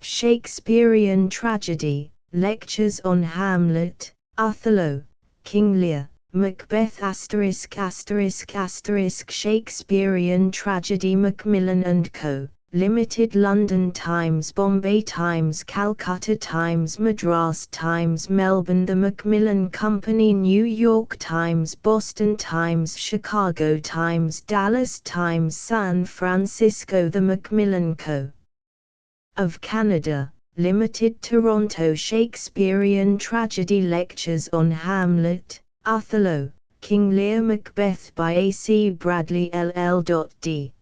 Shakespearean Tragedy, Lectures on Hamlet, Othello, King Lear, Macbeth ****** Shakespearean Tragedy Macmillan & Co., Limited London Times Bombay Times Calcutta Times Madras Times Melbourne The Macmillan Company New York Times Boston Times Chicago Times Dallas Times San Francisco The Macmillan Co. of Canada, Limited Toronto Shakespearean Tragedy Lectures on Hamlet, Othello, King Lear Macbeth by A. C. Bradley LL.D.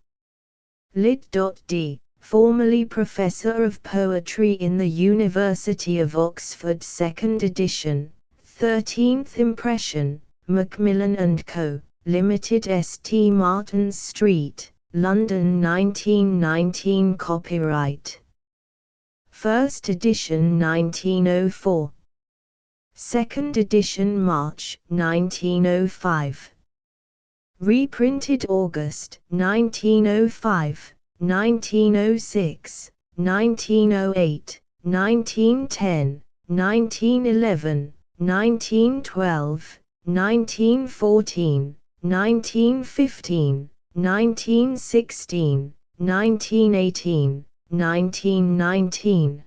Lit.D., formerly Professor of Poetry in the University of Oxford 2nd edition, 13th impression, Macmillan & Co., Limited St. Martin's Street, London 1919 Copyright. First edition 1904. Second edition March 1905. Reprinted August 1905, 1906, 1908, 1910, 1911, 1912, 1914, 1915, 1916, 1918, 1919.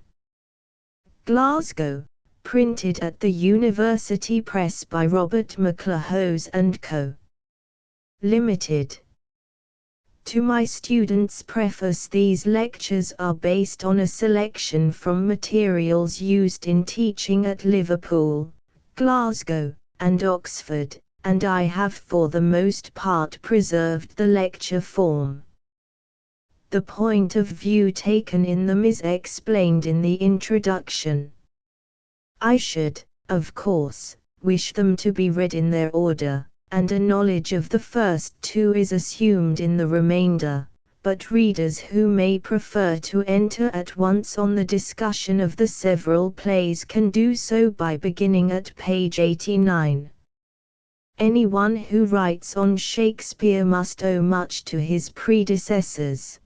Glasgow, printed at the University Press by Robert McLehose & Co. Limited. To my students' preface. These lectures are based on a selection from materials used in teaching at Liverpool, Glasgow, and Oxford, and I have for the most part preserved the lecture form. The point of view taken in them is explained in the introduction. I should, of course, wish them to be read in their order, and a knowledge of the first two is assumed in the remainder, but readers who may prefer to enter at once on the discussion of the several plays can do so by beginning at page 89. Anyone who writes on Shakespeare must owe much to his predecessors.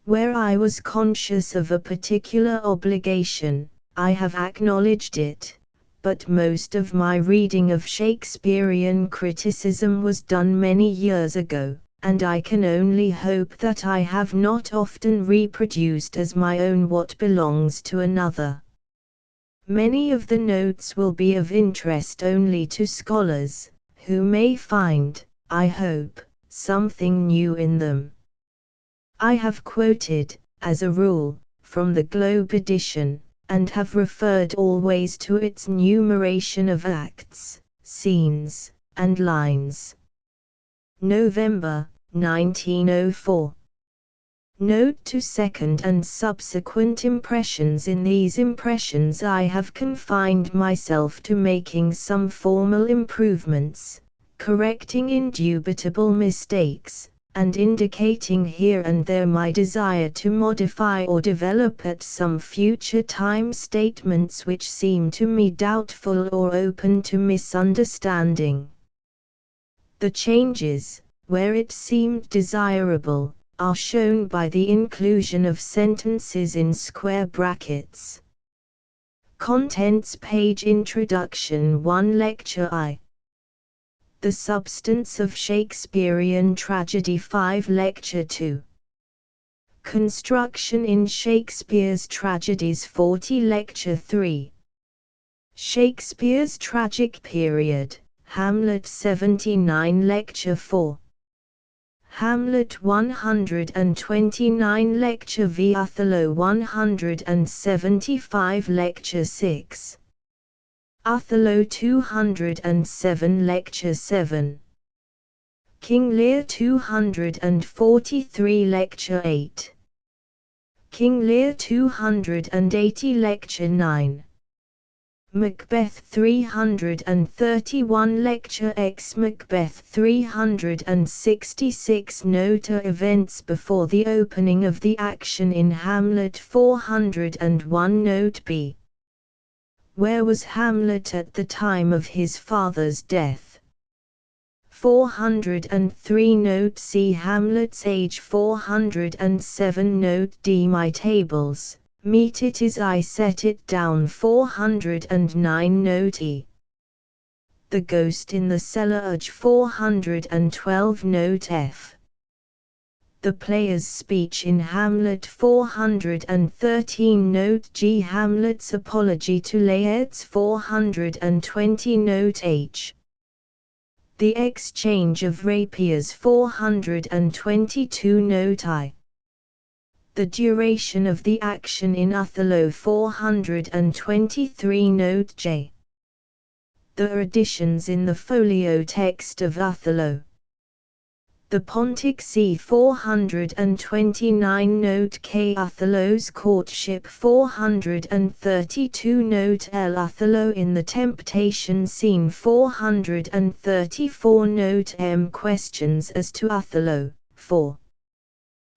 Where I was conscious of a particular obligation, I have acknowledged it, but most of my reading of Shakespearean criticism was done many years ago, and I can only hope that I have not often reproduced as my own what belongs to another. Many of the notes will be of interest only to scholars, who may find, I hope, something new in them. I have quoted, as a rule, from the Globe edition, and have referred always to its numeration of acts, scenes, and lines. November, 1904. Note to second and subsequent impressions. In these impressions I have confined myself to making some formal improvements, correcting indubitable mistakes, and indicating here and there my desire to modify or develop at some future time statements which seem to me doubtful or open to misunderstanding. The changes, where it seemed desirable, are shown by the inclusion of sentences in square brackets. Contents page. Introduction 1. Lecture I. The Substance of Shakespearean Tragedy 5. Lecture 2. Construction in Shakespeare's Tragedies 40. Lecture 3. Shakespeare's Tragic Period, Hamlet 79. Lecture 4. Hamlet 129. Lecture V. Othello 175. Lecture 6. Othello 207. Lecture 7. King Lear 243. Lecture 8. King Lear 280. Lecture 9. Macbeth 331. Lecture X. Macbeth 366. Note events before the opening of the action in Hamlet 401. Note B. Where was Hamlet at the time of his father's death? 403. Note C. Hamlet's age 407. Note D. My tables, Meet it is I set it down 409 note E. The Ghost in the Cellar 412 note F. The player's speech in Hamlet 413 note G. Hamlet's apology to Laertes 420 note H. The exchange of rapiers 422 note I. The duration of the action in Othello 423 note J. The additions in the folio text of Othello. The Pontic c. 429 note K. Othello's courtship 432 note L. Othello in the temptation scene 434 note M. Questions as to Othello, 4.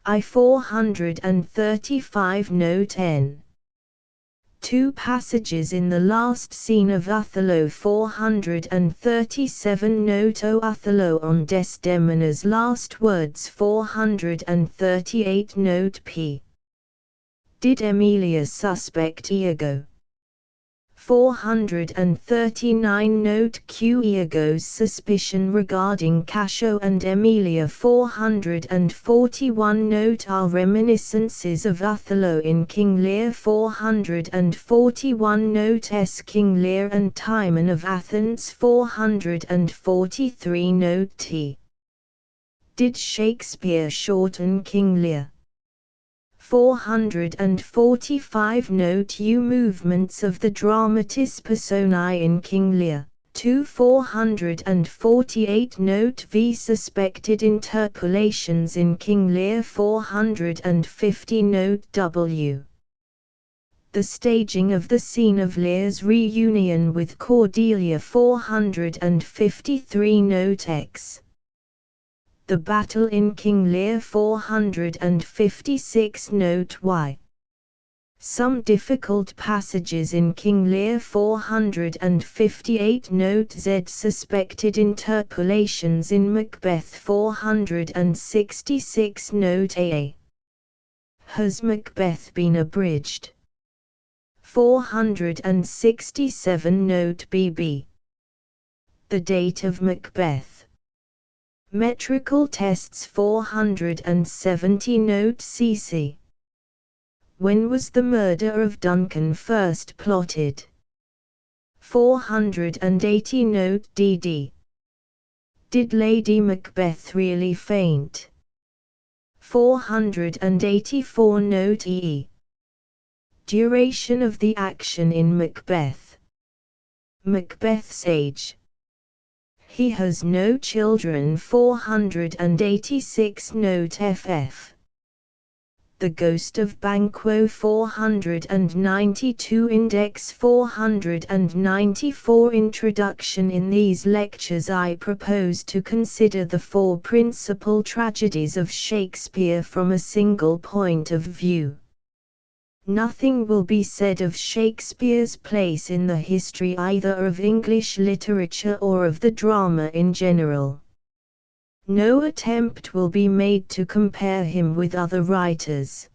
I 435 note N. Two passages in the last scene of Othello 437 note O. Othello on Desdemona's last words 438 note P. Did Emilia suspect Iago? 439 note Q. Iago's suspicion regarding Cassio and Emilia 441 note R. Reminiscences of Othello in King Lear 441 note S. King Lear and Timon of Athens 443 note T. Did Shakespeare shorten King Lear? 445 note U. Movements of the dramatis personae in King Lear, 448 note V. Suspected interpolations in King Lear 450 note W. The staging of the scene of Lear's reunion with Cordelia 453 note X. The battle in King Lear 456 note Y. Some difficult passages in King Lear 458 note Z. Suspected interpolations in Macbeth 466 note A. Has Macbeth been abridged? 467 note BB. The date of Macbeth. Metrical tests 470 note CC. When was the murder of Duncan first plotted? 480 note DD. Did Lady Macbeth really faint? 484 note EE. Duration of the action in Macbeth. Macbeth's age. He has no children 486 note FF. The Ghost of Banquo 492 Index 494 Introduction. In these lectures I propose to consider the four principal tragedies of Shakespeare from a single point of view. Nothing will be said of Shakespeare's place in the history either of English literature or of the drama in general. No attempt will be made to compare him with other writers.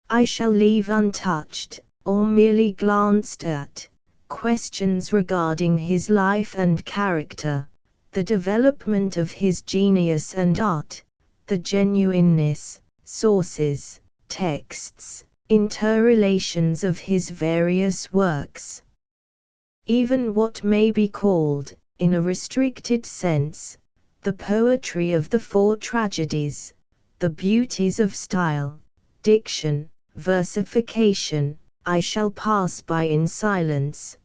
I shall leave untouched, or merely glanced at, questions regarding his life and character, the development of his genius and art, the genuineness, sources, texts, interrelations of his various works. Even what may be called, in a restricted sense, the poetry of the four tragedies, the beauties of style, diction, versification, I shall pass by in silence.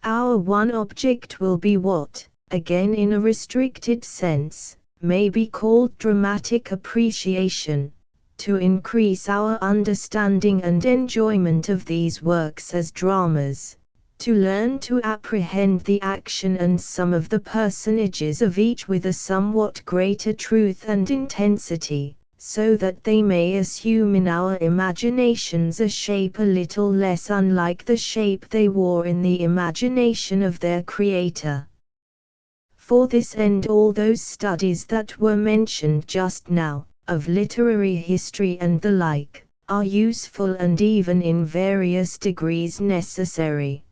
Our one object will be what, again in a restricted sense, may be called dramatic appreciation, to increase our understanding and enjoyment of these works as dramas, to learn to apprehend the action and some of the personages of each with a somewhat greater truth and intensity, so that they may assume in our imaginations a shape a little less unlike the shape they wore in the imagination of their creator. For this end all those studies that were mentioned just now, of literary history and the like, are useful and even in various degrees necessary.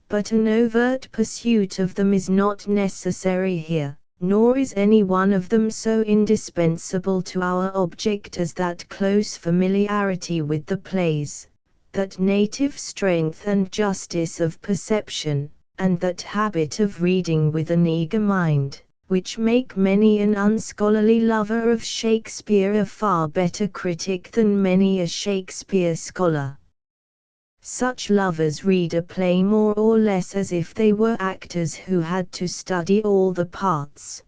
But an overt pursuit of them is not necessary here, nor is any one of them so indispensable to our object as that close familiarity with the plays, that native strength and justice of perception, and that habit of reading with an eager mind, which make many an unscholarly lover of Shakespeare a far better critic than many a Shakespeare scholar. Such lovers read a play more or less as if they were actors who had to study all the parts.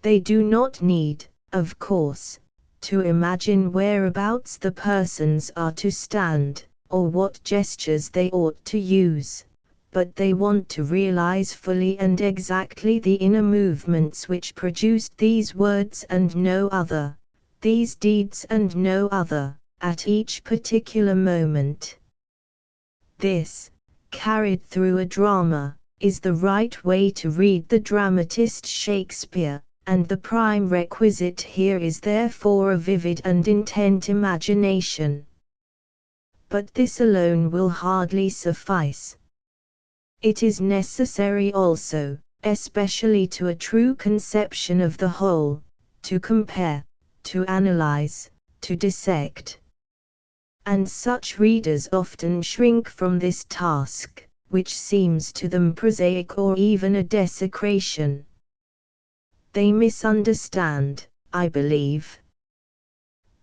They do not need, of course, to imagine whereabouts the persons are to stand, or what gestures they ought to use, but they want to realize fully and exactly the inner movements which produced these words and no other, these deeds and no other, at each particular moment. This, carried through a drama, is the right way to read the dramatist Shakespeare, and the prime requisite here is therefore a vivid and intent imagination. But this alone will hardly suffice. It is necessary also, especially to a true conception of the whole, to compare, to analyze, to dissect. And such readers often shrink from this task, which seems to them prosaic or even a desecration. They misunderstand, I believe.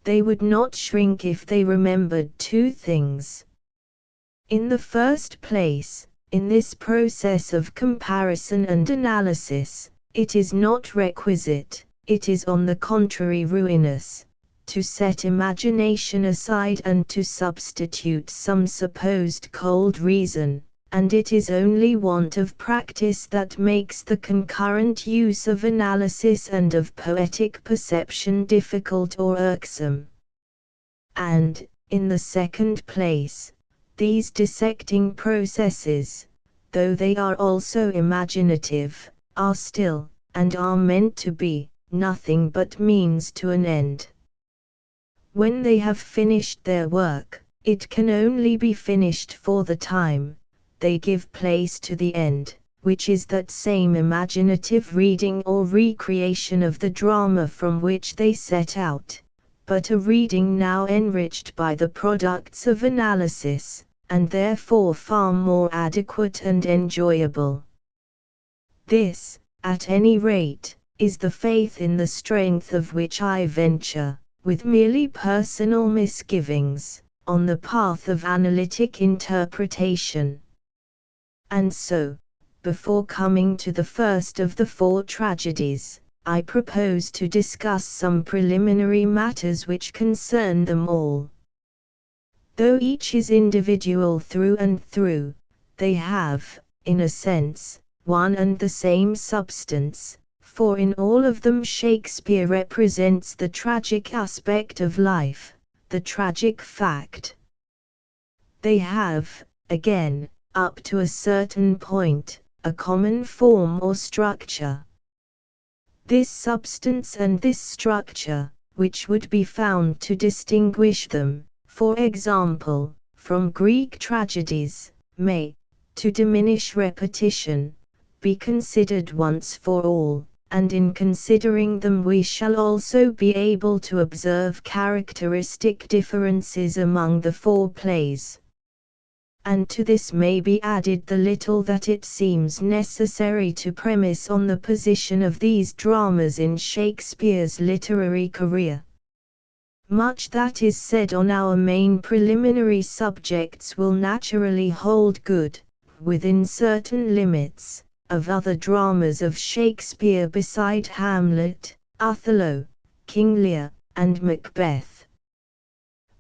They would not shrink if they remembered two things. In the first place, in this process of comparison and analysis, it is not requisite, it is on the contrary ruinous, to set imagination aside and to substitute some supposed cold reason, and it is only want of practice that makes the concurrent use of analysis and of poetic perception difficult or irksome. And, in the second place, these dissecting processes, though they are also imaginative, are still, and are meant to be, nothing but means to an end. When they have finished their work, it can only be finished for the time, they give place to the end, which is that same imaginative reading or recreation of the drama from which they set out, but a reading now enriched by the products of analysis, and therefore far more adequate and enjoyable. This, at any rate, is the faith in the strength of which I venture, with merely personal misgivings, on the path of analytic interpretation. And so, before coming to the first of the four tragedies, I propose to discuss some preliminary matters which concern them all. Though each is individual through and through, they have, in a sense, one and the same substance, for in all of them Shakespeare represents the tragic aspect of life, the tragic fact. They have, again, up to a certain point, a common form or structure. This substance and this structure, which would be found to distinguish them, for example, from Greek tragedies, may, to diminish repetition, be considered once for all, and in considering them we shall also be able to observe characteristic differences among the four plays. And to this may be added the little that it seems necessary to premise on the position of these dramas in Shakespeare's literary career. Much that is said on our main preliminary subjects will naturally hold good, within certain limits, of other dramas of Shakespeare beside Hamlet, Othello, King Lear, and Macbeth.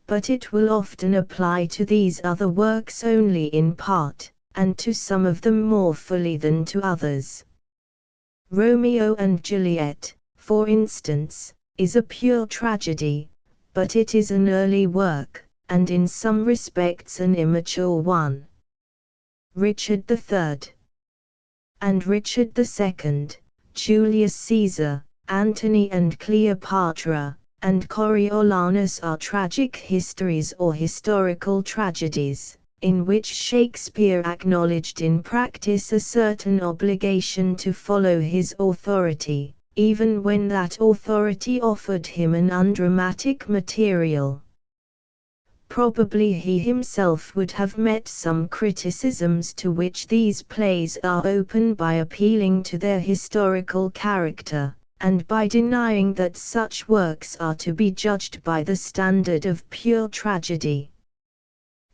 But it will often apply to these other works only in part, and to some of them more fully than to others. Romeo and Juliet, for instance, is a pure tragedy, but it is an early work, and in some respects an immature one. Richard III and Richard II, Julius Caesar, Antony and Cleopatra, and Coriolanus are tragic histories or historical tragedies, in which Shakespeare acknowledged in practice a certain obligation to follow his authority, even when that authority offered him an undramatic material. Probably he himself would have met some criticisms to which these plays are open by appealing to their historical character, and by denying that such works are to be judged by the standard of pure tragedy.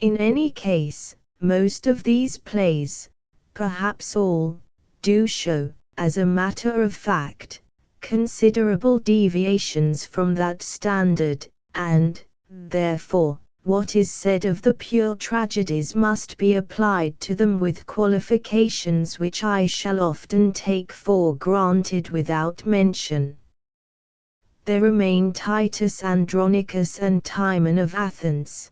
In any case, most of these plays, perhaps all, do show, as a matter of fact, considerable deviations from that standard, and, therefore, what is said of the pure tragedies must be applied to them with qualifications which I shall often take for granted without mention. There remain Titus Andronicus and Timon of Athens.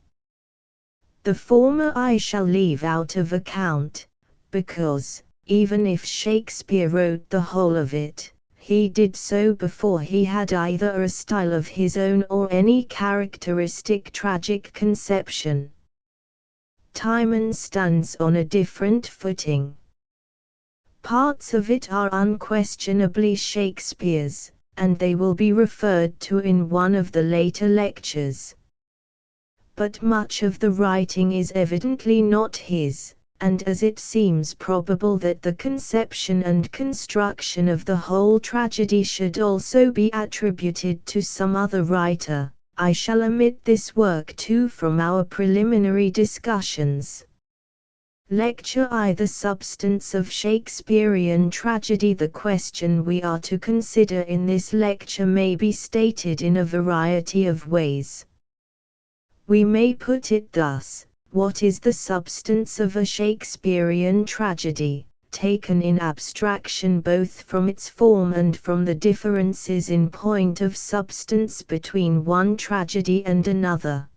The former I shall leave out of account, because, even if Shakespeare wrote the whole of it, he did so before he had either a style of his own or any characteristic tragic conception. Timon stands on a different footing. Parts of it are unquestionably Shakespeare's, and they will be referred to in one of the later lectures. But much of the writing is evidently not his, and as it seems probable that the conception and construction of the whole tragedy should also be attributed to some other writer, I shall omit this work too from our preliminary discussions. Lecture I. The substance of Shakespearean tragedy. The question we are to consider in this lecture may be stated in a variety of ways. We may put it thus: what is the substance of a Shakespearean tragedy, taken in abstraction both from its form and from the differences in point of substance between one tragedy and another?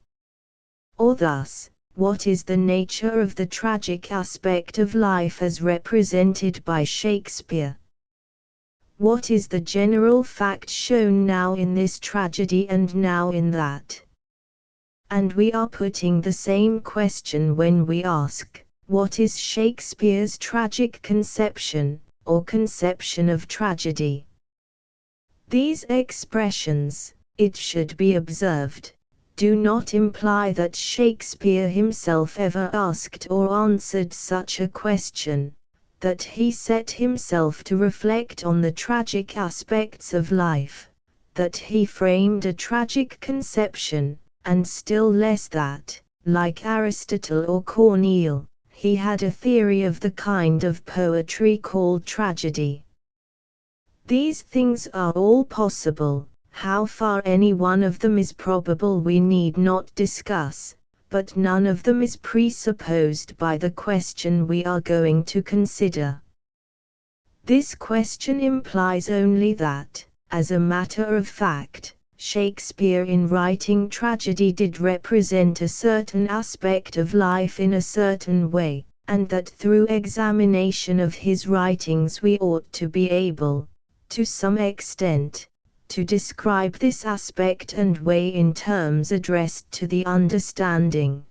Or thus, what is the nature of the tragic aspect of life as represented by Shakespeare? What is the general fact shown now in this tragedy and now in that? And we are putting the same question when we ask, what is Shakespeare's tragic conception, or conception of tragedy? These expressions, it should be observed, do not imply that Shakespeare himself ever asked or answered such a question, that he set himself to reflect on the tragic aspects of life, that he framed a tragic conception, and still less that, like Aristotle or Corneille, he had a theory of the kind of poetry called tragedy. These things are all possible. How far any one of them is probable we need not discuss, but none of them is presupposed by the question we are going to consider. This question implies only that, as a matter of fact, Shakespeare in writing tragedy did represent a certain aspect of life in a certain way, and that through examination of his writings we ought to be able, to some extent, to describe this aspect and way in terms addressed to the understanding.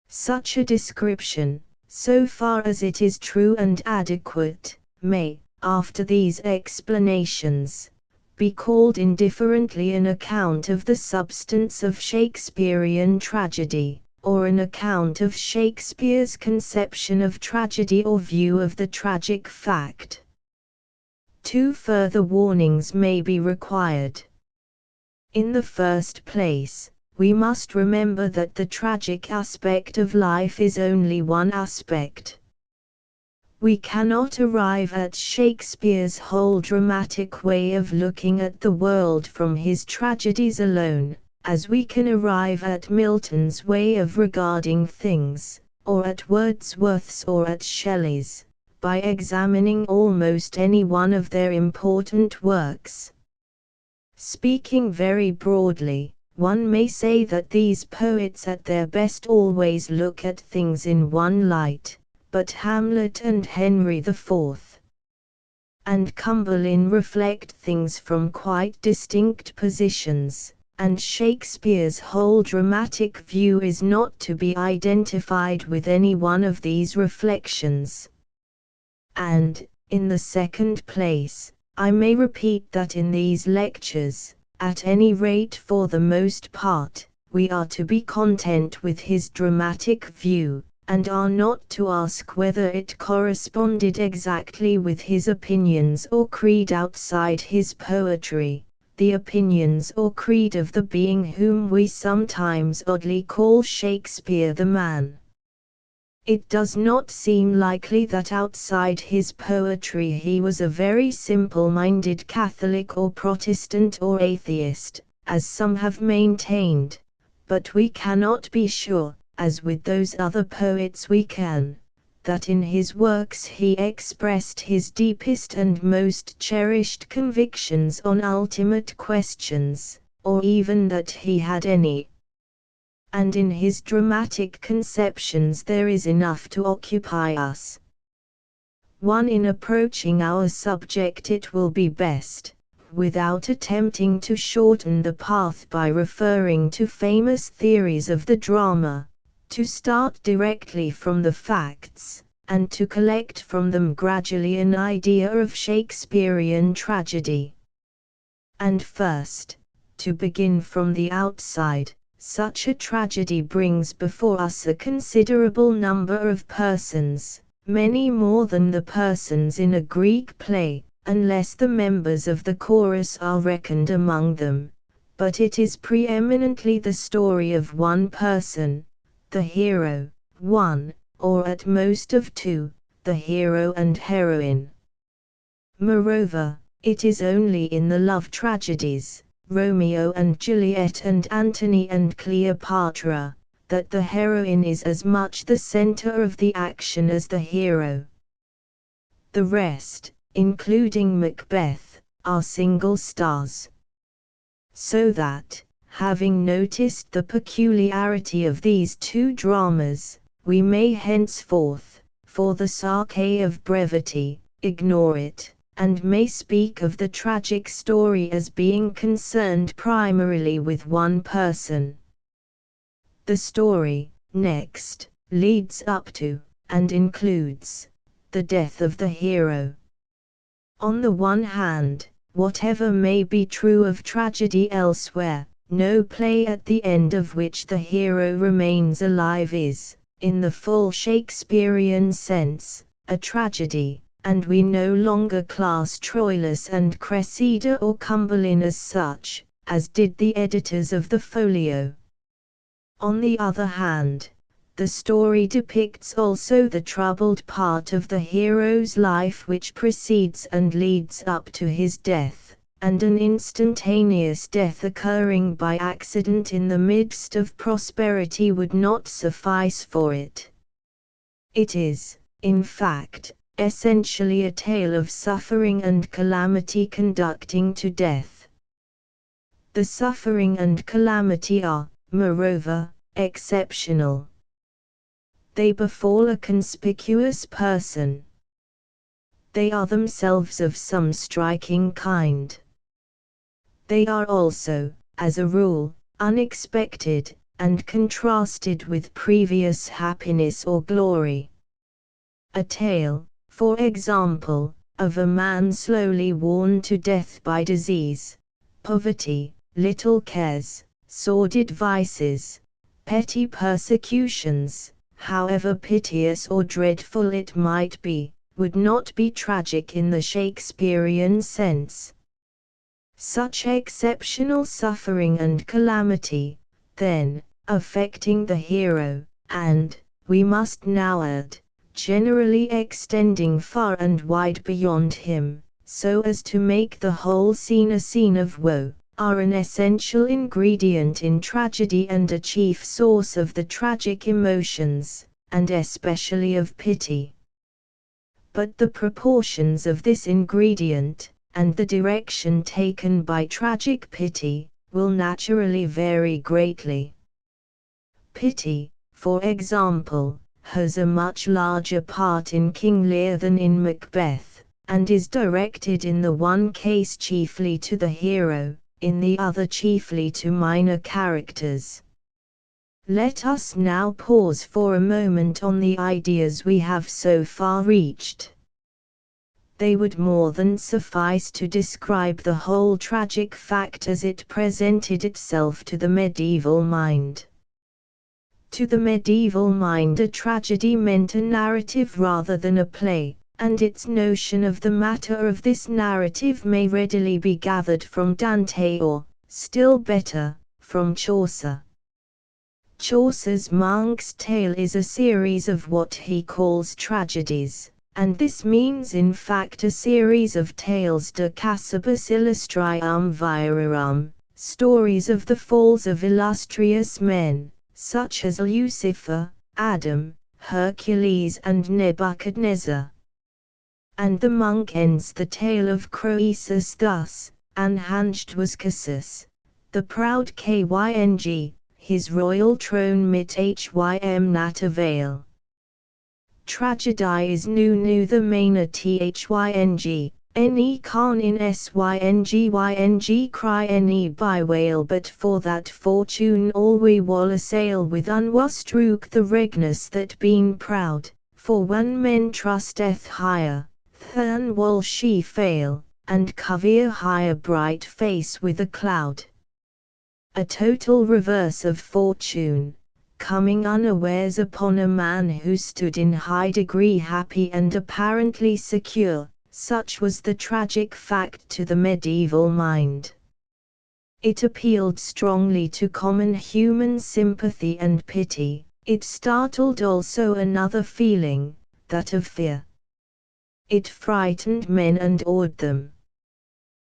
Such a description, so far as it is true and adequate, may, after these explanations, be called indifferently an account of the substance of Shakespearean tragedy, or an account of Shakespeare's conception of tragedy or view of the tragic fact. Two further warnings may be required. In the first place, we must remember that the tragic aspect of life is only one aspect. We cannot arrive at Shakespeare's whole dramatic way of looking at the world from his tragedies alone, as we can arrive at Milton's way of regarding things, or at Wordsworth's or at Shelley's, by examining almost any one of their important works. Speaking very broadly, one may say that these poets at their best always look at things in one light, but Hamlet and Henry IV and Cumberland reflect things from quite distinct positions. and Shakespeare's whole dramatic view is not to be identified with any one of these reflections. And, in the second place, I may repeat that in these lectures, at any rate for the most part, we are to be content with his dramatic view, and are not to ask whether it corresponded exactly with his opinions or creed outside his poetry, the opinions or creed of the being whom we sometimes oddly call Shakespeare the man. It does not seem likely that outside his poetry he was a very simple-minded Catholic or Protestant or atheist, as some have maintained, but we cannot be sure, as with those other poets we can, that in his works he expressed his deepest and most cherished convictions on ultimate questions, or even that he had any. And in his dramatic conceptions there is enough to occupy us. 1. In approaching our subject it will be best, without attempting to shorten the path by referring to famous theories of the drama, to start directly from the facts, and to collect from them gradually an idea of Shakespearean tragedy. And first, to begin from the outside, such a tragedy brings before us a considerable number of persons, many more than the persons in a Greek play, unless the members of the chorus are reckoned among them, but it is preeminently the story of one person, the hero, one, or at most of two, the hero and heroine. Moreover, it is only in the love tragedies, Romeo and Juliet and Antony and Cleopatra, that the heroine is as much the center of the action as the hero. The rest, including Macbeth, are single stars. So that, having noticed the peculiarity of these two dramas, we may henceforth, for the sake of brevity, ignore it, and may speak of the tragic story as being concerned primarily with one person. The story, next, leads up to, and includes, the death of the hero. On the one hand, whatever may be true of tragedy elsewhere, no play at the end of which the hero remains alive is, in the full Shakespearean sense, a tragedy, and we no longer class Troilus and Cressida or Cymbeline as such, as did the editors of the Folio. On the other hand, the story depicts also the troubled part of the hero's life which precedes and leads up to his death, and an instantaneous death occurring by accident in the midst of prosperity would not suffice for it. It is, in fact, essentially a tale of suffering and calamity conducting to death. The suffering and calamity are, moreover, exceptional. They befall a conspicuous person. They are themselves of some striking kind. They are also, as a rule, unexpected, and contrasted with previous happiness or glory. A tale, for example, of a man slowly worn to death by disease, poverty, little cares, sordid vices, petty persecutions, however piteous or dreadful it might be, would not be tragic in the Shakespearean sense. Such exceptional suffering and calamity, then, affecting the hero, and, we must now add, generally extending far and wide beyond him, so as to make the whole scene a scene of woe, are an essential ingredient in tragedy and a chief source of the tragic emotions, and especially of pity. But the proportions of this ingredient, and the direction taken by tragic pity, will naturally vary greatly. Pity, for example, has a much larger part in King Lear than in Macbeth, and is directed in the one case chiefly to the hero, in the other chiefly to minor characters. Let us now pause for a moment on the ideas we have so far reached. They would more than suffice to describe the whole tragic fact as it presented itself to the medieval mind. To the medieval mind, a tragedy meant a narrative rather than a play, and its notion of the matter of this narrative may readily be gathered from Dante or, still better, from Chaucer. Chaucer's Monk's Tale is a series of what he calls tragedies, and this means in fact a series of tales de casibus illustrium virarum, stories of the falls of illustrious men, such as Lucifer, Adam, Hercules and Nebuchadnezzar. And the monk ends the tale of Croesus thus: Anhanged was Cassus, the proud king, his royal throne mit hym nat avail. Tragedies nu the maina thyng, ne can in syng cry ne bewail, but for that fortune all we will assail with unwustrook the regness that been proud, for when men trusteth higher, than will she fail, and cover higher bright face with a cloud. A total reverse of fortune, coming unawares upon a man who stood in high degree happy and apparently secure, such was the tragic fact to the medieval mind. It appealed strongly to common human sympathy and pity. It startled also another feeling, that of fear. It frightened men and awed them.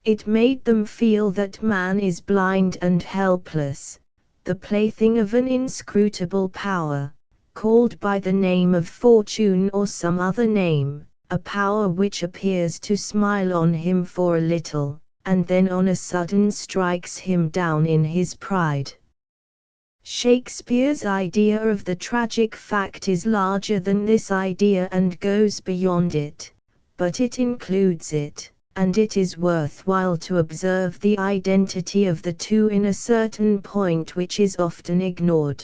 It made them feel that man is blind and helpless, the plaything of an inscrutable power, called by the name of fortune or some other name, a power which appears to smile on him for a little, and then on a sudden strikes him down in his pride. Shakespeare's idea of the tragic fact is larger than this idea and goes beyond it, but it includes it. And it is worthwhile to observe the identity of the two in a certain point which is often ignored.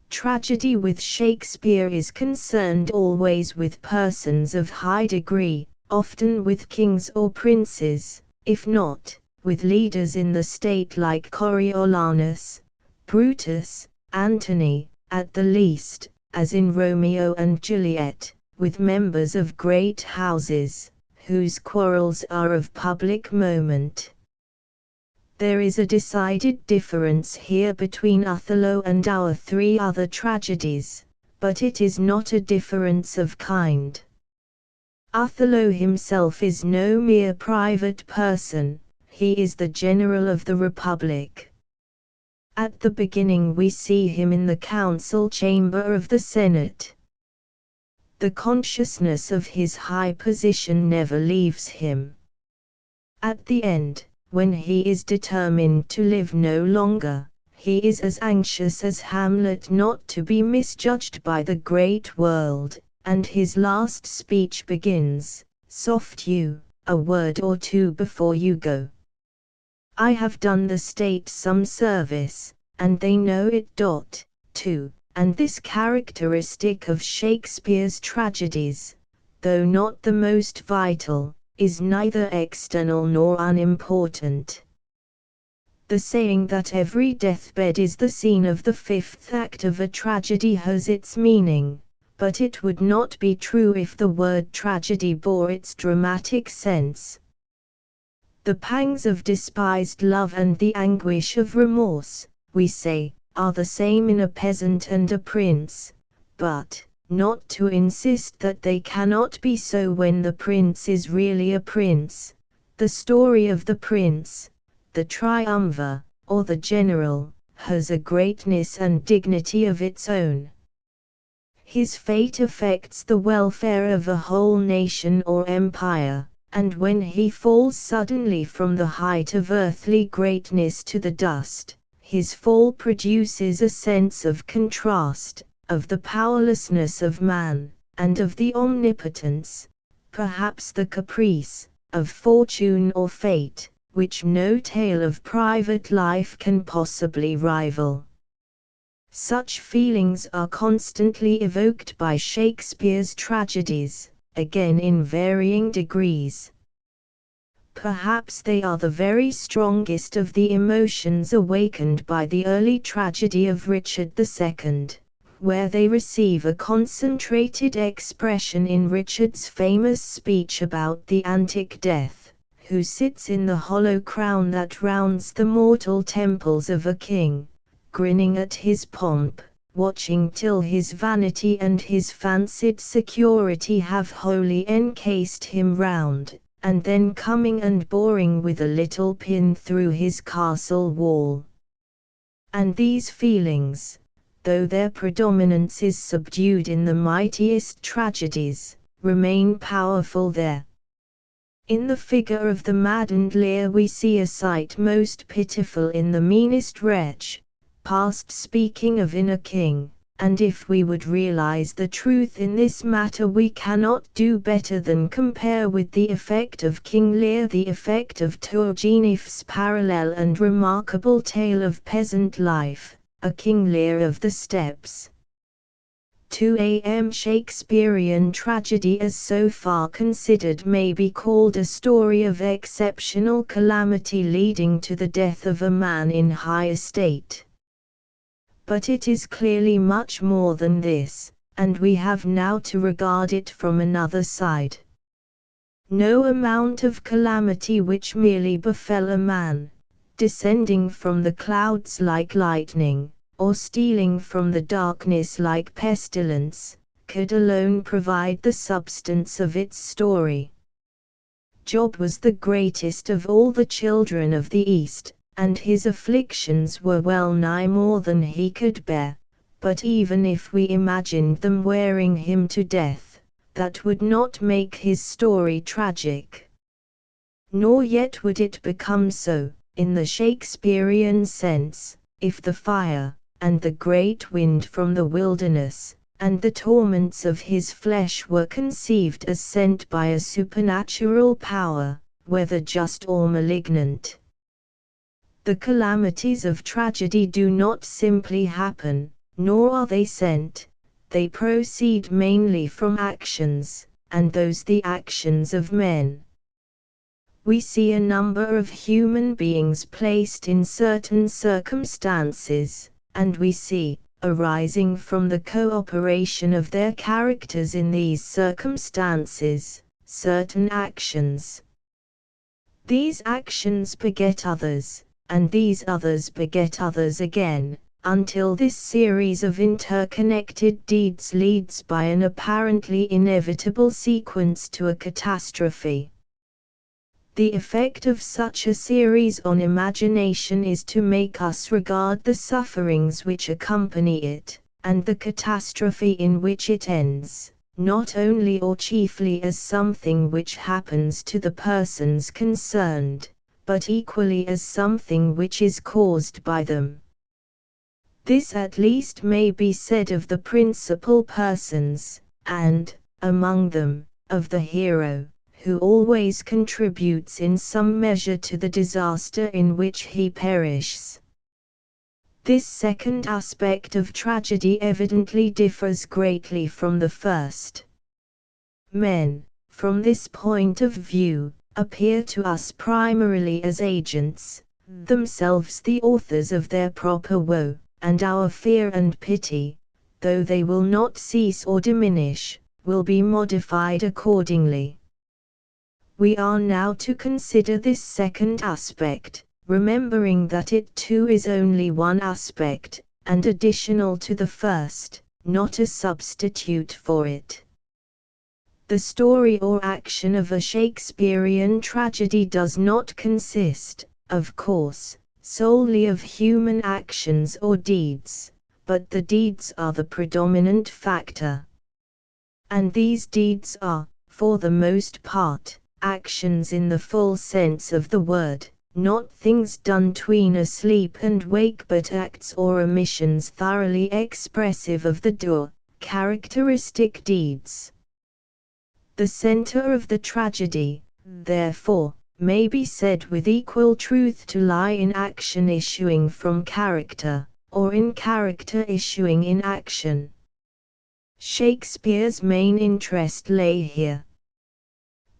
Tragedy with Shakespeare is concerned always with persons of high degree, often with kings or princes, if not, with leaders in the state like Coriolanus, Brutus, Antony, at the least, as in Romeo and Juliet, with members of great houses, whose quarrels are of public moment. There is a decided difference here between Othello and our three other tragedies, but it is not a difference of kind. Othello himself is no mere private person, he is the general of the Republic. At the beginning we see him in the council chamber of the Senate. The consciousness of his high position never leaves him. At the end, when he is determined to live no longer, he is as anxious as Hamlet not to be misjudged by the great world, and his last speech begins, "Soft you, a word or two before you go. I have done the state some service, and they know it. Too. And this characteristic of Shakespeare's tragedies, though not the most vital, is neither external nor unimportant. The saying that every deathbed is the scene of the fifth act of a tragedy has its meaning, but it would not be true if the word tragedy bore its dramatic sense. The pangs of despised love and the anguish of remorse, we say, are the same in a peasant and a prince, but, not to insist that they cannot be so when the prince is really a prince, the story of the prince, the triumvir, or the general, has a greatness and dignity of its own. His fate affects the welfare of a whole nation or empire, and when he falls suddenly from the height of earthly greatness to the dust, his fall produces a sense of contrast, of the powerlessness of man, and of the omnipotence, perhaps the caprice, of fortune or fate, which no tale of private life can possibly rival. Such feelings are constantly evoked by Shakespeare's tragedies, again in varying degrees. Perhaps they are the very strongest of the emotions awakened by the early tragedy of Richard II, where they receive a concentrated expression in Richard's famous speech about the antic death, who sits in the hollow crown that rounds the mortal temples of a king, grinning at his pomp, watching till his vanity and his fancied security have wholly encased him round, and then coming and boring with a little pin through his castle wall. And these feelings, though their predominance is subdued in the mightiest tragedies, remain powerful there. In the figure of the maddened Lear we see a sight most pitiful in the meanest wretch, past speaking of in a king. And if we would realize the truth in this matter, we cannot do better than compare with the effect of King Lear the effect of Turgenev's parallel and remarkable tale of peasant life, A King Lear of the Steppes. 2 Shakespearean tragedy as so far considered may be called a story of exceptional calamity leading to the death of a man in high estate. But it is clearly much more than this, and we have now to regard it from another side. No amount of calamity which merely befell a man, descending from the clouds like lightning, or stealing from the darkness like pestilence, could alone provide the substance of its story. Job was the greatest of all the children of the East, and his afflictions were well nigh more than he could bear, but even if we imagined them wearing him to death, that would not make his story tragic. Nor yet would it become so, in the Shakespearean sense, if the fire, and the great wind from the wilderness, and the torments of his flesh were conceived as sent by a supernatural power, whether just or malignant. The calamities of tragedy do not simply happen, nor are they sent, they proceed mainly from actions, and those the actions of men. We see a number of human beings placed in certain circumstances, and we see, arising from the cooperation of their characters in these circumstances, certain actions. These actions beget others, and these others beget others again, until this series of interconnected deeds leads by an apparently inevitable sequence to a catastrophe. The effect of such a series on imagination is to make us regard the sufferings which accompany it, and the catastrophe in which it ends, not only or chiefly as something which happens to the persons concerned, but equally as something which is caused by them. This at least may be said of the principal persons, and, among them, of the hero, who always contributes in some measure to the disaster in which he perishes. This second aspect of tragedy evidently differs greatly from the first. Men, from this point of view, appear to us primarily as agents, themselves the authors of their proper woe, and our fear and pity, though they will not cease or diminish, will be modified accordingly. We are now to consider this second aspect, remembering that it too is only one aspect, and additional to the first, not a substitute for it. The story or action of a Shakespearean tragedy does not consist, of course, solely of human actions or deeds, but the deeds are the predominant factor. And these deeds are, for the most part, actions in the full sense of the word, not things done 'tween asleep and wake, but acts or omissions thoroughly expressive of the doer, characteristic deeds. The center of the tragedy, therefore, may be said with equal truth to lie in action issuing from character, or in character issuing in action. Shakespeare's main interest lay here.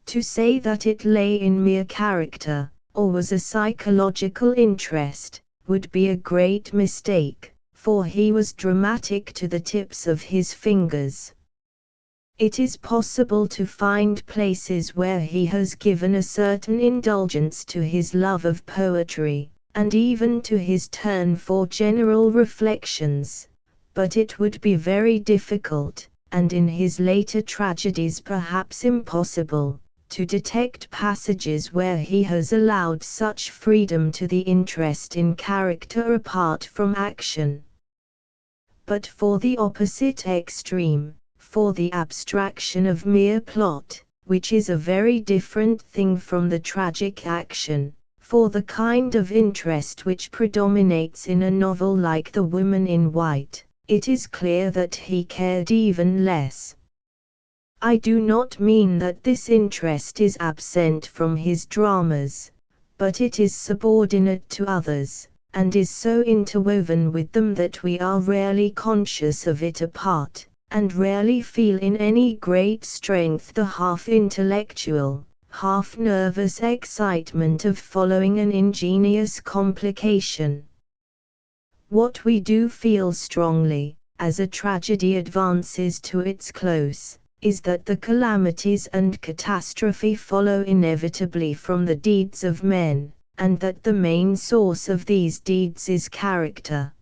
To say that it lay in mere character, or was a psychological interest, would be a great mistake, for he was dramatic to the tips of his fingers. It is possible to find places where he has given a certain indulgence to his love of poetry, and even to his turn for general reflections, but it would be very difficult, and in his later tragedies perhaps impossible, to detect passages where he has allowed such freedom to the interest in character apart from action. But for the opposite extreme, for the abstraction of mere plot, which is a very different thing from the tragic action, for the kind of interest which predominates in a novel like The Woman in White, it is clear that he cared even less. I do not mean that this interest is absent from his dramas, but it is subordinate to others, and is so interwoven with them that we are rarely conscious of it apart, and rarely feel in any great strength the half-intellectual, half-nervous excitement of following an ingenious complication. What we do feel strongly, as a tragedy advances to its close, is that the calamities and catastrophe follow inevitably from the deeds of men, and that the main source of these deeds is character.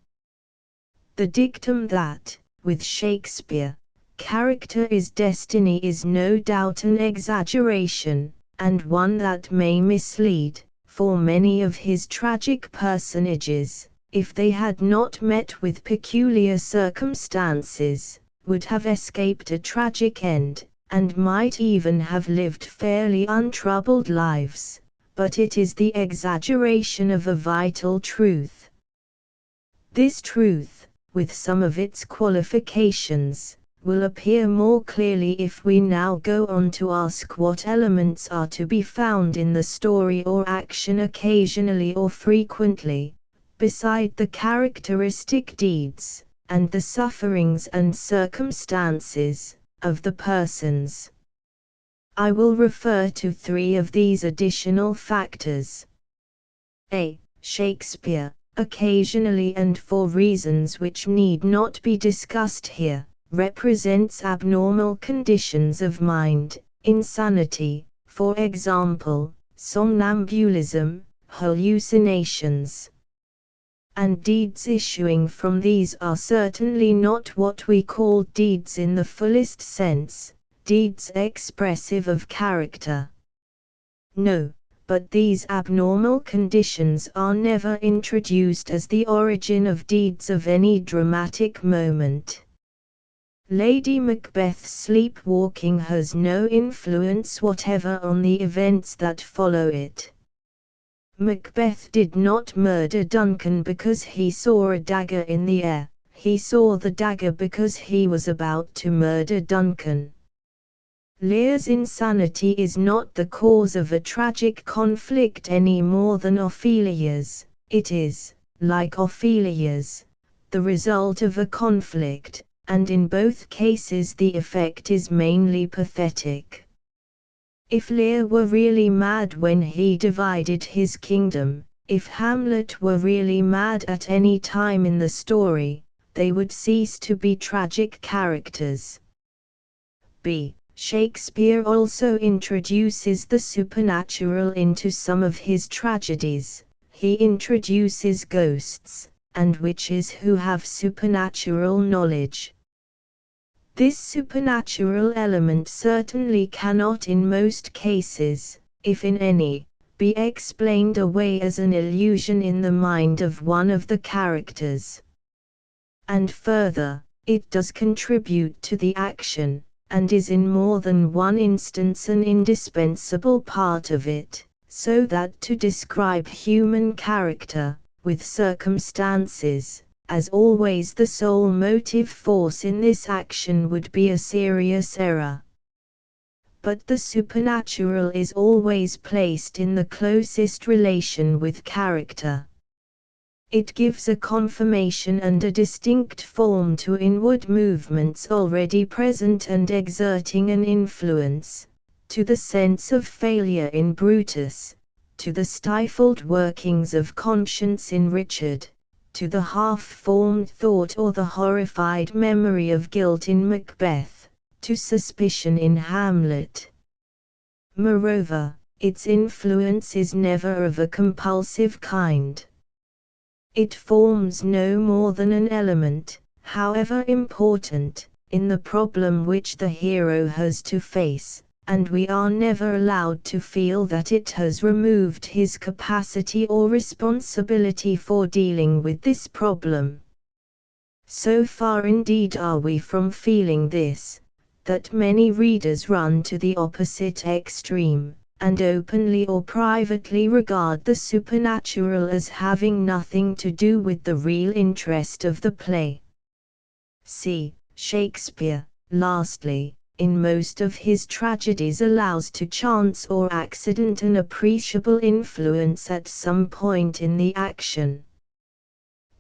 The dictum that, with Shakespeare, character is destiny is no doubt an exaggeration, and one that may mislead, for many of his tragic personages, if they had not met with peculiar circumstances, would have escaped a tragic end, and might even have lived fairly untroubled lives, but it is the exaggeration of a vital truth. This truth, with some of its qualifications, will appear more clearly if we now go on to ask what elements are to be found in the story or action occasionally or frequently, beside the characteristic deeds, and the sufferings and circumstances, of the persons. I will refer to 3 of these additional factors. A. Shakespeare, occasionally and for reasons which need not be discussed here, represents abnormal conditions of mind, insanity, for example, somnambulism, hallucinations. And deeds issuing from these are certainly not what we call deeds in the fullest sense, deeds expressive of character. No, but these abnormal conditions are never introduced as the origin of deeds of any dramatic moment. Lady Macbeth's sleepwalking has no influence whatever on the events that follow it. Macbeth did not murder Duncan because he saw a dagger in the air, he saw the dagger because he was about to murder Duncan. Lear's insanity is not the cause of a tragic conflict any more than Ophelia's, it is, like Ophelia's, the result of a conflict, and in both cases the effect is mainly pathetic. If Lear were really mad when he divided his kingdom, if Hamlet were really mad at any time in the story, they would cease to be tragic characters. B. Shakespeare also introduces the supernatural into some of his tragedies. He introduces ghosts, and witches who have supernatural knowledge. This supernatural element certainly cannot in most cases, if in any, be explained away as an illusion in the mind of one of the characters. And further, it does contribute to the action, and is in more than one instance an indispensable part of it, so that to describe human character, with circumstances, as always the sole motive force in this action would be a serious error. but the supernatural is always placed in the closest relation with character. It gives a confirmation and a distinct form to inward movements already present and exerting an influence, to the sense of failure in Brutus, to the stifled workings of conscience in Richard, to the half-formed thought or the horrified memory of guilt in Macbeth, to suspicion in Hamlet. Moreover, its influence is never of a compulsive kind. It forms no more than an element, however important, in the problem which the hero has to face, and we are never allowed to feel that it has removed his capacity or responsibility for dealing with this problem. So far indeed are we from feeling this, that many readers run to the opposite extreme, and openly or privately regard the supernatural as having nothing to do with the real interest of the play. See, Shakespeare, lastly, in most of his tragedies allows to chance or accident an appreciable influence at some point in the action.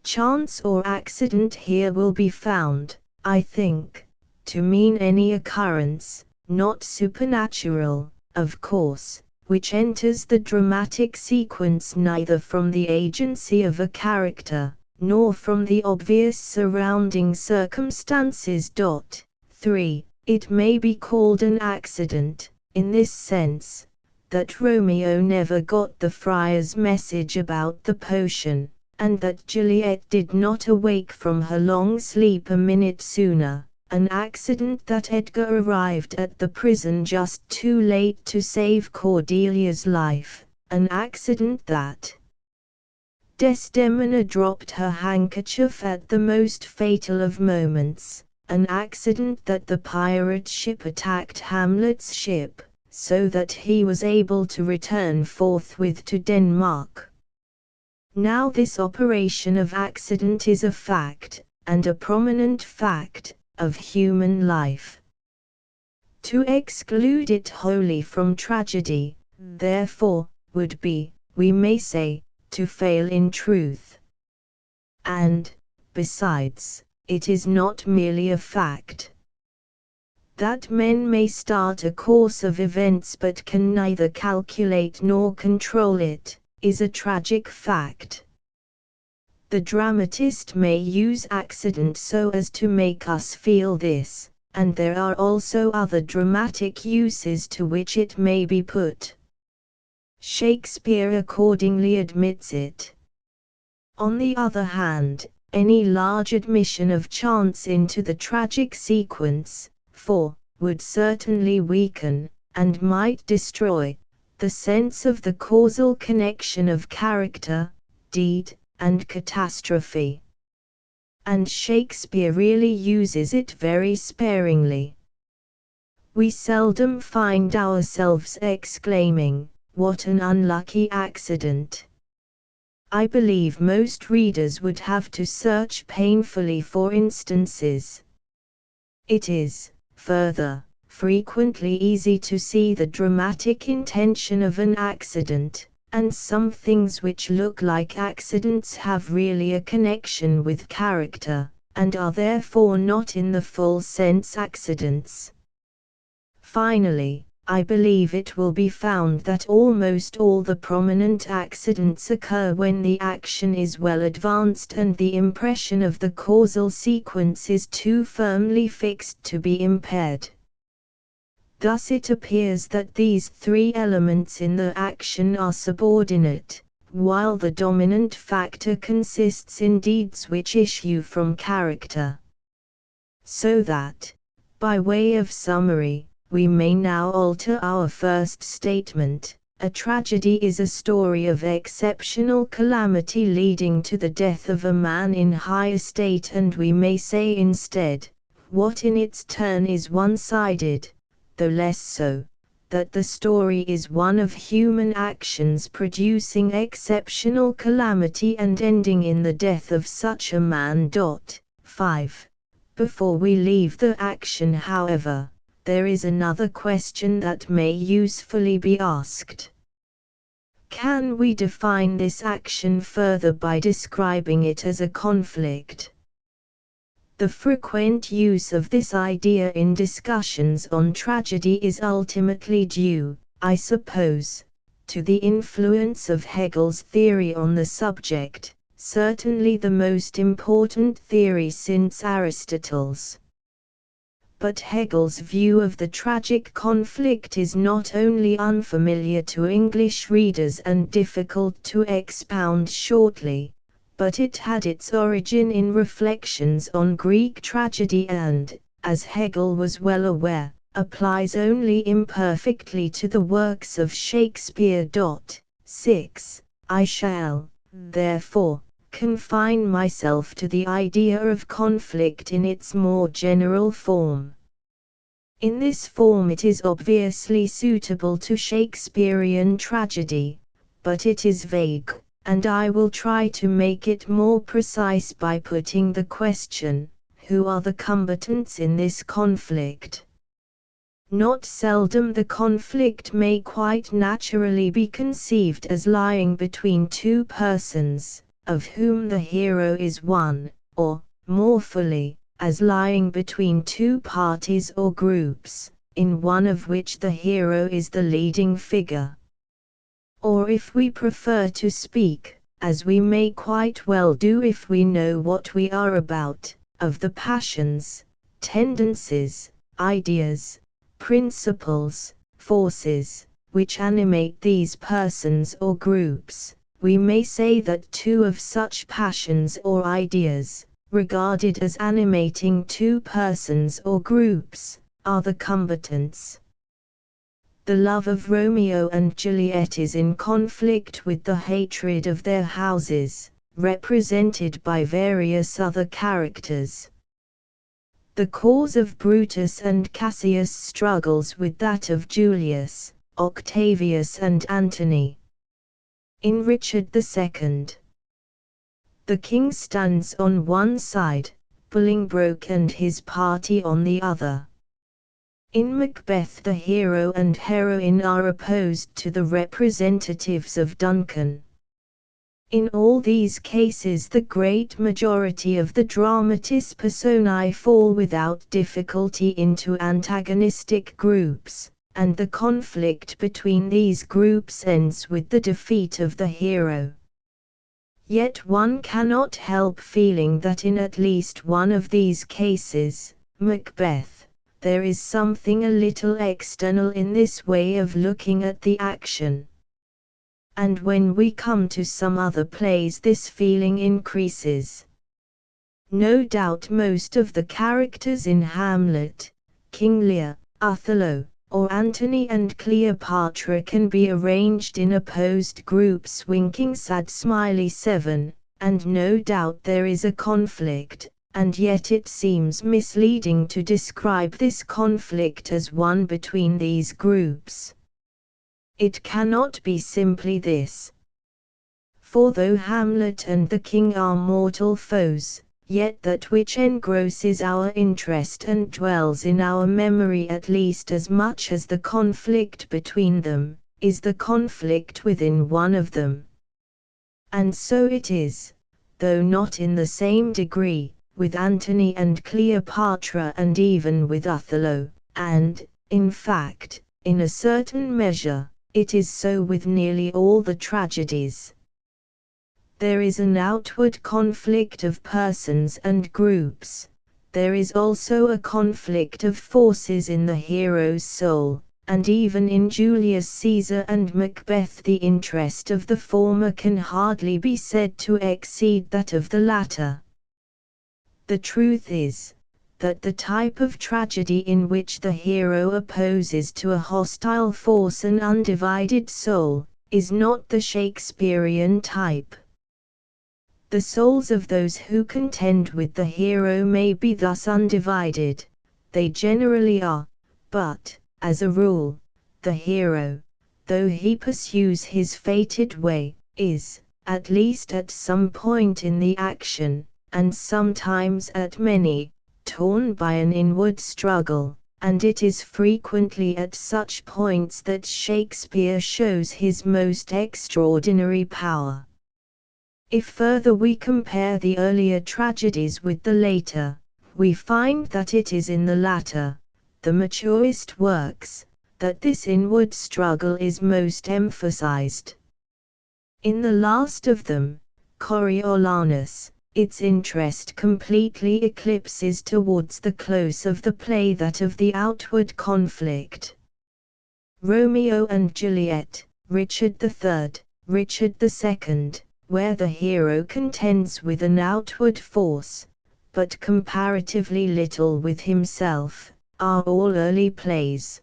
Chance or accident here will be found, I think, to mean any occurrence, not supernatural, of course, which enters the dramatic sequence neither from the agency of a character, nor from the obvious surrounding circumstances. 3. It may be called an accident, in this sense, that Romeo never got the friar's message about the potion, and that Juliet did not awake from her long sleep a minute sooner, an accident that Edgar arrived at the prison just too late to save Cordelia's life, an accident that Desdemona dropped her handkerchief at the most fatal of moments, an accident that the pirate ship attacked Hamlet's ship, so that he was able to return forthwith to Denmark. Now this operation of accident is a fact, and a prominent fact, of human life. To exclude it wholly from tragedy, therefore, would be, we may say, to fail in truth. And, besides, it is not merely a fact. That men may start a course of events but can neither calculate nor control it, is a tragic fact. The dramatist may use accident so as to make us feel this, and there are also other dramatic uses to which it may be put. Shakespeare accordingly admits it. On the other hand, any large admission of chance into the tragic sequence, would certainly weaken, and might destroy, the sense of the causal connection of character, deed, and catastrophe. And Shakespeare really uses it very sparingly. We seldom find ourselves exclaiming, "What an unlucky accident!" I believe most readers would have to search painfully for instances. It is, further, frequently easy to see the dramatic intention of an accident, and some things which look like accidents have really a connection with character, and are therefore not in the full sense accidents. Finally, I believe it will be found that almost all the prominent accidents occur when the action is well advanced and the impression of the causal sequence is too firmly fixed to be impaired. Thus it appears that these three elements in the action are subordinate, while the dominant factor consists in deeds which issue from character. So that, by way of summary, we may now alter our first statement. A tragedy is a story of exceptional calamity leading to the death of a man in high estate, and we may say instead, what in its turn is one-sided, though less so, that the story is one of human actions producing exceptional calamity and ending in the death of such a man. 5. Before we leave the action, however, there is another question that may usefully be asked. Can we define this action further by describing it as a conflict? The frequent use of this idea in discussions on tragedy is ultimately due, I suppose, to the influence of Hegel's theory on the subject, certainly the most important theory since Aristotle's. But Hegel's view of the tragic conflict is not only unfamiliar to English readers and difficult to expound shortly, but it had its origin in reflections on Greek tragedy and, as Hegel was well aware, applies only imperfectly to the works of Shakespeare. 6. I shall, therefore, confine myself to the idea of conflict in its more general form. In this form it is obviously suitable to Shakespearean tragedy, but it is vague, and I will try to make it more precise by putting the question, who are the combatants in this conflict? Not seldom the conflict may quite naturally be conceived as lying between two persons, of whom the hero is one, or, more fully, as lying between two parties or groups, in one of which the hero is the leading figure. Or if we prefer to speak, as we may quite well do if we know what we are about, of the passions, tendencies, ideas, principles, forces, which animate these persons or groups, we may say that two of such passions or ideas, regarded as animating two persons or groups, are the combatants. The love of Romeo and Juliet is in conflict with the hatred of their houses, represented by various other characters. The cause of Brutus and Cassius struggles with that of Julius, Octavius and Antony. In Richard II, the king stands on one side, Bolingbroke and his party on the other. In Macbeth the hero and heroine are opposed to the representatives of Duncan. In all these cases the great majority of the dramatis personae fall without difficulty into antagonistic groups, and the conflict between these groups ends with the defeat of the hero. Yet one cannot help feeling that in at least one of these cases, Macbeth, there is something a little external in this way of looking at the action. And when we come to some other plays this feeling increases. No doubt most of the characters in Hamlet, King Lear, Othello, or Antony and Cleopatra can be arranged in opposed groups winking sad smiley 7, and no doubt there is a conflict, and yet it seems misleading to describe this conflict as one between these groups. It cannot be simply this. For though Hamlet and the king are mortal foes, yet that which engrosses our interest and dwells in our memory at least as much as the conflict between them, is the conflict within one of them. And so it is, though not in the same degree, with Antony and Cleopatra and even with Othello, and, in fact, in a certain measure, it is so with nearly all the tragedies. There is an outward conflict of persons and groups, there is also a conflict of forces in the hero's soul, and even in Julius Caesar and Macbeth the interest of the former can hardly be said to exceed that of the latter. The truth is, that the type of tragedy in which the hero opposes to a hostile force an undivided soul, is not the Shakespearean type. The souls of those who contend with the hero may be thus undivided, they generally are, but, as a rule, the hero, though he pursues his fated way, is, at least at some point in the action, and sometimes at many, torn by an inward struggle, and it is frequently at such points that Shakespeare shows his most extraordinary power. If further we compare the earlier tragedies with the later, we find that it is in the latter, the maturest works, that this inward struggle is most emphasized. In the last of them, Coriolanus, its interest completely eclipses towards the close of the play that of the outward conflict. Romeo and Juliet, Richard III, Richard II, where the hero contends with an outward force, but comparatively little with himself, are all early plays.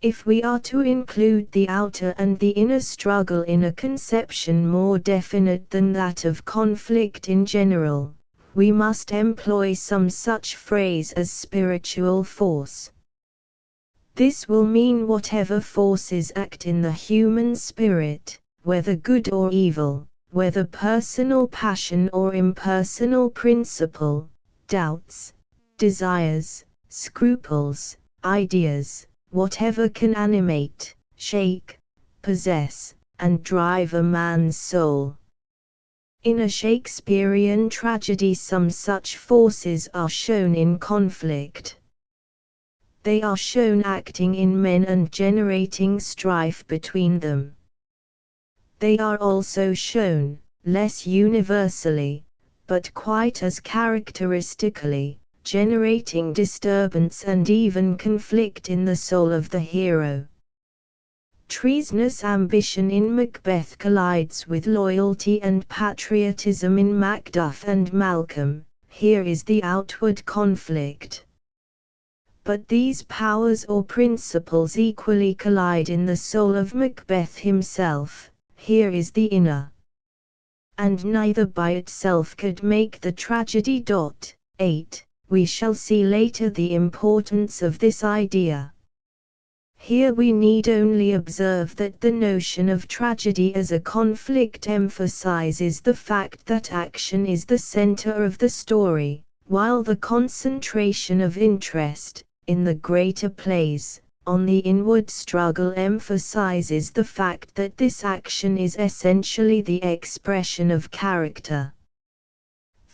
If we are to include the outer and the inner struggle in a conception more definite than that of conflict in general, we must employ some such phrase as spiritual force. This will mean whatever forces act in the human spirit, whether good or evil, whether personal passion or impersonal principle, doubts, desires, scruples, ideas, whatever can animate, shake, possess, and drive a man's soul. In a Shakespearean tragedy some such forces are shown in conflict. They are shown acting in men and generating strife between them. They are also shown, less universally, but quite as characteristically, generating disturbance and even conflict in the soul of the hero. Treasonous ambition in Macbeth collides with loyalty and patriotism in Macduff and Malcolm. Here is the outward conflict. But these powers or principles equally collide in the soul of Macbeth himself. Here is the inner. And neither by itself could make the tragedy. 8. We shall see later the importance of this idea. Here we need only observe that the notion of tragedy as a conflict emphasizes the fact that action is the center of the story, while the concentration of interest, in the greater plays, on the inward struggle emphasizes the fact that this action is essentially the expression of character.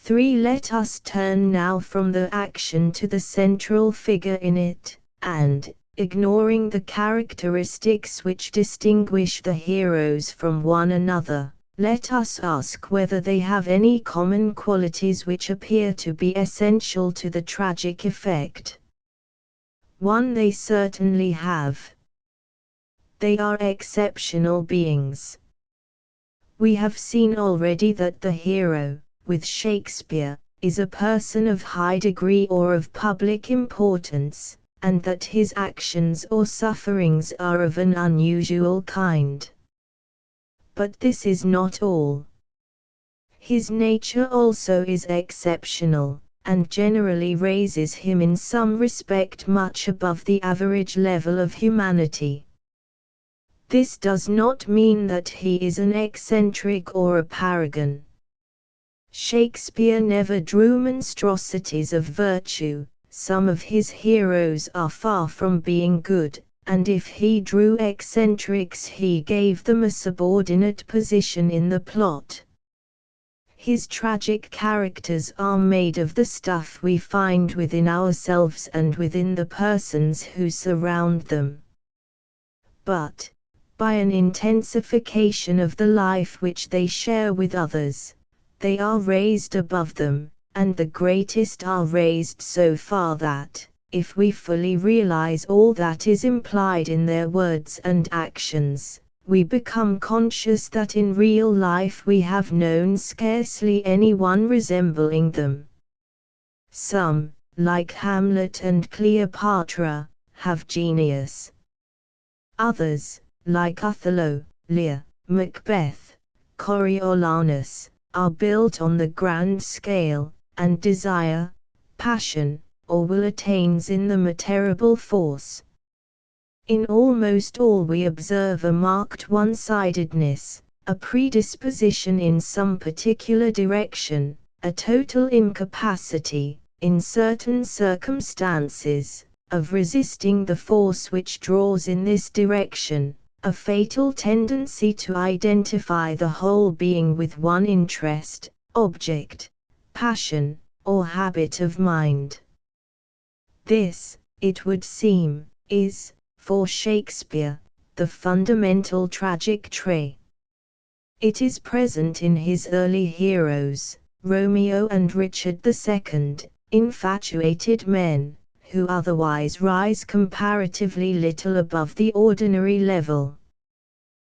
3. Let us turn now from the action to the central figure in it, and, ignoring the characteristics which distinguish the heroes from one another, let us ask whether they have any common qualities which appear to be essential to the tragic effect. 1. They certainly have. They are exceptional beings. We have seen already that the hero, with Shakespeare, is a person of high degree or of public importance, and that his actions or sufferings are of an unusual kind. But this is not all. His nature also is exceptional, and generally raises him in some respect much above the average level of humanity. This does not mean that he is an eccentric or a paragon. Shakespeare never drew monstrosities of virtue. Some of his heroes are far from being good, and if he drew eccentrics he gave them a subordinate position in the plot. His tragic characters are made of the stuff we find within ourselves and within the persons who surround them. But, by an intensification of the life which they share with others, they are raised above them, and the greatest are raised so far that, if we fully realize all that is implied in their words and actions, we become conscious that in real life we have known scarcely anyone resembling them. Some, like Hamlet and Cleopatra, have genius. Others, like Othello, Lear, Macbeth, Coriolanus, are built on the grand scale, and desire, passion, or will attains in them a terrible force. In almost all we observe a marked one-sidedness, a predisposition in some particular direction, a total incapacity, in certain circumstances, of resisting the force which draws in this direction, a fatal tendency to identify the whole being with one interest, object, passion, or habit of mind. This, it would seem, is, for Shakespeare, the fundamental tragic trait. It is present in his early heroes, Romeo and Richard II, infatuated men, who otherwise rise comparatively little above the ordinary level.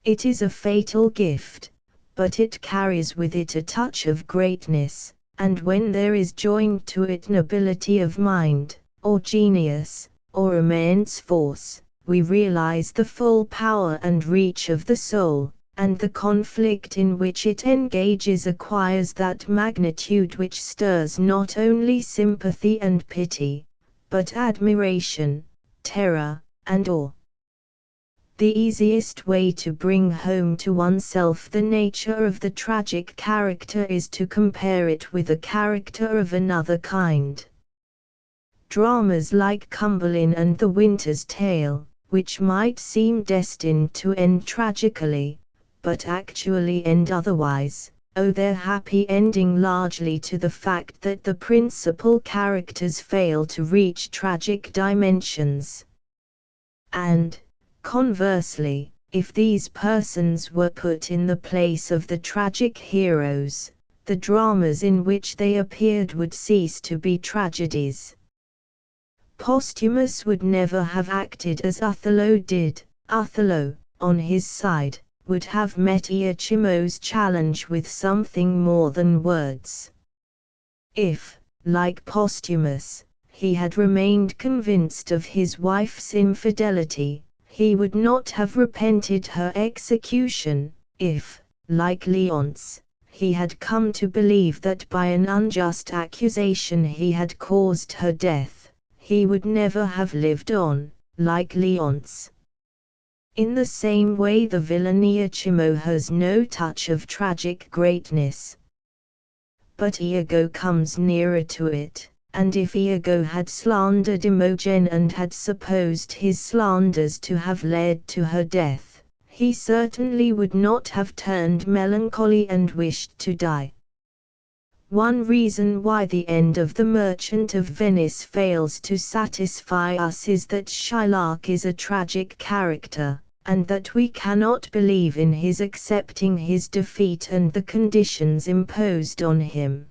It is a fatal gift, but it carries with it a touch of greatness, and when there is joined to it nobility of mind, or genius, or immense force, we realize the full power and reach of the soul, and the conflict in which it engages acquires that magnitude which stirs not only sympathy and pity, but admiration, terror, and awe. The easiest way to bring home to oneself the nature of the tragic character is to compare it with a character of another kind. Dramas like Cymbeline and The Winter's Tale, which might seem destined to end tragically, but actually end otherwise, owe their happy ending largely to the fact that the principal characters fail to reach tragic dimensions. And, conversely, if these persons were put in the place of the tragic heroes, the dramas in which they appeared would cease to be tragedies. Posthumus would never have acted as Othello did. Othello, on his side, would have met Iachimo's challenge with something more than words. If, like Posthumus, he had remained convinced of his wife's infidelity, he would not have repented her execution. If, like Leonce, he had come to believe that by an unjust accusation he had caused her death, he would never have lived on, like Leonce. In the same way the villain Iachimo has no touch of tragic greatness. But Iago comes nearer to it, and if Iago had slandered Imogen and had supposed his slanders to have led to her death, he certainly would not have turned melancholy and wished to die. One reason why the end of The Merchant of Venice fails to satisfy us is that Shylock is a tragic character, and that we cannot believe in his accepting his defeat and the conditions imposed on him.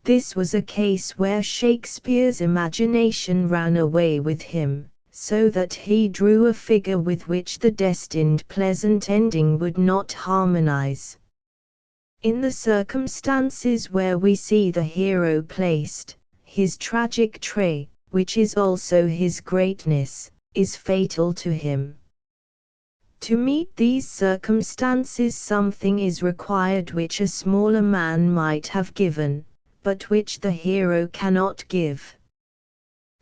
This was a case where Shakespeare's imagination ran away with him, so that he drew a figure with which the destined pleasant ending would not harmonize. In the circumstances where we see the hero placed, his tragic trait, which is also his greatness, is fatal to him. To meet these circumstances something is required which a smaller man might have given, but which the hero cannot give.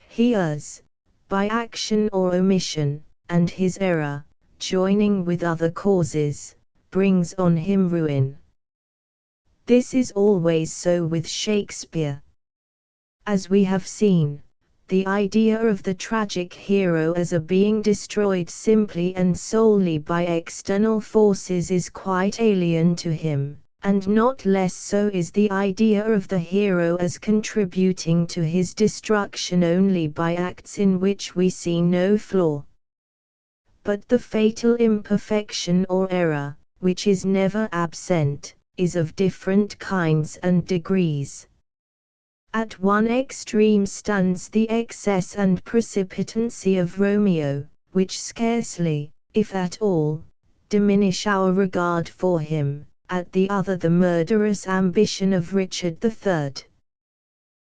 He errs, by action or omission, and his error, joining with other causes, brings on him ruin. This is always so with Shakespeare. As we have seen, the idea of the tragic hero as a being destroyed simply and solely by external forces is quite alien to him, and not less so is the idea of the hero as contributing to his destruction only by acts in which we see no flaw. But the fatal imperfection or error, which is never absent, is of different kinds and degrees. At one extreme stands the excess and precipitancy of Romeo, which scarcely, if at all, diminish our regard for him, at the other the murderous ambition of Richard III.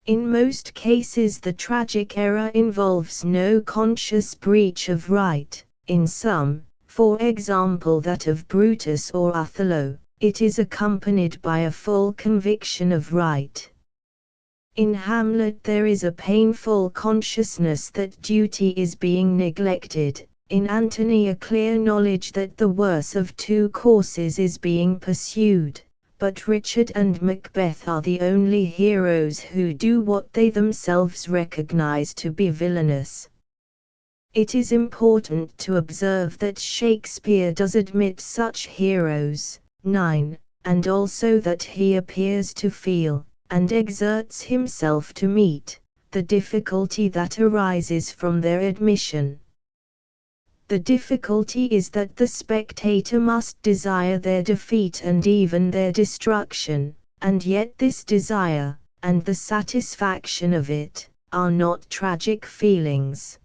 In most cases the tragic error involves no conscious breach of right, in some, for example that of Brutus or Othello, it is accompanied by a full conviction of right. In Hamlet there is a painful consciousness that duty is being neglected, in Antony a clear knowledge that the worse of two courses is being pursued, but Richard and Macbeth are the only heroes who do what they themselves recognize to be villainous. It is important to observe that Shakespeare does admit such heroes, 9, and also that he appears to feel, and exerts himself to meet, the difficulty that arises from their admission. The difficulty is that the spectator must desire their defeat and even their destruction, and yet this desire, and the satisfaction of it, are not tragic feelings.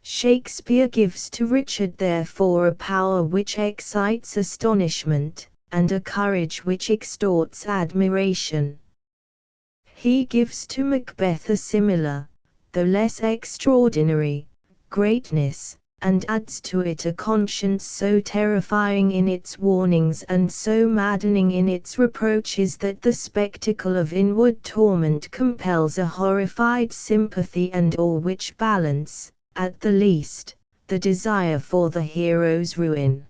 Shakespeare gives to Richard therefore a power which excites astonishment, and a courage which extorts admiration. He gives to Macbeth a similar, though less extraordinary, greatness, and adds to it a conscience so terrifying in its warnings and so maddening in its reproaches that the spectacle of inward torment compels a horrified sympathy and awe which balance, at the least, the desire for the hero's ruin.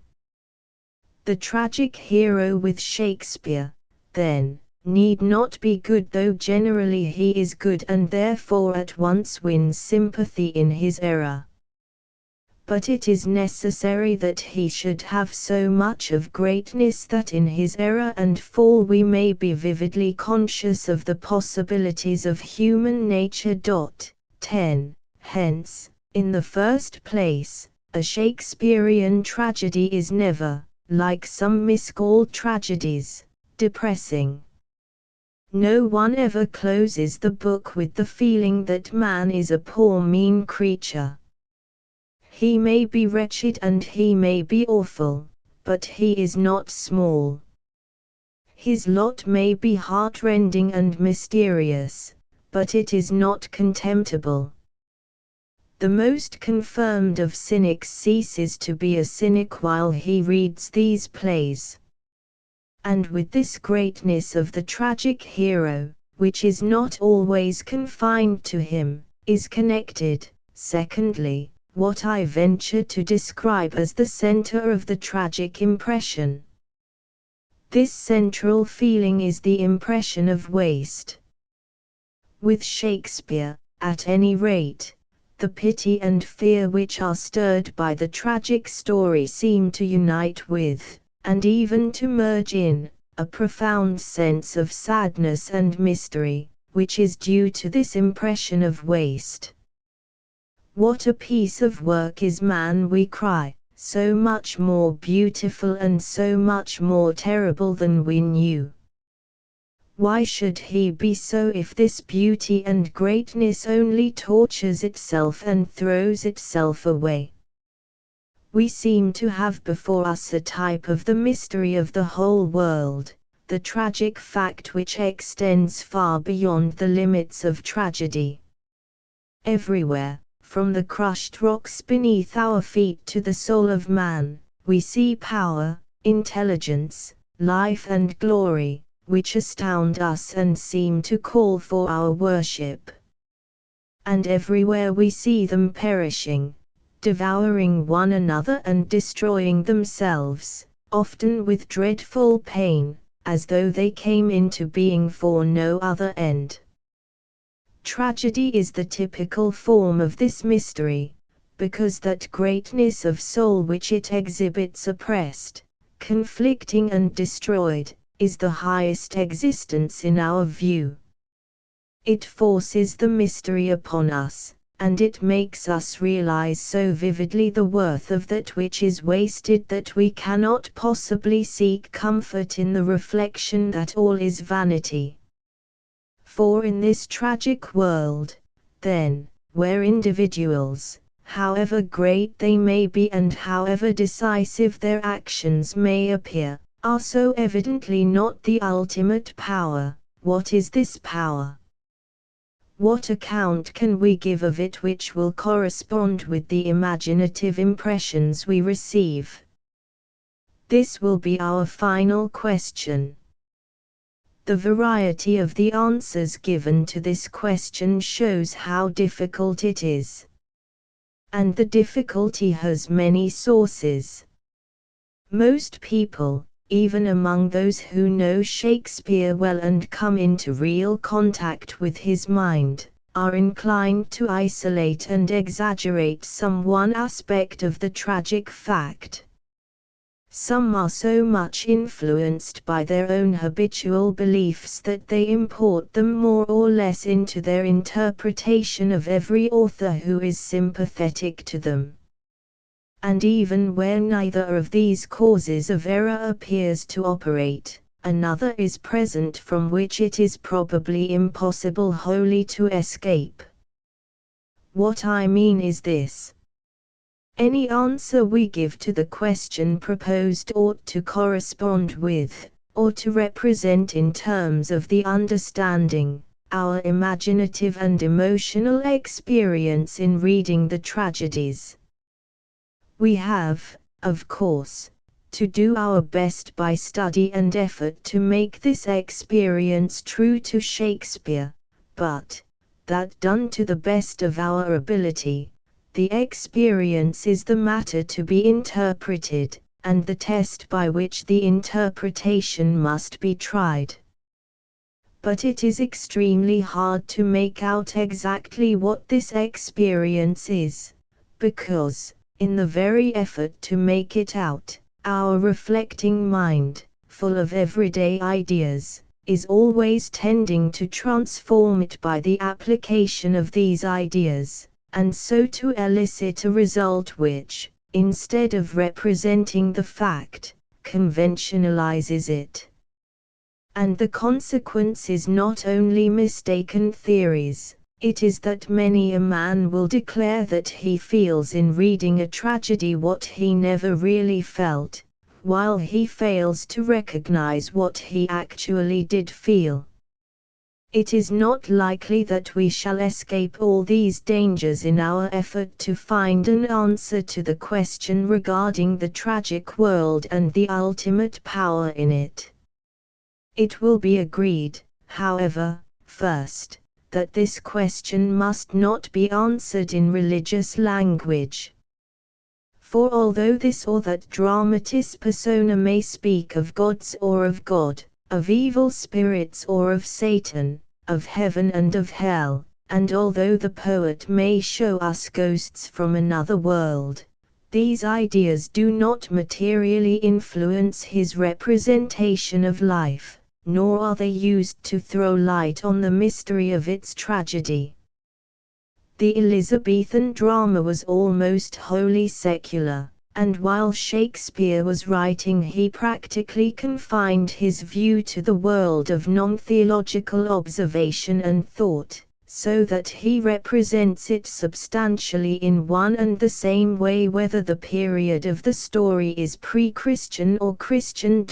The tragic hero with Shakespeare, then, need not be good, though generally he is good and therefore at once wins sympathy in his error. But it is necessary that he should have so much of greatness that in his error and fall we may be vividly conscious of the possibilities of human nature. 10. Hence, in the first place, a Shakespearean tragedy is never, like some miscalled tragedies, depressing. No one ever closes the book with the feeling that man is a poor mean creature. He may be wretched and he may be awful, but he is not small. His lot may be heartrending and mysterious, but it is not contemptible. The most confirmed of cynics ceases to be a cynic while he reads these plays. And with this greatness of the tragic hero, which is not always confined to him, is connected, secondly, what I venture to describe as the center of the tragic impression. This central feeling is the impression of waste. With Shakespeare, at any rate, the pity and fear which are stirred by the tragic story seem to unite with, and even to merge in, a profound sense of sadness and mystery, which is due to this impression of waste. What a piece of work is man, we cry, so much more beautiful and so much more terrible than we knew. Why should he be so if this beauty and greatness only tortures itself and throws itself away? We seem to have before us a type of the mystery of the whole world, the tragic fact which extends far beyond the limits of tragedy. Everywhere, from the crushed rocks beneath our feet to the soul of man, we see power, intelligence, life and glory, which astound us and seem to call for our worship. And everywhere we see them perishing, devouring one another and destroying themselves, often with dreadful pain, as though they came into being for no other end. Tragedy is the typical form of this mystery, because that greatness of soul which it exhibits oppressed, conflicting and destroyed, is the highest existence in our view. It forces the mystery upon us, and it makes us realize so vividly the worth of that which is wasted that we cannot possibly seek comfort in the reflection that all is vanity. For in this tragic world, then, where individuals, however great they may be and however decisive their actions may appear, are so evidently not the ultimate power, what is this power? What account can we give of it which will correspond with the imaginative impressions we receive? This will be our final question. The variety of the answers given to this question shows how difficult it is. And the difficulty has many sources. Most people, even among those who know Shakespeare well and come into real contact with his mind, are inclined to isolate and exaggerate some one aspect of the tragic fact. Some are so much influenced by their own habitual beliefs that they import them more or less into their interpretation of every author who is sympathetic to them. And even where neither of these causes of error appears to operate, another is present from which it is probably impossible wholly to escape. What I mean is this. Any answer we give to the question proposed ought to correspond with, or to represent in terms of the understanding, our imaginative and emotional experience in reading the tragedies. We have, of course, to do our best by study and effort to make this experience true to Shakespeare, but, that done to the best of our ability, the experience is the matter to be interpreted, and the test by which the interpretation must be tried. But it is extremely hard to make out exactly what this experience is, because, in the very effort to make it out, our reflecting mind, full of everyday ideas, is always tending to transform it by the application of these ideas, and so to elicit a result which, instead of representing the fact, conventionalizes it. And the consequence is not only mistaken theories, it is that many a man will declare that he feels in reading a tragedy what he never really felt, while he fails to recognize what he actually did feel. It is not likely that we shall escape all these dangers in our effort to find an answer to the question regarding the tragic world and the ultimate power in it. It will be agreed, however, first, that this question must not be answered in religious language. For although this or that dramatis persona may speak of gods or of God, of evil spirits or of Satan, of heaven and of hell, and although the poet may show us ghosts from another world, these ideas do not materially influence his representation of life, nor are they used to throw light on the mystery of its tragedy. The Elizabethan drama was almost wholly secular, and while Shakespeare was writing he practically confined his view to the world of non-theological observation and thought, so that he represents it substantially in one and the same way whether the period of the story is pre-Christian or Christian.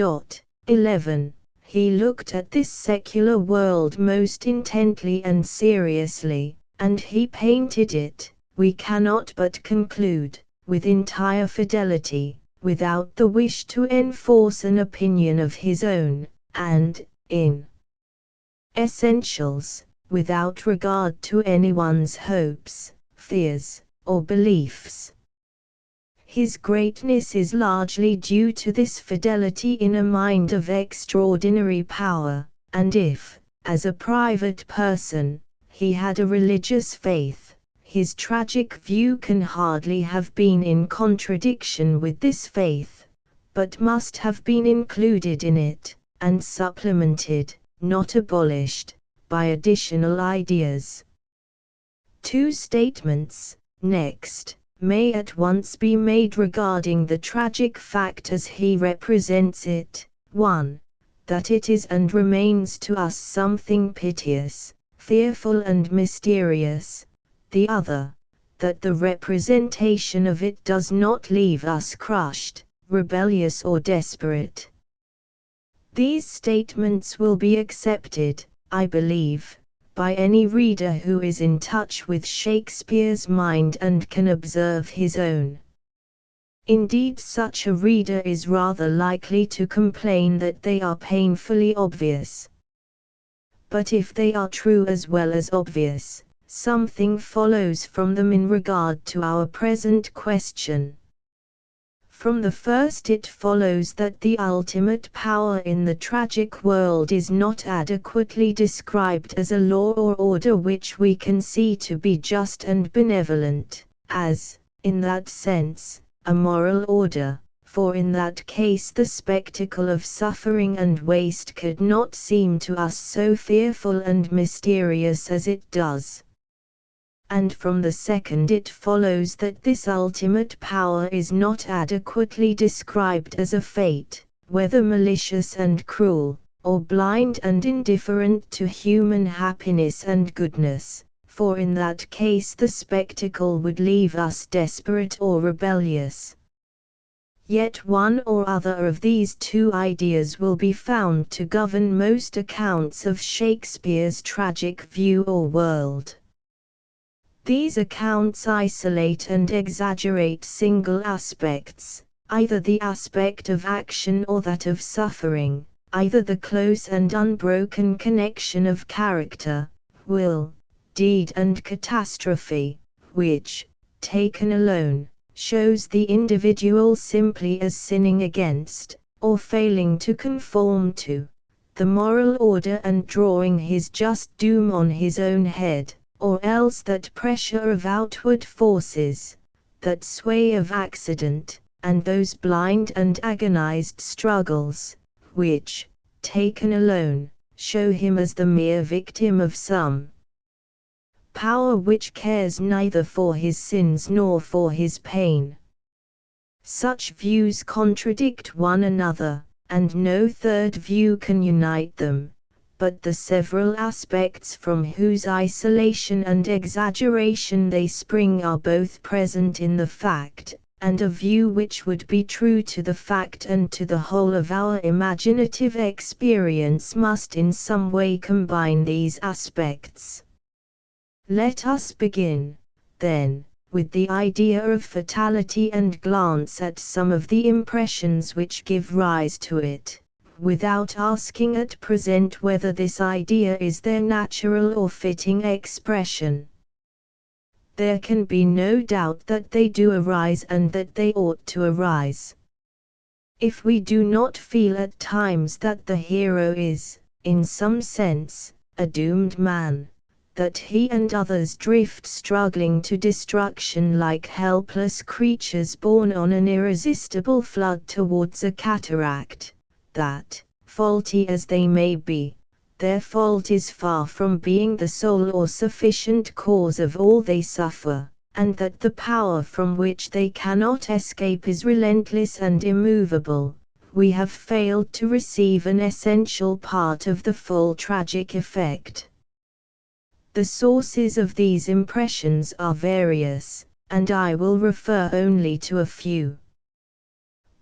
11. He looked at this secular world most intently and seriously, and he painted it, we cannot but conclude, with entire fidelity, without the wish to enforce an opinion of his own, and, in essentials, without regard to anyone's hopes, fears, or beliefs. His greatness is largely due to this fidelity in a mind of extraordinary power, and if, as a private person, he had a religious faith, his tragic view can hardly have been in contradiction with this faith, but must have been included in it, and supplemented, not abolished, by additional ideas. Two statements, next, may at once be made regarding the tragic fact as he represents it. 1. That it is and remains to us something piteous, fearful and mysterious. The other, that the representation of it does not leave us crushed, rebellious or desperate. These statements will be accepted, I believe, by any reader who is in touch with Shakespeare's mind and can observe his own. Indeed, such a reader is rather likely to complain that they are painfully obvious. But if they are true as well as obvious, something follows from them in regard to our present question. From the first it follows that the ultimate power in the tragic world is not adequately described as a law or order which we can see to be just and benevolent, as, in that sense, a moral order, for in that case the spectacle of suffering and waste could not seem to us so fearful and mysterious as it does. And from the second it follows that this ultimate power is not adequately described as a fate, whether malicious and cruel, or blind and indifferent to human happiness and goodness, for in that case the spectacle would leave us desperate or rebellious. Yet one or other of these two ideas will be found to govern most accounts of Shakespeare's tragic view or world. These accounts isolate and exaggerate single aspects, either the aspect of action or that of suffering, either the close and unbroken connection of character, will, deed and catastrophe, which, taken alone, shows the individual simply as sinning against, or failing to conform to, the moral order and drawing his just doom on his own head, or else that pressure of outward forces, that sway of accident, and those blind and agonized struggles, which, taken alone, show him as the mere victim of some power which cares neither for his sins nor for his pain. Such views contradict one another, and no third view can unite them, but the several aspects from whose isolation and exaggeration they spring are both present in the fact, and a view which would be true to the fact and to the whole of our imaginative experience must in some way combine these aspects. Let us begin, then, with the idea of fatality and glance at some of the impressions which give rise to it, without asking at present whether this idea is their natural or fitting expression. There can be no doubt that they do arise and that they ought to arise. If we do not feel at times that the hero is, in some sense, a doomed man, that he and others drift struggling to destruction like helpless creatures borne on an irresistible flood towards a cataract, that, faulty as they may be, their fault is far from being the sole or sufficient cause of all they suffer, and that the power from which they cannot escape is relentless and immovable, we have failed to receive an essential part of the full tragic effect. The sources of these impressions are various, and I will refer only to a few.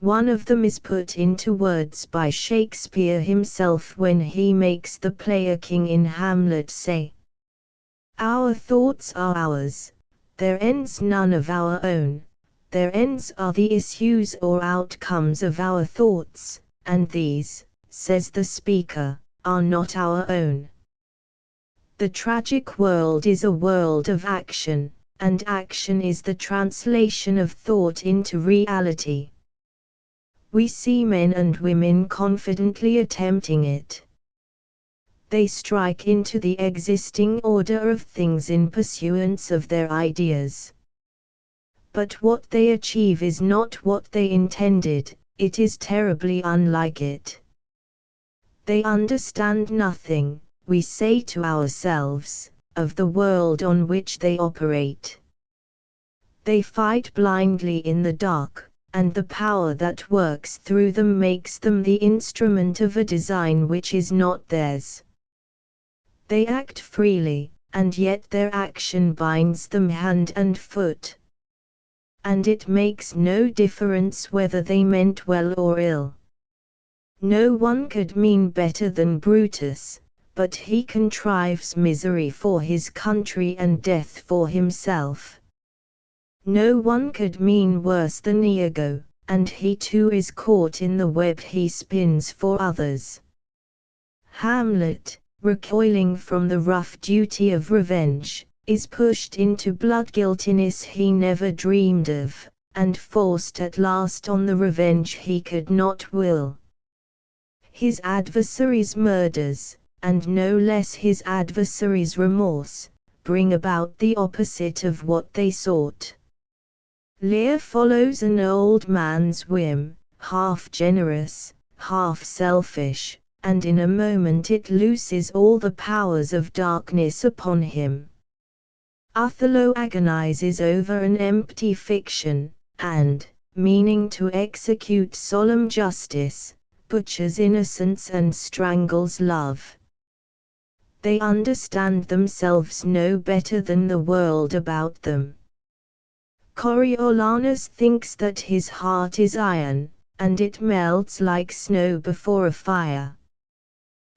One of them is put into words by Shakespeare himself when he makes the player king in Hamlet say, "Our thoughts are ours, their ends none of our own, their ends are the issues or outcomes of our thoughts, and these, says the speaker, are not our own." The tragic world is a world of action, and action is the translation of thought into reality. We see men and women confidently attempting it. They strike into the existing order of things in pursuance of their ideas. But what they achieve is not what they intended, it is terribly unlike it. They understand nothing, we say to ourselves, of the world on which they operate. They fight blindly in the dark, and the power that works through them makes them the instrument of a design which is not theirs. They act freely, and yet their action binds them hand and foot. And it makes no difference whether they meant well or ill. No one could mean better than Brutus, but he contrives misery for his country and death for himself. No one could mean worse than Iago, and he too is caught in the web he spins for others. Hamlet, recoiling from the rough duty of revenge, is pushed into blood guiltiness he never dreamed of, and forced at last on the revenge he could not will. His adversary's murders, and no less his adversary's remorse, bring about the opposite of what they sought. Lear follows an old man's whim, half generous, half selfish, and in a moment it looses all the powers of darkness upon him. Othello agonizes over an empty fiction, and, meaning to execute solemn justice, butchers innocence and strangles love. They understand themselves no better than the world about them. Coriolanus thinks that his heart is iron, and it melts like snow before a fire.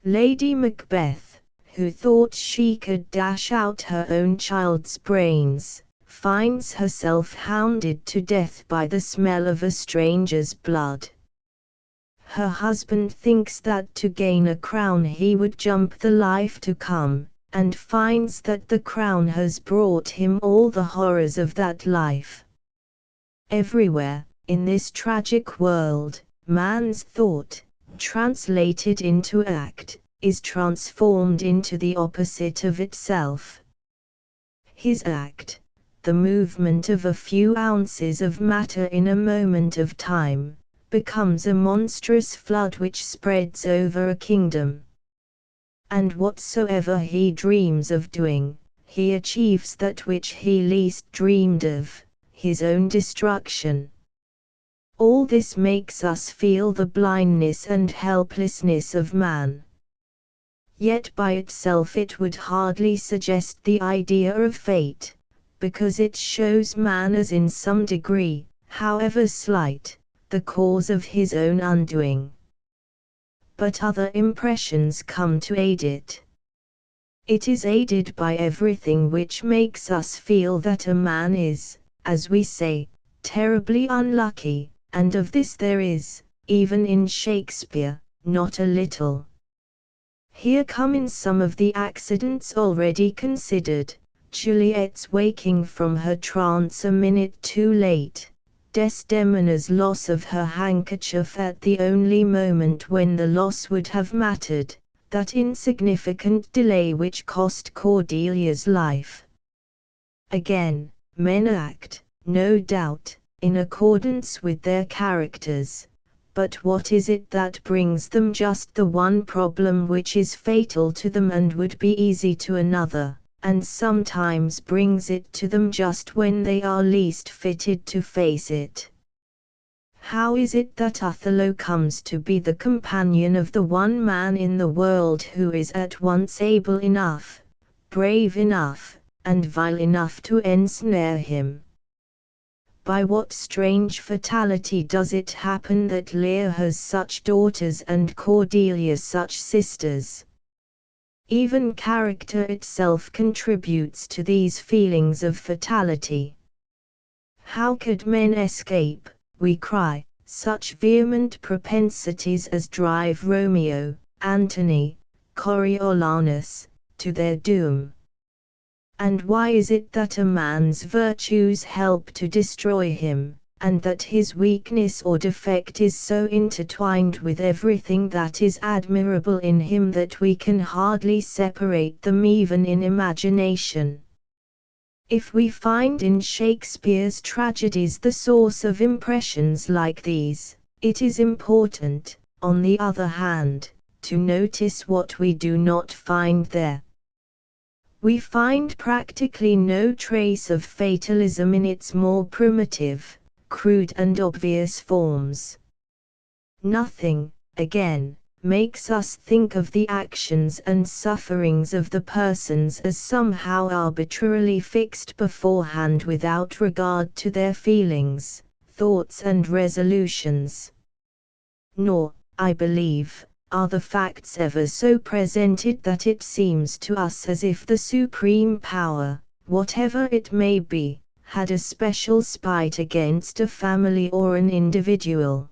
Lady Macbeth, who thought she could dash out her own child's brains, finds herself hounded to death by the smell of a stranger's blood. Her husband thinks that to gain a crown he would jump the life to come, and finds that the crown has brought him all the horrors of that life. Everywhere, in this tragic world, man's thought, translated into act, is transformed into the opposite of itself. His act, the movement of a few ounces of matter in a moment of time, becomes a monstrous flood which spreads over a kingdom. And whatsoever he dreams of doing, he achieves that which he least dreamed of, his own destruction. All this makes us feel the blindness and helplessness of man. Yet by itself it would hardly suggest the idea of fate, because it shows man as in some degree, however slight, the cause of his own undoing. But other impressions come to aid it. It is aided by everything which makes us feel that a man is, as we say, terribly unlucky, and of this there is, even in Shakespeare, not a little. Here come in some of the accidents already considered: Juliet's waking from her trance a minute too late, Desdemona's loss of her handkerchief at the only moment when the loss would have mattered, that insignificant delay which cost Cordelia's life. Again, men act, no doubt, in accordance with their characters, but what is it that brings them just the one problem which is fatal to them and would be easy to another, and sometimes brings it to them just when they are least fitted to face it? How is it that Othello comes to be the companion of the one man in the world who is at once able enough, brave enough, and vile enough to ensnare him? By what strange fatality does it happen that Lear has such daughters and Cordelia such sisters? Even character itself contributes to these feelings of fatality. How could men escape, we cry, such vehement propensities as drive Romeo, Antony, Coriolanus, to their doom? And why is it that a man's virtues help to destroy him, and that his weakness or defect is so intertwined with everything that is admirable in him that we can hardly separate them even in imagination? If we find in Shakespeare's tragedies the source of impressions like these, it is important, on the other hand, to notice what we do not find there. We find practically no trace of fatalism in its more primitive, crude and obvious forms. Nothing, again, makes us think of the actions and sufferings of the persons as somehow arbitrarily fixed beforehand without regard to their feelings, thoughts and resolutions. Nor, I believe, are the facts ever so presented that it seems to us as if the supreme power, whatever it may be, had a special spite against a family or an individual.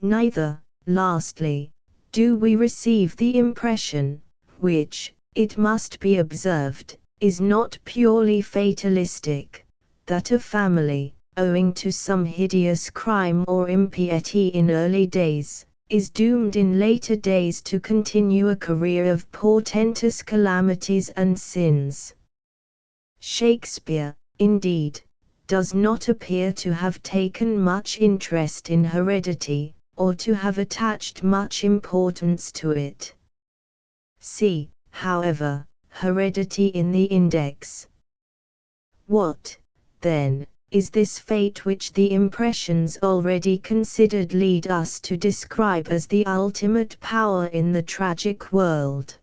Neither, lastly, do we receive the impression, which, it must be observed, is not purely fatalistic, that a family, owing to some hideous crime or impiety in early days, is doomed in later days to continue a career of portentous calamities and sins. Shakespeare, indeed, does not appear to have taken much interest in heredity, or to have attached much importance to it. See, however, heredity in the index. What, then, is this fate which the impressions already considered lead us to describe as the ultimate power in the tragic world?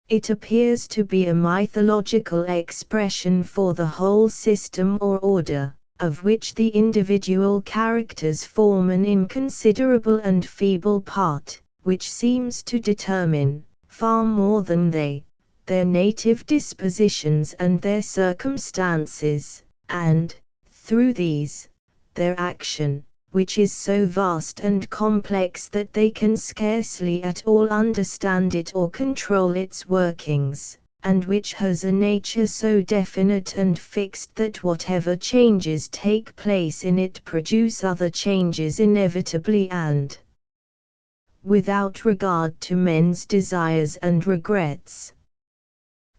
It appears to be a mythological expression for the whole system or order, of which the individual characters form an inconsiderable and feeble part, which seems to determine, far more than they, their native dispositions and their circumstances, and, through these, their action, which is so vast and complex that they can scarcely at all understand it or control its workings, and which has a nature so definite and fixed that whatever changes take place in it produce other changes inevitably and without regard to men's desires and regrets.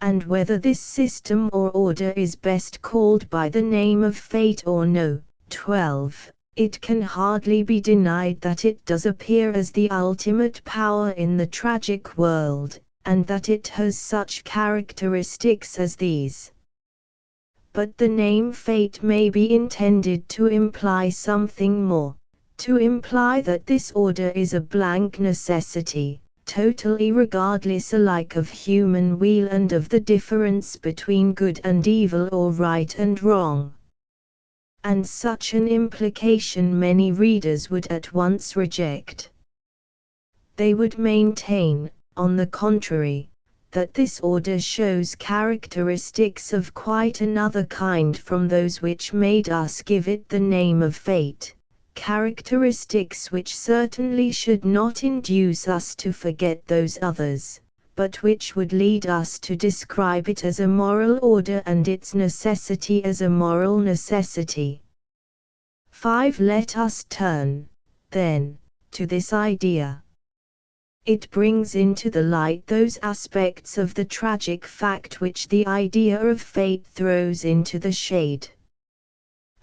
And whether this system or order is best called by the name of fate or no. 12. It can hardly be denied that it does appear as the ultimate power in the tragic world, and that it has such characteristics as these. But the name fate may be intended to imply something more, to imply that this order is a blank necessity, totally regardless alike of human will and of the difference between good and evil or right and wrong. And such an implication many readers would at once reject. They would maintain, on the contrary, that this order shows characteristics of quite another kind from those which made us give it the name of fate, characteristics which certainly should not induce us to forget those others, but which would lead us to describe it as a moral order and its necessity as a moral necessity. 5. Let us turn, then, to this idea. It brings into the light those aspects of the tragic fact which the idea of fate throws into the shade.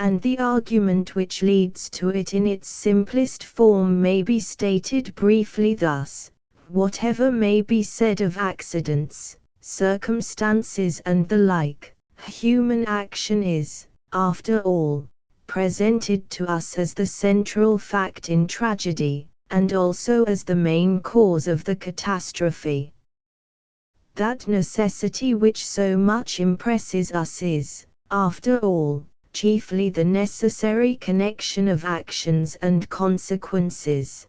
And the argument which leads to it in its simplest form may be stated briefly thus: whatever may be said of accidents, circumstances and the like, human action is, after all, presented to us as the central fact in tragedy, and also as the main cause of the catastrophe. That necessity which so much impresses us is, after all, chiefly the necessary connection of actions and consequences.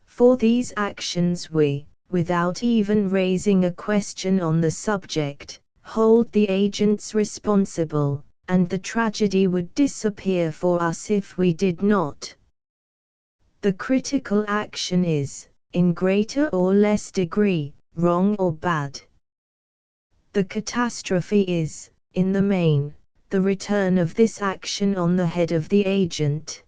For these actions we, without even raising a question on the subject, hold the agents responsible, and the tragedy would disappear for us if we did not. The critical action is, in greater or less degree, wrong or bad. The catastrophe is, in the main, the return of this action on the head of the agent.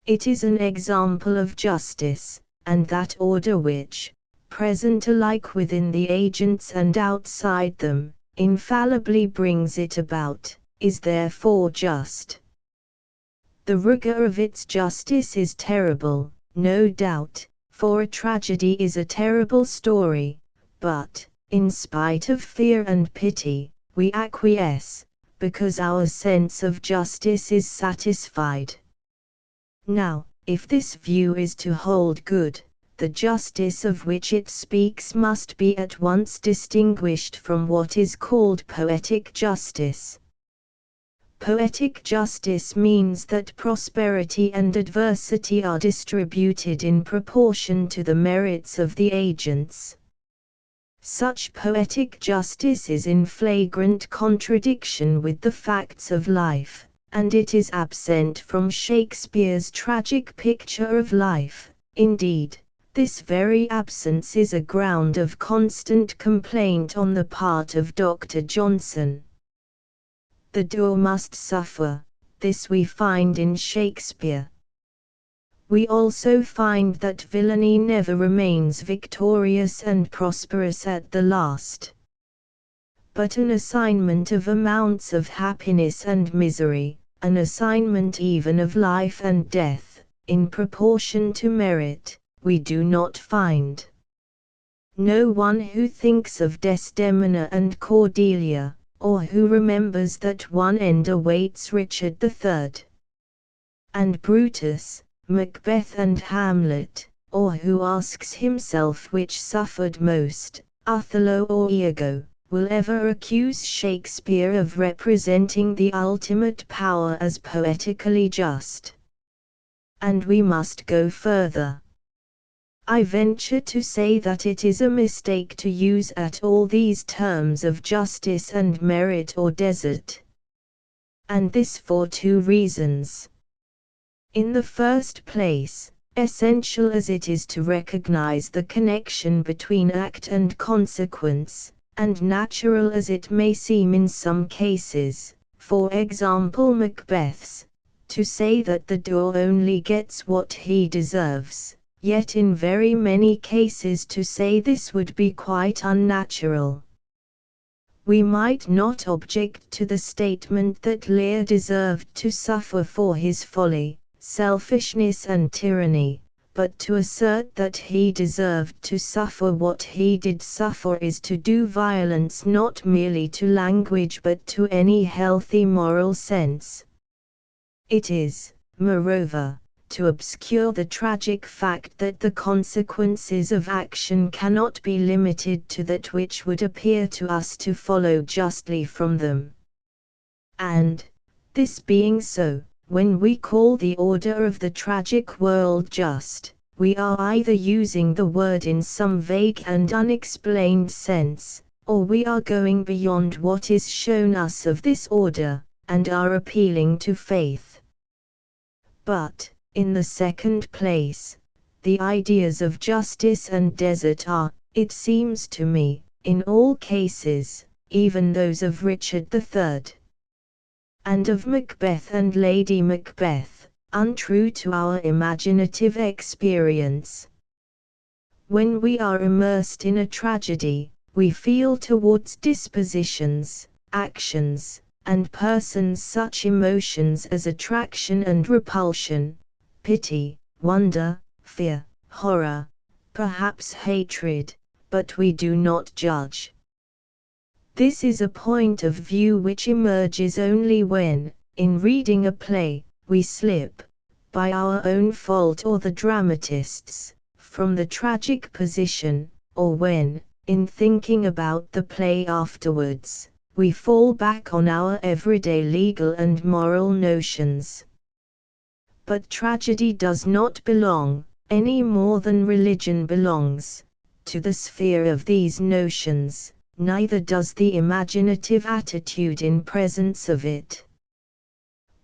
It is an example of justice, and that order which, present alike within the agents and outside them, infallibly brings it about, is therefore just. The rigor of its justice is terrible, no doubt, for a tragedy is a terrible story, but, in spite of fear and pity, we acquiesce, because our sense of justice is satisfied. Now, if this view is to hold good, the justice of which it speaks must be at once distinguished from what is called poetic justice. Poetic justice means that prosperity and adversity are distributed in proportion to the merits of the agents. Such poetic justice is in flagrant contradiction with the facts of life, and it is absent from Shakespeare's tragic picture of life. Indeed, this very absence is a ground of constant complaint on the part of Dr. Johnson. The doer must suffer, this we find in Shakespeare. We also find that villainy never remains victorious and prosperous at the last, but an assignment of amounts of happiness and misery, an assignment even of life and death, in proportion to merit, we do not find. No one who thinks of Desdemona and Cordelia, or who remembers that one end awaits Richard III, and Brutus, Macbeth and Hamlet, or who asks himself which suffered most, Othello or Iago, will ever accuse Shakespeare of representing the ultimate power as poetically just. And we must go further. I venture to say that it is a mistake to use at all these terms of justice and merit or desert. And this for two reasons. In the first place, essential as it is to recognize the connection between act and consequence, and natural as it may seem in some cases, for example Macbeth's, to say that the doer only gets what he deserves, yet in very many cases to say this would be quite unnatural. We might not object to the statement that Lear deserved to suffer for his folly, selfishness and tyranny, but to assert that he deserved to suffer what he did suffer is to do violence not merely to language but to any healthy moral sense. It is, moreover, to obscure the tragic fact that the consequences of action cannot be limited to that which would appear to us to follow justly from them. And, this being so, when we call the order of the tragic world just, we are either using the word in some vague and unexplained sense, or we are going beyond what is shown us of this order, and are appealing to faith. But, in the second place, the ideas of justice and desert are, it seems to me, in all cases, even those of Richard III, and of Macbeth and Lady Macbeth, untrue to our imaginative experience. When we are immersed in a tragedy, we feel towards dispositions, actions, and persons such emotions as attraction and repulsion, pity, wonder, fear, horror, perhaps hatred, but we do not judge. This is a point of view which emerges only when, in reading a play, we slip, by our own fault or the dramatist's, from the tragic position, or when, in thinking about the play afterwards, we fall back on our everyday legal and moral notions. But tragedy does not belong, any more than religion belongs, to the sphere of these notions, neither does the imaginative attitude in presence of it.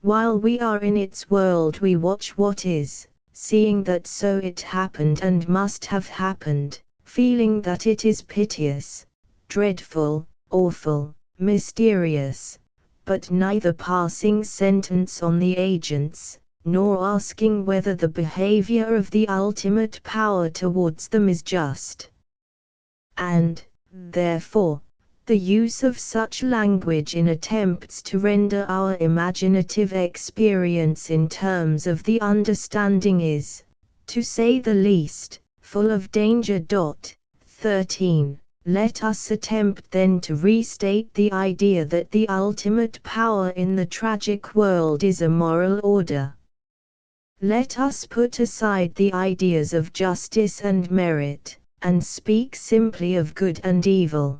While we are in its world we watch what is, seeing that so it happened and must have happened, feeling that it is piteous, dreadful, awful, mysterious, but neither passing sentence on the agents, nor asking whether the behavior of the ultimate power towards them is just. And, therefore, the use of such language in attempts to render our imaginative experience in terms of the understanding is, to say the least, full of danger. 13. Let us attempt then to restate the idea that the ultimate power in the tragic world is a moral order. Let us put aside the ideas of justice and merit, and speak simply of good and evil.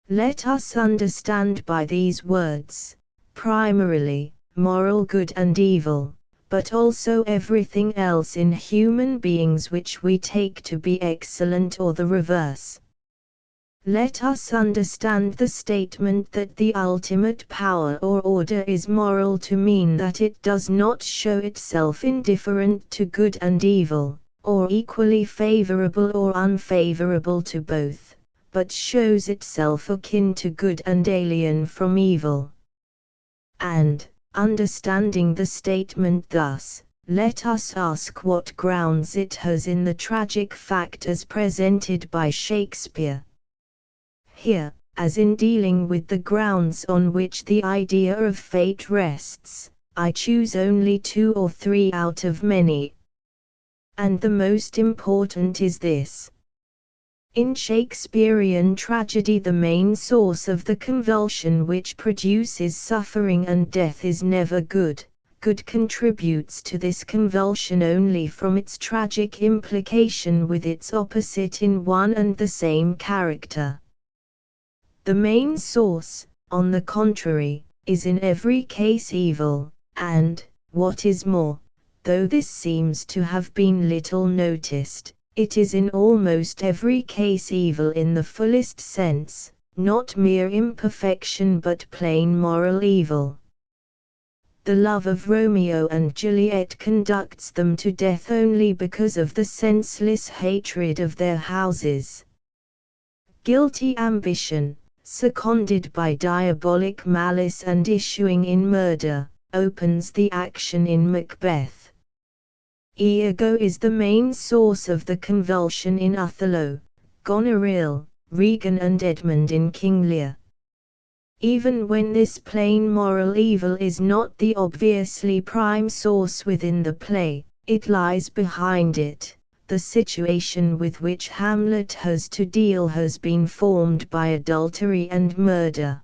Let us understand by these words, primarily, moral good and evil, but also everything else in human beings which we take to be excellent or the reverse. Let us understand the statement that the ultimate power or order is moral to mean that it does not show itself indifferent to good and evil, or equally favorable or unfavorable to both, but shows itself akin to good and alien from evil. And, Understanding the statement thus, let us ask what grounds it has in the tragic fact as presented by Shakespeare. Here, as in dealing with the grounds on which the idea of fate rests, I choose only 2 or 3 out of many. And the most important is this. In Shakespearean tragedy, the main source of the convulsion which produces suffering and death is never good. Good contributes to this convulsion only from its tragic implication with its opposite in one and the same character. The main source, on the contrary, is in every case evil, and, what is more, though this seems to have been little noticed, it is in almost every case evil in the fullest sense, not mere imperfection but plain moral evil. The love of Romeo and Juliet conducts them to death only because of the senseless hatred of their houses. Guilty ambition, seconded by diabolic malice and issuing in murder, opens the action in Macbeth. Ego is the main source of the convulsion in Othello, Goneril, Regan and Edmund in King Lear. Even when this plain moral evil is not the obviously prime source within the play, it lies behind it. The situation with which Hamlet has to deal has been formed by adultery and murder.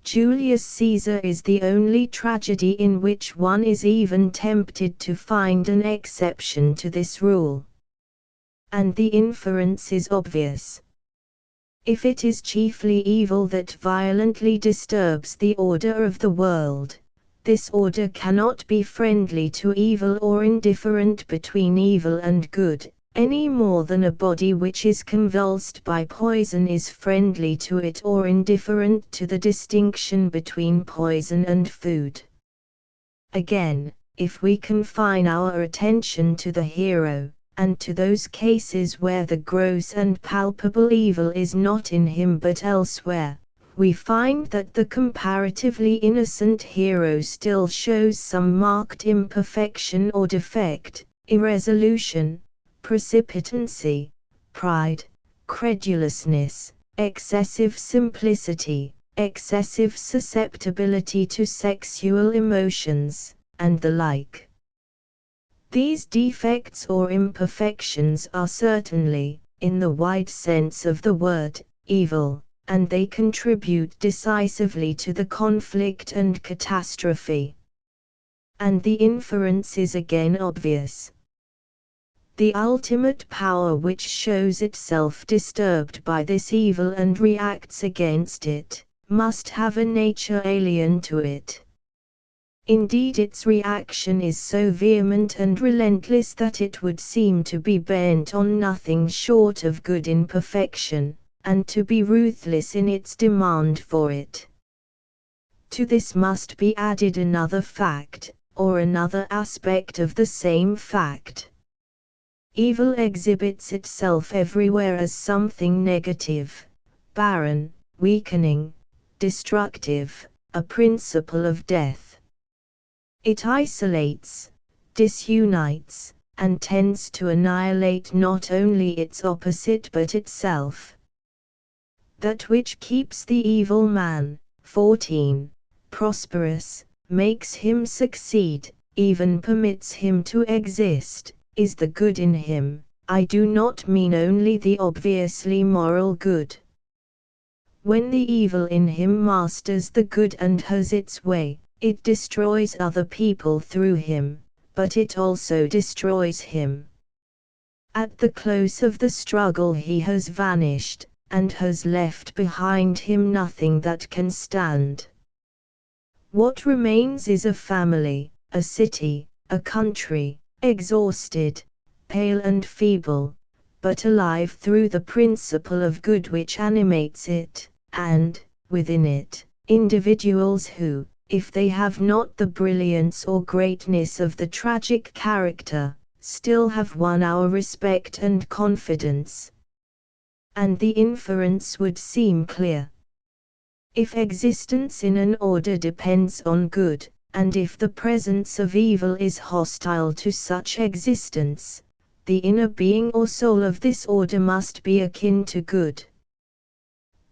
Julius Caesar is the only tragedy in which one is even tempted to find an exception to this rule. And the inference is obvious. If it is chiefly evil that violently disturbs the order of the world, this order cannot be friendly to evil or indifferent between evil and good, any more than a body which is convulsed by poison is friendly to it or indifferent to the distinction between poison and food. Again, if we confine our attention to the hero, and to those cases where the gross and palpable evil is not in him but elsewhere, we find that the comparatively innocent hero still shows some marked imperfection or defect, irresolution, precipitancy, pride, credulousness, excessive simplicity, excessive susceptibility to sexual emotions, and the like. These defects or imperfections are certainly, in the wide sense of the word, evil, and they contribute decisively to the conflict and catastrophe. And the inference is again obvious. The ultimate power which shows itself disturbed by this evil and reacts against it, must have a nature alien to it. Indeed, its reaction is so vehement and relentless that it would seem to be bent on nothing short of good in perfection, and to be ruthless in its demand for it. To this must be added another fact, or another aspect of the same fact. Evil exhibits itself everywhere as something negative, barren, weakening, destructive, a principle of death. It isolates, disunites, and tends to annihilate not only its opposite but itself. That which keeps the evil man, 14, prosperous, makes him succeed, even permits him to exist, is the good in him. I do not mean only the obviously moral good. When the evil in him masters the good and has its way, it destroys other people through him, but it also destroys him. At the close of the struggle he has vanished, and has left behind him nothing that can stand. What remains is a family, a city, a country, exhausted, pale and feeble, but alive through the principle of good which animates it, and, within it, individuals who, if they have not the brilliance or greatness of the tragic character, still have won our respect and confidence. And the inference would seem clear. If existence in an order depends on good, and if the presence of evil is hostile to such existence, the inner being or soul of this order must be akin to good.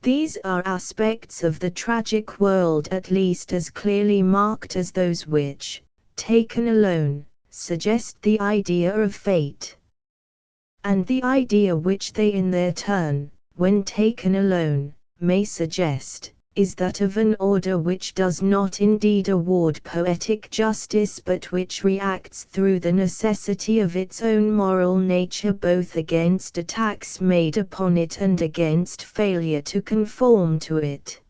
These are aspects of the tragic world at least as clearly marked as those which, taken alone, suggest the idea of fate. And the idea which they in their turn, when taken alone, may suggest, is that of an order which does not indeed award poetic justice but which reacts through the necessity of its own moral nature both against attacks made upon it and against failure to conform to it.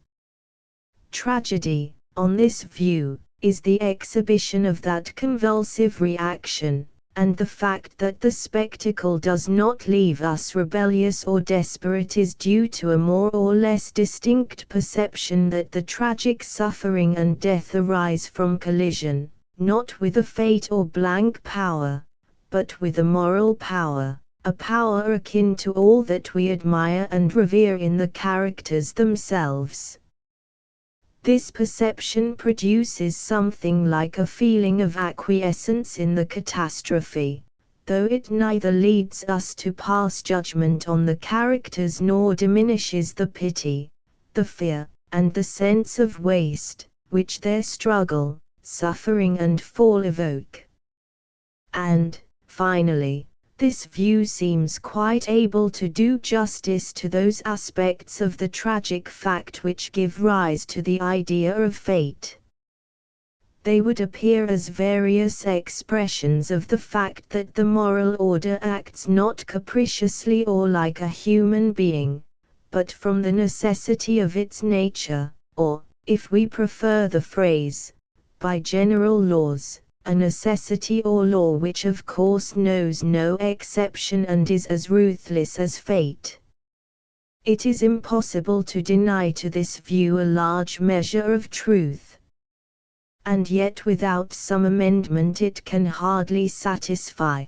Tragedy, on this view, is the exhibition of that convulsive reaction, and the fact that the spectacle does not leave us rebellious or desperate is due to a more or less distinct perception that the tragic suffering and death arise from collision, not with a fate or blank power, but with a moral power, a power akin to all that we admire and revere in the characters themselves. This perception produces something like a feeling of acquiescence in the catastrophe, though it neither leads us to pass judgment on the characters nor diminishes the pity, the fear, and the sense of waste, which their struggle, suffering and fall evoke. And, finally, this view seems quite able to do justice to those aspects of the tragic fact which give rise to the idea of fate. They would appear as various expressions of the fact that the moral order acts not capriciously or like a human being, but from the necessity of its nature, or, if we prefer the phrase, by general laws. A necessity or law which of course knows no exception and is as ruthless as fate. It is impossible to deny to this view a large measure of truth. And yet without some amendment it can hardly satisfy.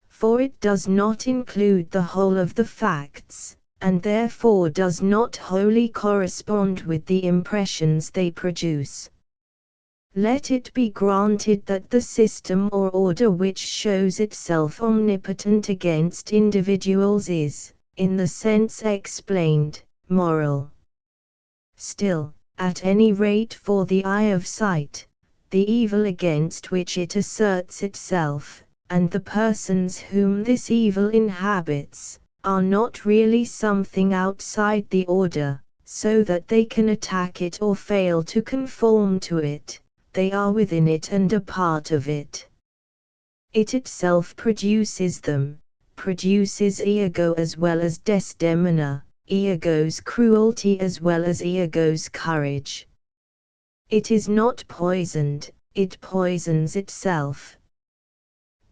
For it does not include the whole of the facts, and therefore does not wholly correspond with the impressions they produce. Let it be granted that the system or order which shows itself omnipotent against individuals is, in the sense explained, moral. Still, at any rate for the eye of sight, the evil against which it asserts itself, and the persons whom this evil inhabits, are not really something outside the order, so that they can attack it or fail to conform to it. They are within it and a part of it. It itself produces them, produces Iago as well as Desdemona, Iago's cruelty as well as Iago's courage. It is not poisoned, it poisons itself.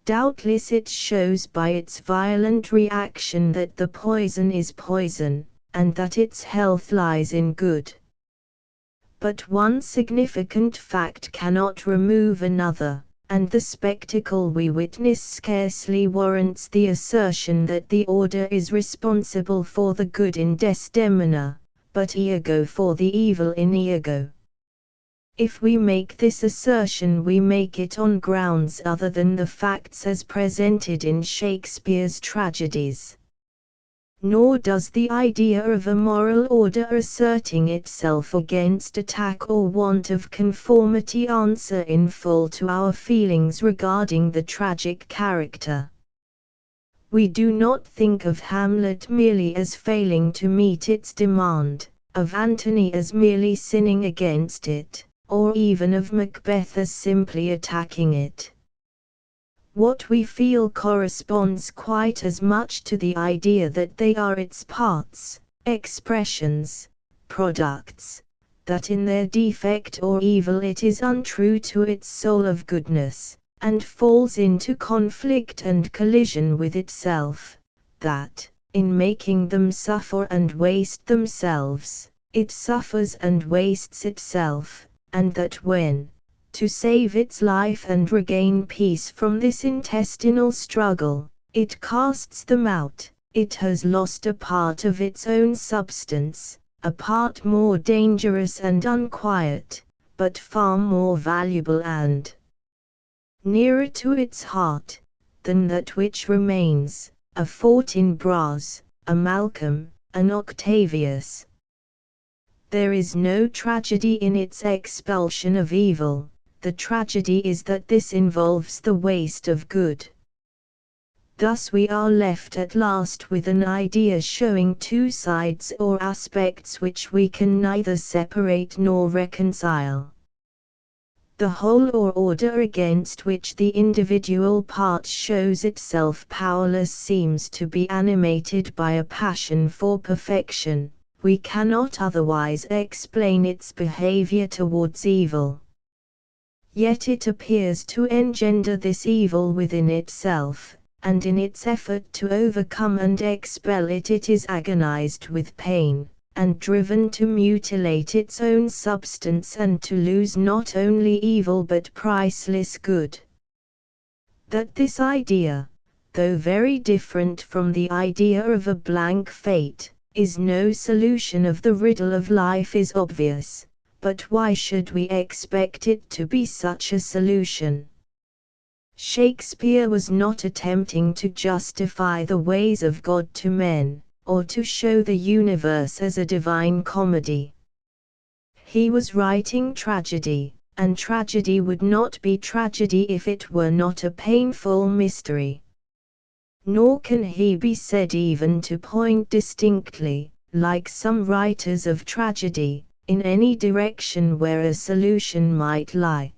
Doubtless it shows by its violent reaction that the poison is poison, and that its health lies in good. But one significant fact cannot remove another, and the spectacle we witness scarcely warrants the assertion that the order is responsible for the good in Desdemona, but Iago for the evil in Iago. If we make this assertion we make it on grounds other than the facts as presented in Shakespeare's tragedies. Nor does the idea of a moral order asserting itself against attack or want of conformity answer in full to our feelings regarding the tragic character. We do not think of Hamlet merely as failing to meet its demand, of Antony as merely sinning against it, or even of Macbeth as simply attacking it. What we feel corresponds quite as much to the idea that they are its parts, expressions, products, that in their defect or evil it is untrue to its soul of goodness, and falls into conflict and collision with itself, that, in making them suffer and waste themselves, it suffers and wastes itself, and that when, to save its life and regain peace from this intestinal struggle, it casts them out, it has lost a part of its own substance, a part more dangerous and unquiet, but far more valuable and nearer to its heart than that which remains, a Fortinbras, a Malcolm, an Octavius. There is no tragedy in its expulsion of evil, the tragedy is that this involves the waste of good. Thus we are left at last with an idea showing two sides or aspects which we can neither separate nor reconcile. The whole or order against which the individual part shows itself powerless seems to be animated by a passion for perfection. We cannot otherwise explain its behavior towards evil. Yet it appears to engender this evil within itself, and in its effort to overcome and expel it is agonized with pain, and driven to mutilate its own substance and to lose not only evil but priceless good. That this idea, though very different from the idea of a blank fate, is no solution of the riddle of life is obvious, but why should we expect it to be such a solution? Shakespeare was not attempting to justify the ways of God to men, or to show the universe as a divine comedy. He was writing tragedy, and tragedy would not be tragedy if it were not a painful mystery. Nor can he be said even to point distinctly, like some writers of tragedy, in any direction where a solution might lie.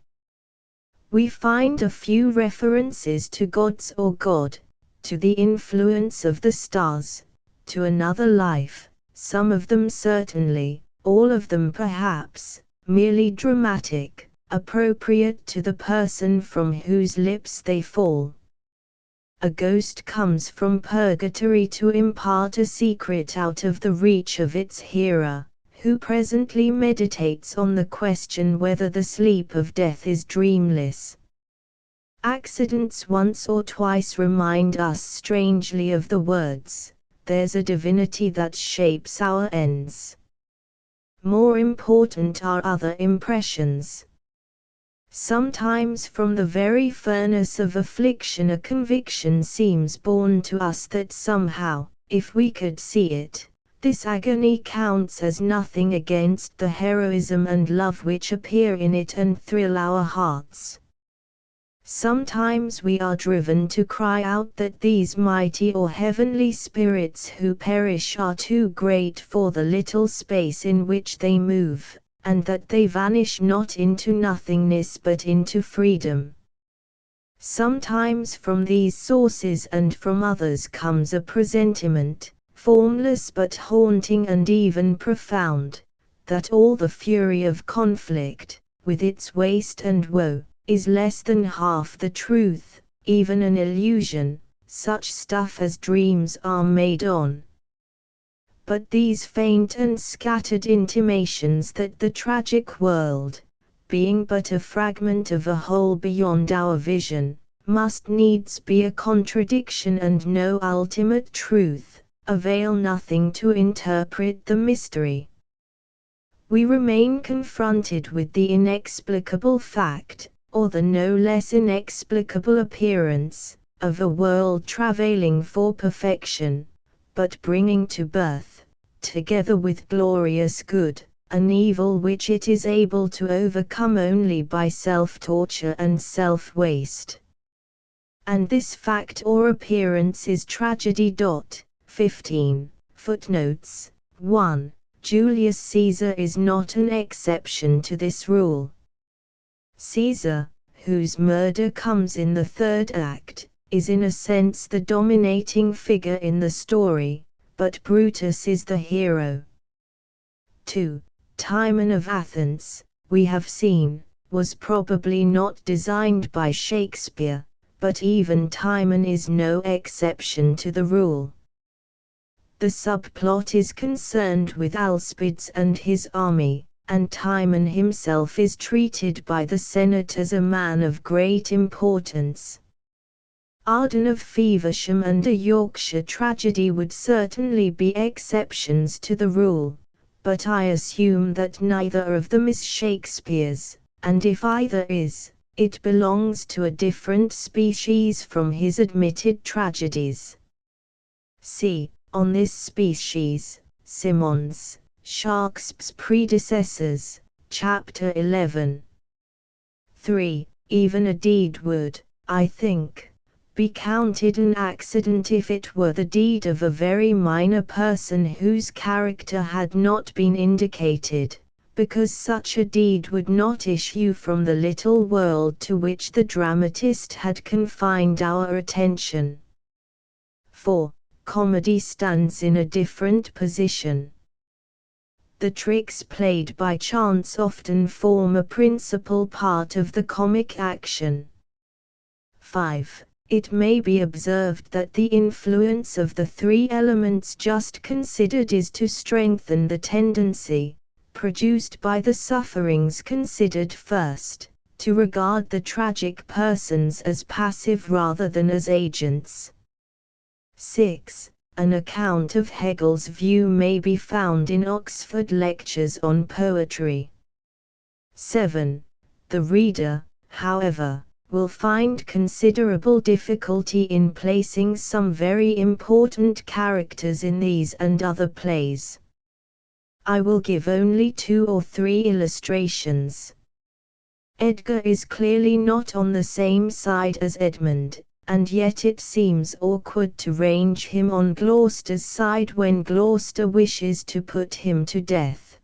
We find a few references to gods or God, to the influence of the stars, to another life, some of them certainly, all of them perhaps, merely dramatic, appropriate to the person from whose lips they fall. A ghost comes from purgatory to impart a secret out of the reach of its hearer, who presently meditates on the question whether the sleep of death is dreamless. Accidents once or twice remind us strangely of the words, "There's a divinity that shapes our ends." More important are other impressions. Sometimes from the very furnace of affliction a conviction seems born to us that somehow, if we could see it, this agony counts as nothing against the heroism and love which appear in it and thrill our hearts. Sometimes we are driven to cry out that these mighty or heavenly spirits who perish are too great for the little space in which they move, and that they vanish not into nothingness but into freedom. Sometimes from these sources and from others comes a presentiment, formless but haunting and even profound, that all the fury of conflict, with its waste and woe, is less than half the truth, even an illusion, such stuff as dreams are made on. But these faint and scattered intimations that the tragic world, being but a fragment of a whole beyond our vision, must needs be a contradiction and no ultimate truth, avail nothing to interpret the mystery. We remain confronted with the inexplicable fact, or the no less inexplicable appearance, of a world travailing for perfection, but bringing to birth, together with glorious good, an evil which it is able to overcome only by self-torture and self-waste. And this fact or appearance is tragedy. 15. Footnotes 1. Julius Caesar is not an exception to this rule. Caesar, whose murder comes in the third act, is in a sense the dominating figure in the story, but Brutus is the hero. 2. Timon of Athens, we have seen, was probably not designed by Shakespeare, but even Timon is no exception to the rule. The subplot is concerned with Alcibiades and his army, and Timon himself is treated by the Senate as a man of great importance. Arden of Feversham and a Yorkshire tragedy would certainly be exceptions to the rule, but I assume that neither of them is Shakespeare's, and if either is, it belongs to a different species from his admitted tragedies. See, on this species, Symonds, Shakespeare's predecessors, chapter 11. 3. Even a deed would, I think, be counted an accident if it were the deed of a very minor person whose character had not been indicated, because such a deed would not issue from the little world to which the dramatist had confined our attention. 4. Comedy stands in a different position. The tricks played by chance often form a principal part of the comic action. 5. It may be observed that the influence of the three elements just considered is to strengthen the tendency, produced by the sufferings considered first, to regard the tragic persons as passive rather than as agents. 6. An account of Hegel's view may be found in Oxford Lectures on Poetry. 7. The reader, however, will find considerable difficulty in placing some very important characters in these and other plays. I will give only 2 or 3 illustrations. Edgar is clearly not on the same side as Edmund, and yet it seems awkward to range him on Gloucester's side when Gloucester wishes to put him to death.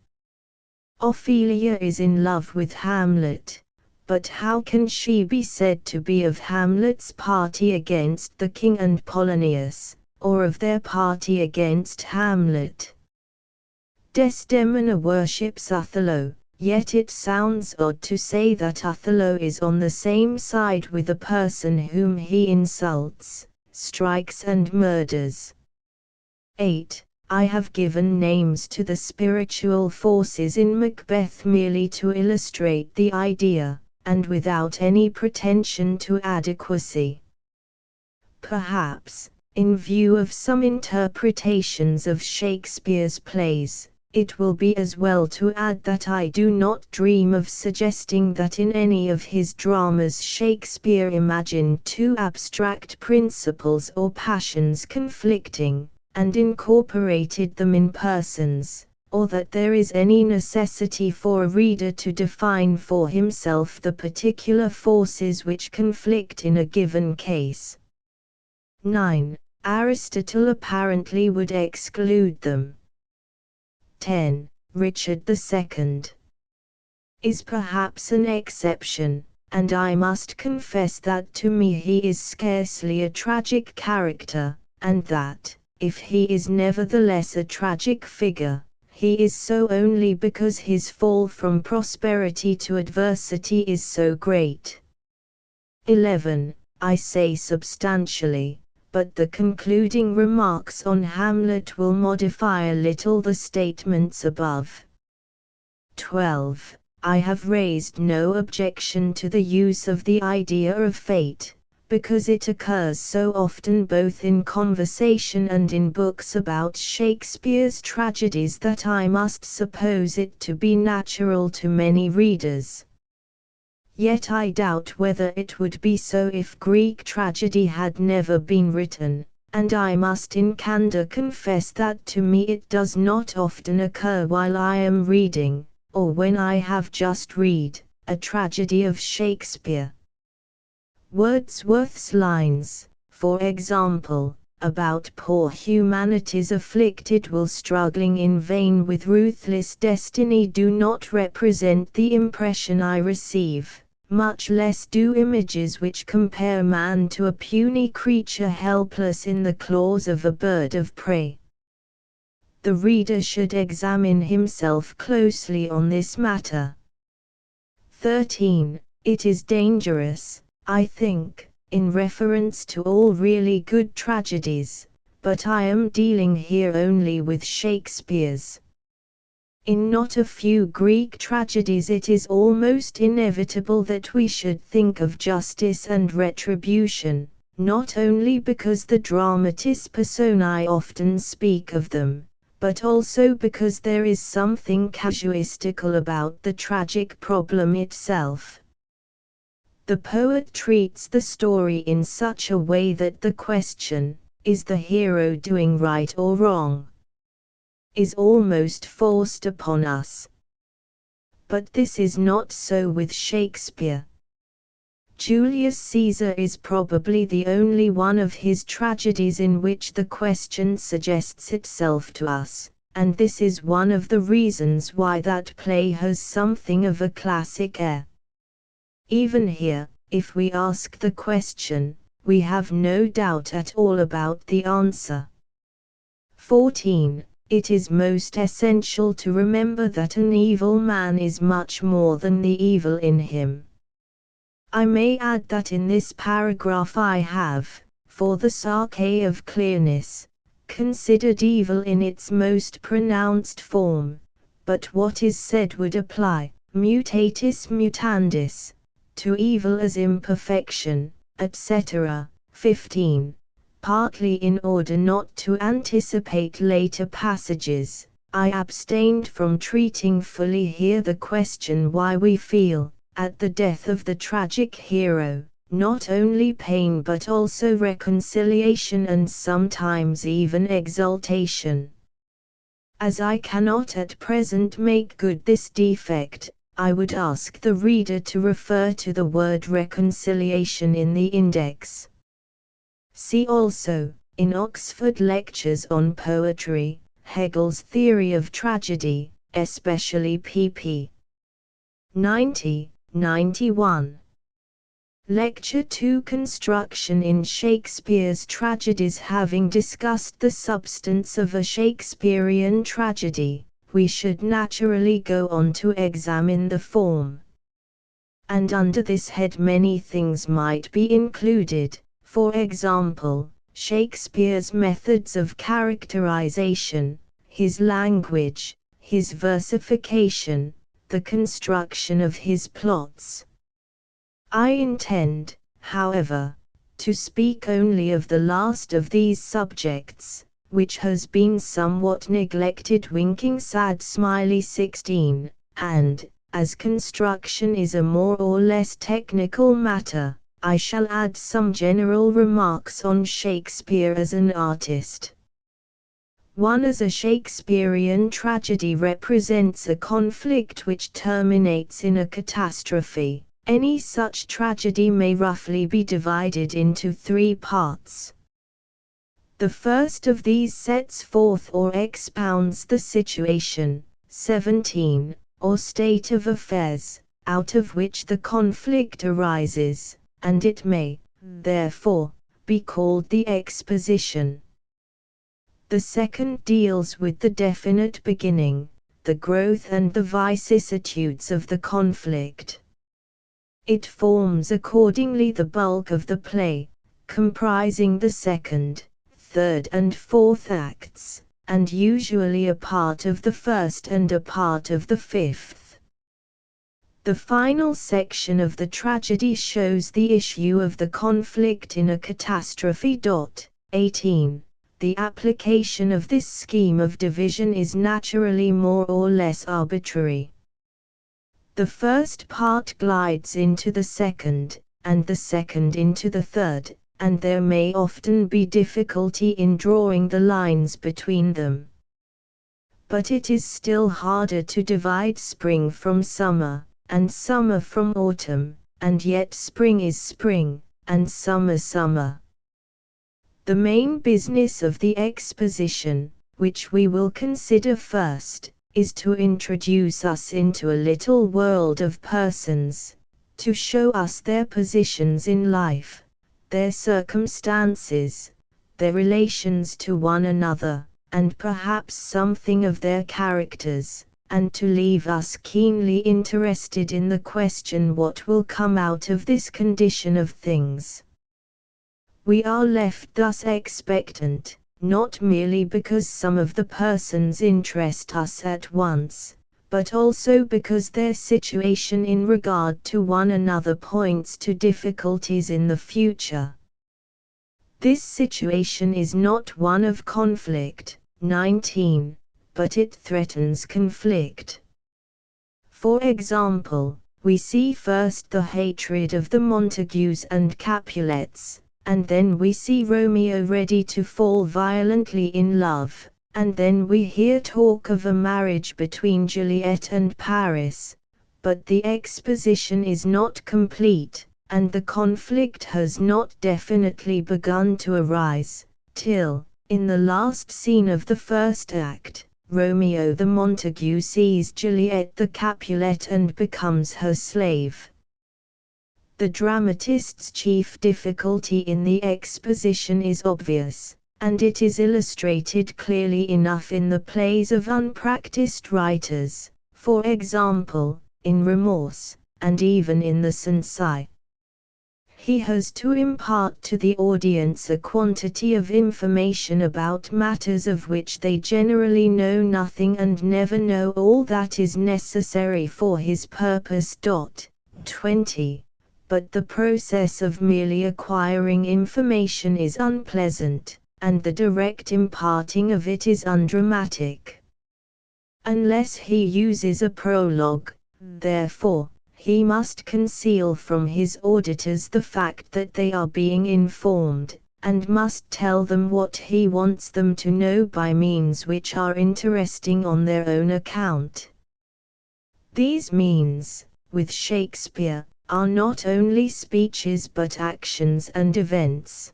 Ophelia is in love with Hamlet, but how can she be said to be of Hamlet's party against the king and Polonius, or of their party against Hamlet? Desdemona worships Othello, yet it sounds odd to say that Othello is on the same side with a person whom he insults, strikes and murders. 8. I have given names to the spiritual forces in Macbeth merely to illustrate the idea, and without any pretension to adequacy. Perhaps, in view of some interpretations of Shakespeare's plays, it will be as well to add that I do not dream of suggesting that in any of his dramas Shakespeare imagined two abstract principles or passions conflicting, and incorporated them in persons, or that there is any necessity for a reader to define for himself the particular forces which conflict in a given case. 9. Aristotle apparently would exclude them. 10. Richard II is perhaps an exception, and I must confess that to me he is scarcely a tragic character, and that, if he is nevertheless a tragic figure, he is so only because his fall from prosperity to adversity is so great. 11. I say substantially, but the concluding remarks on Hamlet will modify a little the statements above. 12. I have raised no objection to the use of the idea of fate, because it occurs so often both in conversation and in books about Shakespeare's tragedies that I must suppose it to be natural to many readers. Yet I doubt whether it would be so if Greek tragedy had never been written, and I must in candor confess that to me it does not often occur while I am reading, or when I have just read, a tragedy of Shakespeare. Wordsworth's lines, for example, about poor humanity's afflicted will struggling in vain with ruthless destiny do not represent the impression I receive. Much less do images which compare man to a puny creature helpless in the claws of a bird of prey. The reader should examine himself closely on this matter. 13. It is dangerous, I think, in reference to all really good tragedies, but I am dealing here only with Shakespeare's. In not a few Greek tragedies it is almost inevitable that we should think of justice and retribution, not only because the dramatis personae often speak of them, but also because there is something casuistical about the tragic problem itself. The poet treats the story in such a way that the question, is the hero doing right or wrong, is almost forced upon us. But this is not so with Shakespeare. Julius Caesar is probably the only one of his tragedies in which the question suggests itself to us, and this is one of the reasons why that play has something of a classic air. Even here, if we ask the question, we have no doubt at all about the answer. 14. It is most essential to remember that an evil man is much more than the evil in him. I may add that in this paragraph I have, for the sake of clearness, considered evil in its most pronounced form, but what is said would apply, mutatis mutandis, to evil as imperfection, etc. 15. Partly in order not to anticipate later passages, I abstained from treating fully here the question why we feel, at the death of the tragic hero, not only pain but also reconciliation and sometimes even exultation. As I cannot at present make good this defect, I would ask the reader to refer to the word reconciliation in the index. See also, in Oxford Lectures on Poetry, Hegel's Theory of Tragedy, especially pp. 90, 91. Lecture 2 Construction in Shakespeare's Tragedies. Having discussed the substance of a Shakespearean tragedy, we should naturally go on to examine the form. And under this head many things might be included, for example, Shakespeare's methods of characterization, his language, his versification, the construction of his plots. I intend, however, to speak only of the last of these subjects, which has been somewhat neglected. Winking sad smiley 16, and, as construction is a more or less technical matter, I shall add some general remarks on Shakespeare as an artist. 1. As a Shakespearean tragedy represents a conflict which terminates in a catastrophe, any such tragedy may roughly be divided into 3 parts. The first of these sets forth or expounds the situation, 17, or state of affairs, out of which the conflict arises, and it may, therefore, be called the exposition. The second deals with the definite beginning, the growth and the vicissitudes of the conflict. It forms accordingly the bulk of the play, comprising the second, third and fourth acts, and usually a part of the first and a part of the fifth. The final section of the tragedy shows the issue of the conflict in a catastrophe. 18. The application of this scheme of division is naturally more or less arbitrary. The first part glides into the second, and the second into the third, and there may often be difficulty in drawing the lines between them. But it is still harder to divide spring from summer, and summer from autumn, and yet spring is spring, and summer summer. The main business of the exposition, which we will consider first, is to introduce us into a little world of persons, to show us their positions in life, their circumstances, their relations to one another, and perhaps something of their characters, and to leave us keenly interested in the question what will come out of this condition of things. We are left thus expectant, not merely because some of the persons interest us at once, but also because their situation in regard to one another points to difficulties in the future. This situation is not one of conflict, 19, but it threatens conflict. For example, we see first the hatred of the Montagues and Capulets, and then we see Romeo ready to fall violently in love, and then we hear talk of a marriage between Juliet and Paris, but the exposition is not complete, and the conflict has not definitely begun to arise, till, in the last scene of the first act, Romeo the Montague sees Juliet the Capulet and becomes her slave. The dramatist's chief difficulty in the exposition is obvious, and it is illustrated clearly enough in the plays of unpracticed writers, for example, in Remorse, and even in the Cenci. He has to impart to the audience a quantity of information about matters of which they generally know nothing and never know all that is necessary for his purpose. 20. But the process of merely acquiring information is unpleasant, and the direct imparting of it is undramatic. Unless he uses a prologue, therefore, he must conceal from his auditors the fact that they are being informed, and must tell them what he wants them to know by means which are interesting on their own account. These means, with Shakespeare, are not only speeches but actions and events.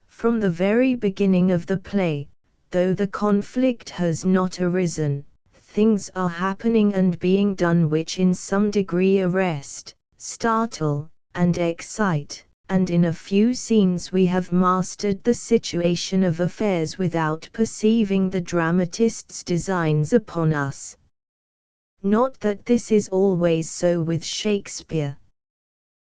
From the very beginning of the play, though the conflict has not arisen, things are happening and being done which in some degree arrest, startle, and excite, and in a few scenes we have mastered the situation of affairs without perceiving the dramatist's designs upon us. Not that this is always so with Shakespeare.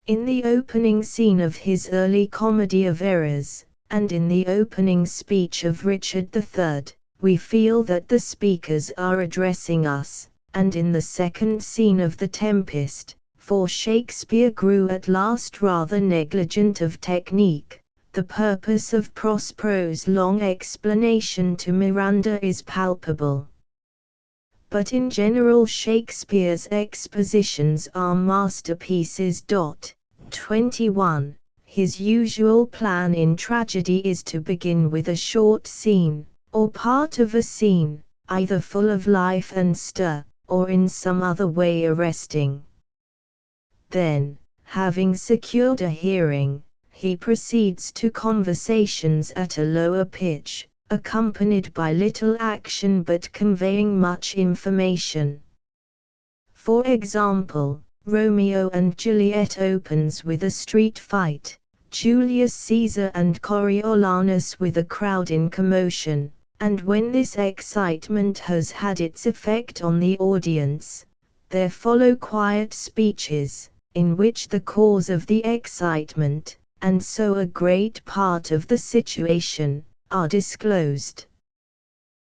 In the opening scene of his early Comedy of Errors, and in the opening speech of Richard III, we feel that the speakers are addressing us, and in the second scene of The Tempest, for Shakespeare grew at last rather negligent of technique, the purpose of Prospero's long explanation to Miranda is palpable. But in general Shakespeare's expositions are masterpieces. 21. His usual plan in tragedy is to begin with a short scene, or part of a scene, either full of life and stir, or in some other way arresting. Then, having secured a hearing, he proceeds to conversations at a lower pitch, accompanied by little action but conveying much information. For example, Romeo and Juliet opens with a street fight, Julius Caesar and Coriolanus with a crowd in commotion, and when this excitement has had its effect on the audience, there follow quiet speeches, in which the cause of the excitement, and so a great part of the situation, are disclosed.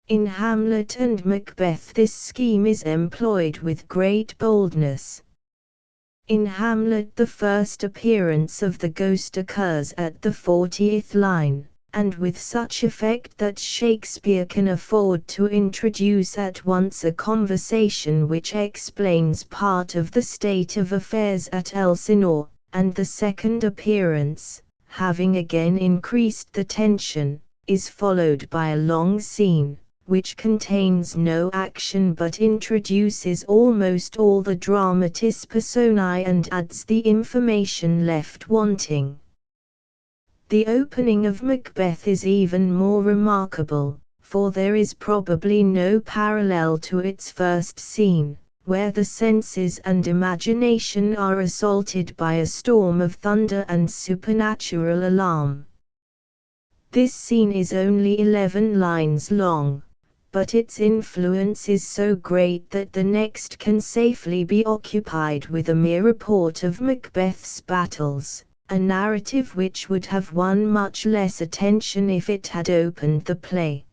In Hamlet and Macbeth this scheme is employed with great boldness. In Hamlet the first appearance of the ghost occurs at the 40th line, and with such effect that Shakespeare can afford to introduce at once a conversation which explains part of the state of affairs at Elsinore, and the second appearance, having again increased the tension, is followed by a long scene, which contains no action but introduces almost all the dramatis personae and adds the information left wanting. The opening of Macbeth is even more remarkable, for there is probably no parallel to its first scene, where the senses and imagination are assaulted by a storm of thunder and supernatural alarm. This scene is only 11 lines long, but its influence is so great that the next can safely be occupied with a mere report of Macbeth's battles, a narrative which would have won much less attention if it had opened the play.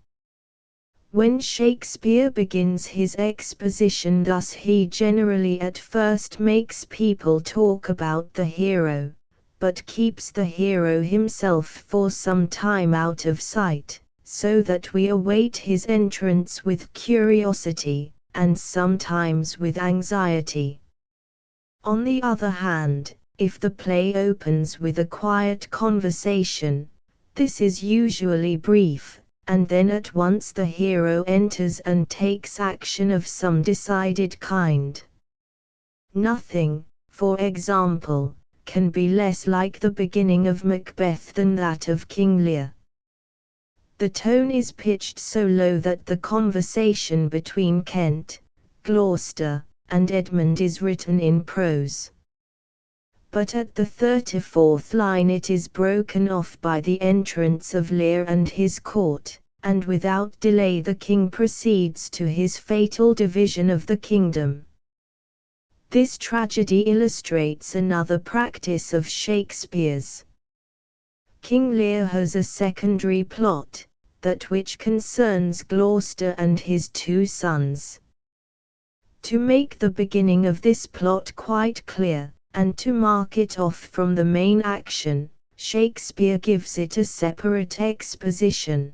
When Shakespeare begins his exposition thus he generally at first makes people talk about the hero, but keeps the hero himself for some time out of sight, so that we await his entrance with curiosity, and sometimes with anxiety. On the other hand, if the play opens with a quiet conversation, this is usually brief, and then at once the hero enters and takes action of some decided kind. Nothing, for example, can be less like the beginning of Macbeth than that of King Lear. The tone is pitched so low that the conversation between Kent, Gloucester, and Edmund is written in prose. But at the 34th line it is broken off by the entrance of Lear and his court, and without delay the king proceeds to his fatal division of the kingdom. This tragedy illustrates another practice of Shakespeare's. King Lear has a secondary plot, that which concerns Gloucester and his two sons. To make the beginning of this plot quite clear, and to mark it off from the main action, Shakespeare gives it a separate exposition.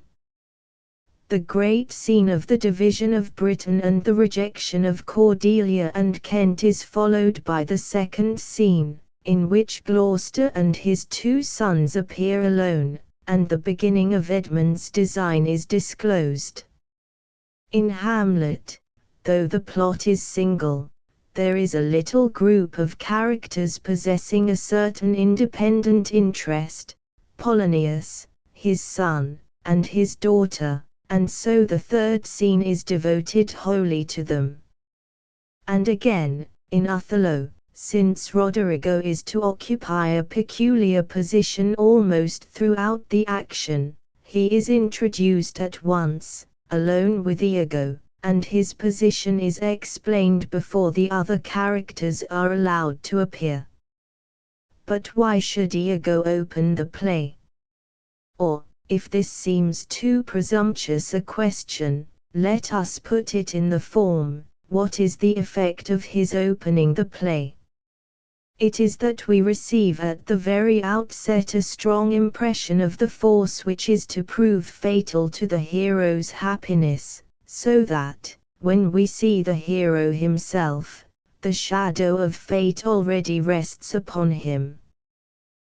The great scene of the division of Britain and the rejection of Cordelia and Kent is followed by the second scene, in which Gloucester and his two sons appear alone, and the beginning of Edmund's design is disclosed. In Hamlet, though the plot is single, there is a little group of characters possessing a certain independent interest, Polonius, his son, and his daughter, and so the third scene is devoted wholly to them. And again, in Othello, since Roderigo is to occupy a peculiar position almost throughout the action, he is introduced at once, alone with Iago, and his position is explained before the other characters are allowed to appear. But why should Iago open the play? Or, if this seems too presumptuous a question, let us put it in the form, what is the effect of his opening the play? It is that we receive at the very outset a strong impression of the force which is to prove fatal to the hero's happiness, so that, when we see the hero himself, the shadow of fate already rests upon him.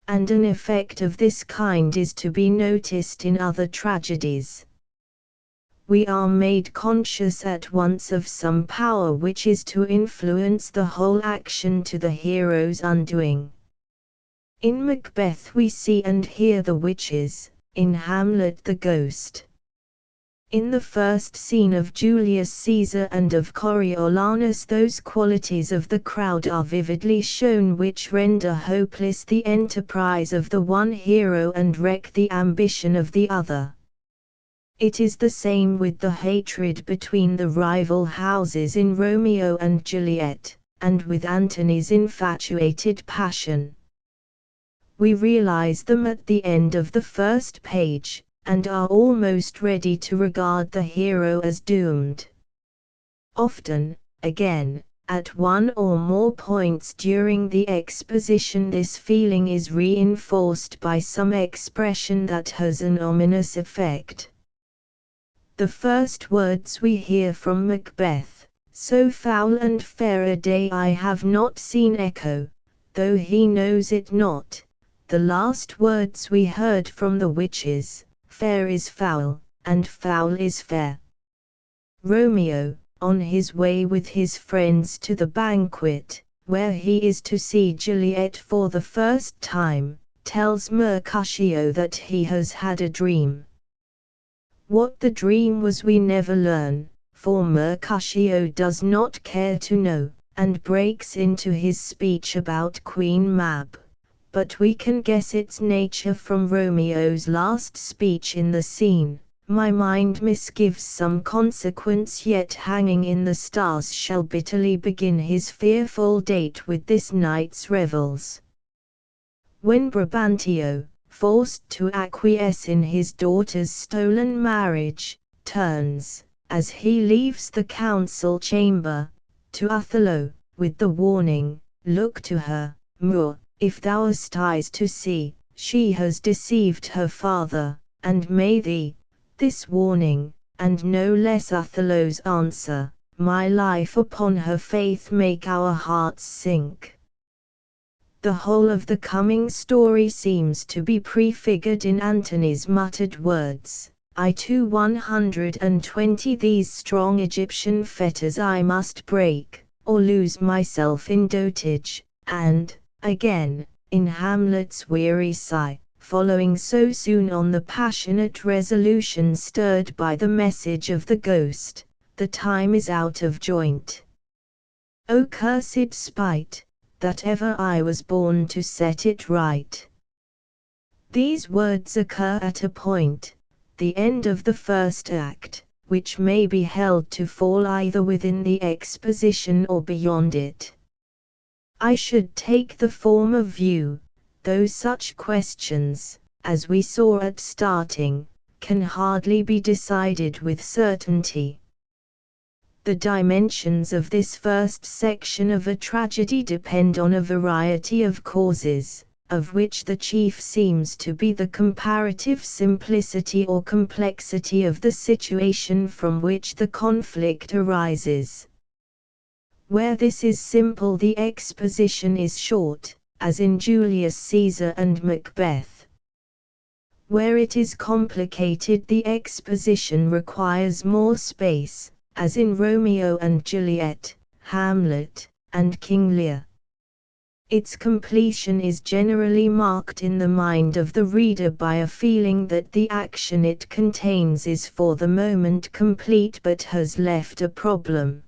And an effect of this kind is to be noticed in other tragedies. We are made conscious at once of some power which is to influence the whole action to the hero's undoing. In Macbeth we see and hear the witches, in Hamlet the ghost. In the first scene of Julius Caesar and of Coriolanus those qualities of the crowd are vividly shown which render hopeless the enterprise of the one hero and wreck the ambition of the other. It is the same with the hatred between the rival houses in Romeo and Juliet, and with Antony's infatuated passion. We realize them at the end of the first page, and are almost ready to regard the hero as doomed. Often, again, at one or more points during the exposition this feeling is reinforced by some expression that has an ominous effect. The first words we hear from Macbeth, "So foul and fair a day I have not seen echo, though he knows it not." The last words we heard from the witches, "Fair is foul, and foul is fair." Romeo, on his way with his friends to the banquet, where he is to see Juliet for the first time, tells Mercutio that he has had a dream. What the dream was we never learn, for Mercutio does not care to know, and breaks into his speech about Queen Mab. But we can guess its nature from Romeo's last speech in the scene, "My mind misgives some consequence yet hanging in the stars shall bitterly begin his fearful date with this night's revels." When Brabantio, forced to acquiesce in his daughter's stolen marriage, turns, as he leaves the council chamber, to Othello, with the warning, "Look to her, Moor, if thou hast eyes to see, she has deceived her father, and may thee, this warning, and no less Othello's answer, my life upon her faith make our hearts sink. The whole of the coming story seems to be prefigured in Antony's muttered words, I too 120 these strong Egyptian fetters I must break, or lose myself in dotage, and, again, in Hamlet's weary sigh, following so soon on the passionate resolution stirred by the message of the ghost, the time is out of joint. O cursed spite, that ever I was born to set it right. These words occur at a point, the end of the first act, which may be held to fall either within the exposition or beyond it. I should take the former view, though such questions, as we saw at starting, can hardly be decided with certainty. The dimensions of this first section of a tragedy depend on a variety of causes, of which the chief seems to be the comparative simplicity or complexity of the situation from which the conflict arises. Where this is simple, the exposition is short, as in Julius Caesar and Macbeth. Where it is complicated, the exposition requires more space, as in Romeo and Juliet, Hamlet, and King Lear. Its completion is generally marked in the mind of the reader by a feeling that the action it contains is for the moment complete but has left a problem.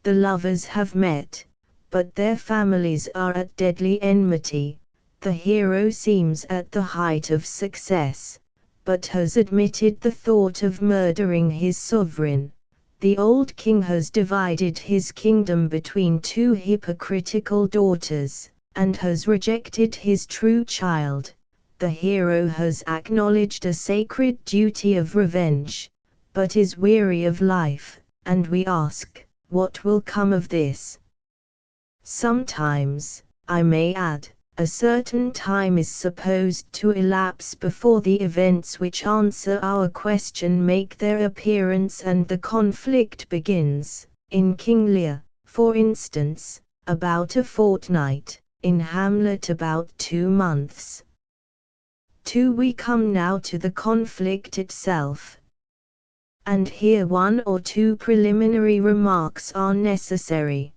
The lovers have met, but their families are at deadly enmity. The hero seems at the height of success, but has admitted the thought of murdering his sovereign. The old king has divided his kingdom between two hypocritical daughters, and has rejected his true child. The hero has acknowledged a sacred duty of revenge, but is weary of life, and we ask, what will come of this? Sometimes, I may add, a certain time is supposed to elapse before the events which answer our question make their appearance and the conflict begins. In King Lear, for instance, about a fortnight, in Hamlet about 2 months. We come now to the conflict itself. And here 1 or 2 preliminary remarks are necessary.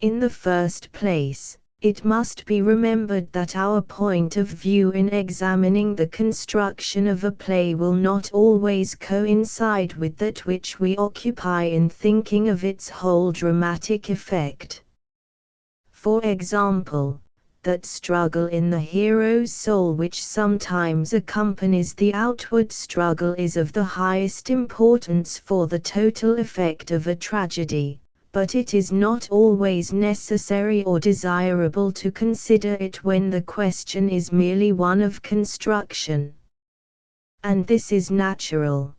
In the first place, it must be remembered that our point of view in examining the construction of a play will not always coincide with that which we occupy in thinking of its whole dramatic effect. For example, that struggle in the hero's soul which sometimes accompanies the outward struggle is of the highest importance for the total effect of a tragedy, but it is not always necessary or desirable to consider it when the question is merely one of construction. And this is natural.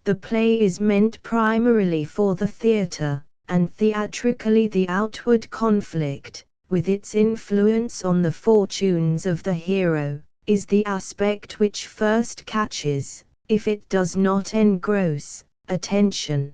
The play is meant primarily for the theatre, and theatrically the outward conflict, with its influence on the fortunes of the hero, is the aspect which first catches, if it does not engross, attention.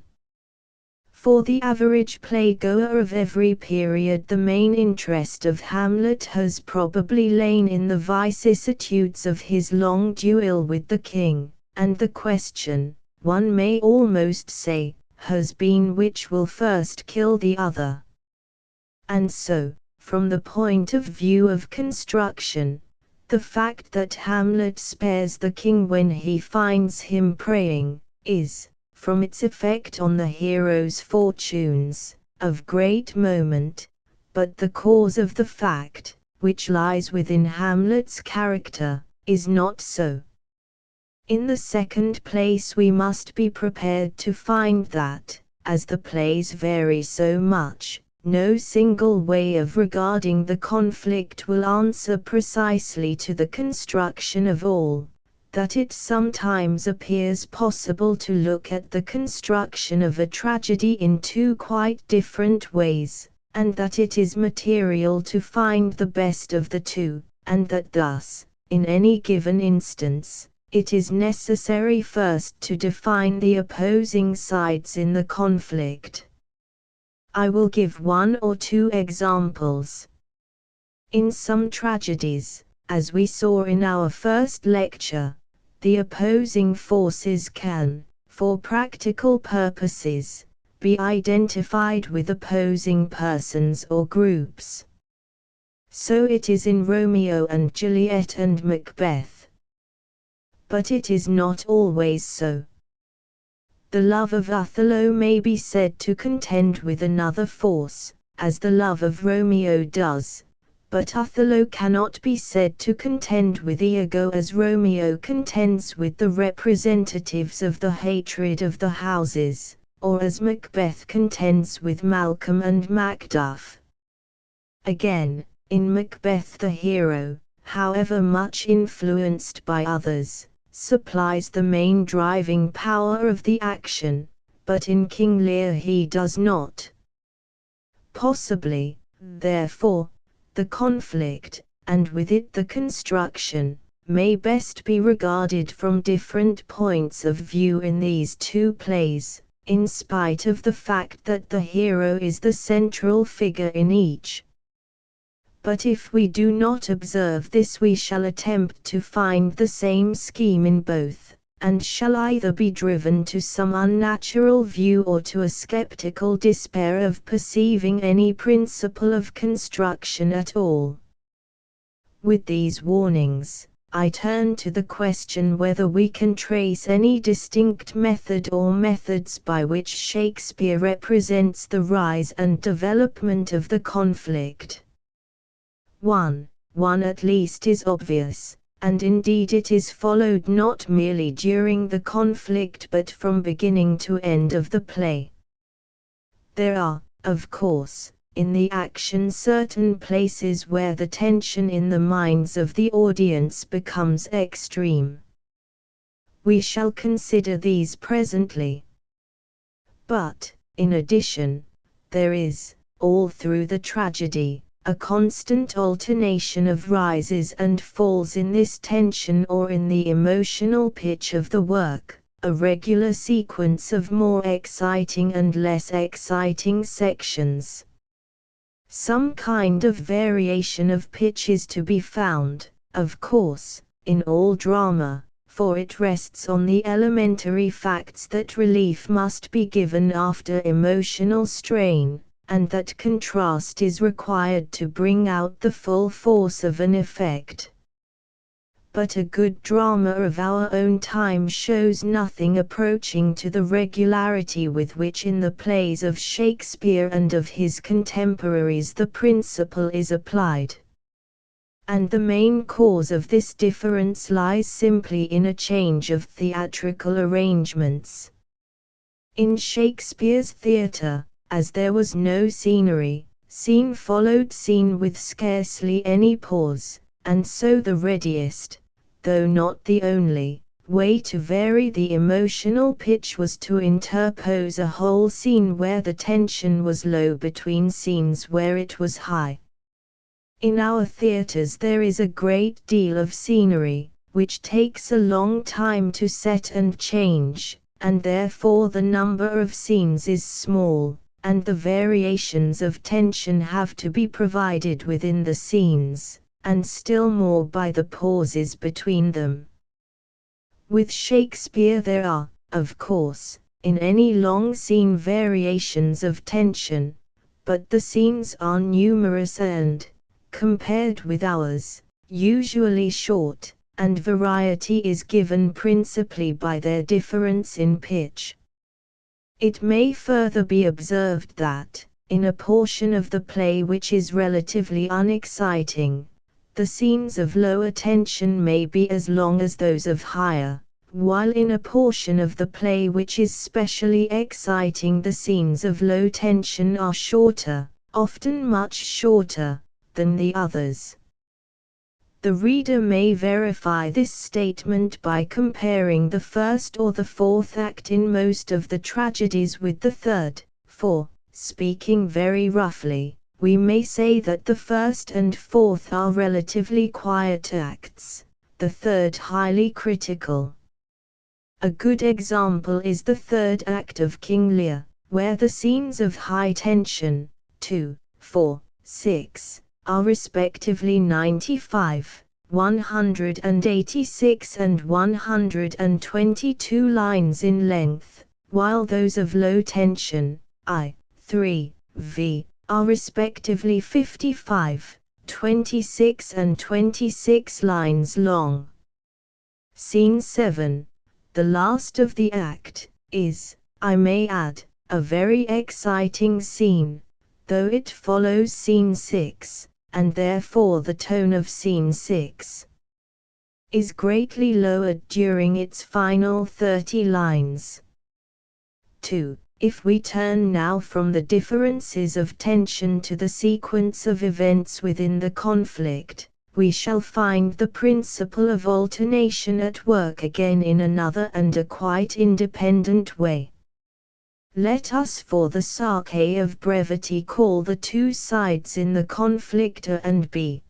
For the average playgoer of every period, the main interest of Hamlet has probably lain in the vicissitudes of his long duel with the king, and the question, one may almost say, has been which will first kill the other. And so, from the point of view of construction, the fact that Hamlet spares the king when he finds him praying, is, from its effect on the hero's fortunes, of great moment, but the cause of the fact, which lies within Hamlet's character, is not so. In the second place, we must be prepared to find that, as the plays vary so much, no single way of regarding the conflict will answer precisely to the construction of all, that it sometimes appears possible to look at the construction of a tragedy in 2 quite different ways, and that it is material to find the best of the 2, and that thus, in any given instance, it is necessary first to define the opposing sides in the conflict. I will give one or two examples. In some tragedies, as we saw in our first lecture, the opposing forces can, for practical purposes, be identified with opposing persons or groups. So it is in Romeo and Juliet and Macbeth. But it is not always so. The love of Othello may be said to contend with another force, as the love of Romeo does, but Othello cannot be said to contend with Iago as Romeo contends with the representatives of the hatred of the houses, or as Macbeth contends with Malcolm and Macduff. Again, in Macbeth the hero, however much influenced by others, supplies the main driving power of the action, but in King Lear he does not. Possibly, therefore, the conflict, and with it the construction, may best be regarded from different points of view in these two plays, in spite of the fact that the hero is the central figure in each. But if we do not observe this, we shall attempt to find the same scheme in both, and shall either be driven to some unnatural view or to a skeptical despair of perceiving any principle of construction at all. With these warnings, I turn to the question whether we can trace any distinct method or methods by which Shakespeare represents the rise and development of the conflict. One at least is obvious, and indeed it is followed not merely during the conflict but from beginning to end of the play. There are, of course, in the action certain places where the tension in the minds of the audience becomes extreme. We shall consider these presently. But, in addition, there is, all through the tragedy, a constant alternation of rises and falls in this tension or in the emotional pitch of the work, a regular sequence of more exciting and less exciting sections. Some kind of variation of pitch is to be found, of course, in all drama, for it rests on the elementary facts that relief must be given after emotional strain, and that contrast is required to bring out the full force of an effect. But a good drama of our own time shows nothing approaching to the regularity with which in the plays of Shakespeare and of his contemporaries the principle is applied. And the main cause of this difference lies simply in a change of theatrical arrangements. In Shakespeare's theatre, as there was no scenery, scene followed scene with scarcely any pause, and so the readiest, though not the only, way to vary the emotional pitch was to interpose a whole scene where the tension was low between scenes where it was high. In our theatres there is a great deal of scenery, which takes a long time to set and change, and therefore the number of scenes is small, and the variations of tension have to be provided within the scenes, and still more by the pauses between them. With Shakespeare there are, of course, in any long scene variations of tension, but the scenes are numerous and, compared with ours, usually short, and variety is given principally by their difference in pitch. It may further be observed that, in a portion of the play which is relatively unexciting, the scenes of lower tension may be as long as those of higher, while in a portion of the play which is specially exciting the scenes of low tension are shorter, often much shorter, than the others. The reader may verify this statement by comparing the first or the fourth act in most of the tragedies with the third, for, speaking very roughly, we may say that the first and fourth are relatively quiet acts, the third highly critical. A good example is the third act of King Lear, where the scenes of high tension, 2, 4, 6, are respectively 95, 186 and 122 lines in length, while those of low tension, I3, V, are respectively 55, 26 and 26 lines long. Scene 7, the last of the act, is, I may add, a very exciting scene, though it follows scene 6, and therefore the tone of scene 6 is greatly lowered during its final 30 lines. 2. If we turn now from the differences of tension to the sequence of events within the conflict, we shall find the principle of alternation at work again in another and a quite independent way. Let us for the sake of brevity call the two sides in the conflict A and B.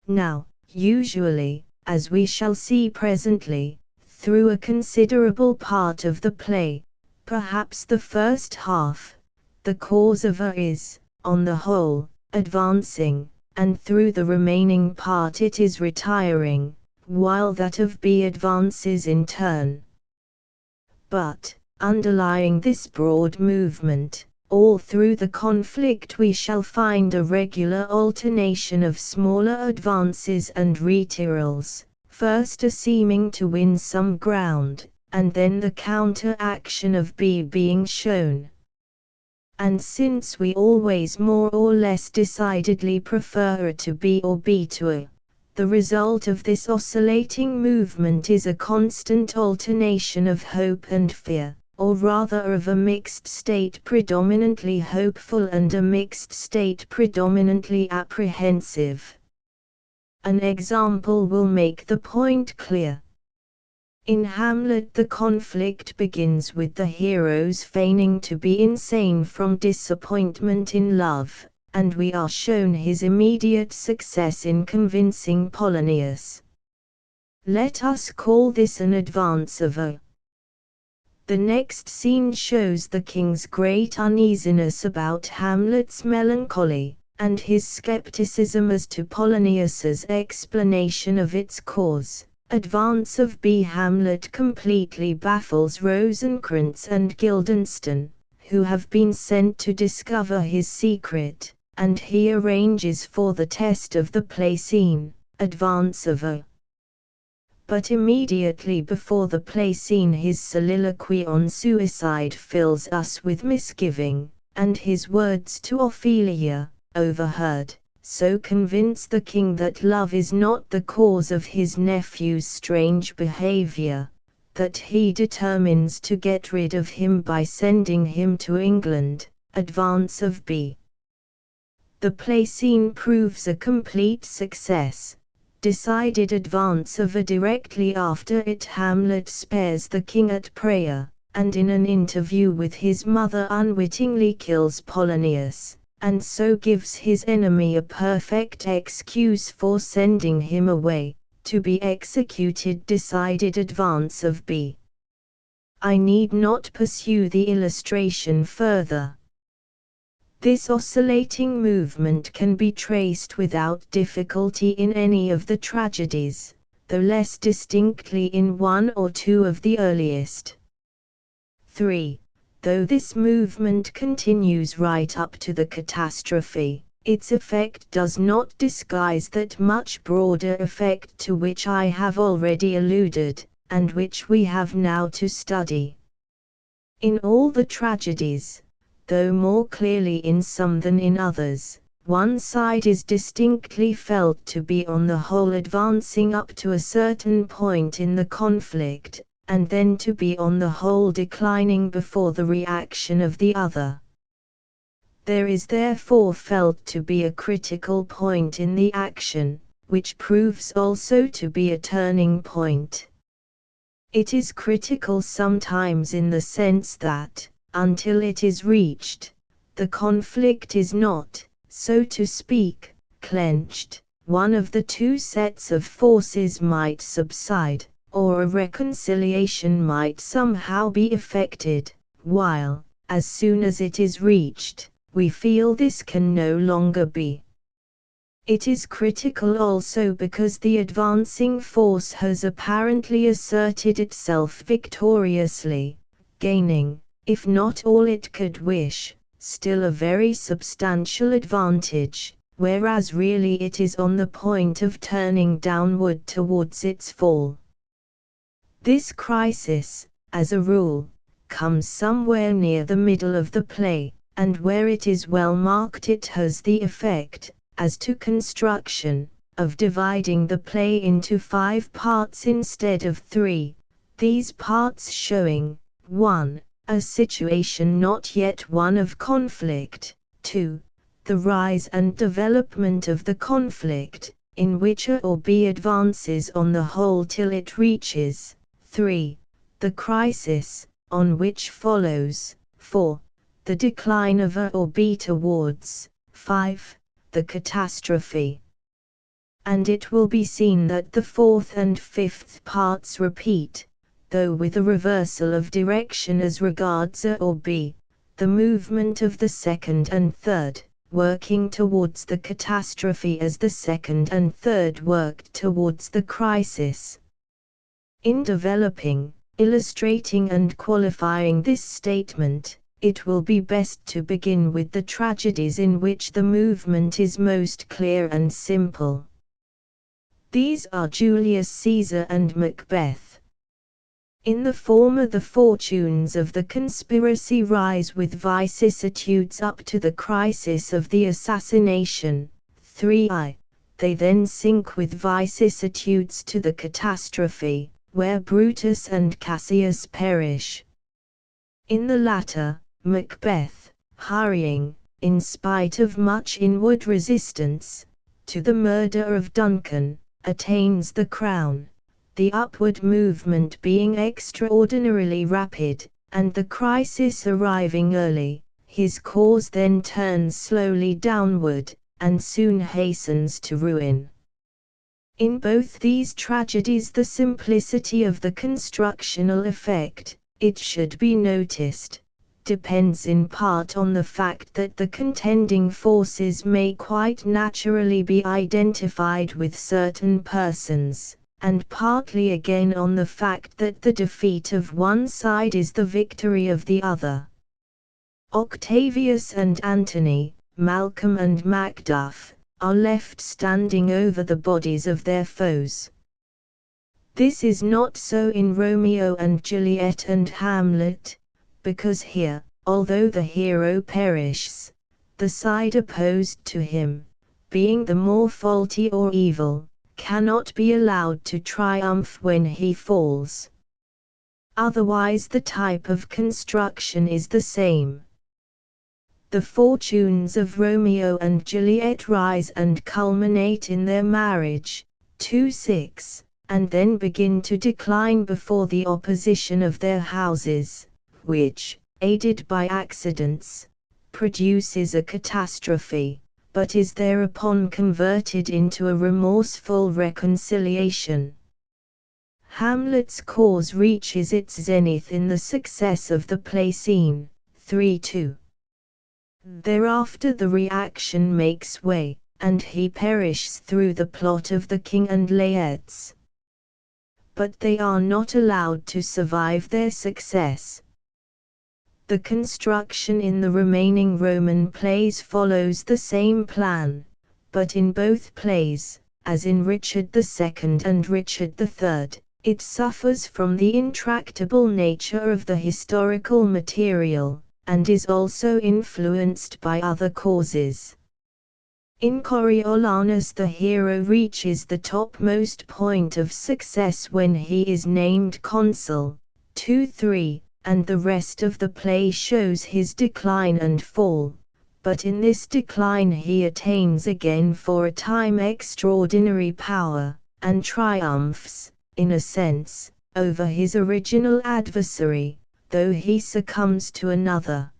Now, usually, as we shall see presently, through a considerable part of the play, perhaps the first half, the cause of A is, on the whole, advancing, and through the remaining part it is retiring, while that of B advances in turn. But, underlying this broad movement, all through the conflict we shall find a regular alternation of smaller advances and retirals, first A seeming to win some ground, and then the counter-action of B being shown. And since we always more or less decidedly prefer A to B or B to A, the result of this oscillating movement is a constant alternation of hope and fear, or rather of a mixed state predominantly hopeful and a mixed state predominantly apprehensive. An example will make the point clear. In Hamlet the conflict begins with the heroes feigning to be insane from disappointment in love, and we are shown his immediate success in convincing Polonius. Let us call this an advance of A. The next scene shows the king's great uneasiness about Hamlet's melancholy, and his skepticism as to Polonius's explanation of its cause. Advance of B. Hamlet completely baffles Rosencrantz and Guildenstern, who have been sent to discover his secret, and he arranges for the test of the play scene, advance of A. But immediately before the play scene his soliloquy on suicide fills us with misgiving, and his words to Ophelia, overheard, so convince the king that love is not the cause of his nephew's strange behavior, that he determines to get rid of him by sending him to England, advance of B. The play scene proves a complete success. Decided advance of A. Directly after it Hamlet spares the king at prayer, and in an interview with his mother unwittingly kills Polonius, and so gives his enemy a perfect excuse for sending him away, to be executed. Decided advance of B. I need not pursue the illustration further. This oscillating movement can be traced without difficulty in any of the tragedies, though less distinctly in one or two of the earliest. 3. Though this movement continues right up to the catastrophe, its effect does not disguise that much broader effect to which I have already alluded, and which we have now to study. In all the tragedies, though more clearly in some than in others, one side is distinctly felt to be on the whole advancing up to a certain point in the conflict, and then to be on the whole declining before the reaction of the other. There is therefore felt to be a critical point in the action, which proves also to be a turning point. It is critical sometimes in the sense that, until it is reached, the conflict is not, so to speak, clenched, one of the two sets of forces might subside, or a reconciliation might somehow be effected, while, as soon as it is reached, we feel this can no longer be. It is critical also because the advancing force has apparently asserted itself victoriously, gaining, if not all it could wish, still a very substantial advantage, whereas really it is on the point of turning downward towards its fall. This crisis, as a rule, comes somewhere near the middle of the play, and where it is well marked it has the effect, as to construction, of dividing the play into 5 parts instead of 3, these parts showing, 1. A situation not yet one of conflict, 2. The rise and development of the conflict, in which A or B advances on the whole till it reaches, 3. The crisis, on which follows, 4. The decline of A or B towards, 5. The catastrophe. And it will be seen that the 4th and 5th parts repeat, though with a reversal of direction as regards A or B, the movement of the 2nd and 3rd, working towards the catastrophe as the 2nd and 3rd worked towards the crisis. In developing, illustrating and qualifying this statement, it will be best to begin with the tragedies in which the movement is most clear and simple. These are Julius Caesar and Macbeth. In the former, the fortunes of the conspiracy rise with vicissitudes up to the crisis of the assassination. 3. They then sink with vicissitudes to the catastrophe, where Brutus and Cassius perish. In the latter, Macbeth, hurrying, in spite of much inward resistance, to the murder of Duncan, attains the crown, the upward movement being extraordinarily rapid, and the crisis arriving early. His cause then turns slowly downward, and soon hastens to ruin. In both these tragedies the simplicity of the constructional effect, it should be noticed, depends in part on the fact that the contending forces may quite naturally be identified with certain persons, and partly again on the fact that the defeat of one side is the victory of the other. Octavius and Antony, Malcolm and Macduff, are left standing over the bodies of their foes. This is not so in Romeo and Juliet and Hamlet, because here, although the hero perishes, the side opposed to him, being the more faulty or evil, cannot be allowed to triumph when he falls. Otherwise the type of construction is the same. The fortunes of Romeo and Juliet rise and culminate in their marriage, 2:6, and then begin to decline before the opposition of their houses, which, aided by accidents, produces a catastrophe, but is thereupon converted into a remorseful reconciliation. Hamlet's cause reaches its zenith in the success of the play scene, 3:2. Thereafter the reaction makes way, and he perishes through the plot of the king and Laertes. But they are not allowed to survive their success. The construction in the remaining Roman plays follows the same plan, but in both plays, as in Richard II and Richard III, it suffers from the intractable nature of the historical material, and is also influenced by other causes. In Coriolanus the hero reaches the topmost point of success when he is named consul, 2:3, and the rest of the play shows his decline and fall, but in this decline he attains again for a time extraordinary power, and triumphs, in a sense, over his original adversary, though he succumbs to another.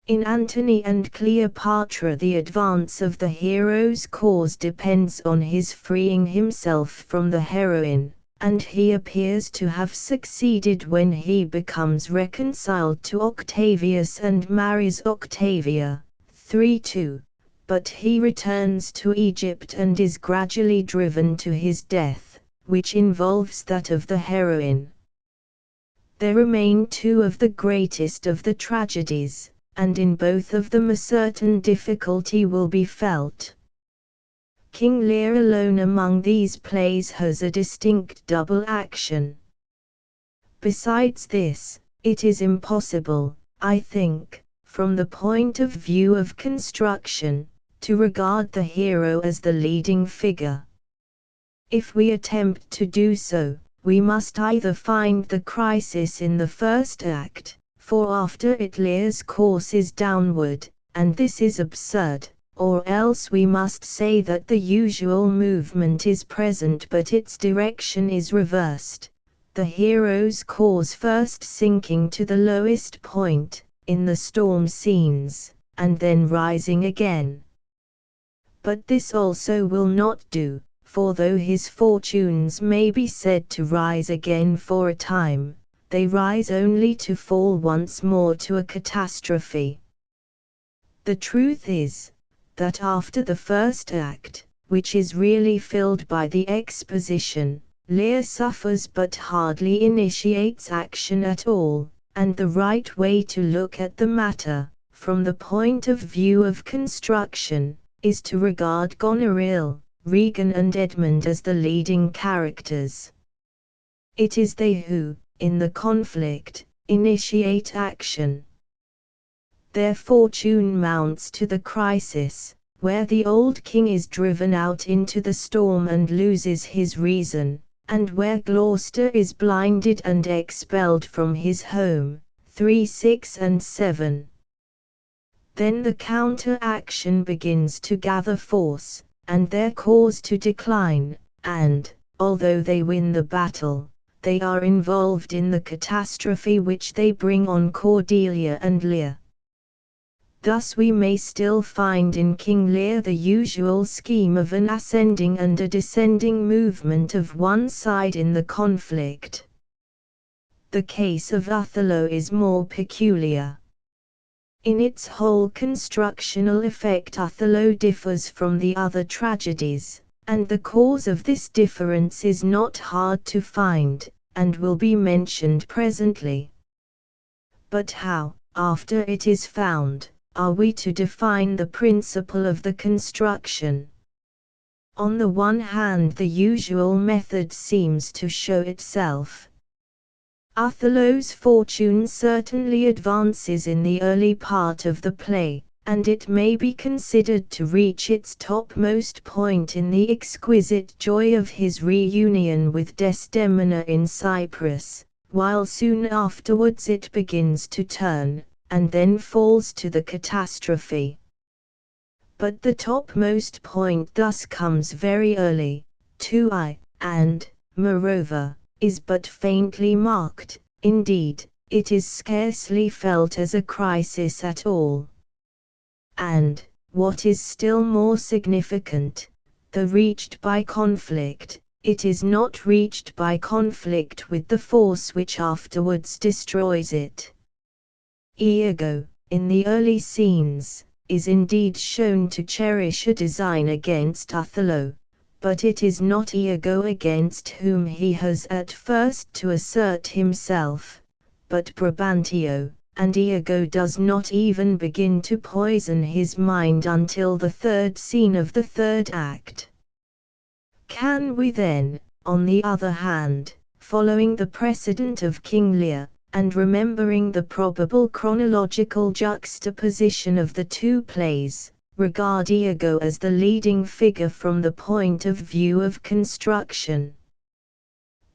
In Antony and Cleopatra, the advance of the hero's cause depends on his freeing himself from the heroine, and he appears to have succeeded when he becomes reconciled to Octavius and marries Octavia. 3:2. But he returns to Egypt and is gradually driven to his death, which involves that of the heroine. There remain two of the greatest of the tragedies, and in both of them a certain difficulty will be felt. King Lear alone among these plays has a distinct double action. Besides this, it is impossible, I think, from the point of view of construction, to regard the hero as the leading figure. If we attempt to do so, we must either find the crisis in the first act, for after it Lear's course is downward, and this is absurd, or else we must say that the usual movement is present but its direction is reversed, the hero's course first sinking to the lowest point, in the storm scenes, and then rising again. But this also will not do, for though his fortunes may be said to rise again for a time, they rise only to fall once more to a catastrophe. The truth is, that after the first act, which is really filled by the exposition, Lear suffers but hardly initiates action at all, and the right way to look at the matter, from the point of view of construction, is to regard Goneril, Regan and Edmund as the leading characters. It is they who, in the conflict, initiate action. Their fortune mounts to the crisis, where the old king is driven out into the storm and loses his reason, and where Gloucester is blinded and expelled from his home. 3:6 and 7. Then the counter-action begins to gather force, and their cause to decline, and, although they win the battle, they are involved in the catastrophe which they bring on Cordelia and Lear. Thus we may still find in King Lear the usual scheme of an ascending and a descending movement of one side in the conflict. The case of Othello is more peculiar. In its whole constructional effect Othello differs from the other tragedies, and the cause of this difference is not hard to find, and will be mentioned presently. But how, after it is found, are we to define the principle of the construction? On the one hand, the usual method seems to show itself. Othello's fortune certainly advances in the early part of the play, and it may be considered to reach its topmost point in the exquisite joy of his reunion with Desdemona in Cyprus, while soon afterwards it begins to turn, and then falls to the catastrophe. But the topmost point thus comes very early, and, moreover, is but faintly marked, indeed, it is scarcely felt as a crisis at all. And, what is still more significant, though reached by conflict, it is not reached by conflict with the force which afterwards destroys it. Iago, in the early scenes, is indeed shown to cherish a design against Othello, but it is not Iago against whom he has at first to assert himself, but Brabantio, and Iago does not even begin to poison his mind until the third scene of the third act. Can we then, on the other hand, following the precedent of King Lear, and remembering the probable chronological juxtaposition of the two plays, regard Iago as the leading figure from the point of view of construction?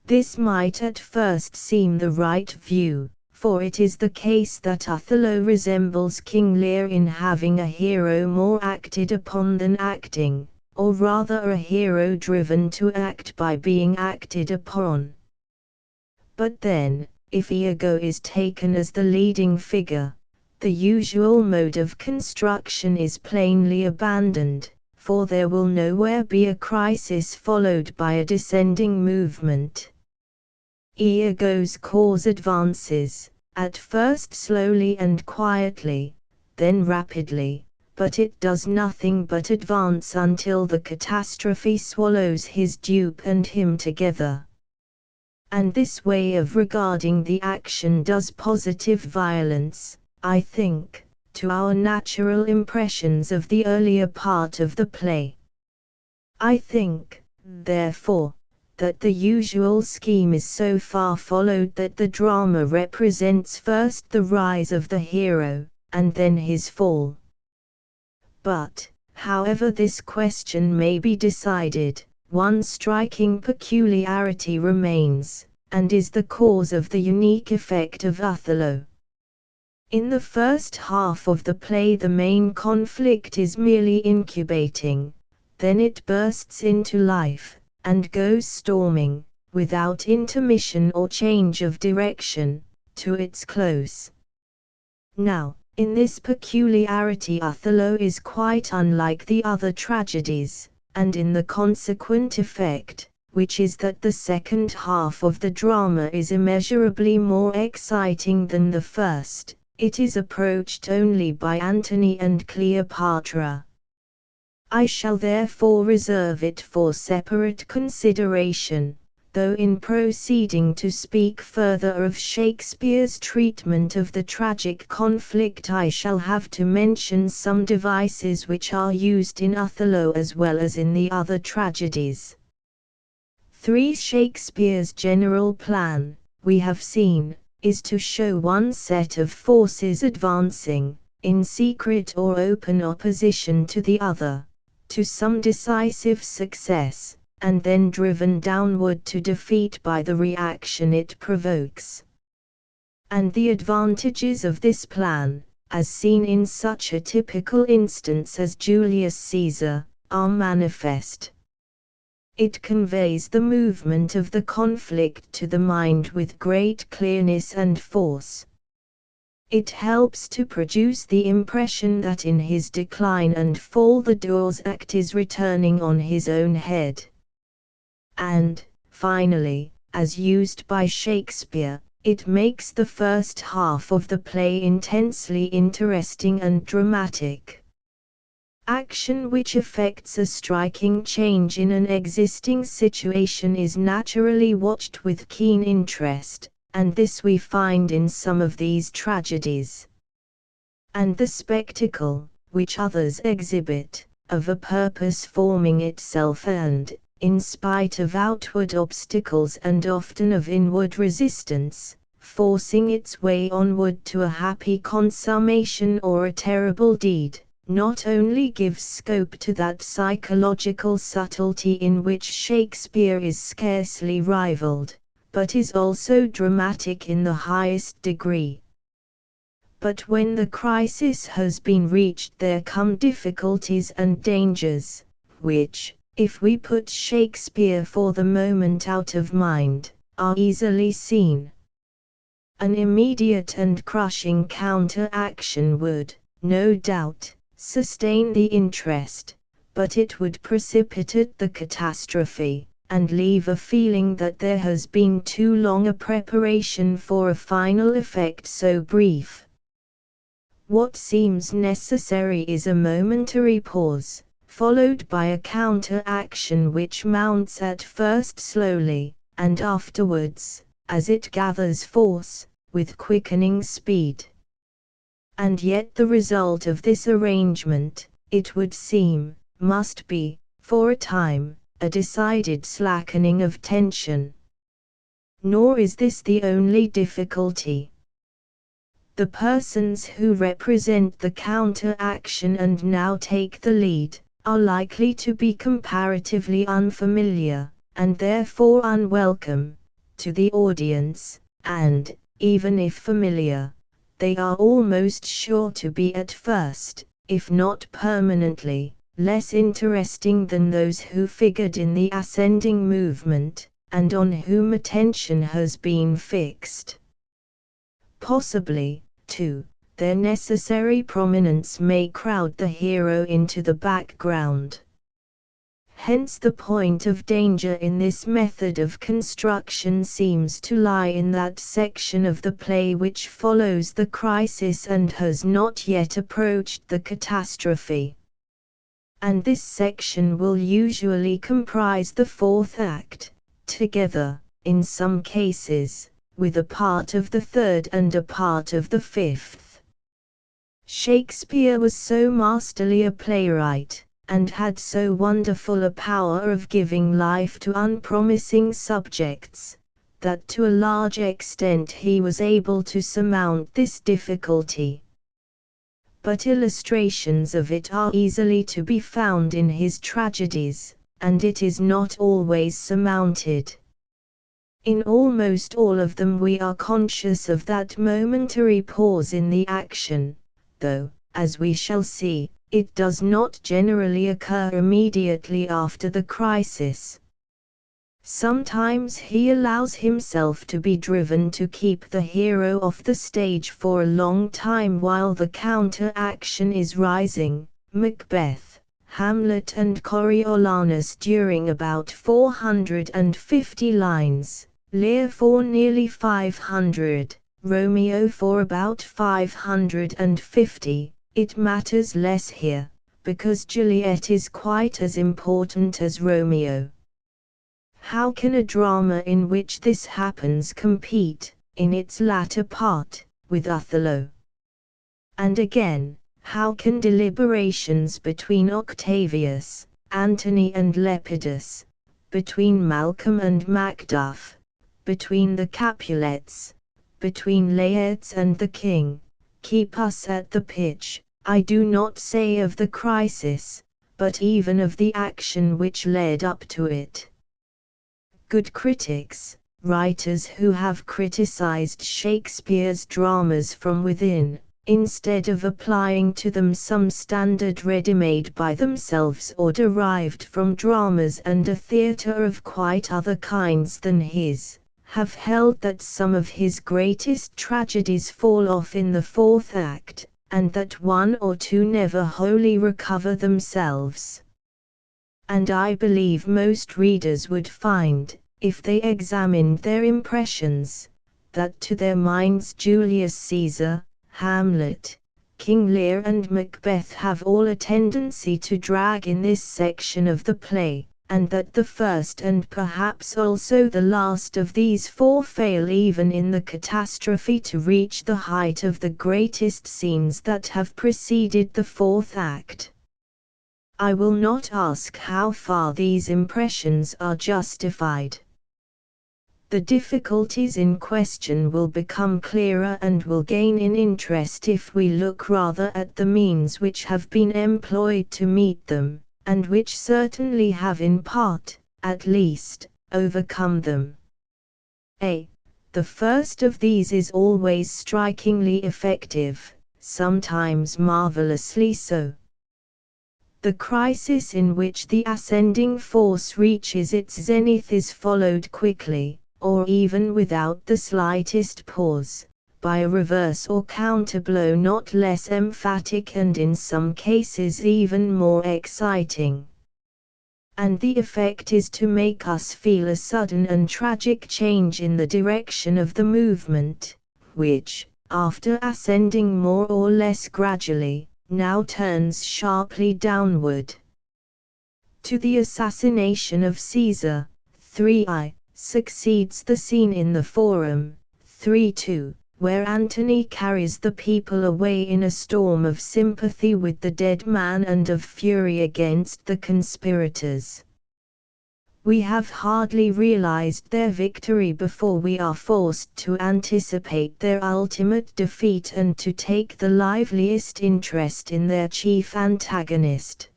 This might at first seem the right view, for it is the case that Othello resembles King Lear in having a hero more acted upon than acting, or rather a hero driven to act by being acted upon. But then, if Iago is taken as the leading figure, the usual mode of construction is plainly abandoned, for there will nowhere be a crisis followed by a descending movement. Iago's cause advances, at first slowly and quietly, then rapidly, but it does nothing but advance until the catastrophe swallows his dupe and him together. And this way of regarding the action does positive violence, I think, to our natural impressions of the earlier part of the play. I think, therefore, that the usual scheme is so far followed that the drama represents first the rise of the hero, and then his fall. But, however this question may be decided, one striking peculiarity remains, and is the cause of the unique effect of Othello. In the first half of the play the main conflict is merely incubating, then it bursts into life, and goes storming, without intermission or change of direction, to its close. Now, in this peculiarity Othello is quite unlike the other tragedies, and in the consequent effect, which is that the second half of the drama is immeasurably more exciting than the first, it is approached only by Antony and Cleopatra. I shall therefore reserve it for separate consideration, though in proceeding to speak further of Shakespeare's treatment of the tragic conflict I shall have to mention some devices which are used in Othello as well as in the other tragedies. 3. Shakespeare's general plan, we have seen, is to show one set of forces advancing, in secret or open opposition to the other, to some decisive success, and then driven downward to defeat by the reaction it provokes. And the advantages of this plan, as seen in such a typical instance as Julius Caesar, are manifest. It conveys the movement of the conflict to the mind with great clearness and force. It helps to produce the impression that in his decline and fall the door's act is returning on his own head. And, finally, as used by Shakespeare, it makes the first half of the play intensely interesting and dramatic. Action which effects a striking change in an existing situation is naturally watched with keen interest, and this we find in some of these tragedies. And the spectacle, which others exhibit, of a purpose forming itself and, in spite of outward obstacles and often of inward resistance, forcing its way onward to a happy consummation or a terrible deed, not only gives scope to that psychological subtlety in which Shakespeare is scarcely rivaled, but is also dramatic in the highest degree. But when the crisis has been reached there come difficulties and dangers, which, if we put Shakespeare for the moment out of mind, are easily seen. An immediate and crushing counter-action would, no doubt, sustain the interest, but it would precipitate the catastrophe, and leave a feeling that there has been too long a preparation for a final effect so brief. What seems necessary is a momentary pause, followed by a counter-action which mounts at first slowly, and afterwards, as it gathers force, with quickening speed. And yet the result of this arrangement, it would seem, must be, for a time, a decided slackening of tension. Nor is this the only difficulty. The persons who represent the counter-action and now take the lead, are likely to be comparatively unfamiliar, and therefore unwelcome, to the audience, and, even if familiar, they are almost sure to be at first, if not permanently, less interesting than those who figured in the ascending movement, and on whom attention has been fixed. Possibly, too, their necessary prominence may crowd the hero into the background. Hence the point of danger in this method of construction seems to lie in that section of the play which follows the crisis and has not yet approached the catastrophe. And this section will usually comprise the fourth act, together, in some cases, with a part of the third and a part of the fifth. Shakespeare was so masterly a playwright, and had so wonderful a power of giving life to unpromising subjects, that to a large extent he was able to surmount this difficulty. But illustrations of it are easily to be found in his tragedies, and it is not always surmounted. In almost all of them we are conscious of that momentary pause in the action, though, as we shall see, it does not generally occur immediately after the crisis. Sometimes he allows himself to be driven to keep the hero off the stage for a long time while the counter-action is rising. Macbeth, Hamlet and Coriolanus during about 450 lines, Lear for nearly 500, Romeo for about 550. It matters less here, because Juliet is quite as important as Romeo. How can a drama in which this happens compete, in its latter part, with Othello? And again, how can deliberations between Octavius, Antony and Lepidus, between Malcolm and Macduff, between the Capulets, between Laertes and the king, keep us at the pitch, I do not say of the crisis, but even of the action which led up to it? Good critics, writers who have criticized Shakespeare's dramas from within, instead of applying to them some standard ready-made by themselves or derived from dramas and a theatre of quite other kinds than his, have held that some of his greatest tragedies fall off in the fourth act, and that one or two never wholly recover themselves. And I believe most readers would find, if they examined their impressions, that to their minds Julius Caesar, Hamlet, King Lear and Macbeth have all a tendency to drag in this section of the play, and that the first and perhaps also the last of these four fail even in the catastrophe to reach the height of the greatest scenes that have preceded the fourth act. I will not ask how far these impressions are justified. The difficulties in question will become clearer and will gain in interest if we look rather at the means which have been employed to meet them, and which certainly have in part, at least, overcome them. A. The first of these is always strikingly effective, sometimes marvelously so. The crisis in which the ascending force reaches its zenith is followed quickly, or even without the slightest pause, by a reverse or counterblow not less emphatic and in some cases even more exciting. And the effect is to make us feel a sudden and tragic change in the direction of the movement, which, after ascending more or less gradually, now turns sharply downward. To the assassination of Caesar, 3i, succeeds the scene in the Forum, 3-2, where Antony carries the people away in a storm of sympathy with the dead man and of fury against the conspirators. We have hardly realized their victory before we are forced to anticipate their ultimate defeat and to take the liveliest interest in their chief antagonist.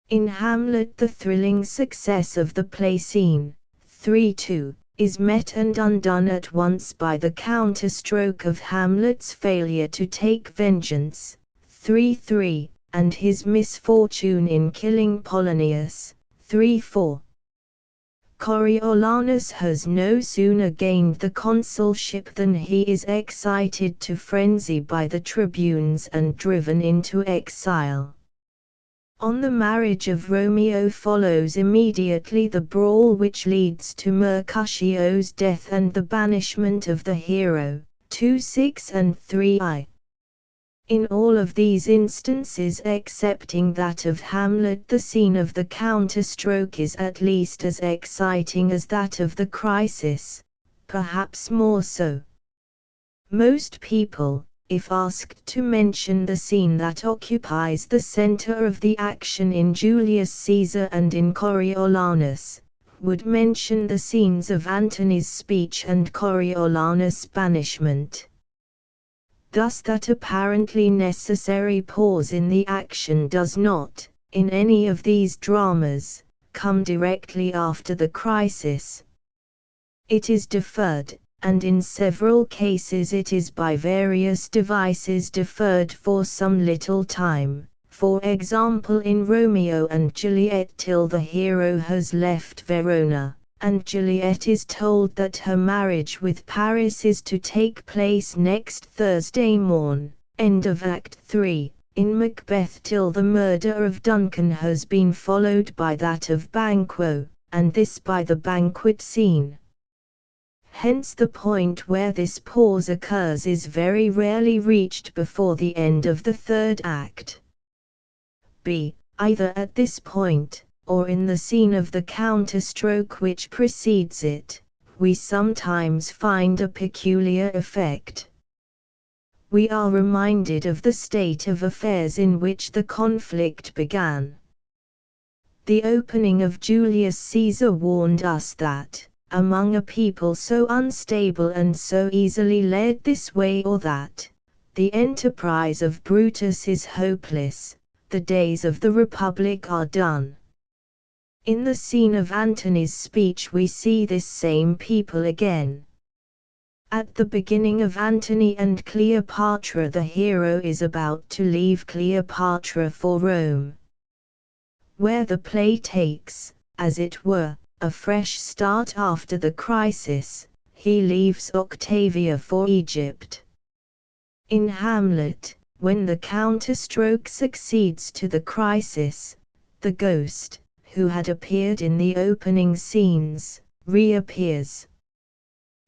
In Hamlet, the thrilling success of the play scene, 3-2, is met and undone at once by the counterstroke of Hamlet's failure to take vengeance, 3-3, and his misfortune in killing Polonius, 3-4. Coriolanus has no sooner gained the consulship than he is excited to frenzy by the tribunes and driven into exile. On the marriage of Romeo follows immediately the brawl which leads to Mercutio's death and the banishment of the hero, 2:6 and 3i. In all of these instances excepting that of Hamlet, the scene of the counterstroke is at least as exciting as that of the crisis, perhaps more so. Most people, if asked to mention the scene that occupies the center of the action in Julius Caesar and in Coriolanus, would mention the scenes of Antony's speech and Coriolanus' banishment. Thus that apparently necessary pause in the action does not, in any of these dramas, come directly after the crisis. It is deferred, and in several cases it is by various devices deferred for some little time, for example in Romeo and Juliet till the hero has left Verona, and Juliet is told that her marriage with Paris is to take place next Thursday morn. End of Act 3. In Macbeth till the murder of Duncan has been followed by that of Banquo, and this by the banquet scene. Hence the point where this pause occurs is very rarely reached before the end of the third act. b. Either at this point, or in the scene of the counterstroke which precedes it, we sometimes find a peculiar effect. We are reminded of the state of affairs in which the conflict began. The opening of Julius Caesar warned us that, among a people so unstable and so easily led this way or that, the enterprise of Brutus is hopeless, the days of the Republic are done. In the scene of Antony's speech we see this same people again. At the beginning of Antony and Cleopatra the hero is about to leave Cleopatra for Rome, where the play takes, as it were, a fresh start after the crisis. He leaves Octavia for Egypt. In Hamlet, when the counterstroke succeeds to the crisis, the ghost, who had appeared in the opening scenes, reappears.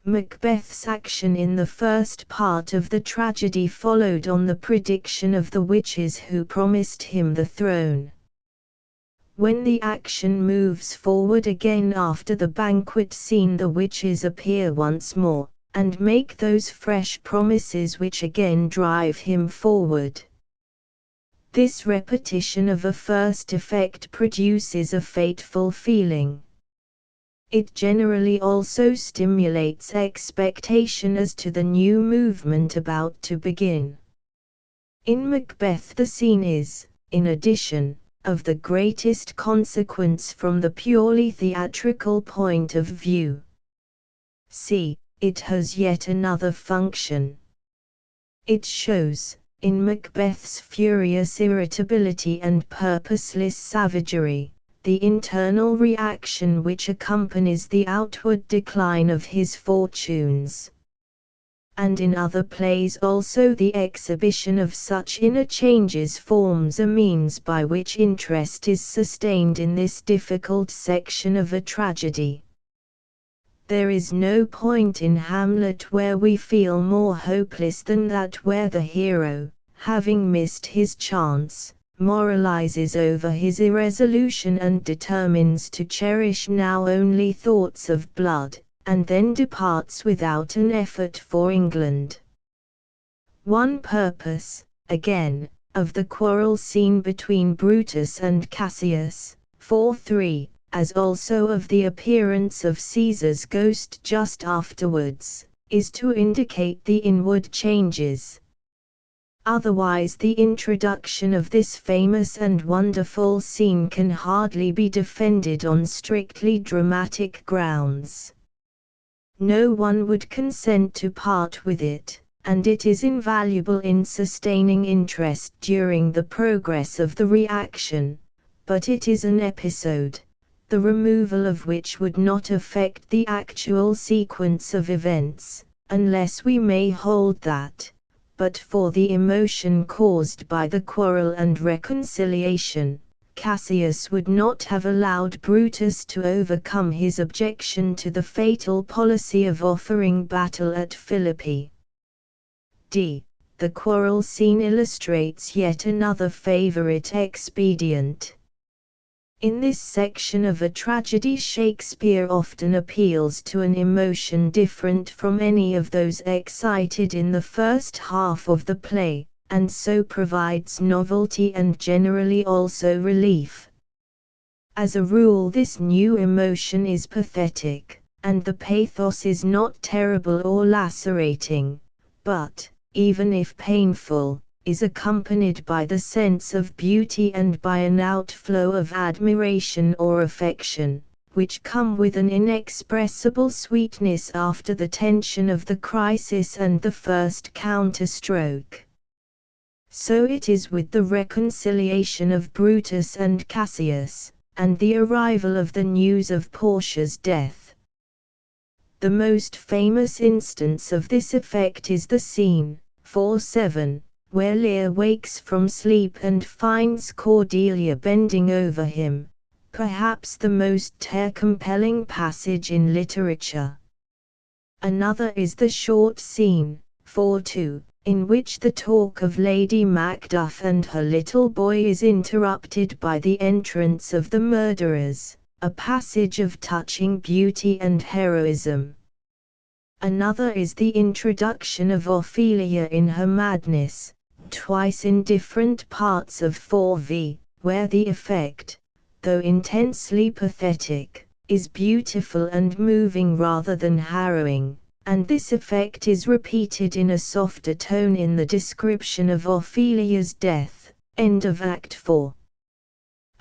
Macbeth's action in the first part of the tragedy followed on the prediction of the witches who promised him the throne. When the action moves forward again after the banquet scene, the witches appear once more, and make those fresh promises which again drive him forward. This repetition of a first effect produces a fateful feeling. It generally also stimulates expectation as to the new movement about to begin. In Macbeth the scene is, in addition, of the greatest consequence from the purely theatrical point of view. c. It has yet another function. It shows, in Macbeth's furious irritability and purposeless savagery, the internal reaction which accompanies the outward decline of his fortunes. And in other plays also the exhibition of such inner changes forms a means by which interest is sustained in this difficult section of a tragedy. There is no point in Hamlet where we feel more hopeless than that where the hero, having missed his chance, moralizes over his irresolution and determines to cherish now only thoughts of blood, and then departs without an effort for England. One purpose, again, of the quarrel scene between Brutus and Cassius, 4:3, as also of the appearance of Caesar's ghost just afterwards, is to indicate the inward changes. Otherwise the introduction of this famous and wonderful scene can hardly be defended on strictly dramatic grounds. No one would consent to part with it, and it is invaluable in sustaining interest during the progress of the reaction, but it is an episode, the removal of which would not affect the actual sequence of events, unless we may hold that, but for the emotion caused by the quarrel and reconciliation, Cassius would not have allowed Brutus to overcome his objection to the fatal policy of offering battle at Philippi. D. The quarrel scene illustrates yet another favorite expedient. In this section of a tragedy, Shakespeare often appeals to an emotion different from any of those excited in the first half of the play, and so provides novelty and generally also relief. As a rule, this new emotion is pathetic, and the pathos is not terrible or lacerating, but, even if painful, is accompanied by the sense of beauty and by an outflow of admiration or affection, which come with an inexpressible sweetness after the tension of the crisis and the first counterstroke. So it is with the reconciliation of Brutus and Cassius, and the arrival of the news of Portia's death. The most famous instance of this effect is the scene, 4:7, where Lear wakes from sleep and finds Cordelia bending over him, perhaps the most tear-compelling passage in literature. Another is the short scene, 4:2, in which the talk of Lady Macbeth and her little boy is interrupted by the entrance of the murderers, a passage of touching beauty and heroism. Another is the introduction of Ophelia in her madness, twice in different parts of 4v, where the effect, though intensely pathetic, is beautiful and moving rather than harrowing, and this effect is repeated in a softer tone in the description of Ophelia's death, end of Act 4.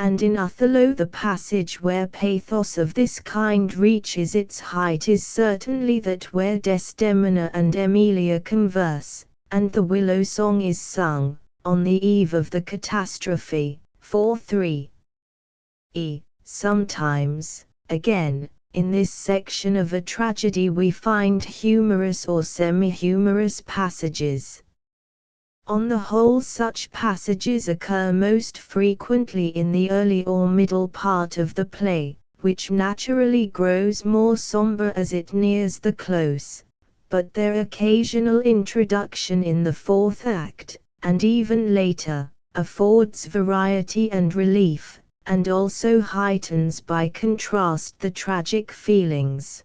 And in Othello, the passage where pathos of this kind reaches its height is certainly that where Desdemona and Emilia converse, and the willow song is sung, on the eve of the catastrophe, 4:3. Sometimes, again, in this section of a tragedy we find humorous or semi-humorous passages. On the whole, such passages occur most frequently in the early or middle part of the play, which naturally grows more somber as it nears the close, but their occasional introduction in the fourth act, and even later, affords variety and relief, and also heightens by contrast the tragic feelings.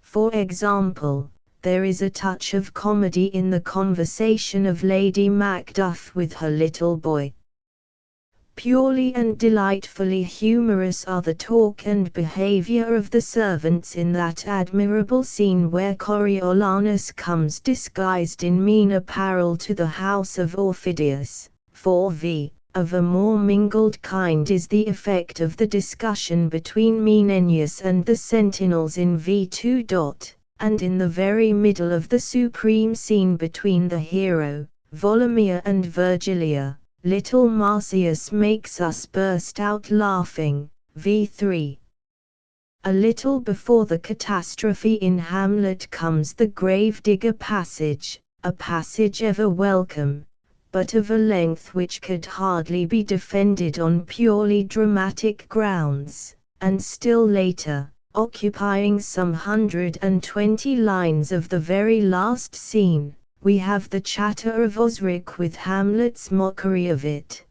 For example, there is a touch of comedy in the conversation of Lady Macbeth with her little boy. Purely and delightfully humorous are the talk and behavior of the servants in that admirable scene where Coriolanus comes disguised in mean apparel to the house of Aufidius. 4v. Of a more mingled kind is the effect of the discussion between Menenius and the sentinels in v2. And in the very middle of the supreme scene between the hero, Volumnia and Virgilia, little Marcius makes us burst out laughing, v3. A little before the catastrophe in Hamlet comes the gravedigger passage, a passage ever welcome, but of a length which could hardly be defended on purely dramatic grounds, and still later, occupying some 120 lines of the very last scene, we have the chatter of Osric with Hamlet's mockery of it.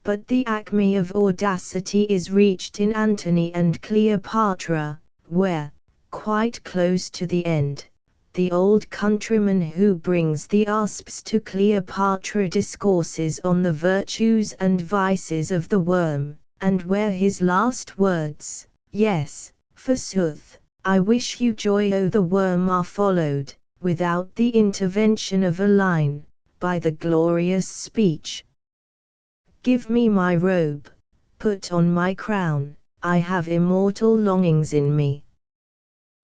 But the acme of audacity is reached in Antony and Cleopatra, where, quite close to the end, the old countryman who brings the asps to Cleopatra discourses on the virtues and vices of the worm, and where his last words, "Yes, forsooth, I wish you joy o' the worm," are followed, without the intervention of a line, by the glorious speech, "Give me my robe, put on my crown, I have immortal longings in me."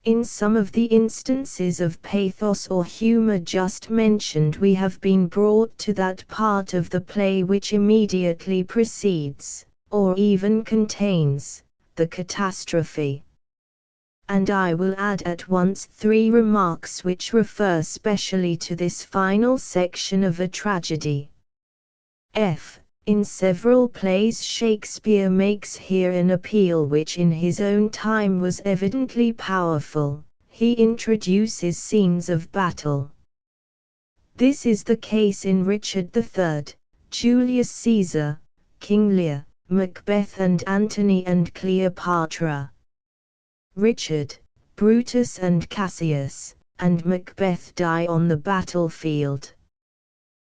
In some of the instances of pathos or humor just mentioned we have been brought to that part of the play which immediately precedes, or even contains, the catastrophe. And I will add at once 3 remarks which refer specially to this final section of a tragedy. In several plays Shakespeare makes here an appeal which in his own time was evidently powerful. He introduces scenes of battle. This is the case in Richard III, Julius Caesar, King Lear, Macbeth and Antony and Cleopatra. Richard, Brutus and Cassius, and Macbeth die on the battlefield.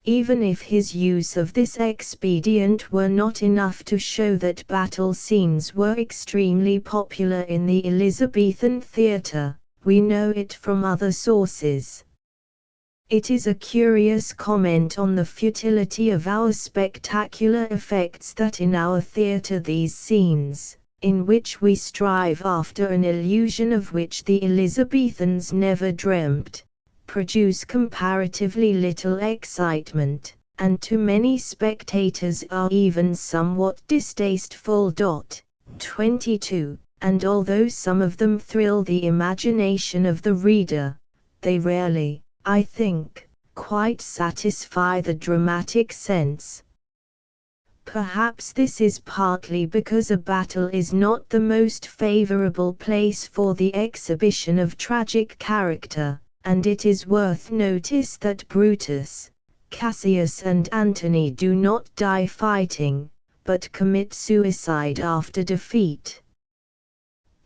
Even if his use of this expedient were not enough to show that battle scenes were extremely popular in the Elizabethan theatre, we know it from other sources. It is a curious comment on the futility of our spectacular effects that in our theatre these scenes, in which we strive after an illusion of which the Elizabethans never dreamt, produce comparatively little excitement, and to many spectators are even somewhat distasteful. 22. And although some of them thrill the imagination of the reader, they rarely, I think, quite satisfy the dramatic sense. Perhaps this is partly because a battle is not the most favorable place for the exhibition of tragic character, and it is worth notice that Brutus, Cassius and Antony do not die fighting, but commit suicide after defeat.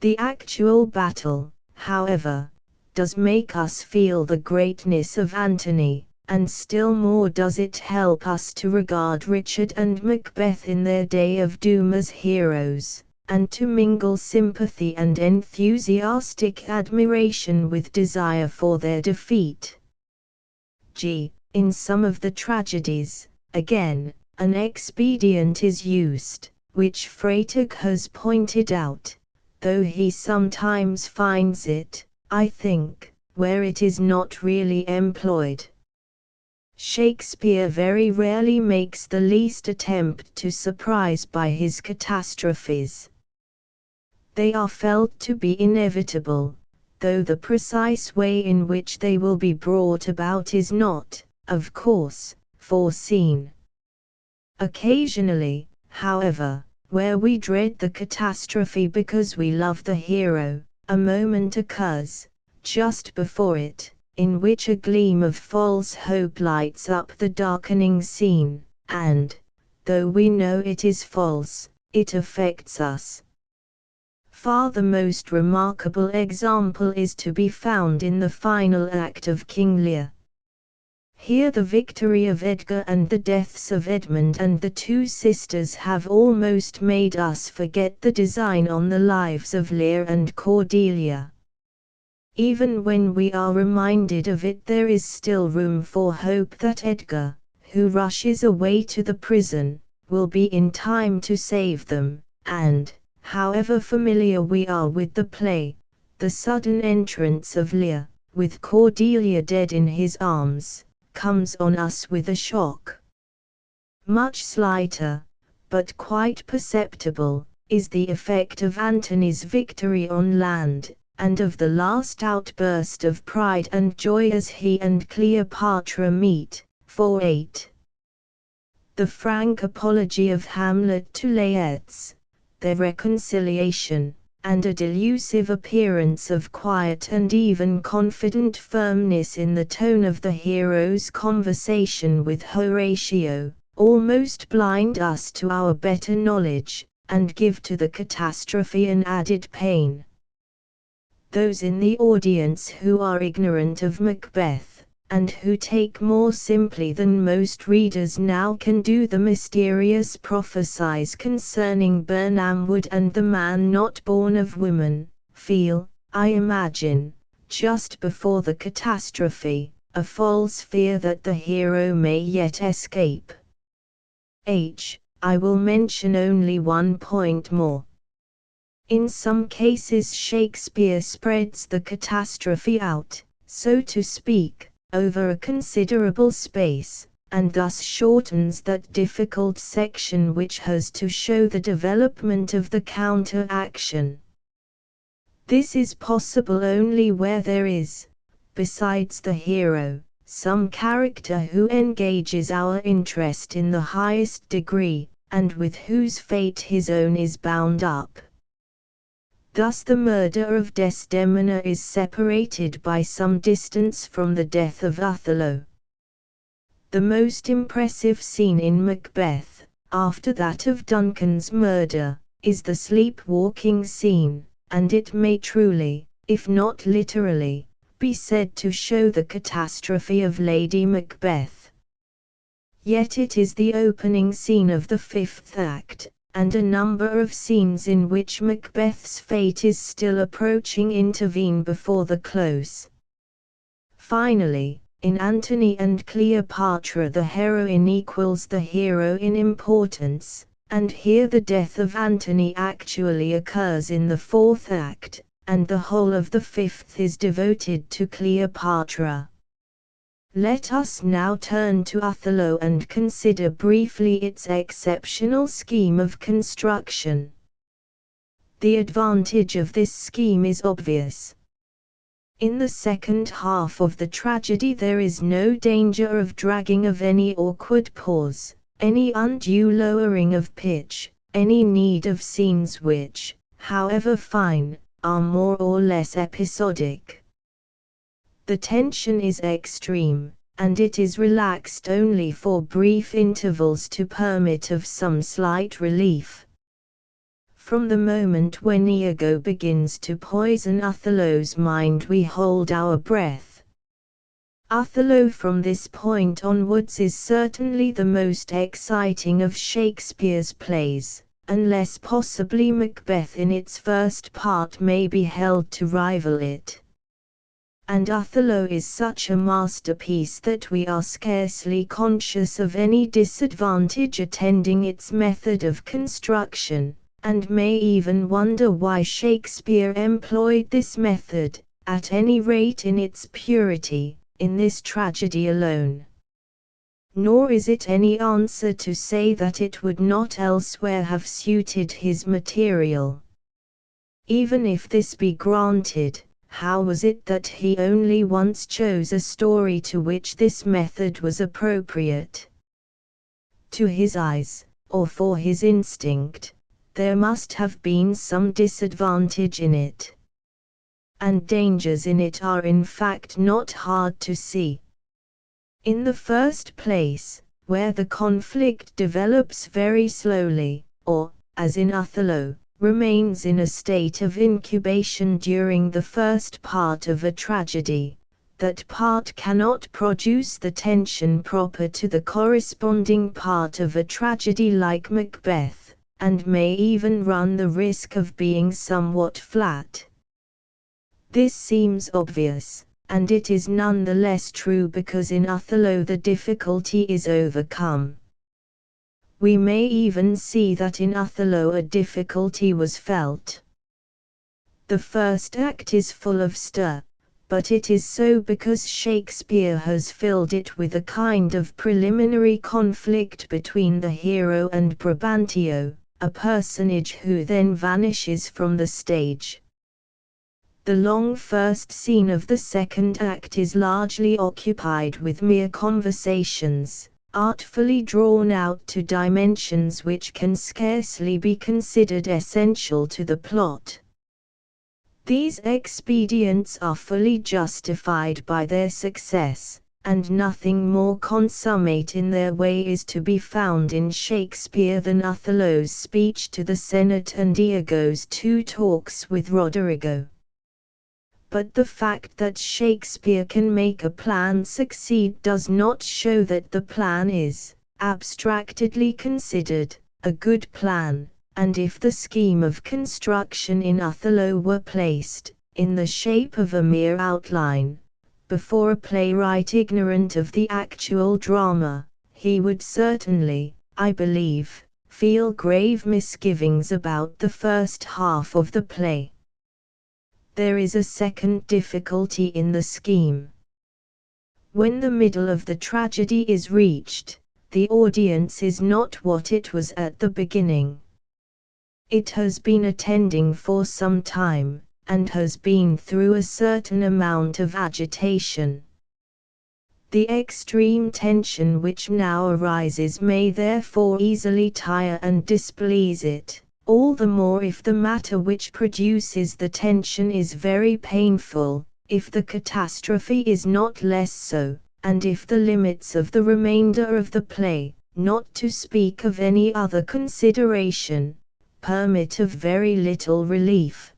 The actual battle, however, does make us feel the greatness of Antony, and still more does it help us to regard Richard and Macbeth in their day of doom as heroes, and to mingle sympathy and enthusiastic admiration with desire for their defeat. In some of the tragedies, again, an expedient is used, which Freytag has pointed out, though he sometimes finds it, I think, where it is not really employed. Shakespeare very rarely makes the least attempt to surprise by his catastrophes. They are felt to be inevitable, though the precise way in which they will be brought about is not, of course, foreseen. Occasionally, however, where we dread the catastrophe because we love the hero, a moment occurs, just before it, in which a gleam of false hope lights up the darkening scene, and, though we know it is false, it affects us. Far the most remarkable example is to be found in the final act of King Lear. Here the victory of Edgar and the deaths of Edmund and the 2 sisters have almost made us forget the design on the lives of Lear and Cordelia. Even when we are reminded of it, there is still room for hope that Edgar, who rushes away to the prison, will be in time to save them, and, however familiar we are with the play, the sudden entrance of Lear, with Cordelia dead in his arms, comes on us with a shock. Much slighter, but quite perceptible, is the effect of Antony's victory on land, and of the last outburst of pride and joy as he and Cleopatra meet. 4:8. The frank apology of Hamlet to Laertes, their reconciliation, and a delusive appearance of quiet and even confident firmness in the tone of the hero's conversation with Horatio, almost blind us to our better knowledge, and give to the catastrophe an added pain. Those in the audience who are ignorant of Macbeth, and who take more simply than most readers now can do the mysterious prophecies concerning Birnam Wood and the man not born of woman, feel, I imagine, just before the catastrophe, a false fear that the hero may yet escape. I will mention only one point more. In some cases Shakespeare spreads the catastrophe out, so to speak, over a considerable space, and thus shortens that difficult section which has to show the development of the counter-action. This is possible only where there is, besides the hero, some character who engages our interest in the highest degree, and with whose fate his own is bound up. Thus the murder of Desdemona is separated by some distance from the death of Othello. The most impressive scene in Macbeth, after that of Duncan's murder, is the sleepwalking scene, and it may truly, if not literally, be said to show the catastrophe of Lady Macbeth. Yet it is the opening scene of the fifth act, and a number of scenes in which Macbeth's fate is still approaching intervene before the close. Finally, in Antony and Cleopatra the heroine equals the hero in importance, and here the death of Antony actually occurs in the fourth act, and the whole of the fifth is devoted to Cleopatra. Let us now turn to Othello and consider briefly its exceptional scheme of construction. The advantage of this scheme is obvious. In the second half of the tragedy there is no danger of dragging of any awkward pause, any undue lowering of pitch, any need of scenes which, however fine, are more or less episodic. The tension is extreme, and it is relaxed only for brief intervals to permit of some slight relief. From the moment when Iago begins to poison Othello's mind we hold our breath. Othello from this point onwards is certainly the most exciting of Shakespeare's plays, unless possibly Macbeth in its first part may be held to rival it. And Othello is such a masterpiece that we are scarcely conscious of any disadvantage attending its method of construction, and may even wonder why Shakespeare employed this method, at any rate in its purity, in this tragedy alone. Nor is it any answer to say that it would not elsewhere have suited his material. Even if this be granted, how was it that he only once chose a story to which this method was appropriate? To his eyes, or for his instinct, there must have been some disadvantage in it. And dangers in it are in fact not hard to see. In the first place, where the conflict develops very slowly, or, as in Othello, remains in a state of incubation during the first part of a tragedy, that part cannot produce the tension proper to the corresponding part of a tragedy like Macbeth, and may even run the risk of being somewhat flat. This seems obvious, and it is none the less true because in Othello the difficulty is overcome. We may even see that in Othello a difficulty was felt. The first act is full of stir, but it is so because Shakespeare has filled it with a kind of preliminary conflict between the hero and Brabantio, a personage who then vanishes from the stage. The long first scene of the second act is largely occupied with mere conversations, artfully drawn out to dimensions which can scarcely be considered essential to the plot. These expedients are fully justified by their success, and nothing more consummate in their way is to be found in Shakespeare than Othello's speech to the Senate and Iago's two talks with Roderigo. But the fact that Shakespeare can make a plan succeed does not show that the plan is, abstractedly considered, a good plan, and if the scheme of construction in Othello were placed, in the shape of a mere outline, before a playwright ignorant of the actual drama, he would certainly, I believe, feel grave misgivings about the first half of the play. There is a second difficulty in the scheme. When the middle of the tragedy is reached, the audience is not what it was at the beginning. It has been attending for some time, and has been through a certain amount of agitation. The extreme tension which now arises may therefore easily tire and displease it, all the more if the matter which produces the tension is very painful, if the catastrophe is not less so, and if the limits of the remainder of the play, not to speak of any other consideration, permit of very little relief.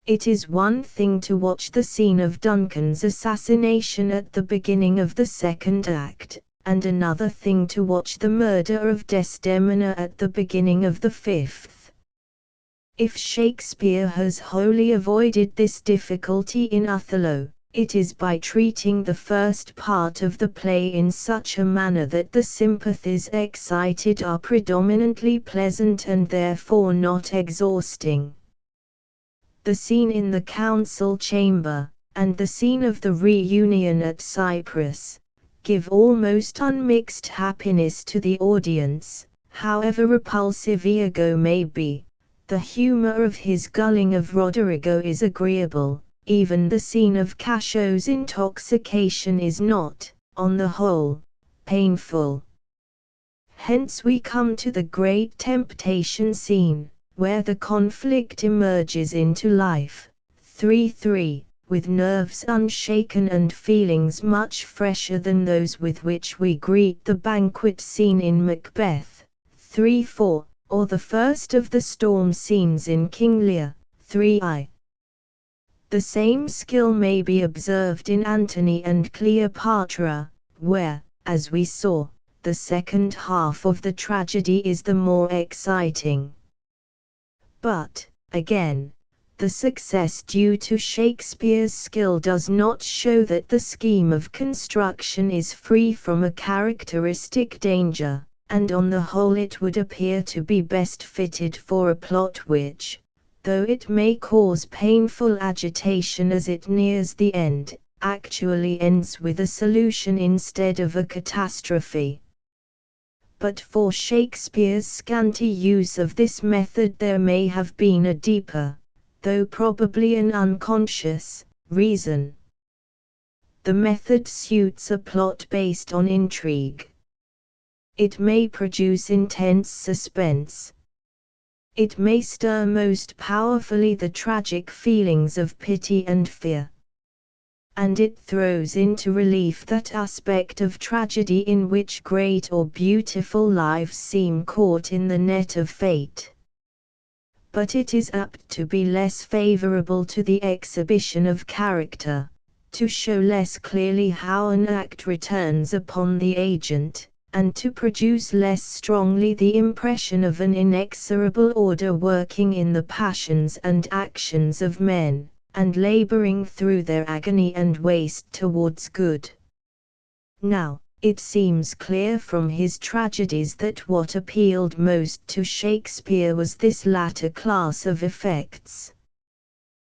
It is one thing to watch the scene of Duncan's assassination at the beginning of the second act, and another thing to watch the murder of Desdemona at the beginning of the fifth. If Shakespeare has wholly avoided this difficulty in Othello, it is by treating the first part of the play in such a manner that the sympathies excited are predominantly pleasant and therefore not exhausting. The scene in the council chamber, and the scene of the reunion at Cyprus, give almost unmixed happiness to the audience, however repulsive Iago may be. The humor of his gulling of Roderigo is agreeable, even the scene of Cassio's intoxication is not, on the whole, painful. Hence we come to the great temptation scene, where the conflict emerges into life, 3-3, with nerves unshaken and feelings much fresher than those with which we greet the banquet scene in Macbeth, 3-4, or the first of the storm scenes in King Lear, 3-I. The same skill may be observed in Antony and Cleopatra, where, as we saw, the second half of the tragedy is the more exciting. But, again, the success due to Shakespeare's skill does not show that the scheme of construction is free from a characteristic danger, and on the whole it would appear to be best fitted for a plot which, though it may cause painful agitation as it nears the end, actually ends with a solution instead of a catastrophe. But for Shakespeare's scanty use of this method there may have been a deeper, though probably an unconscious, reason. The method suits a plot based on intrigue. It may produce intense suspense. It may stir most powerfully the tragic feelings of pity and fear. And it throws into relief that aspect of tragedy in which great or beautiful lives seem caught in the net of fate. But it is apt to be less favorable to the exhibition of character, to show less clearly how an act returns upon the agent, and to produce less strongly the impression of an inexorable order working in the passions and actions of men, and laboring through their agony and waste towards good. Now, it seems clear from his tragedies that what appealed most to Shakespeare was this latter class of effects.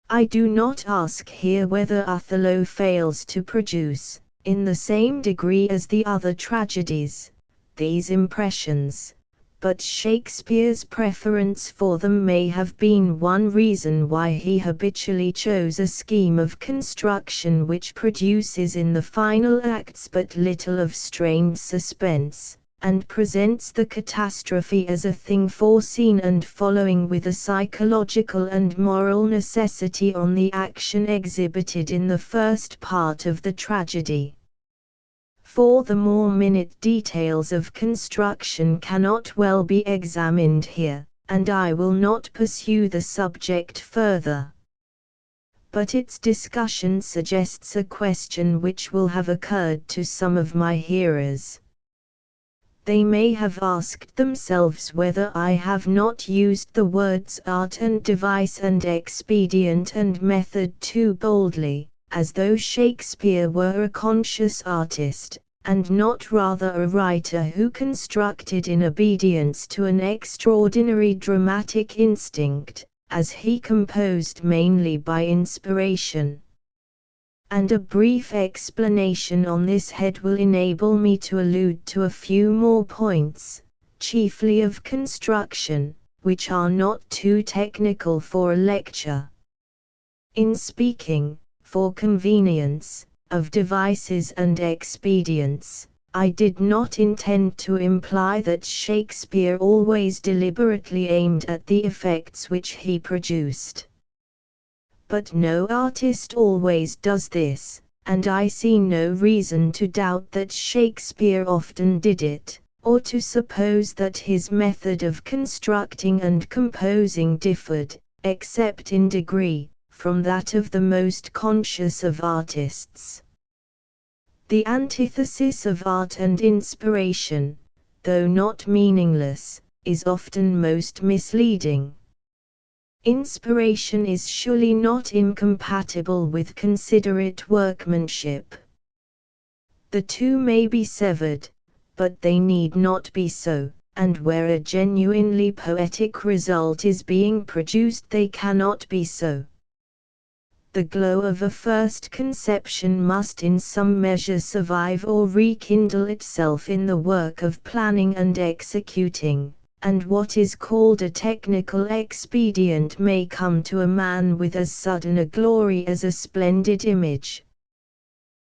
I do not ask here whether Othello fails to produce, in the same degree as the other tragedies, these impressions, but Shakespeare's preference for them may have been one reason why he habitually chose a scheme of construction which produces in the final acts but little of strained suspense, and presents the catastrophe as a thing foreseen and following with a psychological and moral necessity on the action exhibited in the first part of the tragedy. For the more minute details of construction cannot well be examined here, and I will not pursue the subject further. But its discussion suggests a question which will have occurred to some of my hearers. They may have asked themselves whether I have not used the words art and device and expedient and method too boldly, as though Shakespeare were a conscious artist, and not rather a writer who constructed in obedience to an extraordinary dramatic instinct, as he composed mainly by inspiration. and a brief explanation on this head will enable me to allude to a few more points, chiefly of construction, which are not too technical for a lecture. In speaking, for convenience, of devices and expedients, I did not intend to imply that Shakespeare always deliberately aimed at the effects which he produced. But no artist always does this, and I see no reason to doubt that Shakespeare often did it, or to suppose that his method of constructing and composing differed, except in degree, from that of the most conscious of artists. The antithesis of art and inspiration, though not meaningless, is often most misleading. Inspiration is surely not incompatible with considerate workmanship. The two may be severed, but they need not be so, and where a genuinely poetic result is being produced they cannot be so. The glow of a first conception must in some measure survive or rekindle itself in the work of planning and executing, and what is called a technical expedient may come to a man with as sudden a glory as a splendid image.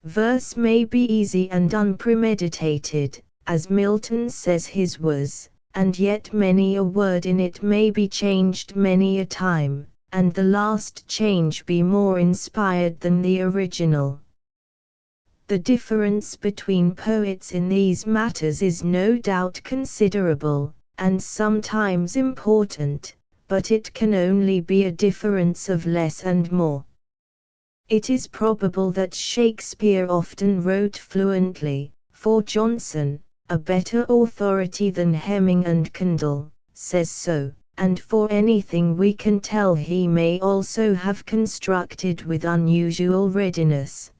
Verse may be easy and unpremeditated, as Milton says his was, and yet many a word in it may be changed many a time, and the last change be more inspired than the original. The difference between poets in these matters is no doubt considerable, and sometimes important, but it can only be a difference of less and more. It is probable that Shakespeare often wrote fluently, for Johnson, a better authority than Hemming and Kendall, says so, and for anything we can tell he may also have constructed with unusual readiness.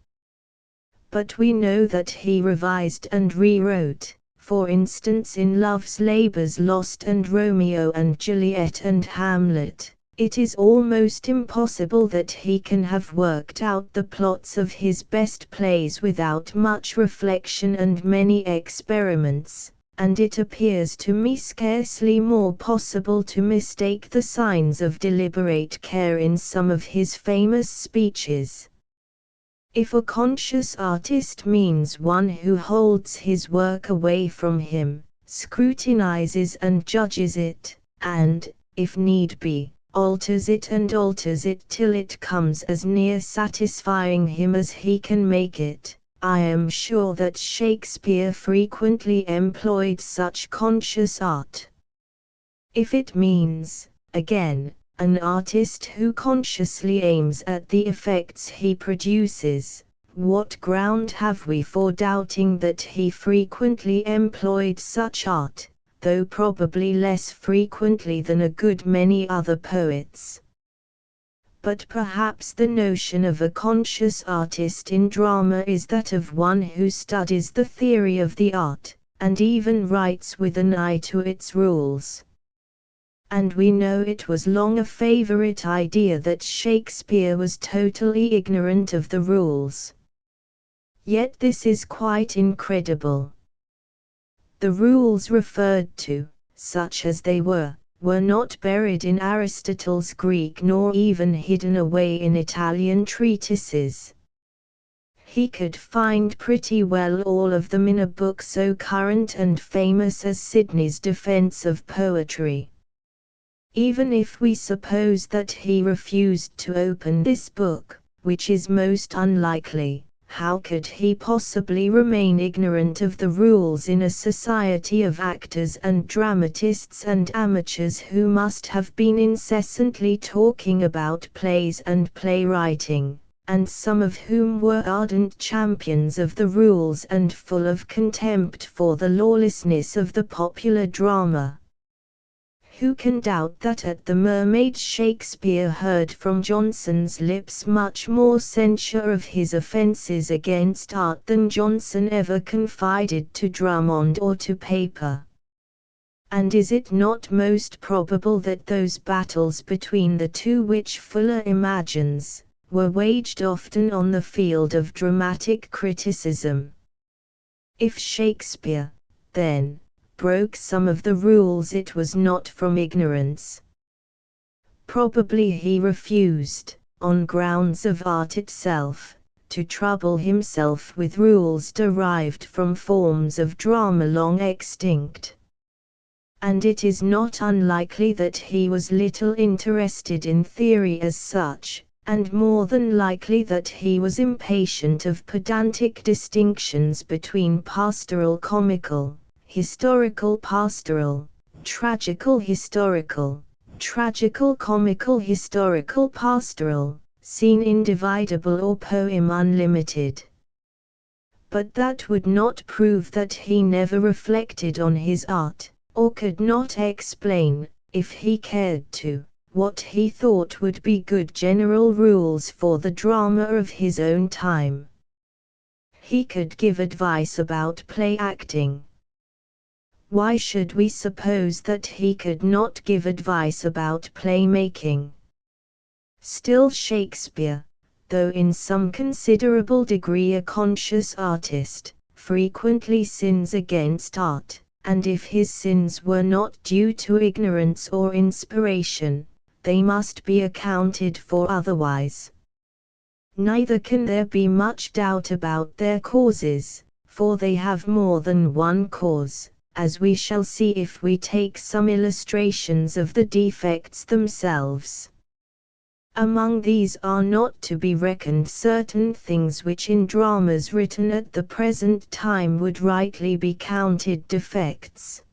But we know that he revised and rewrote, for instance in Love's Labour's Lost and Romeo and Juliet and Hamlet. It is almost impossible that he can have worked out the plots of his best plays without much reflection and many experiments, and it appears to me scarcely more possible to mistake the signs of deliberate care in some of his famous speeches. If a conscious artist means one who holds his work away from him, scrutinizes and judges it, and, if need be, alters it till it comes as near satisfying him as he can make it, I am sure that Shakespeare frequently employed such conscious art. If it means, again, an artist who consciously aims at the effects he produces, what ground have we for doubting that he frequently employed such art, though probably less frequently than a good many other poets? But perhaps the notion of a conscious artist in drama is that of one who studies the theory of the art, and even writes with an eye to its rules. And we know it was long a favorite idea that Shakespeare was totally ignorant of the rules. Yet this is quite incredible. The rules referred to, such as they were not buried in Aristotle's Greek nor even hidden away in Italian treatises. He could find pretty well all of them in a book so current and famous as Sidney's Defense of Poetry. Even if we suppose that he refused to open this book, which is most unlikely, how could he possibly remain ignorant of the rules in a society of actors and dramatists and amateurs who must have been incessantly talking about plays and playwriting, and some of whom were ardent champions of the rules and full of contempt for the lawlessness of the popular drama? Who can doubt that at the Mermaid Shakespeare heard from Jonson's lips much more censure of his offences against art than Jonson ever confided to Drummond or to paper? And is it not most probable that those battles between the two which Fuller imagines, were waged often on the field of dramatic criticism. If Shakespeare, then, broke some of the rules, it was not from ignorance. Probably he refused, on grounds of art itself, to trouble himself with rules derived from forms of drama long extinct. And it is not unlikely that he was little interested in theory as such, and more than likely that he was impatient of pedantic distinctions between pastoral comical, historical pastoral, tragical historical, tragical comical historical pastoral, scene individable or poem unlimited. But that would not prove that he never reflected on his art, or could not explain, if he cared to, what he thought would be good general rules for the drama of his own time. He could give advice about play acting. Why should we suppose that he could not give advice about play making? Still Shakespeare, though in some considerable degree a conscious artist, frequently sins against art, and if his sins were not due to ignorance or inspiration, they must be accounted for otherwise. Neither can there be much doubt about their causes, for they have more than one cause, as we shall see if we take some illustrations of the defects themselves. Among these are not to be reckoned certain things which in dramas written at the present time would rightly be counted defects.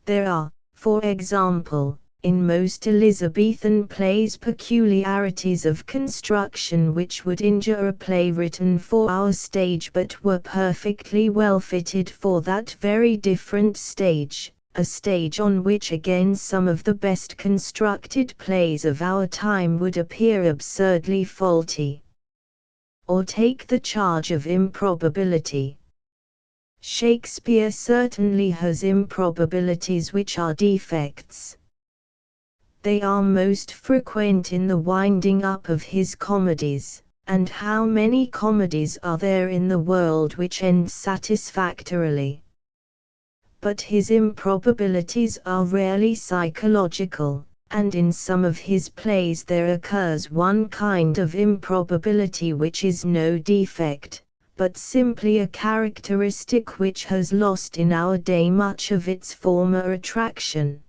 There are, for example, in most Elizabethan plays peculiarities of construction which would injure a play written for our stage but were perfectly well fitted for that very different stage, a stage on which again some of the best constructed plays of our time would appear absurdly faulty. Or take the charge of improbability. Shakespeare certainly has improbabilities which are defects. They are most frequent in the winding up of his comedies, and how many comedies are there in the world which end satisfactorily? But his improbabilities are rarely psychological, and in some of his plays there occurs one kind of improbability which is no defect, but simply a characteristic which has lost in our day much of its former attraction.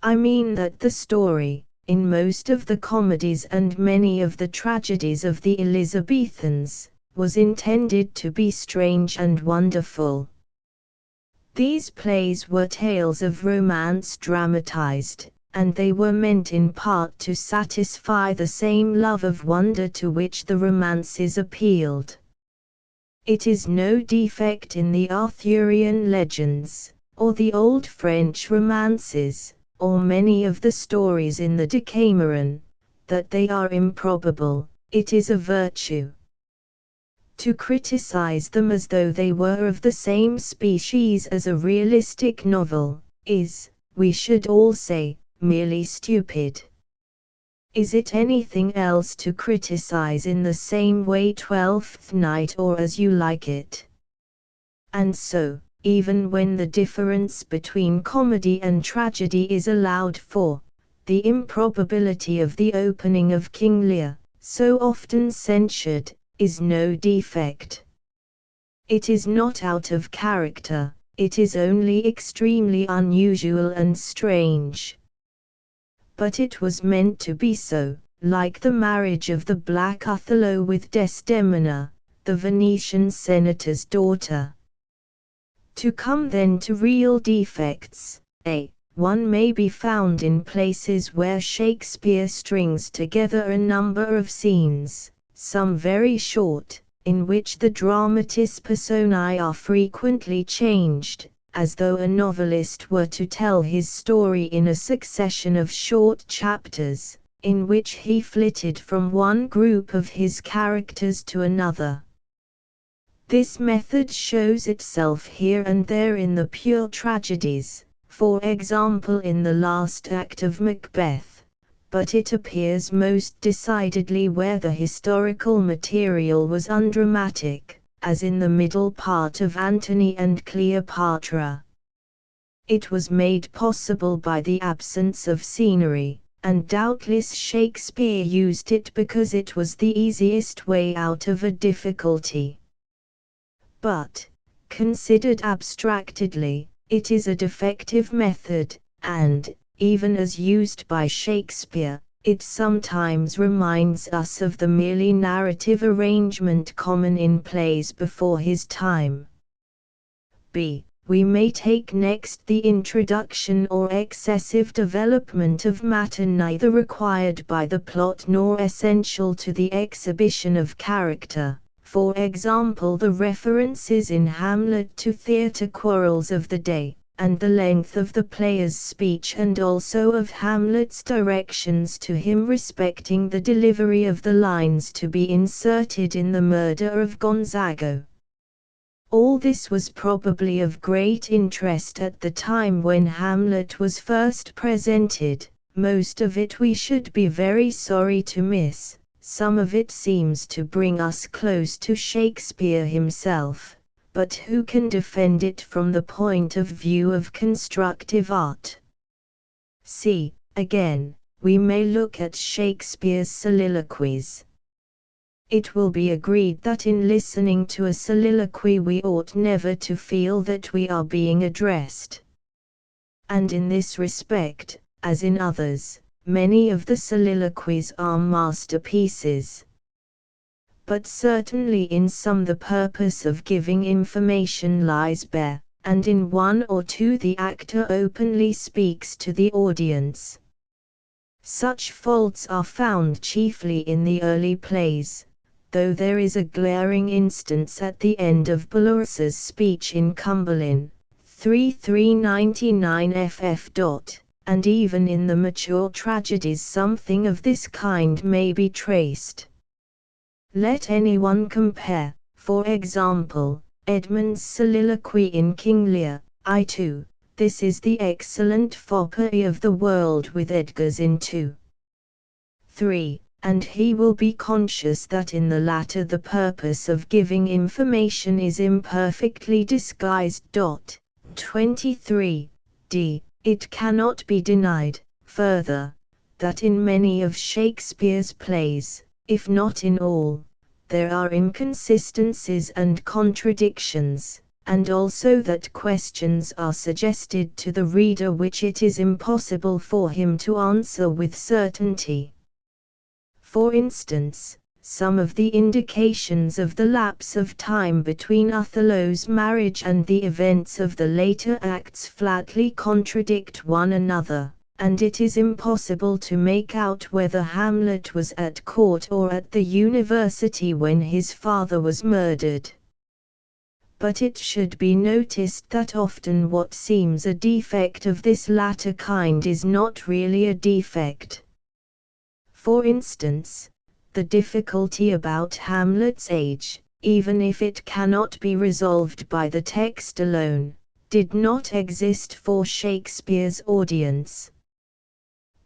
I mean that the story, in most of the comedies and many of the tragedies of the Elizabethans, was intended to be strange and wonderful. These plays were tales of romance dramatized, and they were meant in part to satisfy the same love of wonder to which the romances appealed. It is no defect in the Arthurian legends, or the old French romances, or many of the stories in the Decameron, that they are improbable. It is a virtue. To criticize them as though they were of the same species as a realistic novel, is, we should all say, merely stupid. Is it anything else to criticize in the same way Twelfth Night or As You Like It? And so, even when the difference between comedy and tragedy is allowed for, the improbability of the opening of King Lear, so often censured, is no defect. It is not out of character, it is only extremely unusual and strange. But it was meant to be so, like the marriage of the Black Othello with Desdemona, the Venetian senator's daughter. To come then to real defects, one may be found in places where Shakespeare strings together a number of scenes, some very short, in which the dramatis personae are frequently changed, as though a novelist were to tell his story in a succession of short chapters, in which he flitted from one group of his characters to another. This method shows itself here and there in the pure tragedies, for example in the last act of Macbeth, but it appears most decidedly where the historical material was undramatic, as in the middle part of Antony and Cleopatra. It was made possible by the absence of scenery, and doubtless Shakespeare used it because it was the easiest way out of a difficulty. But, considered abstractedly, it is a defective method, and, even as used by Shakespeare, it sometimes reminds us of the merely narrative arrangement common in plays before his time. b. We may take next the introduction or excessive development of matter neither required by the plot nor essential to the exhibition of character. For example, the references in Hamlet to theatre quarrels of the day, and the length of the player's speech and also of Hamlet's directions to him respecting the delivery of the lines to be inserted in the murder of Gonzago. All this was probably of great interest at the time when Hamlet was first presented. Most of it we should be very sorry to miss. Some of it seems to bring us close to Shakespeare himself, but who can defend it from the point of view of constructive art? C. Again, we may look at Shakespeare's soliloquies. It will be agreed that in listening to a soliloquy we ought never to feel that we are being addressed. And in this respect, as in others, many of the soliloquies are masterpieces. But certainly in some the purpose of giving information lies bare, and in one or two the actor openly speaks to the audience. Such faults are found chiefly in the early plays, though there is a glaring instance at the end of Bulwer's speech in Cumberland, 3399 ff. And even in the mature tragedies something of this kind may be traced. Let anyone compare, for example, Edmund's soliloquy in King Lear, I too, this is the excellent foppery of the world with Edgar's in 2. 3, and he will be conscious that in the latter the purpose of giving information is imperfectly disguised. 23, d. It cannot be denied, further, that in many of Shakespeare's plays, if not in all, there are inconsistencies and contradictions, and also that questions are suggested to the reader which it is impossible for him to answer with certainty. For instance, some of the indications of the lapse of time between Othello's marriage and the events of the later acts flatly contradict one another, and it is impossible to make out whether Hamlet was at court or at the university when his father was murdered. But it should be noticed that often what seems a defect of this latter kind is not really a defect. For instance, the difficulty about Hamlet's age, even if it cannot be resolved by the text alone, did not exist for Shakespeare's audience.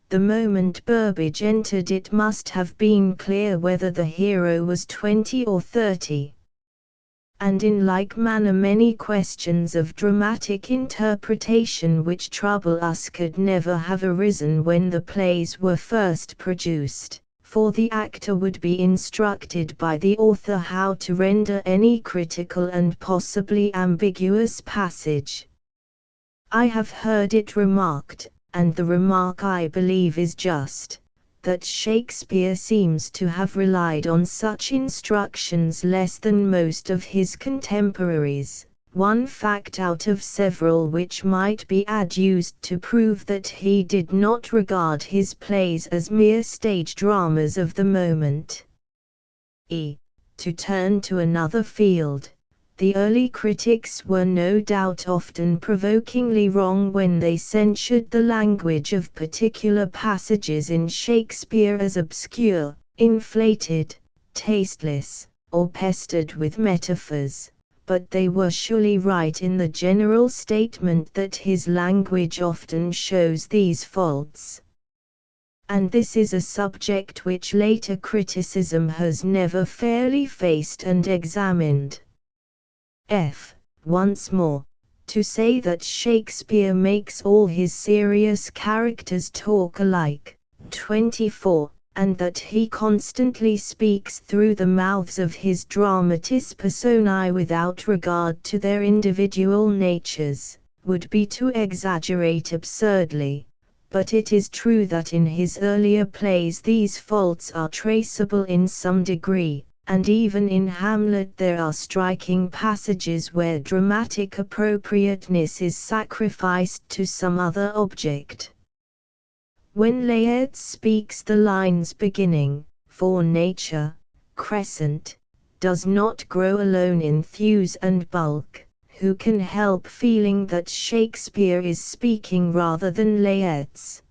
The moment Burbage entered it must have been clear whether the hero was 20 or 30. And in like manner many questions of dramatic interpretation which trouble us could never have arisen when the plays were first produced, for the actor would be instructed by the author how to render any critical and possibly ambiguous passage. I have heard it remarked, and the remark I believe is just, that Shakespeare seems to have relied on such instructions less than most of his contemporaries, one fact out of several which might be adduced to prove that he did not regard his plays as mere stage dramas of the moment. To turn to another field, the early critics were no doubt often provokingly wrong when they censured the language of particular passages in Shakespeare as obscure, inflated, tasteless, or pestered with metaphors, but they were surely right in the general statement that his language often shows these faults. and this is a subject which later criticism has never fairly faced and examined. Once more, to say that Shakespeare makes all his serious characters talk alike, 24, and that he constantly speaks through the mouths of his dramatis personae without regard to their individual natures, would be to exaggerate absurdly, but it is true that in his earlier plays these faults are traceable in some degree, and even in Hamlet there are striking passages where dramatic appropriateness is sacrificed to some other object. When Lear speaks the lines beginning, "For nature, crescent, does not grow alone in thews and bulk," who can help feeling that Shakespeare is speaking rather than Lear's?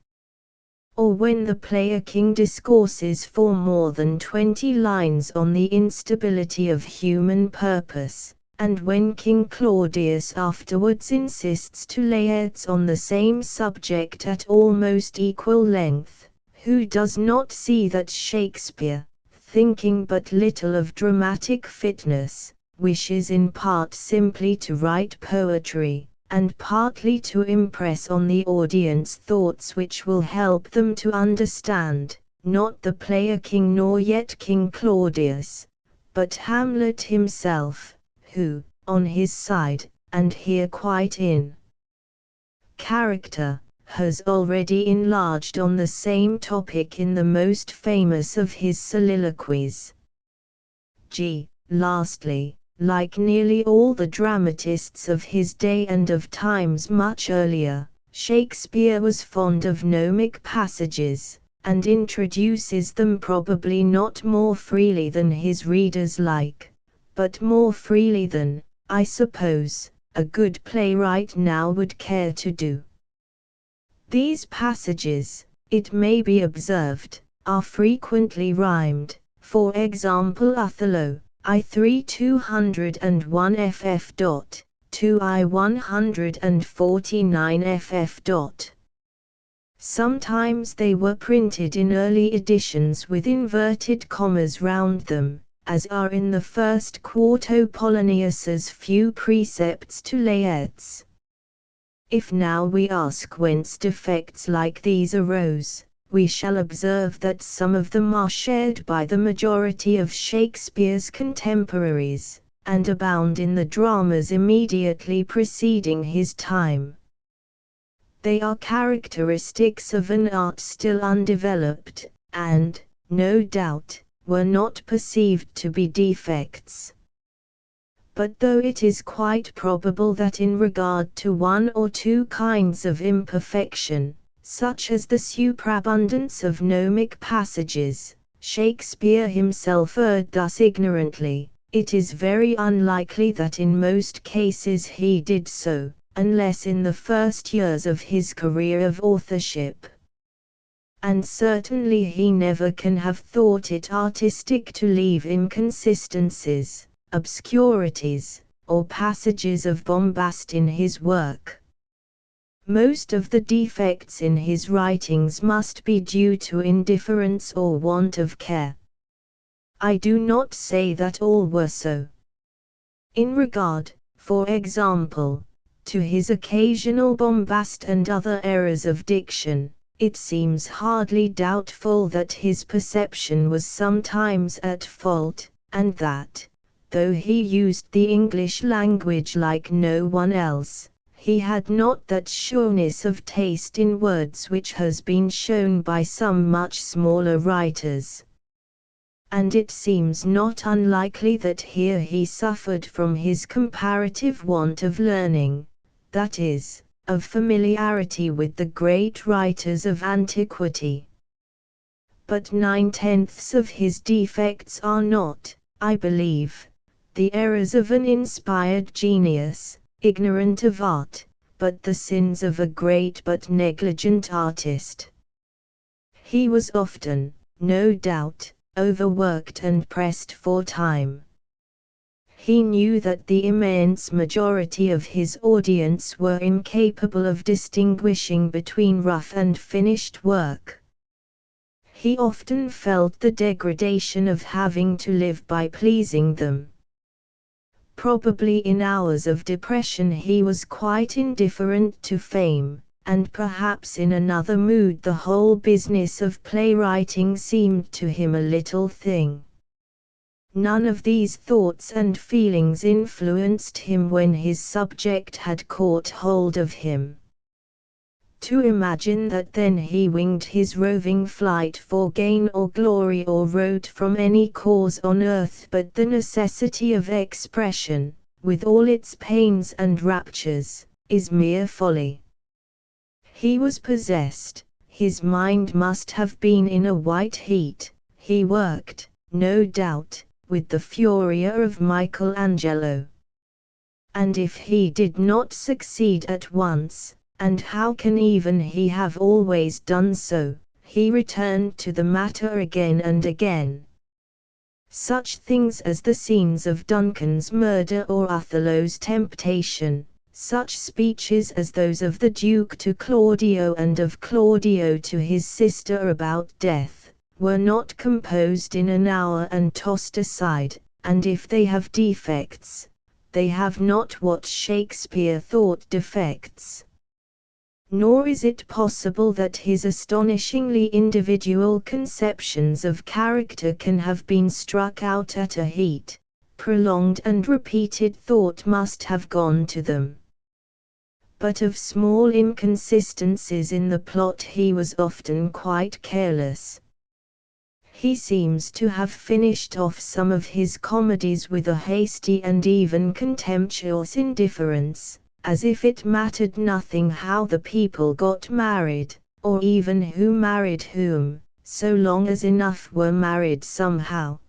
Or when the player King discourses for more than 20 lines on the instability of human purpose, and when King Claudius afterwards insists to Lear on the same subject at almost equal length, who does not see that Shakespeare, thinking but little of dramatic fitness, wishes in part simply to write poetry, and partly to impress on the audience thoughts which will help them to understand, not the player King nor yet King Claudius, but Hamlet himself, who, on his side, and here quite in character, has already enlarged on the same topic in the most famous of his soliloquies. Lastly, like nearly all the dramatists of his day and of times much earlier, Shakespeare was fond of gnomic passages, and introduces them probably not more freely than his readers like, but more freely than, I suppose, a good playwright now would care to do. These passages, it may be observed, are frequently rhymed, for example Othello, I3 201 ff. 2I 149 ff. Sometimes they were printed in early editions with inverted commas round them, as are in the first quarto Polonius's few precepts to Lear's. If now we ask whence defects like these arose, we shall observe that some of them are shared by the majority of Shakespeare's contemporaries, and abound in the dramas immediately preceding his time. They are characteristics of an art still undeveloped, and, no doubt, were not perceived to be defects. But though it is quite probable that in regard to one or two kinds of imperfection, such as the superabundance of gnomic passages, Shakespeare himself erred thus ignorantly, it is very unlikely that in most cases he did so, unless in the first years of his career of authorship. And certainly he never can have thought it artistic to leave inconsistencies, obscurities, or passages of bombast in his work. Most of the defects in his writings must be due to indifference or want of care. I do not say that all were so. In regard, for example, to his occasional bombast and other errors of diction, it seems hardly doubtful that his perception was sometimes at fault, and that, though he used the English language like no one else, he had not that sureness of taste in words which has been shown by some much smaller writers. And it seems not unlikely that here he suffered from his comparative want of learning, that is, of familiarity with the great writers of antiquity. But 9/10 of his defects are not, I believe, the errors of an inspired genius, ignorant of art, but the sins of a great but negligent artist. He was often, no doubt, overworked and pressed for time. He knew that the immense majority of his audience were incapable of distinguishing between rough and finished work. He often felt the degradation of having to live by pleasing them. Probably in hours of depression he was quite indifferent to fame, and perhaps in another mood the whole business of playwriting seemed to him a little thing. None of these thoughts and feelings influenced him when his subject had caught hold of him. To imagine that then he winged his roving flight for gain or glory or wrote from any cause on earth but the necessity of expression, with all its pains and raptures, is mere folly. He was possessed, his mind must have been in a white heat, he worked, no doubt, with the fury of Michelangelo. And if he did not succeed at once, and how can even he have always done so, he returned to the matter again and again. Such things as the scenes of Duncan's murder or Othello's temptation, such speeches as those of the Duke to Claudio and of Claudio to his sister about death, were not composed in an hour and tossed aside, and if they have defects, they have not what Shakespeare thought defects. Nor is it possible that his astonishingly individual conceptions of character can have been struck out at a heat. Prolonged and repeated thought must have gone to them. But of small inconsistencies in the plot he was often quite careless. He seems to have finished off some of his comedies with a hasty and even contemptuous indifference, as if it mattered nothing how the people got married, or even who married whom, so long as enough were married somehow.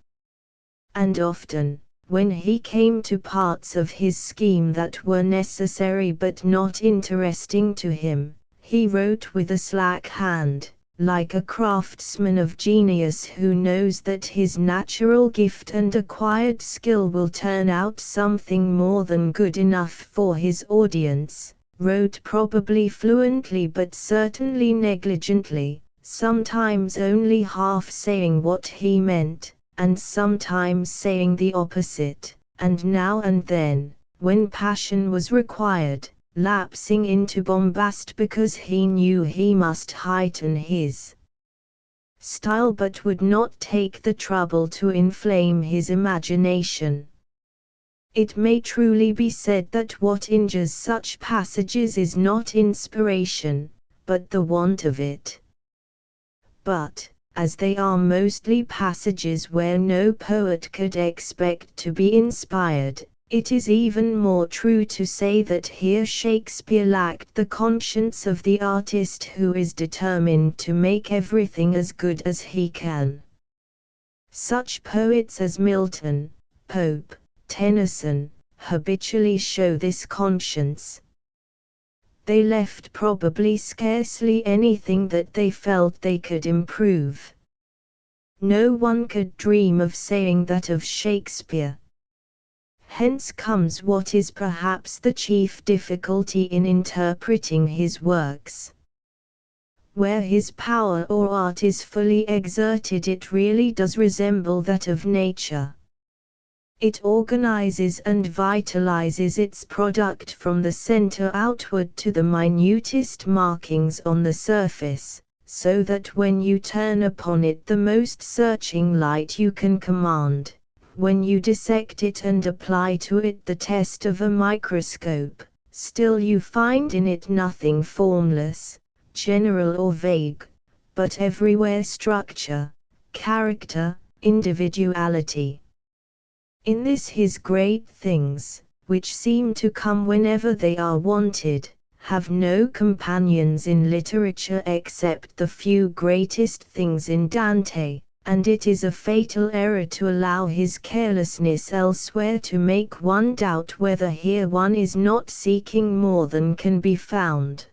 And often, when he came to parts of his scheme that were necessary but not interesting to him, he wrote with a slack hand, like a craftsman of genius who knows that his natural gift and acquired skill will turn out something more than good enough for his audience, wrote probably fluently but certainly negligently, sometimes only half saying what he meant, and sometimes saying the opposite, and now and then, when passion was required, lapsing into bombast because he knew he must heighten his style but would not take the trouble to inflame his imagination. It may truly be said that what injures such passages is not inspiration, but the want of it. But, as they are mostly passages where no poet could expect to be inspired, it is even more true to say that here Shakespeare lacked the conscience of the artist who is determined to make everything as good as he can. Such poets as Milton, Pope, Tennyson, habitually show this conscience. They left probably scarcely anything that they felt they could improve. No one could dream of saying that of Shakespeare. Hence comes what is perhaps the chief difficulty in interpreting his works. Where his power or art is fully exerted, it really does resemble that of nature. It organizes and vitalizes its product from the center outward to the minutest markings on the surface, so that when you turn upon it the most searching light you can command, when you dissect it and apply to it the test of a microscope, still you find in it nothing formless, general or vague, but everywhere structure, character, individuality. In this his great things, which seem to come whenever they are wanted, have no companions in literature except the few greatest things in Dante, and it is a fatal error to allow his carelessness elsewhere to make one doubt whether here one is not seeking more than can be found.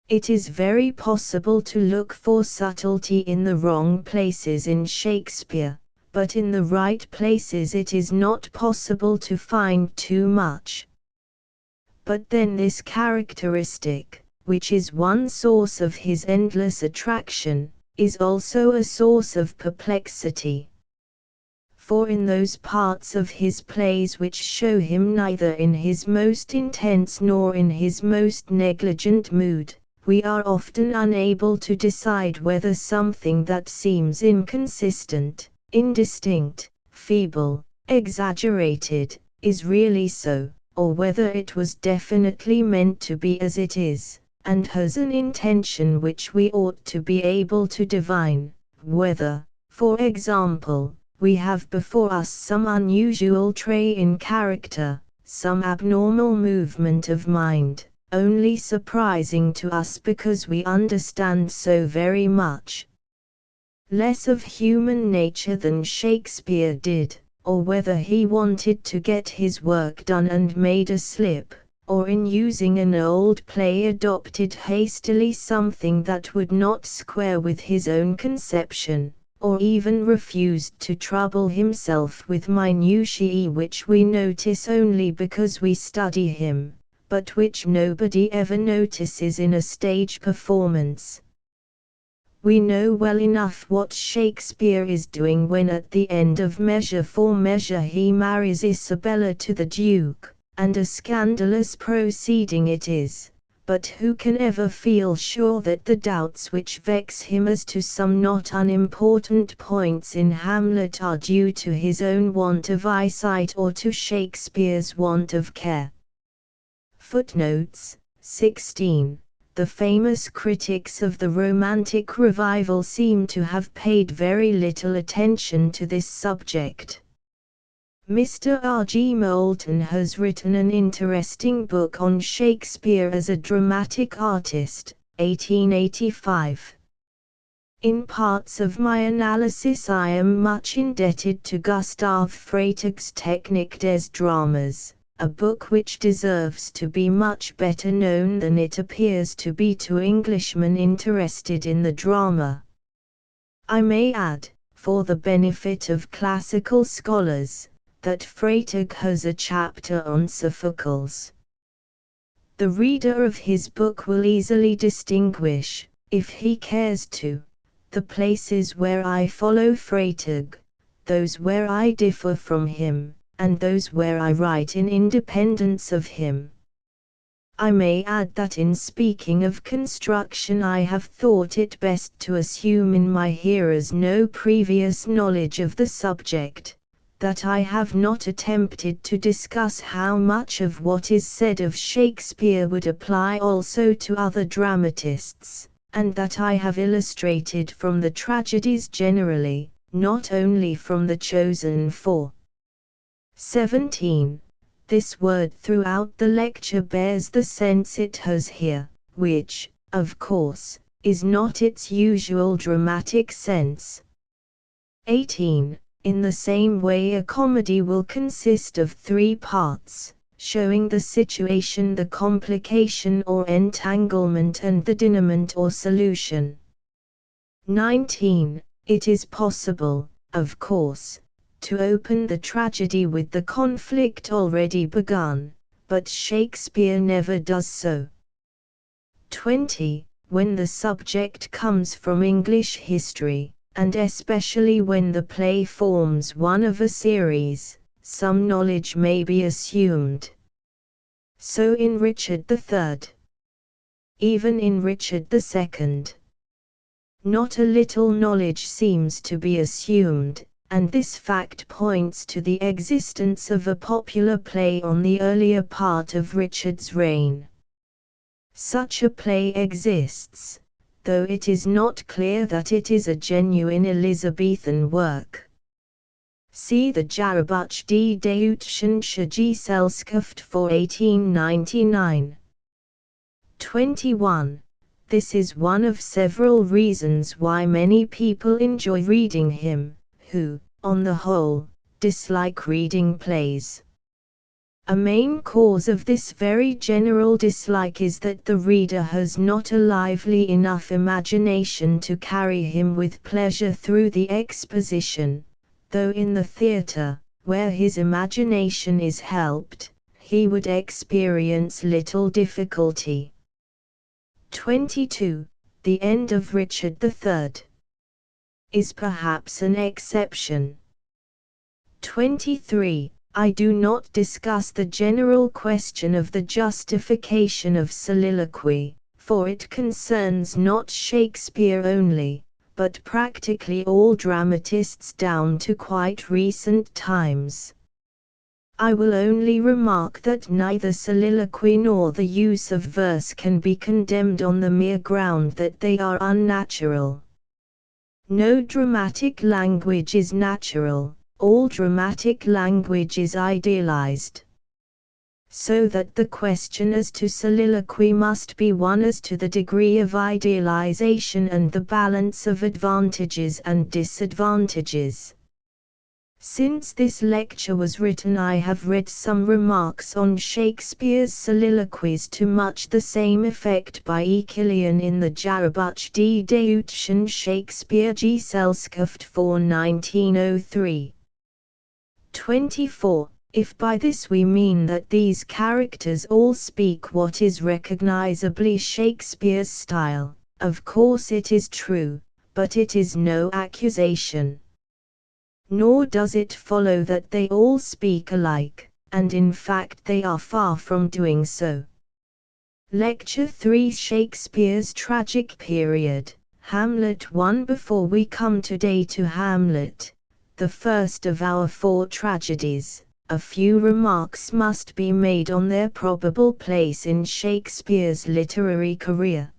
It is very possible to look for subtlety in the wrong places in Shakespeare, but in the right places it is not possible to find too much. But then this characteristic, which is one source of his endless attraction, is also a source of perplexity. For in those parts of his plays which show him neither in his most intense nor in his most negligent mood, we are often unable to decide whether something that seems inconsistent, indistinct, feeble, exaggerated, is really so, or whether it was definitely meant to be as it is, and has an intention which we ought to be able to divine, whether, for example, we have before us some unusual trait in character, some abnormal movement of mind, only surprising to us because we understand so very much less of human nature than Shakespeare did, or whether he wanted to get his work done and made a slip, or in using an old play adopted hastily something that would not square with his own conception, or even refused to trouble himself with minutiae which we notice only because we study him, but which nobody ever notices in a stage performance. We know well enough what Shakespeare is doing when at the end of Measure for Measure he marries Isabella to the Duke, and a scandalous proceeding it is. But who can ever feel sure that the doubts which vex him as to some not unimportant points in Hamlet are due to his own want of eyesight or to Shakespeare's want of care? Footnotes 16. The famous critics of the Romantic Revival seem to have paid very little attention to this subject. Mr. R. G. Moulton has written an interesting book on Shakespeare as a dramatic artist, 1885. In parts of my analysis I am much indebted to Gustav Freytag's Technique des Dramas, a book which deserves to be much better known than it appears to be to Englishmen interested in the drama. I may add, for the benefit of classical scholars, that Freytag has a chapter on Sophocles. The reader of his book will easily distinguish, if he cares to, the places where I follow Freytag, those where I differ from him, and those where I write in independence of him. I may add that in speaking of construction I have thought it best to assume in my hearers no previous knowledge of the subject, that I have not attempted to discuss how much of what is said of Shakespeare would apply also to other dramatists, and that I have illustrated from the tragedies generally, not only from the chosen four. 17. This word throughout the lecture bears the sense it has here, which, of course, is not its usual dramatic sense. 18. In the same way a comedy will consist of 3 parts, showing the situation, the complication or entanglement, and the denouement or solution. 19. It is possible, of course, to open the tragedy with the conflict already begun, but Shakespeare never does so. 20. When the subject comes from English history, and especially when the play forms one of a series, some knowledge may be assumed. So in Richard III. Even in Richard II. Not a little knowledge seems to be assumed, and this fact points to the existence of a popular play on the earlier part of Richard's reign. Such a play exists, though it is not clear that it is a genuine Elizabethan work. See the Jahrbuch die Deutsche Gesellschaft for 1899. 21. This is one of several reasons why many people enjoy reading him, who, on the whole, dislike reading plays. A main cause of this very general dislike is that the reader has not a lively enough imagination to carry him with pleasure through the exposition, though in the theatre, where his imagination is helped, he would experience little difficulty. 22. The end of Richard III. is perhaps an exception. 23. I do not discuss the general question of the justification of soliloquy, for it concerns not Shakespeare only, but practically all dramatists down to quite recent times. I will only remark that neither soliloquy nor the use of verse can be condemned on the mere ground that they are unnatural. No dramatic language is natural, all dramatic language is idealized. So that the question as to soliloquy must be one as to the degree of idealization and the balance of advantages and disadvantages. Since this lecture was written, I have read some remarks on Shakespeare's soliloquies to much the same effect by Killian in the Jahrbuch die Deutschen Shakespeare-Gesellschaft for 1903. 24. If by this we mean that these characters all speak what is recognizably Shakespeare's style, of course it is true, but it is no accusation. Nor does it follow that they all speak alike, and in fact they are far from doing so. Lecture 3 Shakespeare's Tragic Period, Hamlet 1. Before we come today to Hamlet, the first of our 4 tragedies, a few remarks must be made on their probable place in Shakespeare's literary career.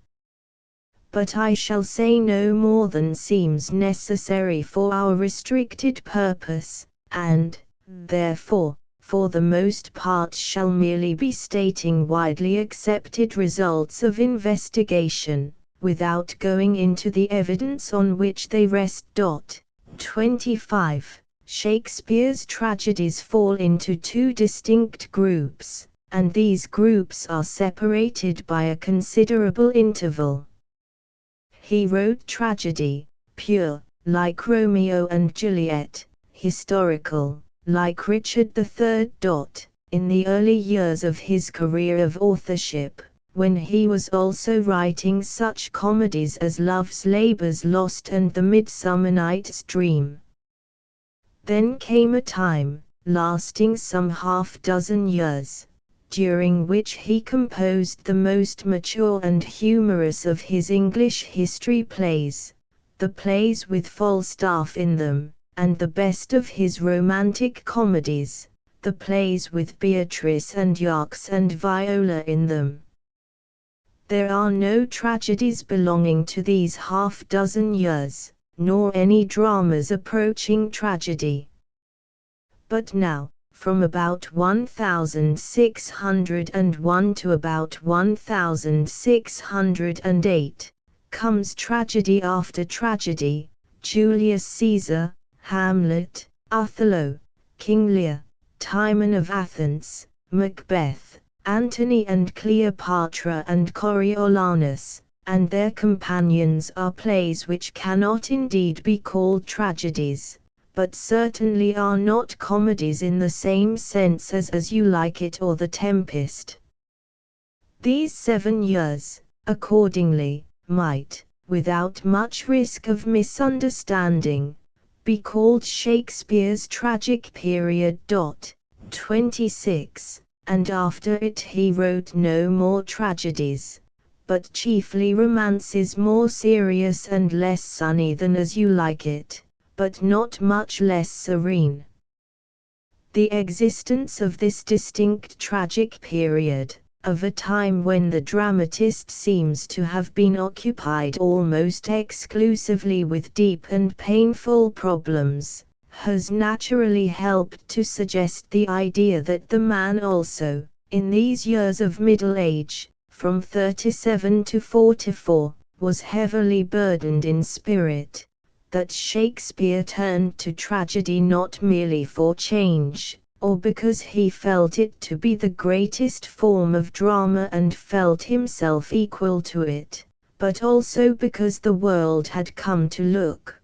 But I shall say no more than seems necessary for our restricted purpose, and, therefore, for the most part shall merely be stating widely accepted results of investigation, without going into the evidence on which they rest. 25. Shakespeare's tragedies fall into 2 distinct groups, and these groups are separated by a considerable interval. He wrote tragedy, pure, like Romeo and Juliet, historical, like Richard III. In the early years of his career of authorship, when he was also writing such comedies as Love's Labour's Lost and The Midsummer Night's Dream. Then came a time, lasting some half-dozen years, during which he composed the most mature and humorous of his English history plays, the plays with Falstaff in them, and the best of his romantic comedies, the plays with Beatrice and Jacques and Viola in them. There are no tragedies belonging to these half-dozen years, nor any dramas approaching tragedy. But now, from about 1601 to about 1608, comes tragedy after tragedy: Julius Caesar, Hamlet, Othello, King Lear, Timon of Athens, Macbeth, Antony and Cleopatra and Coriolanus, and their companions are plays which cannot indeed be called tragedies, but certainly are not comedies in the same sense as As You Like It or The Tempest. These 7 years, accordingly, might, without much risk of misunderstanding, be called Shakespeare's tragic period. 26. And after it he wrote no more tragedies, but chiefly romances more serious and less sunny than As You Like It, but not much less serene. The existence of this distinct tragic period, of a time when the dramatist seems to have been occupied almost exclusively with deep and painful problems, has naturally helped to suggest the idea that the man also, in these years of middle age, from 37 to 44, was heavily burdened in spirit, that Shakespeare turned to tragedy not merely for change, or because he felt it to be the greatest form of drama and felt himself equal to it, but also because the world had come to look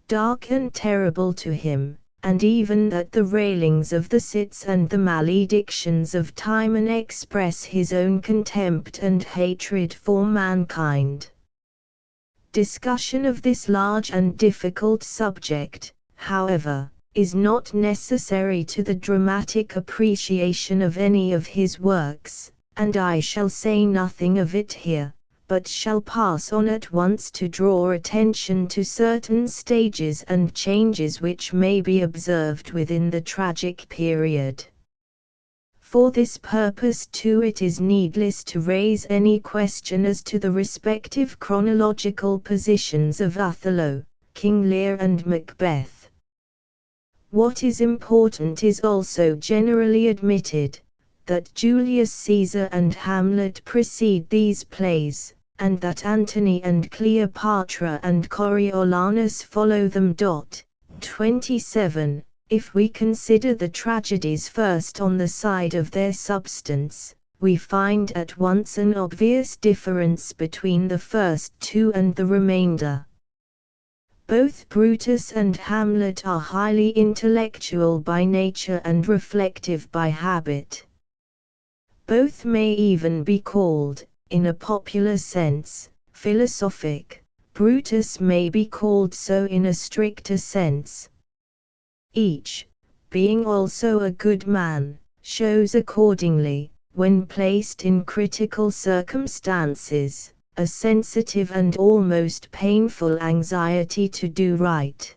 dark and terrible to him, and even that the railings of the cits and the maledictions of Timon express his own contempt and hatred for mankind. Discussion of this large and difficult subject, however, is not necessary to the dramatic appreciation of any of his works, and I shall say nothing of it here, but shall pass on at once to draw attention to certain stages and changes which may be observed within the tragic period. For this purpose too it is needless to raise any question as to the respective chronological positions of Othello, King Lear and Macbeth. What is important is also generally admitted, that Julius Caesar and Hamlet precede these plays, and that Antony and Cleopatra and Coriolanus follow them. 27. If we consider the tragedies first on the side of their substance, we find at once an obvious difference between the first two and the remainder. Both Brutus and Hamlet are highly intellectual by nature and reflective by habit. Both may even be called, in a popular sense, philosophic. Brutus may be called so in a stricter sense. Each, being also a good man, shows accordingly, when placed in critical circumstances, a sensitive and almost painful anxiety to do right.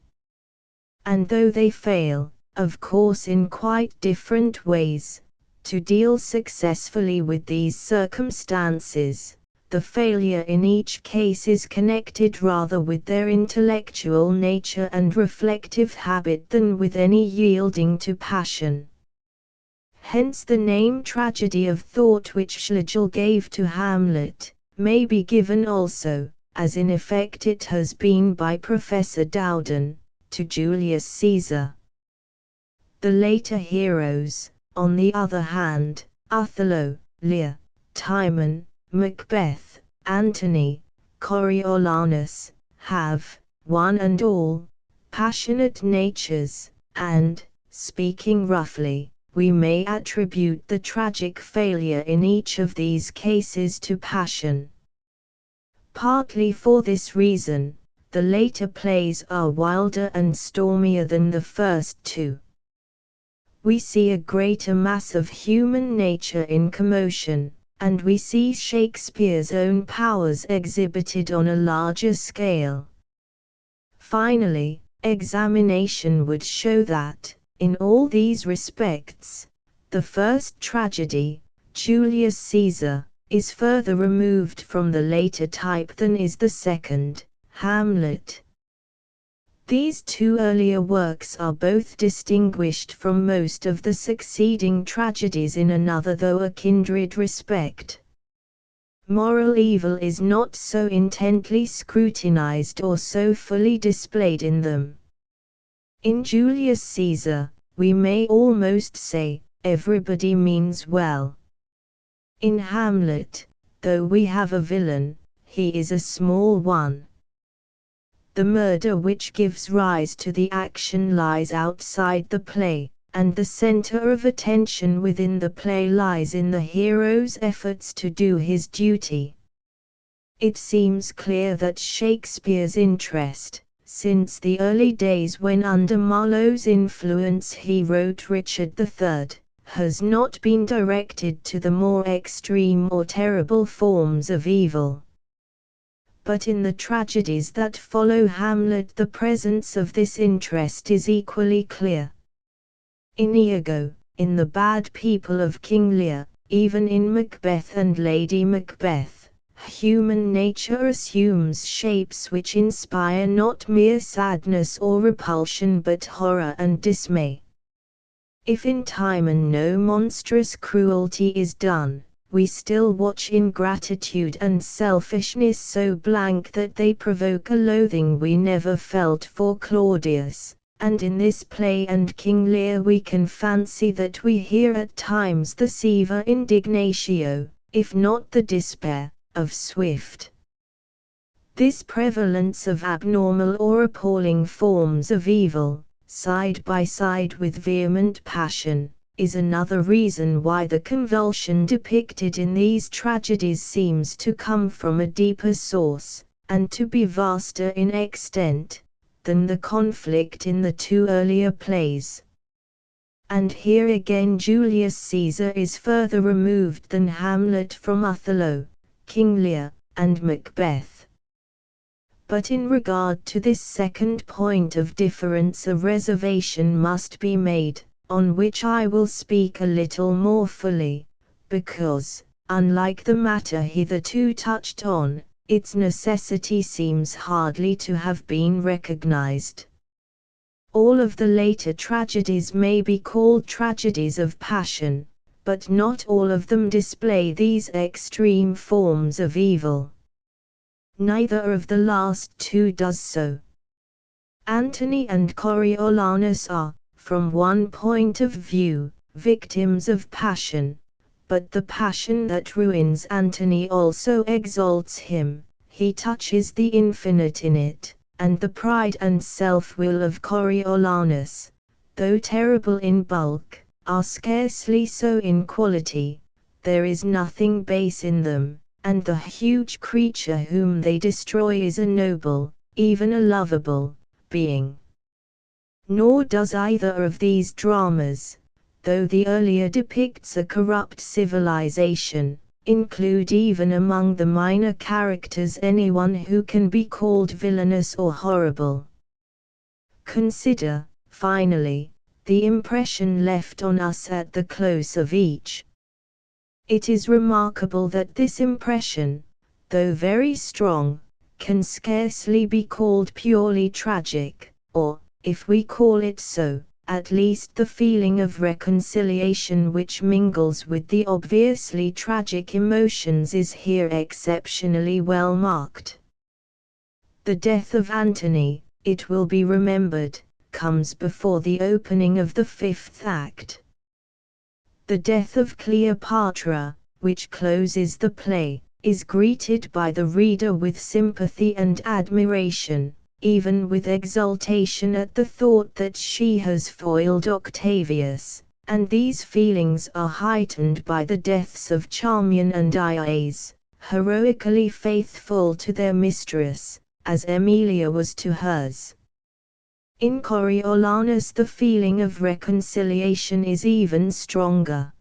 And though they fail, of course in quite different ways, to deal successfully with these circumstances, the failure in each case is connected rather with their intellectual nature and reflective habit than with any yielding to passion. Hence the name tragedy of thought which Schlegel gave to Hamlet, may be given also, as in effect it has been by Professor Dowden, to Julius Caesar. The later heroes, on the other hand, Othello, Lear, Timon, Macbeth, Antony, Coriolanus, have, one and all, passionate natures, and, speaking roughly, we may attribute the tragic failure in each of these cases to passion. Partly for this reason, the later plays are wilder and stormier than the first two. We see a greater mass of human nature in commotion, and we see Shakespeare's own powers exhibited on a larger scale. Finally, examination would show that, in all these respects, the first tragedy, Julius Caesar, is further removed from the later type than is the second, Hamlet. These two earlier works are both distinguished from most of the succeeding tragedies in another though a kindred respect. Moral evil is not so intently scrutinized or so fully displayed in them. In Julius Caesar, we may almost say, everybody means well. In Hamlet, though we have a villain, he is a small one. The murder which gives rise to the action lies outside the play, and the center of attention within the play lies in the hero's efforts to do his duty. It seems clear that Shakespeare's interest, since the early days when under Marlowe's influence he wrote Richard III, has not been directed to the more extreme or terrible forms of evil. But in the tragedies that follow Hamlet the presence of this interest is equally clear. In Iago, in the bad people of King Lear, even in Macbeth and Lady Macbeth, human nature assumes shapes which inspire not mere sadness or repulsion but horror and dismay. If in Timon no monstrous cruelty is done, we still watch ingratitude and selfishness so blank that they provoke a loathing we never felt for Claudius, and in this play and King Lear we can fancy that we hear at times the severe indignatio, if not the despair, of Swift. This prevalence of abnormal or appalling forms of evil, side by side with vehement passion, is another reason why the convulsion depicted in these tragedies seems to come from a deeper source, and to be vaster in extent, than the conflict in the two earlier plays. And here again Julius Caesar is further removed than Hamlet from Othello, King Lear, and Macbeth. But in regard to this second point of difference a reservation must be made, on which I will speak a little more fully, because, unlike the matter hitherto touched on, its necessity seems hardly to have been recognized. All of the later tragedies may be called tragedies of passion, but not all of them display these extreme forms of evil. Neither of the last two does so. Antony and Coriolanus are, from one point of view, victims of passion, but the passion that ruins Antony also exalts him. He touches the infinite in it, and the pride and self-will of Coriolanus, though terrible in bulk, are scarcely so in quality. There is nothing base in them, and the huge creature whom they destroy is a noble, even a lovable, being. Nor does either of these dramas, though the earlier depicts a corrupt civilization, include even among the minor characters anyone who can be called villainous or horrible. Consider, finally, the impression left on us at the close of each. It is remarkable that this impression, though very strong, can scarcely be called purely tragic, or, if we call it so, at least the feeling of reconciliation which mingles with the obviously tragic emotions is here exceptionally well marked. The death of Antony, it will be remembered, comes before the opening of the fifth act. The death of Cleopatra, which closes the play, is greeted by the reader with sympathy and admiration, even with exultation at the thought that she has foiled Octavius, and these feelings are heightened by the deaths of Charmian and Ias, heroically faithful to their mistress, as Emilia was to hers. In Coriolanus the feeling of reconciliation is even stronger.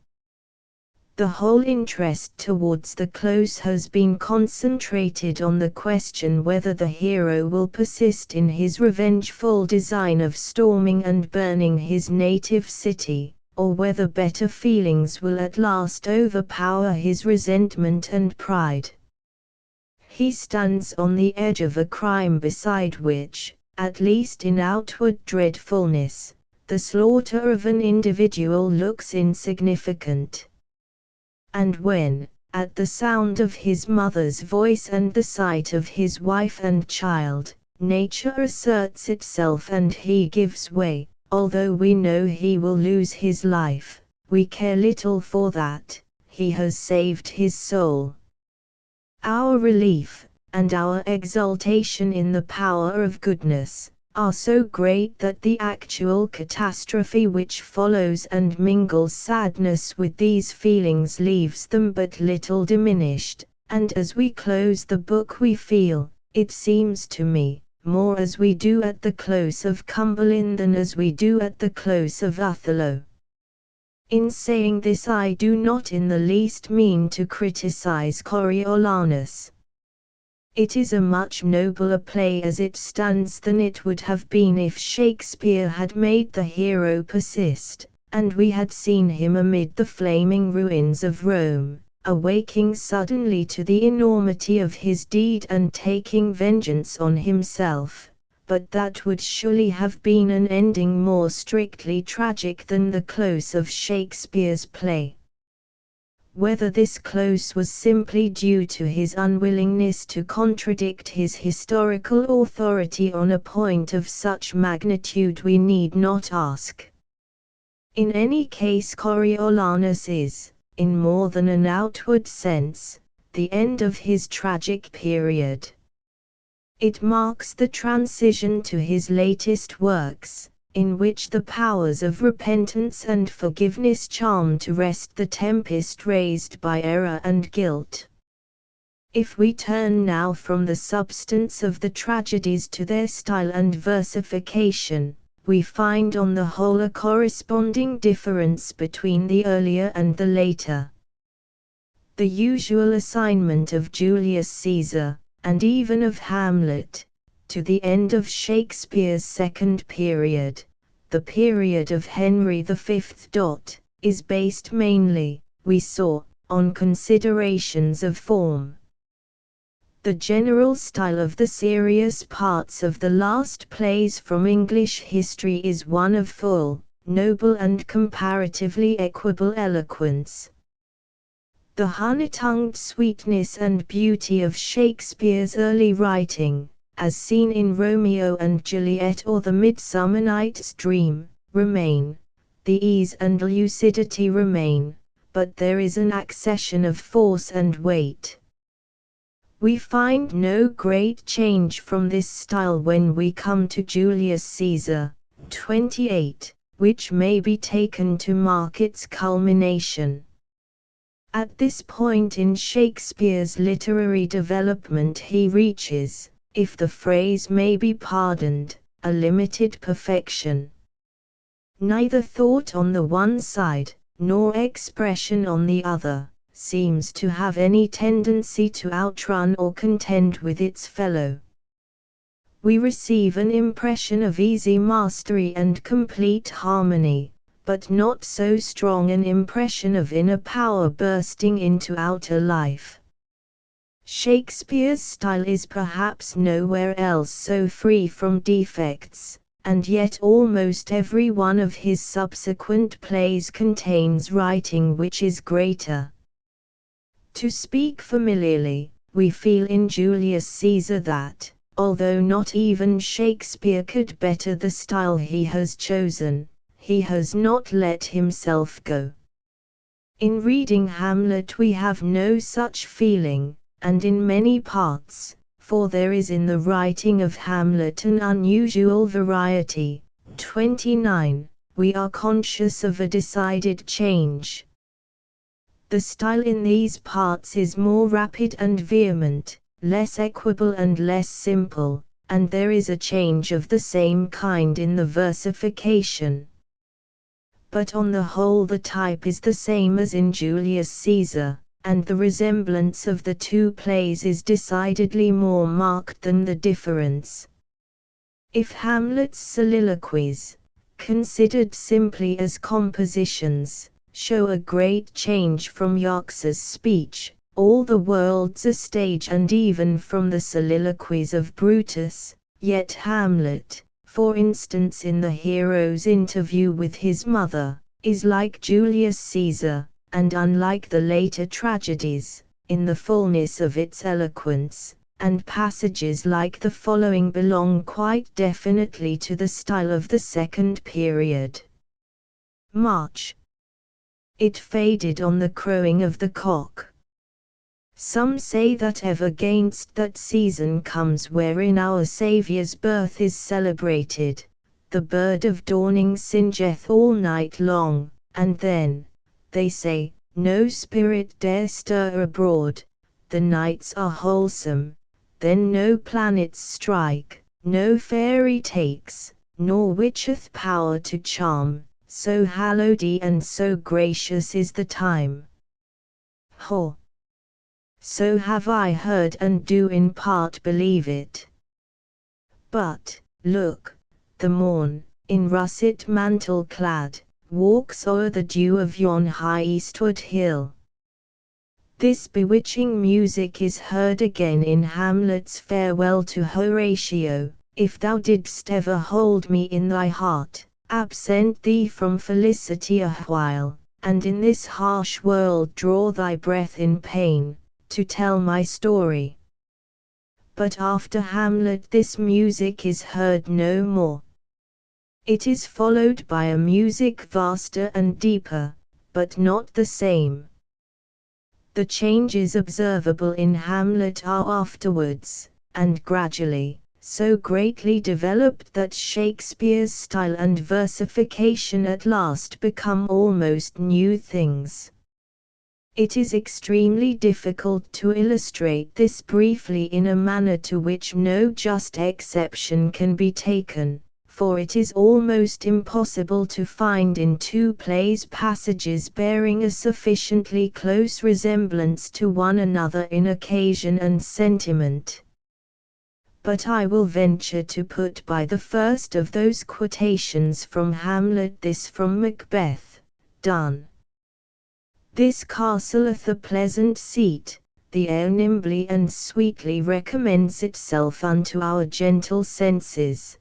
The whole interest towards the close has been concentrated on the question whether the hero will persist in his revengeful design of storming and burning his native city, or whether better feelings will at last overpower his resentment and pride. He stands on the edge of a crime beside which, at least in outward dreadfulness, the slaughter of an individual looks insignificant. And when, at the sound of his mother's voice and the sight of his wife and child, nature asserts itself and he gives way, although we know he will lose his life, we care little for that, he has saved his soul. Our relief, and our exultation in the power of goodness, are so great that the actual catastrophe which follows and mingles sadness with these feelings leaves them but little diminished, and as we close the book we feel, it seems to me, more as we do at the close of Cumberland than as we do at the close of Othello. In saying this I do not in the least mean to criticize Coriolanus. It is a much nobler play as it stands than it would have been if Shakespeare had made the hero persist, and we had seen him amid the flaming ruins of Rome, awaking suddenly to the enormity of his deed and taking vengeance on himself, but that would surely have been an ending more strictly tragic than the close of Shakespeare's play. Whether this close was simply due to his unwillingness to contradict his historical authority on a point of such magnitude we need not ask. In any case Coriolanus is, in more than an outward sense, the end of his tragic period. It marks the transition to his latest works, in which the powers of repentance and forgiveness charm to rest the tempest raised by error and guilt. If we turn now from the substance of the tragedies to their style and versification, we find on the whole a corresponding difference between the earlier and the later. The usual assignment of Julius Caesar, and even of Hamlet, to the end of Shakespeare's second period, the period of Henry V. Is based mainly, we saw, on considerations of form. The general style of the serious parts of the last plays from English history is one of full, noble and comparatively equable eloquence. The honey-tongued sweetness and beauty of Shakespeare's early writing, as seen in Romeo and Juliet or The Midsummer Night's Dream, remain. The ease and lucidity remain, but there is an accession of force and weight. We find no great change from this style when we come to Julius Caesar, 28, which may be taken to mark its culmination. At this point in Shakespeare's literary development he reaches, if the phrase may be pardoned, a limited perfection. Neither thought on the one side, nor expression on the other, seems to have any tendency to outrun or contend with its fellow. We receive an impression of easy mastery and complete harmony, but not so strong an impression of inner power bursting into outer life. Shakespeare's style is perhaps nowhere else so free from defects, and yet almost every one of his subsequent plays contains writing which is greater. To speak familiarly, we feel in Julius Caesar that, although not even Shakespeare could better the style he has chosen, he has not let himself go. In reading Hamlet we have no such feeling, and in many parts, for there is in the writing of Hamlet an unusual variety, 29, we are conscious of a decided change. The style in these parts is more rapid and vehement, less equable and less simple, and there is a change of the same kind in the versification. But on the whole the type is the same as in Julius Caesar, and the resemblance of the two plays is decidedly more marked than the difference. If Hamlet's soliloquies, considered simply as compositions, show a great change from Yax's speech, all the world's a stage, and even from the soliloquies of Brutus, yet Hamlet, for instance in the hero's interview with his mother, is like Julius Caesar, and unlike the later tragedies, in the fullness of its eloquence, and passages like the following belong quite definitely to the style of the second period. March. It faded on the crowing of the cock. Some say that ever 'gainst that season comes wherein our Saviour's birth is celebrated, the bird of dawning singeth all night long, and then, they say, no spirit dare stir abroad, the nights are wholesome, then no planets strike, no fairy takes, nor witcheth power to charm, so hallowed and so gracious is the time. Ho! So have I heard and do in part believe it. But, look, the morn, in russet mantle clad, walks o'er the dew of yon high eastward hill. This bewitching music is heard again in Hamlet's farewell to Horatio, if thou didst ever hold me in thy heart, absent thee from felicity a while, and in this harsh world draw thy breath in pain, to tell my story. But after Hamlet this music is heard no more. It is followed by a music vaster and deeper, but not the same. The changes observable in Hamlet are afterwards, and gradually, so greatly developed that Shakespeare's style and versification at last become almost new things. It is extremely difficult to illustrate this briefly in a manner to which no just exception can be taken, for it is almost impossible to find in two plays passages bearing a sufficiently close resemblance to one another in occasion and sentiment. But I will venture to put by the first of those quotations from Hamlet this from Macbeth, done. This castle'th a pleasant seat, the air nimbly and sweetly recommends itself unto our gentle senses.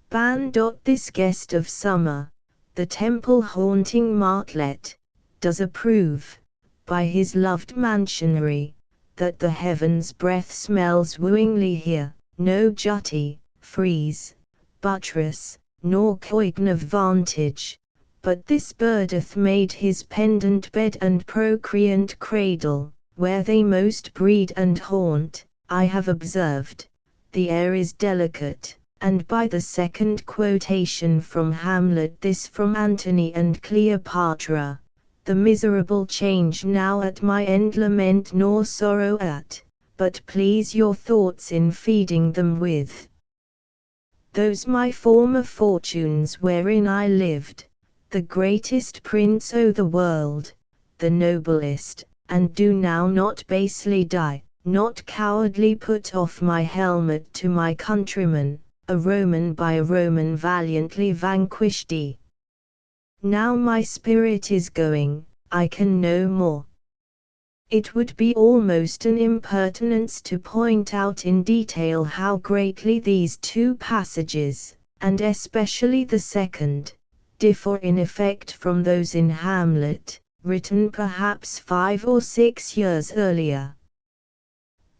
Ban. This guest of summer, the temple-haunting martlet, does approve, by his loved mansionry, that the heaven's breath smells wooingly here, no jutty, frieze, buttress, nor coign of vantage, but this birdeth made his pendant bed and procreant cradle, where they most breed and haunt. I have observed, the air is delicate, and by the second quotation from Hamlet this from Antony and Cleopatra, the miserable change now at my end lament nor sorrow at, but please your thoughts in feeding them with those my former fortunes wherein I lived, the greatest prince o' the world, the noblest, and do now not basely die, not cowardly put off my helmet to my countrymen, a Roman by a Roman valiantly vanquished. Now my spirit is going, I can no more. It would be almost an impertinence to point out in detail how greatly these two passages, and especially the second, differ in effect from those in Hamlet, written perhaps 5 or 6 years earlier.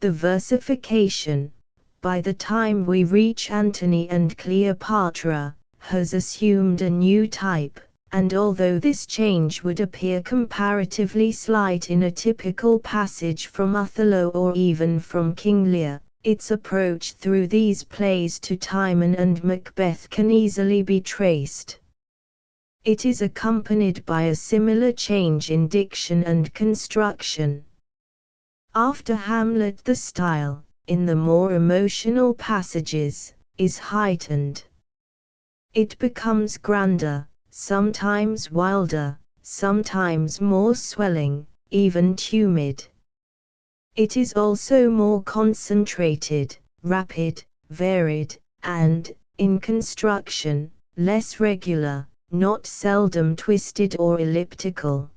The versification, by the time we reach Antony and Cleopatra, has assumed a new type, and although this change would appear comparatively slight in a typical passage from Othello or even from King Lear, its approach through these plays to Timon and Macbeth can easily be traced. It is accompanied by a similar change in diction and construction. After Hamlet, the style, in the more emotional passages, is heightened. It becomes grander, sometimes wilder, sometimes more swelling, even tumid. It is also more concentrated, rapid, varied, and, in construction, less regular, not seldom twisted or elliptical.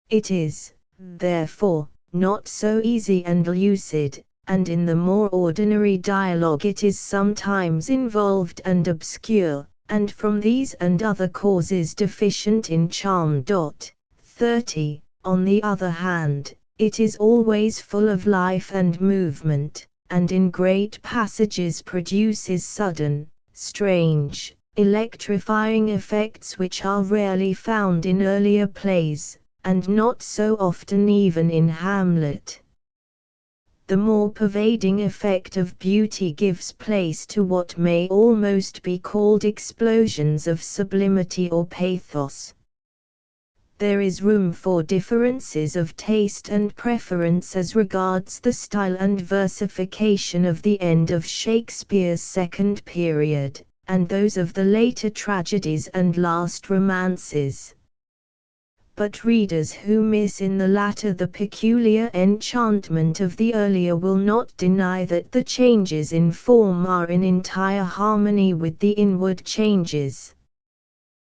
It is, therefore, not so easy and lucid, and in the more ordinary dialogue it is sometimes involved and obscure, and from these and other causes deficient in charm. 30. On the other hand, it is always full of life and movement, and in great passages produces sudden, strange, electrifying effects which are rarely found in earlier plays, and not so often even in Hamlet. The more pervading effect of beauty gives place to what may almost be called explosions of sublimity or pathos. There is room for differences of taste and preference as regards the style and versification of the end of Shakespeare's second period, and those of the later tragedies and last romances. But readers who miss in the latter the peculiar enchantment of the earlier will not deny that the changes in form are in entire harmony with the inward changes.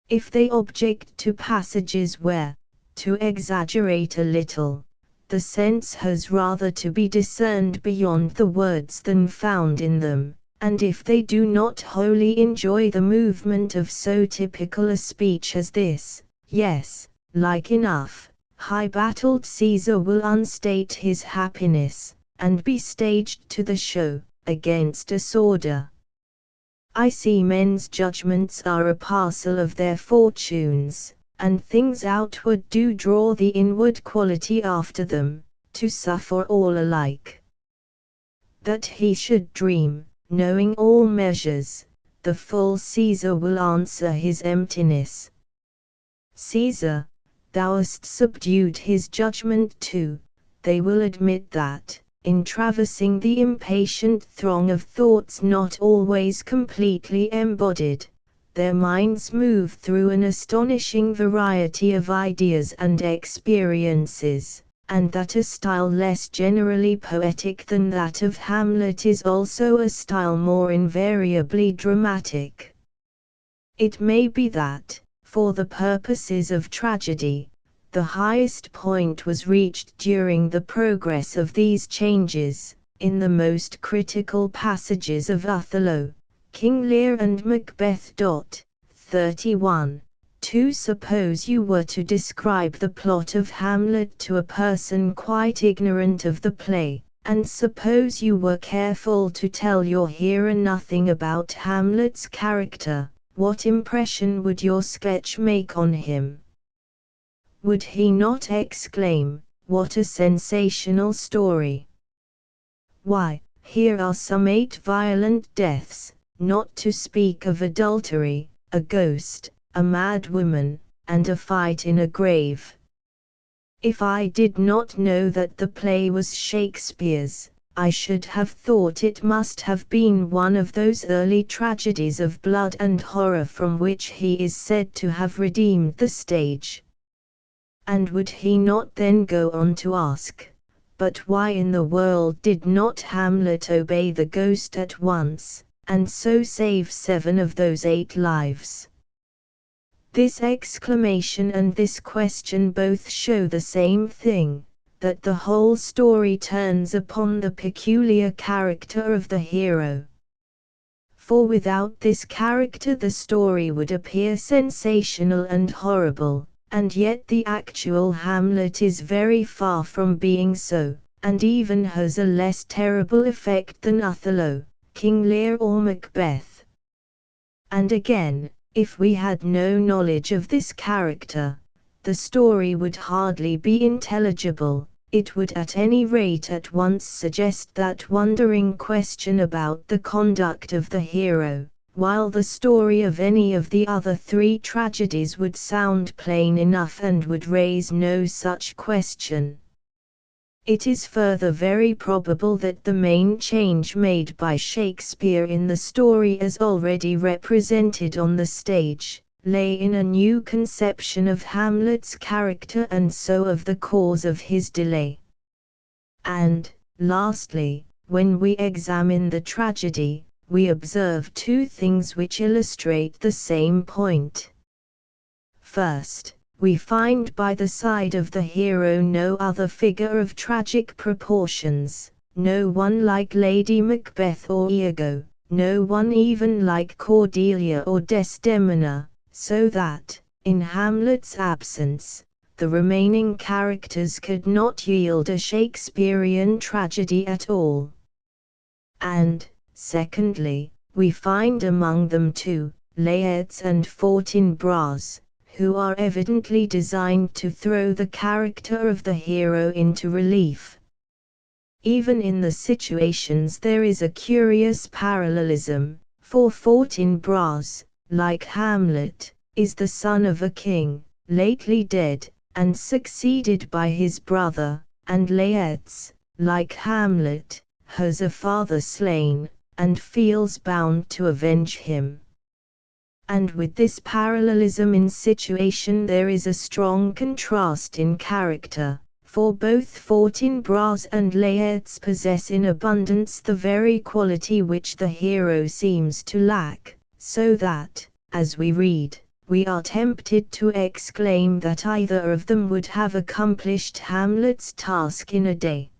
If they object to passages where, to exaggerate a little, the sense has rather to be discerned beyond the words than found in them, and if they do not wholly enjoy the movement of so typical a speech as this, yes, like enough, high-battled Caesar will unstate his happiness, and be staged to the show, against a sworder. I see men's judgments are a parcel of their fortunes, and things outward do draw the inward quality after them, to suffer all alike. That he should dream, knowing all measures, the full Caesar will answer his emptiness. Caesar, thou hast subdued his judgment too, they will admit that, in traversing the impatient throng of thoughts not always completely embodied, their minds move through an astonishing variety of ideas and experiences, and that a style less generally poetic than that of Hamlet is also a style more invariably dramatic. It may be that, for the purposes of tragedy, the highest point was reached during the progress of these changes, in the most critical passages of Othello, King Lear and Macbeth. 31. To suppose you were to describe the plot of Hamlet to a person quite ignorant of the play, and suppose you were careful to tell your hearer nothing about Hamlet's character, what impression would your sketch make on him? Would he not exclaim, "What a sensational story! Why, here are some 8 violent deaths, not to speak of adultery, a ghost, a mad woman, and a fight in a grave." If I did not know that the play was Shakespeare's, I should have thought it must have been one of those early tragedies of blood and horror from which he is said to have redeemed the stage. And would he not then go on to ask, but why in the world did not Hamlet obey the ghost at once, and so save 7 of those 8 lives? This exclamation and this question both show the same thing, that the whole story turns upon the peculiar character of the hero. For without this character the story would appear sensational and horrible, and yet the actual Hamlet is very far from being so, and even has a less terrible effect than Othello, King Lear or Macbeth. And again, if we had no knowledge of this character, the story would hardly be intelligible. It would at any rate at once suggest that wondering question about the conduct of the hero, while the story of any of the other 3 tragedies would sound plain enough and would raise no such question. It is further very probable that the main change made by Shakespeare in the story as already represented on the stage, lay in a new conception of Hamlet's character and so of the cause of his delay. And, lastly, when we examine the tragedy, we observe 2 things which illustrate the same point. First, we find by the side of the hero no other figure of tragic proportions, no one like Lady Macbeth or Iago, no one even like Cordelia or Desdemona, so that, in Hamlet's absence, the remaining characters could not yield a Shakespearean tragedy at all. And, secondly, we find among them 2 Laerds and Fortinbras, who are evidently designed to throw the character of the hero into relief. Even in the situations there is a curious parallelism, for Fortinbras, like Hamlet, is the son of a king, lately dead, and succeeded by his brother, and Laertes, like Hamlet, has a father slain, and feels bound to avenge him. And with this parallelism in situation there is a strong contrast in character, for both Fortinbras and Laertes possess in abundance the very quality which the hero seems to lack, so that, as we read, we are tempted to exclaim that either of them would have accomplished Hamlet's task in a day.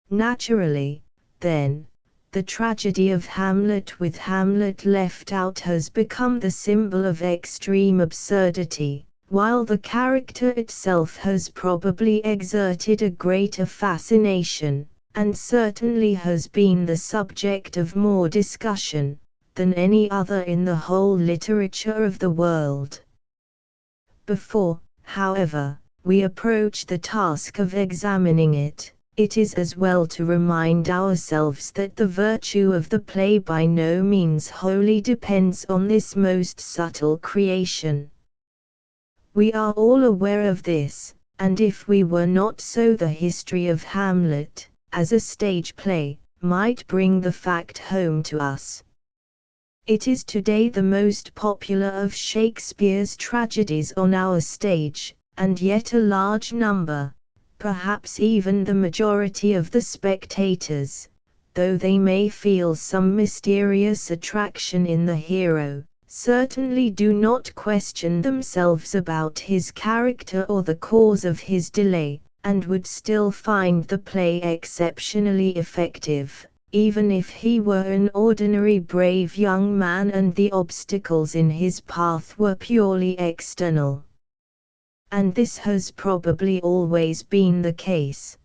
Naturally, then, the tragedy of Hamlet with Hamlet left out has become the symbol of extreme absurdity, while the character itself has probably exerted a greater fascination, and certainly has been the subject of more discussion, than any other in the whole literature of the world. Before, however, we approach the task of examining it, it is as well to remind ourselves that the virtue of the play by no means wholly depends on this most subtle creation. We are all aware of this, and if we were not so, the history of Hamlet, as a stage play, might bring the fact home to us. It is today the most popular of Shakespeare's tragedies on our stage, and yet a large number, perhaps even the majority of the spectators, though they may feel some mysterious attraction in the hero, certainly do not question themselves about his character or the cause of his delay, and would still find the play exceptionally effective, even if he were an ordinary brave young man and the obstacles in his path were purely external. And this has probably always been the case.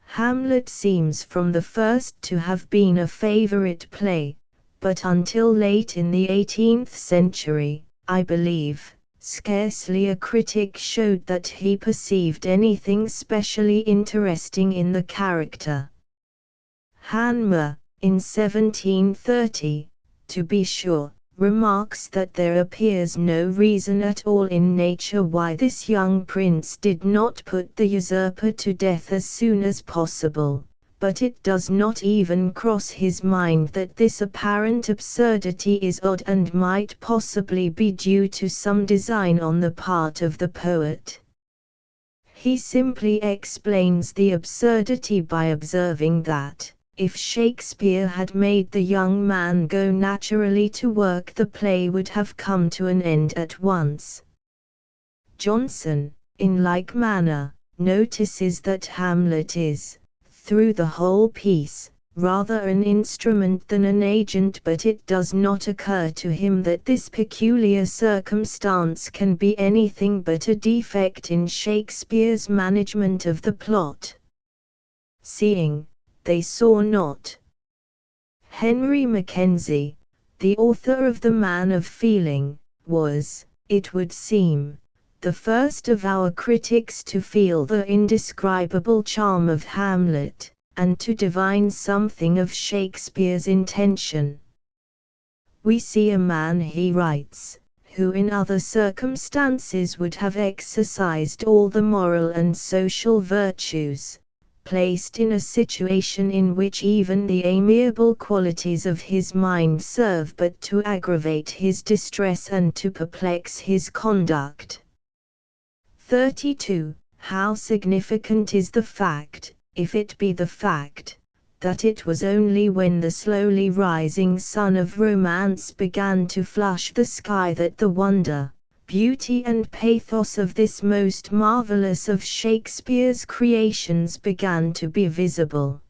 Hamlet seems from the first to have been a favorite play, but until late in the 18th century, I believe, scarcely a critic showed that he perceived anything specially interesting in the character. Hanmer, in 1730, to be sure, remarks that there appears no reason at all in nature why this young prince did not put the usurper to death as soon as possible, but it does not even cross his mind that this apparent absurdity is odd and might possibly be due to some design on the part of the poet. He simply explains the absurdity by observing that, if Shakespeare had made the young man go naturally to work, the play would have come to an end at once. Johnson, in like manner, notices that Hamlet is, through the whole piece, rather an instrument than an agent, but it does not occur to him that this peculiar circumstance can be anything but a defect in Shakespeare's management of the plot. Seeing, they saw not. Henry Mackenzie, the author of The Man of Feeling, was, it would seem, the first of our critics to feel the indescribable charm of Hamlet, and to divine something of Shakespeare's intention. We see a man, he writes, who in other circumstances would have exercised all the moral and social virtues, placed in a situation in which even the amiable qualities of his mind serve but to aggravate his distress and to perplex his conduct. 32. How significant is the fact, if it be the fact, that it was only when the slowly rising sun of romance began to flush the sky that the wonder, beauty and pathos of this most marvelous of Shakespeare's creations began to be visible.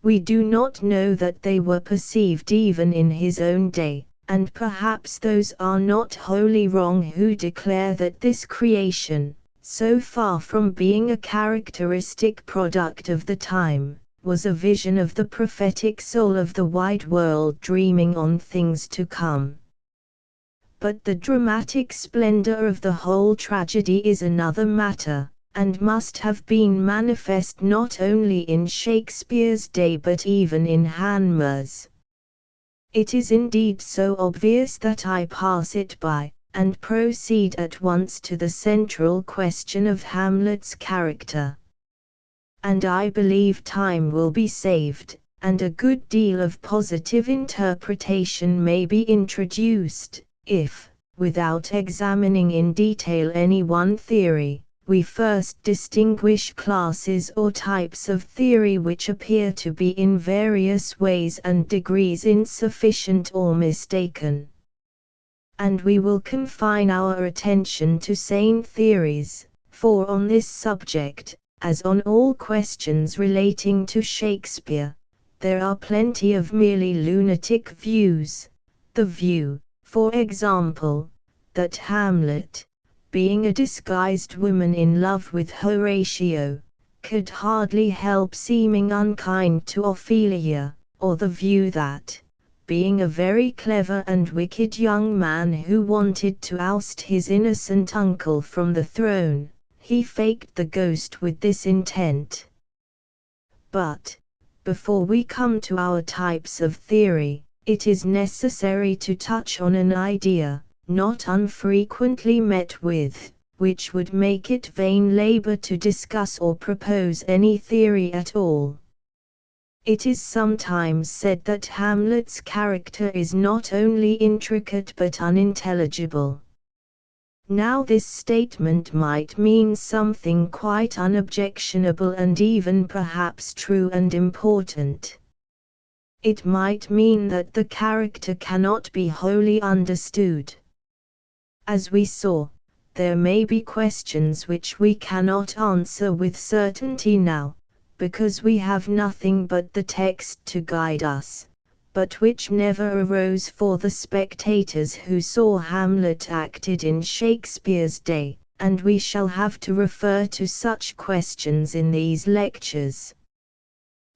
We do not know that they were perceived even in his own day, and perhaps those are not wholly wrong who declare that this creation, so far from being a characteristic product of the time, was a vision of the prophetic soul of the wide world dreaming on things to come. But the dramatic splendor of the whole tragedy is another matter, and must have been manifest not only in Shakespeare's day but even in Hanmer's. It is indeed so obvious that I pass it by, and proceed at once to the central question of Hamlet's character. And I believe time will be saved, and a good deal of positive interpretation may be introduced, if, without examining in detail any one theory, we first distinguish classes or types of theory which appear to be in various ways and degrees insufficient or mistaken. And we will confine our attention to sane theories, for on this subject, as on all questions relating to Shakespeare, there are plenty of merely lunatic views. The view, for example, that Hamlet, being a disguised woman in love with Horatio, could hardly help seeming unkind to Ophelia, or the view that, being a very clever and wicked young man who wanted to oust his innocent uncle from the throne, he faked the ghost with this intent. But, before we come to our types of theory, it is necessary to touch on an idea, not unfrequently met with, which would make it vain labor to discuss or propose any theory at all. It is sometimes said that Hamlet's character is not only intricate but unintelligible. Now this statement might mean something quite unobjectionable and even perhaps true and important. It might mean that the character cannot be wholly understood. As we saw, there may be questions which we cannot answer with certainty now, because we have nothing but the text to guide us, but which never arose for the spectators who saw Hamlet acted in Shakespeare's day, and we shall have to refer to such questions in these lectures.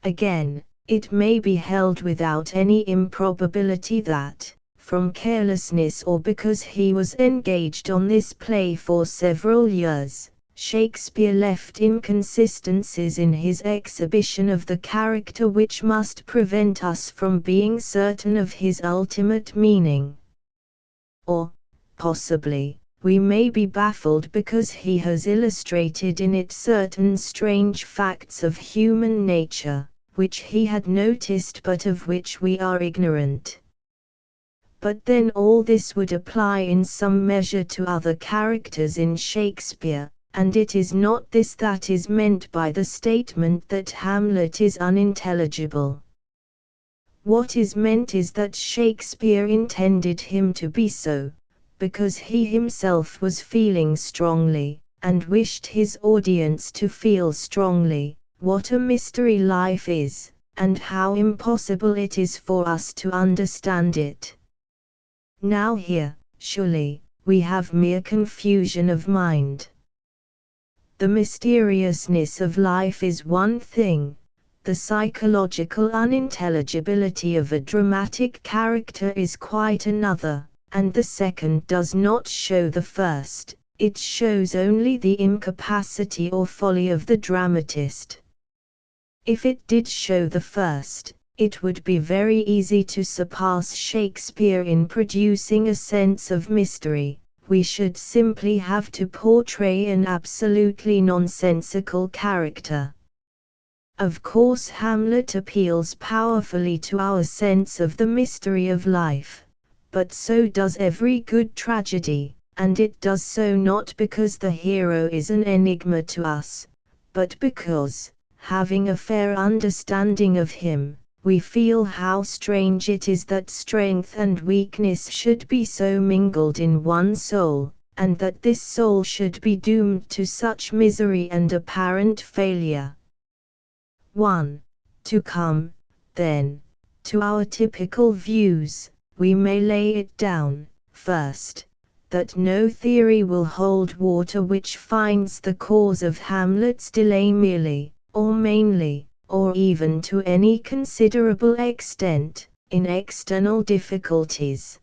Again, it may be held without any improbability that, from carelessness or because he was engaged on this play for several years, Shakespeare left inconsistencies in his exhibition of the character which must prevent us from being certain of his ultimate meaning. Or, possibly, we may be baffled because he has illustrated in it certain strange facts of human nature, which he had noticed but of which we are ignorant. But then all this would apply in some measure to other characters in Shakespeare, and it is not this that is meant by the statement that Hamlet is unintelligible. What is meant is that Shakespeare intended him to be so, because he himself was feeling strongly, and wished his audience to feel strongly, what a mystery life is, and how impossible it is for us to understand it. Now here, surely, we have mere confusion of mind. The mysteriousness of life is one thing, the psychological unintelligibility of a dramatic character is quite another, and the second does not show the first, it shows only the incapacity or folly of the dramatist. If it did show the first, it would be very easy to surpass Shakespeare in producing a sense of mystery. We should simply have to portray an absolutely nonsensical character. Of course, Hamlet appeals powerfully to our sense of the mystery of life, but so does every good tragedy, and it does so not because the hero is an enigma to us, but because, having a fair understanding of him, we feel how strange it is that strength and weakness should be so mingled in one soul, and that this soul should be doomed to such misery and apparent failure. 1. To come, then, to our typical views, we may lay it down, first, that no theory will hold water which finds the cause of Hamlet's delay merely, or mainly, or even to any considerable extent, in external difficulties.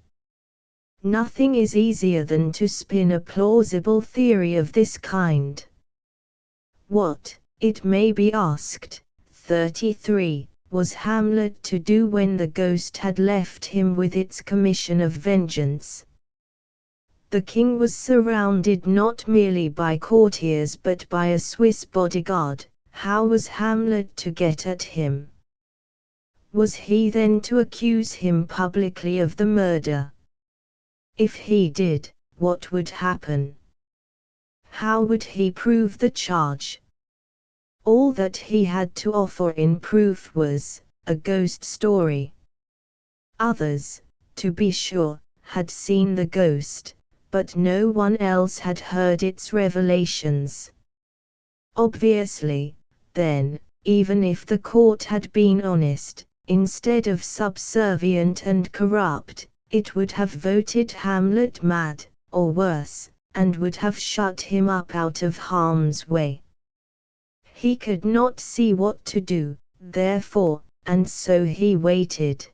Nothing is easier than to spin a plausible theory of this kind. What, it may be asked, 33, was Hamlet to do when the ghost had left him with its commission of vengeance? The king was surrounded not merely by courtiers but by a Swiss bodyguard. How was Hamlet to get at him? Was he then to accuse him publicly of the murder? If he did, what would happen? How would he prove the charge? All that he had to offer in proof was a ghost story. Others, to be sure, had seen the ghost, but no one else had heard its revelations. Obviously, then, even if the court had been honest, instead of subservient and corrupt, it would have voted Hamlet mad, or worse, and would have shut him up out of harm's way. He could not see what to do, therefore, and so he waited.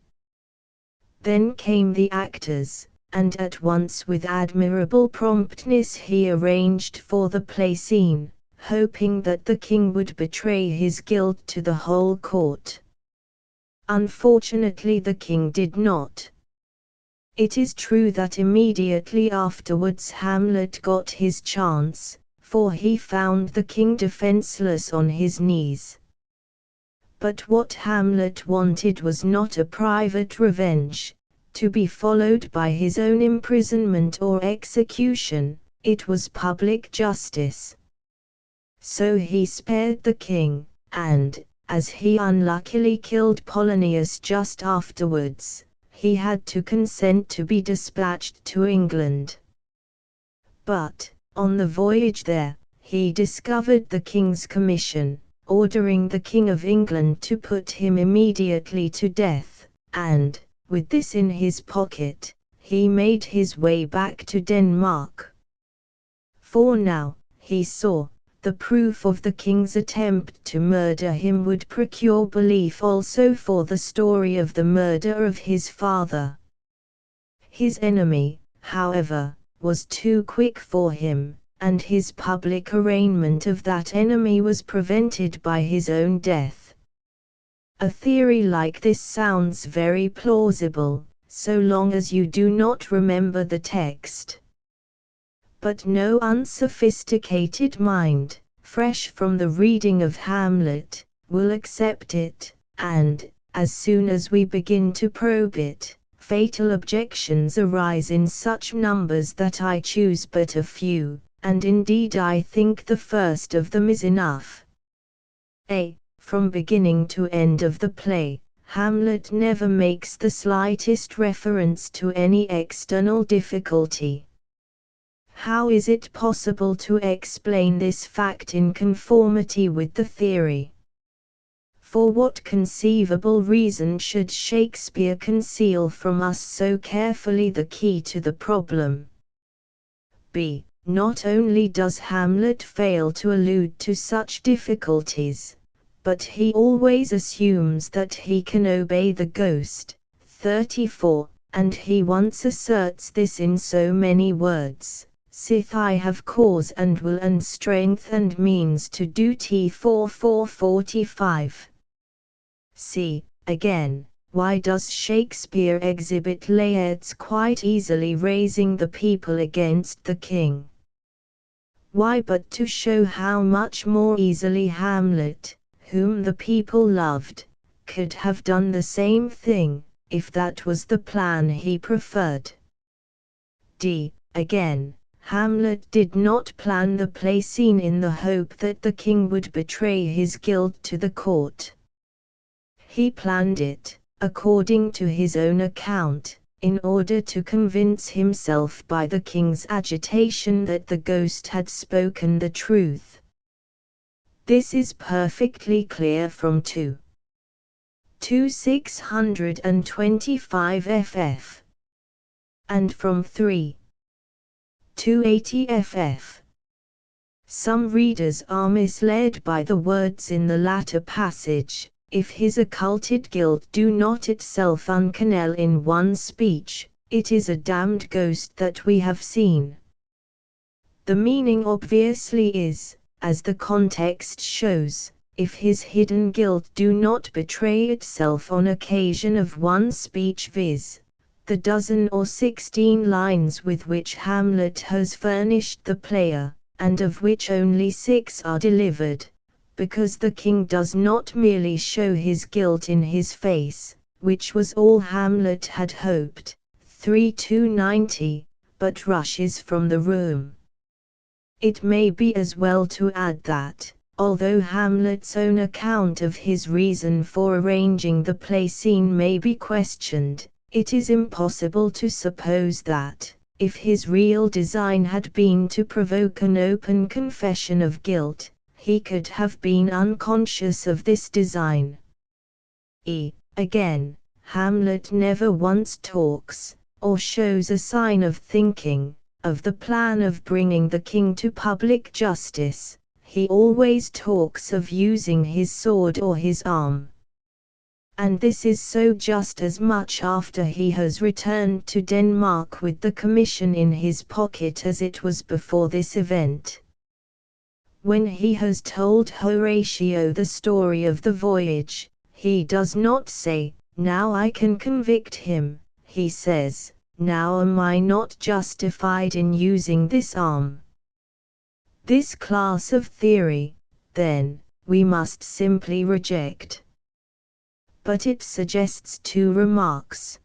Then came the actors, and at once with admirable promptness he arranged for the play scene, hoping that the king would betray his guilt to the whole court. Unfortunately, the king did not. It is true that immediately afterwards Hamlet got his chance, for he found the king defenseless on his knees. But what Hamlet wanted was not a private revenge, to be followed by his own imprisonment or execution, it was public justice. So he spared the king, and, as he unluckily killed Polonius just afterwards, he had to consent to be dispatched to England. But, on the voyage there, he discovered the king's commission, ordering the King of England to put him immediately to death, and, with this in his pocket, he made his way back to Denmark. For now, he saw, the proof of the king's attempt to murder him would procure belief also for the story of the murder of his father. His enemy, however, was too quick for him, and his public arraignment of that enemy was prevented by his own death. A theory like this sounds very plausible, so long as you do not remember the text. But no unsophisticated mind, fresh from the reading of Hamlet, will accept it, and, as soon as we begin to probe it, fatal objections arise in such numbers that I choose but a few, and indeed I think the first of them is enough. A. From beginning to end of the play, Hamlet never makes the slightest reference to any external difficulty. How is it possible to explain this fact in conformity with the theory? For what conceivable reason should Shakespeare conceal from us so carefully the key to the problem? B. Not only does Hamlet fail to allude to such difficulties, but he always assumes that he can obey the ghost. 34, and he once asserts this in so many words, "Sith I have cause and will and strength and means to do t 4:45. C. Again, why does Shakespeare exhibit Laertes quite easily raising the people against the king? Why but to show how much more easily Hamlet, whom the people loved, could have done the same thing, if that was the plan he preferred. D. Again, Hamlet did not plan the play scene in the hope that the king would betray his guilt to the court. He planned it, according to his own account, in order to convince himself by the king's agitation that the ghost had spoken the truth. This is perfectly clear from 625 ff. and from 280 ff. Some readers are misled by the words in the latter passage, "If his occulted guilt do not itself uncannel in one speech, it is a damned ghost that we have seen." The meaning obviously is, as the context shows, if his hidden guilt do not betray itself on occasion of one speech, viz., the dozen or 16 lines with which Hamlet has furnished the player, and of which only 6 are delivered, because the king does not merely show his guilt in his face, which was all Hamlet had hoped, 290, but rushes from the room. It may be as well to add that, although Hamlet's own account of his reason for arranging the play scene may be questioned, it is impossible to suppose that, if his real design had been to provoke an open confession of guilt, he could have been unconscious of this design. Again, Hamlet never once talks, or shows a sign of thinking, of the plan of bringing the king to public justice. He always talks of using his sword or his arm. And this is so just as much after he has returned to Denmark with the commission in his pocket as it was before this event. When he has told Horatio the story of the voyage, he does not say, "Now I can convict him," he says, now am I not justified in using this arm? This class of theory, then, we must simply reject. But it suggests two remarks.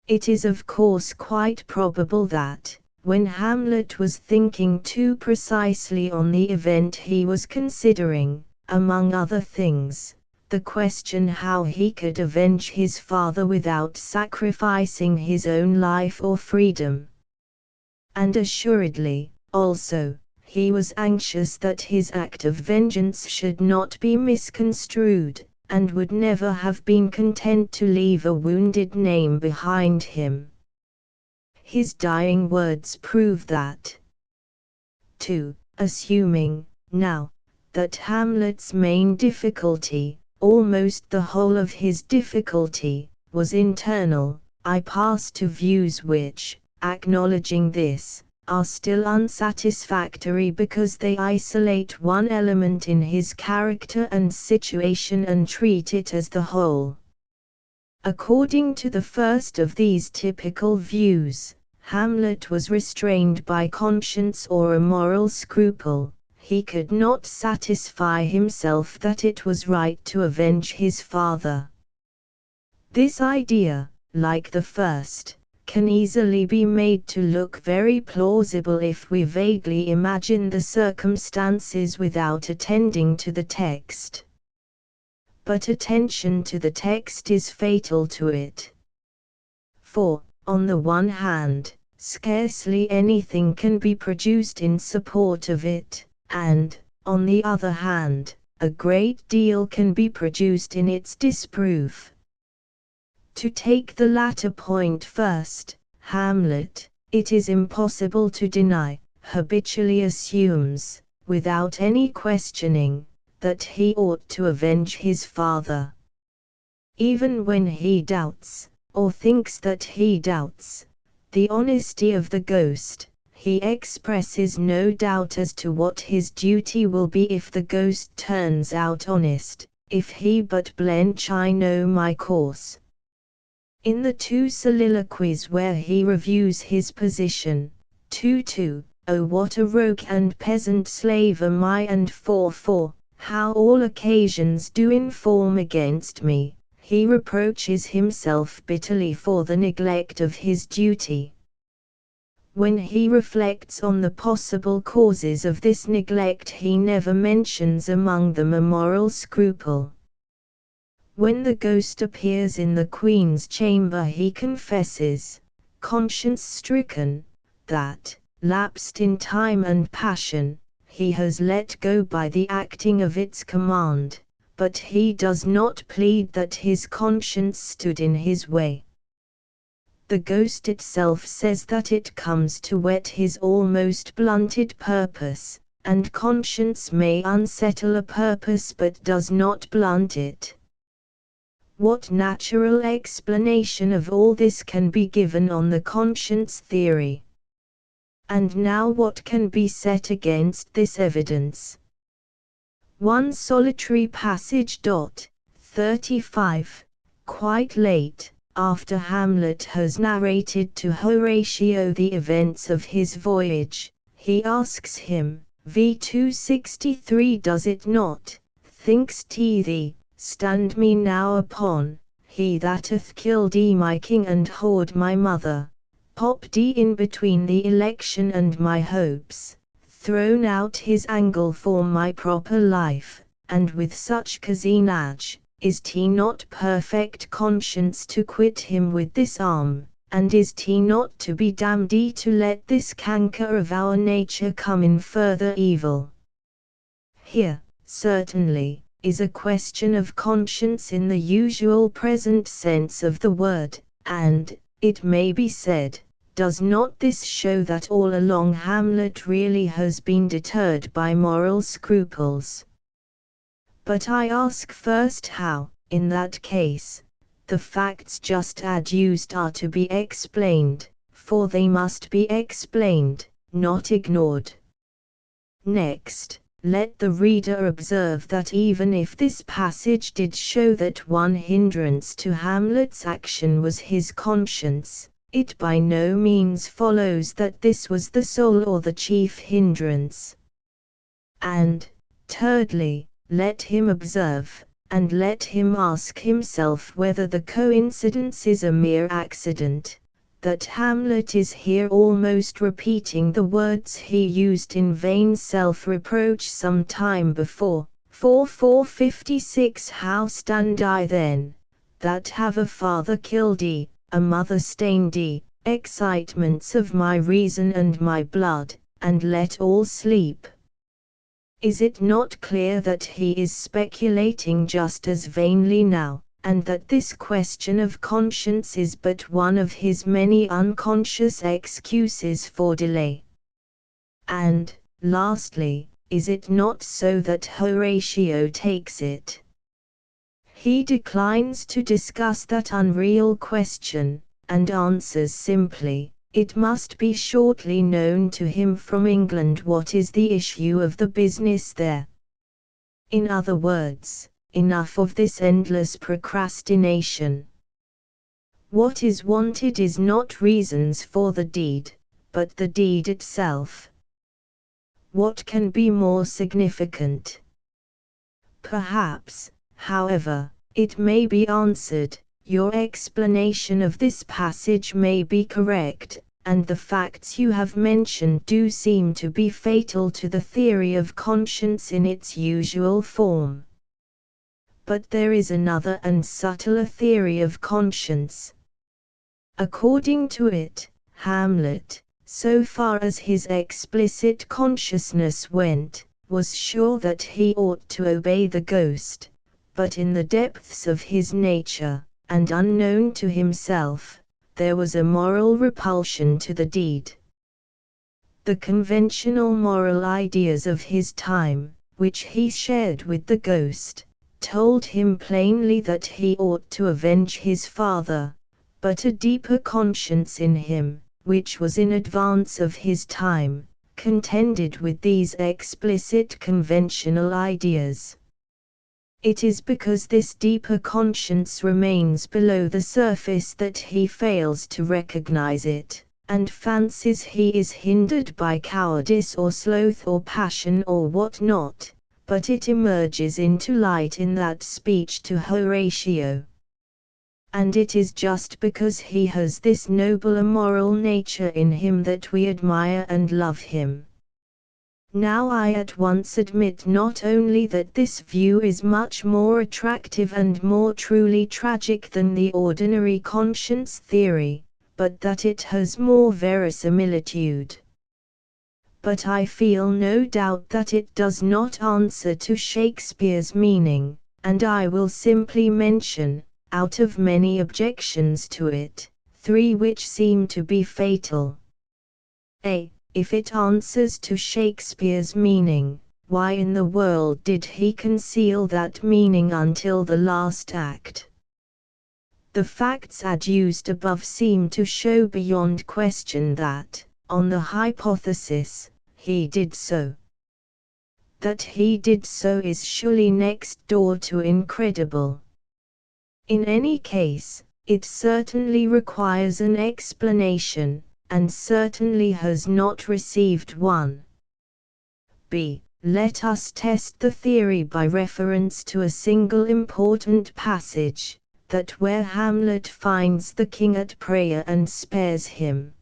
It is of course quite probable that, when Hamlet was thinking too precisely on the event he was considering, among other things, the question how he could avenge his father without sacrificing his own life or freedom. And assuredly, also, he was anxious that his act of vengeance should not be misconstrued, and would never have been content to leave a wounded name behind him. His dying words prove that. 2. Assuming, now, that Hamlet's main difficulty, almost the whole of his difficulty, was internal, I pass to views which, acknowledging this, are still unsatisfactory because they isolate one element in his character and situation and treat it as the whole. According to the first of these typical views, Hamlet was restrained by conscience or a moral scruple. He could not satisfy himself that it was right to avenge his father. This idea, like the first, can easily be made to look very plausible if we vaguely imagine the circumstances without attending to the text. But attention to the text is fatal to it. For, on the one hand, scarcely anything can be produced in support of it, and, on the other hand, a great deal can be produced in its disproof. To take the latter point first, Hamlet, it is impossible to deny, habitually assumes, without any questioning, that he ought to avenge his father. Even when he doubts, or thinks that he doubts, the honesty of the ghost, he expresses no doubt as to what his duty will be if the ghost turns out honest, if he but blench I know my course. In the two soliloquies where he reviews his position, 2-2, oh what a rogue and peasant slave am I, and 4-4, how all occasions do inform against me, he reproaches himself bitterly for the neglect of his duty. When he reflects on the possible causes of this neglect, he never mentions among them a moral scruple. When the ghost appears in the Queen's chamber, he confesses, conscience-stricken, that, lapsed in time and passion, he has let go by the acting of its command, but he does not plead that his conscience stood in his way. The ghost itself says that it comes to whet his almost blunted purpose, and conscience may unsettle a purpose but does not blunt it. What natural explanation of all this can be given on the conscience theory? And now what can be set against this evidence? One solitary passage. 35. Quite late, after Hamlet has narrated to Horatio the events of his voyage, he asks him, v. 263, does it not, thinks thee, stand me now upon, he that hath killed my king and whored my mother, popped in between the election and my hopes, thrown out his angle for my proper life, and with such cozenage, is not perfect conscience to quit him with this arm, and is not to be damned to let this canker of our nature come in further evil? Here, certainly, is a question of conscience in the usual present sense of the word, and, it may be said, does not this show that all along Hamlet really has been deterred by moral scruples? But I ask first how, in that case, the facts just adduced are to be explained, for they must be explained, not ignored. Next, let the reader observe that even if this passage did show that one hindrance to Hamlet's action was his conscience, it by no means follows that this was the sole or the chief hindrance. And, thirdly, let him observe, and let him ask himself whether the coincidence is a mere accident, that Hamlet is here almost repeating the words he used in vain self-reproach some time before. For 456 How stand I then, that have a father killed ye, a mother stained ye, excitements of my reason and my blood, and let all sleep? Is it not clear that he is speculating just as vainly now, and that this question of conscience is but one of his many unconscious excuses for delay? And, lastly, is it not so that Horatio takes it? He declines to discuss that unreal question, and answers simply, it must be shortly known to him from England what is the issue of the business there. In other words, enough of this endless procrastination. What is wanted is not reasons for the deed, but the deed itself. What can be more significant? Perhaps, however, it may be answered, your explanation of this passage may be correct, and the facts you have mentioned do seem to be fatal to the theory of conscience in its usual form. But there is another and subtler theory of conscience. According to it, Hamlet, so far as his explicit consciousness went, was sure that he ought to obey the ghost, but in the depths of his nature, and unknown to himself, there was a moral repulsion to the deed. The conventional moral ideas of his time, which he shared with the ghost, told him plainly that he ought to avenge his father, but a deeper conscience in him, which was in advance of his time, contended with these explicit conventional ideas. It is because this deeper conscience remains below the surface that he fails to recognize it, and fancies he is hindered by cowardice or sloth or passion or what not, but it emerges into light in that speech to Horatio. And it is just because he has this nobler moral nature in him that we admire and love him. Now I at once admit not only that this view is much more attractive and more truly tragic than the ordinary conscience theory, but that it has more verisimilitude. But I feel no doubt that it does not answer to Shakespeare's meaning, and I will simply mention, out of many objections to it, 3 which seem to be fatal. A. If it answers to Shakespeare's meaning, why in the world did he conceal that meaning until the last act? The facts adduced above seem to show beyond question that, on the hypothesis, he did so. That he did so is surely next door to incredible. In any case, it certainly requires an explanation, and certainly has not received one. B. Let us test the theory by reference to a single important passage, that where Hamlet finds the king at prayer and spares him.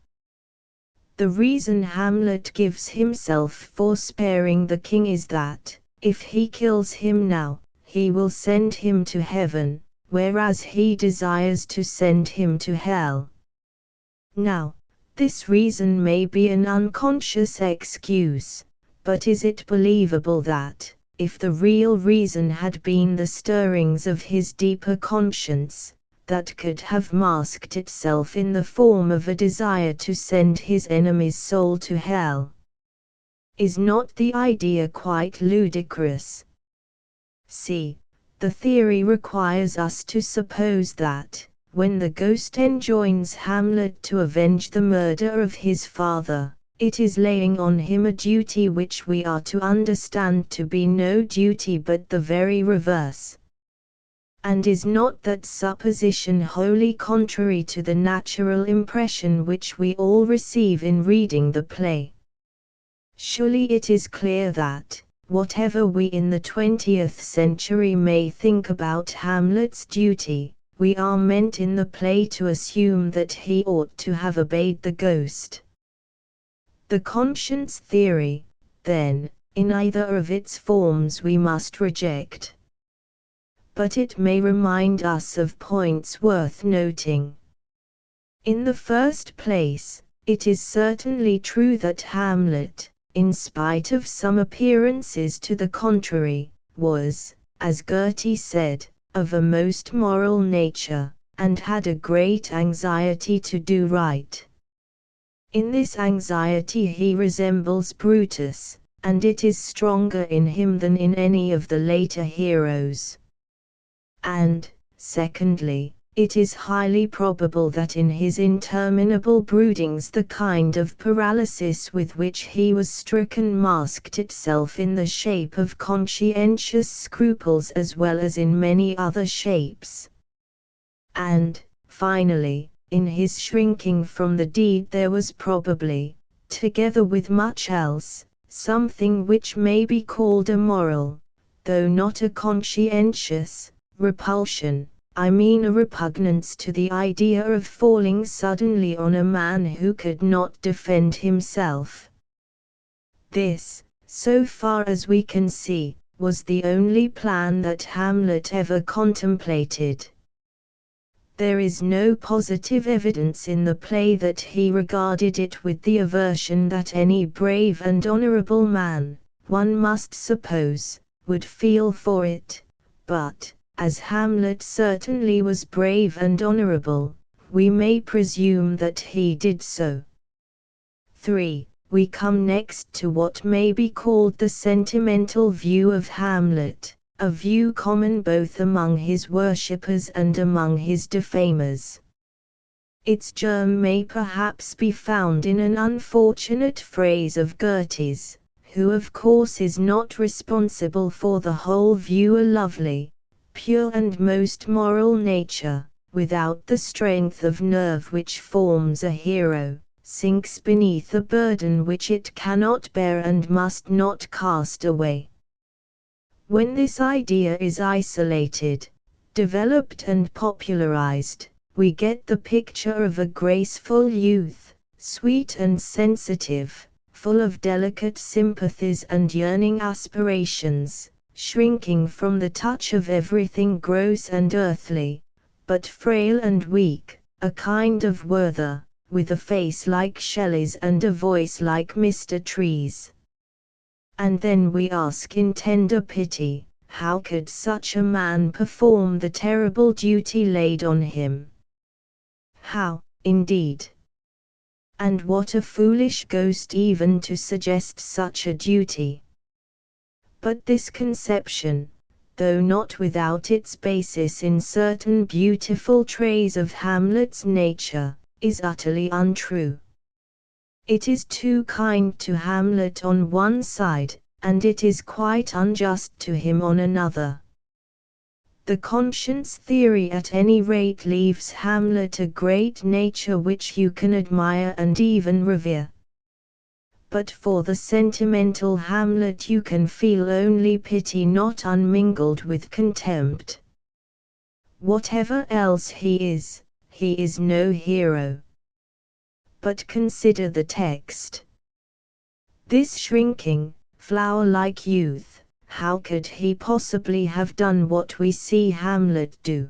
The reason Hamlet gives himself for sparing the king is that, if he kills him now, he will send him to heaven, whereas he desires to send him to hell. Now, this reason may be an unconscious excuse, but is it believable that, if the real reason had been the stirrings of his deeper conscience, that could have masked itself in the form of a desire to send his enemy's soul to hell? Is not the idea quite ludicrous? C. The theory requires us to suppose that, when the ghost enjoins Hamlet to avenge the murder of his father, it is laying on him a duty which we are to understand to be no duty but the very reverse. And is not that supposition wholly contrary to the natural impression which we all receive in reading the play? Surely it is clear that, whatever we in the 20th century may think about Hamlet's duty, we are meant in the play to assume that he ought to have obeyed the ghost. The conscience theory, then, in either of its forms we must reject. But it may remind us of points worth noting. In the first place, it is certainly true that Hamlet, in spite of some appearances to the contrary, was, as Gertie said, of a most moral nature, and had a great anxiety to do right. In this anxiety he resembles Brutus, and it is stronger in him than in any of the later heroes. And, secondly, it is highly probable that in his interminable broodings the kind of paralysis with which he was stricken masked itself in the shape of conscientious scruples as well as in many other shapes. And, finally, in his shrinking from the deed there was probably, together with much else, something which may be called a moral, though not a conscientious, repulsion. I mean a repugnance to the idea of falling suddenly on a man who could not defend himself. This, so far as we can see, was the only plan that Hamlet ever contemplated. There is no positive evidence in the play that he regarded it with the aversion that any brave and honorable man, one must suppose, would feel for it, but, as Hamlet certainly was brave and honorable, we may presume that he did so. 3. We come next to what may be called the sentimental view of Hamlet, a view common both among his worshippers and among his defamers. Its germ may perhaps be found in an unfortunate phrase of Goethe's, who of course is not responsible for the whole view: a lovely, pure and most moral nature, without the strength of nerve which forms a hero, sinks beneath a burden which it cannot bear and must not cast away. When this idea is isolated, developed and popularized, we get the picture of a graceful youth, sweet and sensitive, full of delicate sympathies and yearning aspirations, shrinking from the touch of everything gross and earthly, but frail and weak, a kind of Werther, with a face like Shelley's and a voice like Mr. Tree's. And then we ask in tender pity, how could such a man perform the terrible duty laid on him? How, indeed? And what a foolish ghost even to suggest such a duty! But this conception, though not without its basis in certain beautiful traits of Hamlet's nature, is utterly untrue. It is too kind to Hamlet on one side, and it is quite unjust to him on another. The conscience theory at any rate leaves Hamlet a great nature which you can admire and even revere. But for the sentimental Hamlet you can feel only pity not unmingled with contempt. Whatever else he is no hero. But consider the text. This shrinking, flower-like youth, how could he possibly have done what we see Hamlet do?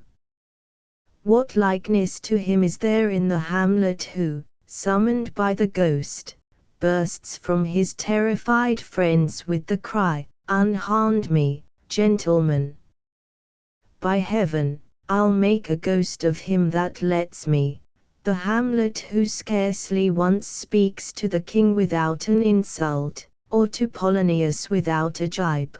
What likeness to him is there in the Hamlet who, summoned by the ghost, bursts from his terrified friends with the cry, "Unharm me, gentlemen! By heaven, I'll make a ghost of him that lets me." The Hamlet who scarcely once speaks to the king without an insult, or to Polonius without a gibe.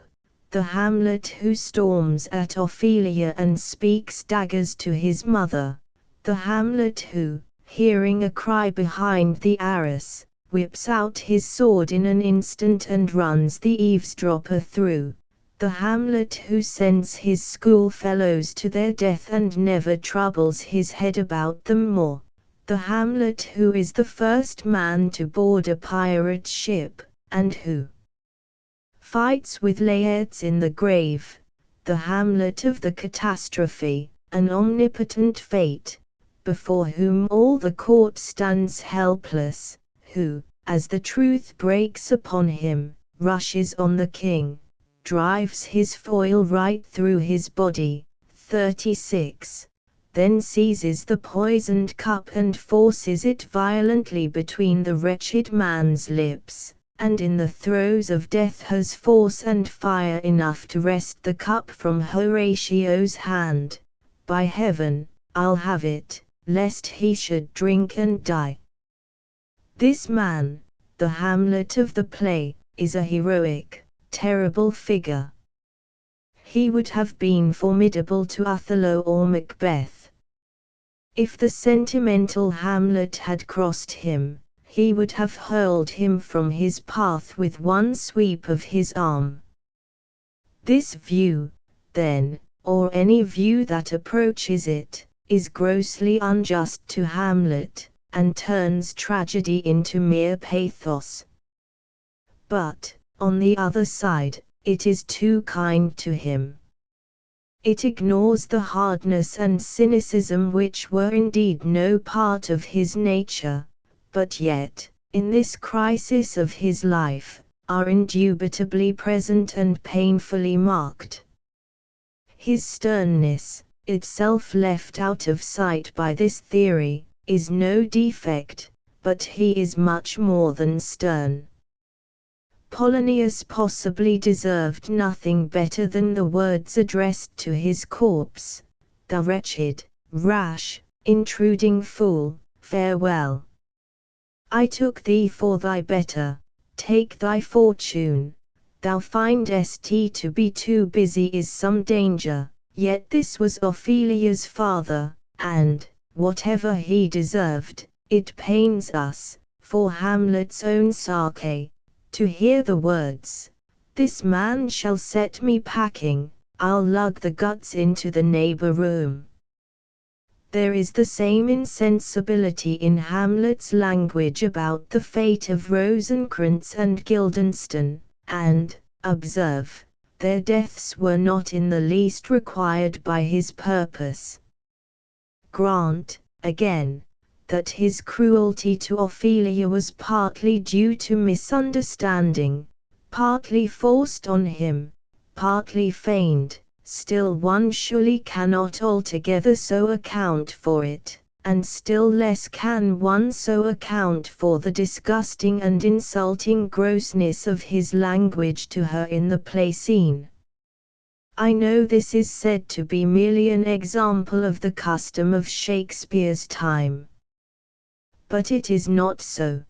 The Hamlet who storms at Ophelia and speaks daggers to his mother. The Hamlet who, hearing a cry behind the arras, whips out his sword in an instant and runs the eavesdropper through. the Hamlet who sends his schoolfellows to their death and never troubles his head about them more, the Hamlet who is the first man to board a pirate ship, and who fights with Laertes in the grave, the Hamlet of the catastrophe, an omnipotent fate, before whom all the court stands helpless, who, as the truth breaks upon him, rushes on the king, drives his foil right through his body. 36. Then seizes the poisoned cup and forces it violently between the wretched man's lips, and in the throes of death has force and fire enough to wrest the cup from Horatio's hand. By heaven, I'll have it, lest he should drink and die. This man, the Hamlet of the play, is a heroic, terrible figure. He would have been formidable to Othello or Macbeth. If the sentimental Hamlet had crossed him, he would have hurled him from his path with one sweep of his arm. This view, then, or any view that approaches it, is grossly unjust to Hamlet, and turns tragedy into mere pathos. But, on the other side, it is too kind to him. It ignores the hardness and cynicism which were indeed no part of his nature, but yet, in this crisis of his life, are indubitably present and painfully marked. His sternness, itself left out of sight by this theory, is no defect, but he is much more than stern. Polonius possibly deserved nothing better than the words addressed to his corpse: "Thou wretched, rash, intruding fool, farewell. I took thee for thy better, take thy fortune. Thou findest to be too busy is some danger, yet this was Ophelia's father, and, whatever he deserved, it pains us, for Hamlet's own sake, to hear the words, 'This man shall set me packing, I'll lug the guts into the neighbor room.'" There is the same insensibility in Hamlet's language about the fate of Rosencrantz and Guildenstern, and, observe, their deaths were not in the least required by his purpose. Grant, again, that his cruelty to Ophelia was partly due to misunderstanding, partly forced on him, partly feigned, still one surely cannot altogether so account for it, and still less can one so account for the disgusting and insulting grossness of his language to her in the play scene. I know this is said to be merely an example of the custom of Shakespeare's time. But it is not so.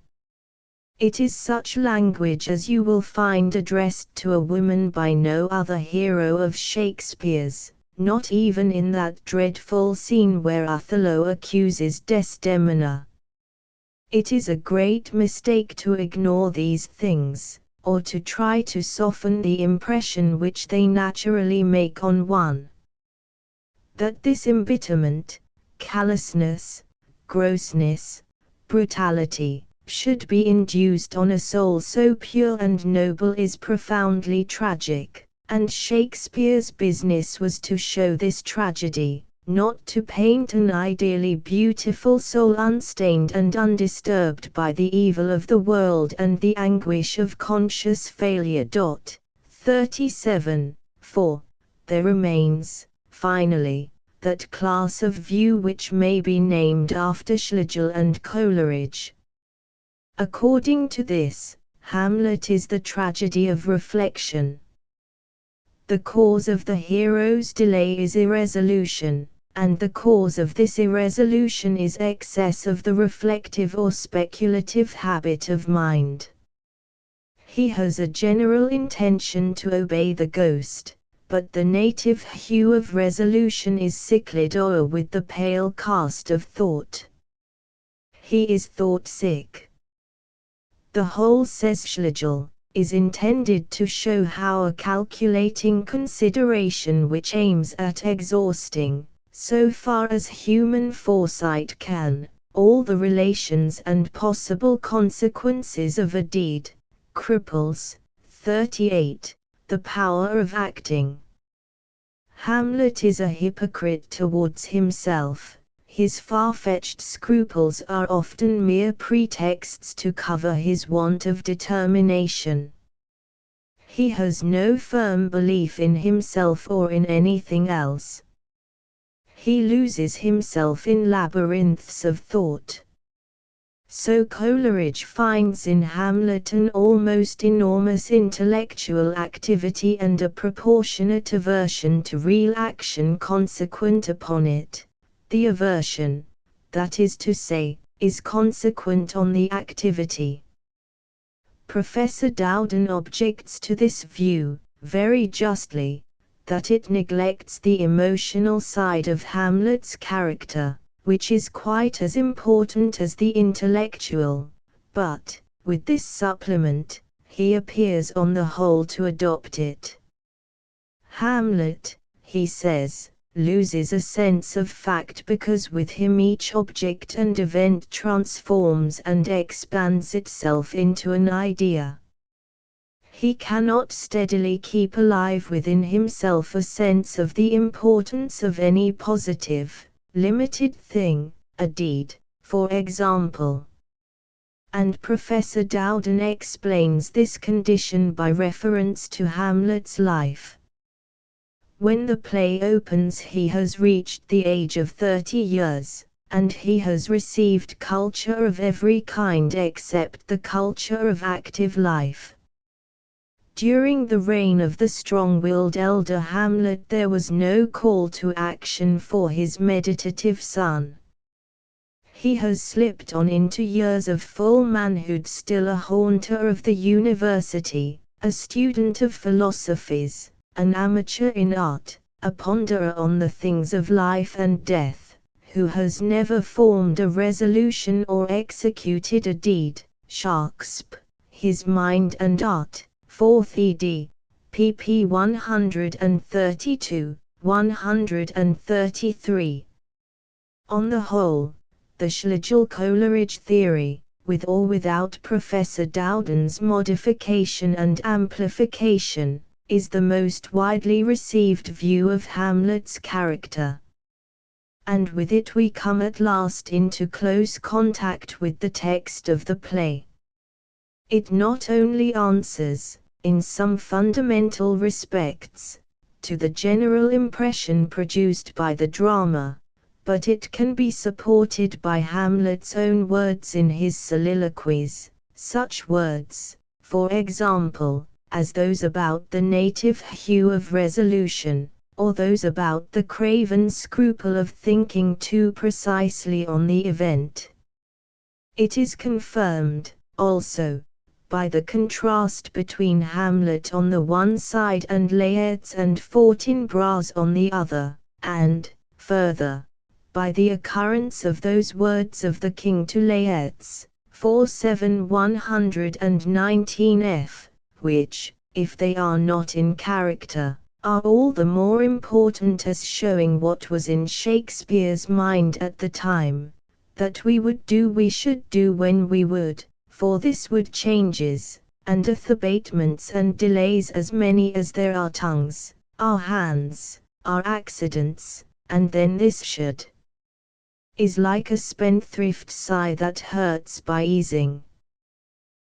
It is such language as you will find addressed to a woman by no other hero of Shakespeare's, not even in that dreadful scene where Othello accuses Desdemona. It is a great mistake to ignore these things, or to try to soften the impression which they naturally make on one. That this embitterment, callousness, grossness, brutality, should be induced on a soul so pure and noble is profoundly tragic, and Shakespeare's business was to show this tragedy, not to paint an ideally beautiful soul unstained and undisturbed by the evil of the world and the anguish of conscious failure. 37. For, there remains, finally, that class of view which may be named after Schlegel and Coleridge. According to this, Hamlet is the tragedy of reflection. The cause of the hero's delay is irresolution, and the cause of this irresolution is excess of the reflective or speculative habit of mind. He has a general intention to obey the ghost, but the native hue of resolution is sicklied o'er with the pale cast of thought. He is thought sick. The whole, says Schlegel, is intended to show how a calculating consideration which aims at exhausting, so far as human foresight can, all the relations and possible consequences of a deed, cripples, 38, the power of acting. Hamlet is a hypocrite towards himself. His far-fetched scruples are often mere pretexts to cover his want of determination. He has no firm belief in himself or in anything else. He loses himself in labyrinths of thought. So Coleridge finds in Hamlet an almost enormous intellectual activity and a proportionate aversion to real action consequent upon it. The aversion, that is to say, is consequent on the activity. Professor Dowden objects to this view, very justly, that it neglects the emotional side of Hamlet's character, which is quite as important as the intellectual, but, with this supplement, he appears on the whole to adopt it. Hamlet, he says, loses a sense of fact because with him each object and event transforms and expands itself into an idea. He cannot steadily keep alive within himself a sense of the importance of any positive, limited thing, a deed, for example. And Professor Dowden explains this condition by reference to Hamlet's life. When the play opens he has reached the age of 30 years, and he has received culture of every kind except the culture of active life. During the reign of the strong-willed elder Hamlet there was no call to action for his meditative son. He has slipped on into years of full manhood, still a haunter of the university, a student of philosophies, an amateur in art, a ponderer on the things of life and death, who has never formed a resolution or executed a deed. Shakespeare, His Mind and Art, 4th ed., pp 132, 133. On the whole, the Schlegel-Coleridge theory, with or without Professor Dowden's modification and amplification, is the most widely received view of Hamlet's character. And with it we come at last into close contact with the text of the play. It not only answers, in some fundamental respects, to the general impression produced by the drama, but it can be supported by Hamlet's own words in his soliloquies, such words, for example, as those about the native hue of resolution, or those about the craven scruple of thinking too precisely on the event. It is confirmed, also, by the contrast between Hamlet on the one side and Laertes and Fortinbras on the other, and, further, by the occurrence of those words of the king to Laertes, 47119f, which, if they are not in character, are all the more important as showing what was in Shakespeare's mind at the time, that we should do when we would, for this would changes, and doth abatements and delays as many as there are tongues, our hands, our accidents, and then this should is like a spendthrift sigh that hurts by easing.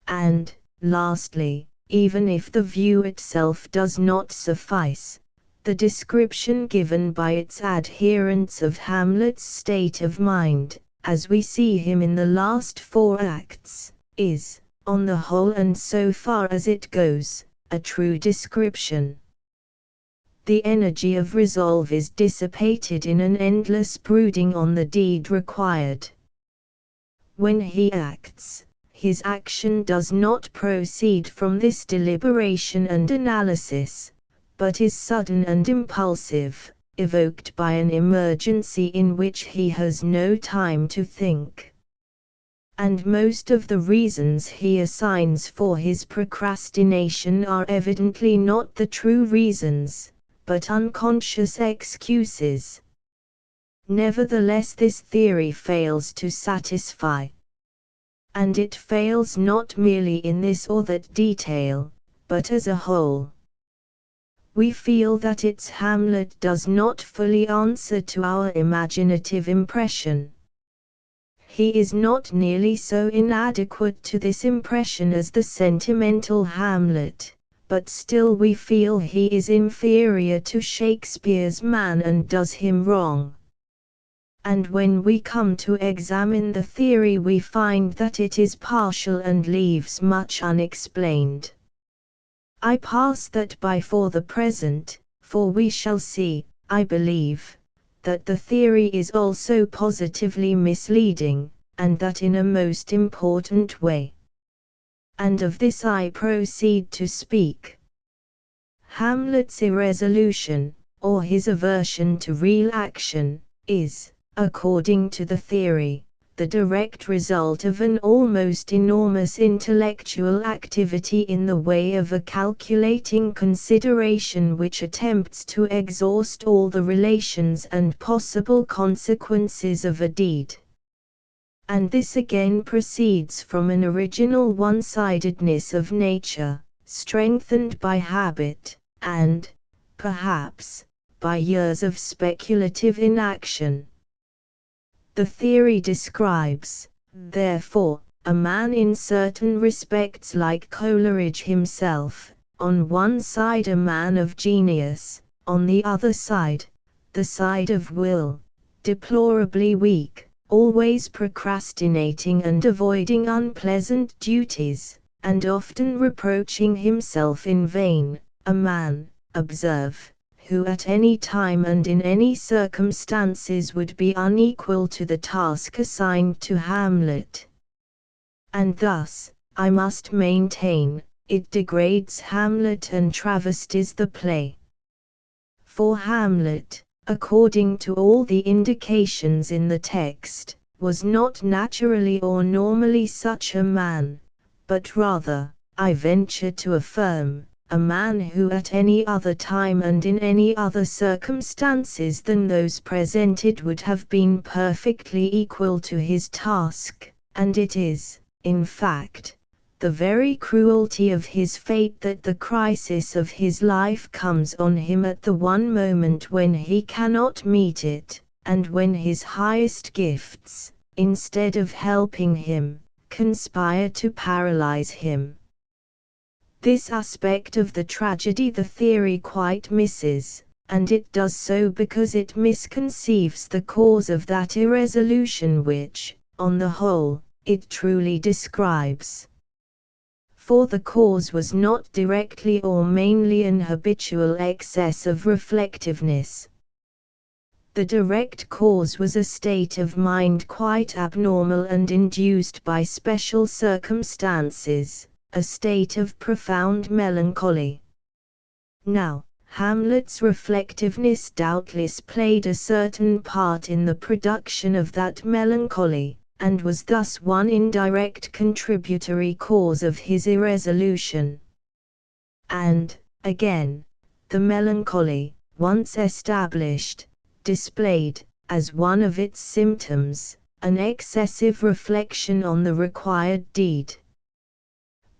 And, lastly, even if the view itself does not suffice, the description given by its adherents of Hamlet's state of mind, as we see him in the last 4 acts, is, on the whole and so far as it goes, a true description. The energy of resolve is dissipated in an endless brooding on the deed required. When he acts, his action does not proceed from this deliberation and analysis, but is sudden and impulsive, evoked by an emergency in which he has no time to think. And most of the reasons he assigns for his procrastination are evidently not the true reasons, but unconscious excuses. Nevertheless, this theory fails to satisfy. And it fails not merely in this or that detail, but as a whole. We feel that its Hamlet does not fully answer to our imaginative impression. He is not nearly so inadequate to this impression as the sentimental Hamlet, but still we feel he is inferior to Shakespeare's man and does him wrong. And when we come to examine the theory, we find that it is partial and leaves much unexplained. I pass that by for the present, for we shall see, I believe, that the theory is also positively misleading, and that in a most important way. And of this I proceed to speak. Hamlet's irresolution, or his aversion to real action, is, according to the theory, the direct result of an almost enormous intellectual activity in the way of a calculating consideration which attempts to exhaust all the relations and possible consequences of a deed. And this again proceeds from an original one-sidedness of nature, strengthened by habit, and, perhaps, by years of speculative inaction. The theory describes, therefore, a man in certain respects like Coleridge himself, on one side a man of genius, on the other side, the side of will, deplorably weak, always procrastinating and avoiding unpleasant duties, and often reproaching himself in vain, a man, observe, who at any time and in any circumstances would be unequal to the task assigned to Hamlet. And thus, I must maintain, it degrades Hamlet and travesties the play. For Hamlet, according to all the indications in the text, was not naturally or normally such a man, but rather, I venture to affirm, a man who at any other time and in any other circumstances than those presented would have been perfectly equal to his task, and it is, in fact, the very cruelty of his fate that the crisis of his life comes on him at the one moment when he cannot meet it, and when his highest gifts, instead of helping him, conspire to paralyze him. This aspect of the tragedy the theory quite misses, and it does so because it misconceives the cause of that irresolution which, on the whole, it truly describes. For the cause was not directly or mainly an habitual excess of reflectiveness. The direct cause was a state of mind quite abnormal and induced by special circumstances, a state of profound melancholy. Now, Hamlet's reflectiveness doubtless played a certain part in the production of that melancholy, and was thus one indirect contributory cause of his irresolution. And, again, the melancholy, once established, displayed, as one of its symptoms, an excessive reflection on the required deed.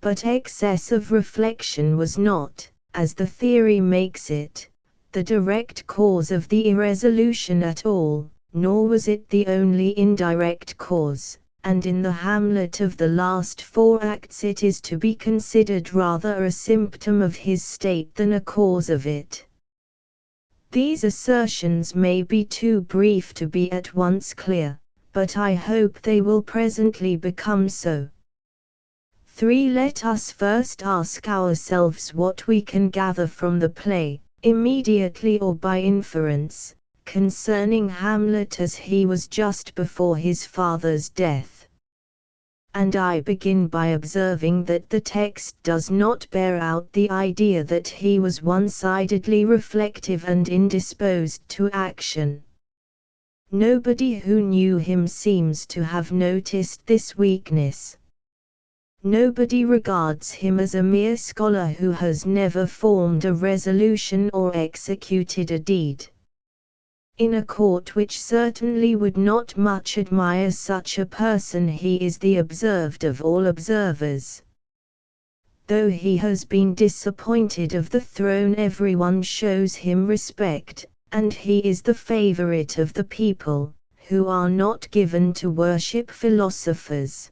But excessive reflection was not, as the theory makes it, the direct cause of the irresolution at all, nor was it the only indirect cause, and in the Hamlet of the last four acts it is to be considered rather a symptom of his state than a cause of it. These assertions may be too brief to be at once clear, but I hope they will presently become so. 3. Let us first ask ourselves what we can gather from the play, immediately or by inference, concerning Hamlet as he was just before his father's death. And I begin by observing that the text does not bear out the idea that he was one-sidedly reflective and indisposed to action. Nobody who knew him seems to have noticed this weakness. Nobody regards him as a mere scholar who has never formed a resolution or executed a deed. In a court which certainly would not much admire such a person, he is the observed of all observers. Though he has been disappointed of the throne, everyone shows him respect, and he is the favorite of the people, who are not given to worship philosophers.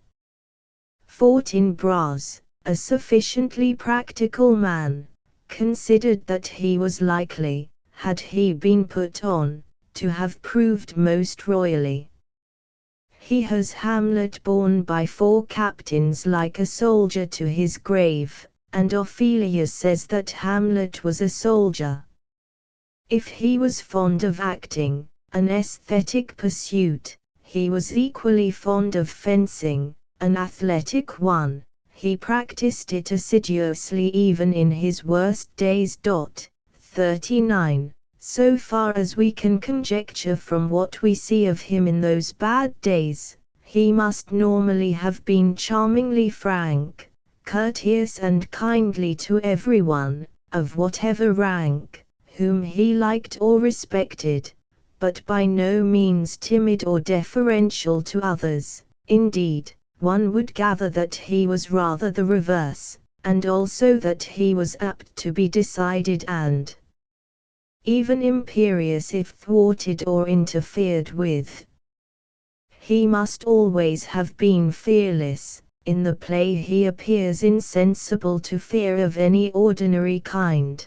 Fortinbras, a sufficiently practical man, considered that he was likely, had he been put on, to have proved most royally. He has Hamlet borne by 4 captains like a soldier to his grave, and Ophelia says that Hamlet was a soldier. If he was fond of acting, an aesthetic pursuit, he was equally fond of fencing, an athletic one. He practiced it assiduously even in his worst days. 39. So far as we can conjecture from what we see of him in those bad days, he must normally have been charmingly frank, courteous and kindly to everyone, of whatever rank, whom he liked or respected, but by no means timid or deferential to others. Indeed, one would gather that he was rather the reverse, and also that he was apt to be decided and even imperious if thwarted or interfered with. He must always have been fearless. In the play he appears insensible to fear of any ordinary kind.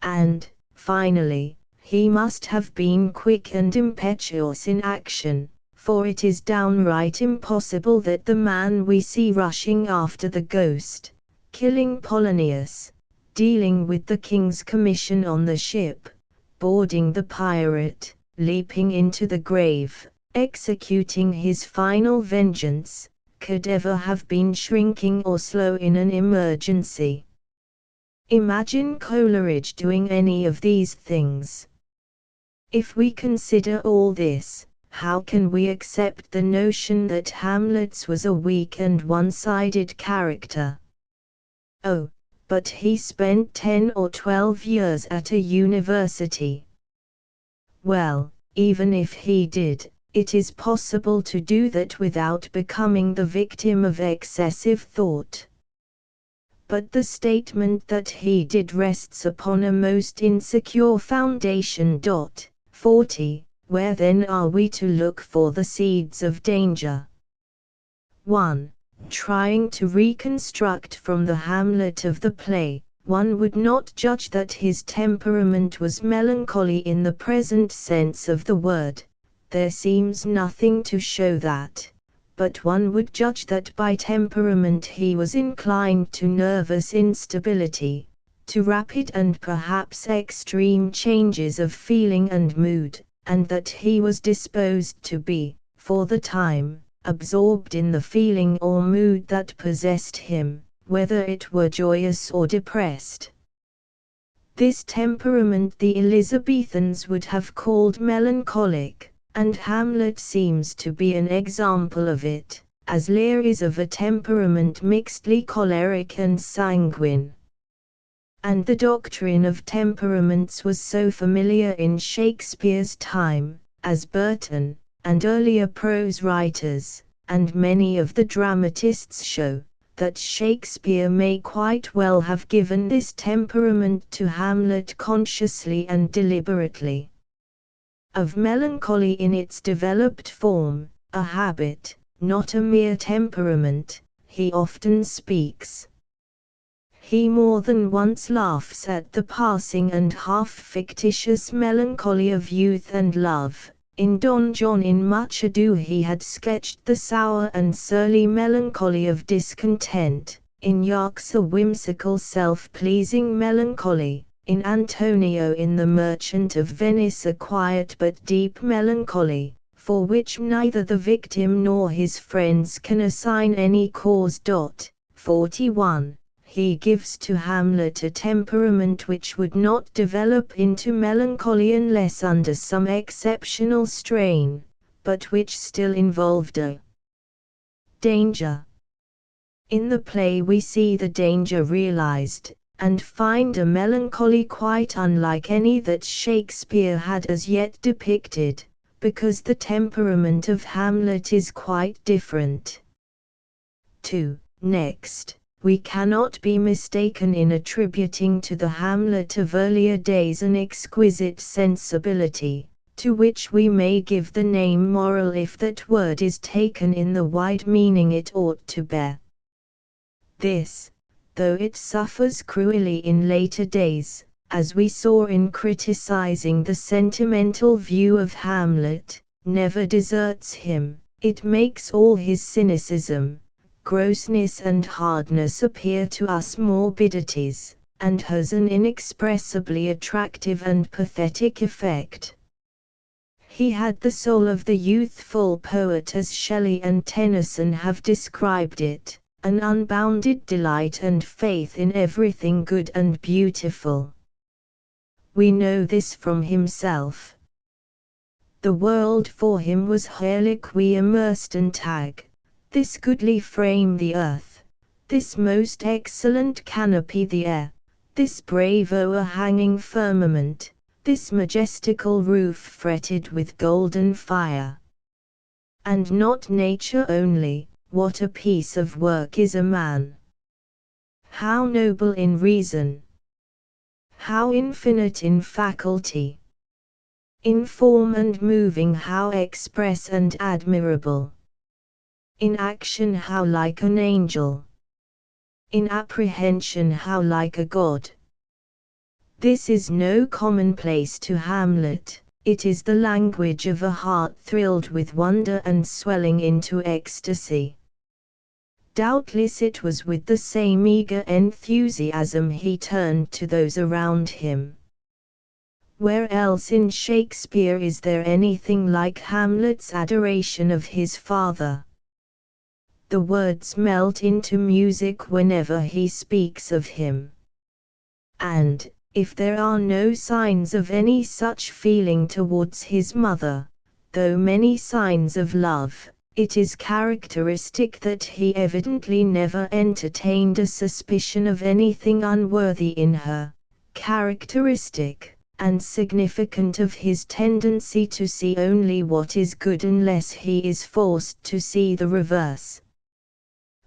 And, finally, he must have been quick and impetuous in action, for it is downright impossible that the man we see rushing after the ghost, killing Polonius, dealing with the king's commission on the ship, boarding the pirate, leaping into the grave, executing his final vengeance, could ever have been shrinking or slow in an emergency. Imagine Coleridge doing any of these things. If we consider all this, how can we accept the notion that Hamlet's was a weak and one-sided character? Oh, but he spent 10 or 12 years at a university. Well, even if he did, it is possible to do that without becoming the victim of excessive thought. But the statement that he did rests upon a most insecure foundation. 40. Where then are we to look for the seeds of danger? 1. Trying to reconstruct from the Hamlet of the play, one would not judge that his temperament was melancholy in the present sense of the word. There seems nothing to show that. But one would judge that by temperament he was inclined to nervous instability, to rapid and perhaps extreme changes of feeling and mood, and that he was disposed to be, for the time, absorbed in the feeling or mood that possessed him, whether it were joyous or depressed. This temperament the Elizabethans would have called melancholic, and Hamlet seems to be an example of it, as Lear is of a temperament mixedly choleric and sanguine. And the doctrine of temperaments was so familiar in Shakespeare's time, as Burton, and earlier prose writers, and many of the dramatists show, that Shakespeare may quite well have given this temperament to Hamlet consciously and deliberately. Of melancholy in its developed form, a habit, not a mere temperament, he often speaks. He more than once laughs at the passing and half-fictitious melancholy of youth and love. In Don John in Much Ado he had sketched the sour and surly melancholy of discontent, in Yark's a whimsical self-pleasing melancholy, in Antonio in The Merchant of Venice a quiet but deep melancholy, for which neither the victim nor his friends can assign any cause. 41. he gives to Hamlet a temperament which would not develop into melancholy unless under some exceptional strain, but which still involved a danger. In the play we see the danger realized, and find a melancholy quite unlike any that Shakespeare had as yet depicted, because the temperament of Hamlet is quite different. 2. Next, we cannot be mistaken in attributing to the Hamlet of earlier days an exquisite sensibility, to which we may give the name moral if that word is taken in the wide meaning it ought to bear. This, though it suffers cruelly in later days, as we saw in criticizing the sentimental view of Hamlet, never deserts him. It makes all his cynicism, grossness and hardness appear to us morbidities, and has an inexpressibly attractive and pathetic effect. He had the soul of the youthful poet as Shelley and Tennyson have described it, an unbounded delight and faith in everything good and beautiful. We know this from himself. The world for him was herlique immersed and tag, this goodly frame the earth, this most excellent canopy the air, this brave o'erhanging firmament, this majestical roof fretted with golden fire. And not nature only, what a piece of work is a man! How noble in reason! How infinite in faculty! In form and moving how express and admirable! In action how like an angel! In apprehension how like a god! This is no commonplace to Hamlet, it is the language of a heart thrilled with wonder and swelling into ecstasy. Doubtless it was with the same eager enthusiasm he turned to those around him. Where else in Shakespeare is there anything like Hamlet's adoration of his father? The words melt into music whenever he speaks of him. And, if there are no signs of any such feeling towards his mother, though many signs of love, it is characteristic that he evidently never entertained a suspicion of anything unworthy in her, characteristic, and significant of his tendency to see only what is good unless he is forced to see the reverse.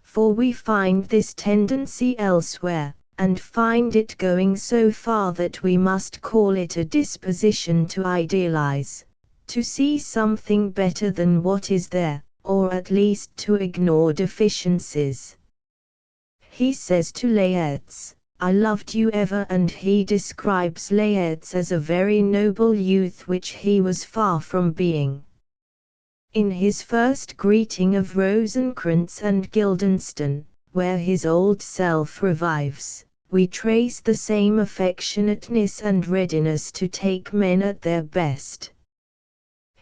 For we find this tendency elsewhere, and find it going so far that we must call it a disposition to idealize, to see something better than what is there, or at least to ignore deficiencies. He says to Laertes, "I loved you ever," and he describes Laertes as a very noble youth which he was far from being. In his first greeting of Rosencrantz and Guildenstern, where his old self revives, we trace the same affectionateness and readiness to take men at their best.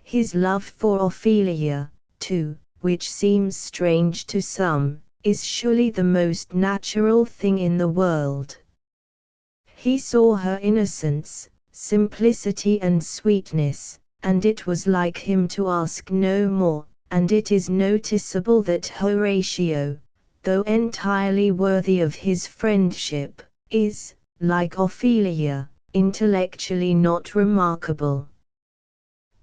His love for Ophelia, too, which seems strange to some, is surely the most natural thing in the world. He saw her innocence, simplicity and sweetness, and it was like him to ask no more, and it is noticeable that Horatio, though entirely worthy of his friendship, is, like Ophelia, intellectually not remarkable.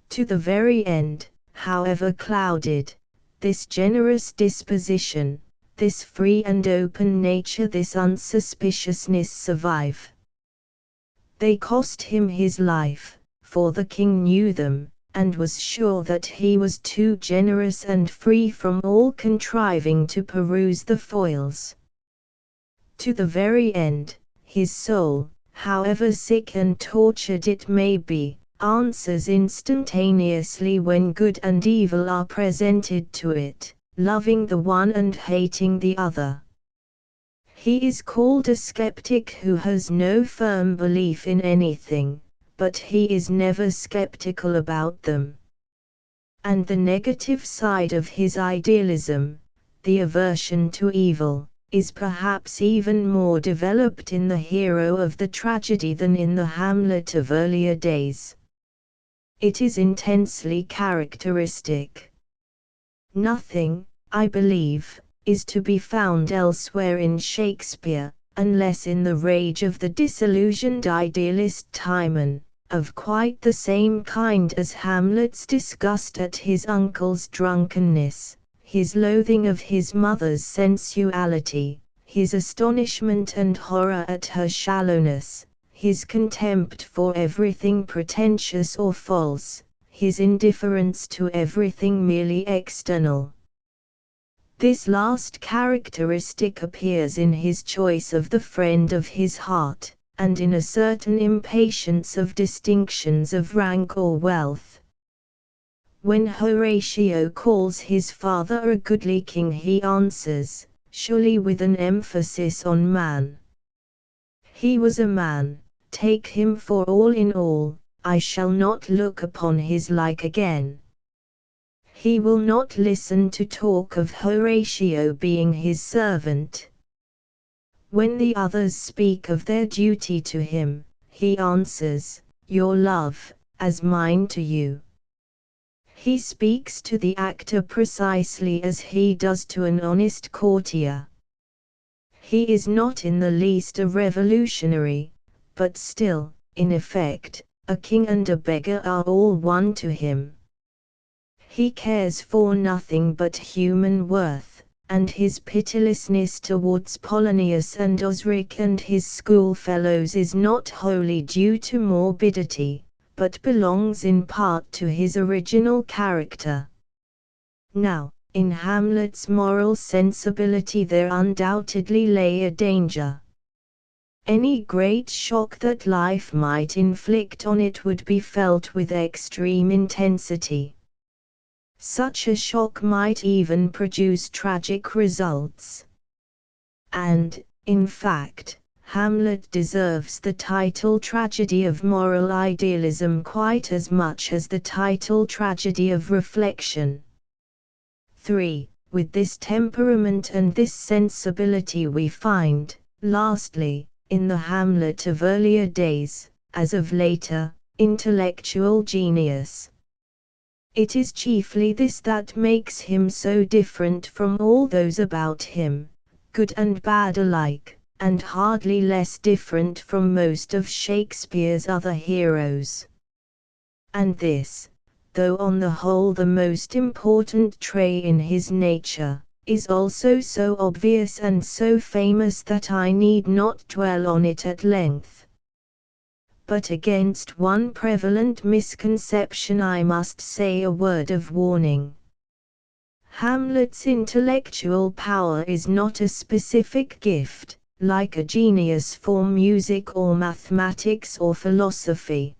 To the very end, however clouded, this generous disposition, this free and open nature, this unsuspiciousness survive. They cost him his life, for the king knew them, and was sure that he was too generous and free from all contriving to peruse the foils. To the very end, his soul, however sick and tortured it may be, answers instantaneously when good and evil are presented to it, loving the one and hating the other. He is called a skeptic who has no firm belief in anything, but he is never skeptical about them. And the negative side of his idealism, the aversion to evil, is perhaps even more developed in the hero of the tragedy than in the Hamlet of earlier days. It is intensely characteristic. Nothing, I believe, is to be found elsewhere in Shakespeare, unless in the rage of the disillusioned idealist Timon, of quite the same kind as Hamlet's disgust at his uncle's drunkenness, his loathing of his mother's sensuality, his astonishment and horror at her shallowness, his contempt for everything pretentious or false, his indifference to everything merely external. This last characteristic appears in his choice of the friend of his heart, and in a certain impatience of distinctions of rank or wealth. When Horatio calls his father a goodly king, he answers, surely with an emphasis on man. He was a man, take him for all in all, I shall not look upon his like again. He will not listen to talk of Horatio being his servant. When the others speak of their duty to him, he answers, your love, as mine to you. He speaks to the actor precisely as he does to an honest courtier. He is not in the least a revolutionary, but still, in effect, a king and a beggar are all one to him. He cares for nothing but human worth, and his pitilessness towards Polonius and Osric and his schoolfellows is not wholly due to morbidity, but belongs in part to his original character. Now, in Hamlet's moral sensibility there undoubtedly lay a danger. Any great shock that life might inflict on it would be felt with extreme intensity. Such a shock might even produce tragic results. And, in fact, Hamlet deserves the title tragedy of moral idealism quite as much as the title tragedy of reflection. 3. With this temperament and this sensibility we find, lastly, in the Hamlet of earlier days, as of later, intellectual genius. It is chiefly this that makes him so different from all those about him, good and bad alike, and hardly less different from most of Shakespeare's other heroes. And this, though on the whole the most important trait in his nature, is also so obvious and so famous that I need not dwell on it at length. But against one prevalent misconception I must say a word of warning. Hamlet's intellectual power is not a specific gift, like a genius for music or mathematics or philosophy.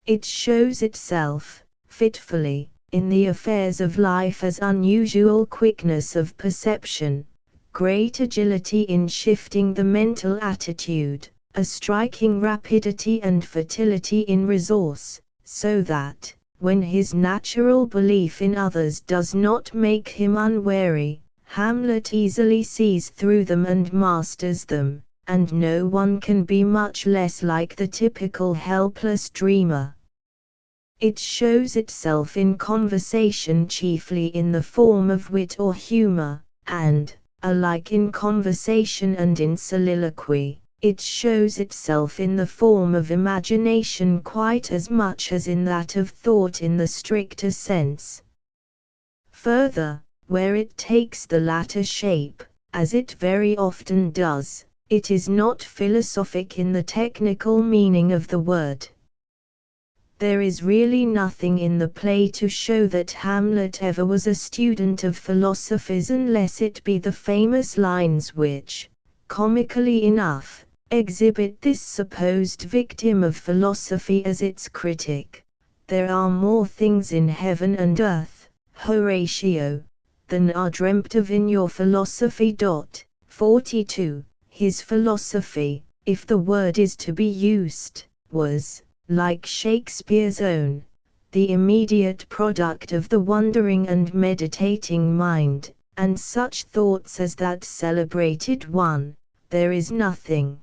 It shows itself, fitfully, in the affairs of life as unusual quickness of perception, great agility in shifting the mental attitude, a striking rapidity and fertility in resource, so that, when his natural belief in others does not make him unwary, Hamlet easily sees through them and masters them, and no one can be much less like the typical helpless dreamer. It shows itself in conversation chiefly in the form of wit or humor, and, alike in conversation and in soliloquy, it shows itself in the form of imagination quite as much as in that of thought in the stricter sense. Further, where it takes the latter shape, as it very often does, it is not philosophic in the technical meaning of the word. There is really nothing in the play to show that Hamlet ever was a student of philosophies unless it be the famous lines which, comically enough, exhibit this supposed victim of philosophy as its critic. There are more things in heaven and earth, Horatio, than are dreamt of in your philosophy. 42. His philosophy, if the word is to be used, was, like Shakespeare's own, the immediate product of the wondering and meditating mind, and such thoughts as that celebrated one, there is nothing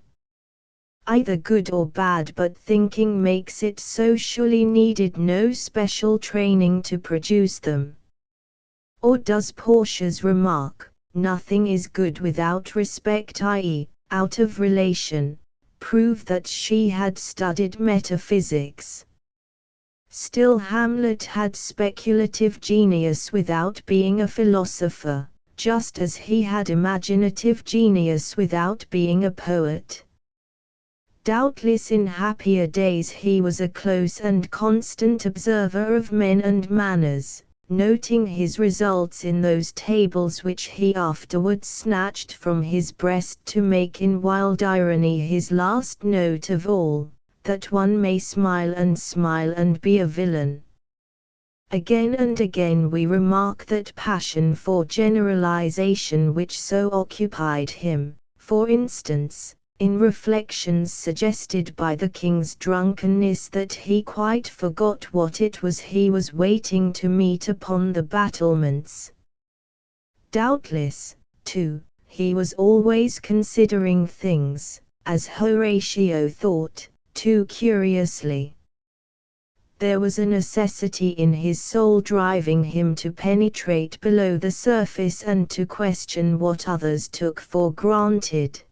either good or bad, but thinking makes it so surely needed no special training to produce them. Or does Portia's remark, "Nothing is good without respect, i.e., out of relation," prove that she had studied metaphysics? Still, Hamlet had speculative genius without being a philosopher, just as he had imaginative genius without being a poet. Doubtless in happier days he was a close and constant observer of men and manners, noting his results in those tables which he afterwards snatched from his breast to make in wild irony his last note of all, that one may smile and be a villain. Again and again we remark that passion for generalization which so occupied him, for instance, in reflections suggested by the king's drunkenness, that he quite forgot what it was he was waiting to meet upon the battlements. Doubtless, too, he was always considering things, as Horatio thought, too curiously. There was a necessity in his soul driving him to penetrate below the surface and to question what others took for granted.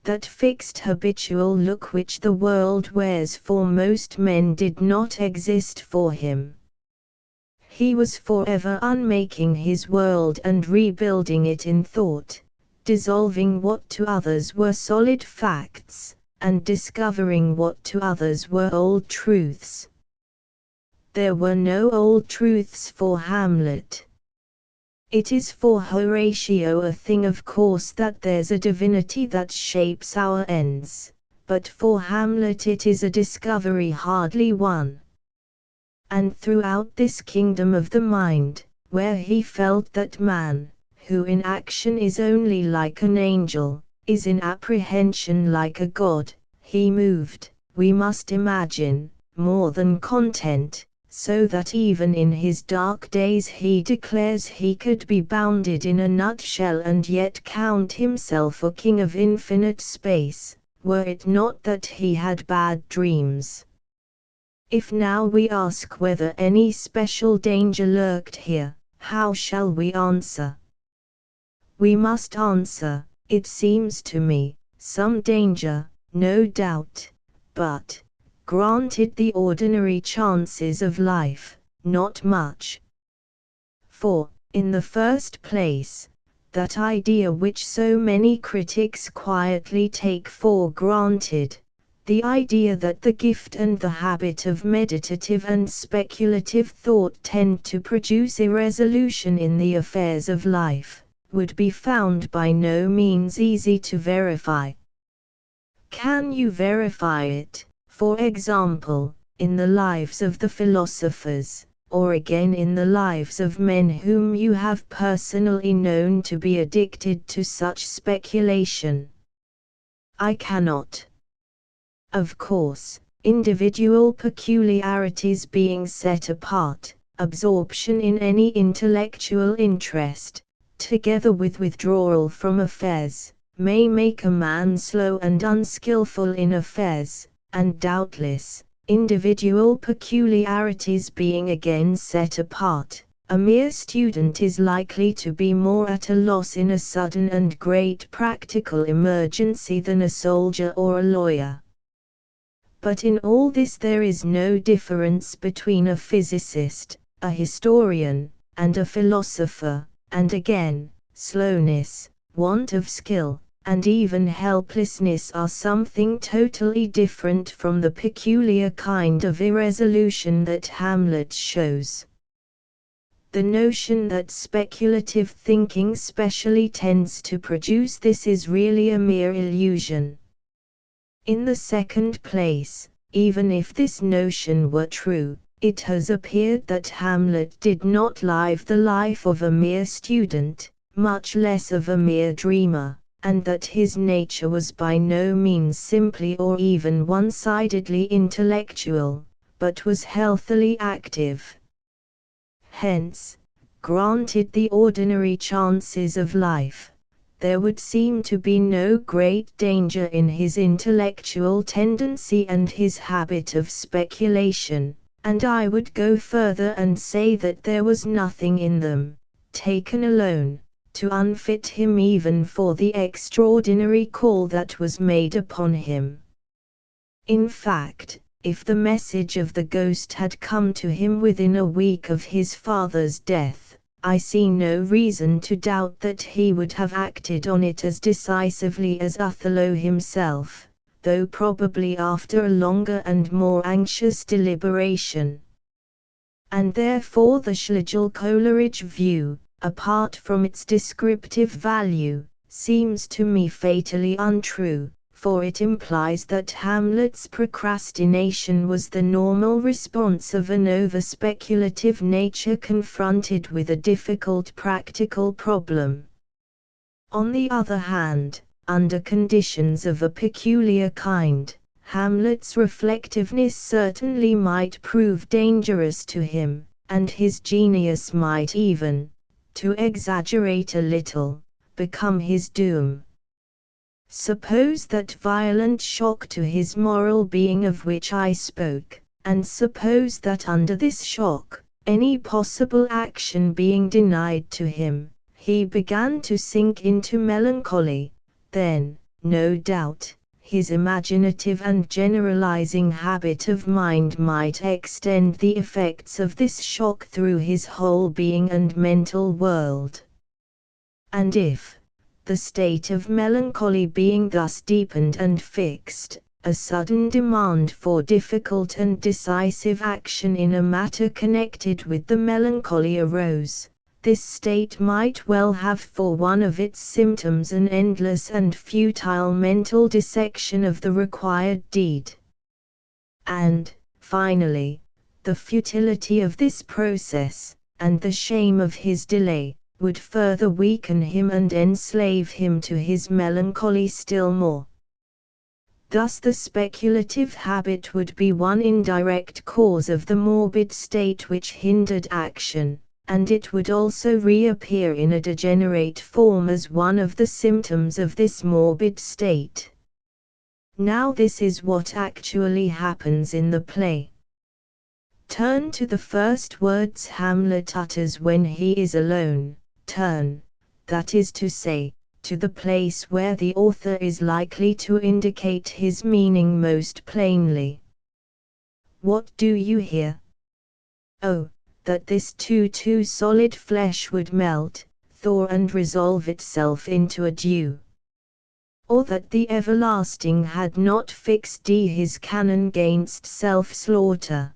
That fixed habitual look which the world wears for most men did not exist for him. He was forever unmaking his world and rebuilding it in thought, dissolving what to others were solid facts, and discovering what to others were old truths. There were no old truths for Hamlet. It is for Horatio a thing of course that there's a divinity that shapes our ends, but for Hamlet it is a discovery hardly one. And throughout this kingdom of the mind, where he felt that man, who in action is only like an angel, is in apprehension like a god, he moved, we must imagine, more than content, so that even in his dark days he declares he could be bounded in a nutshell and yet count himself a king of infinite space, were it not that he had bad dreams. If now we ask whether any special danger lurked here, how shall we answer? We must answer, it seems to me, some danger, no doubt, but, granted the ordinary chances of life, not much. For, in the first place, that idea which so many critics quietly take for granted, the idea that the gift and the habit of meditative and speculative thought tend to produce irresolution in the affairs of life, would be found by no means easy to verify. Can you verify it, for example, in the lives of the philosophers, or again in the lives of men whom you have personally known to be addicted to such speculation? I cannot. Of course, individual peculiarities being set apart, absorption in any intellectual interest, together with withdrawal from affairs, may make a man slow and unskillful in affairs, and doubtless, individual peculiarities being again set apart, a mere student is likely to be more at a loss in a sudden and great practical emergency than a soldier or a lawyer. But in all this there is no difference between a physicist, a historian, and a philosopher, and again, slowness, want of skill, and even helplessness are something totally different from the peculiar kind of irresolution that Hamlet shows. The notion that speculative thinking specially tends to produce this is really a mere illusion. In the second place, even if this notion were true, it has appeared that Hamlet did not live the life of a mere student, much less of a mere dreamer, and that his nature was by no means simply or even one-sidedly intellectual, but was healthily active. Hence, granted the ordinary chances of life, there would seem to be no great danger in his intellectual tendency and his habit of speculation, and I would go further and say that there was nothing in them, taken alone, to unfit him even for the extraordinary call that was made upon him. In fact, if the message of the ghost had come to him within a week of his father's death, I see no reason to doubt that he would have acted on it as decisively as Othello himself, though probably after a longer and more anxious deliberation. And therefore the Schlegel Coleridge view, apart from its descriptive value, seems to me fatally untrue, for it implies that Hamlet's procrastination was the normal response of an over-speculative nature confronted with a difficult practical problem. On the other hand, under conditions of a peculiar kind, Hamlet's reflectiveness certainly might prove dangerous to him, and his genius might even, to exaggerate a little, become his doom. Suppose that violent shock to his moral being of which I spoke, and suppose that under this shock, any possible action being denied to him, he began to sink into melancholy, then, no doubt, his imaginative and generalizing habit of mind might extend the effects of this shock through his whole being and mental world. And if, the state of melancholy being thus deepened and fixed, a sudden demand for difficult and decisive action in a matter connected with the melancholy arose, this state might well have for one of its symptoms an endless and futile mental dissection of the required deed. And, finally, the futility of this process, and the shame of his delay, would further weaken him and enslave him to his melancholy still more. Thus the speculative habit would be one indirect cause of the morbid state which hindered action, and it would also reappear in a degenerate form as one of the symptoms of this morbid state. Now this is what actually happens in the play. Turn to the first words Hamlet utters when he is alone. Turn, that is to say, to the place where the author is likely to indicate his meaning most plainly. What do you hear? Oh, that this too solid flesh would melt, thaw and resolve itself into a dew. Or that the everlasting had not fixed his canon 'gainst self-slaughter.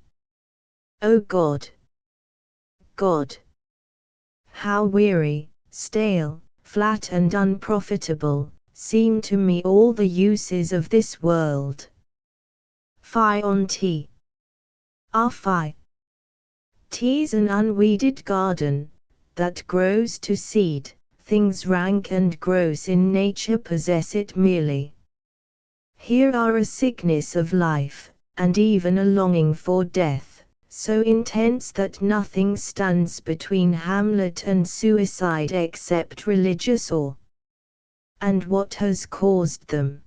O God! God! How weary, stale, flat and unprofitable, seem to me all the uses of this world. Fie on tea. Ah fie! Tea's an unweeded garden, that grows to seed, things rank and gross in nature possess it merely. Here are a sickness of life, and even a longing for death, so intense that nothing stands between Hamlet and suicide except religious awe. And what has caused them?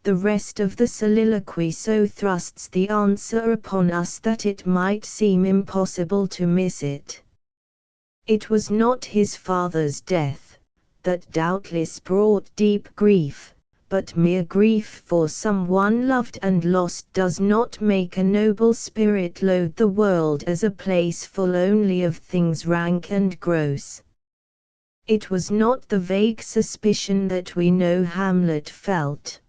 The rest of the soliloquy so thrusts the answer upon us that it might seem impossible to miss it. It was not his father's death, that doubtless brought deep grief, but mere grief for someone loved and lost does not make a noble spirit loathe the world as a place full only of things rank and gross. It was not the vague suspicion that we know Hamlet felt.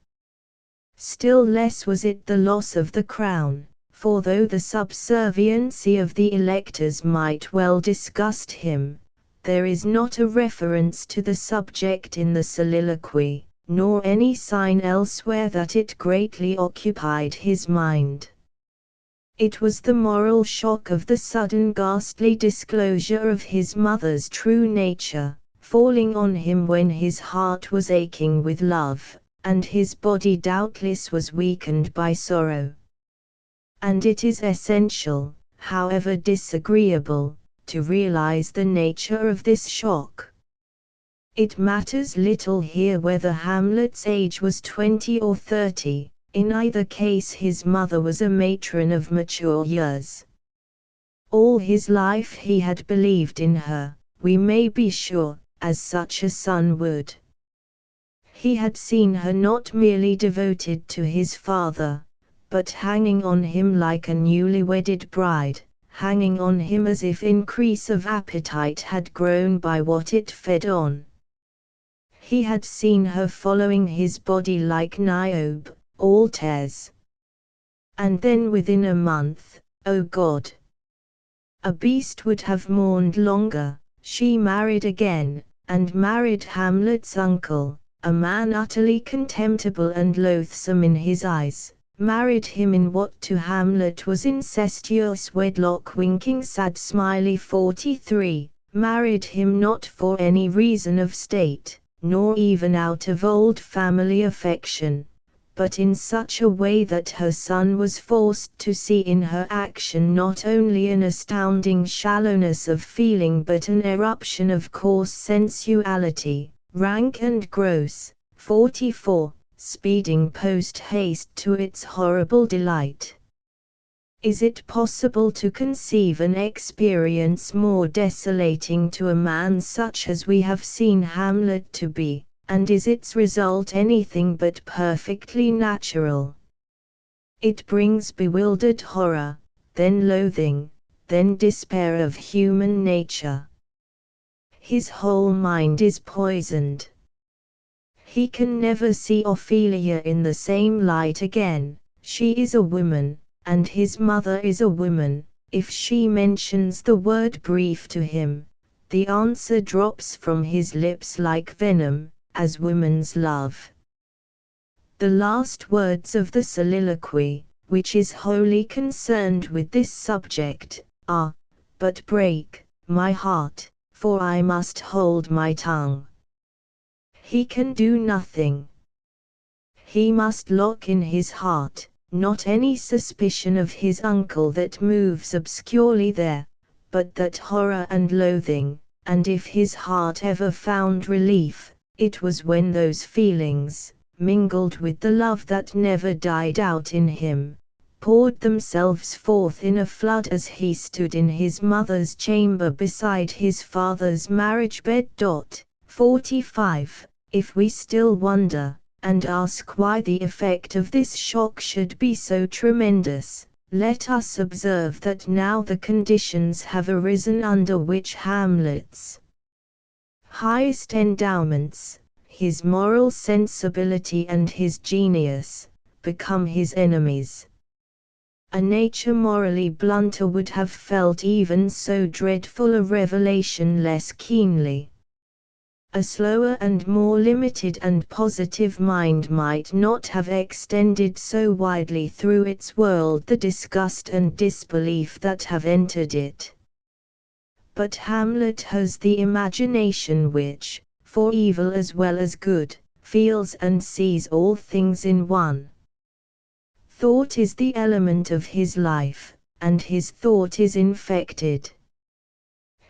Still less was it the loss of the crown, for though the subserviency of the electors might well disgust him, there is not a reference to the subject in the soliloquy, nor any sign elsewhere that it greatly occupied his mind. It was the moral shock of the sudden ghastly disclosure of his mother's true nature, falling on him when his heart was aching with love, and his body doubtless was weakened by sorrow. And it is essential, however disagreeable, to realize the nature of this shock. It matters little here whether Hamlet's age was 20 or 30, in either case his mother was a matron of mature years. All his life he had believed in her, we may be sure, as such a son would. He had seen her not merely devoted to his father, but hanging on him like a newly wedded bride, hanging on him as if increase of appetite had grown by what it fed on. He had seen her following his body like Niobe, all tears. And then within a month, oh God! A beast would have mourned longer, she married again, and married Hamlet's uncle, a man utterly contemptible and loathsome in his eyes, married him in what to Hamlet was incestuous wedlock. Winking sad smiley 43, married him not for any reason of state, nor even out of old family affection, but in such a way that her son was forced to see in her action not only an astounding shallowness of feeling but an eruption of coarse sensuality, rank and gross. 44, speeding post-haste to its horrible delight. Is it possible to conceive an experience more desolating to a man such as we have seen Hamlet to be, and is its result anything but perfectly natural? It brings bewildered horror, then loathing, then despair of human nature. His whole mind is poisoned. He can never see Ophelia in the same light again. She is a woman, and his mother is a woman. If she mentions the word grief to him, the answer drops from his lips like venom, as women's love. The last words of the soliloquy, which is wholly concerned with this subject, are, "But break, my heart, for I must hold my tongue." He can do nothing. He must lock in his heart, not any suspicion of his uncle that moves obscurely there, but that horror and loathing, and if his heart ever found relief, it was when those feelings, mingled with the love that never died out in him, poured themselves forth in a flood as he stood in his mother's chamber beside his father's marriage bed. 45. If we still wonder, and ask why the effect of this shock should be so tremendous, let us observe that now the conditions have arisen under which Hamlet's highest endowments, his moral sensibility and his genius, become his enemies. A nature morally blunter would have felt even so dreadful a revelation less keenly. A slower and more limited and positive mind might not have extended so widely through its world the disgust and disbelief that have entered it. But Hamlet has the imagination which, for evil as well as good, feels and sees all things in one. Thought is the element of his life, and his thought is infected.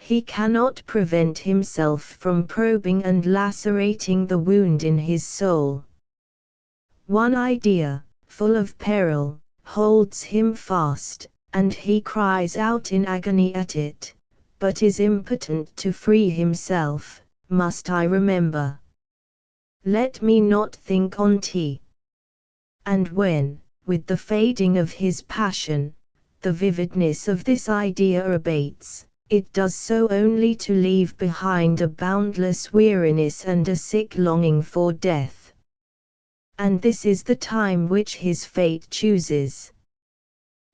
He cannot prevent himself from probing and lacerating the wound in his soul. One idea, full of peril, holds him fast, and he cries out in agony at it, but is impotent to free himself. Must I remember? Let me not think on't. And when, with the fading of his passion, the vividness of this idea abates, it does so only to leave behind a boundless weariness and a sick longing for death. And this is the time which his fate chooses.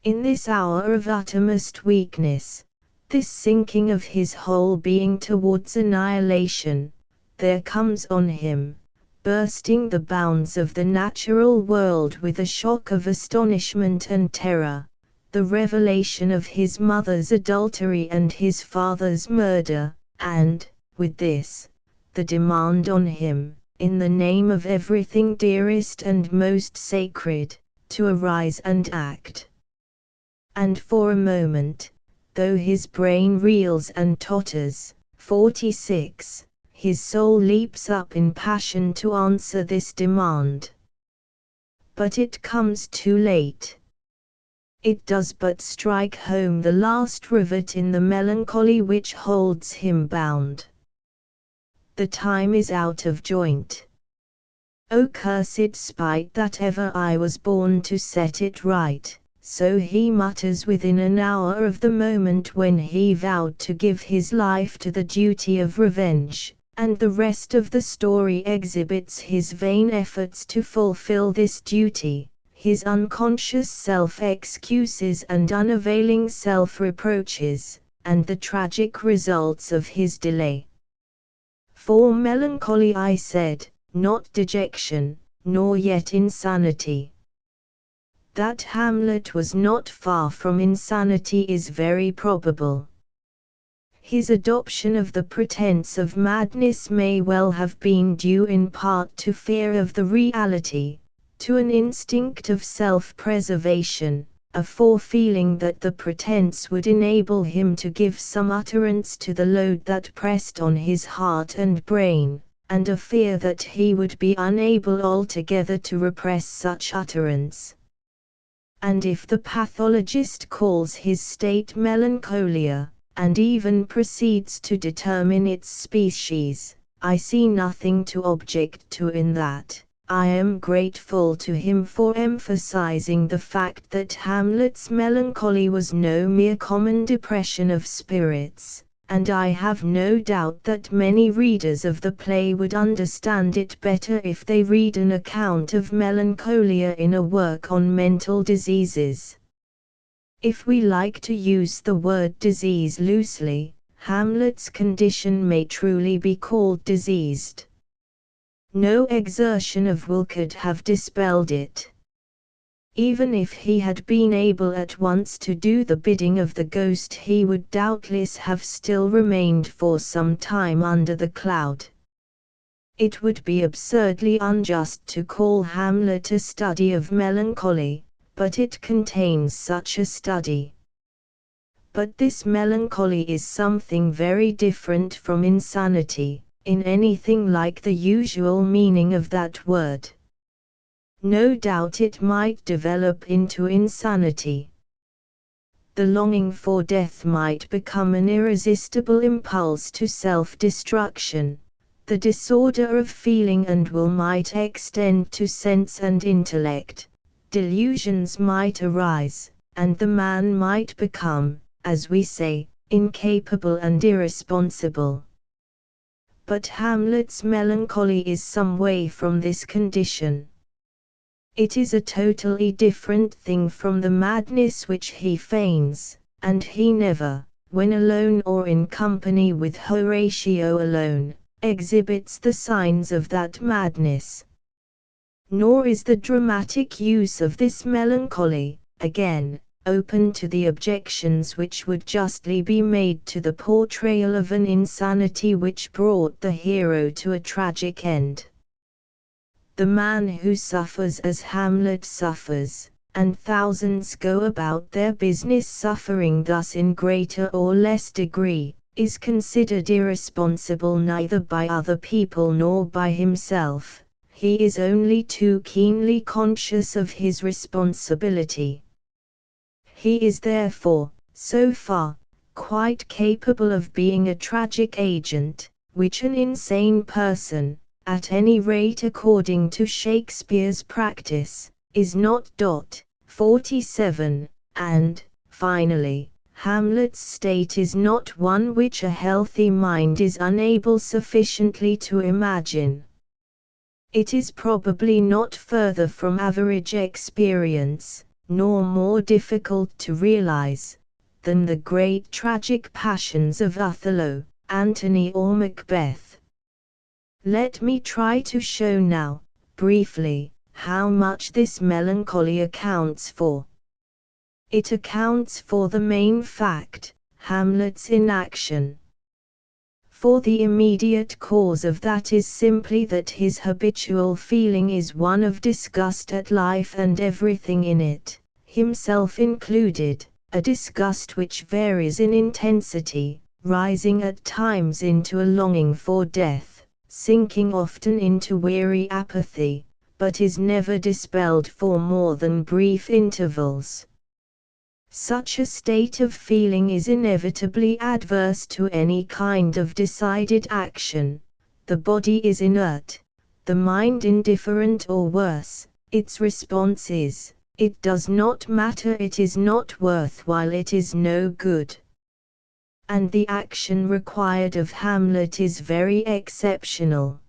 In this hour of uttermost weakness, this sinking of his whole being towards annihilation, there comes on him, bursting the bounds of the natural world with a shock of astonishment and terror, the revelation of his mother's adultery and his father's murder, and, with this, the demand on him, in the name of everything dearest and most sacred, to arise and act. And for a moment, though his brain reels and totters. 46. His soul leaps up in passion to answer this demand. But it comes too late. It does but strike home the last rivet in the melancholy which holds him bound. The time is out of joint. O cursed spite that ever I was born to set it right, so he mutters within an hour of the moment when he vowed to give his life to the duty of revenge, and the rest of the story exhibits his vain efforts to fulfill this duty, his unconscious self-excuses and unavailing self-reproaches, and the tragic results of his delay. For melancholy I said, not dejection, nor yet insanity. That Hamlet was not far from insanity is very probable. His adoption of the pretense of madness may well have been due in part to fear of the reality, to an instinct of self-preservation, a forefeeling that the pretense would enable him to give some utterance to the load that pressed on his heart and brain, and a fear that he would be unable altogether to repress such utterance. And if the pathologist calls his state melancholia, and even proceeds to determine its species, I see nothing to object to in that. I am grateful to him for emphasizing the fact that Hamlet's melancholy was no mere common depression of spirits, and I have no doubt that many readers of the play would understand it better if they read an account of melancholia in a work on mental diseases. If we like to use the word disease loosely, Hamlet's condition may truly be called diseased. No exertion of will could have dispelled it. Even if he had been able at once to do the bidding of the ghost, he would doubtless have still remained for some time under the cloud. It would be absurdly unjust to call Hamlet a study of melancholy, but it contains such a study. But this melancholy is something very different from insanity, in anything like the usual meaning of that word. No doubt it might develop into insanity. The longing for death might become an irresistible impulse to self-destruction. The disorder of feeling and will might extend to sense and intellect. Delusions might arise, and the man might become, as we say, incapable and irresponsible. But Hamlet's melancholy is some way from this condition. It is a totally different thing from the madness which he feigns, and he never, when alone or in company with Horatio alone, exhibits the signs of that madness. Nor is the dramatic use of this melancholy, again, open to the objections which would justly be made to the portrayal of an insanity which brought the hero to a tragic end. The man who suffers as Hamlet suffers, and thousands go about their business suffering thus in greater or less degree, is considered irresponsible neither by other people nor by himself. He is only too keenly conscious of his responsibility. He is therefore, so far, quite capable of being a tragic agent, which an insane person, at any rate according to Shakespeare's practice, is not. 47, and, finally, Hamlet's state is not one which a healthy mind is unable sufficiently to imagine. It is probably not further from average experience, nor more difficult to realize, than the great tragic passions of Othello, Antony or Macbeth. Let me try to show now, briefly, how much this melancholy accounts for. It accounts for the main fact, Hamlet's inaction. For the immediate cause of that is simply that his habitual feeling is one of disgust at life and everything in it, himself included, a disgust which varies in intensity, rising at times into a longing for death, sinking often into weary apathy, but is never dispelled for more than brief intervals. Such a state of feeling is inevitably adverse to any kind of decided action. The body is inert, the mind indifferent or worse. Its response is, "It does not matter, it is not worthwhile, it is no good." And the action required of Hamlet is very exceptional.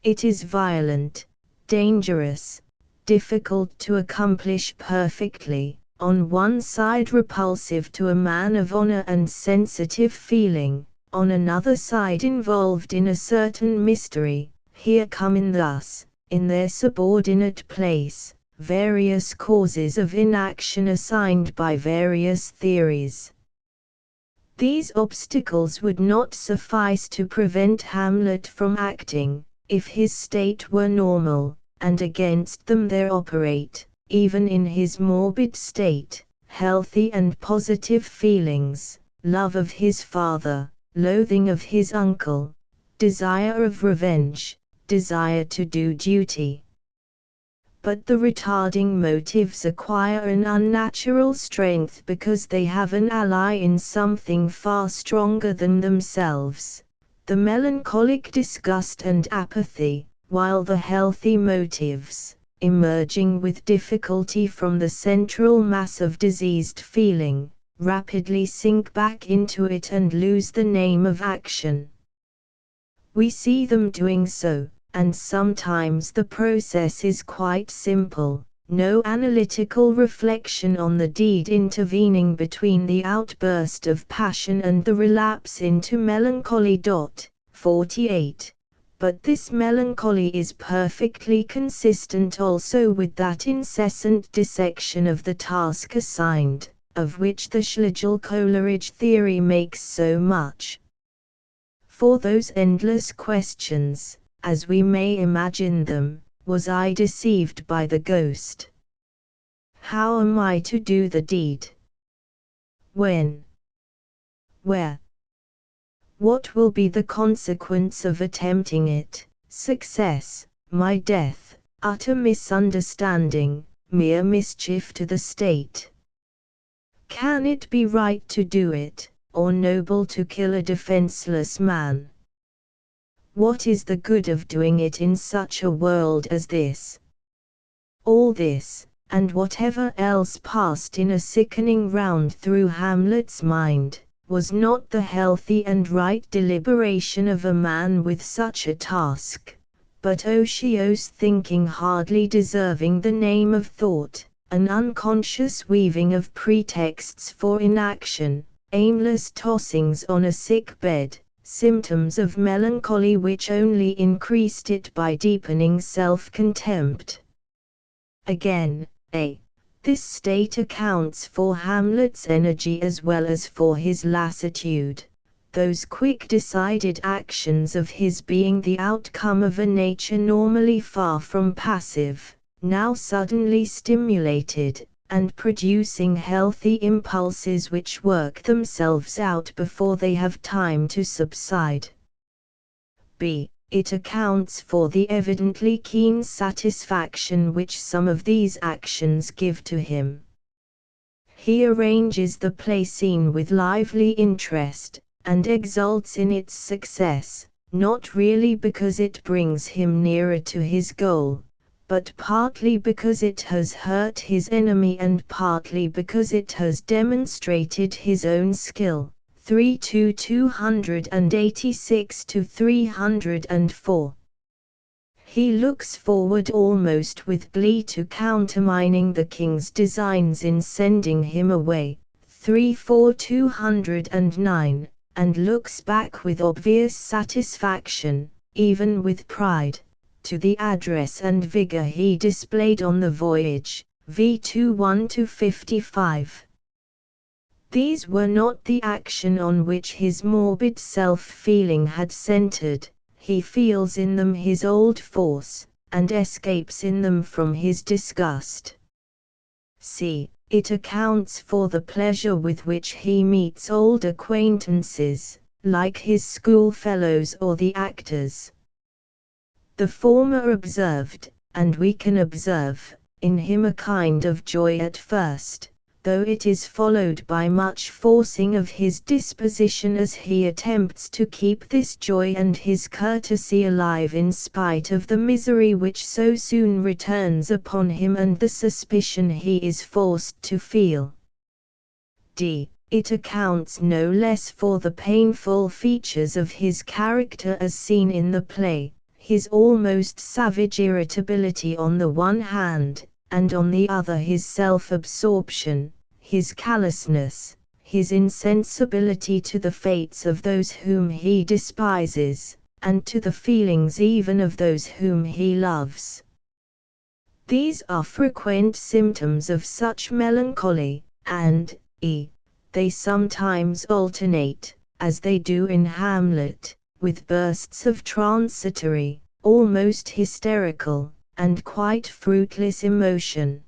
It is violent, dangerous, difficult to accomplish perfectly, on one side repulsive to a man of honor and sensitive feeling, on another side involved in a certain mystery. Here come in thus, in their subordinate place, various causes of inaction assigned by various theories. These obstacles would not suffice to prevent Hamlet from acting, if his state were normal, and against them there operate, even in his morbid state, healthy and positive feelings, love of his father, loathing of his uncle, desire of revenge, desire to do duty. But the retarding motives acquire an unnatural strength because they have an ally in something far stronger than themselves, the melancholic disgust and apathy, while the healthy motives, emerging with difficulty from the central mass of diseased feeling, rapidly sink back into it and lose the name of action. We see them doing so, and sometimes the process is quite simple, no analytical reflection on the deed intervening between the outburst of passion and the relapse into melancholy. 48. But this melancholy is perfectly consistent also with that incessant dissection of the task assigned, of which the Schlegel-Coleridge theory makes so much. For those endless questions, as we may imagine them, was I deceived by the ghost? How am I to do the deed? When? Where? What will be the consequence of attempting it? Success, my death, utter misunderstanding, mere mischief to the state. Can it be right to do it, or noble to kill a defenseless man? What is the good of doing it in such a world as this? All this, and whatever else passed in a sickening round through Hamlet's mind, was not the healthy and right deliberation of a man with such a task, but Osio's thinking hardly deserving the name of thought, an unconscious weaving of pretexts for inaction, aimless tossings on a sick bed, symptoms of melancholy which only increased it by deepening self-contempt. Again, this state accounts for Hamlet's energy as well as for his lassitude, those quick decided actions of his being the outcome of a nature normally far from passive, now suddenly stimulated, and producing healthy impulses which work themselves out before they have time to subside. It accounts for the evidently keen satisfaction which some of these actions give to him. He arranges the play scene with lively interest, and exults in its success, not really because it brings him nearer to his goal, but partly because it has hurt his enemy and partly because it has demonstrated his own skill. 286–304. He looks forward almost with glee to countermining the king's designs in sending him away. 209, and looks back with obvious satisfaction, even with pride, to the address and vigor he displayed on the voyage. v. 21–55. These were not the action on which his morbid self-feeling had centered. He feels in them his old force, and escapes in them from his disgust. It accounts for the pleasure with which he meets old acquaintances, like his schoolfellows or the actors. The former observed, and we can observe, in him a kind of joy at first, though it is followed by much forcing of his disposition as he attempts to keep this joy and his courtesy alive in spite of the misery which so soon returns upon him and the suspicion he is forced to feel. It accounts no less for the painful features of his character as seen in the play, his almost savage irritability on the one hand, and on the other his self-absorption, his callousness, his insensibility to the fates of those whom he despises, and to the feelings even of those whom he loves. These are frequent symptoms of such melancholy, and, they sometimes alternate, as they do in Hamlet, with bursts of transitory, almost hysterical, and quite fruitless emotion.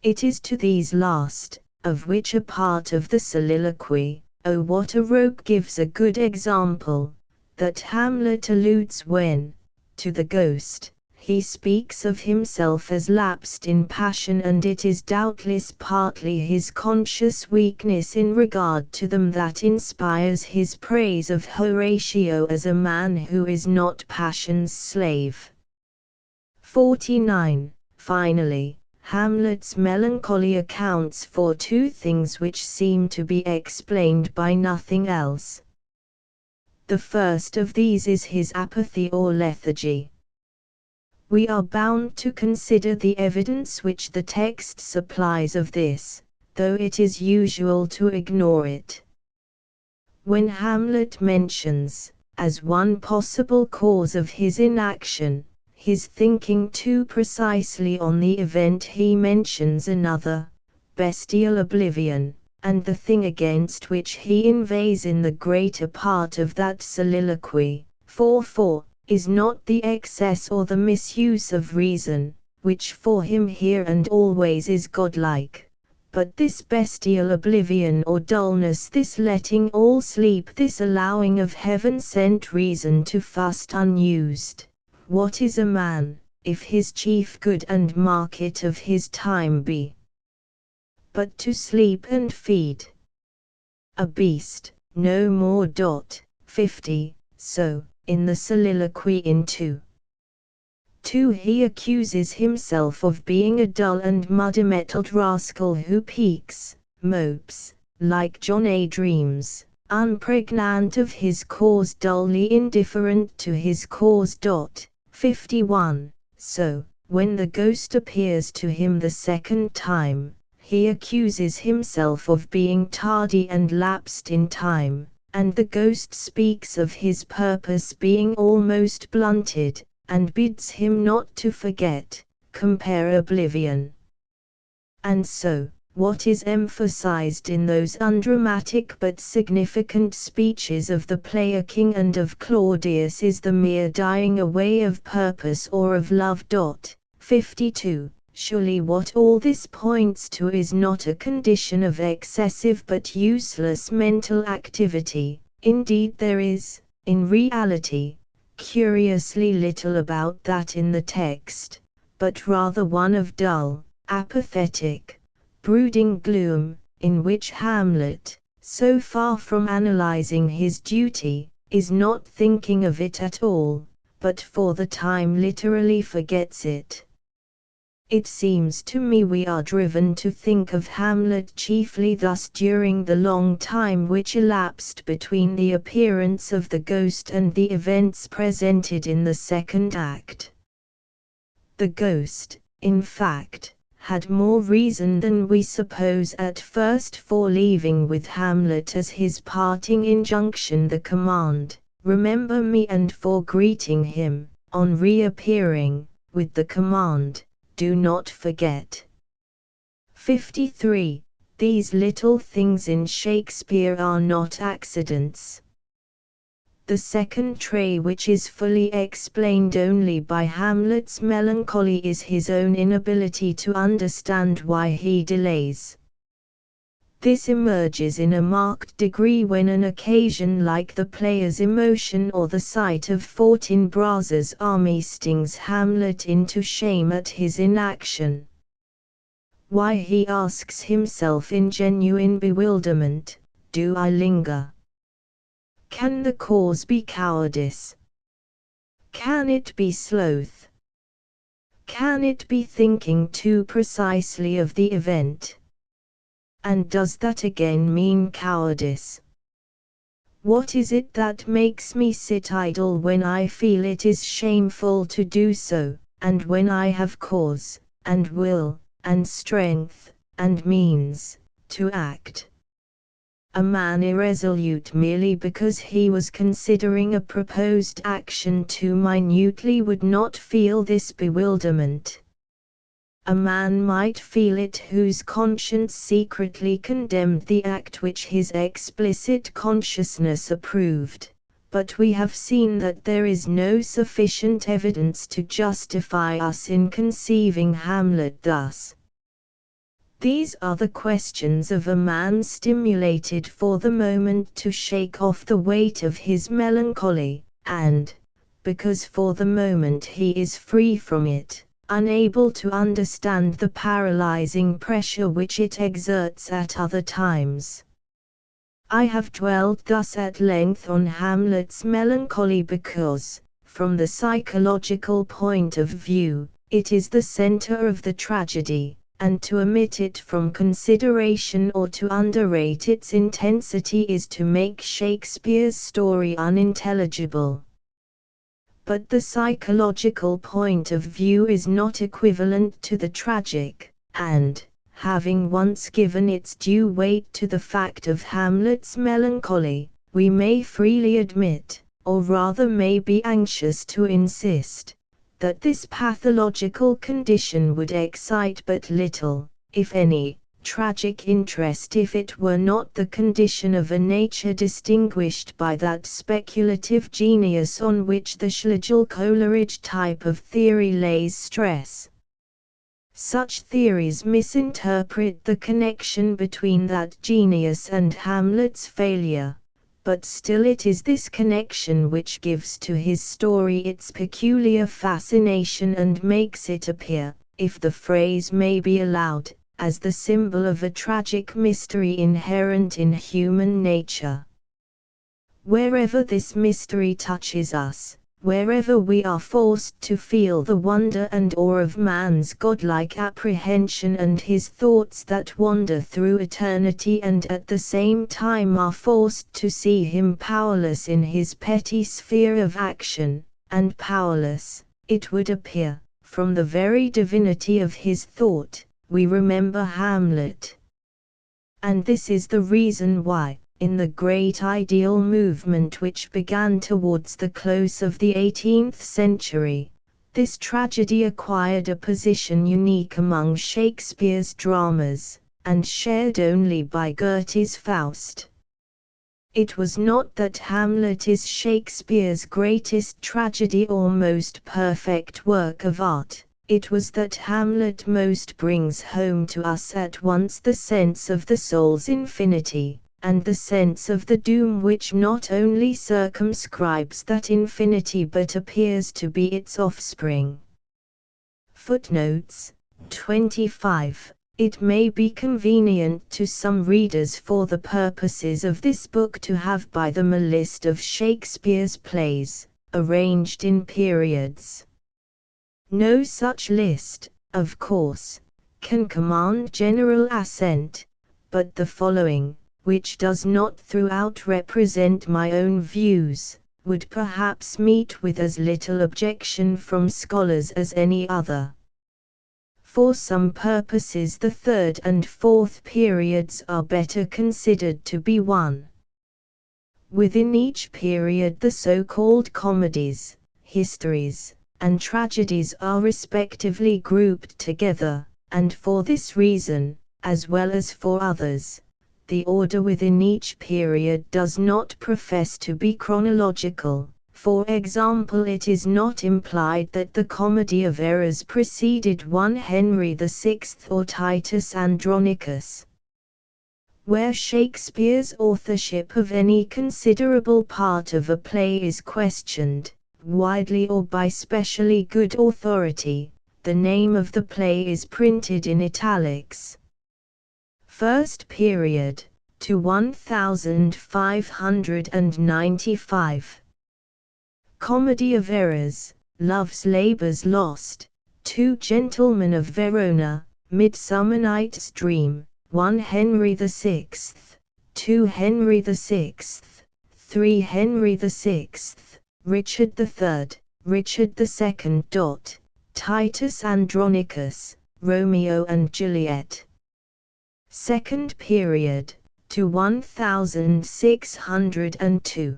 It is to these last, of which a part of the soliloquy, "Oh what a rogue" gives a good example, that Hamlet alludes when, to the ghost, he speaks of himself as lapsed in passion, and it is doubtless partly his conscious weakness in regard to them that inspires his praise of Horatio as a man who is not passion's slave. 49. Finally, Hamlet's melancholy accounts for two things which seem to be explained by nothing else. The first of these is his apathy or lethargy. We are bound to consider the evidence which the text supplies of this, though it is usual to ignore it. When Hamlet mentions, as one possible cause of his inaction, his thinking too precisely on the event, he mentions another, bestial oblivion, and the thing against which he inveighs in the greater part of that soliloquy, 4:4, is not the excess or the misuse of reason, which for him here and always is godlike, but this bestial oblivion or dullness, this letting all sleep, this allowing of heaven-sent reason to fast unused. What is a man, if his chief good and market of his time be but to sleep and feed? A beast, no more. 50. So, in the soliloquy in 2:2 he accuses himself of being a dull and muddy-mettled rascal who peaks, mopes, like John A. dreams, unpregnant of his cause, dully indifferent to his cause. 51. So, when the ghost appears to him the second time, he accuses himself of being tardy and lapsed in time, and the ghost speaks of his purpose being almost blunted, and bids him not to forget, compare oblivion. And so, what is emphasized in those undramatic but significant speeches of the player King and of Claudius is the mere dying away of purpose or of love. 52. Surely what all this points to is not a condition of excessive but useless mental activity. Indeed there is, in reality, curiously little about that in the text, but rather one of dull, apathetic, brooding gloom, in which Hamlet, so far from analyzing his duty, is not thinking of it at all, but for the time literally forgets it. It seems to me we are driven to think of Hamlet chiefly thus during the long time which elapsed between the appearance of the ghost and the events presented in the second act. The ghost, in fact, had more reason than we suppose at first for leaving with Hamlet as his parting injunction the command, "Remember me," and for greeting him, on reappearing, with the command, "Do not forget." 53. These little things in Shakespeare are not accidents. the second trait which is fully explained only by Hamlet's melancholy is his own inability to understand why he delays. This emerges in a marked degree when an occasion like the player's emotion or the sight of Fortinbras' army stings Hamlet into shame at his inaction. Why, he asks himself in genuine bewilderment, do I linger? Can the cause be cowardice? Can it be sloth? Can it be thinking too precisely of the event? And does that again mean cowardice? What is it that makes me sit idle when I feel it is shameful to do so, and when I have cause, and will, and strength, and means, to act? A man irresolute merely because he was considering a proposed action too minutely would not feel this bewilderment. A man might feel it whose conscience secretly condemned the act which his explicit consciousness approved, but we have seen that there is no sufficient evidence to justify us in conceiving Hamlet thus. These are the questions of a man stimulated for the moment to shake off the weight of his melancholy, and, because for the moment he is free from it, unable to understand the paralyzing pressure which it exerts at other times. I have dwelt thus at length on Hamlet's melancholy because, from the psychological point of view, it is the center of the tragedy, and to omit it from consideration or to underrate its intensity is to make Shakespeare's story unintelligible. But the psychological point of view is not equivalent to the tragic, and, having once given its due weight to the fact of Hamlet's melancholy, we may freely admit, or rather may be anxious to insist, that this pathological condition would excite but little, if any, tragic interest if it were not the condition of a nature distinguished by that speculative genius on which the Schlegel-Coleridge type of theory lays stress. Such theories misinterpret the connection between that genius and Hamlet's failure, but still it is this connection which gives to his story its peculiar fascination and makes it appear, if the phrase may be allowed, as the symbol of a tragic mystery inherent in human nature. Wherever this mystery touches us, wherever we are forced to feel the wonder and awe of man's godlike apprehension and his thoughts that wander through eternity and at the same time are forced to see him powerless in his petty sphere of action, and powerless, it would appear, from the very divinity of his thought, we remember Hamlet. And this is the reason why, in the great ideal movement which began towards the close of the 18th century, this tragedy acquired a position unique among Shakespeare's dramas, and shared only by Goethe's Faust. It was not that Hamlet is Shakespeare's greatest tragedy or most perfect work of art. It was that Hamlet most brings home to us at once the sense of the soul's infinity, and the sense of the doom which not only circumscribes that infinity but appears to be its offspring. Footnotes 25. It may be convenient to some readers for the purposes of this book to have by them a list of Shakespeare's plays, arranged in periods. No such list, of course, can command general assent, but the following, which does not throughout represent my own views, would perhaps meet with as little objection from scholars as any other. For some purposes the third and fourth periods are better considered to be one. Within each period the so-called comedies, histories, and tragedies are respectively grouped together, and for this reason, as well as for others, the order within each period does not profess to be chronological. For example, it is not implied that the Comedy of Errors preceded 1 Henry VI or Titus Andronicus. Where Shakespeare's authorship of any considerable part of a play is questioned, widely or by specially good authority, the name of the play is printed in italics. First period, to 1595. Comedy of Errors, Love's Labours Lost, Two Gentlemen of Verona, Midsummer Night's Dream, 1 Henry VI, 2 Henry VI, 3 Henry VI, Richard III, Richard II. Titus Andronicus, Romeo and Juliet. Second period, to 1602.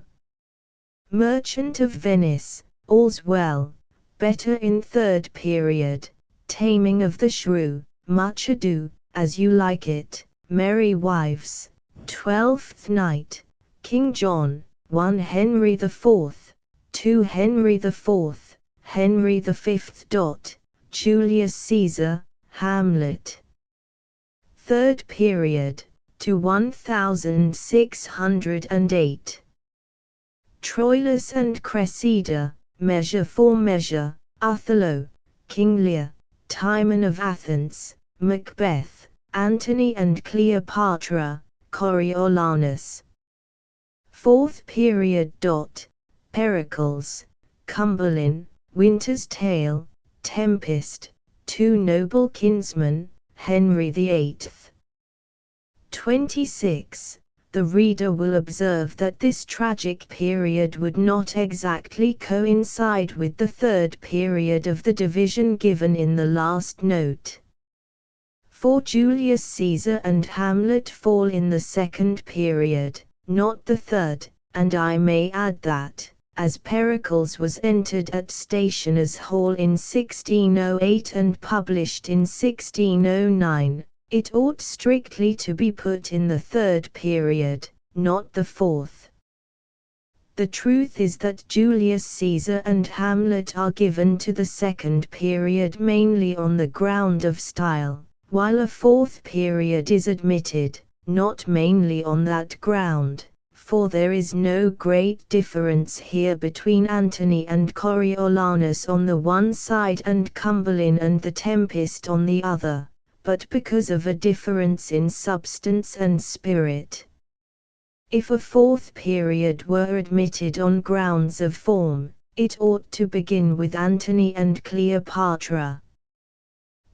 Merchant of Venice, All's Well, better in third period, Taming of the Shrew, Much Ado, As You Like It, Merry Wives, Twelfth Night, King John, 1 Henry IV, 2 Henry IV, Henry V. Julius Caesar, Hamlet. Third period, to 1608. Troilus and Cressida, Measure for Measure, Othello, King Lear, Timon of Athens, Macbeth, Antony and Cleopatra, Coriolanus. Fourth period. Pericles, Cumberland, Winter's Tale, Tempest, Two Noble Kinsmen, Henry VIII. 26. The reader will observe that this tragic period would not exactly coincide with the third period of the division given in the last note. For Julius Caesar and Hamlet fall in the second period, not the third, and I may add that, as Pericles was entered at Stationers' Hall in 1608 and published in 1609, it ought strictly to be put in the third period, not the fourth. The truth is that Julius Caesar and Hamlet are given to the second period mainly on the ground of style, while a fourth period is admitted, not mainly on that ground, for there is no great difference here between Antony and Coriolanus on the one side and Cumberland and the Tempest on the other, but because of a difference in substance and spirit. If a fourth period were admitted on grounds of form, it ought to begin with Antony and Cleopatra.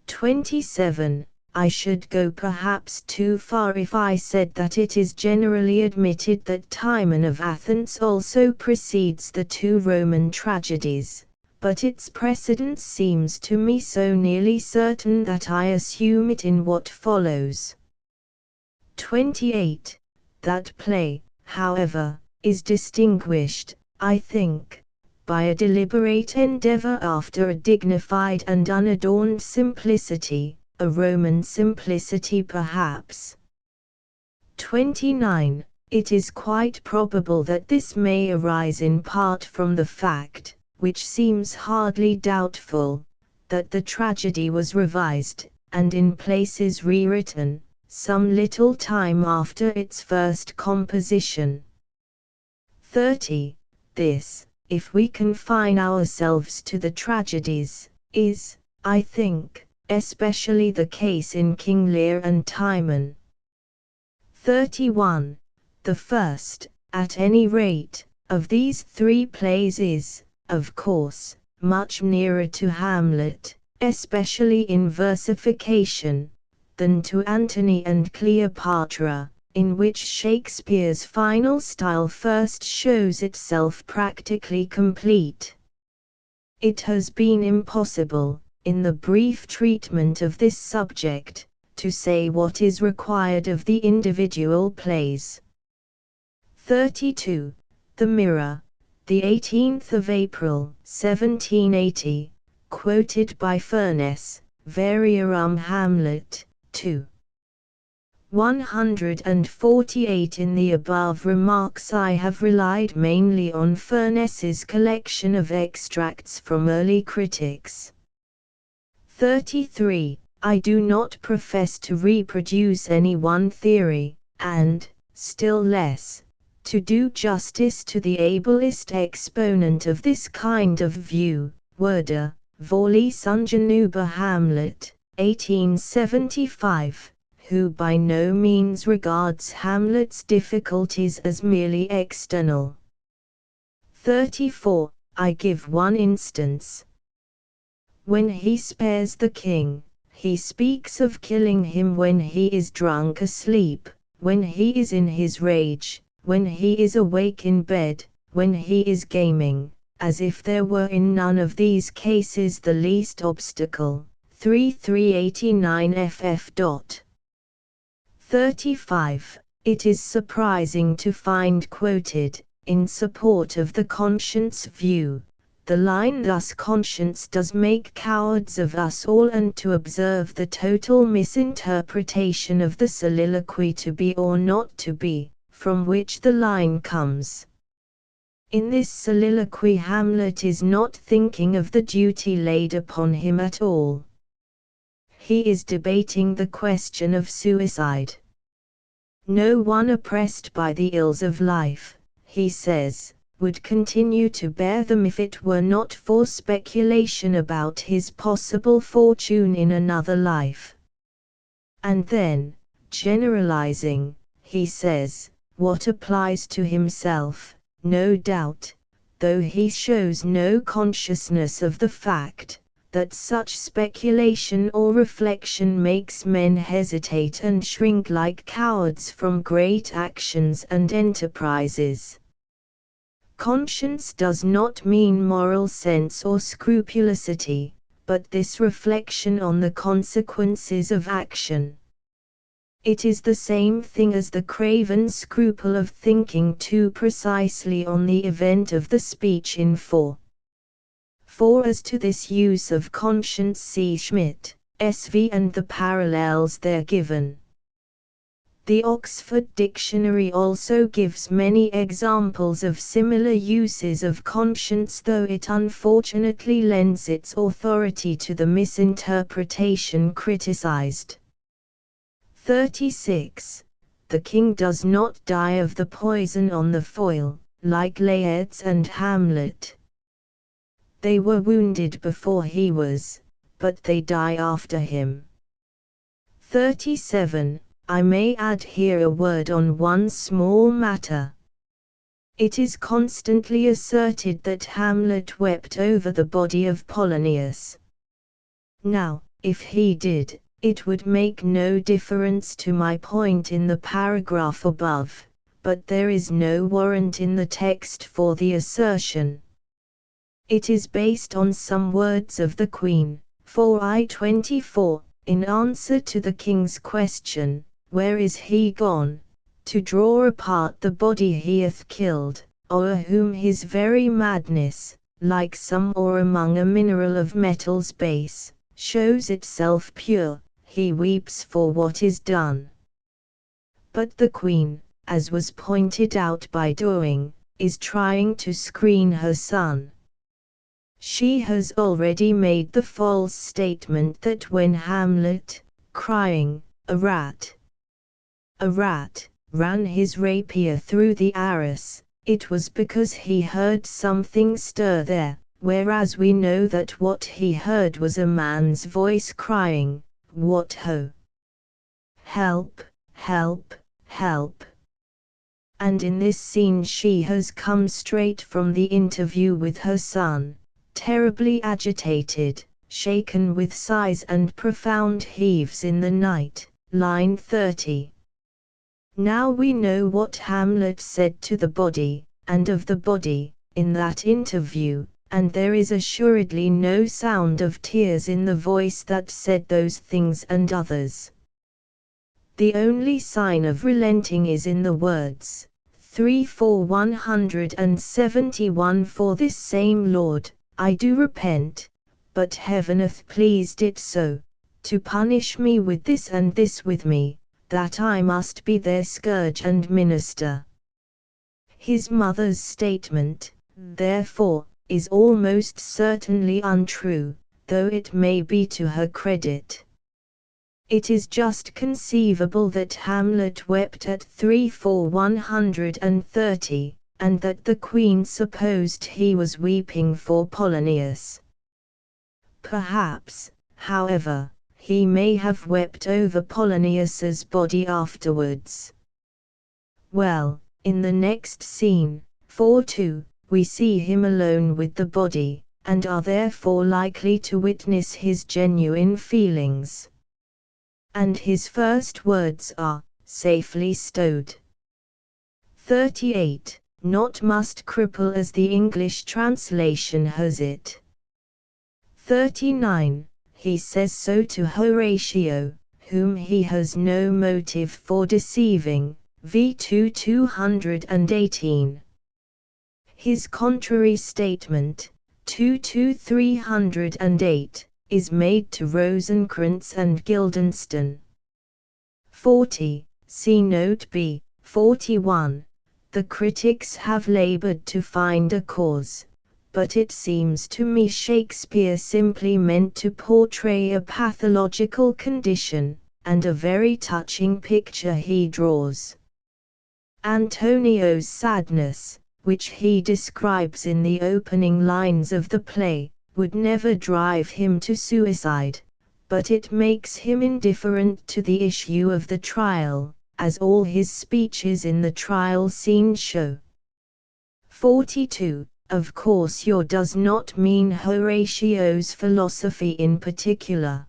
27. I should go perhaps too far if I said that it is generally admitted that Timon of Athens also precedes the two Roman tragedies, but its precedence seems to me so nearly certain that I assume it in what follows. 28. That play, however, is distinguished, I think, by a deliberate endeavor after a dignified and unadorned simplicity, a Roman simplicity perhaps. 29. It is quite probable that this may arise in part from the fact, which seems hardly doubtful, that the tragedy was revised, and in places rewritten, some little time after its first composition. 30. This, if we confine ourselves to the tragedies, is, I think, especially the case in King Lear and Timon. 31. The first, at any rate, of these three plays is, of course, much nearer to Hamlet, especially in versification, than to Antony and Cleopatra, in which Shakespeare's final style first shows itself practically complete. It has been impossible, in the brief treatment of this subject, to say what is required of the individual plays. 32. The Mirror, the 18th of April, 1780, quoted by Furness, Variorum Hamlet, 2. 148. In the above remarks I have relied mainly on Furness's collection of extracts from early critics. 33. I do not profess to reproduce any one theory, and, still less, to do justice to the ablest exponent of this kind of view, Werder, Vorli Sungenuber Hamlet, 1875, who by no means regards Hamlet's difficulties as merely external. 34. I give one instance. When he spares the king, he speaks of killing him when he is drunk asleep, when he is in his rage, when he is awake in bed, when he is gaming, as if there were in none of these cases the least obstacle. 389 ff. 35. It is surprising to find quoted, in support of the conscience view, the line thus conscience does make cowards of us all, and to observe the total misinterpretation of the soliloquy to be or not to be, from which the line comes. In this soliloquy Hamlet is not thinking of the duty laid upon him at all. He is debating the question of suicide. No one oppressed by the ills of life, he says, would continue to bear them if it were not for speculation about his possible fortune in another life. And then, generalizing, he says, what applies to himself, no doubt, though he shows no consciousness of the fact, that such speculation or reflection makes men hesitate and shrink like cowards from great actions and enterprises. Conscience does not mean moral sense or scrupulosity, but this reflection on the consequences of action. It is the same thing as the craven scruple of thinking too precisely on the event of the speech in 4. For as to this use of conscience see Schmidt, SV, and the parallels there given. The Oxford Dictionary also gives many examples of similar uses of conscience, though it unfortunately lends its authority to the misinterpretation criticized. 36. The king does not die of the poison on the foil, like Laertes and Hamlet. They were wounded before he was, but they die after him. 37. I may add here a word on one small matter. It is constantly asserted that Hamlet wept over the body of Polonius. Now, if he did, it would make no difference to my point in the paragraph above, but there is no warrant in the text for the assertion. It is based on some words of the Queen, 4I24, in answer to the king's question, "Where is he gone?" to draw apart the body he hath killed, o'er whom his very madness, like some ore among a mineral of metal's base, shows itself pure, he weeps for what is done. But the Queen, as was pointed out by Doing, is trying to screen her son. She has already made the false statement that when Hamlet, crying, a rat, ran his rapier through the arras, it was because he heard something stir there, whereas we know that what he heard was a man's voice crying, "What ho! Help, help, help!" And in this scene she has come straight from the interview with her son, terribly agitated, shaken with sighs and profound heaves in the night, line 30. Now we know what Hamlet said to the body, and of the body, in that interview, and there is assuredly no sound of tears in the voice that said those things and others. The only sign of relenting is in the words, 3-4-171 For this same Lord, I do repent, but heaven hath pleased it so, to punish me with this and this with me, that I must be their scourge and minister. His mother's statement, therefore, is almost certainly untrue, though it may be to her credit. It is just conceivable that Hamlet wept at 130, and that the queen supposed he was weeping for Polonius. Perhaps, however, he may have wept over Polonius's body afterwards. Well, in the next scene, 4:2, we see him alone with the body, and are therefore likely to witness his genuine feelings. And his first words are, safely stowed. 38, not must cripple as the English translation has it. 39, he says so to Horatio, whom he has no motive for deceiving, v. 218. His contrary statement, 308, is made to Rosencrantz and Guildenstern. 40, see note B, 41. The critics have labored to find a cause, but it seems to me Shakespeare simply meant to portray a pathological condition, and a very touching picture he draws. Antonio's sadness, which he describes in the opening lines of the play, would never drive him to suicide, but it makes him indifferent to the issue of the trial, as all his speeches in the trial scene show. 42. Of course your does not mean Horatio's philosophy in particular.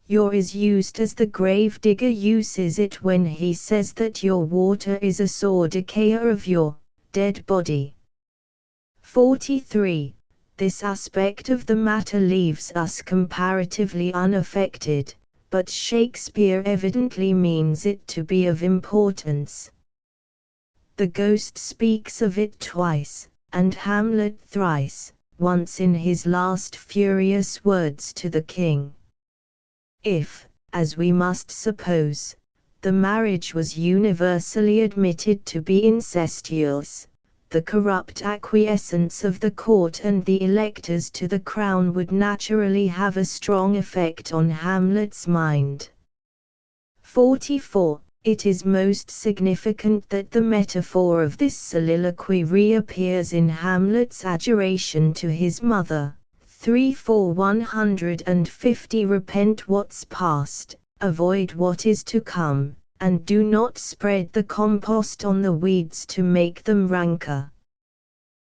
Your is used as the gravedigger uses it when he says that your water is a sore decayer of your dead body. 43. This aspect of the matter leaves us comparatively unaffected, but Shakespeare evidently means it to be of importance. The ghost speaks of it twice, and Hamlet thrice, once in his last furious words to the king. If, as we must suppose, the marriage was universally admitted to be incestuous, the corrupt acquiescence of the court and the electors to the crown would naturally have a strong effect on Hamlet's mind. 44. It is most significant that the metaphor of this soliloquy reappears in Hamlet's adjuration to his mother. 150. Repent what's past, avoid what is to come, and do not spread the compost on the weeds to make them ranker.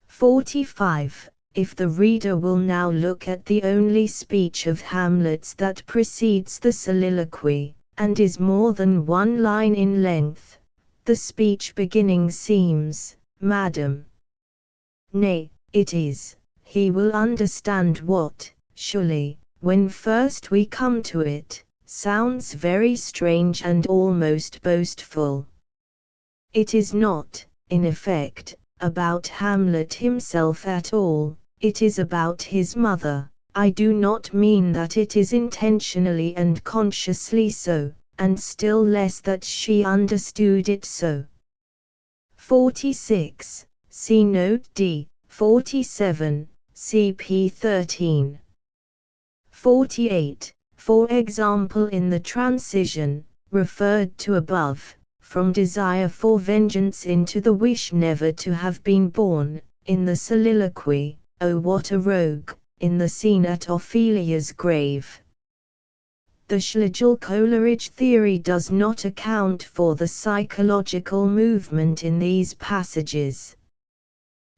45. If the reader will now look at the only speech of Hamlet's that precedes the soliloquy, and is more than one line in length, the speech beginning seems, Madam. Nay, it is. He will understand what, surely, when first we come to it, sounds very strange and almost boastful. It is not, in effect, about Hamlet himself at all, it is about his mother. I do not mean that it is intentionally and consciously so, and still less that she understood it so. 46. See note D. 47. CP 13. 48. For example, in the transition, referred to above, from desire for vengeance into the wish never to have been born, in the soliloquy, "Oh what a rogue," in the scene at Ophelia's grave. The Schlegel-Coleridge theory does not account for the psychological movement in these passages.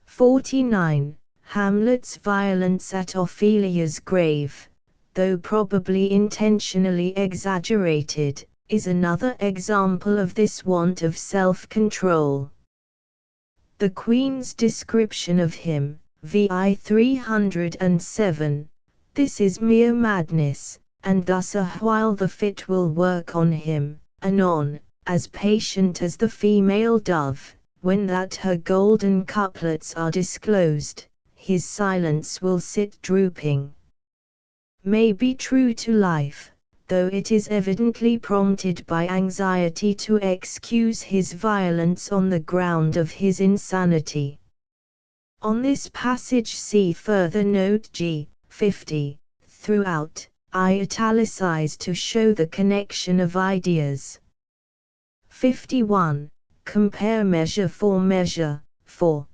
49. Hamlet's violence at Ophelia's grave, though probably intentionally exaggerated, is another example of this want of self-control. The Queen's description of him, vi 307, this is mere madness, and thus a while the fit will work on him, anon, as patient as the female dove, when that her golden couplets are disclosed, his silence will sit drooping. May be true to life, though it is evidently prompted by anxiety to excuse his violence on the ground of his insanity. On this passage see further note G. 50. Throughout, I italicize to show the connection of ideas. 51. Compare measure for measure, 4.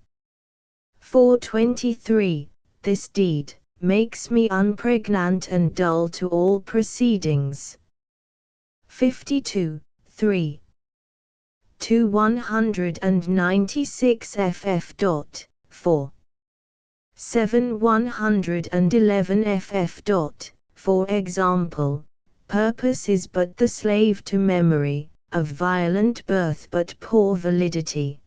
423. This deed makes me unpregnant and dull to all proceedings. 52. 3. To 196 ff. 4. 7 111 ff. For example, purpose is but the slave to memory, of violent birth but poor validity.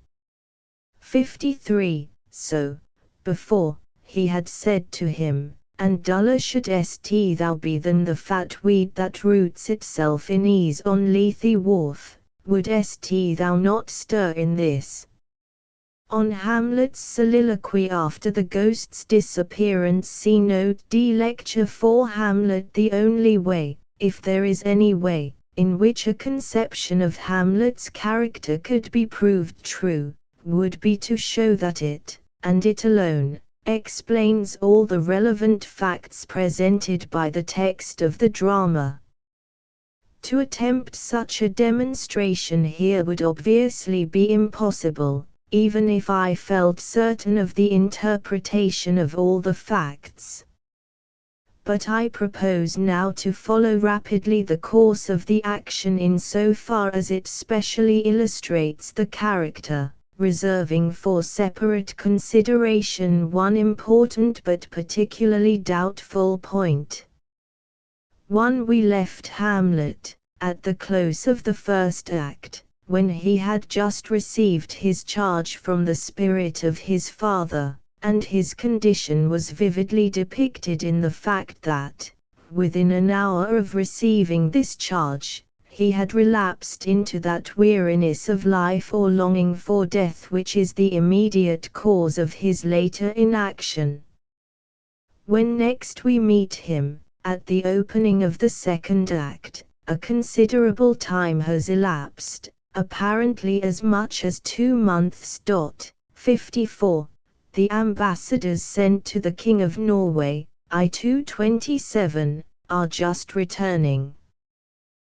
53. So, before, he had said to him, and duller should st thou be than the fat weed that roots itself in ease on Lethe wharf, would st thou not stir in this. On Hamlet's soliloquy after the ghost's disappearance see note D. Lecture 4. Hamlet. The only way, if there is any way, in which a conception of Hamlet's character could be proved true, would be to show that it, and it alone, explains all the relevant facts presented by the text of the drama. To attempt such a demonstration here would obviously be impossible, even if I felt certain of the interpretation of all the facts. But I propose now to follow rapidly the course of the action in so far as it specially illustrates the character, reserving for separate consideration one important but particularly doubtful point. 1. We left Hamlet, at the close of the first act, when he had just received his charge from the spirit of his father, and his condition was vividly depicted in the fact that, within an hour of receiving this charge, he had relapsed into that weariness of life or longing for death which is the immediate cause of his later inaction. When next we meet him, at the opening of the second act, a considerable time has elapsed, apparently as much as 2 months. 54. The ambassadors sent to the King of Norway, I-227, are just returning.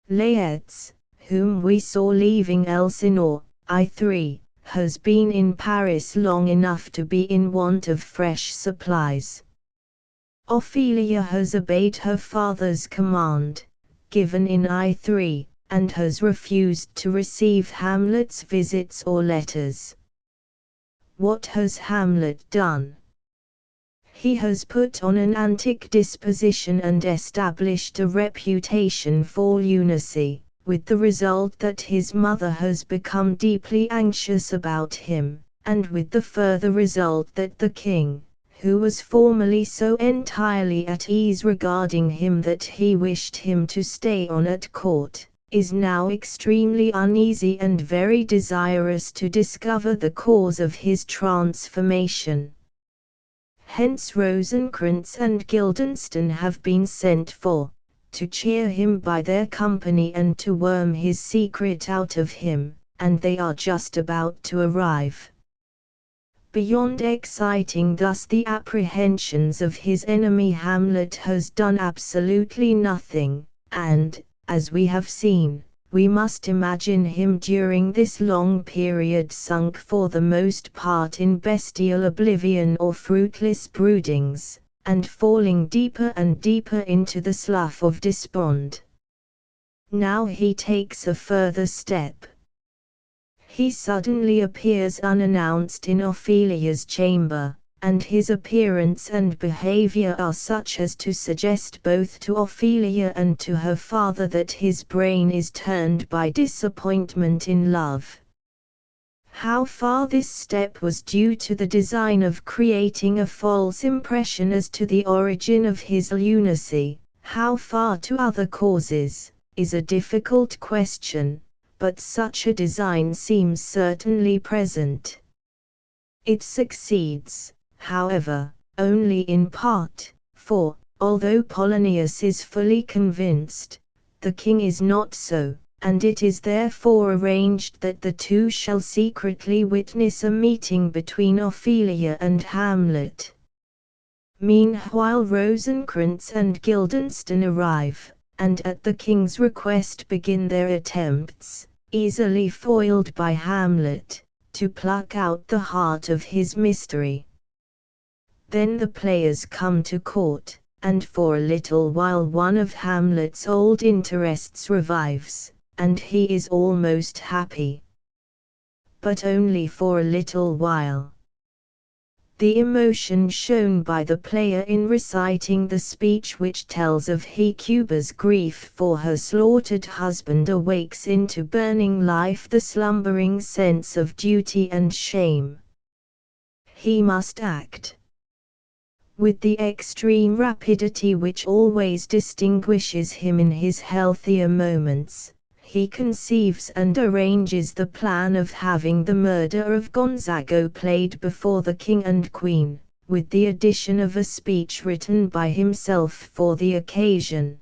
Laertes, whom we saw leaving Elsinore, I-3, has been in Paris long enough to be in want of fresh supplies. Ophelia has obeyed her father's command, given in I-3, and has refused to receive Hamlet's visits or letters. What has Hamlet done? He has put on an antic disposition and established a reputation for lunacy, with the result that his mother has become deeply anxious about him, and with the further result that the king, who was formerly so entirely at ease regarding him that he wished him to stay on at court, is now extremely uneasy and very desirous to discover the cause of his transformation. Hence Rosencrantz and Guildenstern have been sent for, to cheer him by their company and to worm his secret out of him, and they are just about to arrive. Beyond exciting thus the apprehensions of his enemy, Hamlet has done absolutely nothing, and, as we have seen, we must imagine him during this long period sunk for the most part in bestial oblivion or fruitless broodings, and falling deeper and deeper into the slough of despond. Now he takes a further step. He suddenly appears unannounced in Ophelia's chamber, and his appearance and behavior are such as to suggest both to Ophelia and to her father that his brain is turned by disappointment in love. How far this step was due to the design of creating a false impression as to the origin of his lunacy, how far to other causes, is a difficult question, but such a design seems certainly present. It succeeds, however, only in part, for, although Polonius is fully convinced, the king is not so, and it is therefore arranged that the two shall secretly witness a meeting between Ophelia and Hamlet. Meanwhile Rosencrantz and Guildenstern arrive, and at the king's request begin their attempts, easily foiled by Hamlet, to pluck out the heart of his mystery. Then the players come to court, and for a little while one of Hamlet's old interests revives, and he is almost happy. But only for a little while. The emotion shown by the player in reciting the speech which tells of Hecuba's grief for her slaughtered husband awakes into burning life the slumbering sense of duty and shame. He must act. With the extreme rapidity which always distinguishes him in his healthier moments, he conceives and arranges the plan of having the murder of Gonzago played before the king and queen, with the addition of a speech written by himself for the occasion.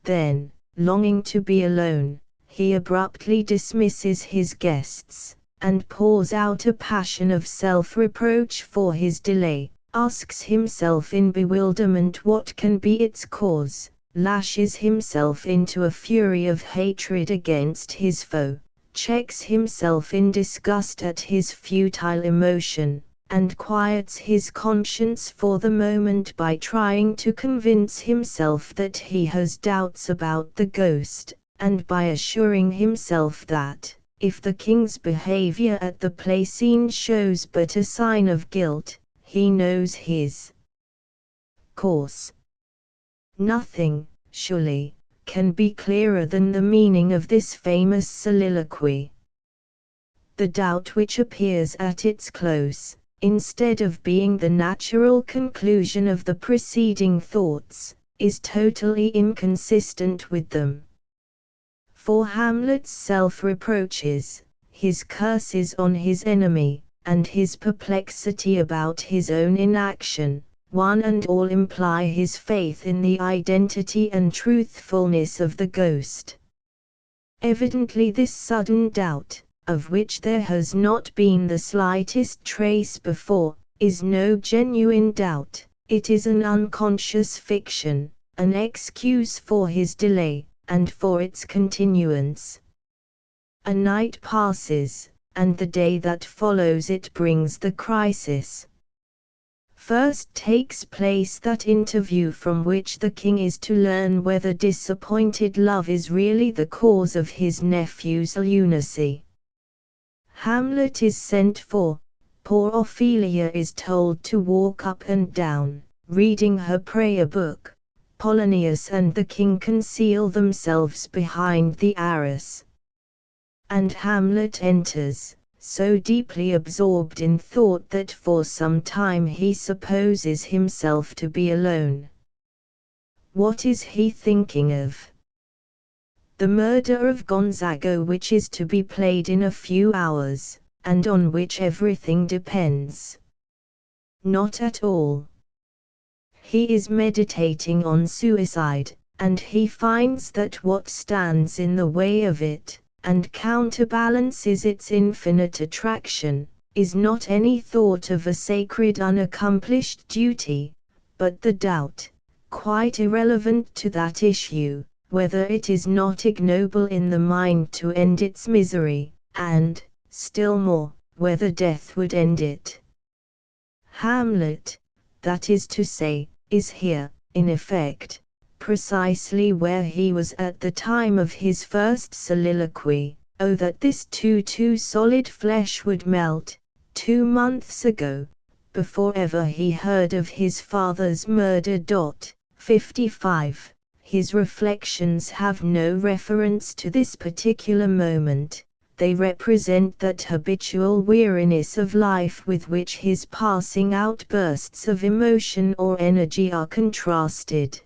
Then, longing to be alone, he abruptly dismisses his guests, and pours out a passion of self-reproach for his delay, asks himself in bewilderment what can be its cause, lashes himself into a fury of hatred against his foe, checks himself in disgust at his futile emotion, and quiets his conscience for the moment by trying to convince himself that he has doubts about the ghost, and by assuring himself that, if the king's behavior at the play scene shows but a sign of guilt, he knows his course. Nothing, surely, can be clearer than the meaning of this famous soliloquy. The doubt which appears at its close, instead of being the natural conclusion of the preceding thoughts, is totally inconsistent with them. For Hamlet's self-reproaches, his curses on his enemy, and his perplexity about his own inaction, one and all imply his faith in the identity and truthfulness of the ghost. Evidently this sudden doubt, of which there has not been the slightest trace before, is no genuine doubt, it is an unconscious fiction, an excuse for his delay, and for its continuance. A night passes, and the day that follows it brings the crisis. First takes place that interview from which the king is to learn whether disappointed love is really the cause of his nephew's lunacy. Hamlet is sent for, poor Ophelia is told to walk up and down, reading her prayer book, Polonius and the king conceal themselves behind the arras. And Hamlet enters, so deeply absorbed in thought that for some time he supposes himself to be alone. What is he thinking of? The murder of Gonzago, which is to be played in a few hours, and on which everything depends. Not at all. He is meditating on suicide, and he finds that what stands in the way of it, and counterbalances its infinite attraction, is not any thought of a sacred unaccomplished duty, but the doubt, quite irrelevant to that issue, whether it is not ignoble in the mind to end its misery, and, still more, whether death would end it. Hamlet, that is to say, is here, in effect, precisely where he was at the time of his first soliloquy. Oh, that this too solid flesh would melt, 2 months ago, before ever he heard of his father's murder. 55. His reflections have no reference to this particular moment, they represent that habitual weariness of life with which his passing outbursts of emotion or energy are contrasted.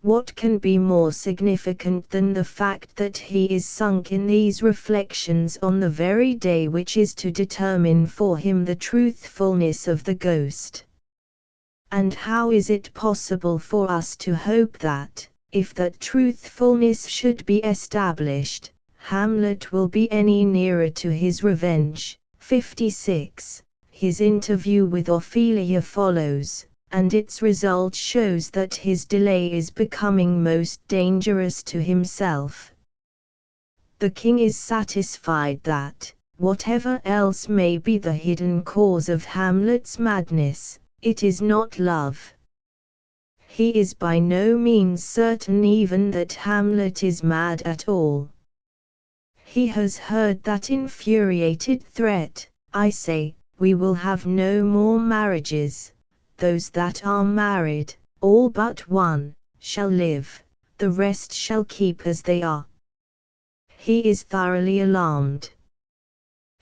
What can be more significant than the fact that he is sunk in these reflections on the very day which is to determine for him the truthfulness of the ghost? And how is it possible for us to hope that, if that truthfulness should be established, Hamlet will be any nearer to his revenge. 56. His interview with Ophelia follows, and its result shows that his delay is becoming most dangerous to himself. The king is satisfied that, whatever else may be the hidden cause of Hamlet's madness, it is not love. He is by no means certain even that Hamlet is mad at all. He has heard that infuriated threat, "I say, we will have no more marriages. Those that are married, all but one, shall live, the rest shall keep as they are." He is thoroughly alarmed.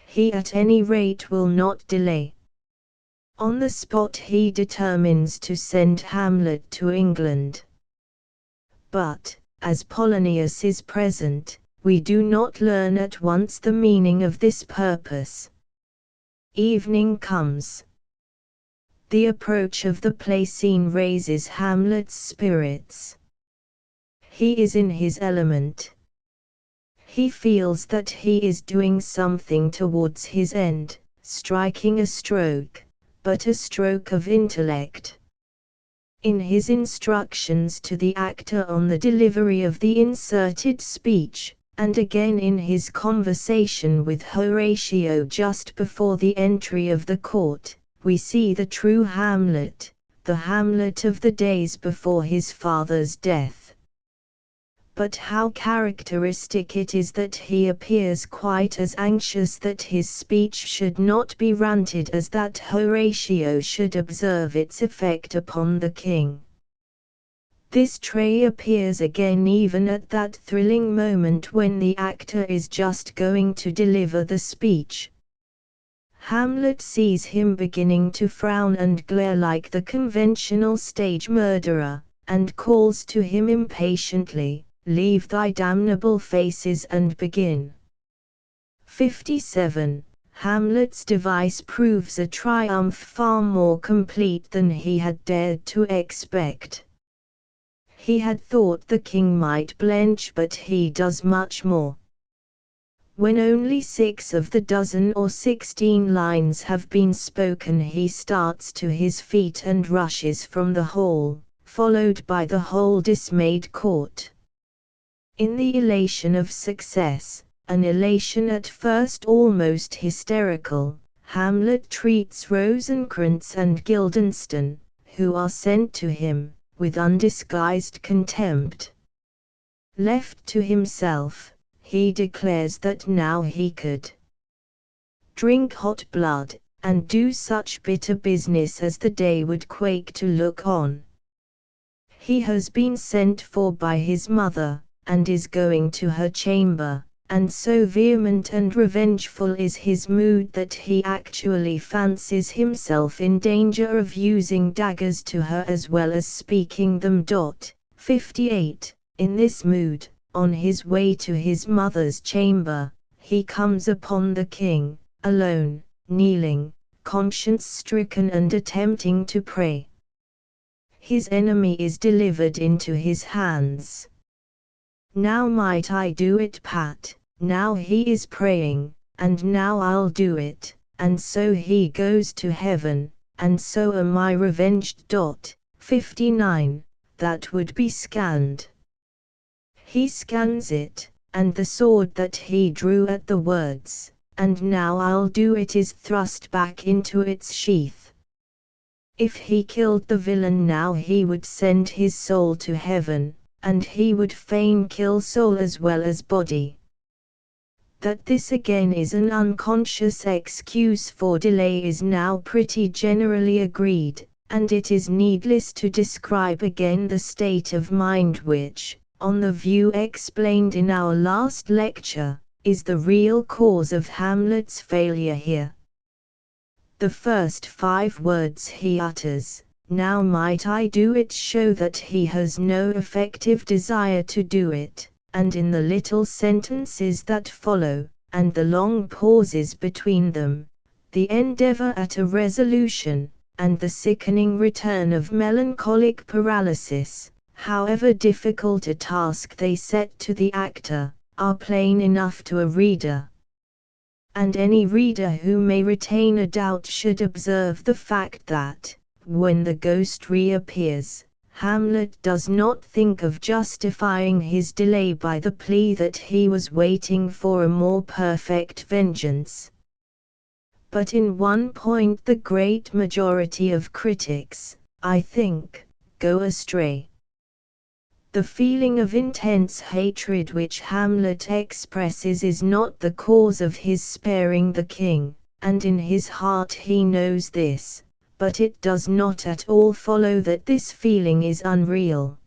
He at any rate will not delay. On the spot he determines to send Hamlet to England. But, as Polonius is present, we do not learn at once the meaning of this purpose. Evening comes. The approach of the play scene raises Hamlet's spirits. He is in his element. He feels that he is doing something towards his end, striking a stroke, but a stroke of intellect. In his instructions to the actor on the delivery of the inserted speech, and again in his conversation with Horatio just before the entry of the court, we see the true Hamlet, the Hamlet of the days before his father's death. But how characteristic it is that he appears quite as anxious that his speech should not be ranted as that Horatio should observe its effect upon the king. This trait appears again even at that thrilling moment when the actor is just going to deliver the speech. Hamlet sees him beginning to frown and glare like the conventional stage murderer, and calls to him impatiently, "Leave thy damnable faces and begin." 57. Hamlet's device proves a triumph far more complete than he had dared to expect. He had thought the king might blench, but he does much more. When only 6 of the dozen or 16 lines have been spoken, he starts to his feet and rushes from the hall, followed by the whole dismayed court. In the elation of success, an elation at first almost hysterical, Hamlet treats Rosencrantz and Guildenstern, who are sent to him, with undisguised contempt. Left to himself, he declares that now he could drink hot blood, and do such bitter business as the day would quake to look on. He has been sent for by his mother, and is going to her chamber, and so vehement and revengeful is his mood that he actually fancies himself in danger of using daggers to her as well as speaking them. 58. In this mood, on his way to his mother's chamber, he comes upon the king, alone, kneeling, conscience-stricken and attempting to pray. His enemy is delivered into his hands. "Now might I do it, Pat, now he is praying, and now I'll do it, and so he goes to heaven, and so am I revenged." 59. That would be scanned. He scans it, and the sword that he drew at the words, "and now I'll do it," is thrust back into its sheath. If he killed the villain now, he would send his soul to heaven, and he would fain kill soul as well as body. That this again is an unconscious excuse for delay is now pretty generally agreed, and it is needless to describe again the state of mind which, on the view explained in our last lecture, is the real cause of Hamlet's failure here. The first 5 words he utters, "Now might I do it," show that he has no effective desire to do it, and in the little sentences that follow, and the long pauses between them, the endeavor at a resolution, and the sickening return of melancholic paralysis, however difficult a task they set to the actor, are plain enough to a reader. And any reader who may retain a doubt should observe the fact that, when the ghost reappears, Hamlet does not think of justifying his delay by the plea that he was waiting for a more perfect vengeance. But in one point the great majority of critics, I think, go astray. The feeling of intense hatred which Hamlet expresses is not the cause of his sparing the king, and in his heart he knows this, but it does not at all follow that this feeling is unreal.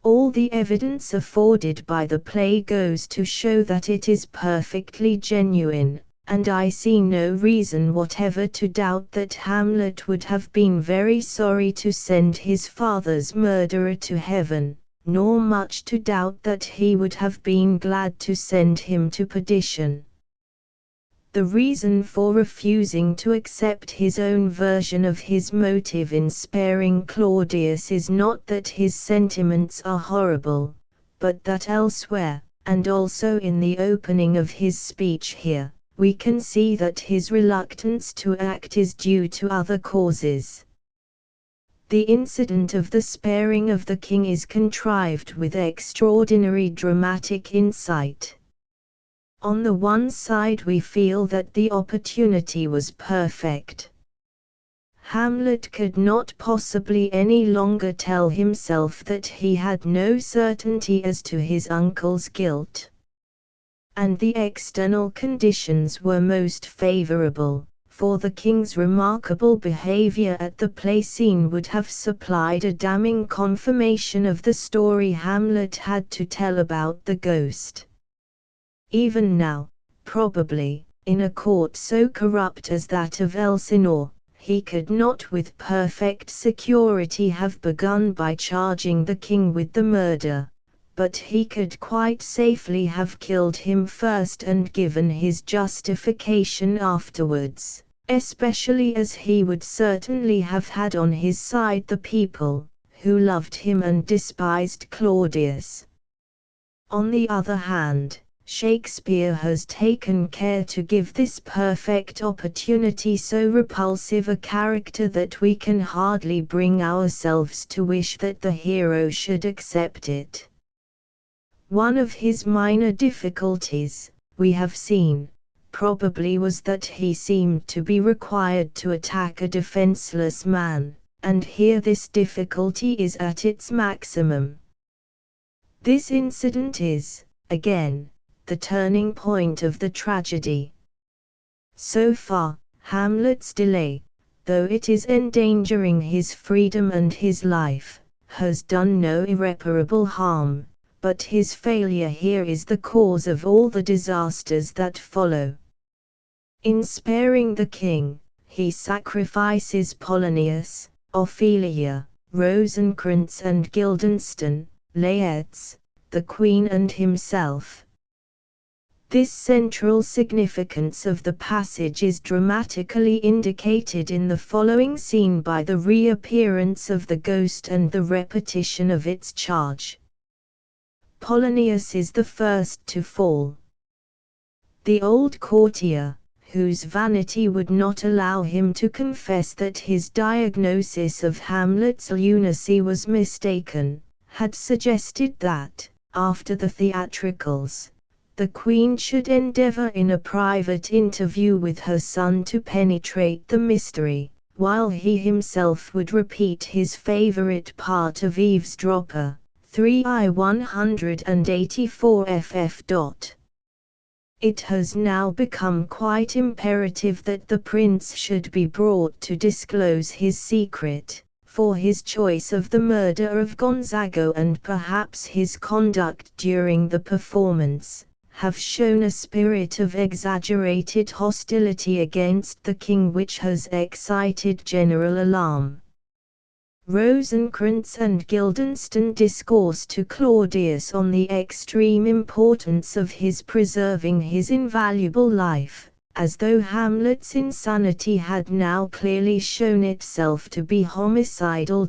All the evidence afforded by the play goes to show that it is perfectly genuine, and I see no reason whatever to doubt that Hamlet would have been very sorry to send his father's murderer to heaven, nor much to doubt that he would have been glad to send him to perdition. The reason for refusing to accept his own version of his motive in sparing Claudius is not that his sentiments are horrible, but that elsewhere, and also in the opening of his speech here, we can see that his reluctance to act is due to other causes. The incident of the sparing of the king is contrived with extraordinary dramatic insight. On the one side we feel that the opportunity was perfect. Hamlet could not possibly any longer tell himself that he had no certainty as to his uncle's guilt. And the external conditions were most favorable, for the king's remarkable behavior at the play scene would have supplied a damning confirmation of the story Hamlet had to tell about the ghost. Even now, probably, in a court so corrupt as that of Elsinore, he could not with perfect security have begun by charging the king with the murder, but he could quite safely have killed him first and given his justification afterwards, especially as he would certainly have had on his side the people, who loved him and despised Claudius. On the other hand, Shakespeare has taken care to give this perfect opportunity so repulsive a character that we can hardly bring ourselves to wish that the hero should accept it. One of his minor difficulties, we have seen, probably was that he seemed to be required to attack a defenseless man, and here this difficulty is at its maximum. This incident is, again, the turning point of the tragedy. So far, Hamlet's delay, though it is endangering his freedom and his life, has done no irreparable harm, but his failure here is the cause of all the disasters that follow. In sparing the king, he sacrifices Polonius, Ophelia, Rosencrantz and Guildenstern, Laertes, the queen and himself. This central significance of the passage is dramatically indicated in the following scene by the reappearance of the ghost and the repetition of its charge. Polonius is the first to fall. The old courtier, whose vanity would not allow him to confess that his diagnosis of Hamlet's lunacy was mistaken, had suggested that, after the theatricals, the Queen should endeavor in a private interview with her son to penetrate the mystery, while he himself would repeat his favorite part of eavesdropper, 3i 184 ff. It has now become quite imperative that the prince should be brought to disclose his secret, for his choice of the murder of Gonzago and perhaps his conduct during the performance, have shown a spirit of exaggerated hostility against the king which has excited general alarm. Rosencrantz and Guildenstern discourse to Claudius on the extreme importance of his preserving his invaluable life, as though Hamlet's insanity had now clearly shown itself to be homicidal.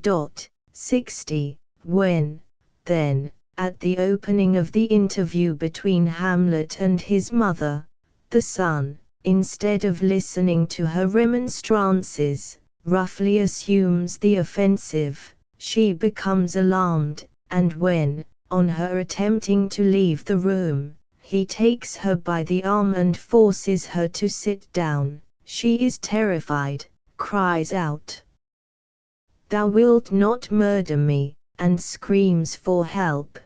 60. When, then, at the opening of the interview between Hamlet and his mother, the son, instead of listening to her remonstrances, roughly assumes the offensive, she becomes alarmed, and when, on her attempting to leave the room, he takes her by the arm and forces her to sit down, she is terrified, cries out, "Thou wilt not murder me," and screams for help.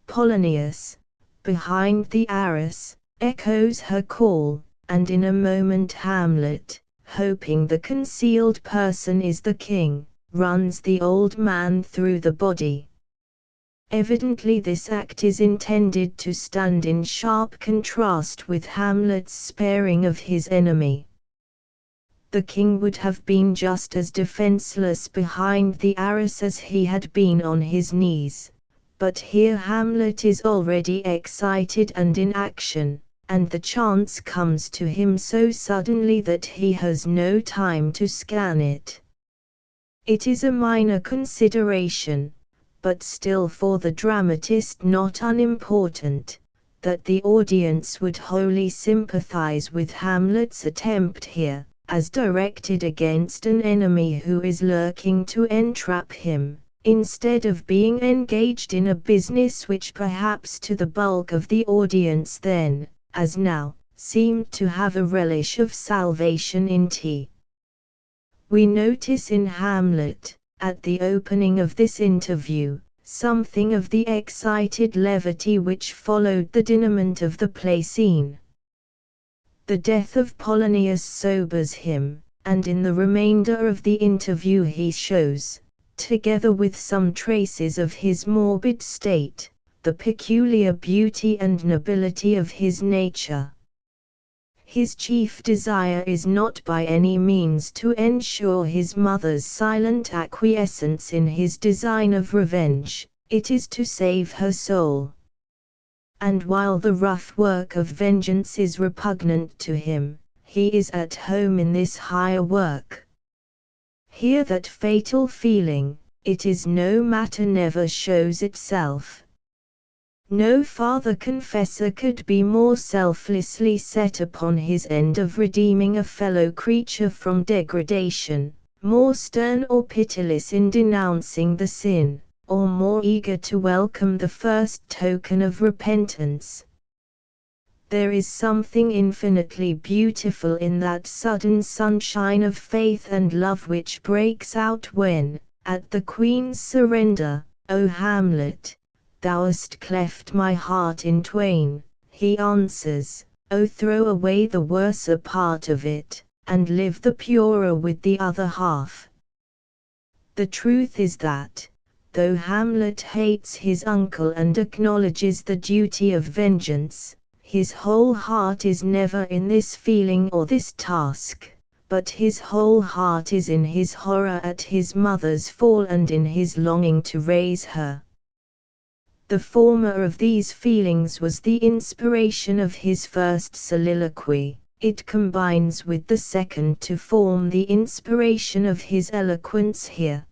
Polonius, behind the arras, echoes her call, and in a moment Hamlet, hoping the concealed person is the king, runs the old man through the body. Evidently this act is intended to stand in sharp contrast with Hamlet's sparing of his enemy. The king would have been just as defenseless behind the arras as he had been on his knees, but here Hamlet is already excited and in action, and the chance comes to him so suddenly that he has no time to scan it. It is a minor consideration, but still for the dramatist not unimportant, that the audience would wholly sympathize with Hamlet's attempt here, as directed against an enemy who is lurking to entrap him, instead of being engaged in a business which perhaps to the bulk of the audience then, as now, seemed to have a relish of salvation in tea. We notice in Hamlet, at the opening of this interview, something of the excited levity which followed the denouement of the play scene. The death of Polonius sobers him, and in the remainder of the interview he shows, together with some traces of his morbid state, the peculiar beauty and nobility of his nature. His chief desire is not by any means to ensure his mother's silent acquiescence in his design of revenge, it is to save her soul. And while the rough work of vengeance is repugnant to him, he is at home in this higher work. Here that fatal feeling, it is no matter, never shows itself. No father confessor could be more selflessly set upon his end of redeeming a fellow creature from degradation, more stern or pitiless in denouncing the sin, or more eager to welcome the first token of repentance. There is something infinitely beautiful in that sudden sunshine of faith and love which breaks out when, at the Queen's surrender, "O Hamlet, thou hast cleft my heart in twain," he answers, "O throw away the worser part of it, and live the purer with the other half." The truth is that, though Hamlet hates his uncle and acknowledges the duty of vengeance, his whole heart is never in this feeling or this task, but his whole heart is in his horror at his mother's fall and in his longing to raise her. The former of these feelings was the inspiration of his first soliloquy, it combines with the second to form the inspiration of his eloquence here.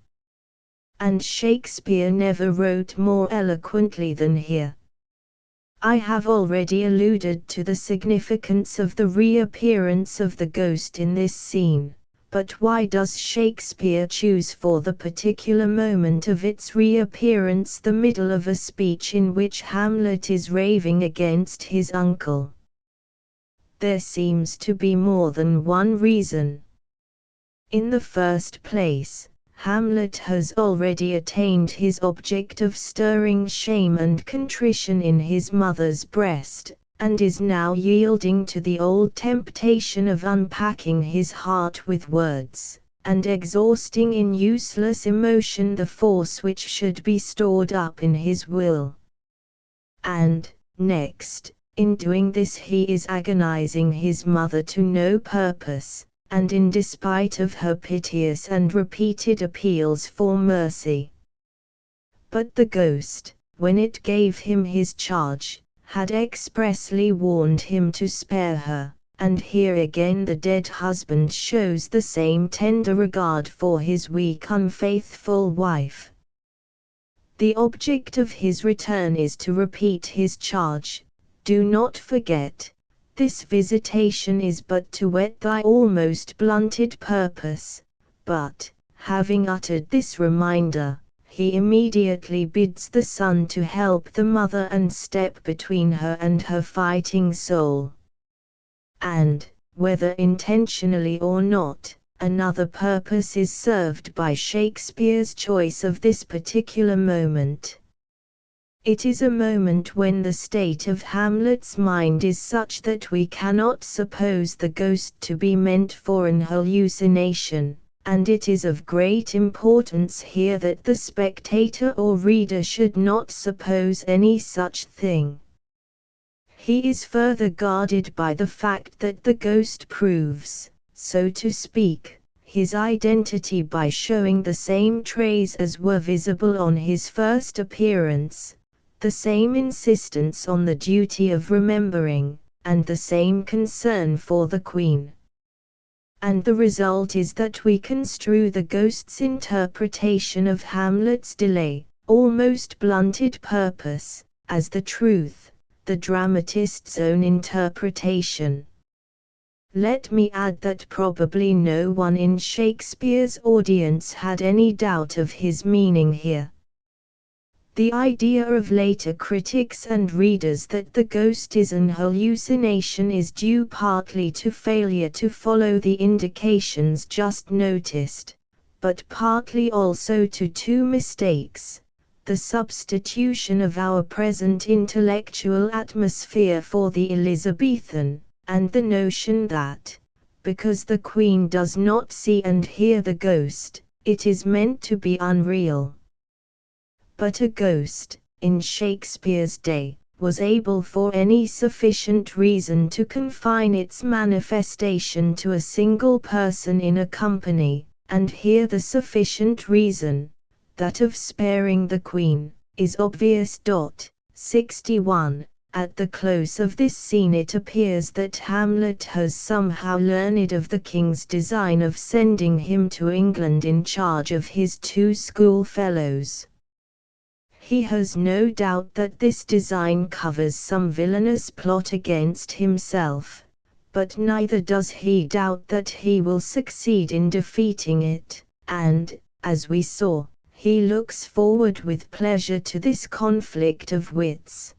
And Shakespeare never wrote more eloquently than here. I have already alluded to the significance of the reappearance of the ghost in this scene, but why does Shakespeare choose for the particular moment of its reappearance the middle of a speech in which Hamlet is raving against his uncle? There seems to be more than one reason. In the first place, Hamlet has already attained his object of stirring shame and contrition in his mother's breast, and is now yielding to the old temptation of unpacking his heart with words, and exhausting in useless emotion the force which should be stored up in his will. And, next, in doing this he is agonizing his mother to no purpose, and in despite of her piteous and repeated appeals for mercy. But the ghost, when it gave him his charge, had expressly warned him to spare her, and here again the dead husband shows the same tender regard for his weak unfaithful wife. The object of his return is to repeat his charge. Do not forget, this visitation is but to whet thy almost blunted purpose. But, having uttered this reminder, he immediately bids the son to help the mother and step between her and her fighting soul. And, whether intentionally or not, another purpose is served by Shakespeare's choice of this particular moment. It is a moment when the state of Hamlet's mind is such that we cannot suppose the ghost to be meant for an hallucination, and it is of great importance here that the spectator or reader should not suppose any such thing. He is further guarded by the fact that the ghost proves, so to speak, his identity by showing the same traits as were visible on his first appearance, the same insistence on the duty of remembering, and the same concern for the Queen. And the result is that we construe the ghost's interpretation of Hamlet's delay, almost blunted purpose, as the truth, the dramatist's own interpretation. Let me add that probably no one in Shakespeare's audience had any doubt of his meaning here. The idea of later critics and readers that the ghost is an hallucination is due partly to failure to follow the indications just noticed, but partly also to two mistakes: the substitution of our present intellectual atmosphere for the Elizabethan, and the notion that, because the Queen does not see and hear the ghost, it is meant to be unreal. But a ghost, in Shakespeare's day, was able for any sufficient reason to confine its manifestation to a single person in a company, and here the sufficient reason, that of sparing the Queen, is obvious. 61. At the close of this scene it appears that Hamlet has somehow learned of the King's design of sending him to England in charge of his two schoolfellows. He has no doubt that this design covers some villainous plot against himself, but neither does he doubt that he will succeed in defeating it, and, as we saw, he looks forward with pleasure to this conflict of wits.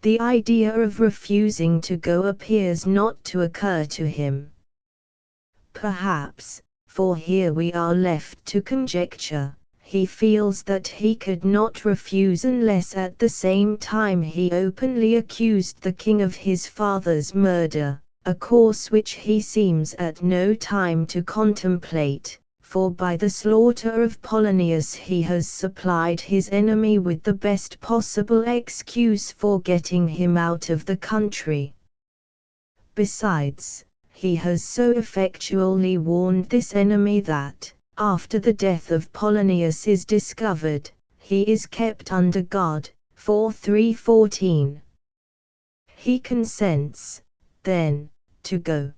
The idea of refusing to go appears not to occur to him. Perhaps, for here we are left to conjecture, he feels that he could not refuse unless at the same time he openly accused the King of his father's murder, a course which he seems at no time to contemplate, for by the slaughter of Polonius he has supplied his enemy with the best possible excuse for getting him out of the country. Besides, he has so effectually warned this enemy that, after the death of Polonius is discovered, he is kept under guard. 3:14. He consents, then, to go.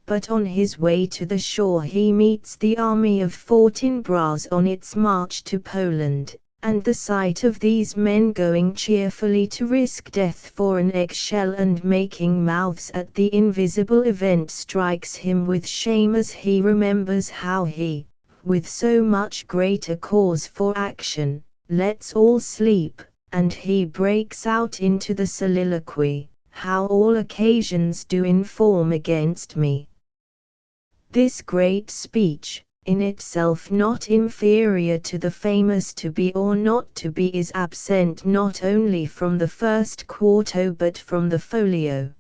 But on his way to the shore he meets the army of Fortinbras on its march to Poland, and the sight of these men going cheerfully to risk death for an eggshell and making mouths at the invisible event strikes him with shame as he remembers how he, with so much greater cause for action, lets all sleep, and he breaks out into the soliloquy, "How all occasions do inform against me." This great speech, in itself not inferior to the famous "To be or not to be," is absent not only from the first quarto but from the folio.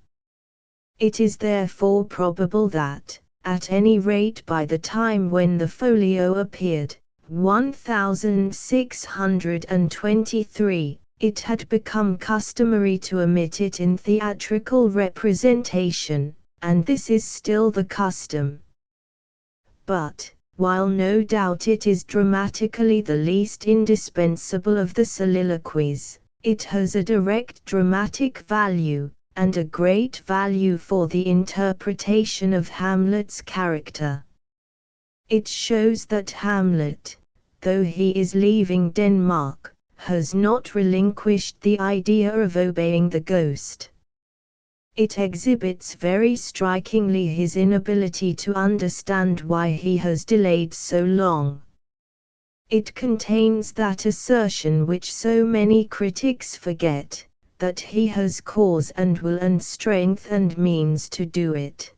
It is therefore probable that, at any rate by the time when the folio appeared, 1623, it had become customary to omit it in theatrical representation, and this is still the custom. But, while no doubt it is dramatically the least indispensable of the soliloquies, it has a direct dramatic value, and a great value for the interpretation of Hamlet's character. It shows that Hamlet, though he is leaving Denmark, has not relinquished the idea of obeying the ghost. It exhibits very strikingly his inability to understand why he has delayed so long. It contains that assertion which so many critics forget, that he has cause and will and strength and means to do it.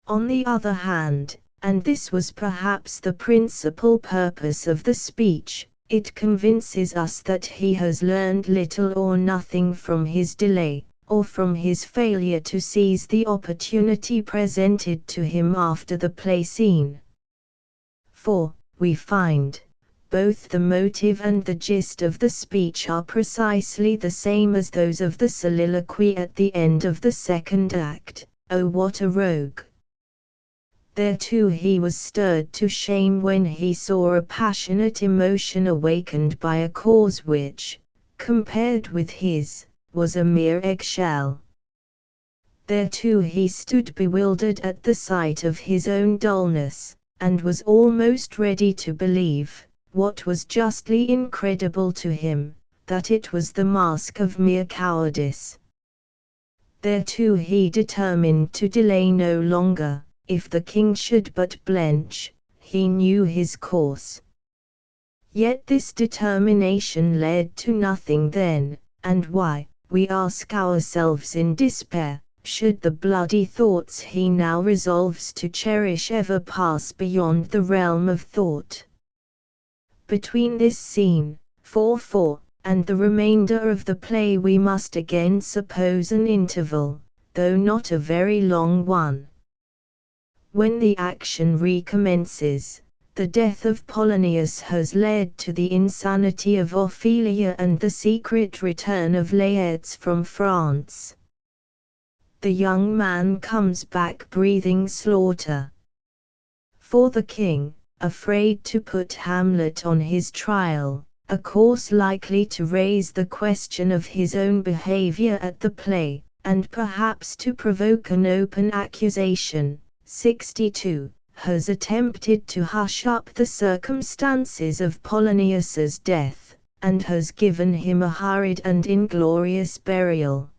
On the other hand, and this was perhaps the principal purpose of the speech, it convinces us that he has learned little or nothing from his delay, or from his failure to seize the opportunity presented to him after the play scene. For, we find, both the motive and the gist of the speech are precisely the same as those of the soliloquy at the end of the second act, "Oh, what a rogue!" There too he was stirred to shame when he saw a passionate emotion awakened by a cause which, compared with his, was a mere eggshell. There too he stood bewildered at the sight of his own dullness, and was almost ready to believe, what was justly incredible to him, that it was the mask of mere cowardice. There too he determined to delay no longer. If the king should but blench, he knew his course. Yet this determination led to nothing then, and why, we ask ourselves in despair, should the bloody thoughts he now resolves to cherish ever pass beyond the realm of thought? Between this scene, 4-4, and the remainder of the play we must again suppose an interval, though not a very long one. When the action recommences, the death of Polonius has led to the insanity of Ophelia and the secret return of Laertes from France. The young man comes back breathing slaughter. For the king, afraid to put Hamlet on his trial, a course likely to raise the question of his own behavior at the play, and perhaps to provoke an open accusation, 62, has attempted to hush up the circumstances of Polonius's death, and has given him a hurried and inglorious burial.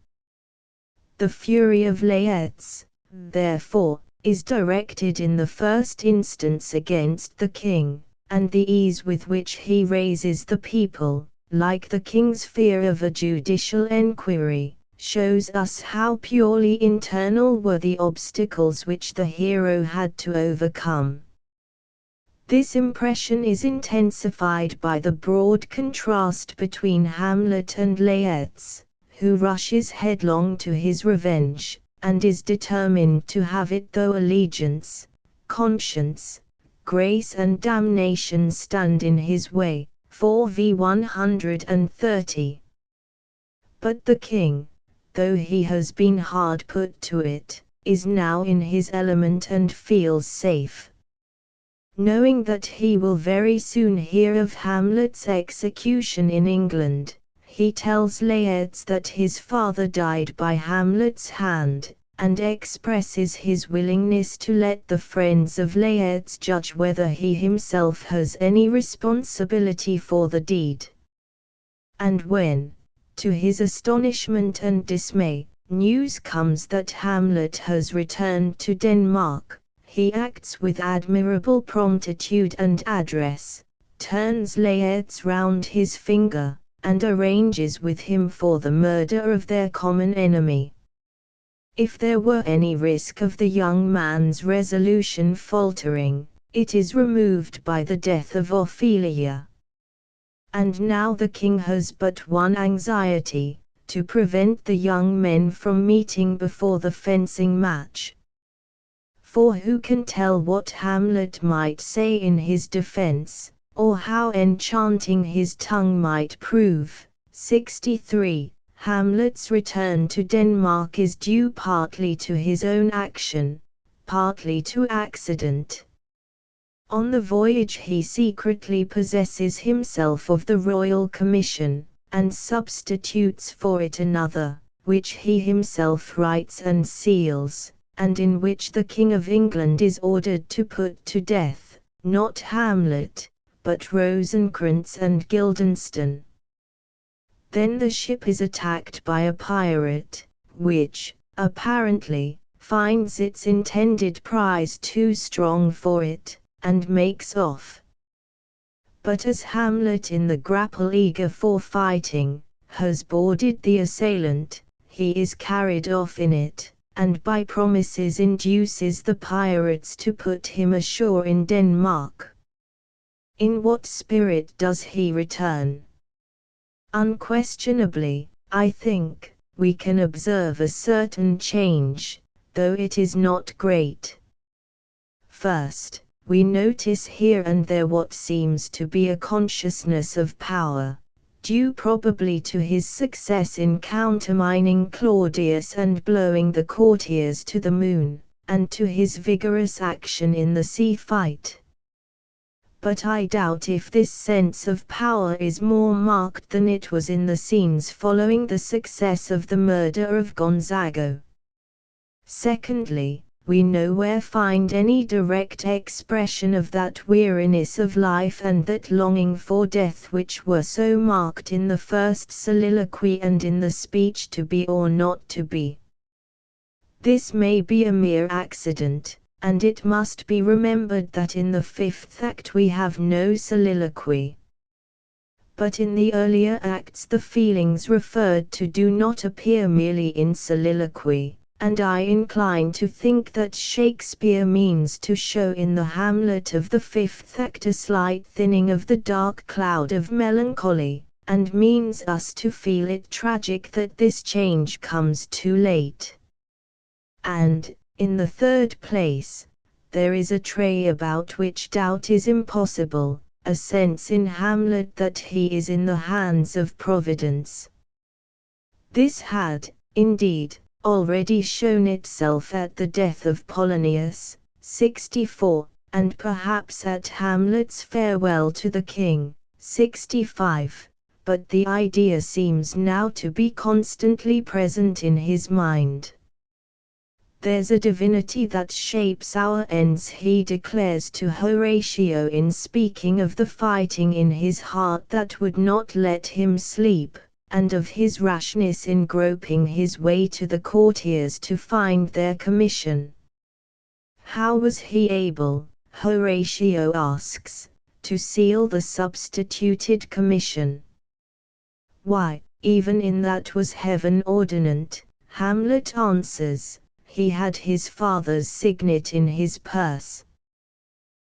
The fury of Laertes, therefore, is directed in the first instance against the king, and the ease with which he raises the people, like the king's fear of a judicial enquiry, shows us how purely internal were the obstacles which the hero had to overcome. This impression is intensified by the broad contrast between Hamlet and Laertes, who rushes headlong to his revenge, and is determined to have it though allegiance, conscience, grace and damnation stand in his way, 4v 130. But the king, though he has been hard put to it, is now in his element and feels safe. Knowing that he will very soon hear of Hamlet's execution in England, he tells Laertes that his father died by Hamlet's hand, and expresses his willingness to let the friends of Laertes judge whether he himself has any responsibility for the deed. And when, to his astonishment and dismay, news comes that Hamlet has returned to Denmark, he acts with admirable promptitude and address, turns Laertes round his finger, and arranges with him for the murder of their common enemy. If there were any risk of the young man's resolution faltering, it is removed by the death of Ophelia. And now the king has but one anxiety, to prevent the young men from meeting before the fencing match. For who can tell what Hamlet might say in his defense, or how enchanting his tongue might prove? 63. Hamlet's return to Denmark is due partly to his own action, partly to accident. On the voyage he secretly possesses himself of the royal commission, and substitutes for it another, which he himself writes and seals, and in which the King of England is ordered to put to death, not Hamlet, but Rosencrantz and Guildenstern. Then the ship is attacked by a pirate, which, apparently, finds its intended prize too strong for it, and makes off. But as Hamlet in the grapple eager for fighting, has boarded the assailant, he is carried off in it, and by promises induces the pirates to put him ashore in Denmark. In what spirit does he return? Unquestionably, I think, we can observe a certain change, though it is not great. First, we notice here and there what seems to be a consciousness of power, due probably to his success in countermining Claudius and blowing the courtiers to the moon, and to his vigorous action in the sea fight. But I doubt if this sense of power is more marked than it was in the scenes following the success of the murder of Gonzago. Secondly, we nowhere find any direct expression of that weariness of life and that longing for death which were so marked in the first soliloquy and in the speech to be or not to be. This may be a mere accident, and it must be remembered that in the fifth act we have no soliloquy. But in the earlier acts the feelings referred to do not appear merely in soliloquy, and I incline to think that Shakespeare means to show in the Hamlet of the fifth act a slight thinning of the dark cloud of melancholy, and means us to feel it tragic that this change comes too late. And, in the third place, there is a trait about which doubt is impossible, a sense in Hamlet that he is in the hands of Providence. This had, indeed, already shown itself at the death of Polonius, 64, and perhaps at Hamlet's farewell to the king, 65, but the idea seems now to be constantly present in his mind. There's a divinity that shapes our ends, he declares to Horatio in speaking of the fighting in his heart that would not let him sleep, and of his rashness in groping his way to the courtiers to find their commission. How was he able, Horatio asks, to seal the substituted commission? Why, even in that was heaven ordinant, Hamlet answers. He had his father's signet in his purse.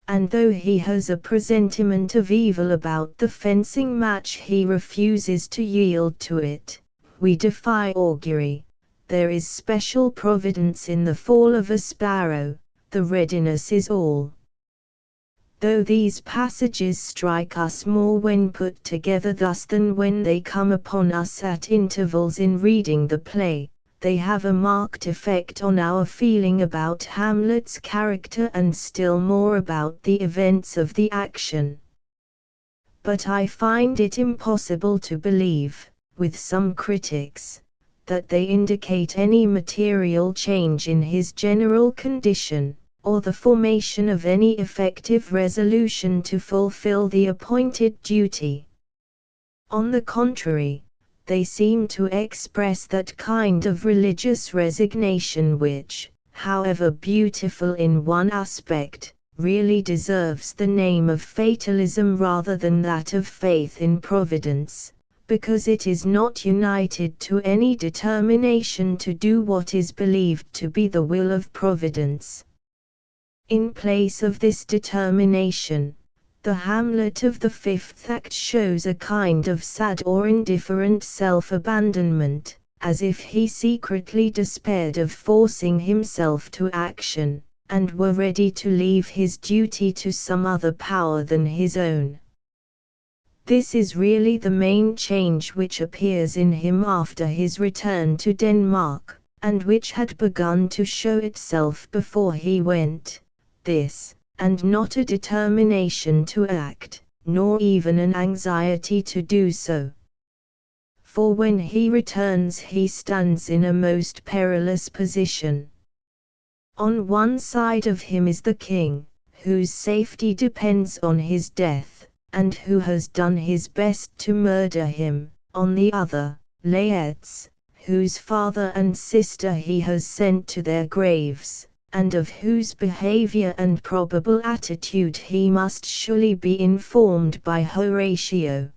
And though he has a presentiment of evil about the fencing match, he refuses to yield to it. We defy augury. There is special providence in the fall of a sparrow, the readiness is all. Though these passages strike us more when put together thus than when they come upon us at intervals in reading the play, they have a marked effect on our feeling about Hamlet's character and still more about the events of the action. But I find it impossible to believe, with some critics, that they indicate any material change in his general condition, or the formation of any effective resolution to fulfill the appointed duty. On the contrary, they seem to express that kind of religious resignation which, however beautiful in one aspect, really deserves the name of fatalism rather than that of faith in Providence, because it is not united to any determination to do what is believed to be the will of Providence. In place of this determination, the Hamlet of the fifth act shows a kind of sad or indifferent self-abandonment, as if he secretly despaired of forcing himself to action, and were ready to leave his duty to some other power than his own. This is really the main change which appears in him after his return to Denmark, and which had begun to show itself before he went, this, and not a determination to act, nor even an anxiety to do so. For when he returns he stands in a most perilous position. On one side of him is the king, whose safety depends on his death, and who has done his best to murder him; on the other, Laertes, whose father and sister he has sent to their graves, and of whose behavior and probable attitude he must surely be informed by Horatio.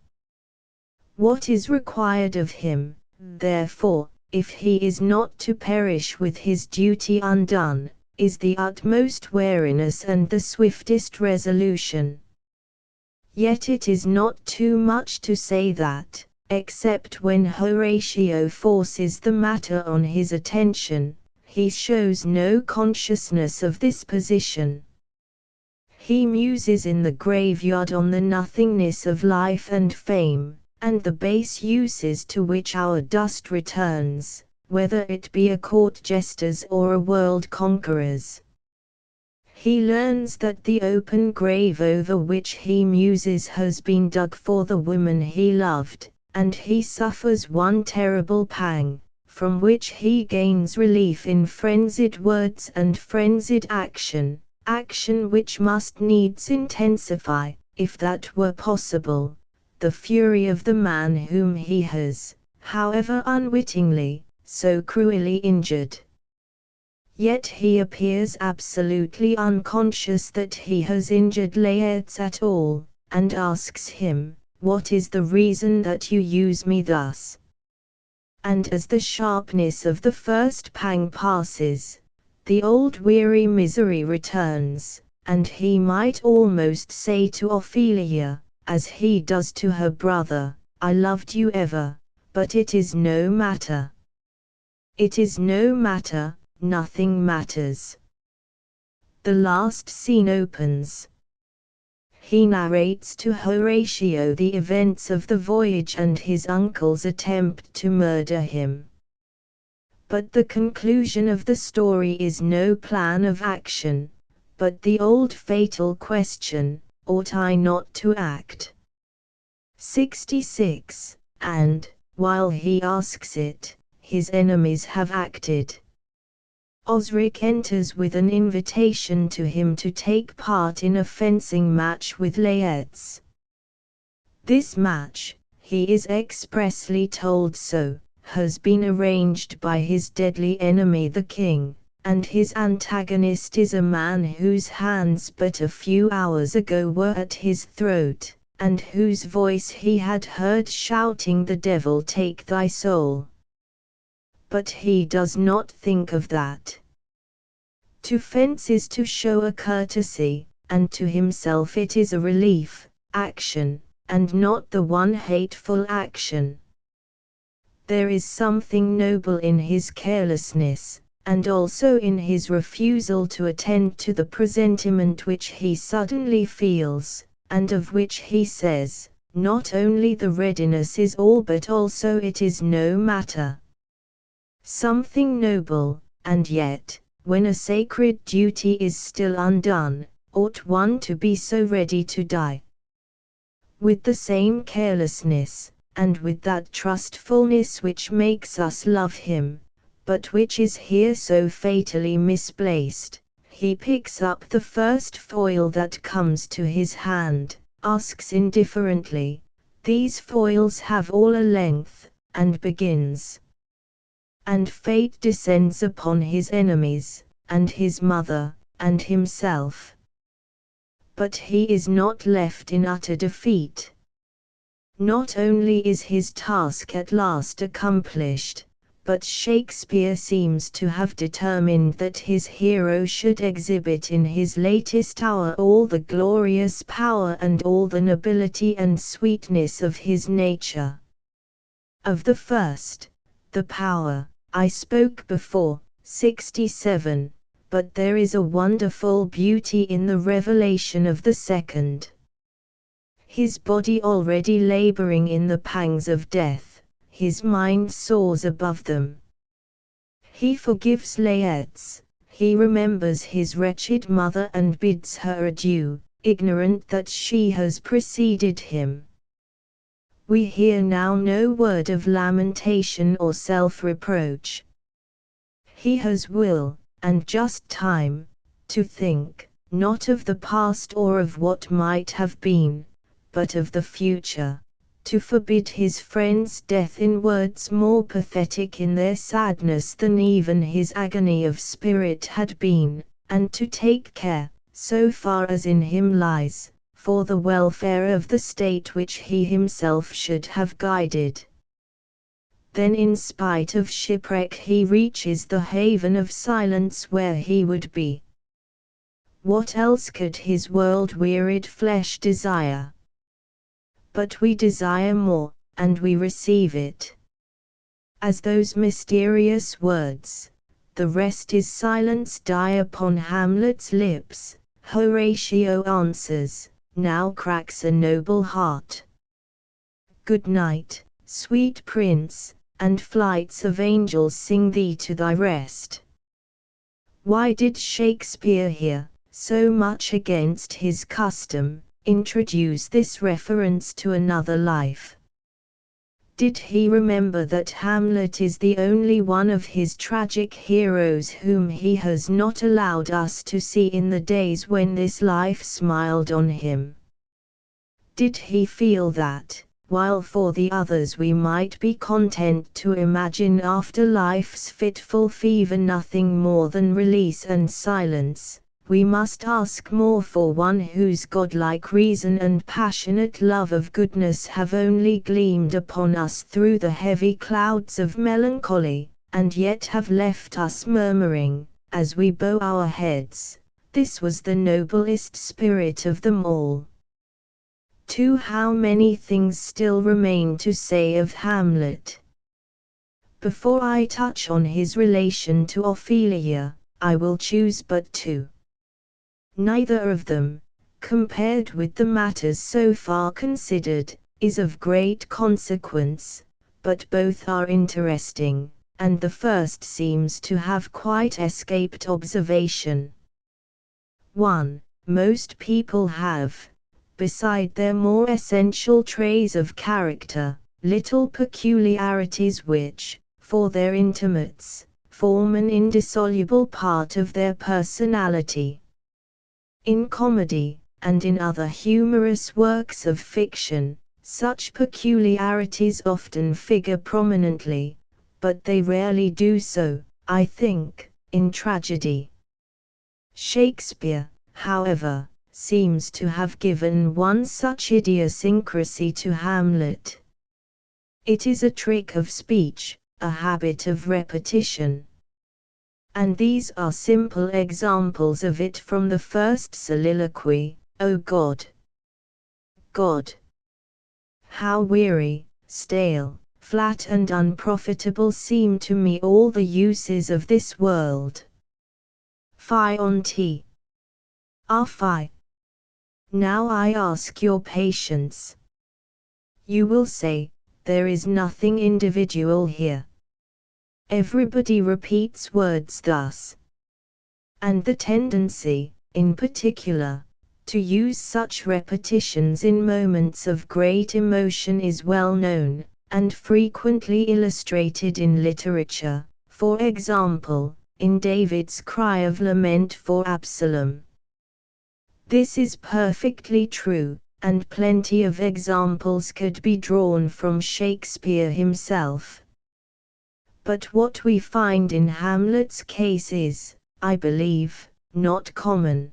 What is required of him, therefore, if he is not to perish with his duty undone, is the utmost wariness and the swiftest resolution. Yet it is not too much to say that, except when Horatio forces the matter on his attention, he shows no consciousness of this position. He muses in the graveyard on the nothingness of life and fame, and the base uses to which our dust returns, whether it be a court jester's or a world conqueror's. He learns that the open grave over which he muses has been dug for the woman he loved, and he suffers one terrible pang, from which he gains relief in frenzied words and frenzied action, action which must needs intensify, if that were possible, the fury of the man whom he has, however unwittingly, so cruelly injured. Yet he appears absolutely unconscious that he has injured Laertes at all, and asks him, "What is the reason that you use me thus?" And as the sharpness of the first pang passes, the old weary misery returns, and he might almost say to Ophelia, as he does to her brother, "I loved you ever, but it is no matter. It is no matter, nothing matters." The last scene opens. He narrates to Horatio the events of the voyage and his uncle's attempt to murder him. But the conclusion of the story is no plan of action, but the old fatal question, ought I not to act? 66. And, while he asks it, his enemies have acted. Osric enters with an invitation to him to take part in a fencing match with Laertes. This match, he is expressly told so, has been arranged by his deadly enemy the king, and his antagonist is a man whose hands but a few hours ago were at his throat, and whose voice he had heard shouting, "The devil take thy soul." But he does not think of that. To fence is to show a courtesy, and to himself it is a relief, action, and not the one hateful action. There is something noble in his carelessness, and also in his refusal to attend to the presentiment which he suddenly feels, and of which he says, "Not only the readiness is all but also it is no matter." Something noble, and yet, when a sacred duty is still undone, ought one to be so ready to die? With the same carelessness, and with that trustfulness which makes us love him, but which is here so fatally misplaced, he picks up the first foil that comes to his hand, asks indifferently, "These foils have all a length," and begins. And fate descends upon his enemies, and his mother, and himself. But he is not left in utter defeat. Not only is his task at last accomplished, but Shakespeare seems to have determined that his hero should exhibit in his latest hour all the glorious power and all the nobility and sweetness of his nature. Of the first, the power, I spoke before, 67, but there is a wonderful beauty in the revelation of the second. His body already laboring in the pangs of death, his mind soars above them. He forgives Laertes, he remembers his wretched mother and bids her adieu, ignorant that she has preceded him. We hear now no word of lamentation or self-reproach. He has will, and just time, to think, not of the past or of what might have been, but of the future, to forbid his friend's death in words more pathetic in their sadness than even his agony of spirit had been, and to take care, so far as in him lies, for the welfare of the state which he himself should have guided. Then in spite of shipwreck he reaches the haven of silence where he would be. What else could his world-wearied flesh desire? But we desire more, and we receive it. As those mysterious words, "The rest is silence," die upon Hamlet's lips, Horatio answers, "Now cracks a noble heart. Good night, sweet prince, and flights of angels sing thee to thy rest." Why did Shakespeare here, so much against his custom, introduce this reference to another life? Did he remember that Hamlet is the only one of his tragic heroes whom he has not allowed us to see in the days when this life smiled on him? Did he feel that, while for the others we might be content to imagine after life's fitful fever nothing more than release and silence, we must ask more for one whose godlike reason and passionate love of goodness have only gleamed upon us through the heavy clouds of melancholy, and yet have left us murmuring, as we bow our heads, "This was the noblest spirit of them all." How many things still remain to say of Hamlet. Before I touch on his relation to Ophelia, I will choose but two. Neither of them, compared with the matters so far considered, is of great consequence, but both are interesting, and the first seems to have quite escaped observation. 1. Most people have, beside their more essential traits of character, little peculiarities which, for their intimates, form an indissoluble part of their personality. In comedy, and in other humorous works of fiction, such peculiarities often figure prominently, but they rarely do so, I think, in tragedy. Shakespeare, however, seems to have given one such idiosyncrasy to Hamlet. It is a trick of speech, a habit of repetition. And these are simple examples of it from the first soliloquy, "O God! God! How weary, stale, flat and unprofitable seem to me all the uses of this world. Fie on te! Ah fie! Now I ask your patience. You will say, there is nothing individual here. Everybody repeats words thus. And the tendency, in particular, to use such repetitions in moments of great emotion is well known, and frequently illustrated in literature, for example, in David's cry of lament for Absalom. This is perfectly true, and plenty of examples could be drawn from Shakespeare himself. But what we find in Hamlet's case is, I believe, not common.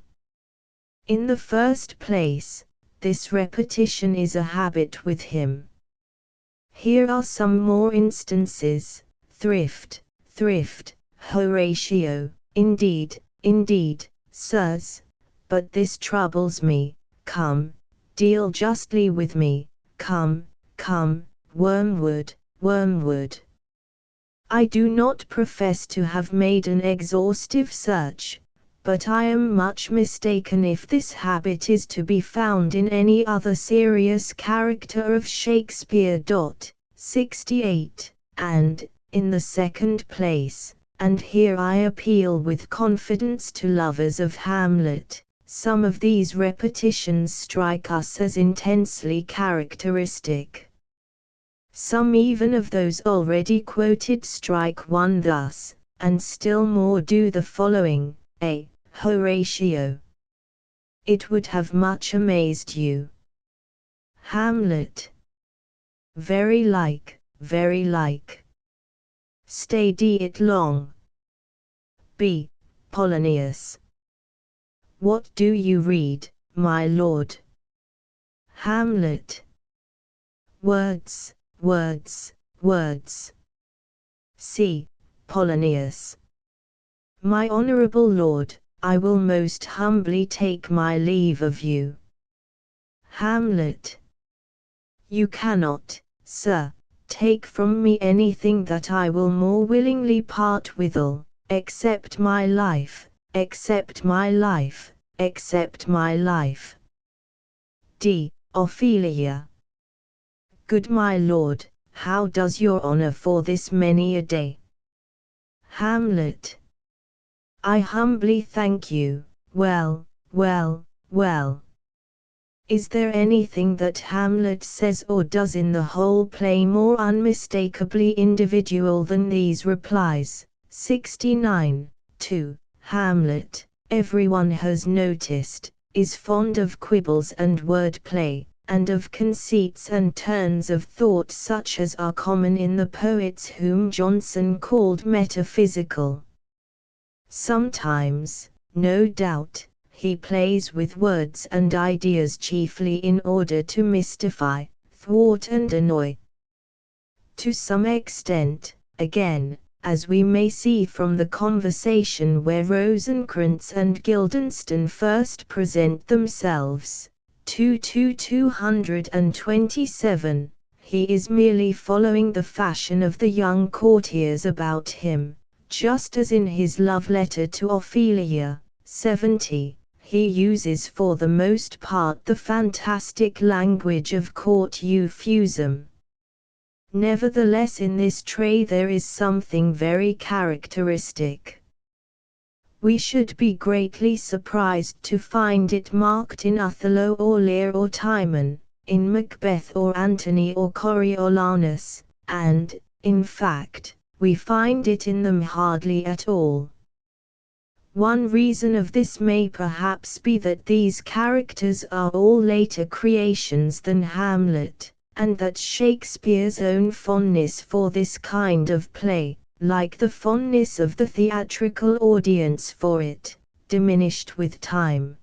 In the first place, this repetition is a habit with him. Here are some more instances. Thrift, Horatio, indeed, sirs, but this troubles me. Come, deal justly with me. Come, wormwood. I do not profess to have made an exhaustive search, but I am much mistaken if this habit is to be found in any other serious character of Shakespeare. 68, and, in the second place, and here I appeal with confidence to lovers of Hamlet, some of these repetitions strike us as intensely characteristic. Some even of those already quoted strike one thus, and still more do the following. A. Horatio. It would have much amazed you. Hamlet. Very like, very like. Stay it long. B. Polonius. What do you read, my lord? Hamlet. Words, words, words. C. Polonius. My honourable lord, I will most humbly take my leave of you. Hamlet. You cannot, sir, take from me anything that I will more willingly part withal, except my life, except my life, except my life. D. Ophelia. Good my lord, how does your honour for this many a day? Hamlet. I humbly thank you, well, well, well. Is there anything that Hamlet says or does in the whole play more unmistakably individual than these replies? 69. 2. Hamlet, everyone has noticed, is fond of quibbles and word-play, and of conceits and turns of thought such as are common in the poets whom Johnson called metaphysical. Sometimes, no doubt, he plays with words and ideas chiefly in order to mystify, thwart and annoy. To some extent, again, as we may see from the conversation where Rosencrantz and Guildenstern first present themselves, 227, he is merely following the fashion of the young courtiers about him, just as in his love letter to Ophelia, 70. He uses for the most part the fantastic language of court euphuism. Nevertheless, in this trait there is something very characteristic. We should be greatly surprised to find it marked in Othello or Lear or Timon, in Macbeth or Antony or Coriolanus, and, in fact, we find it in them hardly at all. One reason of this may perhaps be that these characters are all later creations than Hamlet, and that Shakespeare's own fondness for this kind of play, like the fondness of the theatrical audience for it, diminished with time.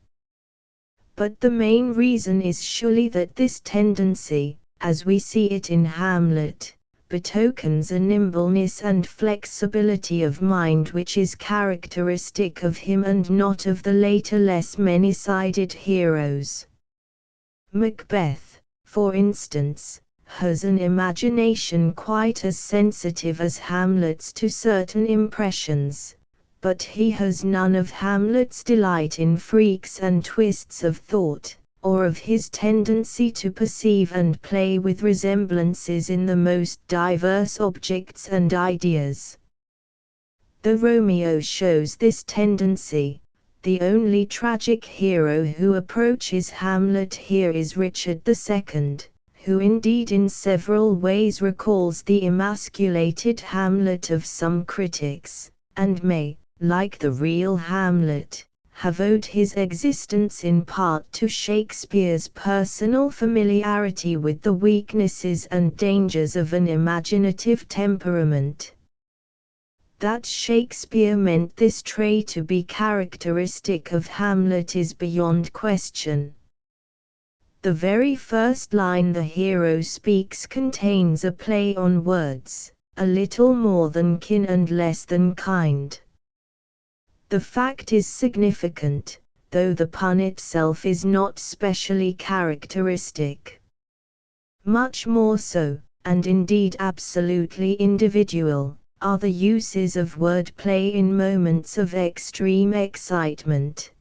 But the main reason is surely that this tendency, as we see it in Hamlet, betokens a nimbleness and flexibility of mind which is characteristic of him and not of the later less many-sided heroes. Macbeth, for instance, has an imagination quite as sensitive as Hamlet's to certain impressions, but he has none of Hamlet's delight in freaks and twists of thought, or of his tendency to perceive and play with resemblances in the most diverse objects and ideas. The Romeo shows this tendency. The only tragic hero who approaches Hamlet here is Richard II, who indeed in several ways recalls the emasculated Hamlet of some critics, and may, like the real Hamlet, have owed his existence in part to Shakespeare's personal familiarity with the weaknesses and dangers of an imaginative temperament. That Shakespeare meant this trait to be characteristic of Hamlet is beyond question. The very first line the hero speaks contains a play on words, a little more than kin and less than kind. The fact is significant, though the pun itself is not specially characteristic. Much more so, and indeed absolutely individual, are the uses of wordplay in moments of extreme excitement.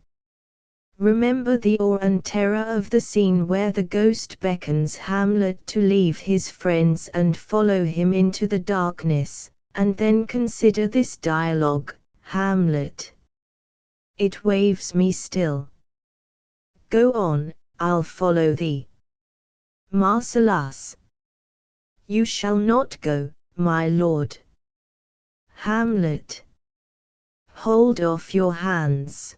Remember the awe and terror of the scene where the ghost beckons Hamlet to leave his friends and follow him into the darkness, and then consider this dialogue, Hamlet. It waves me still. Go on, I'll follow thee. Marcellus. You shall not go, my lord. Hamlet. Hold off your hands.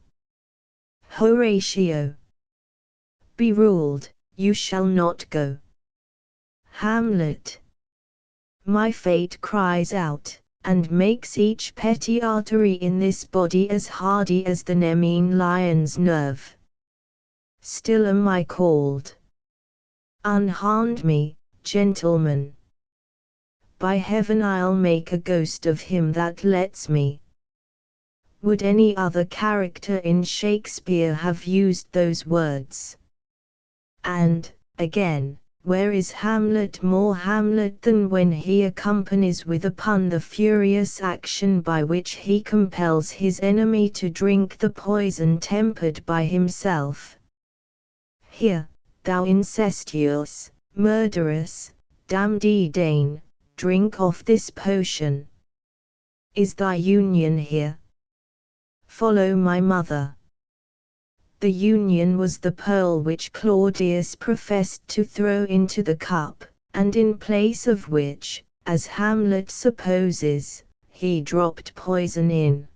Horatio. Be ruled, you shall not go. Hamlet. My fate cries out, and makes each petty artery in this body as hardy as the Nemean lion's nerve. Still am I called. Unharmed me, gentlemen. By heaven I'll make a ghost of him that lets me. Would any other character in Shakespeare have used those words? And, again, where is Hamlet more Hamlet than when he accompanies with a pun the furious action by which he compels his enemy to drink the poison tempered by himself? Here, thou incestuous, murderous, damned Dane, drink off this potion. Is thy union here? Follow my mother. The union was the pearl which Claudius professed to throw into the cup, and in place of which, as Hamlet supposes, he dropped poison in.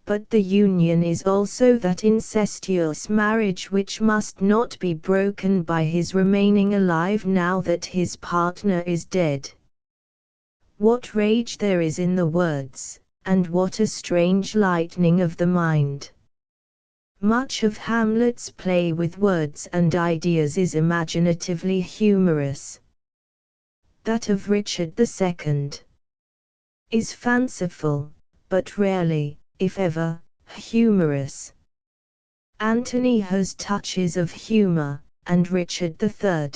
But the union is also that incestuous marriage which must not be broken by his remaining alive now that his partner is dead. What rage there is in the words, and what a strange lightning of the mind! Much of Hamlet's play with words and ideas is imaginatively humorous. That of Richard II is fanciful, but rarely, if ever, humorous. Antony has touches of humor, and Richard III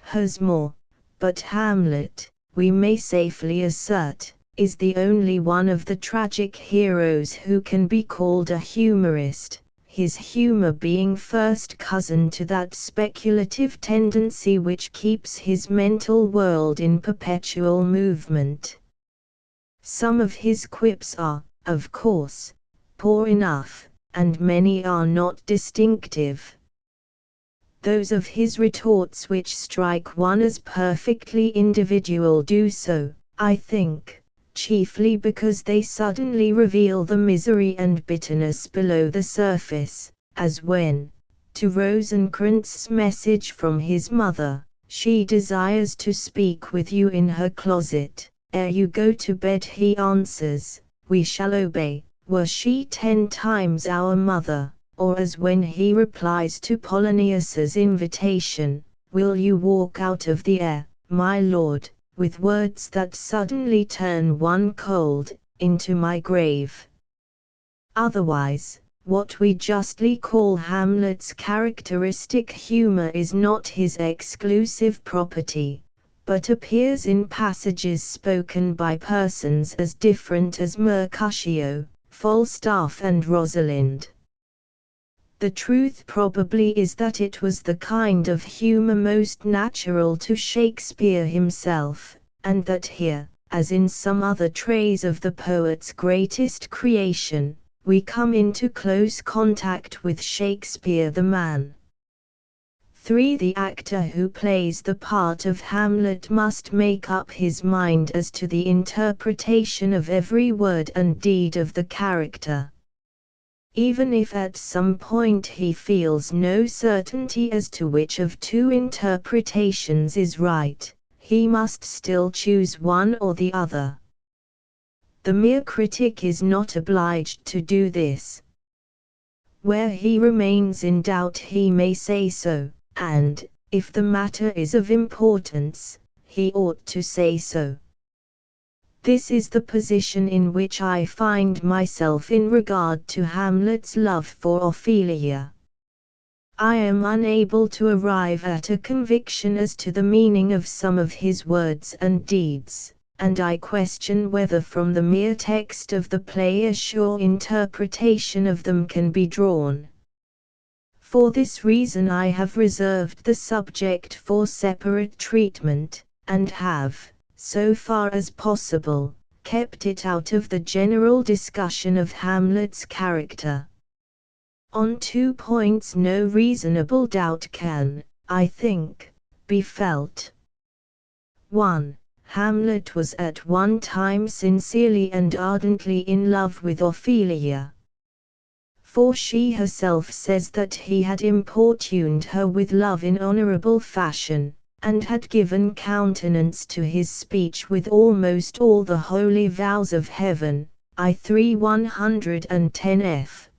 has more, but Hamlet, we may safely assert, is the only one of the tragic heroes who can be called a humorist, his humor being first cousin to that speculative tendency which keeps his mental world in perpetual movement. Some of his quips are, of course, poor enough, and many are not distinctive. Those of his retorts which strike one as perfectly individual do so, I think, chiefly because they suddenly reveal the misery and bitterness below the surface, as when, to Rosencrantz's message from his mother, she desires to speak with you in her closet, ere you go to bed, he answers, we shall obey, were she 10 times our mother, or as when he replies to Polonius's invitation, will you walk out of the air, my lord, with words that suddenly turn one cold, into my grave. Otherwise, what we justly call Hamlet's characteristic humor is not his exclusive property, but appears in passages spoken by persons as different as Mercutio, Falstaff and Rosalind. The truth probably is that it was the kind of humor most natural to Shakespeare himself, and that here, as in some other traits of the poet's greatest creation, we come into close contact with Shakespeare the man. 3. The actor who plays the part of Hamlet must make up his mind as to the interpretation of every word and deed of the character. Even if at some point he feels no certainty as to which of two interpretations is right, he must still choose one or the other. The mere critic is not obliged to do this. Where he remains in doubt he may say so, and, if the matter is of importance, he ought to say so. This is the position in which I find myself in regard to Hamlet's love for Ophelia. I am unable to arrive at a conviction as to the meaning of some of his words and deeds, and I question whether from the mere text of the play a sure interpretation of them can be drawn. For this reason I have reserved the subject for separate treatment, and have, so far as possible, kept it out of the general discussion of Hamlet's character. On 2 points no reasonable doubt can, I think, be felt. 1. Hamlet was at one time sincerely and ardently in love with Ophelia. For she herself says that he had importuned her with love in honorable fashion, and had given countenance to his speech with almost all the holy vows of heaven. I 3:110f.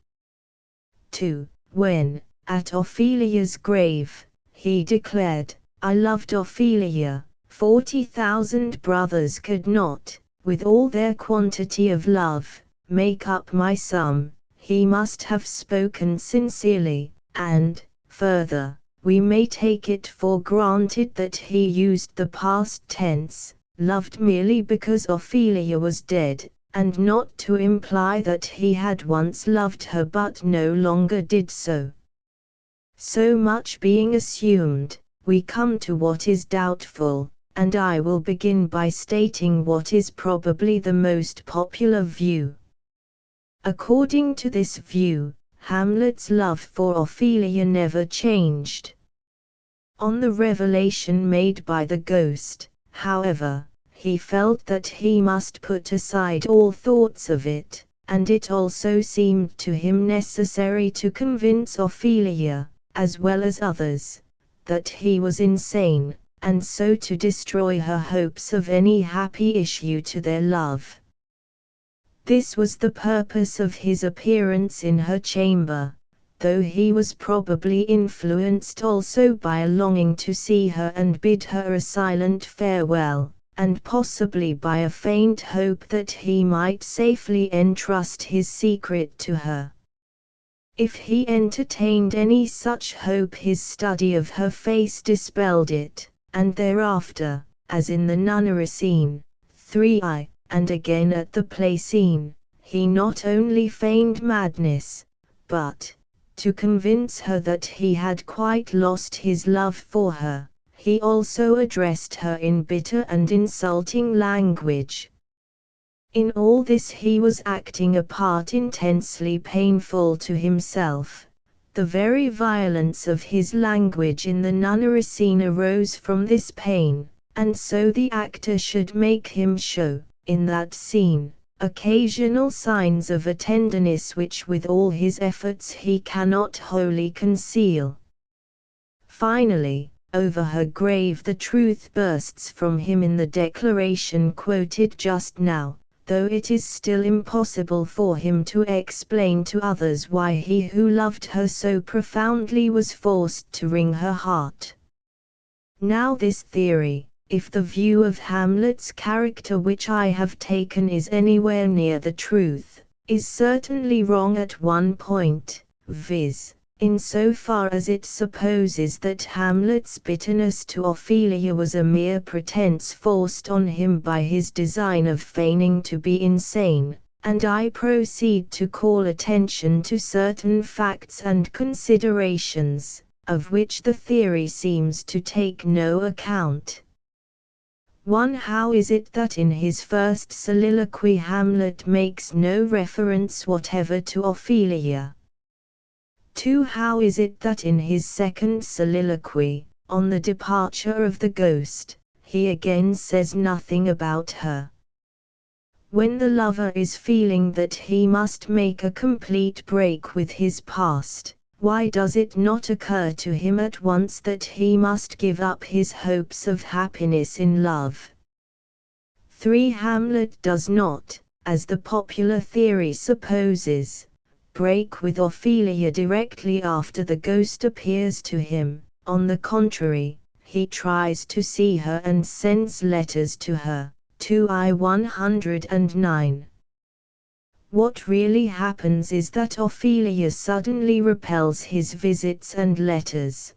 2. When, at Ophelia's grave, he declared, I loved Ophelia, 40,000 brothers could not, with all their quantity of love, make up my sum. He must have spoken sincerely, and, further, we may take it for granted that he used the past tense, loved merely because Ophelia was dead, and not to imply that he had once loved her but no longer did so. So much being assumed, we come to what is doubtful, and I will begin by stating what is probably the most popular view. According to this view, Hamlet's love for Ophelia never changed. On the revelation made by the ghost, however, he felt that he must put aside all thoughts of it, and it also seemed to him necessary to convince Ophelia, as well as others, that he was insane, and so to destroy her hopes of any happy issue to their love. This was the purpose of his appearance in her chamber, though he was probably influenced also by a longing to see her and bid her a silent farewell, and possibly by a faint hope that he might safely entrust his secret to her. If he entertained any such hope, his study of her face dispelled it, and thereafter, as in the nunnery scene, 3i, and again at the play scene, he not only feigned madness, but, to convince her that he had quite lost his love for her, he also addressed her in bitter and insulting language. In all this he was acting a part intensely painful to himself. The very violence of his language in the nunnery scene arose from this pain, and so the actor should make him show, in that scene, occasional signs of a tenderness which with all his efforts he cannot wholly conceal. Finally, over her grave the truth bursts from him in the declaration quoted just now, though it is still impossible for him to explain to others why he who loved her so profoundly was forced to wring her heart. Now this theory, if the view of Hamlet's character which I have taken is anywhere near the truth, is certainly wrong at one point, viz., insofar as it supposes that Hamlet's bitterness to Ophelia was a mere pretense forced on him by his design of feigning to be insane, and I proceed to call attention to certain facts and considerations, of which the theory seems to take no account. 1. How is it that in his first soliloquy Hamlet makes no reference whatever to Ophelia? 2. How is it that in his second soliloquy, on the departure of the ghost, he again says nothing about her? When the lover is feeling that he must make a complete break with his past, why does it not occur to him at once that he must give up his hopes of happiness in love? 3. Hamlet does not, as the popular theory supposes, break with Ophelia directly after the ghost appears to him. On the contrary, he tries to see her and sends letters to her. 2i 109. What really happens is that Ophelia suddenly repels his visits and letters.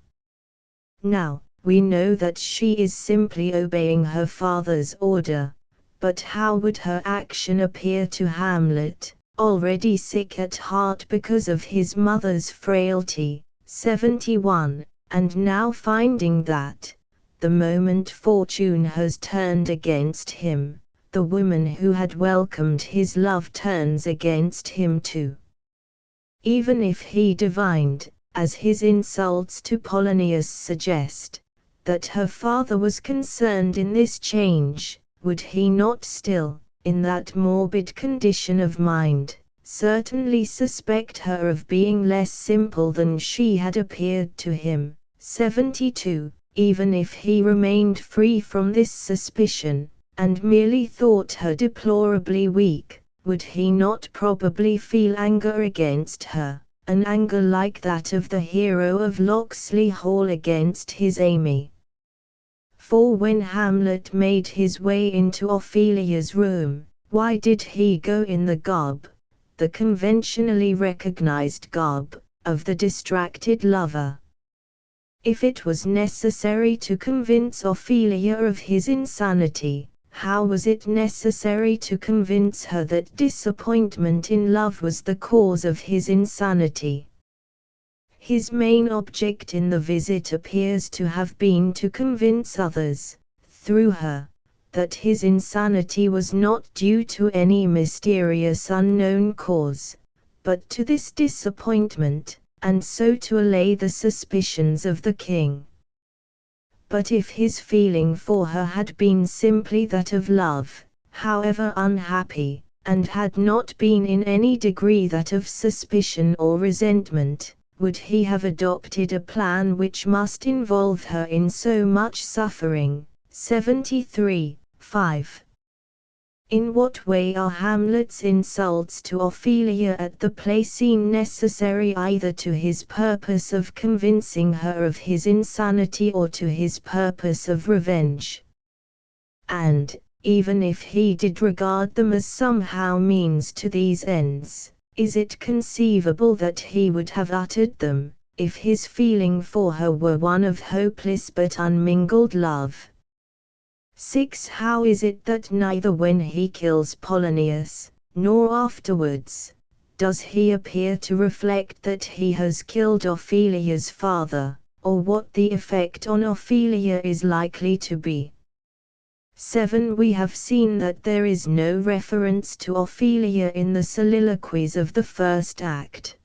Now, we know that she is simply obeying her father's order, but how would her action appear to Hamlet, already sick at heart because of his mother's frailty, 71, and now finding that, the moment fortune has turned against him, the woman who had welcomed his love turns against him too? Even if he divined, as his insults to Polonius suggest, that her father was concerned in this change, would he not still, in that morbid condition of mind, certainly suspect her of being less simple than she had appeared to him. 72. Even if he remained free from this suspicion, and merely thought her deplorably weak, would he not probably feel anger against her, an anger like that of the hero of Locksley Hall against his Amy? For when Hamlet made his way into Ophelia's room, why did he go in the garb, the conventionally recognized garb, of the distracted lover? If it was necessary to convince Ophelia of his insanity, how was it necessary to convince her that disappointment in love was the cause of his insanity? His main object in the visit appears to have been to convince others, through her, that his insanity was not due to any mysterious unknown cause, but to this disappointment, and so to allay the suspicions of the king. But if his feeling for her had been simply that of love, however unhappy, and had not been in any degree that of suspicion or resentment, would he have adopted a plan which must involve her in so much suffering? 73. 5. In what way are Hamlet's insults to Ophelia at the play scene necessary either to his purpose of convincing her of his insanity or to his purpose of revenge? And, even if he did regard them as somehow means to these ends, is it conceivable that he would have uttered them, if his feeling for her were one of hopeless but unmingled love? 6. How is it that neither when he kills Polonius, nor afterwards, does he appear to reflect that he has killed Ophelia's father, or what the effect on Ophelia is likely to be? 7. We have seen that there is no reference to Ophelia in the soliloquies of the first act.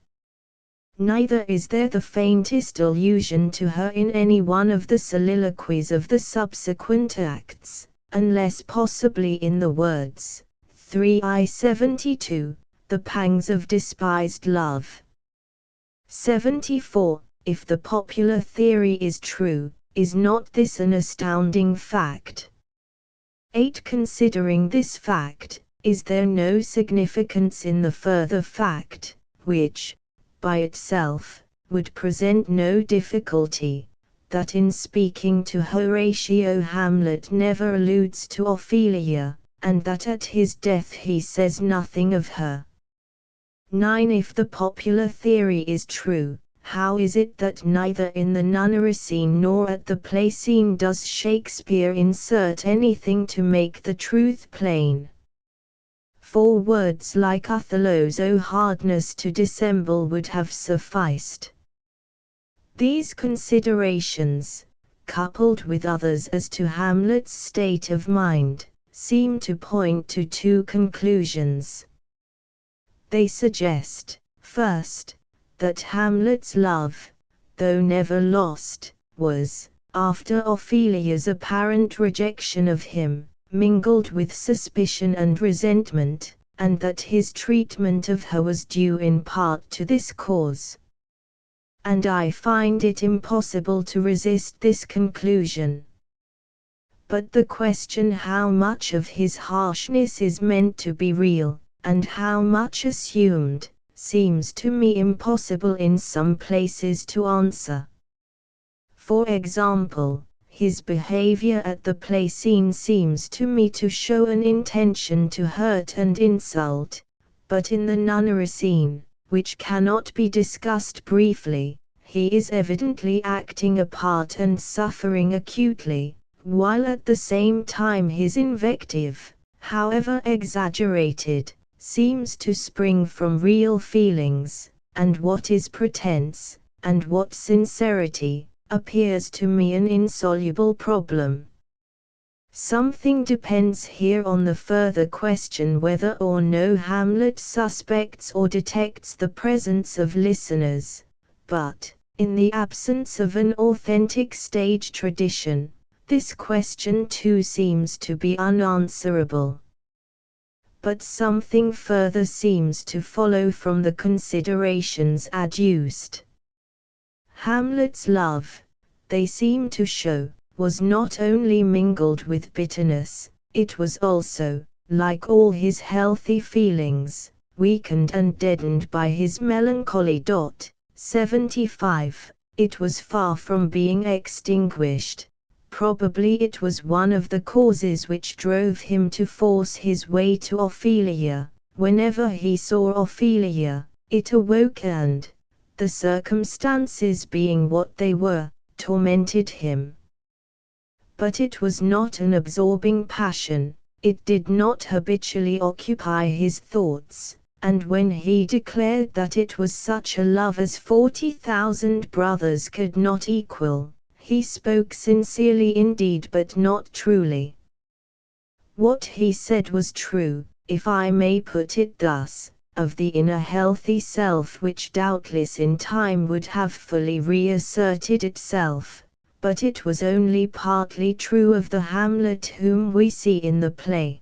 Neither is there the faintest allusion to her in any one of the soliloquies of the subsequent acts, unless possibly in the words, 3I72, the pangs of despised love. 74. If the popular theory is true, is not this an astounding fact? 8. Considering this fact, is there no significance in the further fact, which, by itself, would present no difficulty, that in speaking to Horatio Hamlet never alludes to Ophelia, and that at his death he says nothing of her? 9. If the popular theory is true, how is it that neither in the nunnery scene nor at the play scene does Shakespeare insert anything to make the truth plain? For words like Othello's "O hardness to dissemble" would have sufficed. These considerations, coupled with others as to Hamlet's state of mind, seem to point to two conclusions. They suggest, first, that Hamlet's love, though never lost, was, after Ophelia's apparent rejection of him, mingled with suspicion and resentment, and that his treatment of her was due in part to this cause. And I find it impossible to resist this conclusion. But the question how much of his harshness is meant to be real, and how much assumed, seems to me impossible in some places to answer. For example, his behavior at the play scene seems to me to show an intention to hurt and insult, but in the nunnery scene, which cannot be discussed briefly, he is evidently acting a part and suffering acutely, while at the same time his invective, however exaggerated, seems to spring from real feelings, and what is pretense, and what sincerity, appears to me an insoluble problem. Something depends here on the further question whether or no Hamlet suspects or detects the presence of listeners, but, in the absence of an authentic stage tradition, this question too seems to be unanswerable. but something further seems to follow from the considerations adduced. Hamlet's love, they seem to show, was not only mingled with bitterness, it was also, like all his healthy feelings, weakened and deadened by his melancholy. 75. It was far from being extinguished. Probably it was one of the causes which drove him to force his way to Ophelia. Whenever he saw Ophelia, it awoke and, the circumstances being what they were, tormented him. But it was not an absorbing passion, it did not habitually occupy his thoughts, and when he declared that it was such a love as 40,000 brothers could not equal, he spoke sincerely indeed but not truly. What he said was true, if I may put it thus, of the inner healthy self which doubtless in time would have fully reasserted itself, but it was only partly true of the Hamlet whom we see in the play.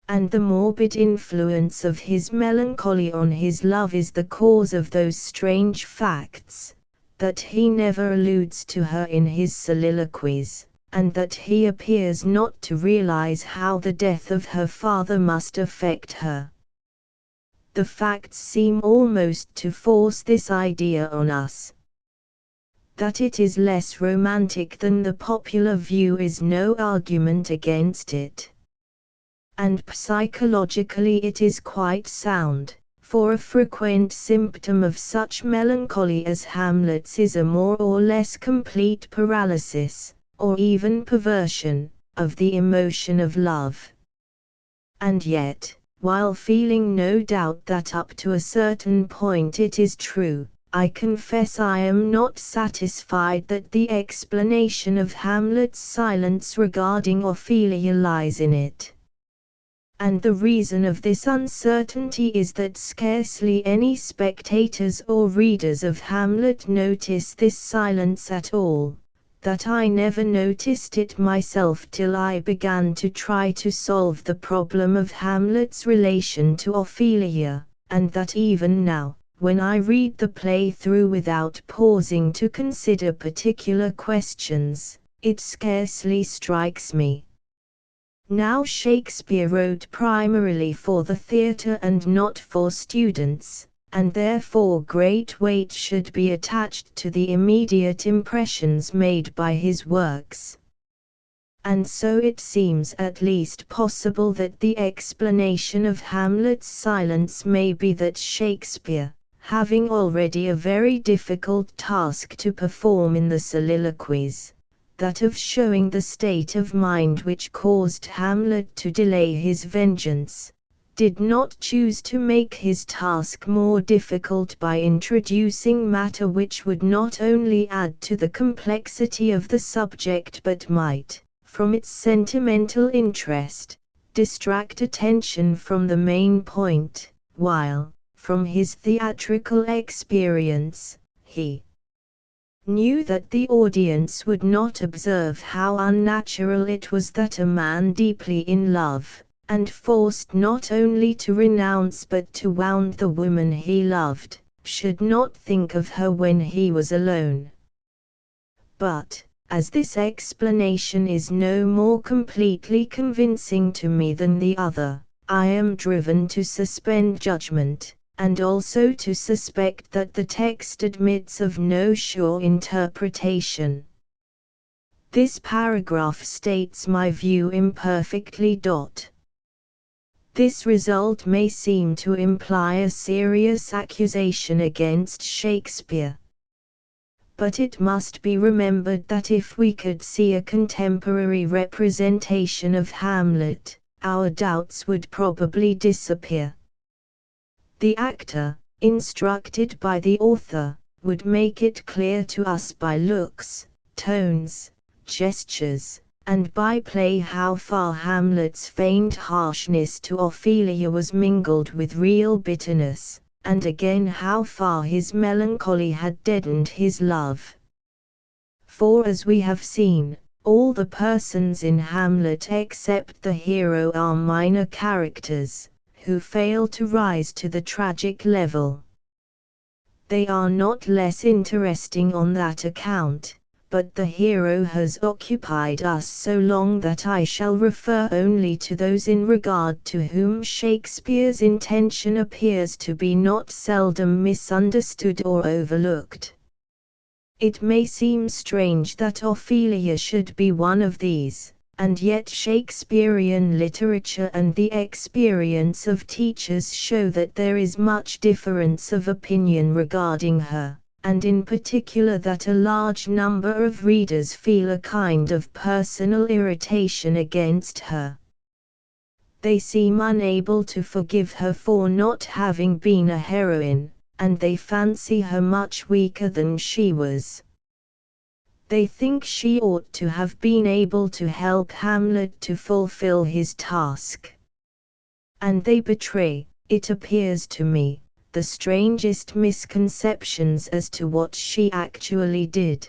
And the morbid influence of his melancholy on his love is the cause of those strange facts, that he never alludes to her in his soliloquies, and that he appears not to realize how the death of her father must affect her. The facts seem almost to force this idea on us. That it is less romantic than the popular view is no argument against it. And psychologically it is quite sound, for a frequent symptom of such melancholy as Hamlet's is a more or less complete paralysis, or even perversion, of the emotion of love. And yet, while feeling no doubt that up to a certain point it is true, I confess I am not satisfied that the explanation of Hamlet's silence regarding Ophelia lies in it. And the reason of this uncertainty is that scarcely any spectators or readers of Hamlet notice this silence at all, that I never noticed it myself till I began to try to solve the problem of Hamlet's relation to Ophelia, and that even now, when I read the play through without pausing to consider particular questions, it scarcely strikes me. Now Shakespeare wrote primarily for the theatre and not for students, and therefore great weight should be attached to the immediate impressions made by his works. And so it seems at least possible that the explanation of Hamlet's silence may be that Shakespeare, having already a very difficult task to perform in the soliloquies, that of showing the state of mind which caused Hamlet to delay his vengeance, did not choose to make his task more difficult by introducing matter which would not only add to the complexity of the subject but might, from its sentimental interest, distract attention from the main point, while, from his theatrical experience, he knew that the audience would not observe how unnatural it was that a man deeply in love, and forced not only to renounce but to wound the woman he loved, should not think of her when he was alone. But, as this explanation is no more completely convincing to me than the other, I am driven to suspend judgment, and also to suspect that the text admits of no sure interpretation. This paragraph states my view imperfectly. This result may seem to imply a serious accusation against Shakespeare. But it must be remembered that if we could see a contemporary representation of Hamlet, our doubts would probably disappear. The actor, instructed by the author, would make it clear to us by looks, tones, gestures, and by play how far Hamlet's feigned harshness to Ophelia was mingled with real bitterness, and again how far his melancholy had deadened his love. For as we have seen, All the persons in Hamlet except the hero are minor characters, who fail to rise to the tragic level. They are not less interesting on that account, but the hero has occupied us so long that I shall refer only to those in regard to whom Shakespeare's intention appears to be not seldom misunderstood or overlooked. It may seem strange that Ophelia should be one of these, and yet Shakespearean literature and the experience of teachers show that there is much difference of opinion regarding her, and in particular that a large number of readers feel a kind of personal irritation against her. They seem unable to forgive her for not having been a heroine, and they fancy her much weaker than she was. They think she ought to have been able to help Hamlet to fulfill his task. And they betray, it appears to me, the strangest misconceptions as to what she actually did.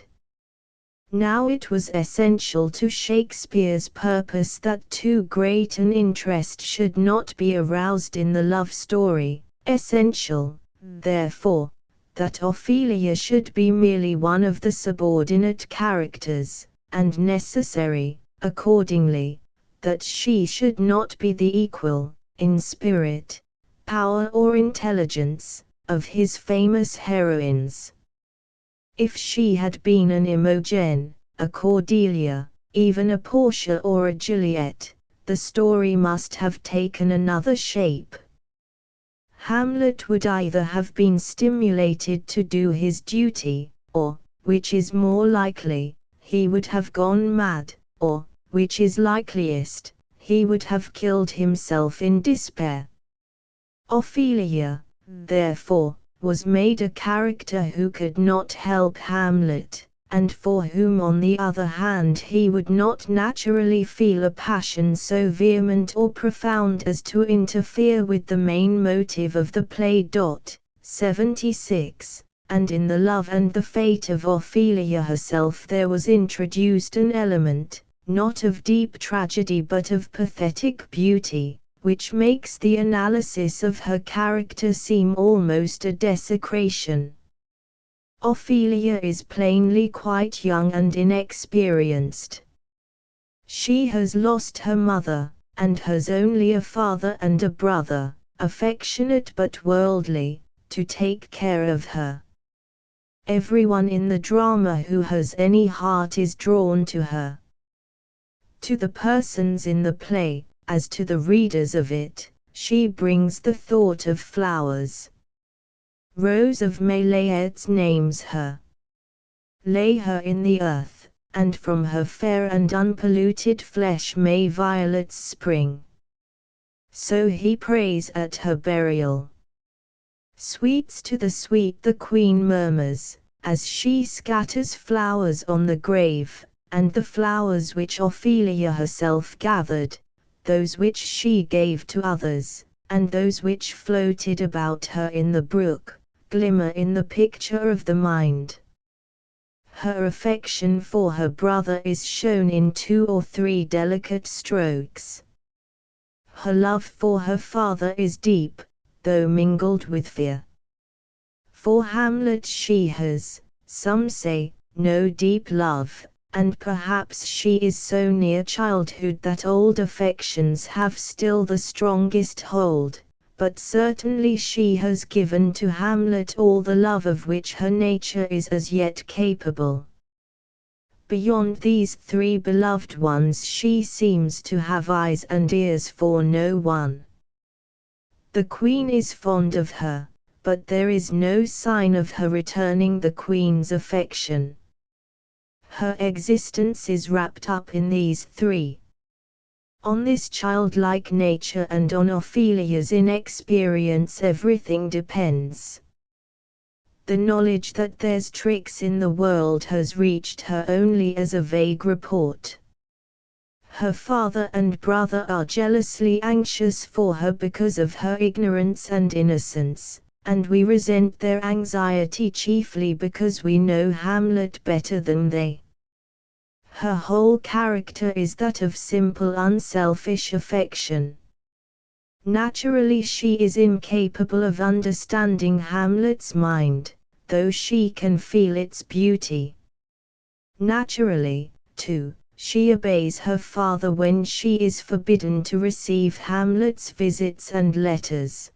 Now it was essential to Shakespeare's purpose that too great an interest should not be aroused in the love story, essential, therefore, that Ophelia should be merely one of the subordinate characters, and necessary, accordingly, that she should not be the equal, in spirit, power or intelligence, of his famous heroines. If she had been an Imogen, a Cordelia, even a Portia or a Juliet, the story must have taken another shape. Hamlet would either have been stimulated to do his duty, or, which is more likely, he would have gone mad, or, which is likeliest, he would have killed himself in despair. Ophelia, therefore, was made a character who could not help Hamlet, and for whom on the other hand he would not naturally feel a passion so vehement or profound as to interfere with the main motive of the play. 76, and in the love and the fate of Ophelia herself there was introduced an element, not of deep tragedy but of pathetic beauty, which makes the analysis of her character seem almost a desecration. Ophelia is plainly quite young and inexperienced. She has lost her mother, and has only a father and a brother, affectionate but worldly, to take care of her. Everyone in the drama who has any heart is drawn to her. To the persons in the play, as to the readers of it, she brings the thought of flowers. Rose of Maylaides names her. Lay her in the earth, and from her fair and unpolluted flesh may violets spring. So he prays at her burial. Sweets to the sweet the queen murmurs, as she scatters flowers on the grave, and the flowers which Ophelia herself gathered, those which she gave to others, and those which floated about her in the brook, glimmer in the picture of the mind. Her affection for her brother is shown in 2 or 3 delicate strokes. Her love for her father is deep, though mingled with fear. For Hamlet she has, some say, no deep love, and perhaps she is so near childhood that old affections have still the strongest hold, but certainly she has given to Hamlet all the love of which her nature is as yet capable. Beyond these 3 beloved ones she seems to have eyes and ears for no one. The queen is fond of her, but there is no sign of her returning the queen's affection. Her existence is wrapped up in these 3. On this childlike nature and on Ophelia's inexperience everything depends. The knowledge that there's tricks in the world has reached her only as a vague report. Her father and brother are jealously anxious for her because of her ignorance and innocence, and we resent their anxiety chiefly because we know Hamlet better than they. Her whole character is that of simple unselfish affection. Naturally she is incapable of understanding Hamlet's mind, though she can feel its beauty. Naturally, too, she obeys her father when she is forbidden to receive Hamlet's visits and letters.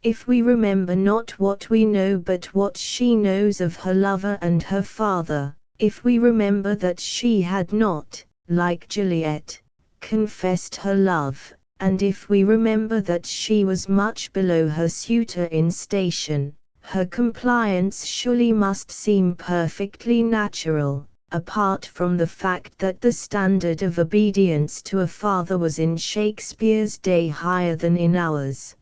If we remember not what we know but what she knows of her lover and her father, if we remember that she had not, like Juliet, confessed her love, and if we remember that she was much below her suitor in station, her compliance surely must seem perfectly natural, apart from the fact that the standard of obedience to a father was in Shakespeare's day higher than in ours.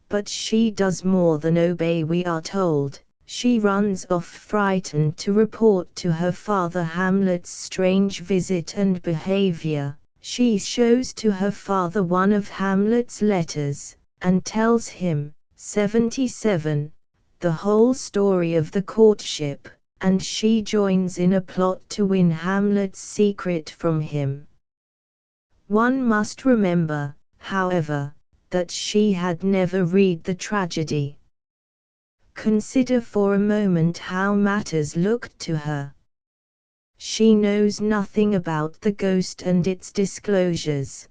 But she does more than obey, we are told. She runs off frightened to report to her father Hamlet's strange visit and behavior. She shows to her father one of Hamlet's letters, and tells him, 77, the whole story of the courtship, and she joins in a plot to win Hamlet's secret from him. One must remember, however, that she had never read the tragedy. Consider for a moment how matters looked to her. She knows nothing about the ghost and its disclosures.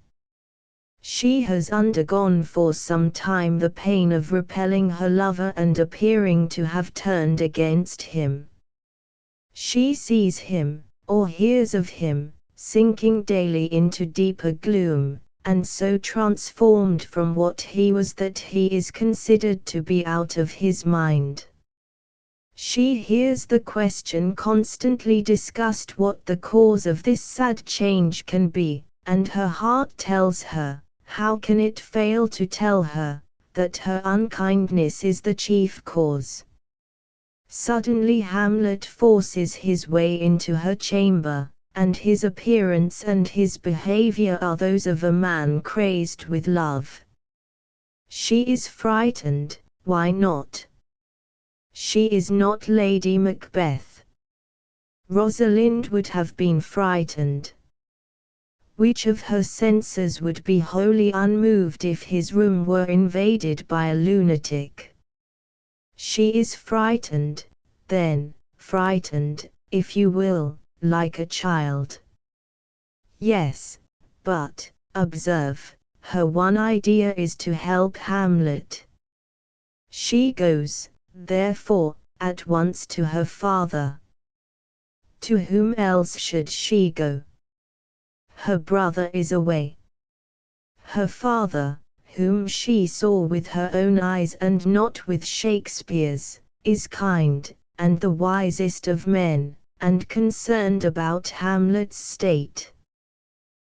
She has undergone for some time the pain of repelling her lover and appearing to have turned against him. She sees him, or hears of him, sinking daily into deeper gloom, and so transformed from what he was that he is considered to be out of his mind. She hears the question constantly discussed what the cause of this sad change can be, and her heart tells her, how can it fail to tell her, that her unkindness is the chief cause? Suddenly Hamlet forces his way into her chamber, and his appearance and his behavior are those of a man crazed with love. She is frightened, why not? She is not Lady Macbeth. Rosalind would have been frightened. Which of her senses would be wholly unmoved if his room were invaded by a lunatic? She is frightened, then, frightened, if you will, like a child. Yes, but, observe, her one idea is to help Hamlet. She goes, therefore, at once to her father. To whom else should she go? Her brother is away. Her father, whom she saw with her own eyes and not with Shakespeare's, is kind, and the wisest of men, and concerned about Hamlet's state.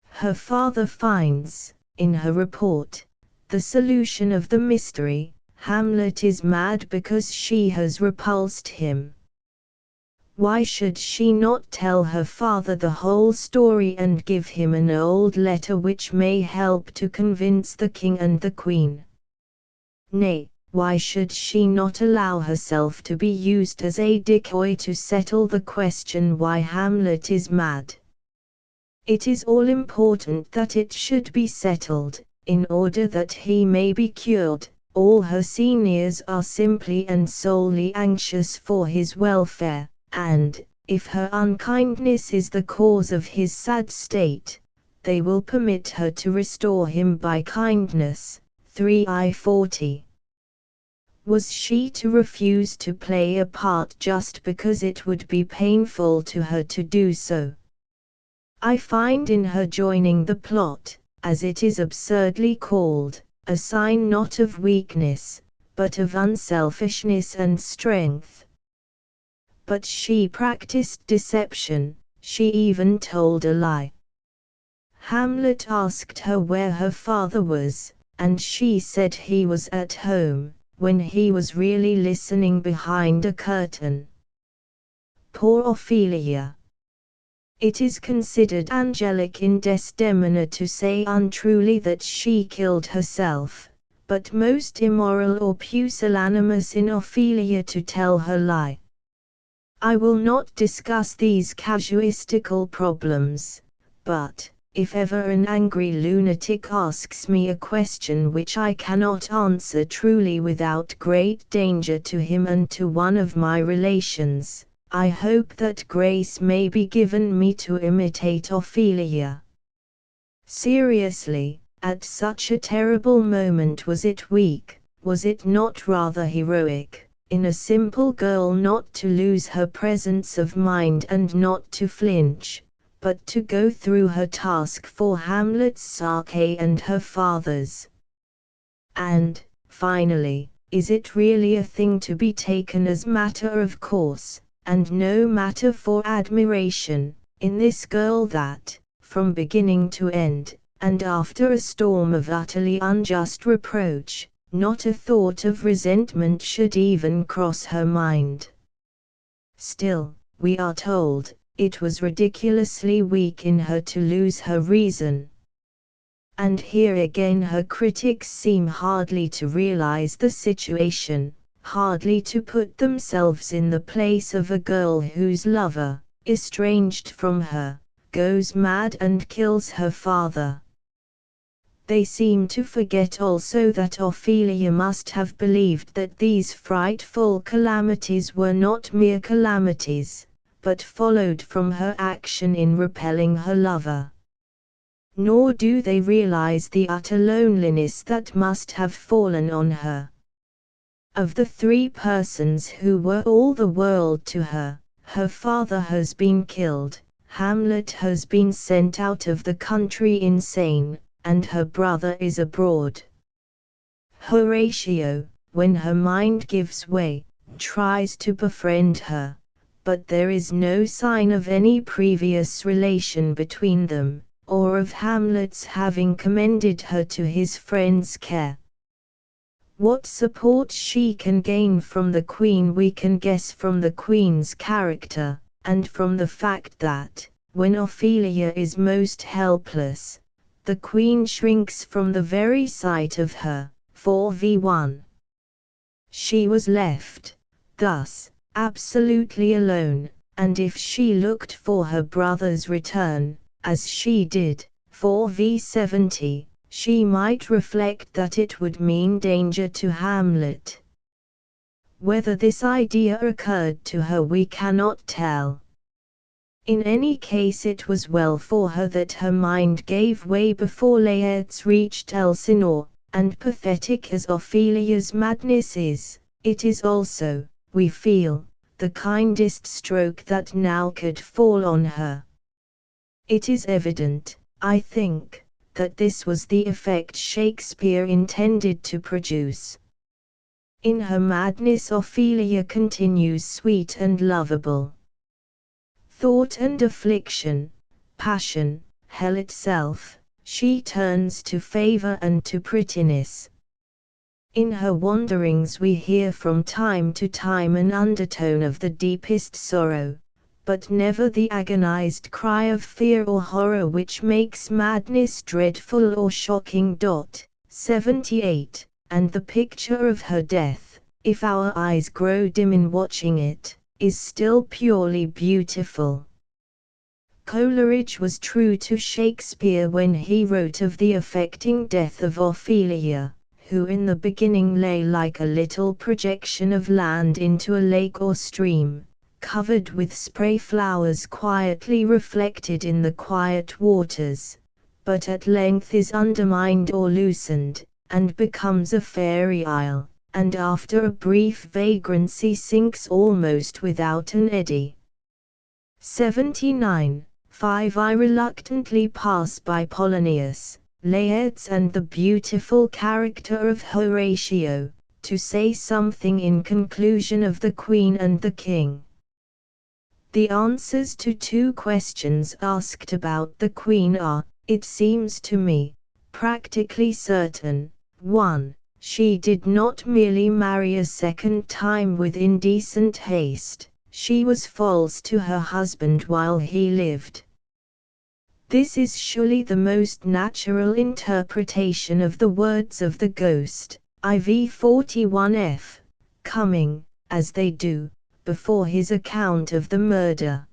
Her father finds, in her report, the solution of the mystery. Hamlet is mad because she has repulsed him. Why should she not tell her father the whole story and give him an old letter which may help to convince the king and the queen? Nay, why should she not allow herself to be used as a decoy to settle the question why Hamlet is mad? It is all important that it should be settled, in order that he may be cured. All her seniors are simply and solely anxious for his welfare, and, if her unkindness is the cause of his sad state, they will permit her to restore him by kindness. 3:40. Was she to refuse to play a part just because it would be painful to her to do so? I find in her joining the plot, as it is absurdly called, a sign not of weakness, but of unselfishness and strength. But she practiced deception, she even told a lie. Hamlet asked her where her father was, and she said he was at home, when he was really listening behind a curtain. Poor Ophelia! It is considered angelic in Desdemona to say untruly that she killed herself, but most immoral or pusillanimous in Ophelia to tell her lie. I will not discuss these casuistical problems, but, if ever an angry lunatic asks me a question which I cannot answer truly without great danger to him and to one of my relations, I hope that grace may be given me to imitate Ophelia. Seriously, at such a terrible moment was it weak, was it not rather heroic, in a simple girl not to lose her presence of mind and not to flinch, but to go through her task for Hamlet's sake and her father's? And, finally, is it really a thing to be taken as matter of course, and no matter for admiration, in this girl that, from beginning to end, and after a storm of utterly unjust reproach, not a thought of resentment should even cross her mind? Still, we are told, it was ridiculously weak in her to lose her reason. And here again her critics seem hardly to realize the situation, hardly to put themselves in the place of a girl whose lover, estranged from her, goes mad and kills her father. They seem to forget also that Ophelia must have believed that these frightful calamities were not mere calamities, but followed from her action in repelling her lover. Nor do they realize the utter loneliness that must have fallen on her. Of the three persons who were all the world to her, her father has been killed, Hamlet has been sent out of the country insane, and her brother is abroad. Horatio, when her mind gives way, tries to befriend her, but there is no sign of any previous relation between them, or of Hamlet's having commended her to his friend's care. What support she can gain from the Queen we can guess from the Queen's character, and from the fact that, when Ophelia is most helpless, the Queen shrinks from the very sight of her. 4v1. She was left, thus, absolutely alone, and if she looked for her brother's return, as she did, 4v70, she might reflect that it would mean danger to Hamlet. Whether this idea occurred to her we cannot tell. In any case it was well for her that her mind gave way before Laertes reached Elsinore, and pathetic as Ophelia's madness is, it is also, we feel, the kindest stroke that now could fall on her. It is evident, I think, that this was the effect Shakespeare intended to produce. In her madness Ophelia continues sweet and lovable. Thought and affliction, passion, hell itself, she turns to favor and to prettiness. In her wanderings we hear from time to time an undertone of the deepest sorrow, but never the agonized cry of fear or horror which makes madness dreadful or shocking. 78, and the picture of her death, if our eyes grow dim in watching it, is still purely beautiful. Coleridge was true to Shakespeare when he wrote of the affecting death of Ophelia, who in the beginning lay like a little projection of land into a lake or stream, covered with spray flowers quietly reflected in the quiet waters, but at length is undermined or loosened, and becomes a fairy isle, and after a brief vagrancy sinks almost without an eddy. 79. 5. I reluctantly pass by Polonius, Laertes and the beautiful character of Horatio, to say something in conclusion of the Queen and the King. The answers to two questions asked about the Queen are, it seems to me, practically certain. 1. She did not merely marry a second time with indecent haste, she was false to her husband while he lived. This is surely the most natural interpretation of the words of the Ghost, IV 41f, coming, as they do, before his account of the murder.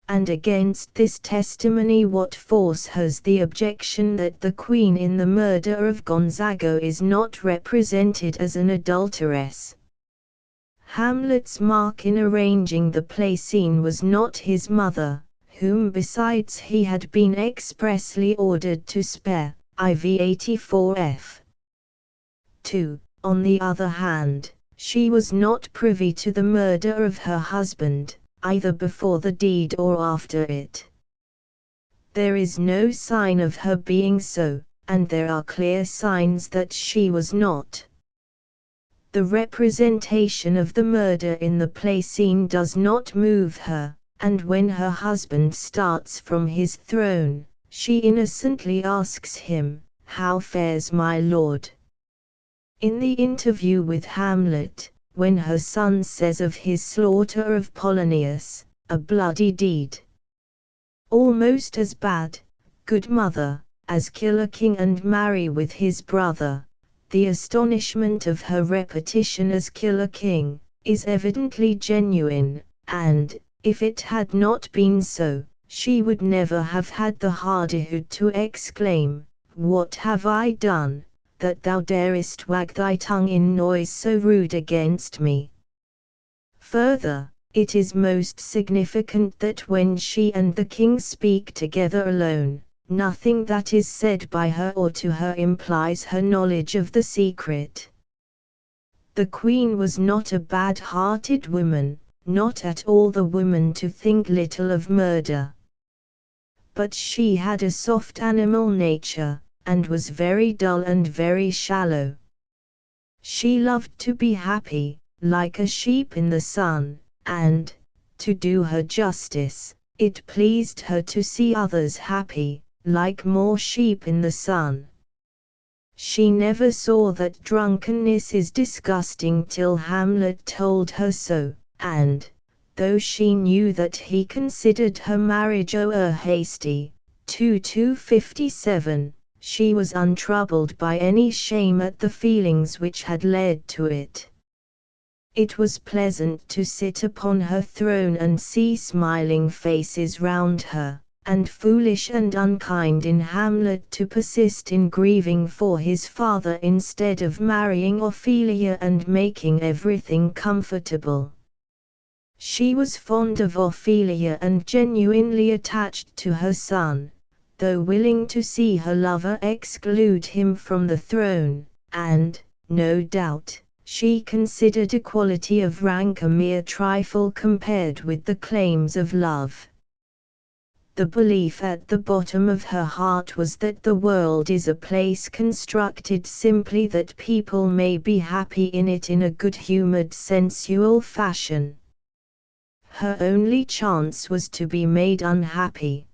And against this testimony what force has the objection that the Queen in the murder of Gonzago is not represented as an adulteress? Hamlet's mark in arranging the play scene was not his mother, whom besides he had been expressly ordered to spare, IV 84f. 2. On the other hand, she was not privy to the murder of her husband, either before the deed or after it. There is no sign of her being so, and there are clear signs that she was not. The representation of the murder in the play scene does not move her, and when her husband starts from his throne, she innocently asks him, "How fares my lord?" In the interview with Hamlet, when her son says of his slaughter of Polonius, "A bloody deed. Almost as bad, good mother, as kill a king and marry with his brother," the astonishment of her repetition as kill a king, is evidently genuine, and, if it had not been so, she would never have had the hardihood to exclaim, "What have I done, that thou darest wag thy tongue in noise so rude against me?" Further, it is most significant that when she and the king speak together alone, nothing that is said by her or to her implies her knowledge of the secret. The Queen was not a bad-hearted woman, not at all the woman to think little of murder. But she had a soft animal nature, and was very dull and very shallow. She loved to be happy, like a sheep in the sun, and, to do her justice, it pleased her to see others happy, like more sheep in the sun. She never saw that drunkenness is disgusting till Hamlet told her so, and, though she knew that he considered her marriage hasty, 2:257, she was untroubled by any shame at the feelings which had led to it. It was pleasant to sit upon her throne and see smiling faces round her, and foolish and unkind in Hamlet to persist in grieving for his father instead of marrying Ophelia and making everything comfortable. She was fond of Ophelia and genuinely attached to her son, though willing to see her lover exclude him from the throne, and, no doubt, she considered equality of rank a mere trifle compared with the claims of love. The belief at the bottom of her heart was that the world is a place constructed simply that people may be happy in it in a good-humored sensual fashion. Her only chance was to be made unhappy.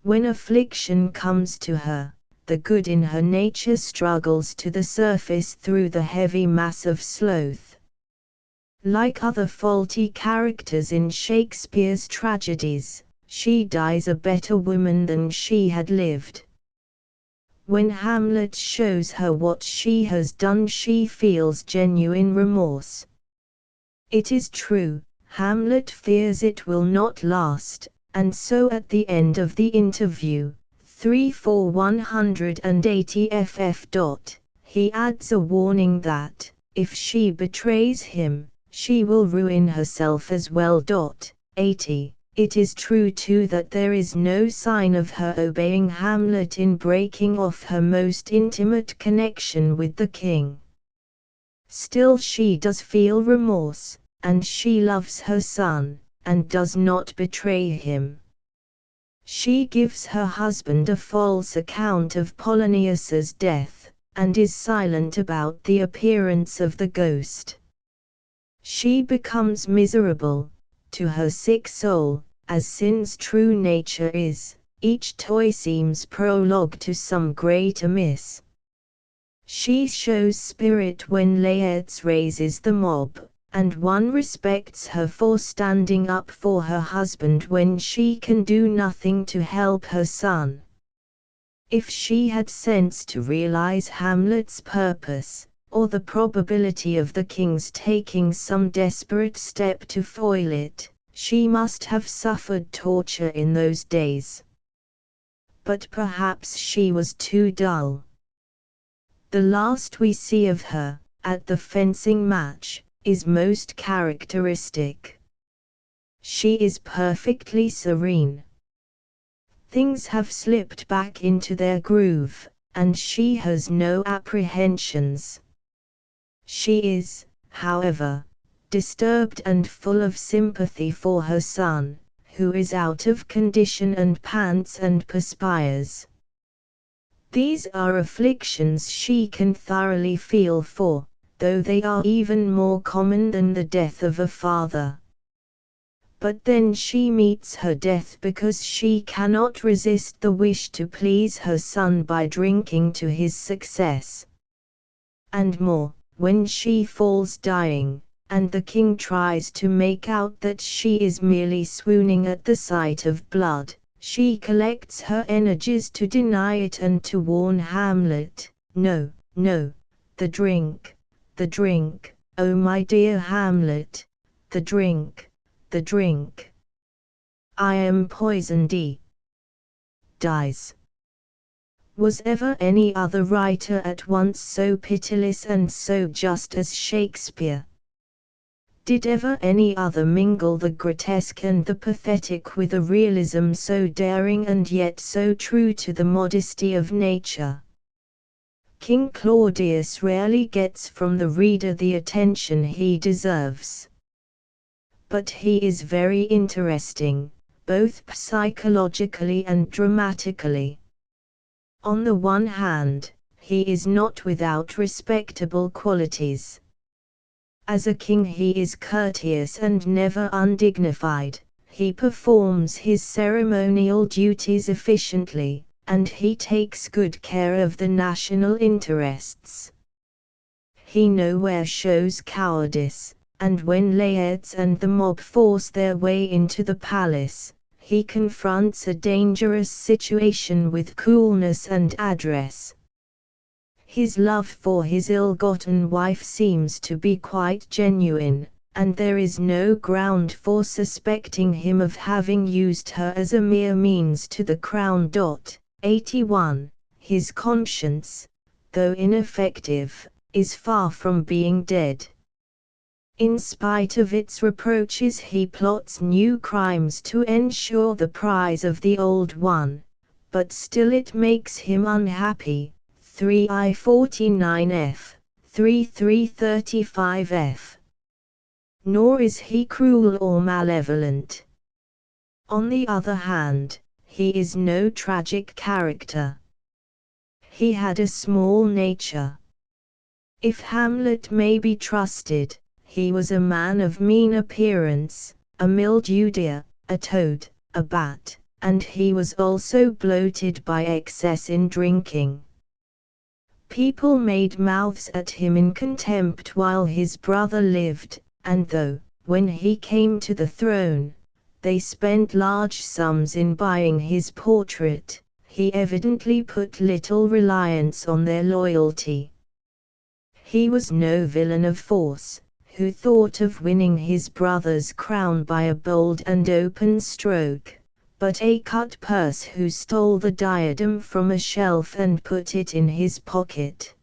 When affliction comes to her, the good in her nature struggles to the surface through the heavy mass of sloth. Like other faulty characters in Shakespeare's tragedies, she dies a better woman than she had lived. When Hamlet shows her what she has done, she feels genuine remorse. It is true, Hamlet fears it will not last, and so at the end of the interview, 3:180ff. He adds a warning that, if she betrays him, she will ruin herself as well. 80. It is true too that there is no sign of her obeying Hamlet in breaking off her most intimate connection with the king. Still she does feel remorse, and she loves her son, and does not betray him. She gives her husband a false account of Polonius's death, and is silent about the appearance of the ghost. She becomes miserable, to her sick soul, as sin's true nature is, each toy seems prologue to some great amiss. She shows spirit when Laertes raises the mob, and one respects her for standing up for her husband when she can do nothing to help her son. If she had sense to realize Hamlet's purpose, or the probability of the king's taking some desperate step to foil it, she must have suffered torture in those days. But perhaps she was too dull. The last we see of her, at the fencing match, is most characteristic. She is perfectly serene. Things have slipped back into their groove, and she has no apprehensions. She is, however, disturbed and full of sympathy for her son, who is out of condition and pants and perspires. These are afflictions she can thoroughly feel for, though they are even more common than the death of a father. But then she meets her death because she cannot resist the wish to please her son by drinking to his success. And more, when she falls dying, and the king tries to make out that she is merely swooning at the sight of blood, she collects her energies to deny it and to warn Hamlet, "No, no, the drink, oh my dear Hamlet, the drink. The drink. I am poisoned." Dies. Was ever any other writer at once so pitiless and so just as Shakespeare? Did ever any other mingle the grotesque and the pathetic with a realism so daring and yet so true to the modesty of nature? King Claudius rarely gets from the reader the attention he deserves. But he is very interesting, both psychologically and dramatically. On the one hand, he is not without respectable qualities. As a king he is courteous and never undignified, he performs his ceremonial duties efficiently, and he takes good care of the national interests. He nowhere shows cowardice. And when lairds and the mob force their way into the palace, he confronts a dangerous situation with coolness and address. His love for his ill-gotten wife seems to be quite genuine, and there is no ground for suspecting him of having used her as a mere means to the crown. 81. His conscience, though ineffective, is far from being dead. In spite of its reproaches he plots new crimes to ensure the prize of the old one, but still it makes him unhappy. 3I49f, 3335f. Nor is he cruel or malevolent. On the other hand, he is no tragic character. He had a small nature. If Hamlet may be trusted, he was a man of mean appearance, a mildewed ear, a toad, a bat, and he was also bloated by excess in drinking. People made mouths at him in contempt while his brother lived, and though, when he came to the throne, they spent large sums in buying his portrait, he evidently put little reliance on their loyalty. He was no villain of force, who thought of winning his brother's crown by a bold and open stroke, but a cut-purse who stole the diadem from a shelf and put it in his pocket.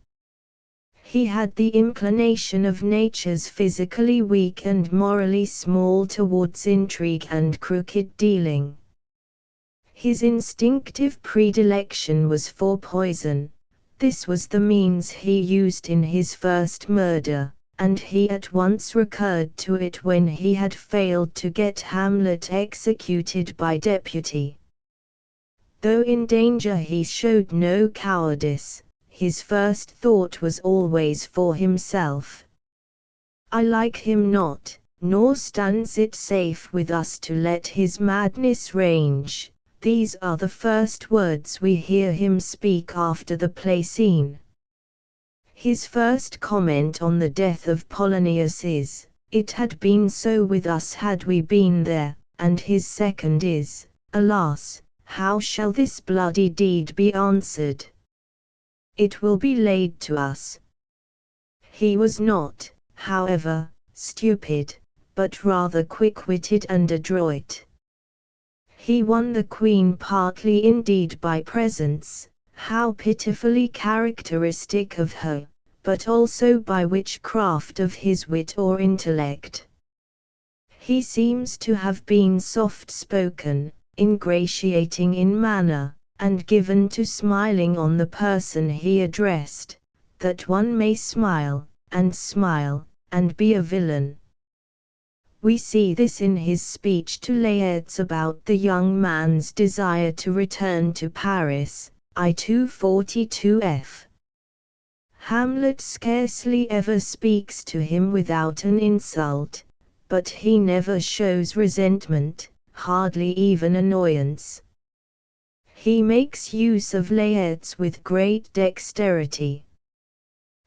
He had the inclination of natures physically weak and morally small towards intrigue and crooked dealing. His instinctive predilection was for poison. This was the means he used in his first murder, and he at once recurred to it when he had failed to get Hamlet executed by deputy. Though in danger he showed no cowardice, his first thought was always for himself. "I like him not, nor stands it safe with us to let his madness range." These are the first words we hear him speak after the play scene. His first comment on the death of Polonius is, "It had been so with us had we been there," and his second is, "Alas, how shall this bloody deed be answered? It will be laid to us." He was not, however, stupid, but rather quick-witted and adroit. He won the queen partly indeed by presence, how pitifully characteristic of her, but also by witchcraft of his wit or intellect. He seems to have been soft-spoken, ingratiating in manner, and given to smiling on the person he addressed, that one may smile, and be a villain. We see this in his speech to Laertes about the young man's desire to return to Paris, I 242f. Hamlet scarcely ever speaks to him without an insult, but he never shows resentment, hardly even annoyance. He makes use of Laertes with great dexterity.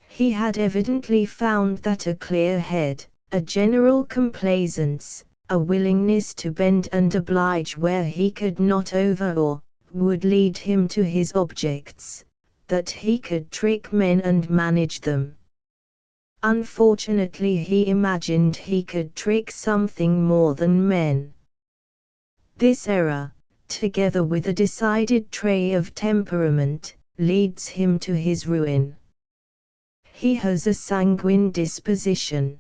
He had evidently found that a clear head, a general complaisance, a willingness to bend and oblige where he could not overawe, would lead him to his objects, that he could trick men and manage them. Unfortunately, he imagined he could trick something more than men. This error, together with a decided trait of temperament, leads him to his ruin. He has a sanguine disposition.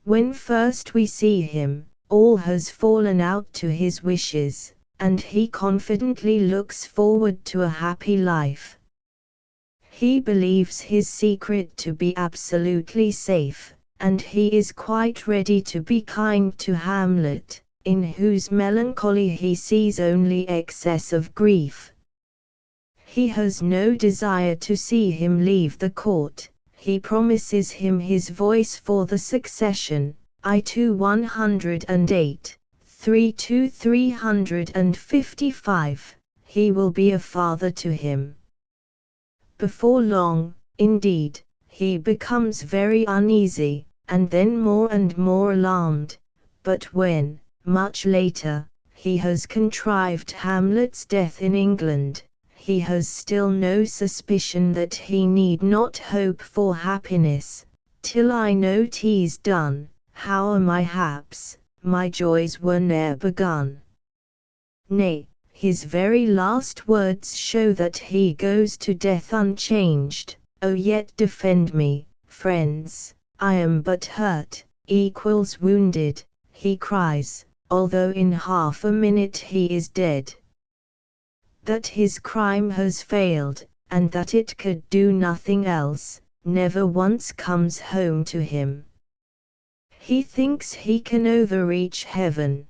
When first we see him, all has fallen out to his wishes, and he confidently looks forward to a happy life. He believes his secret to be absolutely safe, and he is quite ready to be kind to Hamlet, in whose melancholy he sees only excess of grief. He has no desire to see him leave the court. He promises him his voice for the succession, I 108, 355, he will be a father to him. Before long, indeed, he becomes very uneasy, and then more and more alarmed, but when, much later, he has contrived Hamlet's death in England, he has still no suspicion that he need not hope for happiness, till I know 'tis done, how are my haps, my joys were ne'er begun. Nay, his very last words show that he goes to death unchanged, oh yet defend me, friends, I am but hurt, equals wounded, he cries, although in half a minute he is dead. That his crime has failed, and that it could do nothing else, never once comes home to him. He thinks he can overreach heaven.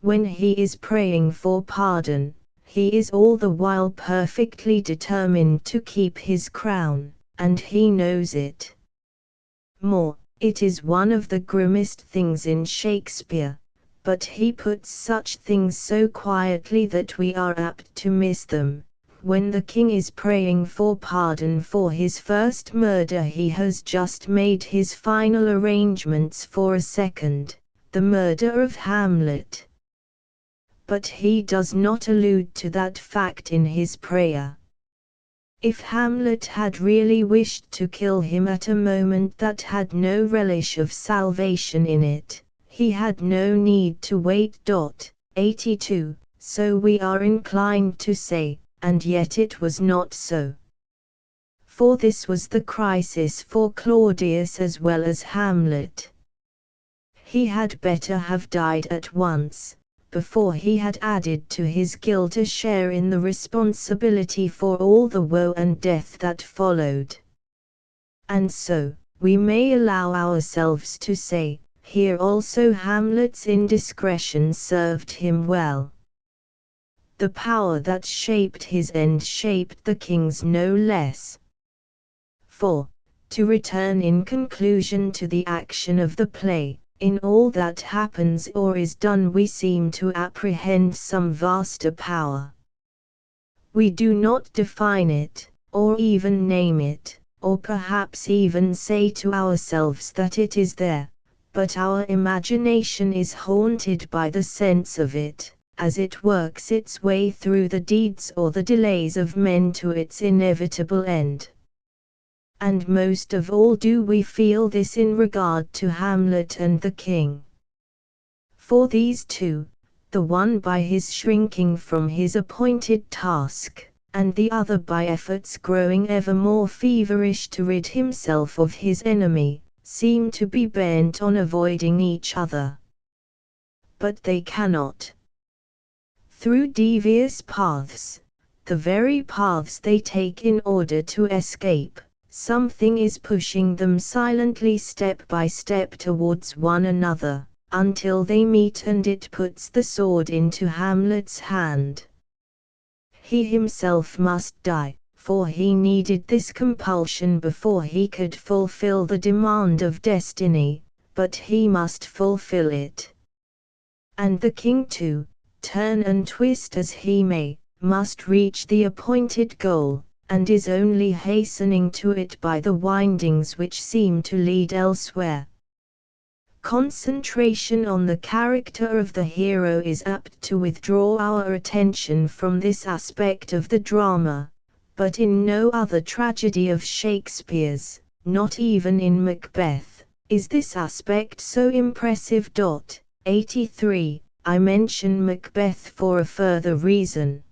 When he is praying for pardon, he is all the while perfectly determined to keep his crown, and he knows it. More, it is one of the grimmest things in Shakespeare, but he puts such things so quietly that we are apt to miss them. When the king is praying for pardon for his first murder, he has just made his final arrangements for a second, the murder of Hamlet. But he does not allude to that fact in his prayer. If Hamlet had really wished to kill him at a moment that had no relish of salvation in it, he had no need to wait. 82, so we are inclined to say, and yet it was not so. For this was the crisis for Claudius as well as Hamlet. He had better have died at once, before he had added to his guilt a share in the responsibility for all the woe and death that followed. And so, we may allow ourselves to say, here also Hamlet's indiscretion served him well. The power that shaped his end shaped the king's no less. For, to return in conclusion to the action of the play, in all that happens or is done we seem to apprehend some vaster power. We do not define it, or even name it, or perhaps even say to ourselves that it is there, but our imagination is haunted by the sense of it, as it works its way through the deeds or the delays of men to its inevitable end. and most of all do we feel this in regard to Hamlet and the king. For these two, the one by his shrinking from his appointed task, and the other by efforts growing ever more feverish to rid himself of his enemy, seem to be bent on avoiding each other. But they cannot. Through devious paths, the very paths they take in order to escape, something is pushing them silently step by step towards one another, until they meet and it puts the sword into Hamlet's hand. He himself must die, for he needed this compulsion before he could fulfill the demand of destiny, but he must fulfill it. And the king too, turn and twist as he may, must reach the appointed goal, and is only hastening to it by the windings which seem to lead elsewhere. Concentration on the character of the hero is apt to withdraw our attention from this aspect of the drama, but in no other tragedy of Shakespeare's, not even in Macbeth, is this aspect so impressive. 83. I mention Macbeth for a further reason.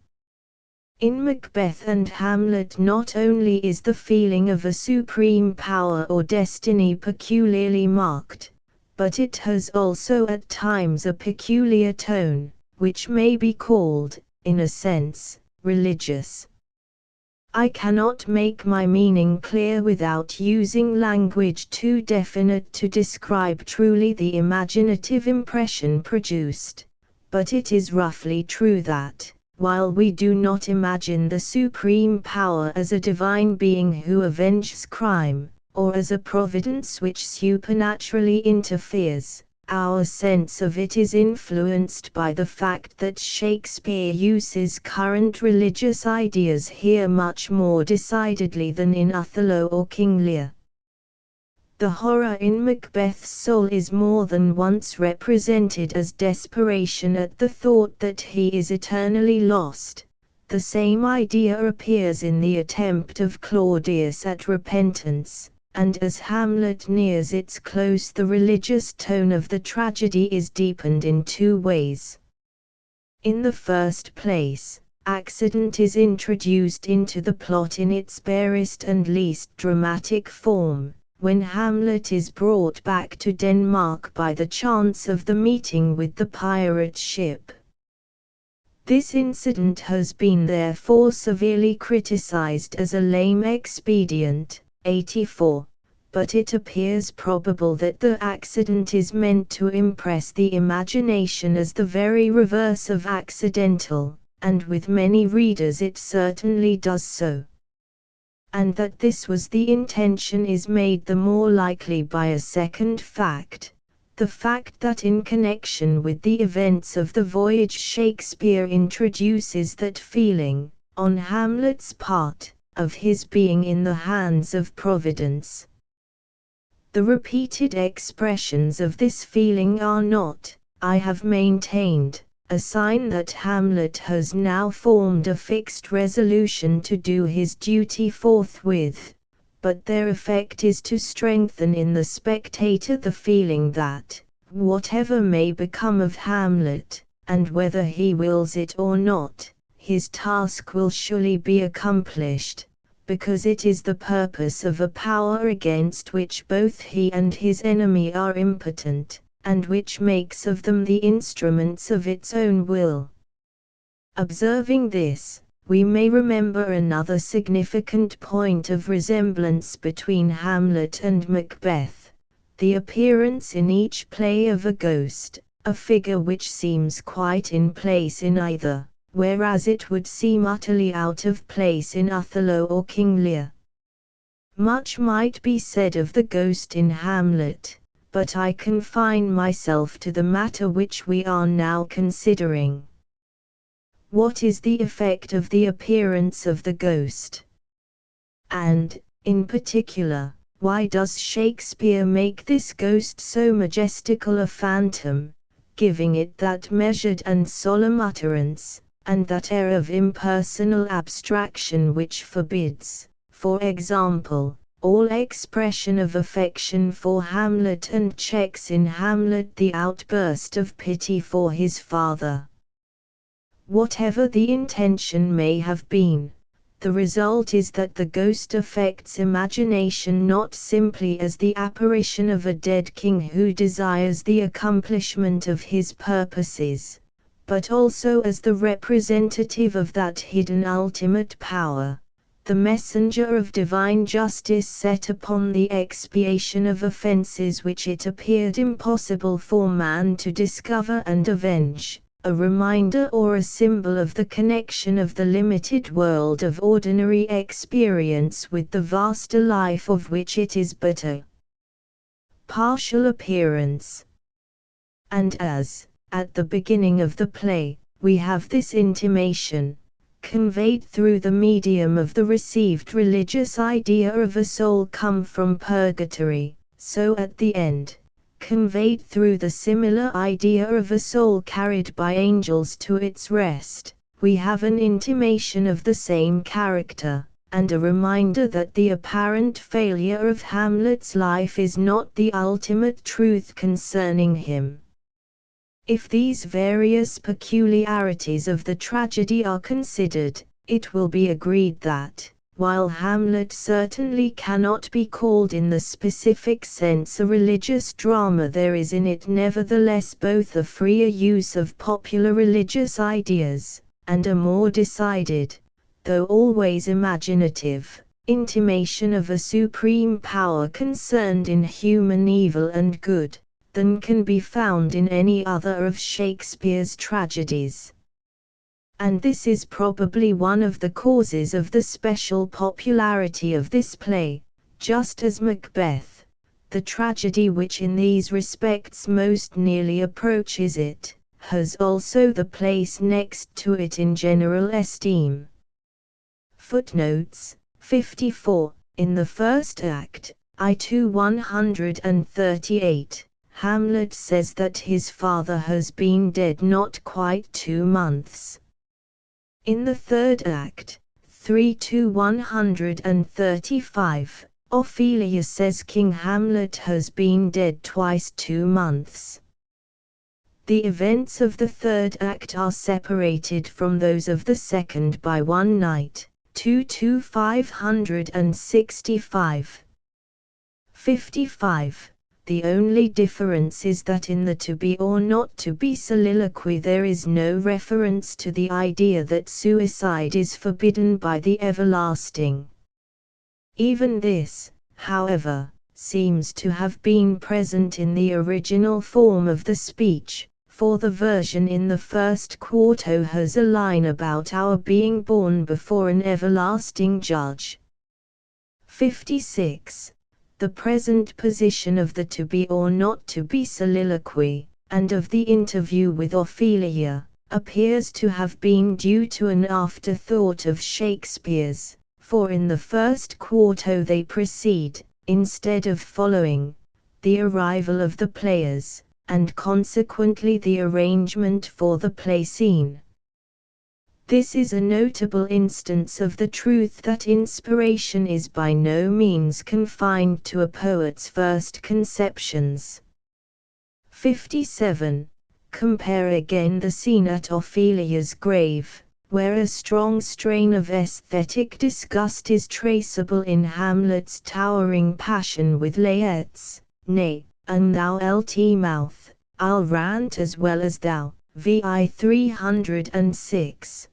In Macbeth and Hamlet not only is the feeling of a supreme power or destiny peculiarly marked, but it has also at times a peculiar tone, which may be called, in a sense, religious. I cannot make my meaning clear without using language too definite to describe truly the imaginative impression produced, but it is roughly true that, while we do not imagine the supreme power as a divine being who avenges crime, or as a providence which supernaturally interferes, our sense of it is influenced by the fact that Shakespeare uses current religious ideas here much more decidedly than in Othello or King Lear. The horror in Macbeth's soul is more than once represented as desperation at the thought that he is eternally lost. The same idea appears in the attempt of Claudius at repentance, and as Hamlet nears its close the religious tone of the tragedy is deepened in two ways. In the first place, accident is introduced into the plot in its barest and least dramatic form, when Hamlet is brought back to Denmark by the chance of the meeting with the pirate ship. This incident has been therefore severely criticized as a lame expedient, 84, but it appears probable that the accident is meant to impress the imagination as the very reverse of accidental, and with many readers it certainly does so. And that this was the intention is made the more likely by a second fact, the fact that in connection with the events of the voyage Shakespeare introduces that feeling, on Hamlet's part, of his being in the hands of Providence. The repeated expressions of this feeling are not, I have maintained, a sign that Hamlet has now formed a fixed resolution to do his duty forthwith, but their effect is to strengthen in the spectator the feeling that, whatever may become of Hamlet, and whether he wills it or not, his task will surely be accomplished, because it is the purpose of a power against which both he and his enemy are impotent, and which makes of them the instruments of its own will. Observing this, we may remember another significant point of resemblance between Hamlet and Macbeth, the appearance in each play of a ghost, a figure which seems quite in place in either, whereas it would seem utterly out of place in Othello or King Lear. Much might be said of the ghost in Hamlet, but I confine myself to the matter which we are now considering. What is the effect of the appearance of the ghost? And, in particular, why does Shakespeare make this ghost so majestical a phantom, giving it that measured and solemn utterance, and that air of impersonal abstraction which forbids, for example, all expression of affection for Hamlet and checks in Hamlet the outburst of pity for his father. Whatever the intention may have been, the result is that the ghost affects imagination not simply as the apparition of a dead king who desires the accomplishment of his purposes, but also as the representative of that hidden ultimate power, the messenger of divine justice set upon the expiation of offenses which it appeared impossible for man to discover and avenge, a reminder or a symbol of the connection of the limited world of ordinary experience with the vaster life of which it is but a partial appearance. And as, at the beginning of the play, we have this intimation, conveyed through the medium of the received religious idea of a soul come from purgatory, so at the end, conveyed through the similar idea of a soul carried by angels to its rest, we have an intimation of the same character, and a reminder that the apparent failure of Hamlet's life is not the ultimate truth concerning him. If these various peculiarities of the tragedy are considered, it will be agreed that, while Hamlet certainly cannot be called in the specific sense a religious drama, there is in it nevertheless both a freer use of popular religious ideas, and a more decided, though always imaginative, intimation of a supreme power concerned in human evil and good, than can be found in any other of Shakespeare's tragedies. And this is probably one of the causes of the special popularity of this play, just as Macbeth, the tragedy which in these respects most nearly approaches it, has also the place next to it in general esteem. Footnotes: 54, in the first act, I-2 138. Hamlet says that his father has been dead not quite 2 months. In the third act, 3-2 135, Ophelia says King Hamlet has been dead twice 2 months. The events of the third act are separated from those of the second by 1 night, 2-2 565. 55. The only difference is that in the to be or not to be soliloquy there is no reference to the idea that suicide is forbidden by the everlasting. Even this, however, seems to have been present in the original form of the speech, for the version in the first quarto has a line about our being born before an everlasting judge. 56. The present position of the to be or not to be soliloquy, and of the interview with Ophelia, appears to have been due to an afterthought of Shakespeare's, for in the first quarto they precede, instead of following, the arrival of the players, and consequently the arrangement for the play scene. This is a notable instance of the truth that inspiration is by no means confined to a poet's first conceptions. 57. Compare again the scene at Ophelia's grave, where a strong strain of aesthetic disgust is traceable in Hamlet's towering passion with Lear's, nay, and thou lt mouth, I'll rant as well as thou, vi 306.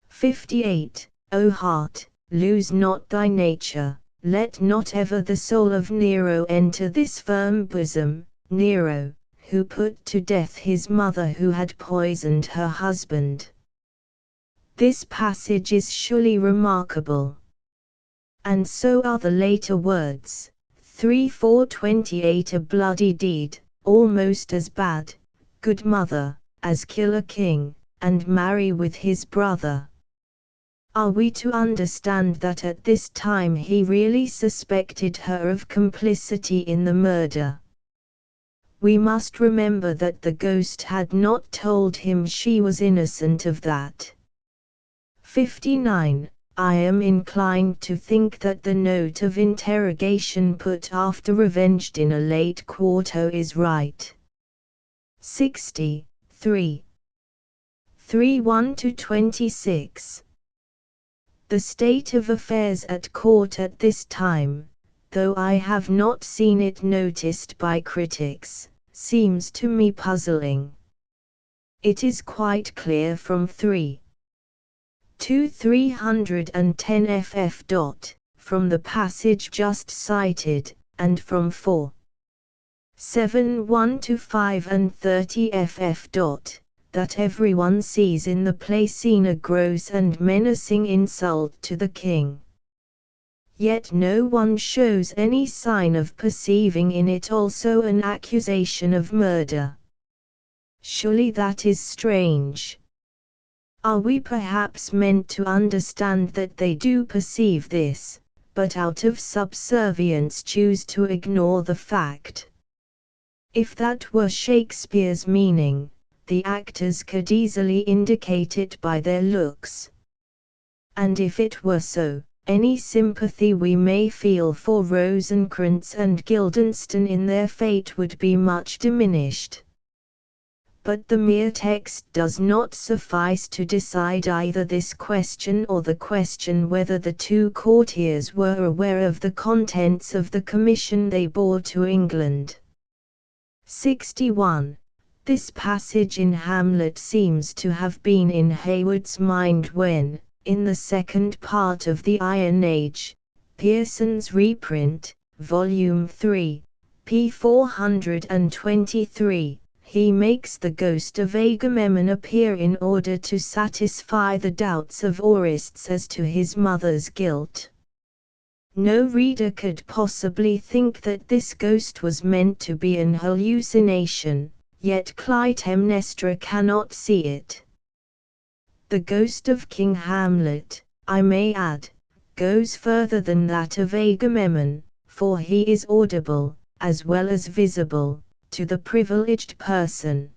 58. O heart, lose not thy nature, let not ever the soul of Nero enter this firm bosom, Nero, who put to death his mother who had poisoned her husband. This passage is surely remarkable. And so are the later words, 3-4-28, a bloody deed, almost as bad, good mother, as kill a king, and marry with his brother. Are we to understand that at this time he really suspected her of complicity in the murder? We must remember that the ghost had not told him she was innocent of that. 59. I am inclined to think that the note of interrogation put after revenged in a late quarto is right. 63. 3:1-26. The state of affairs at court at this time, though I have not seen it noticed by critics, seems to me puzzling. It is quite clear from 3:2-310 ff. From the passage just cited, and from 4:7:1-5 and 30 ff. That everyone sees in the play scene a gross and menacing insult to the king. Yet no one shows any sign of perceiving in it also an accusation of murder. Surely that is strange. Are we perhaps meant to understand that they do perceive this, but out of subservience choose to ignore the fact? If that were Shakespeare's meaning, the actors could easily indicate it by their looks. And if it were so, any sympathy we may feel for Rosencrantz and Guildenstern in their fate would be much diminished. But the mere text does not suffice to decide either this question or the question whether the two courtiers were aware of the contents of the commission they bore to England. 61. This passage in Hamlet seems to have been in Hayward's mind when, in the second part of the Iron Age, Pearson's reprint, Volume 3, p. 423, he makes the ghost of Agamemnon appear in order to satisfy the doubts of aurists as to his mother's guilt. No reader could possibly think that this ghost was meant to be an hallucination, yet Clytemnestra cannot see it. The ghost of King Hamlet, I may add, goes further than that of Agamemnon, for he is audible, as well as visible, to the privileged person.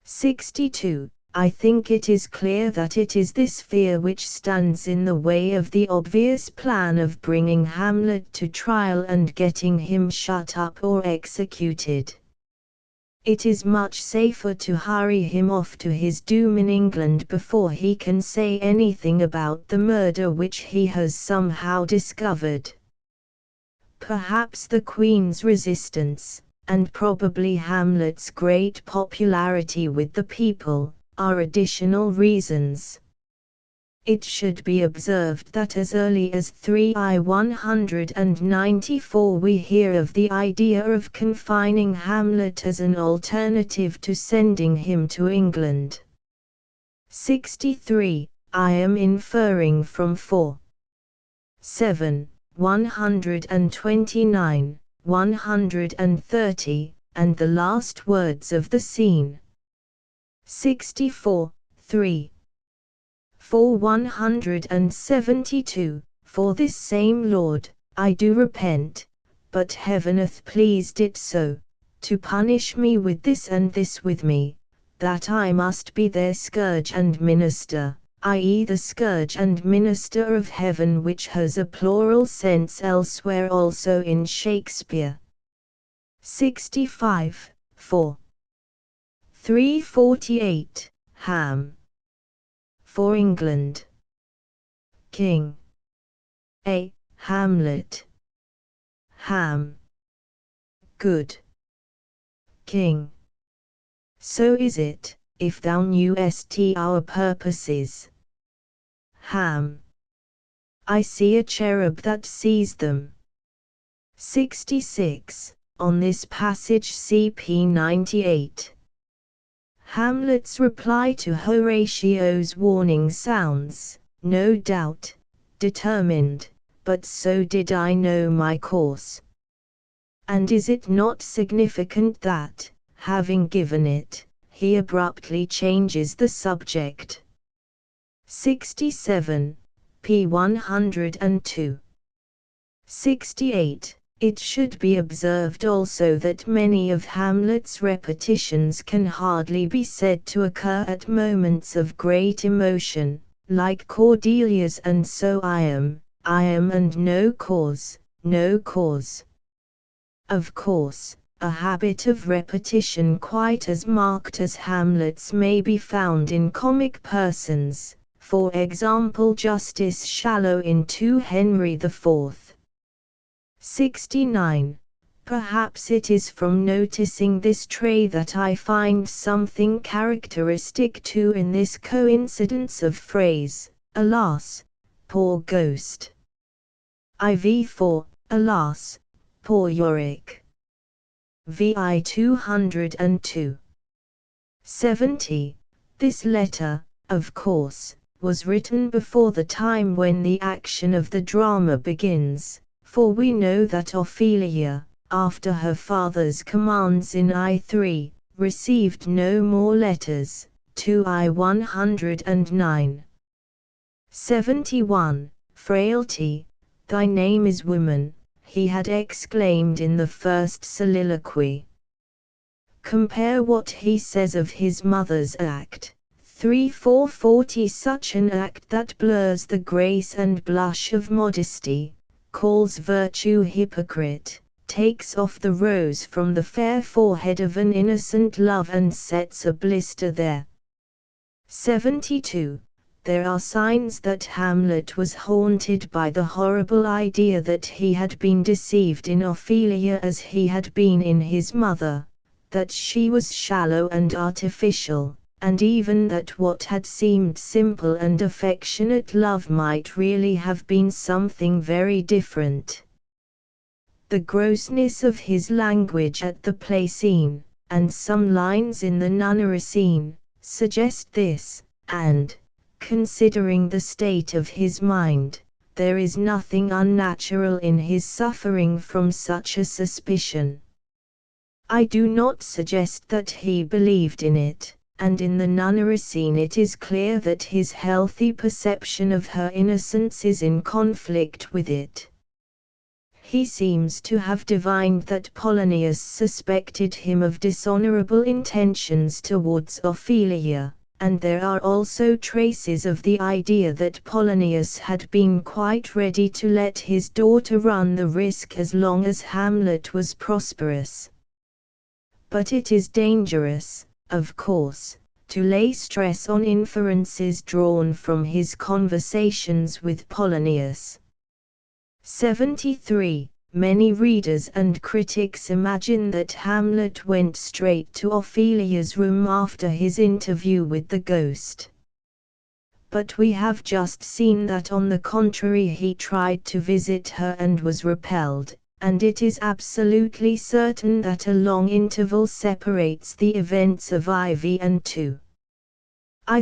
62. I think it is clear that it is this fear which stands in the way of the obvious plan of bringing Hamlet to trial and getting him shut up or executed. It is much safer to hurry him off to his doom in England before he can say anything about the murder which he has somehow discovered. Perhaps the Queen's resistance, and probably Hamlet's great popularity with the people, are additional reasons. It should be observed that as early as 3:194 we hear of the idea of confining Hamlet as an alternative to sending him to England. 63. I am inferring from 4:7:129, 130, and the last words of the scene. 64. 3:4:172, for this same Lord, I do repent, but heaven hath pleased it so, to punish me with this and this with me, that I must be their scourge and minister, i.e. the scourge and minister of heaven, which has a plural sense elsewhere also in Shakespeare. 65. 4:348, Ham. For England. King. A. Hamlet. Ham. Good. King. So is it, if thou knewest our purposes. Ham. I see a cherub that sees them. 66. On this passage cp 98. Hamlet's reply to Horatio's warning sounds, no doubt, determined, but so did I know my course. And is it not significant that, having given it, he abruptly changes the subject? 67. p. 102. 68. It should be observed also that many of Hamlet's repetitions can hardly be said to occur at moments of great emotion, like Cordelia's, and so I am, and no cause, no cause. Of course, a habit of repetition quite as marked as Hamlet's may be found in comic persons, for example Justice Shallow in 2 Henry IV. 69. Perhaps it is from noticing this trait that I find something characteristic too in this coincidence of phrase, alas, poor ghost. IV4, alas, poor Yorick. VI 202. 70. This letter, of course, was written before the time when the action of the drama begins, for we know that Ophelia, after her father's commands in I3, received no more letters, 2 I 109. 71. Frailty, thy name is woman, he had exclaimed in the first soliloquy. Compare what he says of his mother's act. 3:440. Such an act that blurs the grace and blush of modesty, calls virtue hypocrite, takes off the rose from the fair forehead of an innocent love and sets a blister there. 72. There are signs that Hamlet was haunted by the horrible idea that he had been deceived in Ophelia as he had been in his mother, that she was shallow and artificial, and even that what had seemed simple and affectionate love might really have been something very different. The grossness of his language at the play scene, and some lines in the nunnery scene, suggest this, and, considering the state of his mind, there is nothing unnatural in his suffering from such a suspicion. I do not suggest that he believed in it, and in the nunnery scene it is clear that his healthy perception of her innocence is in conflict with it. He seems to have divined that Polonius suspected him of dishonorable intentions towards Ophelia, and there are also traces of the idea that Polonius had been quite ready to let his daughter run the risk as long as Hamlet was prosperous. But it is dangerous, of course, to lay stress on inferences drawn from his conversations with Polonius. 73. Many readers and critics imagine that Hamlet went straight to Ophelia's room after his interview with the ghost. But we have just seen that on the contrary he tried to visit her and was repelled, and it is absolutely certain that a long interval separates the events of IV and II.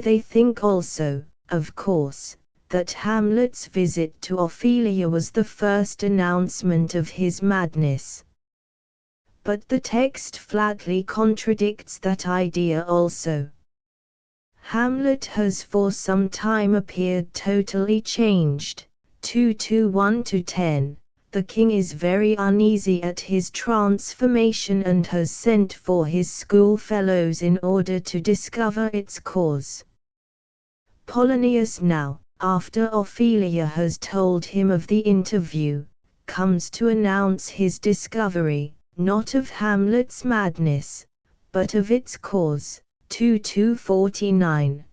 They think also, of course, that Hamlet's visit to Ophelia was the first announcement of his madness. But the text flatly contradicts that idea also. Hamlet has for some time appeared totally changed. 2:1-10. The king is very uneasy at his transformation and has sent for his schoolfellows in order to discover its cause. Polonius now, after Ophelia has told him of the interview, comes to announce his discovery, not of Hamlet's madness, but of its cause. 2:49.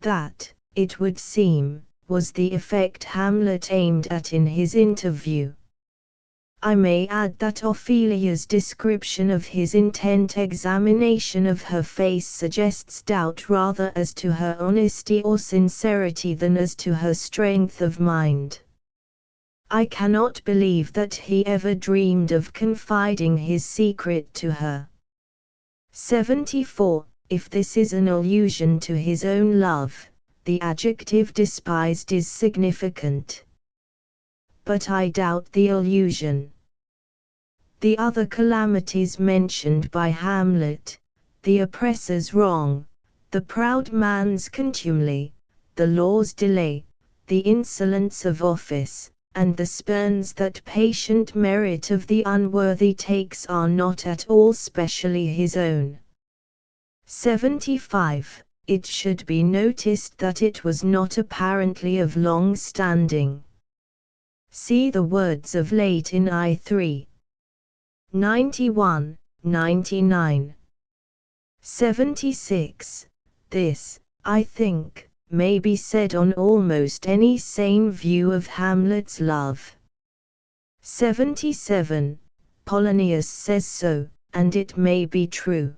That, it would seem, was the effect Hamlet aimed at in his interview. I may add that Ophelia's description of his intent examination of her face suggests doubt rather as to her honesty or sincerity than as to her strength of mind. I cannot believe that he ever dreamed of confiding his secret to her. 74. If this is an allusion to his own love, the adjective despised is significant. But I doubt the allusion. The other calamities mentioned by Hamlet, the oppressor's wrong, the proud man's contumely, the law's delay, the insolence of office, and the spurns that patient merit of the unworthy takes are not at all specially his own. 75. it should be noticed that it was not apparently of long standing. See the words of late in I3. 91, 99. 76. This, I think, may be said on almost any sane view of Hamlet's love. 77. Polonius says so, and it may be true.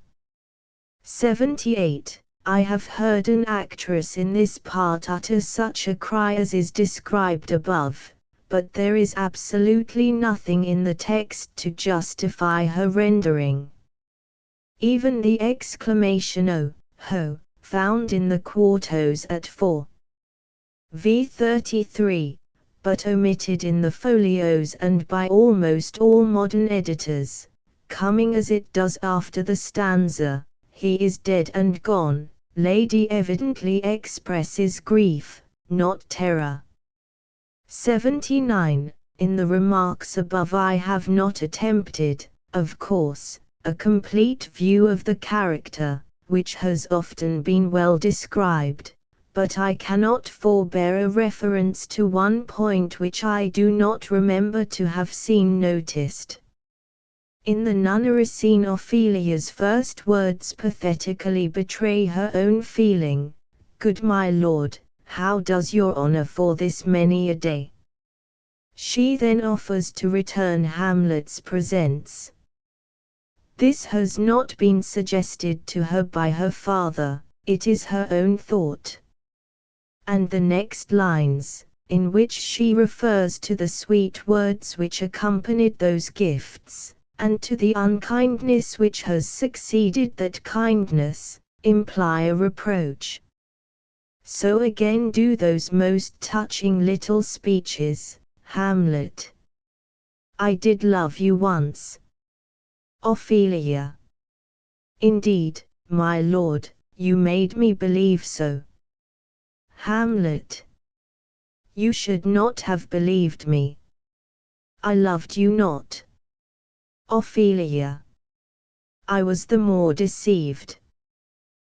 78. I have heard an actress in this part utter such a cry as is described above, but there is absolutely nothing in the text to justify her rendering. Even the exclamation "Oh, ho," found in the quartos at 4. v. 33, but omitted in the folios and by almost all modern editors, coming as it does after the stanza, "He is dead and gone," lady evidently expresses grief, not terror. 79. In the remarks above I have not attempted, of course, a complete view of the character, which has often been well described, but I cannot forbear a reference to one point which I do not remember to have seen noticed. In the nunnery scene Ophelia's first words pathetically betray her own feeling, "Good my lord, how does your honour for this many a day?" She then offers to return Hamlet's presents. This has not been suggested to her by her father, it is her own thought. And the next lines, in which she refers to the sweet words which accompanied those gifts, and to the unkindness which has succeeded that kindness, imply a reproach. So again do those most touching little speeches, Hamlet. "I did love you once." Ophelia. "Indeed, my lord, you made me believe so." Hamlet. "You should not have believed me. I loved you not." Ophelia. "I was the more deceived."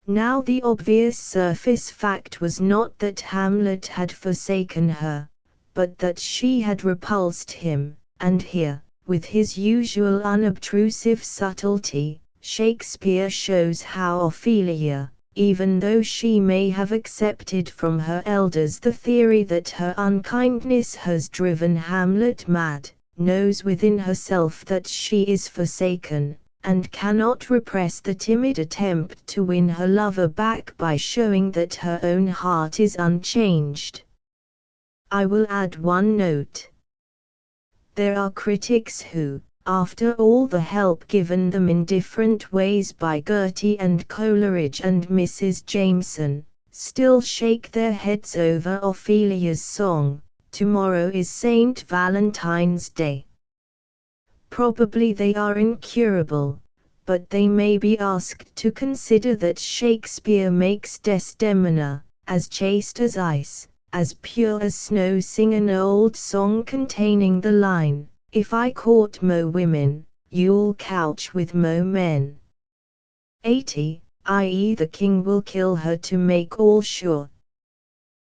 Now the obvious surface fact was not that Hamlet had forsaken her, but that she had repulsed him, and here, with his usual unobtrusive subtlety, Shakespeare shows how Ophelia, even though she may have accepted from her elders the theory that her unkindness has driven Hamlet mad, knows within herself that she is forsaken, and cannot repress the timid attempt to win her lover back by showing that her own heart is unchanged. I will add one note. There are critics who, after all the help given them in different ways by Gertie and Coleridge and Mrs. Jameson, still shake their heads over Ophelia's song, "Tomorrow is St. Valentine's Day." Probably they are incurable, but they may be asked to consider that Shakespeare makes Desdemona, as chaste as ice, as pure as snow, sing an old song containing the line, "If I court mo women, you'll couch with mo men." 80, i.e. the king will kill her to make all sure.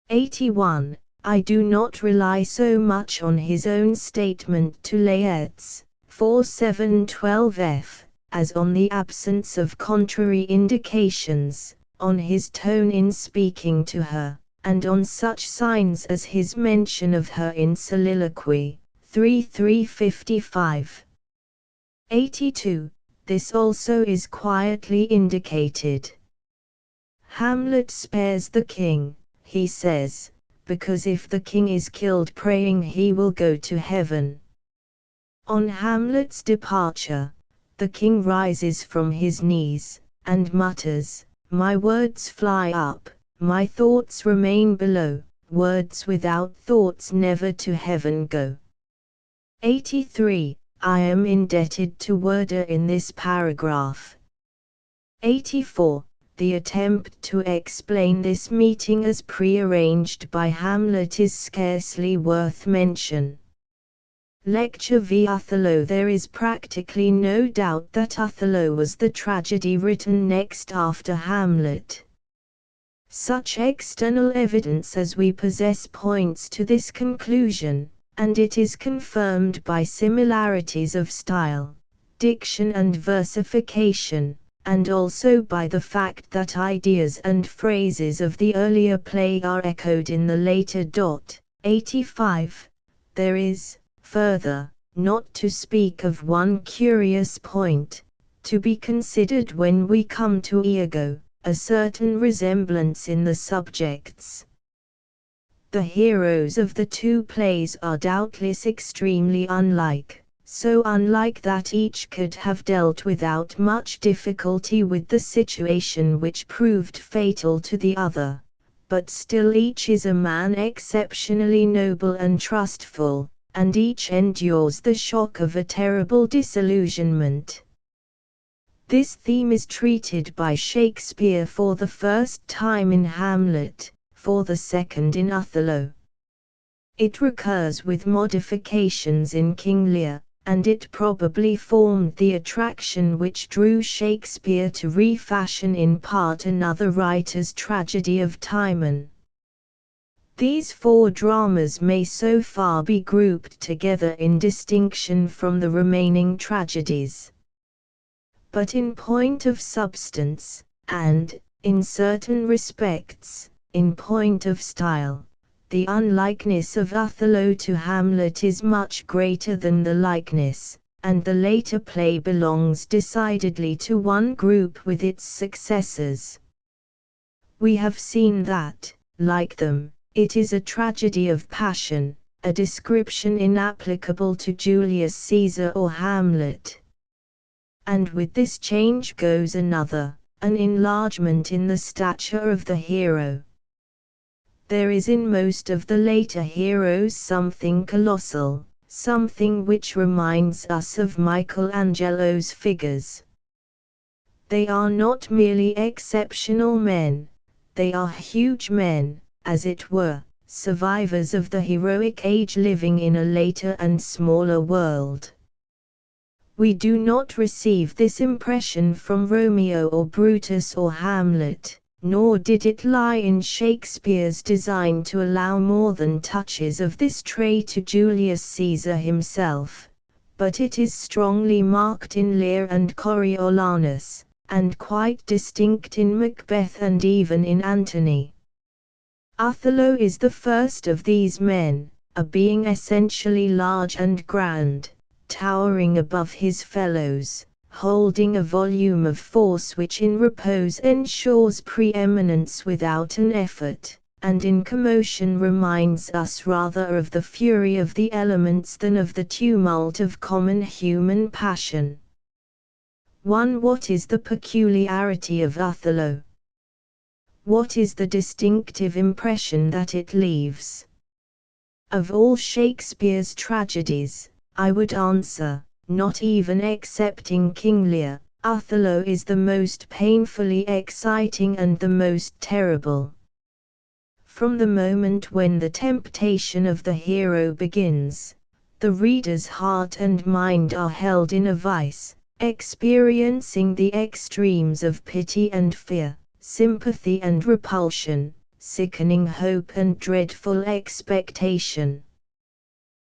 81. I do not rely so much on his own statement to Laertes, 4:7-12f, as on the absence of contrary indications, on his tone in speaking to her, and on such signs as his mention of her in soliloquy, 3:355. 82. This also is quietly indicated. Hamlet spares the king, he says, because if the king is killed praying he will go to heaven. On Hamlet's departure, the king rises from his knees, and mutters, "My words fly up, my thoughts remain below, words without thoughts never to heaven go." 83. I am indebted to Werder in this paragraph. 84. The attempt to explain this meeting as prearranged by Hamlet is scarcely worth mention. Lecture v. Othello. There is practically no doubt that Othello was the tragedy written next after Hamlet. Such external evidence as we possess points to this conclusion, and it is confirmed by similarities of style, diction and versification, and also by the fact that ideas and phrases of the earlier play are echoed in the later. 85. There is, further, not to speak of one curious point, to be considered when we come to Iago, a certain resemblance in the subjects. The heroes of the two plays are doubtless extremely unlike, so unlike that each could have dealt without much difficulty with the situation which proved fatal to the other, but still each is a man exceptionally noble and trustful, and each endures the shock of a terrible disillusionment. This theme is treated by Shakespeare for the first time in Hamlet, for the second in Othello. It recurs with modifications in King Lear, and it probably formed the attraction which drew Shakespeare to refashion in part another writer's tragedy of Timon. These four dramas may so far be grouped together in distinction from the remaining tragedies. But in point of substance, and, in certain respects, in point of style, the unlikeness of Othello to Hamlet is much greater than the likeness, and the later play belongs decidedly to one group with its successors. We have seen that, like them, it is a tragedy of passion, a description inapplicable to Julius Caesar or Hamlet. And with this change goes another, an enlargement in the stature of the hero. There is in most of the later heroes something colossal, something which reminds us of Michelangelo's figures. They are not merely exceptional men, they are huge men, as it were, survivors of the heroic age living in a later and smaller world. We do not receive this impression from Romeo or Brutus or Hamlet, nor did it lie in Shakespeare's design to allow more than touches of this trait to Julius Caesar himself, but it is strongly marked in Lear and Coriolanus, and quite distinct in Macbeth and even in Antony. Othello is the first of these men, a being essentially large and grand, towering above his fellows, holding a volume of force which in repose ensures preeminence without an effort, and in commotion reminds us rather of the fury of the elements than of the tumult of common human passion. 1. What is the peculiarity of Othello? What is the distinctive impression that it leaves? Of all Shakespeare's tragedies, I would answer, not even excepting King Lear, Othello is the most painfully exciting and the most terrible. From the moment when the temptation of the hero begins, the reader's heart and mind are held in a vice, experiencing the extremes of pity and fear, sympathy and repulsion, sickening hope and dreadful expectation.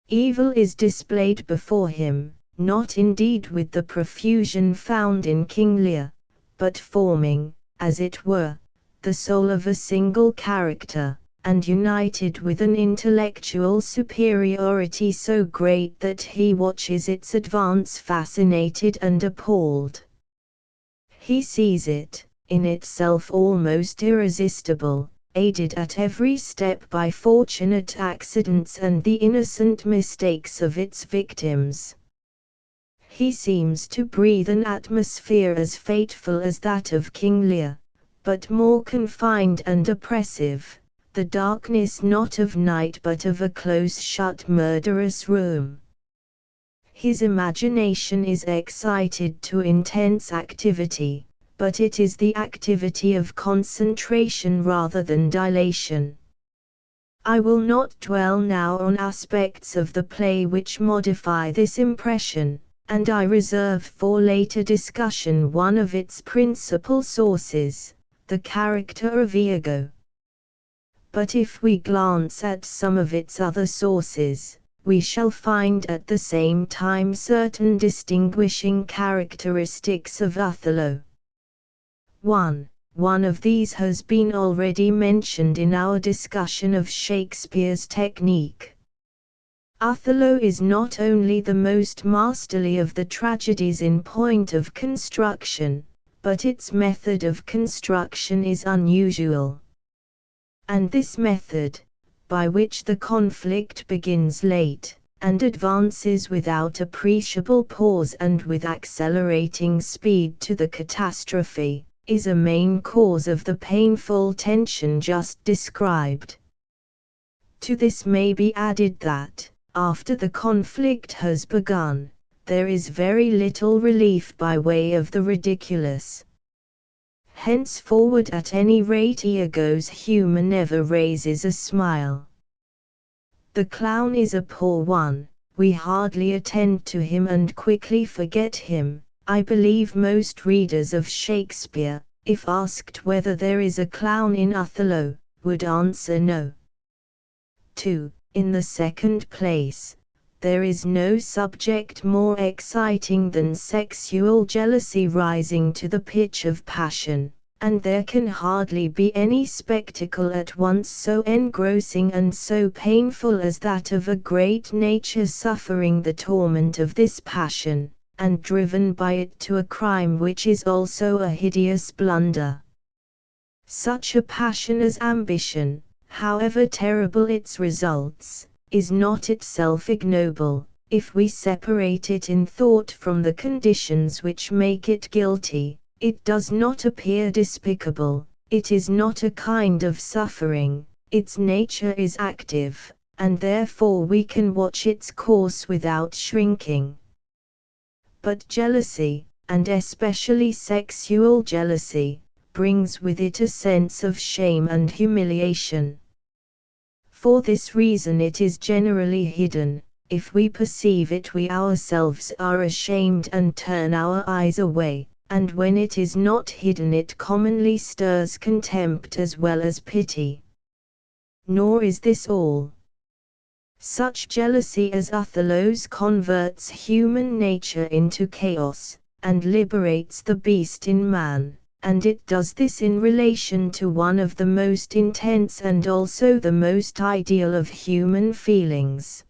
Evil is displayed before him, not indeed with the profusion found in King Lear, but forming, as it were, the soul of a single character, and united with an intellectual superiority so great that he watches its advance fascinated and appalled. He sees it, in itself almost irresistible, aided at every step by fortunate accidents and the innocent mistakes of its victims. He seems to breathe an atmosphere as fateful as that of King Lear, but more confined and oppressive, the darkness not of night but of a close-shut murderous room. His imagination is excited to intense activity, but it is the activity of concentration rather than dilation. I will not dwell now on aspects of the play which modify this impression, and I reserve for later discussion one of its principal sources, the character of Iago. but if we glance at some of its other sources, we shall find at the same time certain distinguishing characteristics of Othello. 1. One of these has been already mentioned in our discussion of Shakespeare's technique. Othello is not only the most masterly of the tragedies in point of construction, but its method of construction is unusual. And this method, by which the conflict begins late, and advances without appreciable pause and with accelerating speed to the catastrophe, is a main cause of the painful tension just described. To this may be added that, after the conflict has begun, there is very little relief by way of the ridiculous. Henceforward, at any rate, Iago's humour never raises a smile. The clown is a poor one, we hardly attend to him and quickly forget him. I believe most readers of Shakespeare, if asked whether there is a clown in Othello, would answer no. 2. In the second place, there is no subject more exciting than sexual jealousy rising to the pitch of passion, and there can hardly be any spectacle at once so engrossing and so painful as that of a great nature suffering the torment of this passion, and driven by it to a crime which is also a hideous blunder. Such a passion as ambition, however terrible its results, is not itself ignoble, if we separate it in thought from the conditions which make it guilty. It does not appear despicable, it is not a kind of suffering, its nature is active, and therefore we can watch its course without shrinking. But jealousy, and especially sexual jealousy, brings with it a sense of shame and humiliation. For this reason it is generally hidden. If we perceive it, we ourselves are ashamed and turn our eyes away, and when it is not hidden it commonly stirs contempt as well as pity. Nor is this all. Such jealousy as Othello's converts human nature into chaos, and liberates the beast in man, and it does this in relation to one of the most intense and also the most ideal of human feelings.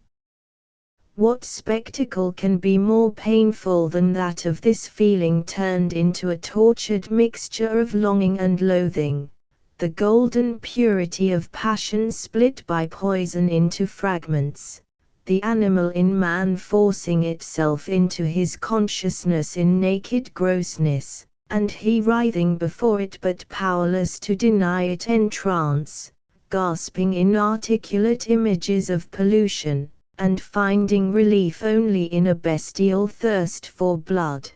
What spectacle can be more painful than that of this feeling turned into a tortured mixture of longing and loathing? The golden purity of passion split by poison into fragments, the animal in man forcing itself into his consciousness in naked grossness, and he writhing before it but powerless to deny it entrance, gasping inarticulate images of pollution, and finding relief only in a bestial thirst for blood.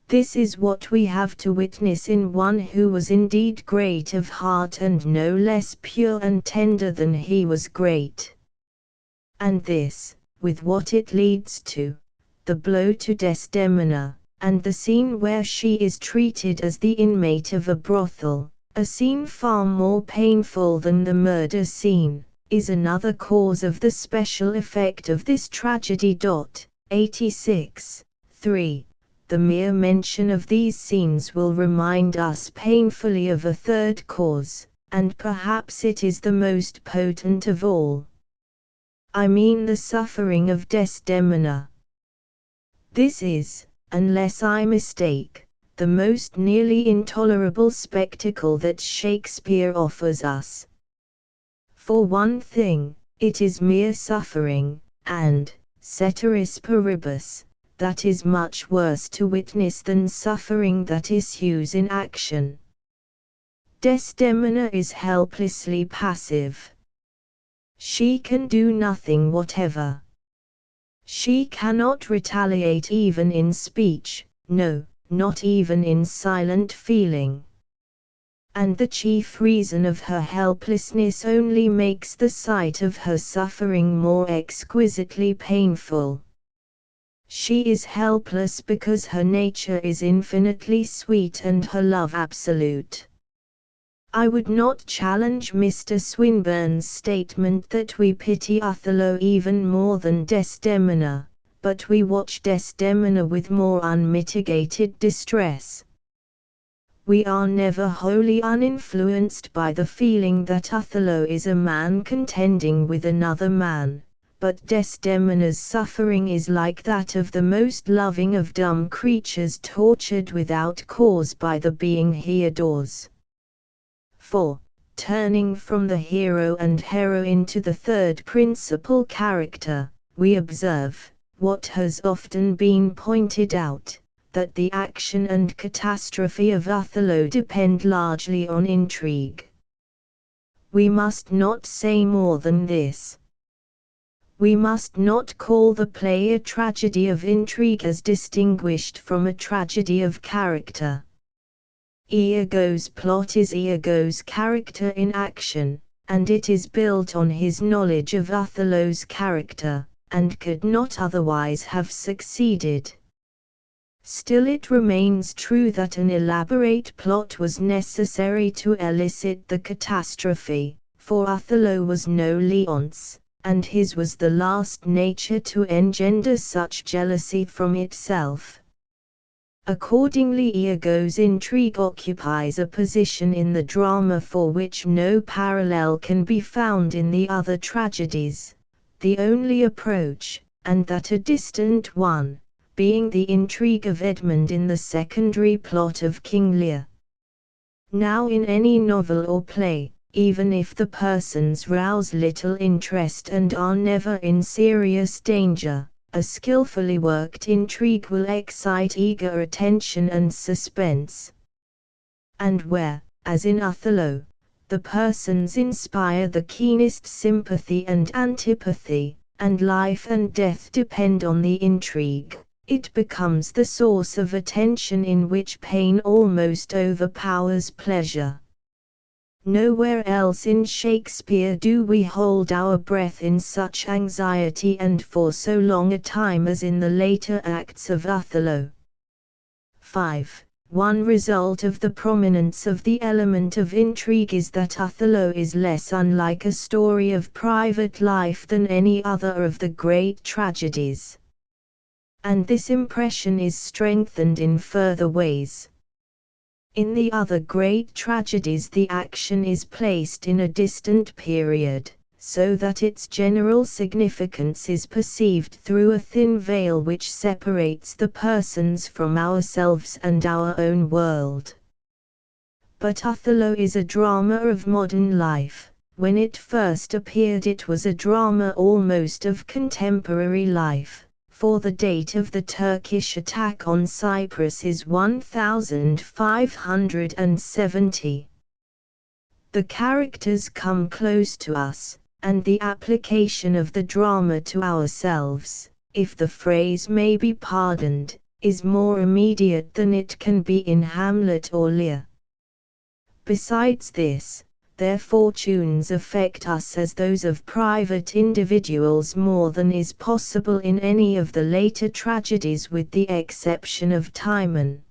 This is what we have to witness in one who was indeed great of heart and no less pure and tender than he was great. And this, with what it leads to, the blow to Desdemona, and the scene where she is treated as the inmate of a brothel, a scene far more painful than the murder scene, is another cause of the special effect of this tragedy. 86. 3. The mere mention of these scenes will remind us painfully of a third cause, and perhaps it is the most potent of all. I mean the suffering of Desdemona. This is, unless I mistake, the most nearly intolerable spectacle that Shakespeare offers us. For one thing, it is mere suffering, and, ceteris paribus, that is much worse to witness than suffering that issues in action. Desdemona is helplessly passive. She can do nothing whatever. She cannot retaliate even in speech, no, not even in silent feeling. And the chief reason of her helplessness only makes the sight of her suffering more exquisitely painful. She is helpless because her nature is infinitely sweet and her love absolute. I would not challenge Mr. Swinburne's statement that we pity Othello even more than Desdemona, but we watch Desdemona with more unmitigated distress. We are never wholly uninfluenced by the feeling that Othello is a man contending with another man, but Desdemona's suffering is like that of the most loving of dumb creatures tortured without cause by the being he adores. 4. Turning from the hero and heroine to the third principal character, we observe, what has often been pointed out, that the action and catastrophe of Othello depend largely on intrigue. We must not say more than this. We must not call the play a tragedy of intrigue as distinguished from a tragedy of character. Iago's plot is Iago's character in action, and it is built on his knowledge of Othello's character, and could not otherwise have succeeded. Still it remains true that an elaborate plot was necessary to elicit the catastrophe, for Othello was no Leonce, and his was the last nature to engender such jealousy from itself. Accordingly, Iago's intrigue occupies a position in the drama for which no parallel can be found in the other tragedies, the only approach, and that a distant one, being the intrigue of Edmund in the secondary plot of King Lear. Now in any novel or play, even if the persons rouse little interest and are never in serious danger, a skillfully worked intrigue will excite eager attention and suspense. And where, as in Othello, the persons inspire the keenest sympathy and antipathy, and life and death depend on the intrigue, it becomes the source of attention in which pain almost overpowers pleasure. Nowhere else in Shakespeare do we hold our breath in such anxiety and for so long a time as in the later acts of Othello. 5. One result of the prominence of the element of intrigue is that Othello is less unlike a story of private life than any other of the great tragedies. And this impression is strengthened in further ways. In the other great tragedies the action is placed in a distant period, so that its general significance is perceived through a thin veil which separates the persons from ourselves and our own world. But Othello is a drama of modern life. When it first appeared it was a drama almost of contemporary life, for the date of the Turkish attack on Cyprus is 1570. The characters come close to us, and the application of the drama to ourselves, if the phrase may be pardoned, is more immediate than it can be in Hamlet or Lear. Besides this, their fortunes affect us as those of private individuals more than is possible in any of the later tragedies with the exception of Timon.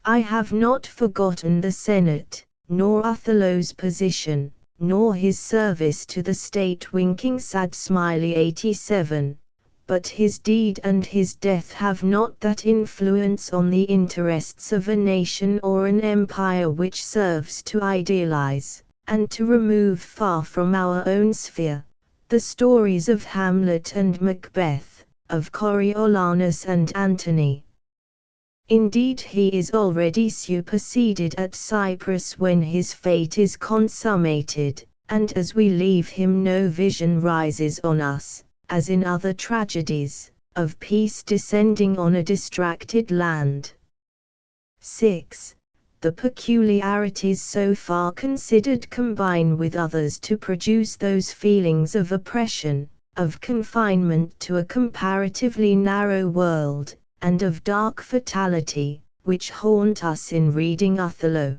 I have not forgotten the Senate, nor Othello's position, nor his service to the state. Winking sad smiley 87, but his deed and his death have not that influence on the interests of a nation or an empire which serves to idealize, and to remove far from our own sphere, the stories of Hamlet and Macbeth, of Coriolanus and Antony. Indeed, he is already superseded at Cyprus when his fate is consummated, and as we leave him no vision rises on us, as in other tragedies, of peace descending on a distracted land. 6. The peculiarities so far considered combine with others to produce those feelings of oppression, of confinement to a comparatively narrow world, and of dark fatality, which haunt us in reading Othello.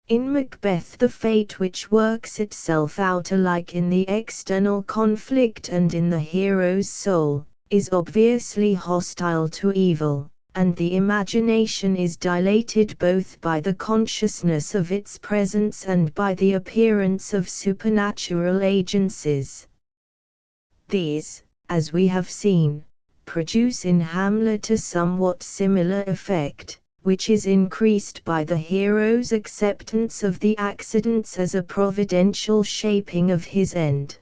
In Macbeth the fate which works itself out alike in the external conflict and in the hero's soul, is obviously hostile to evil, and the imagination is dilated both by the consciousness of its presence and by the appearance of supernatural agencies. These, as we have seen, produce in Hamlet a somewhat similar effect, which is increased by the hero's acceptance of the accidents as a providential shaping of his end.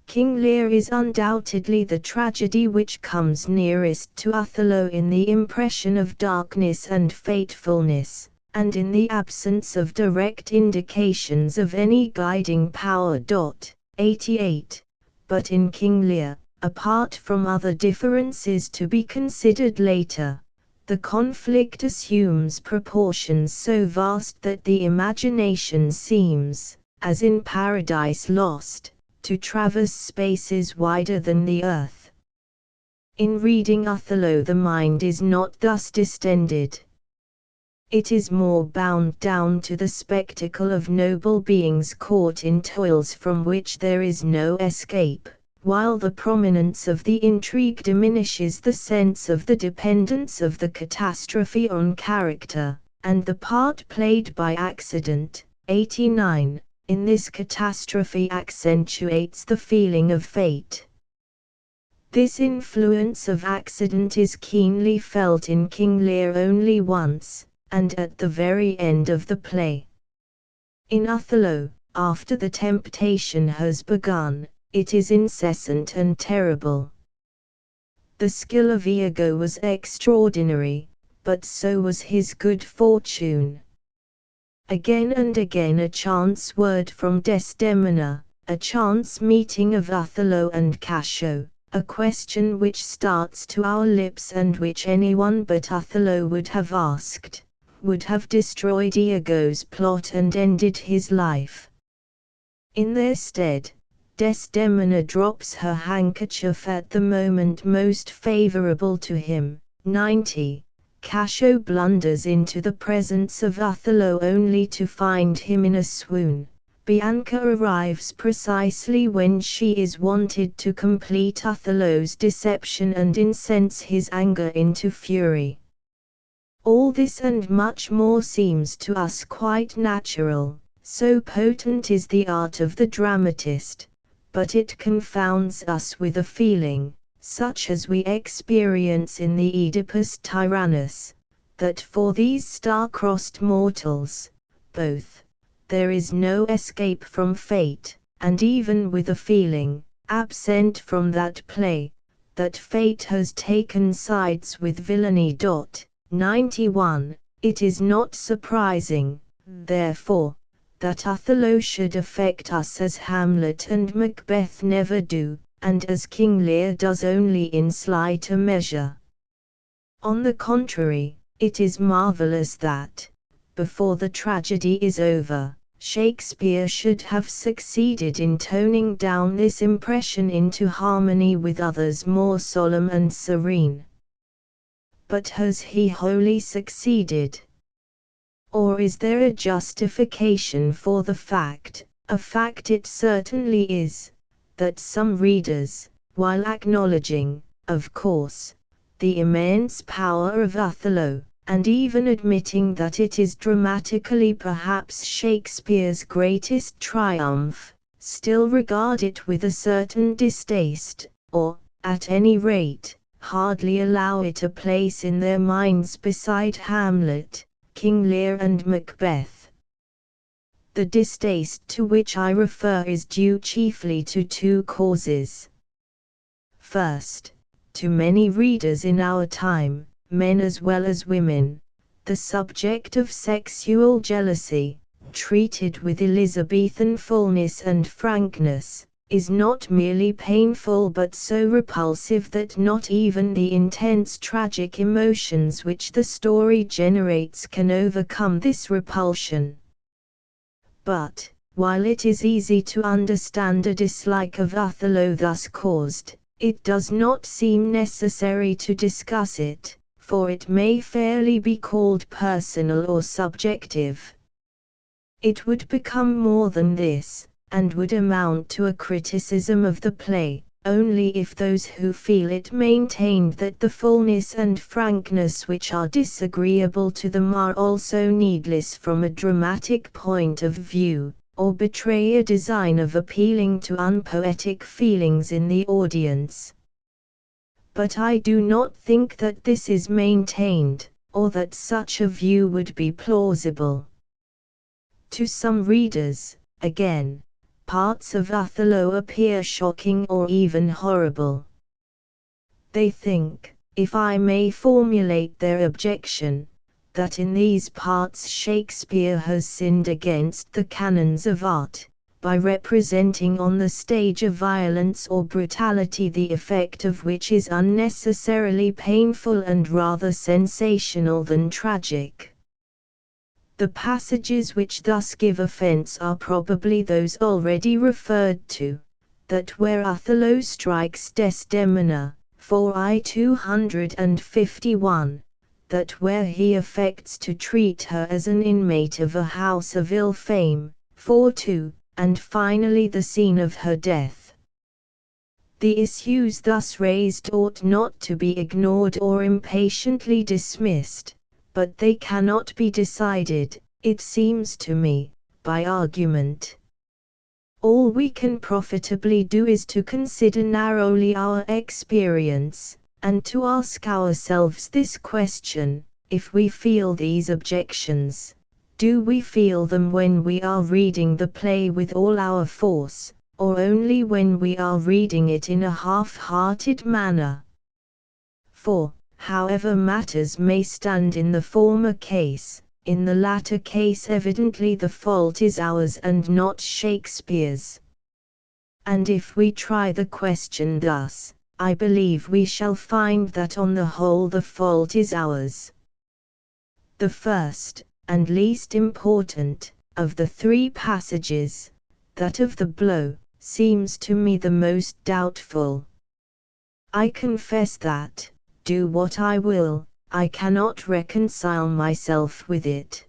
King Lear is undoubtedly the tragedy which comes nearest to Othello in the impression of darkness and fatefulness, and in the absence of direct indications of any guiding power. 88. But in King Lear, apart from other differences to be considered later, the conflict assumes proportions so vast that the imagination seems, as in Paradise Lost, to traverse spaces wider than the earth. In reading Othello, the mind is not thus distended. It is more bound down to the spectacle of noble beings caught in toils from which there is no escape, while the prominence of the intrigue diminishes the sense of the dependence of the catastrophe on character, and the part played by accident. 89. In this catastrophe accentuates the feeling of fate. This influence of accident is keenly felt in King Lear only once, and at the very end of the play. In Othello, after the temptation has begun, it is incessant and terrible. The skill of Iago was extraordinary, but so was his good fortune. Again and again a chance word from Desdemona, a chance meeting of Othello and Cassio, a question which starts to our lips and which anyone but Othello would have asked, would have destroyed Iago's plot and ended his life. In their stead, Desdemona drops her handkerchief at the moment most favorable to him. 90. Cassio blunders into the presence of Othello only to find him in a swoon. Bianca arrives precisely when she is wanted to complete Othello's deception and incense his anger into fury. All this and much more seems to us quite natural, so potent is the art of the dramatist, but it confounds us with a feeling, such as we experience in the Oedipus Tyrannus, that for these star-crossed mortals, both, there is no escape from fate, and even with a feeling, absent from that play, that fate has taken sides with villainy. 91. It is not surprising, therefore, that Othello should affect us as Hamlet and Macbeth never do, and as King Lear does only in slighter measure. On the contrary, it is marvelous that, before the tragedy is over, Shakespeare should have succeeded in toning down this impression into harmony with others more solemn and serene. But has he wholly succeeded? Or is there a justification for the fact, a fact it certainly is, that some readers, while acknowledging, of course, the immense power of Othello, and even admitting that it is dramatically perhaps Shakespeare's greatest triumph, still regard it with a certain distaste, or, at any rate, hardly allow it a place in their minds beside Hamlet, King Lear and Macbeth? The distaste to which I refer is due chiefly to two causes. First, to many readers in our time, men as well as women, the subject of sexual jealousy, treated with Elizabethan fullness and frankness, is not merely painful but so repulsive that not even the intense tragic emotions which the story generates can overcome this repulsion. But, while it is easy to understand a dislike of Othello thus caused, it does not seem necessary to discuss it, for it may fairly be called personal or subjective. It would become more than this, and would amount to a criticism of the play, only if those who feel it maintained that the fullness and frankness which are disagreeable to them are also needless from a dramatic point of view, or betray a design of appealing to unpoetic feelings in the audience. But I do not think that this is maintained, or that such a view would be plausible. To some readers, again, parts of Othello appear shocking or even horrible. They think, if I may formulate their objection, that in these parts Shakespeare has sinned against the canons of art, by representing on the stage a violence or brutality the effect of which is unnecessarily painful and rather sensational than tragic. The passages which thus give offense are probably those already referred to, that where Othello strikes Desdemona, 4 251, that where he affects to treat her as an inmate of a house of ill fame, 4 and finally the scene of her death. The issues thus raised ought not to be ignored or impatiently dismissed, but they cannot be decided, it seems to me, by argument. All we can profitably do is to consider narrowly our experience, and to ask ourselves this question: if we feel these objections, do we feel them when we are reading the play with all our force, or only when we are reading it in a half-hearted manner? For, however matters may stand in the former case, in the latter case evidently the fault is ours and not Shakespeare's. And if we try the question thus, I believe we shall find that on the whole the fault is ours. The first, and least important, of the three passages, that of the blow, seems to me the most doubtful. I confess that, do what I will, I cannot reconcile myself with it.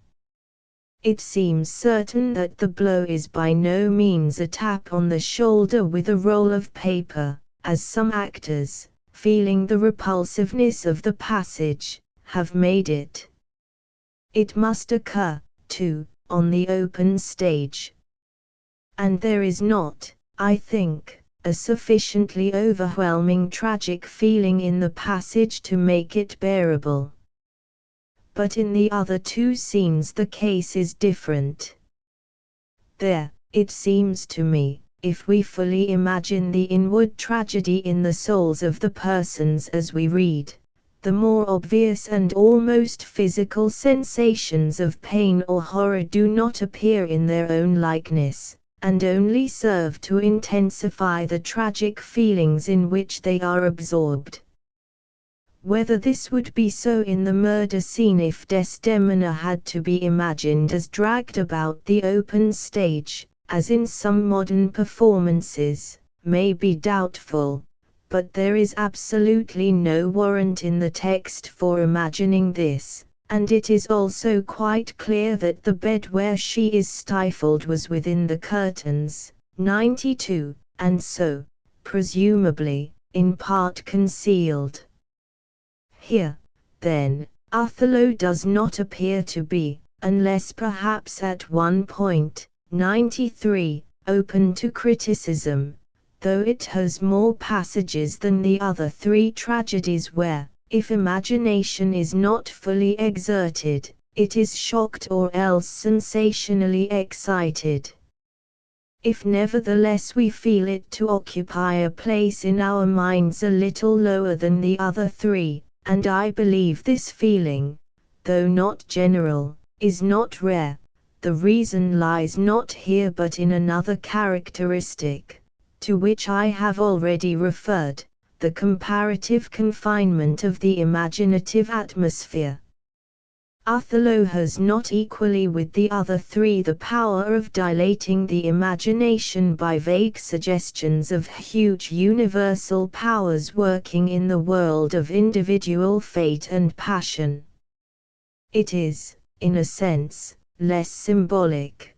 It seems certain that the blow is by no means a tap on the shoulder with a roll of paper, as some actors, feeling the repulsiveness of the passage, have made it. It must occur, too, on the open stage. And there is not, I think, a sufficiently overwhelming tragic feeling in the passage to make it bearable. But in the other two scenes the case is different. There, it seems to me, if we fully imagine the inward tragedy in the souls of the persons as we read, the more obvious and almost physical sensations of pain or horror do not appear in their own likeness, and only serve to intensify the tragic feelings in which they are absorbed. Whether this would be so in the murder scene if Desdemona had to be imagined as dragged about the open stage, as in some modern performances, may be doubtful, but there is absolutely no warrant in the text for imagining this, and it is also quite clear that the bed where she is stifled was within the curtains, 92, and so, presumably, in part concealed. Here, then, Othello does not appear to be, unless perhaps at one point, 93, open to criticism, though it has more passages than the other three tragedies where, if imagination is not fully exerted, it is shocked or else sensationally excited. If nevertheless we feel it to occupy a place in our minds a little lower than the other three, and I believe this feeling, though not general, is not rare, the reason lies not here but in another characteristic, to which I have already referred, the comparative confinement of the imaginative atmosphere. Othello has not equally with the other three the power of dilating the imagination by vague suggestions of huge universal powers working in the world of individual fate and passion. It is, in a sense, less symbolic.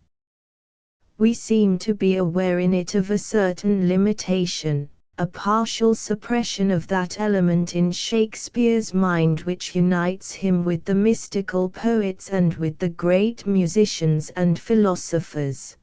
We seem to be aware in it of a certain limitation, a partial suppression of that element in Shakespeare's mind which unites him with the mystical poets and with the great musicians and philosophers.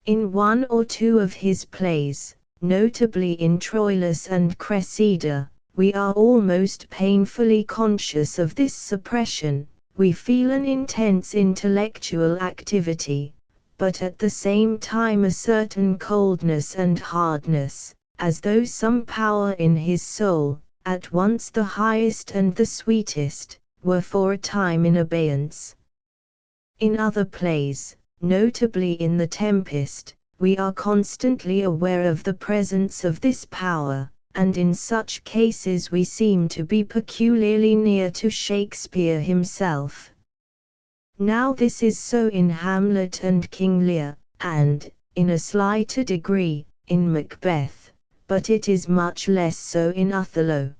In one or two of his plays, notably in Troilus and Cressida, we are almost painfully conscious of this suppression. We feel an intense intellectual activity, but at the same time a certain coldness and hardness, as though some power in his soul, at once the highest and the sweetest, were for a time in abeyance. In other plays, notably in The Tempest, we are constantly aware of the presence of this power, and in such cases we seem to be peculiarly near to Shakespeare himself. Now this is so in Hamlet and King Lear, and, in a slighter degree, in Macbeth, but it is much less so in Othello.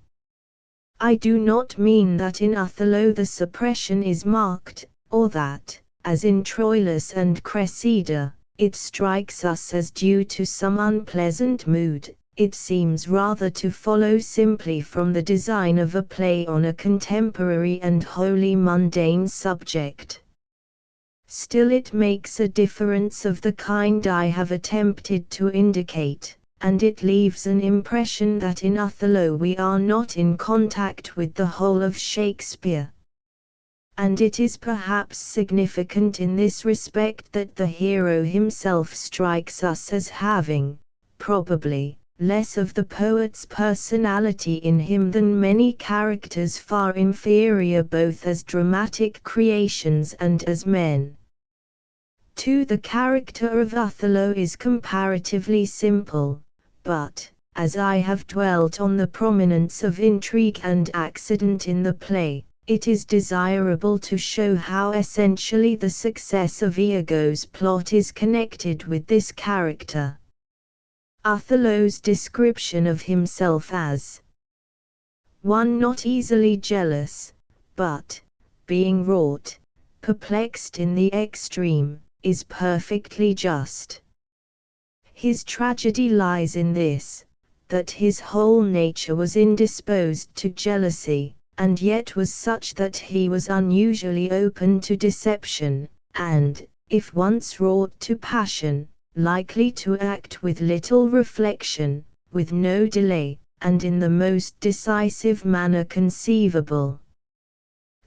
I do not mean that in Othello the suppression is marked, or that, as in Troilus and Cressida, it strikes us as due to some unpleasant mood. It seems rather to follow simply from the design of a play on a contemporary and wholly mundane subject. Still it makes a difference of the kind I have attempted to indicate, and it leaves an impression that in Othello we are not in contact with the whole of Shakespeare. And it is perhaps significant in this respect that the hero himself strikes us as having, probably, less of the poet's personality in him than many characters far inferior both as dramatic creations and as men. 2. The character of Othello is comparatively simple, but, as I have dwelt on the prominence of intrigue and accident in the play, it is desirable to show how essentially the success of Iago's plot is connected with this character. Othello's description of himself as one not easily jealous, but, being wrought, perplexed in the extreme, is perfectly just. His tragedy lies in this, that his whole nature was indisposed to jealousy, and yet was such that he was unusually open to deception, and, if once wrought to passion, likely to act with little reflection, with no delay, and in the most decisive manner conceivable.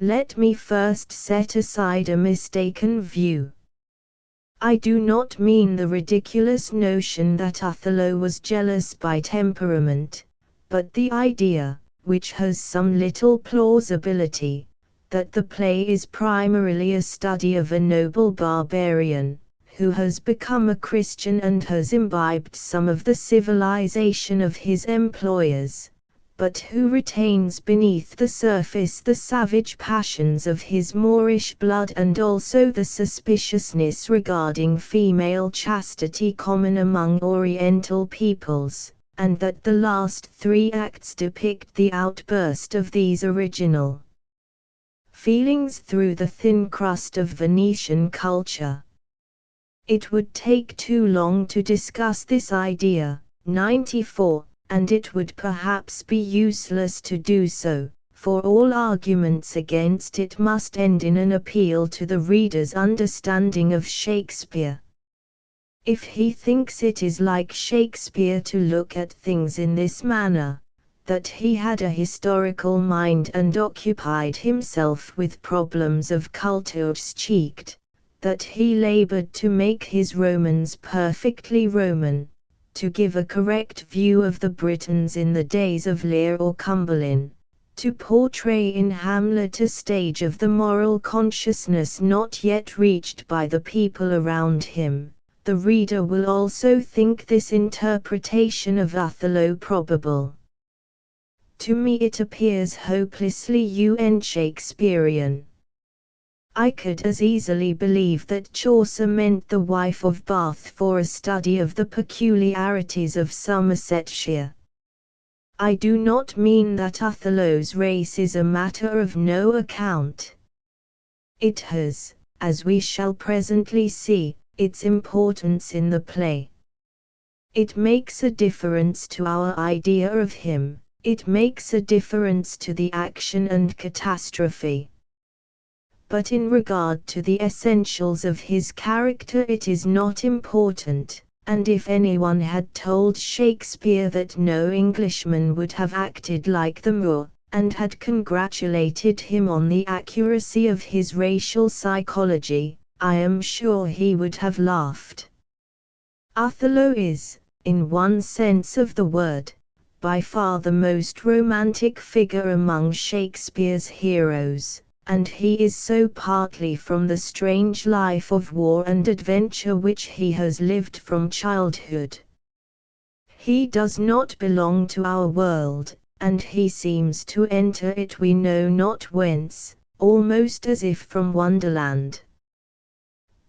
Let me first set aside a mistaken view. I do not mean the ridiculous notion that Othello was jealous by temperament, but the idea, which has some little plausibility, that the play is primarily a study of a noble barbarian, who has become a Christian and has imbibed some of the civilization of his employers, but who retains beneath the surface the savage passions of his Moorish blood and also the suspiciousness regarding female chastity common among Oriental peoples, and that the last 3 acts depict the outburst of these original feelings through the thin crust of Venetian culture. It would take too long to discuss this idea. 94, and it would perhaps be useless to do so, for all arguments against it must end in an appeal to the reader's understanding of Shakespeare. If he thinks it is like Shakespeare to look at things in this manner, that he had a historical mind and occupied himself with problems of Kulturgeschichte, that he labored to make his Romans perfectly Roman, to give a correct view of the Britons in the days of Lear or Cumberland, to portray in Hamlet a stage of the moral consciousness not yet reached by the people around him, the reader will also think this interpretation of Othello probable. To me it appears hopelessly un-Shakespearean. I could as easily believe that Chaucer meant the wife of Bath for a study of the peculiarities of Somersetshire. I do not mean that Othello's race is a matter of no account. It has, as we shall presently see, its importance in the play. It makes a difference to our idea of him, it makes a difference to the action and catastrophe. But in regard to the essentials of his character it is not important, and if anyone had told Shakespeare that no Englishman would have acted like the Moor, and had congratulated him on the accuracy of his racial psychology, I am sure he would have laughed. Othello is, in one sense of the word, by far the most romantic figure among Shakespeare's heroes, and he is so partly from the strange life of war and adventure which he has lived from childhood. He does not belong to our world, and he seems to enter it we know not whence, almost as if from Wonderland.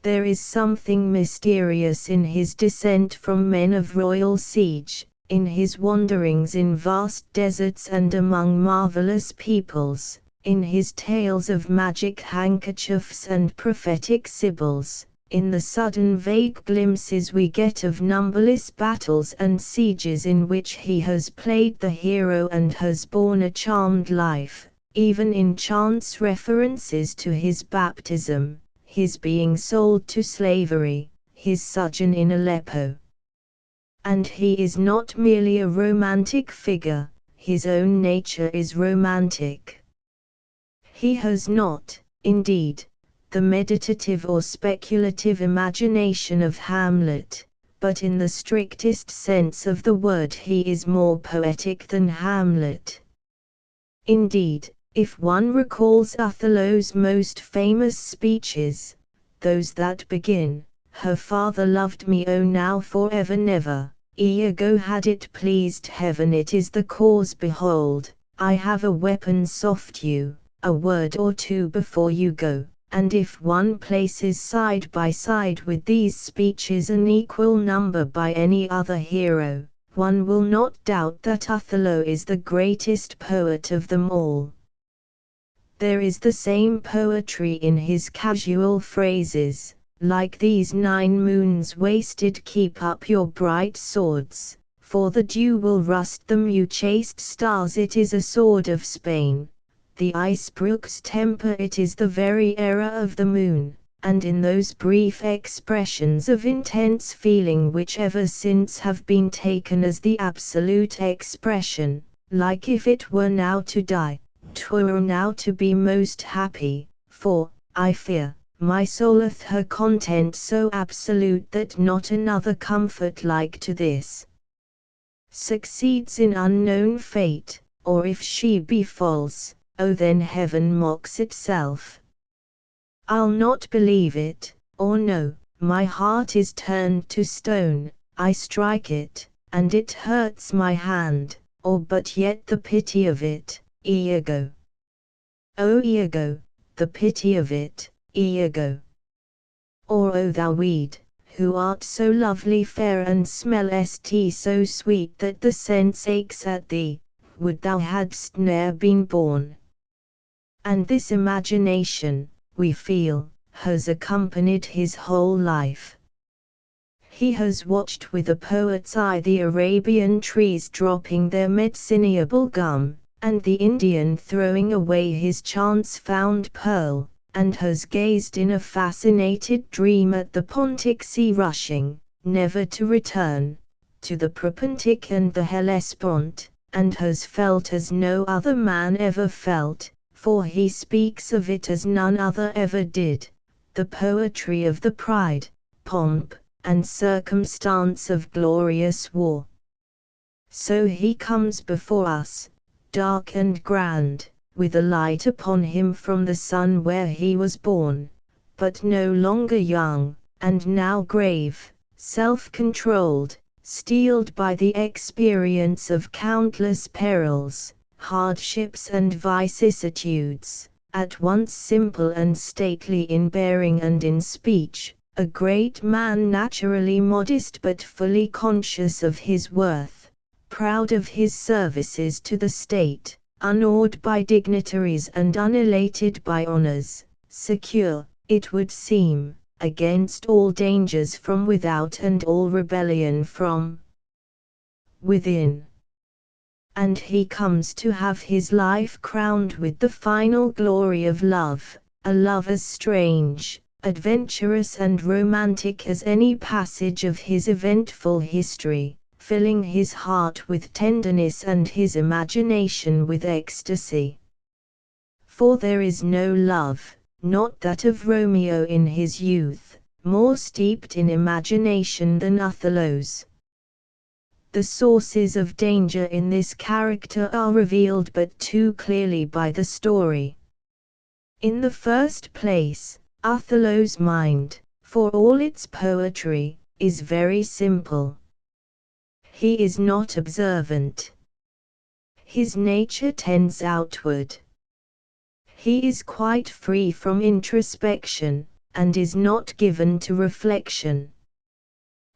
There is something mysterious in his descent from men of royal siege, in his wanderings in vast deserts and among marvelous peoples, in his tales of magic handkerchiefs and prophetic sibyls, in the sudden vague glimpses we get of numberless battles and sieges in which he has played the hero and has borne a charmed life, even in chance references to his baptism, his being sold to slavery, his sojourn in Aleppo. And he is not merely a romantic figure, his own nature is romantic. He has not, indeed, the meditative or speculative imagination of Hamlet, but in the strictest sense of the word he is more poetic than Hamlet. Indeed, if one recalls Othello's most famous speeches, those that begin, "Her father loved me oh now forever never, ere had it pleased heaven it is the cause behold, I have a weapon soft you, a word or two before you go," and if one places side by side with these speeches an equal number by any other hero, one will not doubt that Othello is the greatest poet of them all. There is the same poetry in his casual phrases, like these 9 moons wasted keep up your bright swords, for the dew will rust them you chaste stars it is a sword of Spain, the ice brooks temper it is the very error of the moon, and in those brief expressions of intense feeling which ever since have been taken as the absolute expression, like if it were now to die, 'twere now to be most happy, for, I fear, my soul hath her content so absolute that not another comfort like to this succeeds in unknown fate, or if she be false, oh then heaven mocks itself. I'll not believe it, or no, my heart is turned to stone, I strike it, and it hurts my hand, or but yet the pity of it, Iago. O Iago, the pity of it, Iago. Or O thou weed, who art so lovely fair and smellest so sweet that the sense aches at thee, would thou hadst ne'er been born. And this imagination, we feel, has accompanied his whole life. He has watched with a poet's eye the Arabian trees dropping their medicinable gum, and the Indian throwing away his chance-found pearl, and has gazed in a fascinated dream at the Pontic sea rushing, never to return, to the Propontic and the Hellespont, and has felt as no other man ever felt, for he speaks of it as none other ever did, the poetry of the pride, pomp, and circumstance of glorious war. So he comes before us, dark and grand, with a light upon him from the sun where he was born, but no longer young, and now grave, self-controlled, steeled by the experience of countless perils, hardships and vicissitudes, at once simple and stately in bearing and in speech, a great man naturally modest but fully conscious of his worth, proud of his services to the state, unawed by dignitaries and unelated by honors, secure, it would seem, against all dangers from without and all rebellion from within. And he comes to have his life crowned with the final glory of love, a love as strange, adventurous and romantic as any passage of his eventful history, filling his heart with tenderness and his imagination with ecstasy. For there is no love, not that of Romeo in his youth, more steeped in imagination than Othello's. The sources of danger in this character are revealed but too clearly by the story. In the first place, Othello's mind, for all its poetry, is very simple. He is not observant. His nature tends outward. He is quite free from introspection, and is not given to reflection.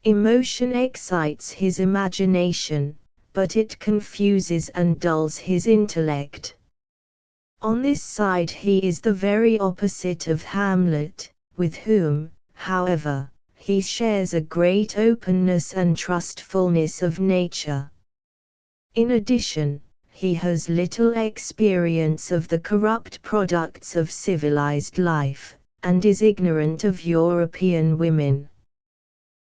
Emotion excites his imagination, but it confuses and dulls his intellect. On this side he is the very opposite of Hamlet, with whom, however, he shares a great openness and trustfulness of nature. In addition, he has little experience of the corrupt products of civilized life, and is ignorant of European women.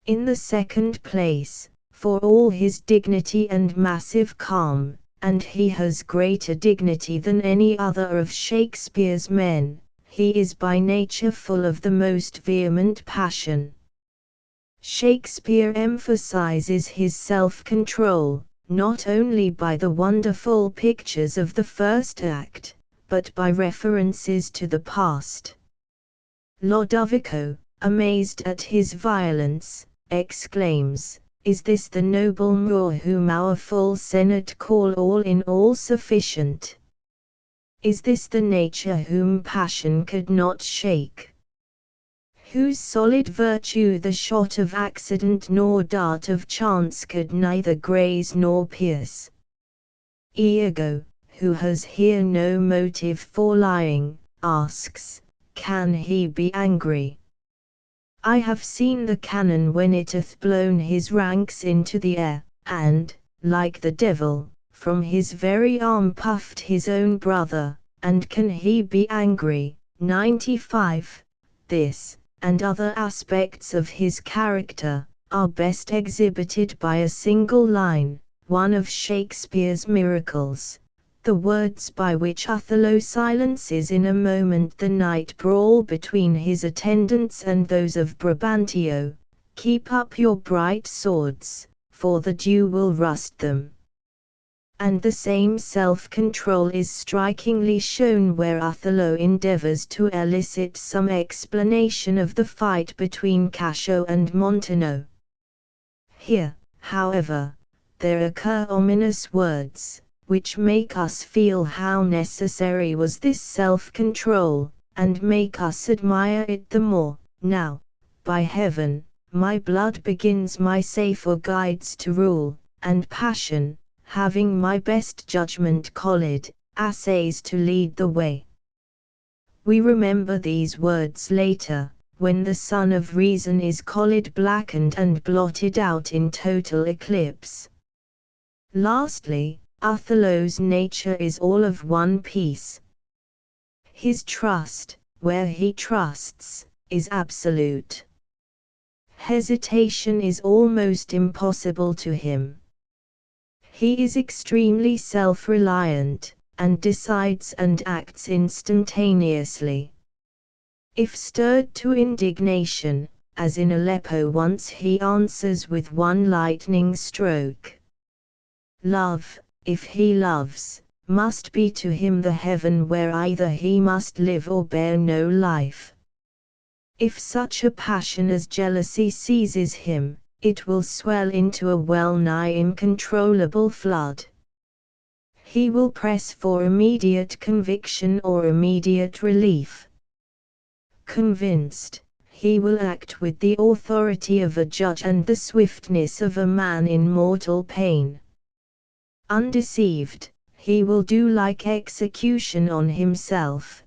In the second place, for all his dignity and massive calm, and he has greater dignity than any other of Shakespeare's men, he is by nature full of the most vehement passion. Shakespeare emphasizes his self-control, not only by the wonderful pictures of the first act, but by references to the past. Lodovico, amazed at his violence, exclaims, "Is this the noble Moor whom our full senate call all in all sufficient? Is this the nature whom passion could not shake? Whose solid virtue the shot of accident nor dart of chance could neither graze nor pierce? Iago, who has here no motive for lying, asks, can he be angry? I have seen the cannon when it hath blown his ranks into the air, and, like the devil, from his very arm puffed his own brother, and can he be angry?" 95. This, and other aspects of his character, are best exhibited by a single line, one of Shakespeare's miracles, the words by which Othello silences in a moment the night brawl between his attendants and those of Brabantio, "Keep up your bright swords, for the dew will rust them." And the same self-control is strikingly shown where Othello endeavors to elicit some explanation of the fight between Cassio and Montano. Here, however, there occur ominous words, which make us feel how necessary was this self-control, and make us admire it the more. "Now, by heaven, my blood begins my safer guides to rule, and passion, having my best judgment collid, assays to lead the way." We remember these words later, when the sun of reason is collid blackened and blotted out in total eclipse. Lastly, Othello's nature is all of one piece. His trust, where he trusts, is absolute. Hesitation is almost impossible to him. He is extremely self-reliant, and decides and acts instantaneously. If stirred to indignation, as in Aleppo once, he answers with one lightning stroke. Love, if he loves, must be to him the heaven where either he must live or bear no life. If such a passion as jealousy seizes him, it will swell into a well-nigh uncontrollable flood. He will press for immediate conviction or immediate relief. Convinced, he will act with the authority of a judge and the swiftness of a man in mortal pain. Undeceived, he will do like execution on himself.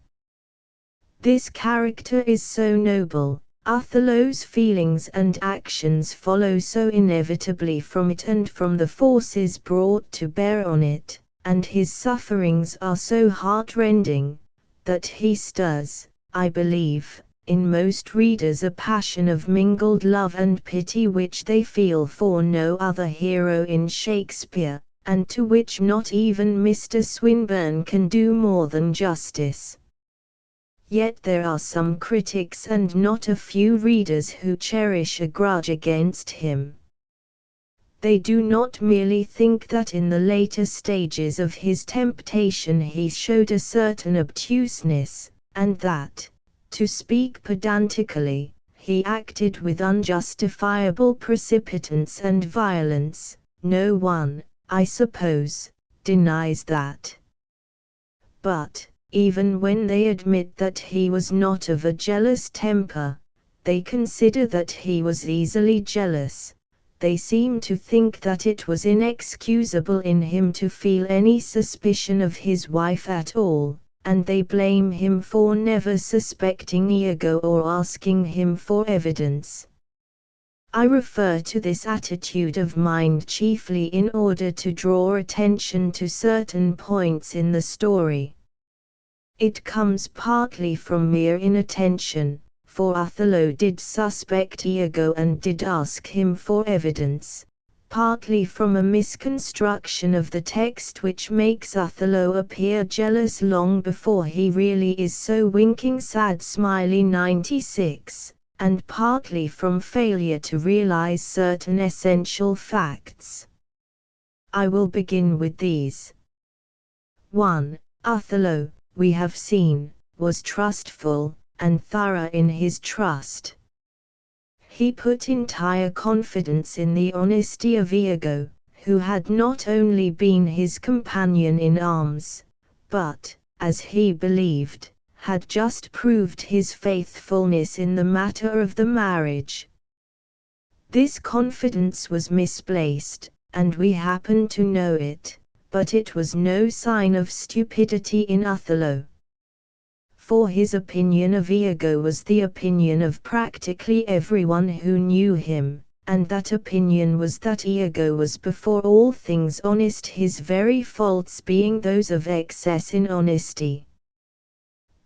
This character is so noble, Othello's feelings and actions follow so inevitably from it and from the forces brought to bear on it, and his sufferings are so heart-rending, that he stirs, I believe, in most readers a passion of mingled love and pity which they feel for no other hero in Shakespeare, and to which not even Mr. Swinburne can do more than justice. Yet there are some critics and not a few readers who cherish a grudge against him. They do not merely think that in the later stages of his temptation he showed a certain obtuseness, and that, to speak pedantically, he acted with unjustifiable precipitance and violence. No one, I suppose, denies that. But, even when they admit that he was not of a jealous temper, they consider that he was easily jealous. They seem to think that it was inexcusable in him to feel any suspicion of his wife at all, and they blame him for never suspecting Iago or asking him for evidence. I refer to this attitude of mind chiefly in order to draw attention to certain points in the story. It comes partly from mere inattention, for Othello did suspect Iago and did ask him for evidence, partly from a misconstruction of the text which makes Othello appear jealous long before he really is so. Winking sad smiley 96, and partly from failure to realize certain essential facts. I will begin with these. 1. Othello, we have seen, was trustful, and thorough in his trust. He put entire confidence in the honesty of Iago, who had not only been his companion in arms, but, as he believed, had just proved his faithfulness in the matter of the marriage. This confidence was misplaced, and we happen to know it, but it was no sign of stupidity in Othello. For his opinion of Iago was the opinion of practically everyone who knew him, and that opinion was that Iago was before all things honest, his very faults being those of excess in honesty.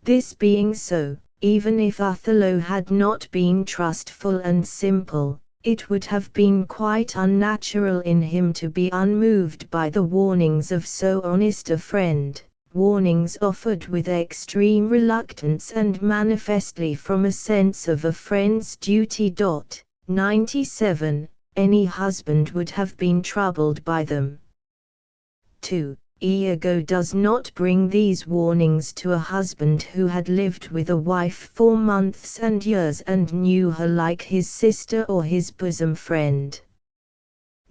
This being so, even if Othello had not been trustful and simple, it would have been quite unnatural in him to be unmoved by the warnings of so honest a friend. Warnings offered with extreme reluctance and manifestly from a sense of a friend's duty. 97. Any husband would have been troubled by them. 2. Iago does not bring these warnings to a husband who had lived with a wife for months and years and knew her like his sister or his bosom friend.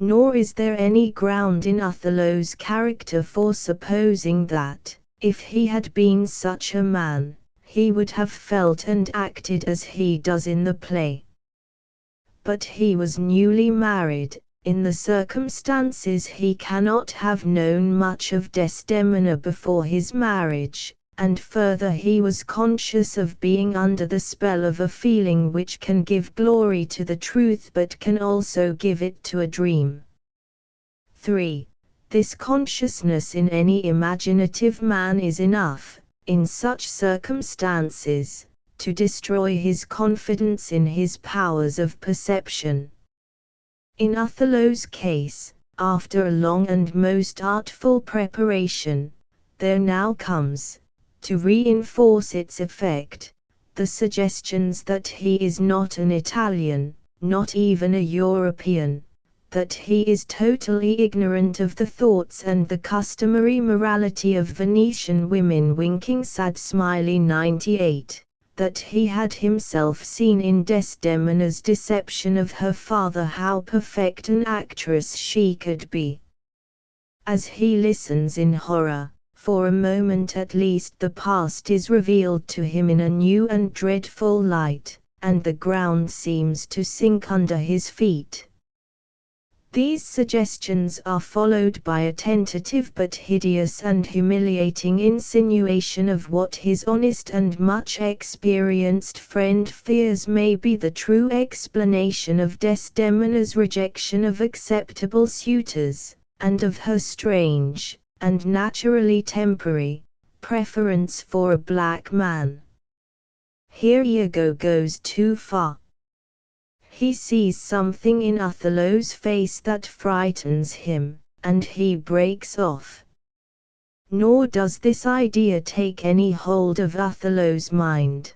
Nor is there any ground in Othello's character for supposing that, if he had been such a man, he would have felt and acted as he does in the play. But he was newly married. In the circumstances he cannot have known much of Desdemona before his marriage, and further he was conscious of being under the spell of a feeling which can give glory to the truth but can also give it to a dream. 3. This consciousness in any imaginative man is enough, in such circumstances, to destroy his confidence in his powers of perception. In Othello's case, after a long and most artful preparation, there now comes, to reinforce its effect, the suggestions that he is not an Italian, not even a European, that he is totally ignorant of the thoughts and the customary morality of Venetian women. Winking sad smiley 98. That he had himself seen in Desdemona's deception of her father how perfect an actress she could be. As he listens in horror, for a moment at least the past is revealed to him in a new and dreadful light, and the ground seems to sink under his feet. These suggestions are followed by a tentative but hideous and humiliating insinuation of what his honest and much experienced friend fears may be the true explanation of Desdemona's rejection of acceptable suitors, and of her strange, and naturally temporary, preference for a black man. Here Iago goes too far. He sees something in Othello's face that frightens him, and he breaks off. Nor does this idea take any hold of Othello's mind.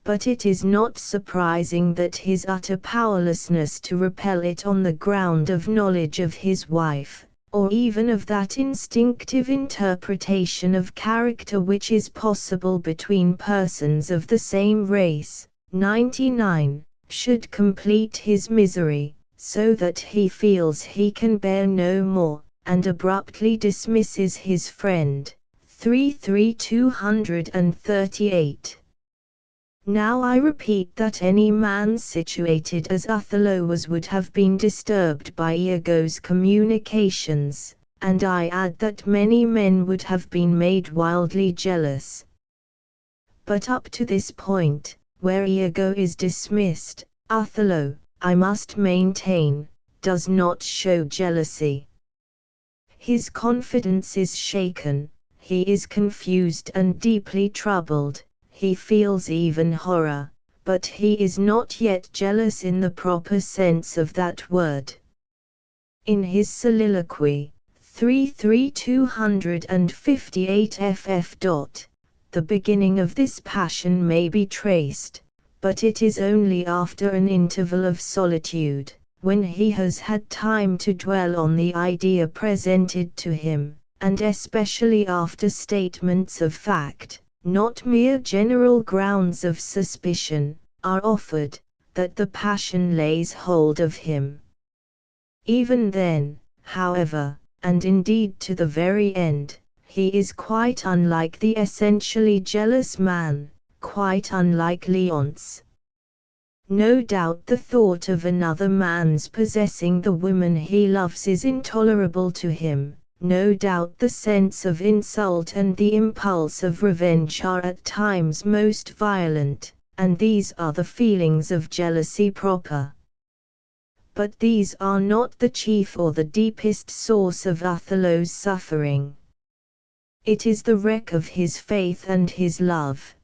But it is not surprising that his utter powerlessness to repel it on the ground of knowledge of his wife, or even of that instinctive interpretation of character which is possible between persons of the same race, 99, should complete his misery, so that he feels he can bear no more, and abruptly dismisses his friend. 238. Now I repeat that any man situated as Othello was would have been disturbed by Iago's communications, and I add that many men would have been made wildly jealous. But up to this point, where Iago is dismissed, Othello, I must maintain, does not show jealousy. His confidence is shaken, he is confused and deeply troubled, he feels even horror, but he is not yet jealous in the proper sense of that word. In his soliloquy, 258 ff. The beginning of this passion may be traced, but it is only after an interval of solitude, when he has had time to dwell on the idea presented to him, and especially after statements of fact, not mere general grounds of suspicion, are offered, that the passion lays hold of him. Even then, however, and indeed to the very end, he is quite unlike the essentially jealous man, quite unlike Leonce. No doubt the thought of another man's possessing the woman he loves is intolerable to him, no doubt the sense of insult and the impulse of revenge are at times most violent, and these are the feelings of jealousy proper. But these are not the chief or the deepest source of Othello's suffering. It is the wreck of his faith and his love.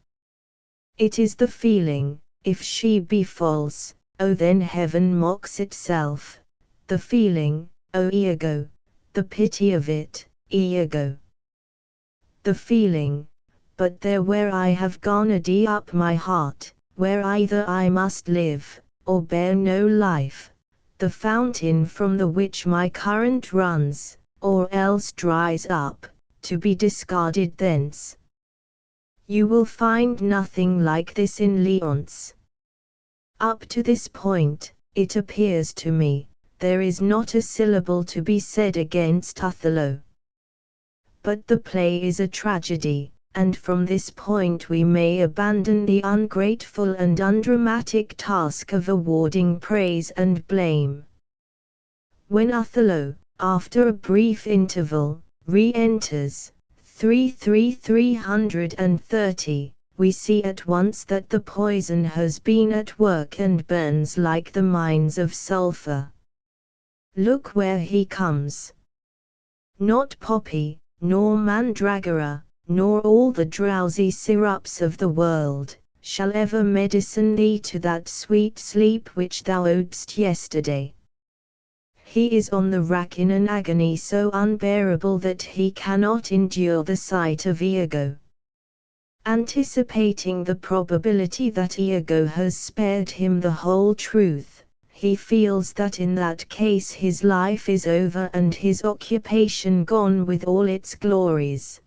It is the feeling, if she be false, oh then heaven mocks itself. The feeling, oh Iago, the pity of it, Iago. The feeling, but there where I have garnered up my heart, where either I must live, or bear no life, the fountain from the which my current runs, or else dries up, to be discarded thence. You will find nothing like this in Leonce. Up to this point, it appears to me, there is not a syllable to be said against Othello. But the play is a tragedy, and from this point we may abandon the ungrateful and undramatic task of awarding praise and blame. When Othello, after a brief interval, re-enters, 330, we see at once that the poison has been at work and burns like the mines of sulphur. Look where he comes. Not poppy, nor mandragora, nor all the drowsy syrups of the world, shall ever medicine thee to that sweet sleep which thou owedst yesterday. He is on the rack in an agony so unbearable that he cannot endure the sight of Iago. Anticipating the probability that Iago has spared him the whole truth, he feels that in that case his life is over and his occupation gone with all its glories.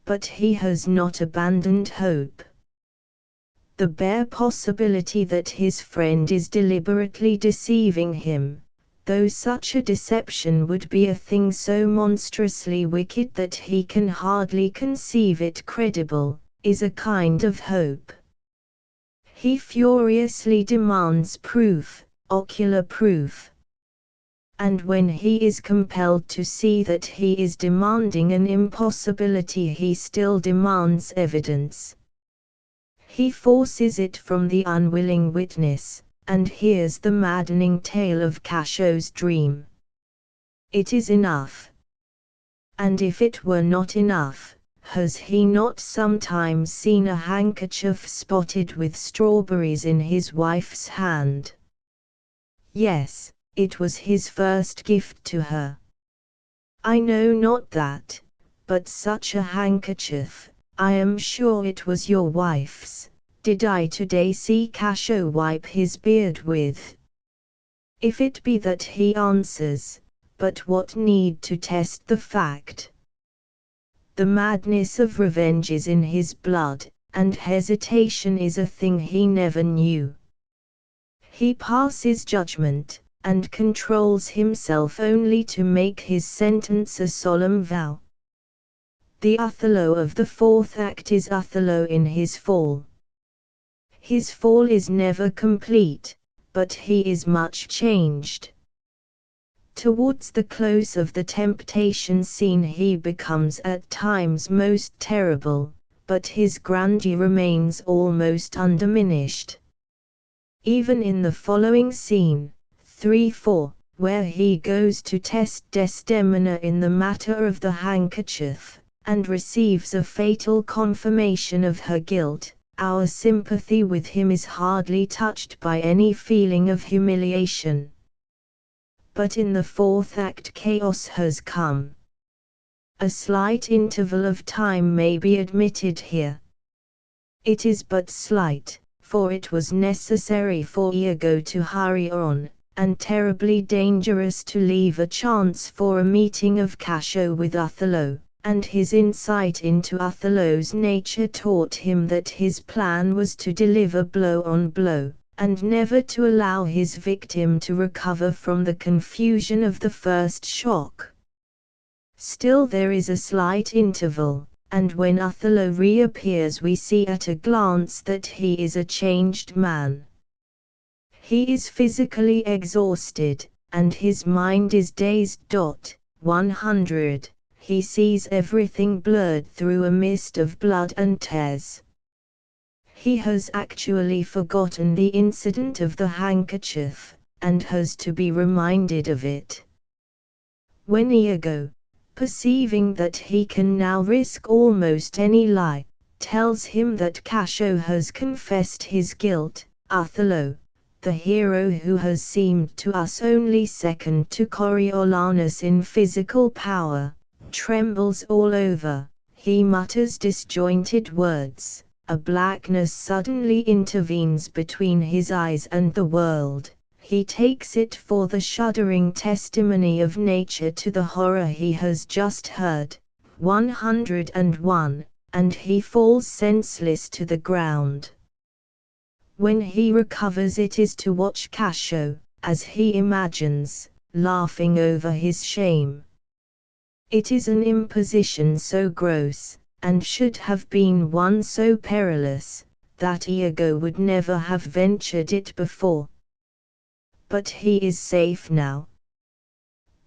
But he has not abandoned hope. The bare possibility that his friend is deliberately deceiving him, though such a deception would be a thing so monstrously wicked that he can hardly conceive it credible, is a kind of hope. He furiously demands proof, ocular proof. and when he is compelled to see that he is demanding an impossibility, he still demands evidence. He forces it from the unwilling witness, and hears the maddening tale of Cassio's dream. It is enough. And if it were not enough, has he not sometimes seen a handkerchief spotted with strawberries in his wife's hand? Yes, it was his first gift to her. I know not that, but such a handkerchief, I am sure it was your wife's, did I today see Cassio wipe his beard with. If it be that he answers, but what need to test the fact? The madness of revenge is in his blood, and hesitation is a thing he never knew. He passes judgment, and controls himself only to make his sentence a solemn vow. The Othello of the fourth act is Othello in his fall. His fall is never complete, but he is much changed. Towards the close of the temptation scene he becomes at times most terrible, but his grandeur remains almost undiminished. Even in the following scene, 3-4, where he goes to test Desdemona in the matter of the handkerchief, and receives a fatal confirmation of her guilt, our sympathy with him is hardly touched by any feeling of humiliation. But in the fourth act chaos has come. A slight interval of time may be admitted here. It is but slight, for it was necessary for Iago to hurry on, and terribly dangerous to leave a chance for a meeting of Cassio with Othello, and his insight into Othello's nature taught him that his plan was to deliver blow on blow, and never to allow his victim to recover from the confusion of the first shock. Still there is a slight interval, and when Othello reappears we see at a glance that he is a changed man. He is physically exhausted, and his mind is dazed. 100. He sees everything blurred through a mist of blood and tears. He has actually forgotten the incident of the handkerchief, and has to be reminded of it. When Iago, perceiving that he can now risk almost any lie, tells him that Cassio has confessed his guilt, Othello, the hero who has seemed to us only second to Coriolanus in physical power, trembles all over. He mutters disjointed words. A blackness suddenly intervenes between his eyes and the world. He takes it for the shuddering testimony of nature to the horror he has just heard. 101, and he falls senseless to the ground. When he recovers, it is to watch Cassio, as he imagines, laughing over his shame. It is an imposition so gross, and should have been one so perilous, that Iago would never have ventured it before. But he is safe now.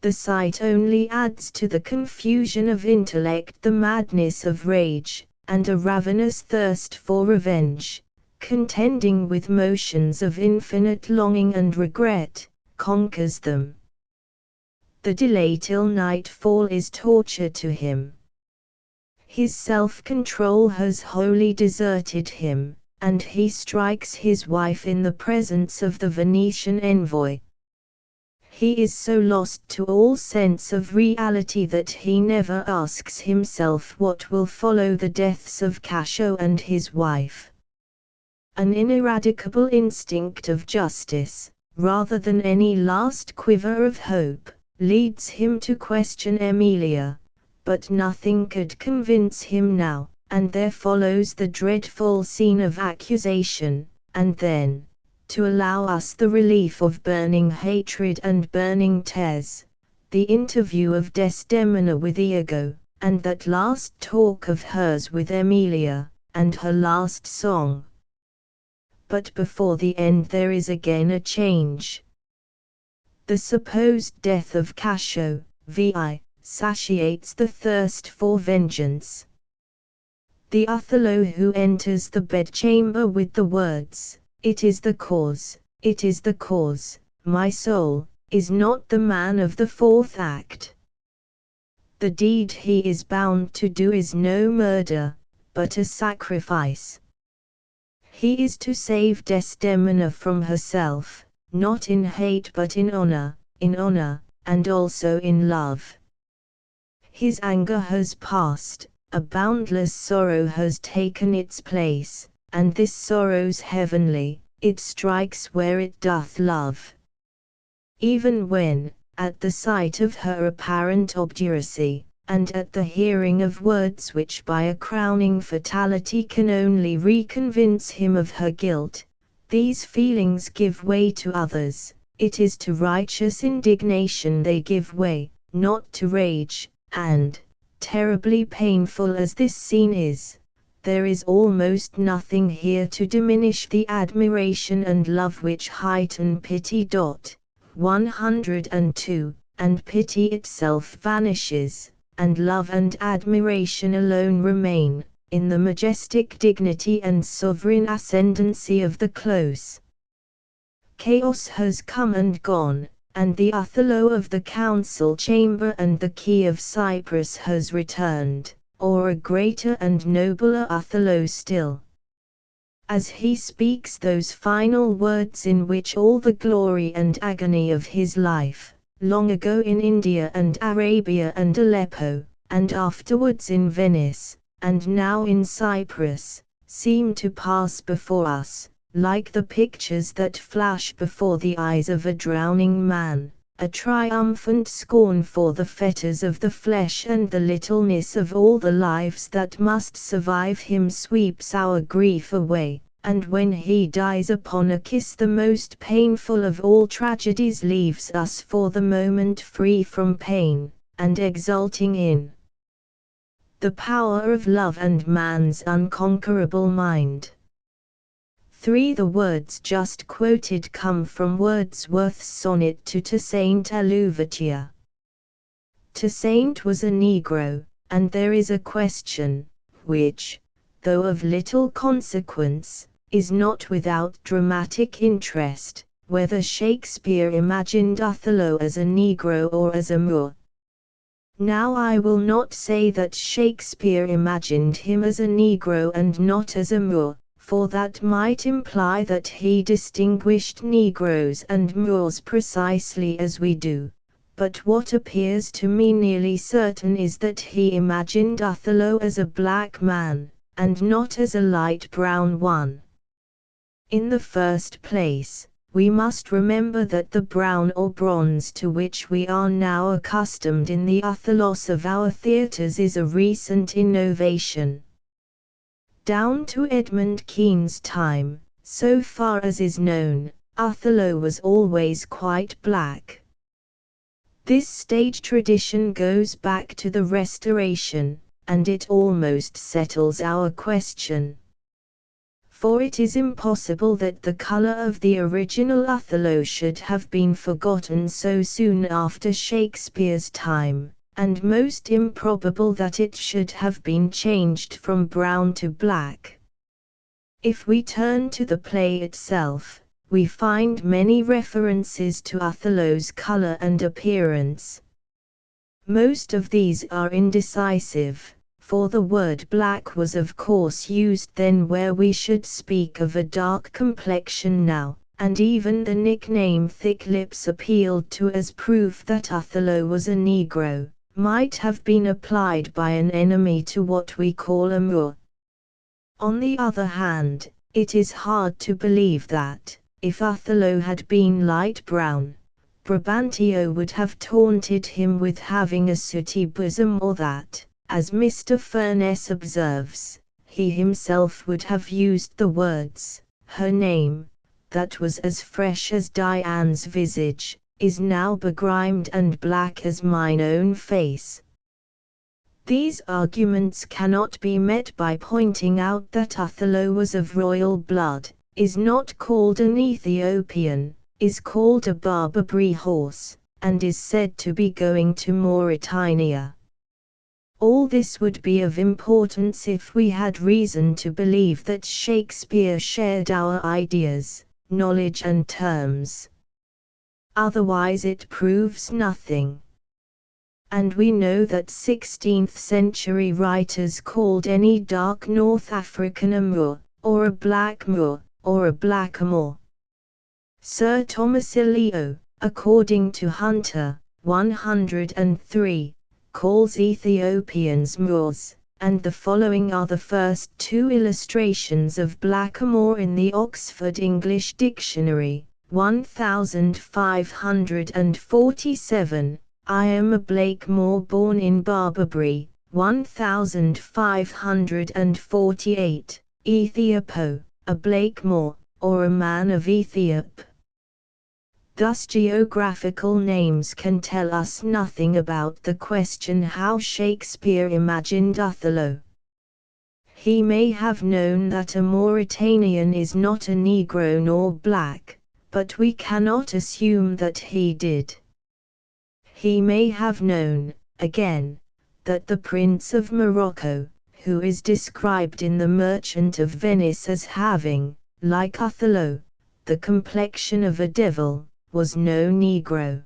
The sight only adds to the confusion of intellect the madness of rage, and a ravenous thirst for revenge, contending with motions of infinite longing and regret, conquers them. The delay till nightfall is torture to him. His self-control has wholly deserted him, and he strikes his wife in the presence of the Venetian envoy. He is so lost to all sense of reality that he never asks himself what will follow the deaths of Cassio and his wife. An ineradicable instinct of justice, rather than any last quiver of hope, leads him to question Emilia, but nothing could convince him now, and there follows the dreadful scene of accusation, and then, to allow us the relief of burning hatred and burning tears, the interview of Desdemona with Iago, and that last talk of hers with Emilia, and her last song. But before the end there is again a change. The supposed death of Cassio, vi, satiates the thirst for vengeance. The Othello who enters the bedchamber with the words, "It is the cause, my soul," is not the man of the fourth act. The deed he is bound to do is no murder, but a sacrifice. He is to save Desdemona from herself, not in hate but in honor, and also in love. His anger has passed, a boundless sorrow has taken its place, and this sorrow's heavenly, it strikes where it doth love. Even when, at the sight of her apparent obduracy, and at the hearing of words which by a crowning fatality can only reconvince him of her guilt, these feelings give way to others, it is to righteous indignation they give way, not to rage, and, terribly painful as this scene is, there is almost nothing here to diminish the admiration and love which heighten pity. 102, and pity itself vanishes, and love and admiration alone remain, in the majestic dignity and sovereign ascendancy of the close. Chaos has come and gone, and the Othello of the council chamber and the key of Cyprus has returned, or a greater and nobler Othello still. As he speaks those final words in which all the glory and agony of his life, long ago in India and Arabia and Aleppo, and afterwards in Venice, and now in Cyprus, seem to pass before us, like the pictures that flash before the eyes of a drowning man, a triumphant scorn for the fetters of the flesh and the littleness of all the lives that must survive him sweeps our grief away, and when he dies upon a kiss the most painful of all tragedies leaves us for the moment free from pain, and exulting in the power of love and man's unconquerable mind. 3. The words just quoted come from Wordsworth's sonnet to Saint Louverture. Saint was a Negro, and there is a question, which, though of little consequence, is not without dramatic interest, whether Shakespeare imagined Othello as a Negro or as a Moor. Now I will not say that Shakespeare imagined him as a Negro and not as a Moor, for that might imply that he distinguished Negroes and Moors precisely as we do, but what appears to me nearly certain is that he imagined Othello as a black man, and not as a light brown one. In the first place, we must remember that the brown or bronze to which we are now accustomed in the Othellos of our theatres is a recent innovation. Down to Edmund Kean's time, so far as is known, Othello was always quite black. This stage tradition goes back to the Restoration, and it almost settles our question. For it is impossible that the color of the original Othello should have been forgotten so soon after Shakespeare's time, and most improbable that it should have been changed from brown to black. If we turn to the play itself, we find many references to Othello's color and appearance. Most of these are indecisive, for the word black was of course used then where we should speak of a dark complexion now, and even the nickname Thick Lips appealed to as proof that Othello was a Negro, might have been applied by an enemy to what we call a Moor. On the other hand, it is hard to believe that, if Othello had been light brown, Brabantio would have taunted him with having a sooty bosom, or that, as Mr. Furness observes, he himself would have used the words, "Her name, that was as fresh as Dian's visage, is now begrimed and black as mine own face." These arguments cannot be met by pointing out that Othello was of royal blood, is not called an Ethiopian, is called a Barbary horse, and is said to be going to Mauritania. All this would be of importance if we had reason to believe that Shakespeare shared our ideas, knowledge and terms. Otherwise it proves nothing. And we know that 16th-century writers called any dark North African a Moor, or a black Moor, or a blackamoor. Sir Thomas Elio, according to Hunter, 103, calls Ethiopians Moors, and the following are the first two illustrations of blackamoor in the Oxford English Dictionary, 1547. I am a Blakemore born in Barbary, 1548, Ethiopo, a Blakemore, or a man of Ethiop. Thus geographical names can tell us nothing about the question how Shakespeare imagined Othello. He may have known that a Mauritanian is not a Negro nor black, but we cannot assume that he did. He may have known, again, that the Prince of Morocco, who is described in The Merchant of Venice as having, like Othello, the complexion of a devil, was no Negro.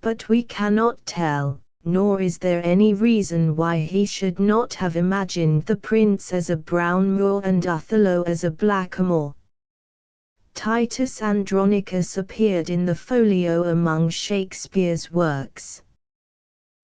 But we cannot tell, nor is there any reason why he should not have imagined the prince as a brown Moor and Othello as a blackamoor. Titus Andronicus appeared in the folio among Shakespeare's works.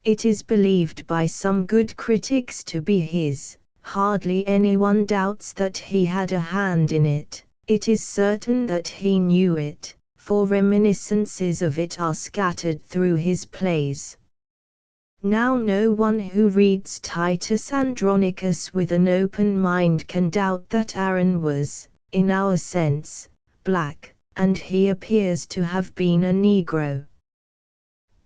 It is believed by some good critics to be his. Hardly anyone doubts that he had a hand in it. It is certain that he knew it, for reminiscences of it are scattered through his plays. Now no one who reads Titus Andronicus with an open mind can doubt that Aaron was, in our sense, black, and he appears to have been a Negro.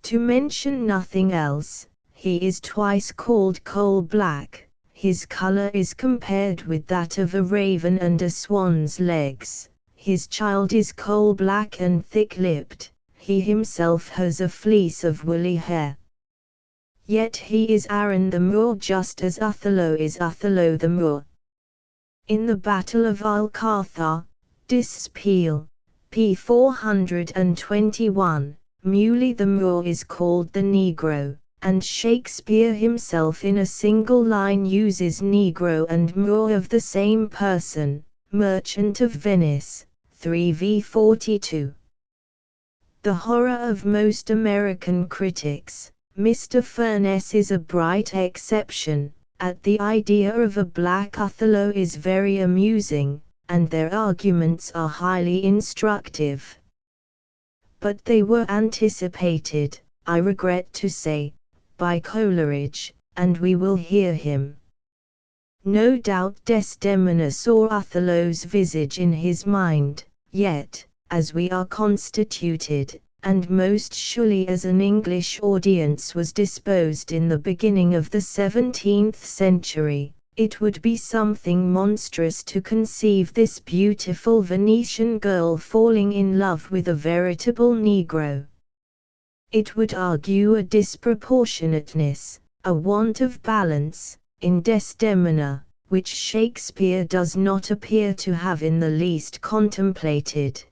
To mention nothing else, he is twice called coal-black. His color is compared with that of a raven and a swan's legs. His child is coal-black and thick-lipped. He himself has a fleece of woolly hair. Yet he is Aaron the Moor just as Othello is Othello the Moor. In the Battle of Alcatha, Dispel, p. 421, Muley the Moor is called the Negro, and Shakespeare himself in a single line uses Negro and Moor of the same person. Merchant of Venice, 3v42. The horror of most American critics, Mr. Furness is a bright exception, at the idea of a black Othello is very amusing, and their arguments are highly instructive. But they were anticipated, I regret to say, by Coleridge, and we will hear him. No doubt Desdemona saw Othello's visage in his mind, yet, as we are constituted, and most surely as an English audience was disposed in the beginning of the 17th century, it would be something monstrous to conceive this beautiful Venetian girl falling in love with a veritable Negro. It would argue a disproportionateness, a want of balance, in Desdemona, which Shakespeare does not appear to have in the least contemplated.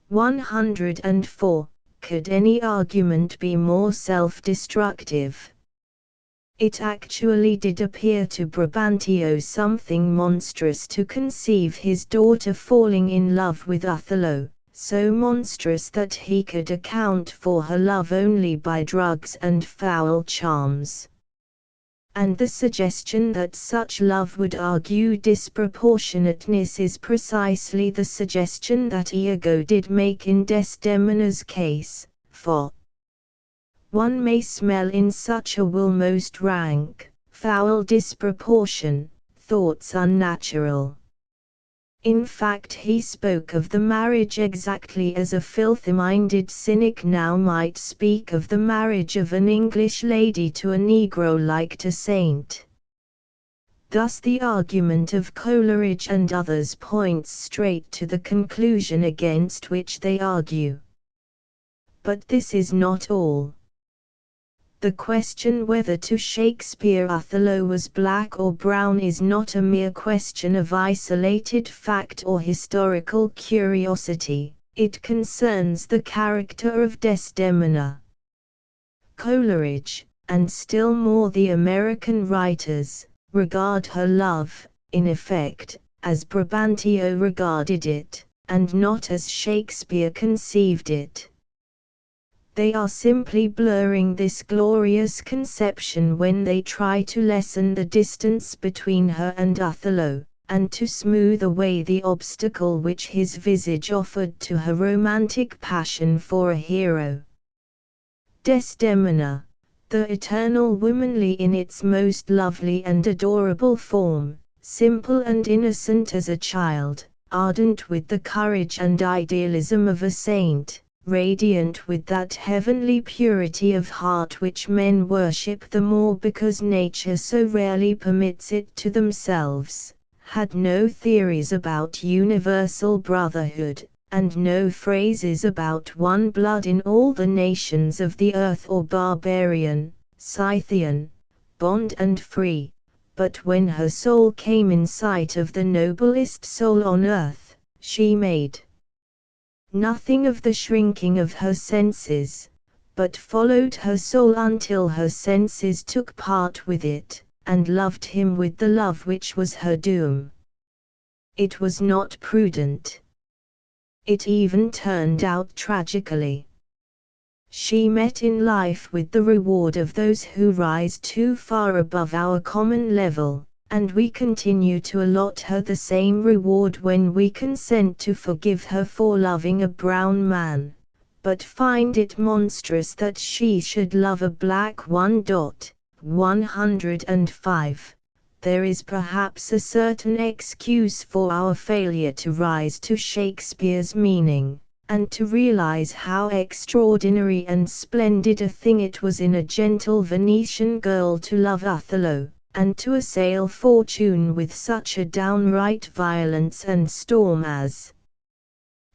104. Could any argument be more self-destructive? It actually did appear to Brabantio something monstrous to conceive his daughter falling in love with Othello, so monstrous that he could account for her love only by drugs and foul charms. And the suggestion that such love would argue disproportionateness is precisely the suggestion that Iago did make in Desdemona's case, for one may smell in such a will most rank, foul disproportion, thoughts unnatural. In fact, he spoke of the marriage exactly as a filthy-minded cynic now might speak of the marriage of an English lady to a Negro like a saint. Thus the argument of Coleridge and others points straight to the conclusion against which they argue. But this is not all. The question whether to Shakespeare Othello was black or brown is not a mere question of isolated fact or historical curiosity, it concerns the character of Desdemona. Coleridge, and still more the American writers, regard her love, in effect, as Brabantio regarded it, and not as Shakespeare conceived it. They are simply blurring this glorious conception when they try to lessen the distance between her and Othello, and to smooth away the obstacle which his visage offered to her romantic passion for a hero. Desdemona, the eternal womanly in its most lovely and adorable form, simple and innocent as a child, ardent with the courage and idealism of a saint, radiant with that heavenly purity of heart which men worship the more because nature so rarely permits it to themselves, had no theories about universal brotherhood, and no phrases about one blood in all the nations of the earth or barbarian, Scythian, bond and free, but when her soul came in sight of the noblest soul on earth, she made nothing of the shrinking of her senses, but followed her soul until her senses took part with it, and loved him with the love which was her doom. It was not prudent. It even turned out tragically. She met in life with the reward of those who rise too far above our common level, and we continue to allot her the same reward when we consent to forgive her for loving a brown man, but find it monstrous that she should love a black one. 105. There is perhaps a certain excuse for our failure to rise to Shakespeare's meaning, and to realize how extraordinary and splendid a thing it was in a gentle Venetian girl to love Othello, and to assail fortune with such a downright violence and storm as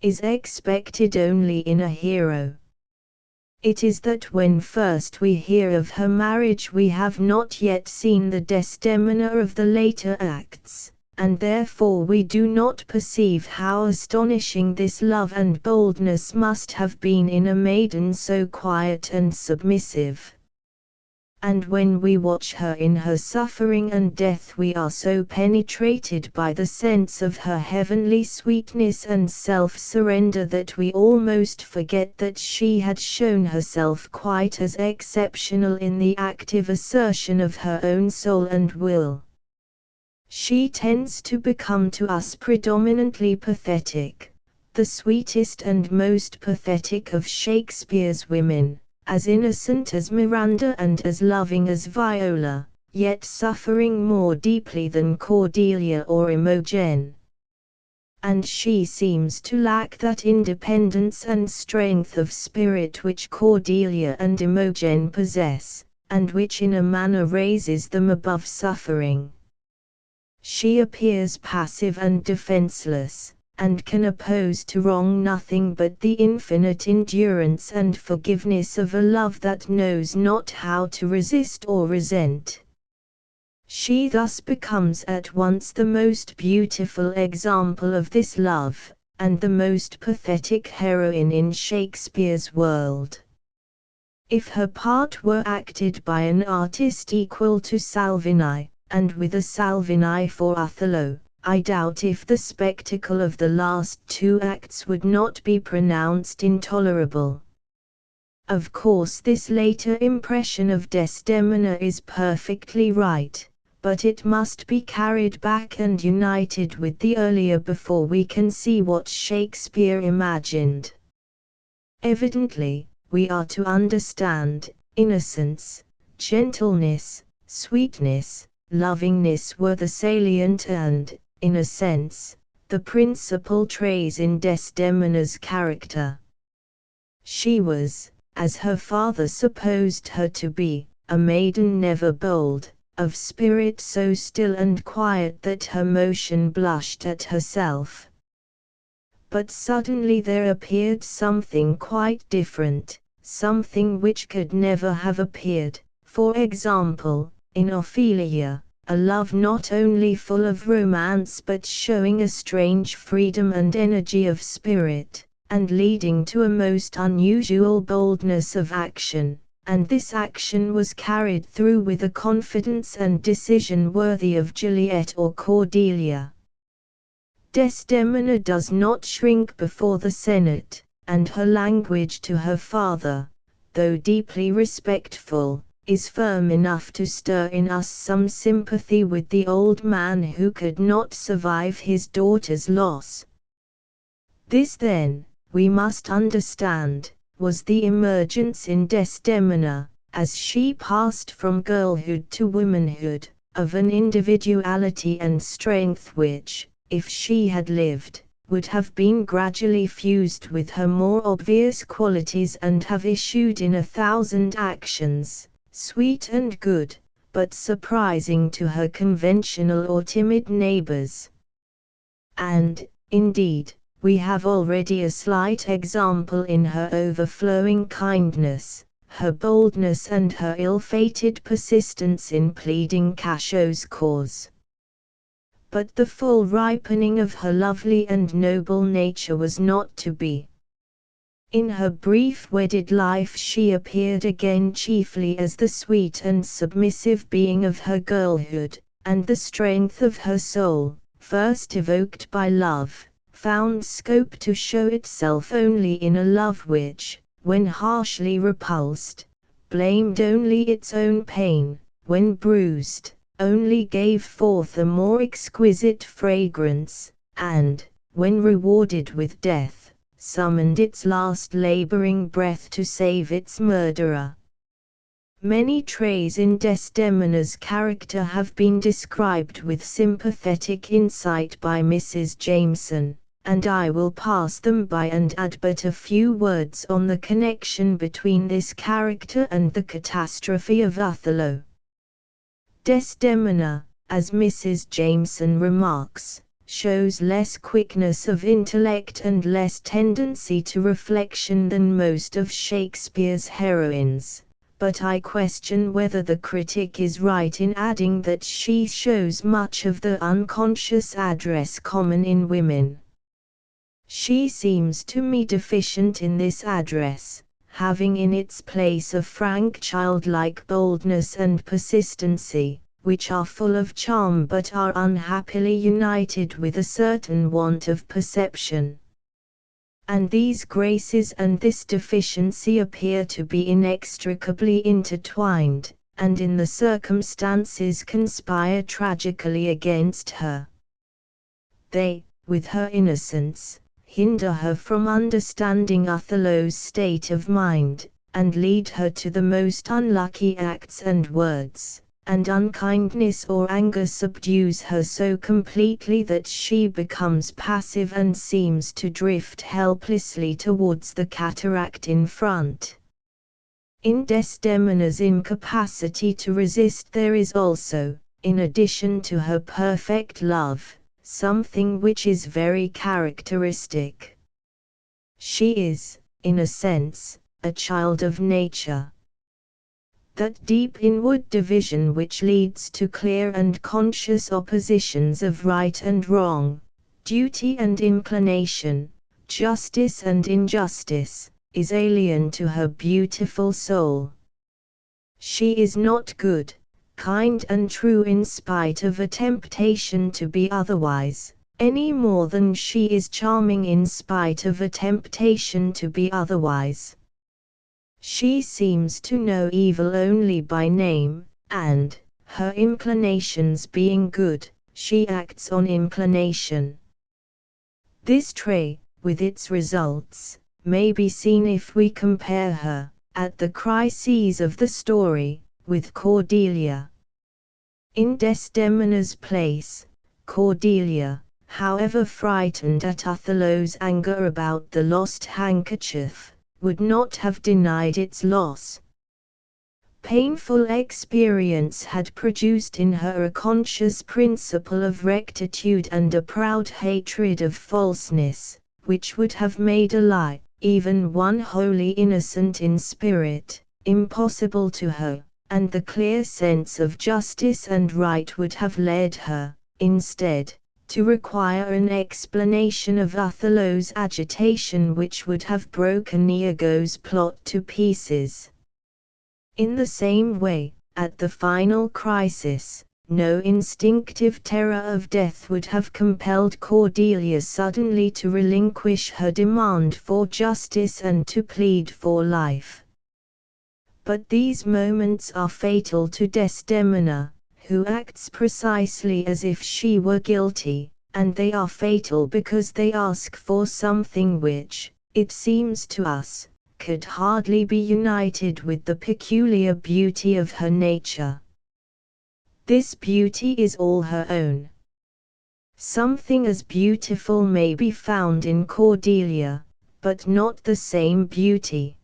is expected only in a hero. It is that when first we hear of her marriage we have not yet seen the Desdemona of the later acts, and therefore we do not perceive how astonishing this love and boldness must have been in a maiden so quiet and submissive. And when we watch her in her suffering and death we are so penetrated by the sense of her heavenly sweetness and self-surrender that we almost forget that she had shown herself quite as exceptional in the active assertion of her own soul and will. She tends to become to us predominantly pathetic, the sweetest and most pathetic of Shakespeare's women, as innocent as Miranda and as loving as Viola, yet suffering more deeply than Cordelia or Imogen. And she seems to lack that independence and strength of spirit which Cordelia and Imogen possess, and which in a manner raises them above suffering. She appears passive and defenseless, and can oppose to wrong nothing but the infinite endurance and forgiveness of a love that knows not how to resist or resent. She thus becomes at once the most beautiful example of this love, and the most pathetic heroine in Shakespeare's world. If her part were acted by an artist equal to Salvini, and with a Salvini for Othello, I doubt if the spectacle of the last two acts would not be pronounced intolerable. Of course this later impression of Desdemona is perfectly right, but it must be carried back and united with the earlier before we can see what Shakespeare imagined. Evidently, we are to understand, innocence, gentleness, sweetness, lovingness were the salient and, in a sense, the principal traits in Desdemona's character. She was, as her father supposed her to be, a maiden never bold, of spirit so still and quiet that her motion blushed at herself. But suddenly there appeared something quite different, something which could never have appeared, for example, in Ophelia, a love not only full of romance but showing a strange freedom and energy of spirit, and leading to a most unusual boldness of action, and this action was carried through with a confidence and decision worthy of Juliet or Cordelia. Desdemona does not shrink before the Senate, and her language to her father, though deeply respectful, is firm enough to stir in us some sympathy with the old man who could not survive his daughter's loss. This then, we must understand, was the emergence in Desdemona, as she passed from girlhood to womanhood, of an individuality and strength which, if she had lived, would have been gradually fused with her more obvious qualities and have issued in 1,000 actions, sweet and good, but surprising to her conventional or timid neighbors. And, indeed, we have already a slight example in her overflowing kindness, her boldness and her ill-fated persistence in pleading Cashow's cause. But the full ripening of her lovely and noble nature was not to be. In her brief wedded life she appeared again chiefly as the sweet and submissive being of her girlhood, and the strength of her soul, first evoked by love, found scope to show itself only in a love which, when harshly repulsed, blamed only its own pain, when bruised, only gave forth a more exquisite fragrance, and, when rewarded with death, summoned its last laboring breath to save its murderer. Many traits in Desdemona's character have been described with sympathetic insight by Mrs. Jameson, and I will pass them by and add but a few words on the connection between this character and the catastrophe of Othello. Desdemona, as Mrs. Jameson remarks, shows less quickness of intellect and less tendency to reflection than most of Shakespeare's heroines, but I question whether the critic is right in adding that she shows much of the unconscious address common in women. She seems to me deficient in this address, having in its place a frank childlike boldness and persistency, which are full of charm but are unhappily united with a certain want of perception. And these graces and this deficiency appear to be inextricably intertwined, and in the circumstances conspire tragically against her. They, with her innocence, hinder her from understanding Othello's state of mind, and lead her to the most unlucky acts and words, and unkindness or anger subdues her so completely that she becomes passive and seems to drift helplessly towards the cataract in front. In Desdemona's incapacity to resist there is also, in addition to her perfect love, something which is very characteristic. She is, in a sense, a child of nature. That deep inward division which leads to clear and conscious oppositions of right and wrong, duty and inclination, justice and injustice, is alien to her beautiful soul. She is not good, kind and true in spite of a temptation to be otherwise, any more than she is charming in spite of a temptation to be otherwise. She seems to know evil only by name, and, her inclinations being good, she acts on inclination. This trait, with its results, may be seen if we compare her, at the crises of the story, with Cordelia. In Desdemona's place, Cordelia, however frightened at Othello's anger about the lost handkerchief, would not have denied its loss. painful experience had produced in her a conscious principle of rectitude and a proud hatred of falseness, which would have made a lie, even one wholly innocent in spirit, impossible to her, and the clear sense of justice and right would have led her, instead, to require an explanation of Othello's agitation which would have broken Iago's plot to pieces. In the same way, at the final crisis, no instinctive terror of death would have compelled Cordelia suddenly to relinquish her demand for justice and to plead for life. But these moments are fatal to Desdemona, who acts precisely as if she were guilty, and they are fatal because they ask for something which, it seems to us, could hardly be united with the peculiar beauty of her nature. This beauty is all her own. Something as beautiful may be found in Cordelia, but not the same beauty.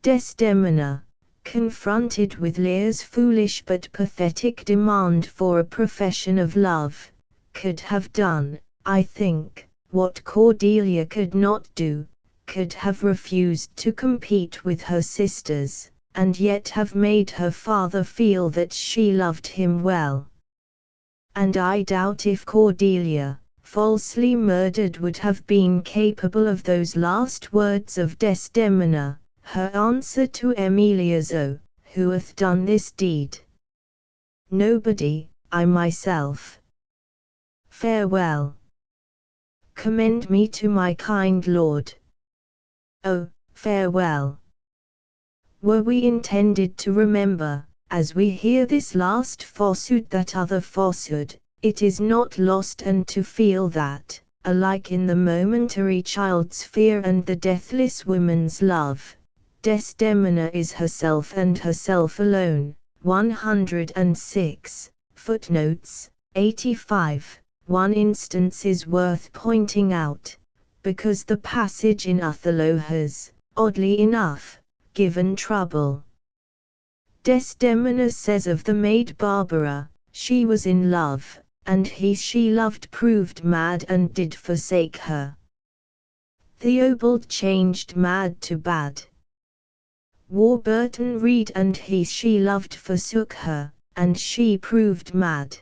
Desdemona, confronted with Lear's foolish but pathetic demand for a profession of love, could have done, I think, what Cordelia could not do, could have refused to compete with her sisters, and yet have made her father feel that she loved him well. And I doubt if Cordelia, falsely murdered, would have been capable of those last words of Desdemona, her answer to Emilia's "Oh, who hath done this deed?" "Nobody, I myself. Farewell. Commend me to my kind lord." "Oh, farewell." Were we intended to remember, as we hear this last falsehood, that other falsehood, it is not lost, and to feel that, alike in the momentary child's fear and the deathless woman's love, Desdemona is herself and herself alone. 106, footnotes, 85. One instance is worth pointing out, because the passage in Othello has, oddly enough, given trouble. Desdemona says of the maid Barbara, "She was in love, and he she loved proved mad and did forsake her." Theobald changed mad to bad. Warburton read, "And he she loved forsook her, and she proved mad."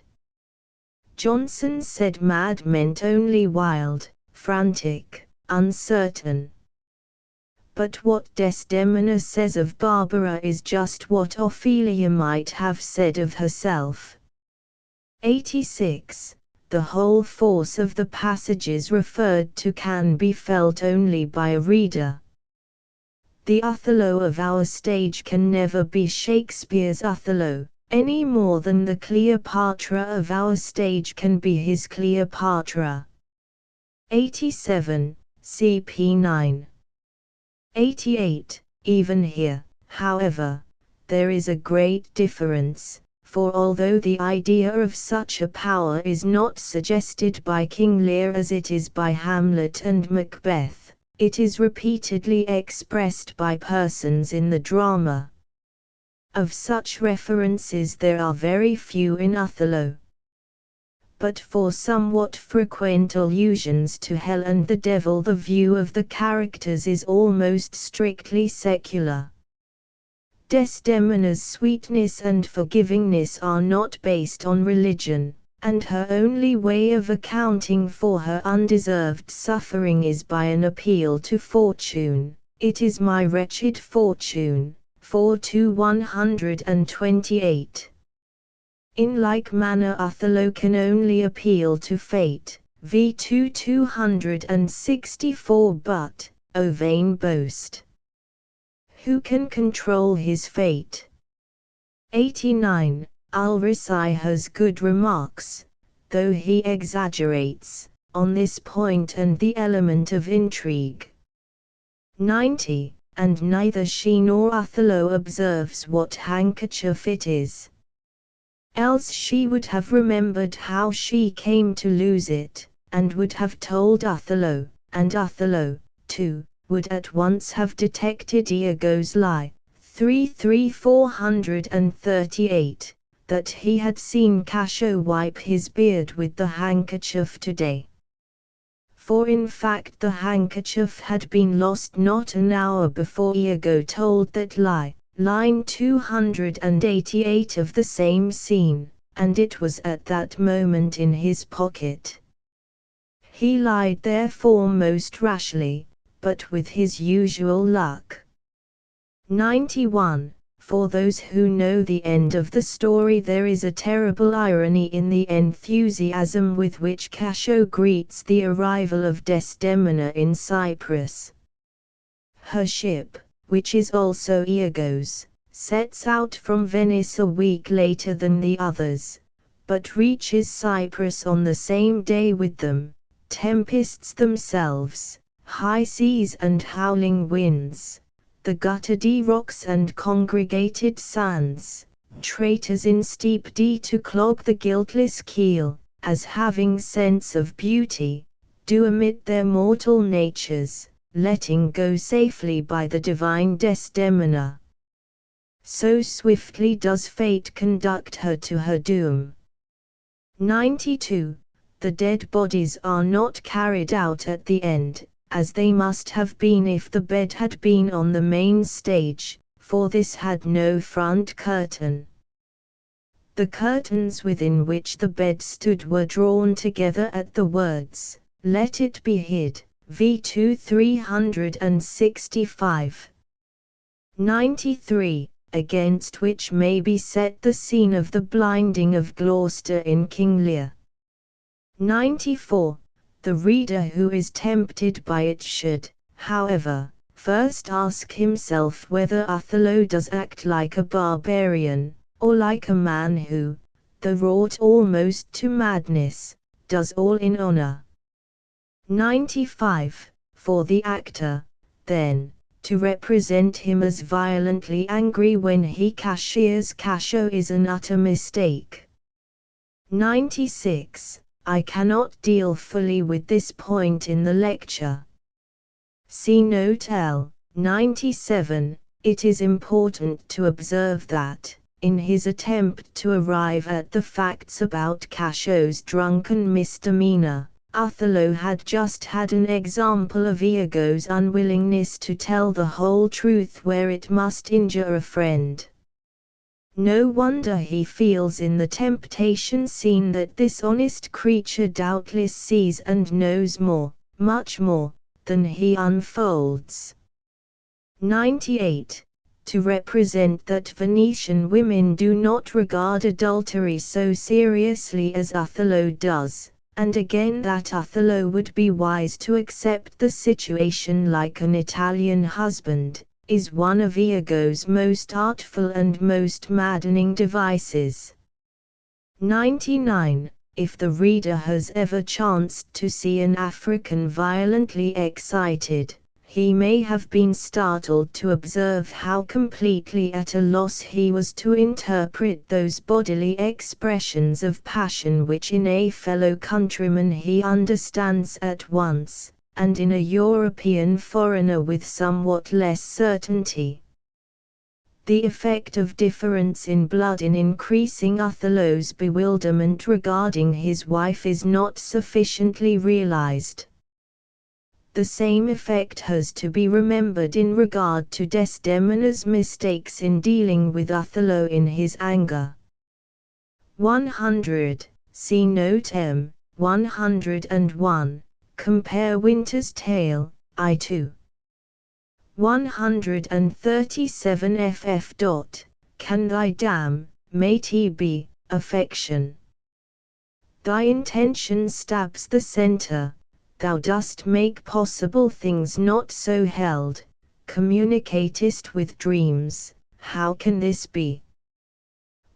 Johnson said mad meant only wild, frantic, uncertain. But what Desdemona says of Barbara is just what Ophelia might have said of herself. 86. The whole force of the passages referred to can be felt only by a reader. The Othello of our stage can never be Shakespeare's Othello, any more than the Cleopatra of our stage can be his Cleopatra. 87, cp. 9. 88. Even here, however, there is a great difference, for although the idea of such a power is not suggested by King Lear as it is by Hamlet and Macbeth, it is repeatedly expressed by persons in the drama. Of such references there are very few in Othello. But for somewhat frequent allusions to hell and the devil, the view of the characters is almost strictly secular. Desdemona's sweetness and forgivingness are not based on religion, and her only way of accounting for her undeserved suffering is by an appeal to fortune. "It is my wretched fortune." 4-128. In like manner Othello can only appeal to fate. v. 264. But, O vain boast! Who can control his fate? 89. Ulrici has good remarks, though he exaggerates, on this point and the element of intrigue. 90. And neither she nor Othello observes what handkerchief it is. Else she would have remembered how she came to lose it, and would have told Othello, and Othello, too, would at once have detected Iago's lie. 438, that he had seen Cassio wipe his beard with the handkerchief today. For in fact the handkerchief had been lost not an hour before Iago told that lie, line 288 of the same scene, and it was at that moment in his pocket. He lied therefore most rashly, but with his usual luck. 91. For those who know the end of the story, there is a terrible irony in the enthusiasm with which Cassio greets the arrival of Desdemona in Cyprus. Her ship, which is also Iago's, sets out from Venice a week later than the others, but reaches Cyprus on the same day with them. Tempests themselves, high seas and howling winds, the guttered rocks and congregated sands, traitors in steep D to clog the guiltless keel, as having sense of beauty, do omit their mortal natures, letting go safely by the divine Desdemona. So swiftly does fate conduct her to her doom. 92. The dead bodies are not carried out at the end, as they must have been if the bed had been on the main stage, for this had no front curtain. The curtains within which the bed stood were drawn together at the words, "Let it be hid," v2 365. 93. Against which may be set the scene of the blinding of Gloucester in King Lear. 94. The reader who is tempted by it should, however, first ask himself whether Othello does act like a barbarian, or like a man who, though wrought almost to madness, does all in honor. 95. For the actor, then, to represent him as violently angry when he cashiers Cassio is an utter mistake. 96. I cannot deal fully with this point in the lecture. See note L. 97. It is important to observe that, in his attempt to arrive at the facts about Cassio's drunken misdemeanor, Othello had just had an example of Iago's unwillingness to tell the whole truth where it must injure a friend. No wonder he feels in the temptation scene that this honest creature doubtless sees and knows more, much more, than he unfolds. 98. To represent that Venetian women do not regard adultery so seriously as Othello does, and again that Othello would be wise to accept the situation like an Italian husband, is one of Iago's most artful and most maddening devices. 99. If the reader has ever chanced to see an African violently excited, he may have been startled to observe how completely at a loss he was to interpret those bodily expressions of passion which in a fellow countryman he understands at once, and in a European foreigner with somewhat less certainty. The effect of difference in blood in increasing Othello's bewilderment regarding his wife is not sufficiently realized. The same effect has to be remembered in regard to Desdemona's mistakes in dealing with Othello in his anger. 100. See note M. 101. Compare Winter's Tale, I2. 137 ff. Can thy dam, matey be, affection? Thy intention stabs the centre, thou dost make possible things not so held, communicatest with dreams, how can this be?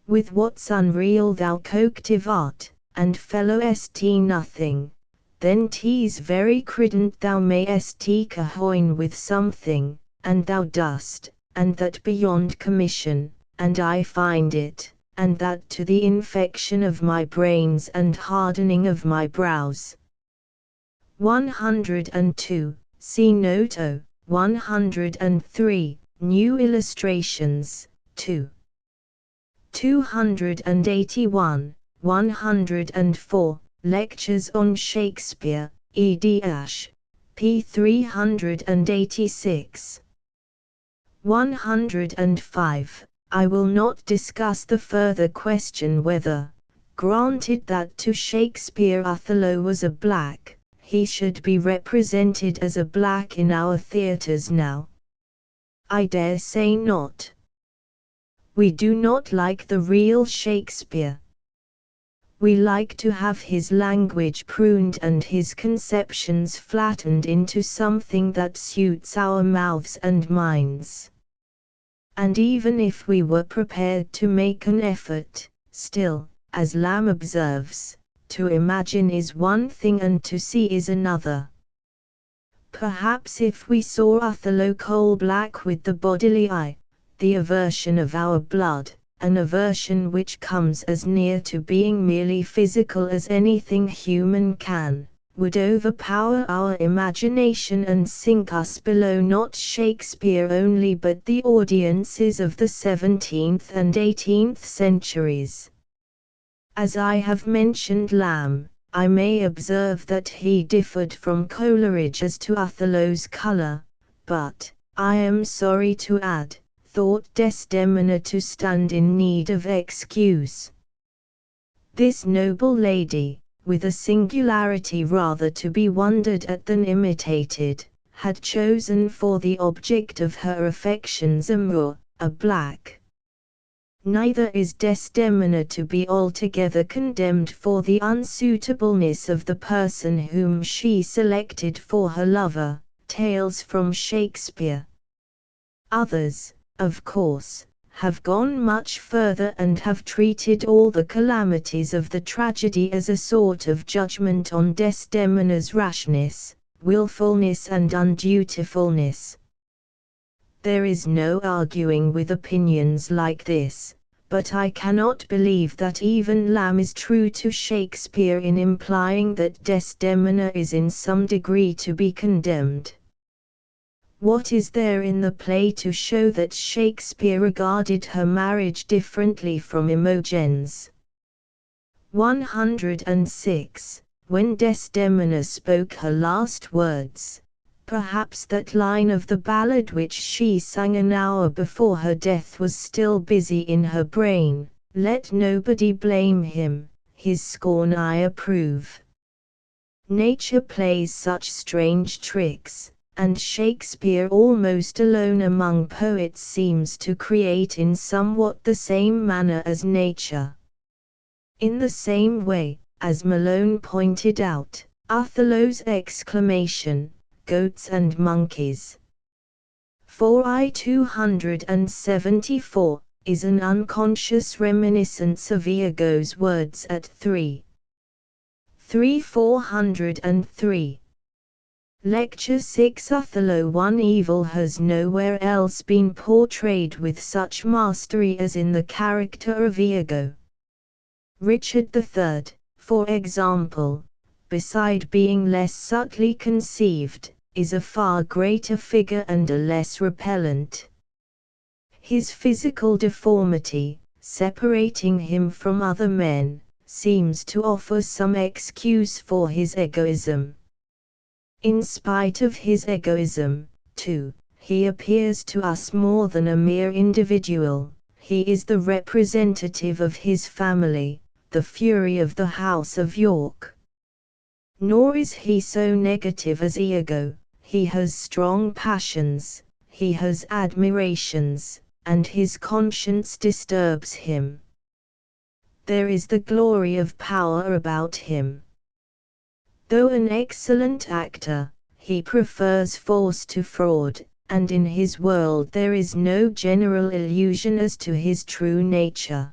With what's unreal thou coctive art, and fellow st nothing. Then 'tis very credent thou mayest cahoin with something, and thou dost, and that beyond commission, and I find it, and that to the infection of my brains and hardening of my brows. 102. See note O. 103. New illustrations, 2. 281, 104, Lectures on Shakespeare, ed. p. 386. 105. I will not discuss the further question whether, granted that to Shakespeare Othello was a black, he should be represented as a black in our theatres now. I dare say not. We do not like the real Shakespeare. We like to have his language pruned and his conceptions flattened into something that suits our mouths and minds. And even if we were prepared to make an effort, still, as Lamb observes, to imagine is one thing and to see is another. Perhaps if we saw Othello coal-black with the bodily eye, the aversion of our blood, an aversion which comes as near to being merely physical as anything human can, would overpower our imagination and sink us below not Shakespeare only but the audiences of the 17th and 18th centuries. As I have mentioned Lamb, I may observe that he differed from Coleridge as to Othello's colour, but, I am sorry to add, thought Desdemona to stand in need of excuse. This noble lady, with a singularity rather to be wondered at than imitated, had chosen for the object of her affections a Moor, a black. Neither is Desdemona to be altogether condemned for the unsuitableness of the person whom she selected for her lover. Tales from Shakespeare. Others, of course, have gone much further and have treated all the calamities of the tragedy as a sort of judgment on Desdemona's rashness, wilfulness and undutifulness. There is no arguing with opinions like this, but I cannot believe that even Lamb is true to Shakespeare in implying that Desdemona is in some degree to be condemned. What is there in the play to show that Shakespeare regarded her marriage differently from Imogen's? 106. When Desdemona spoke her last words, perhaps that line of the ballad which she sang an hour before her death was still busy in her brain, "Let nobody blame him, his scorn I approve." Nature plays such strange tricks, and Shakespeare almost alone among poets seems to create in somewhat the same manner as nature. In the same way, as Malone pointed out, Othello's exclamation, "Goats and monkeys," 4i 274, is an unconscious reminiscence of Iago's words at 3. 403. Lecture 6. Othello. One evil has nowhere else been portrayed with such mastery as in the character of Iago. Richard III, for example, beside being less subtly conceived, is a far greater figure and a less repellent. His physical deformity, separating him from other men, seems to offer some excuse for his egoism. In spite of his egoism, too, he appears to us more than a mere individual. He is the representative of his family, the fury of the House of York. Nor is he so negative as Iago. He has strong passions, he has admirations, and his conscience disturbs him. There is the glory of power about him. Though an excellent actor, he prefers force to fraud, and in his world there is no general illusion as to his true nature.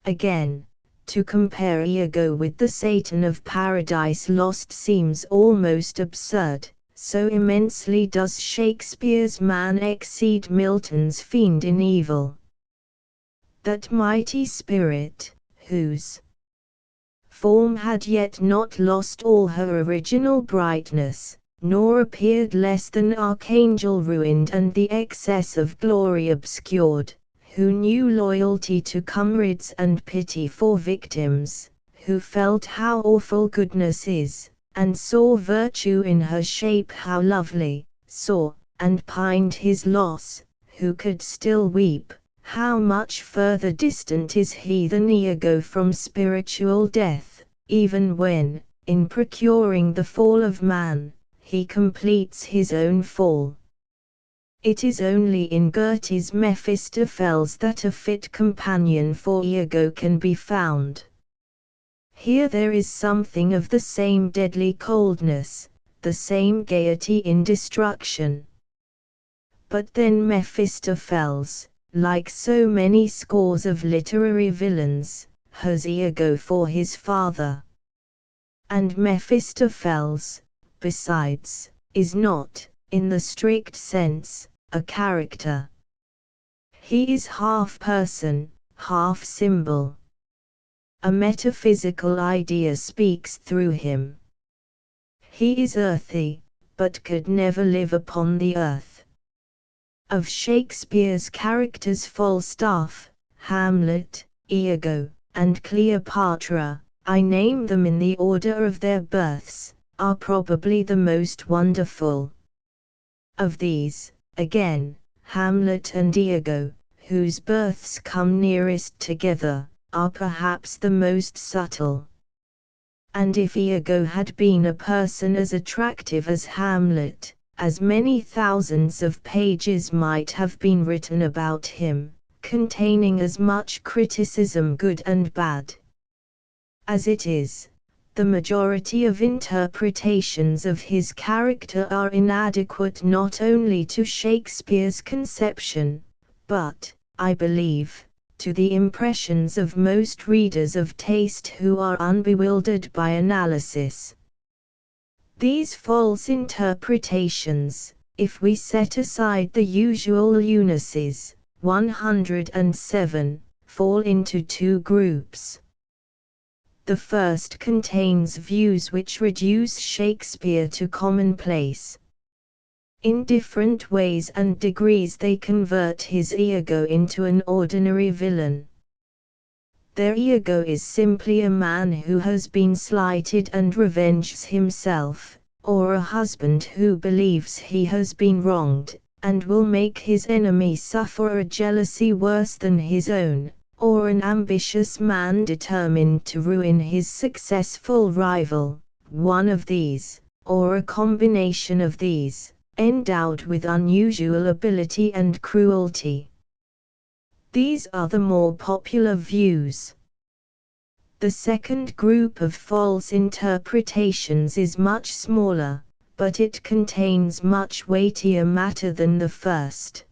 Again, to compare Iago with the Satan of Paradise Lost seems almost absurd, so immensely does Shakespeare's man exceed Milton's fiend in evil. That mighty spirit, whose form had yet not lost all her original brightness, nor appeared less than archangel ruined and the excess of glory obscured, who knew loyalty to comrades and pity for victims, who felt how awful goodness is, and saw virtue in her shape how lovely, saw, and pined his loss, who could still weep, how much further distant is he than Iago from spiritual death, even when, in procuring the fall of man, he completes his own fall. It is only in Goethe's Mephistopheles that a fit companion for Iago can be found. Here there is something of the same deadly coldness, the same gaiety in destruction. But then Mephistopheles, like so many scores of literary villains, has Iago for his father. And Mephistopheles, besides, is not, in the strict sense, a character. He is half person, half symbol. A metaphysical idea speaks through him. He is earthy, but could never live upon the earth. Of Shakespeare's characters Falstaff, Hamlet, Iago, and Cleopatra, I name them in the order of their births, are probably the most wonderful. Of these, again, Hamlet and Iago, whose births come nearest together, are perhaps the most subtle. And if Iago had been a person as attractive as Hamlet, as many thousands of pages might have been written about him, containing as much criticism good and bad. As it is, the majority of interpretations of his character are inadequate not only to Shakespeare's conception, but, I believe, to the impressions of most readers of taste who are unbewildered by analysis. These false interpretations, if we set aside the usual lunacies, 107, fall into two groups. The first contains views which reduce Shakespeare to commonplace. In different ways and degrees they convert his Iago into an ordinary villain. Their Iago is simply a man who has been slighted and revenges himself, or a husband who believes he has been wronged, and will make his enemy suffer a jealousy worse than his own, or an ambitious man determined to ruin his successful rival, one of these, or a combination of these, endowed with unusual ability and cruelty. These are the more popular views. The second group of false interpretations is much smaller, but it contains much weightier matter than the first.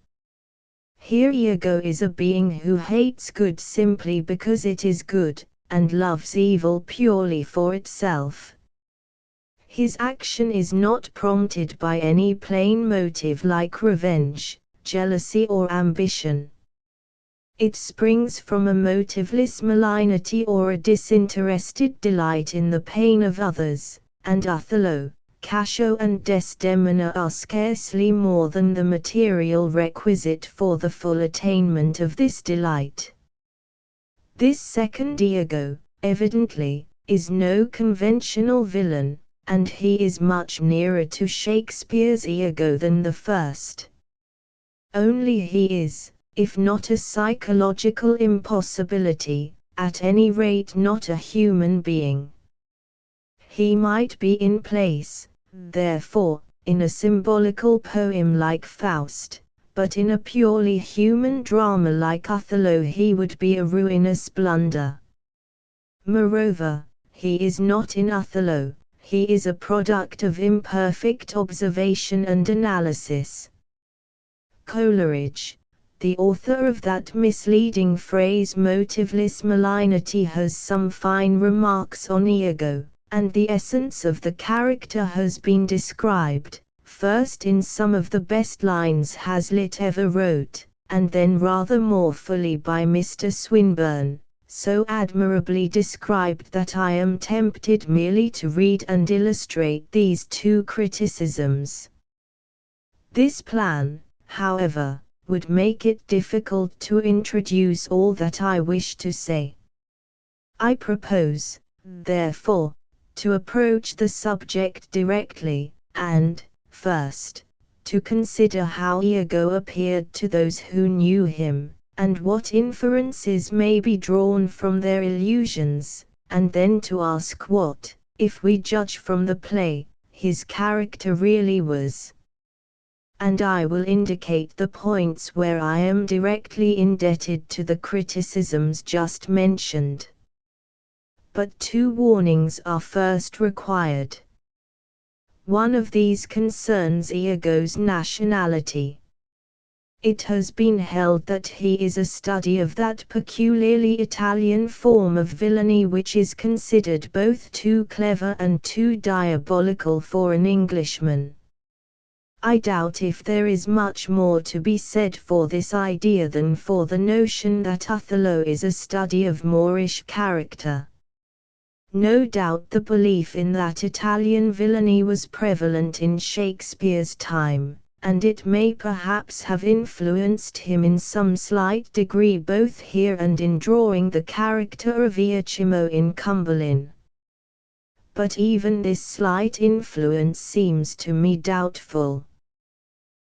Here Iago is a being who hates good simply because it is good, and loves evil purely for itself. His action is not prompted by any plain motive like revenge, jealousy or ambition. It springs from a motiveless malignity or a disinterested delight in the pain of others, and Othello, Cassio and Desdemona are scarcely more than the material requisite for the full attainment of this delight. This second Iago, evidently, is no conventional villain, and he is much nearer to Shakespeare's Iago than the first. Only he is, if not a psychological impossibility, at any rate not a human being. He might be in place, therefore, in a symbolical poem like Faust, but in a purely human drama like Othello he would be a ruinous blunder. Moreover, he is not in Othello, he is a product of imperfect observation and analysis. Coleridge, the author of that misleading phrase motiveless malignity, has some fine remarks on Iago, and the essence of the character has been described, first in some of the best lines Hazlitt ever wrote, and then rather more fully by Mr. Swinburne, so admirably described that I am tempted merely to read and illustrate these two criticisms. This plan, however, would make it difficult to introduce all that I wish to say. I propose, therefore, to approach the subject directly, and, first, to consider how Iago appeared to those who knew him, and what inferences may be drawn from their illusions, and then to ask what, if we judge from the play, his character really was. And I will indicate the points where I am directly indebted to the criticisms just mentioned. But two warnings are first required. One of these concerns Iago's nationality. It has been held that he is a study of that peculiarly Italian form of villainy which is considered both too clever and too diabolical for an Englishman. I doubt if there is much more to be said for this idea than for the notion that Othello is a study of Moorish character. No doubt the belief in that Italian villainy was prevalent in Shakespeare's time, and it may perhaps have influenced him in some slight degree both here and in drawing the character of Iachimo in Cymbeline. But even this slight influence seems to me doubtful.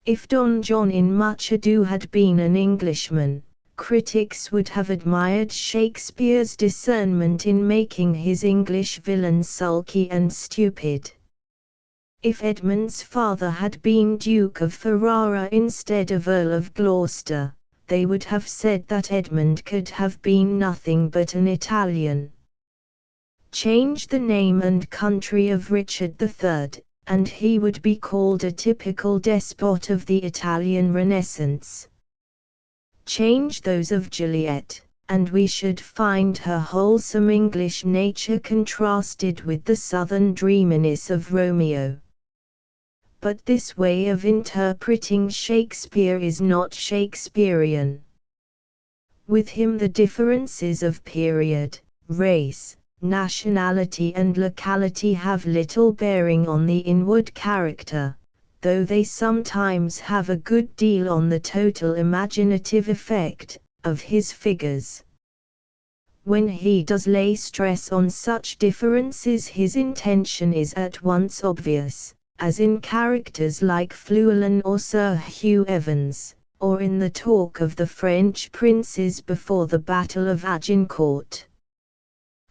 If Don John in Much Ado had been an Englishman, critics would have admired Shakespeare's discernment in making his English villain sulky and stupid. If Edmund's father had been Duke of Ferrara instead of Earl of Gloucester, they would have said that Edmund could have been nothing but an Italian. Change the name and country of Richard III, and he would be called a typical despot of the Italian Renaissance. Change those of Juliet, and we should find her wholesome English nature contrasted with the southern dreaminess of Romeo. But this way of interpreting Shakespeare is not Shakespearean. With him the differences of period, race, nationality and locality have little bearing on the inward character, though they sometimes have a good deal on the total imaginative effect of his figures. When he does lay stress on such differences, his intention is at once obvious, as in characters like Fluellen or Sir Hugh Evans, or in the talk of the French princes before the Battle of Agincourt.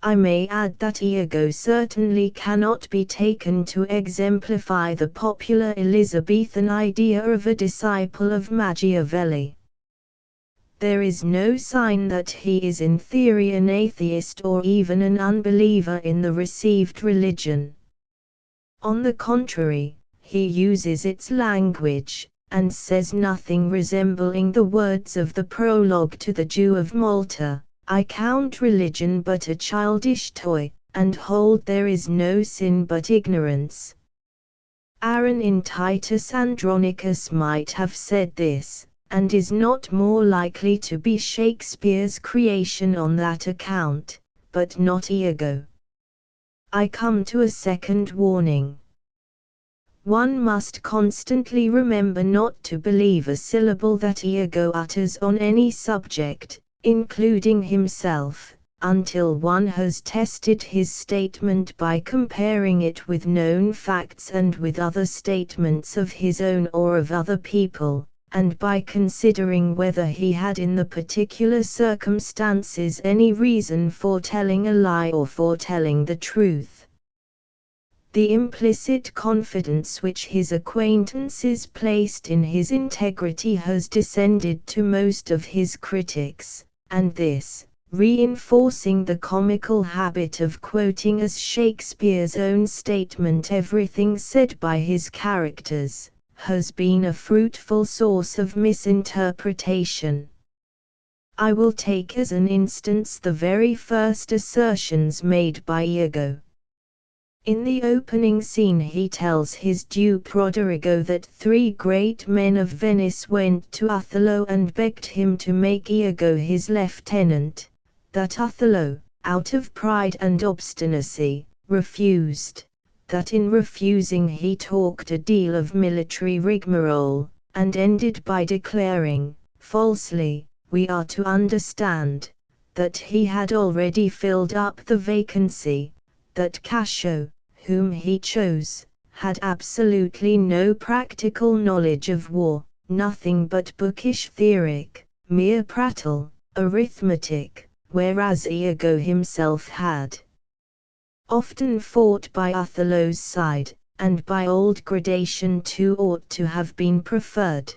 I may add that Iago certainly cannot be taken to exemplify the popular Elizabethan idea of a disciple of Machiavelli. There is no sign that he is in theory an atheist or even an unbeliever in the received religion. On the contrary, he uses its language, and says nothing resembling the words of the prologue to the Jew of Malta, I count religion but a childish toy, and hold there is no sin but ignorance. Aaron in Titus Andronicus might have said this, and is not more likely to be Shakespeare's creation on that account, but not Iago. I come to a second warning. One must constantly remember not to believe a syllable that Iago utters on any subject, including himself, until one has tested his statement by comparing it with known facts and with other statements of his own or of other people, and by considering whether he had in the particular circumstances any reason for telling a lie or for telling the truth. The implicit confidence which his acquaintances placed in his integrity has descended to most of his critics, and this, reinforcing the comical habit of quoting as Shakespeare's own statement everything said by his characters, has been a fruitful source of misinterpretation. I will take as an instance the very first assertions made by Iago. In the opening scene he tells his dupe Roderigo that 3 great men of Venice went to Othello and begged him to make Iago his lieutenant, that Othello, out of pride and obstinacy, refused, that in refusing he talked a deal of military rigmarole, and ended by declaring, falsely, we are to understand, that he had already filled up the vacancy, that Cassio, whom he chose, had absolutely no practical knowledge of war, nothing but bookish theoric, mere prattle, arithmetic, whereas Iago himself had often fought by Othello's side, and by old gradation too ought to have been preferred.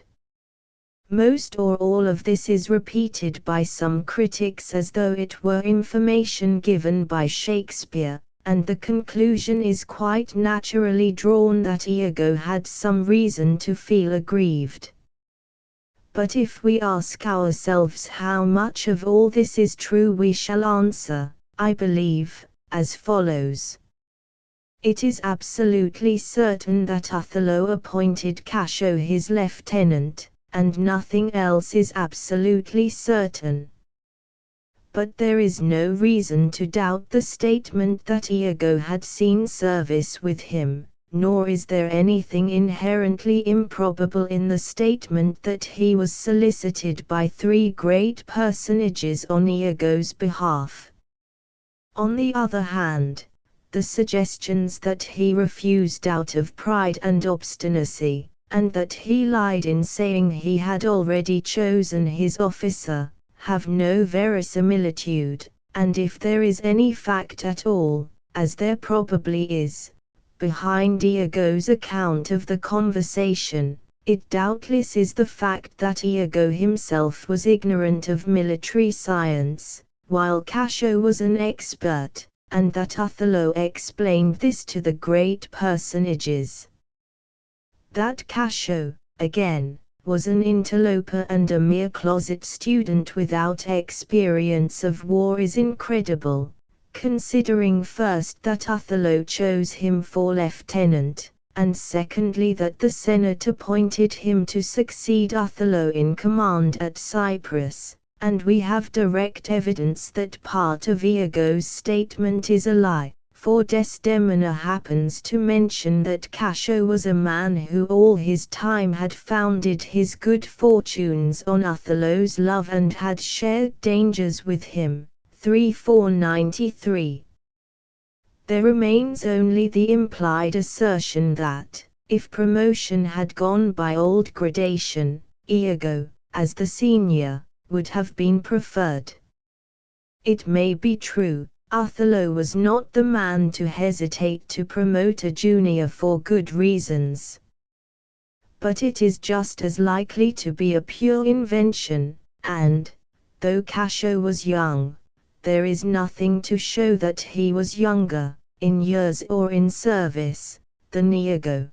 Most or all of this is repeated by some critics as though it were information given by Shakespeare, and the conclusion is quite naturally drawn that Iago had some reason to feel aggrieved. But if we ask ourselves how much of all this is true, we shall answer, I believe, as follows. It is absolutely certain that Othello appointed Cassio his lieutenant, and nothing else is absolutely certain. But there is no reason to doubt the statement that Iago had seen service with him, nor is there anything inherently improbable in the statement that he was solicited by three great personages on Iago's behalf. On the other hand, the suggestions that he refused out of pride and obstinacy, and that he lied in saying he had already chosen his officer, have no verisimilitude, and if there is any fact at all, as there probably is, behind Iago's account of the conversation, it doubtless is the fact that Iago himself was ignorant of military science, while Cassio was an expert, and that Othello explained this to the great personages. That Cassio, again, was an interloper and a mere closet student without experience of war is incredible, considering first that Othello chose him for lieutenant, and secondly that the Senate appointed him to succeed Othello in command at Cyprus, and we have direct evidence that part of Iago's statement is a lie. For Desdemona happens to mention that Cassio was a man who all his time had founded his good fortunes on Othello's love and had shared dangers with him. 3493. There remains only the implied assertion that, if promotion had gone by old gradation, Iago, as the senior, would have been preferred. It may be true, Othello was not the man to hesitate to promote a junior for good reasons. But it is just as likely to be a pure invention, and, though Cassio was young, there is nothing to show that he was younger, in years or in service, than Iago.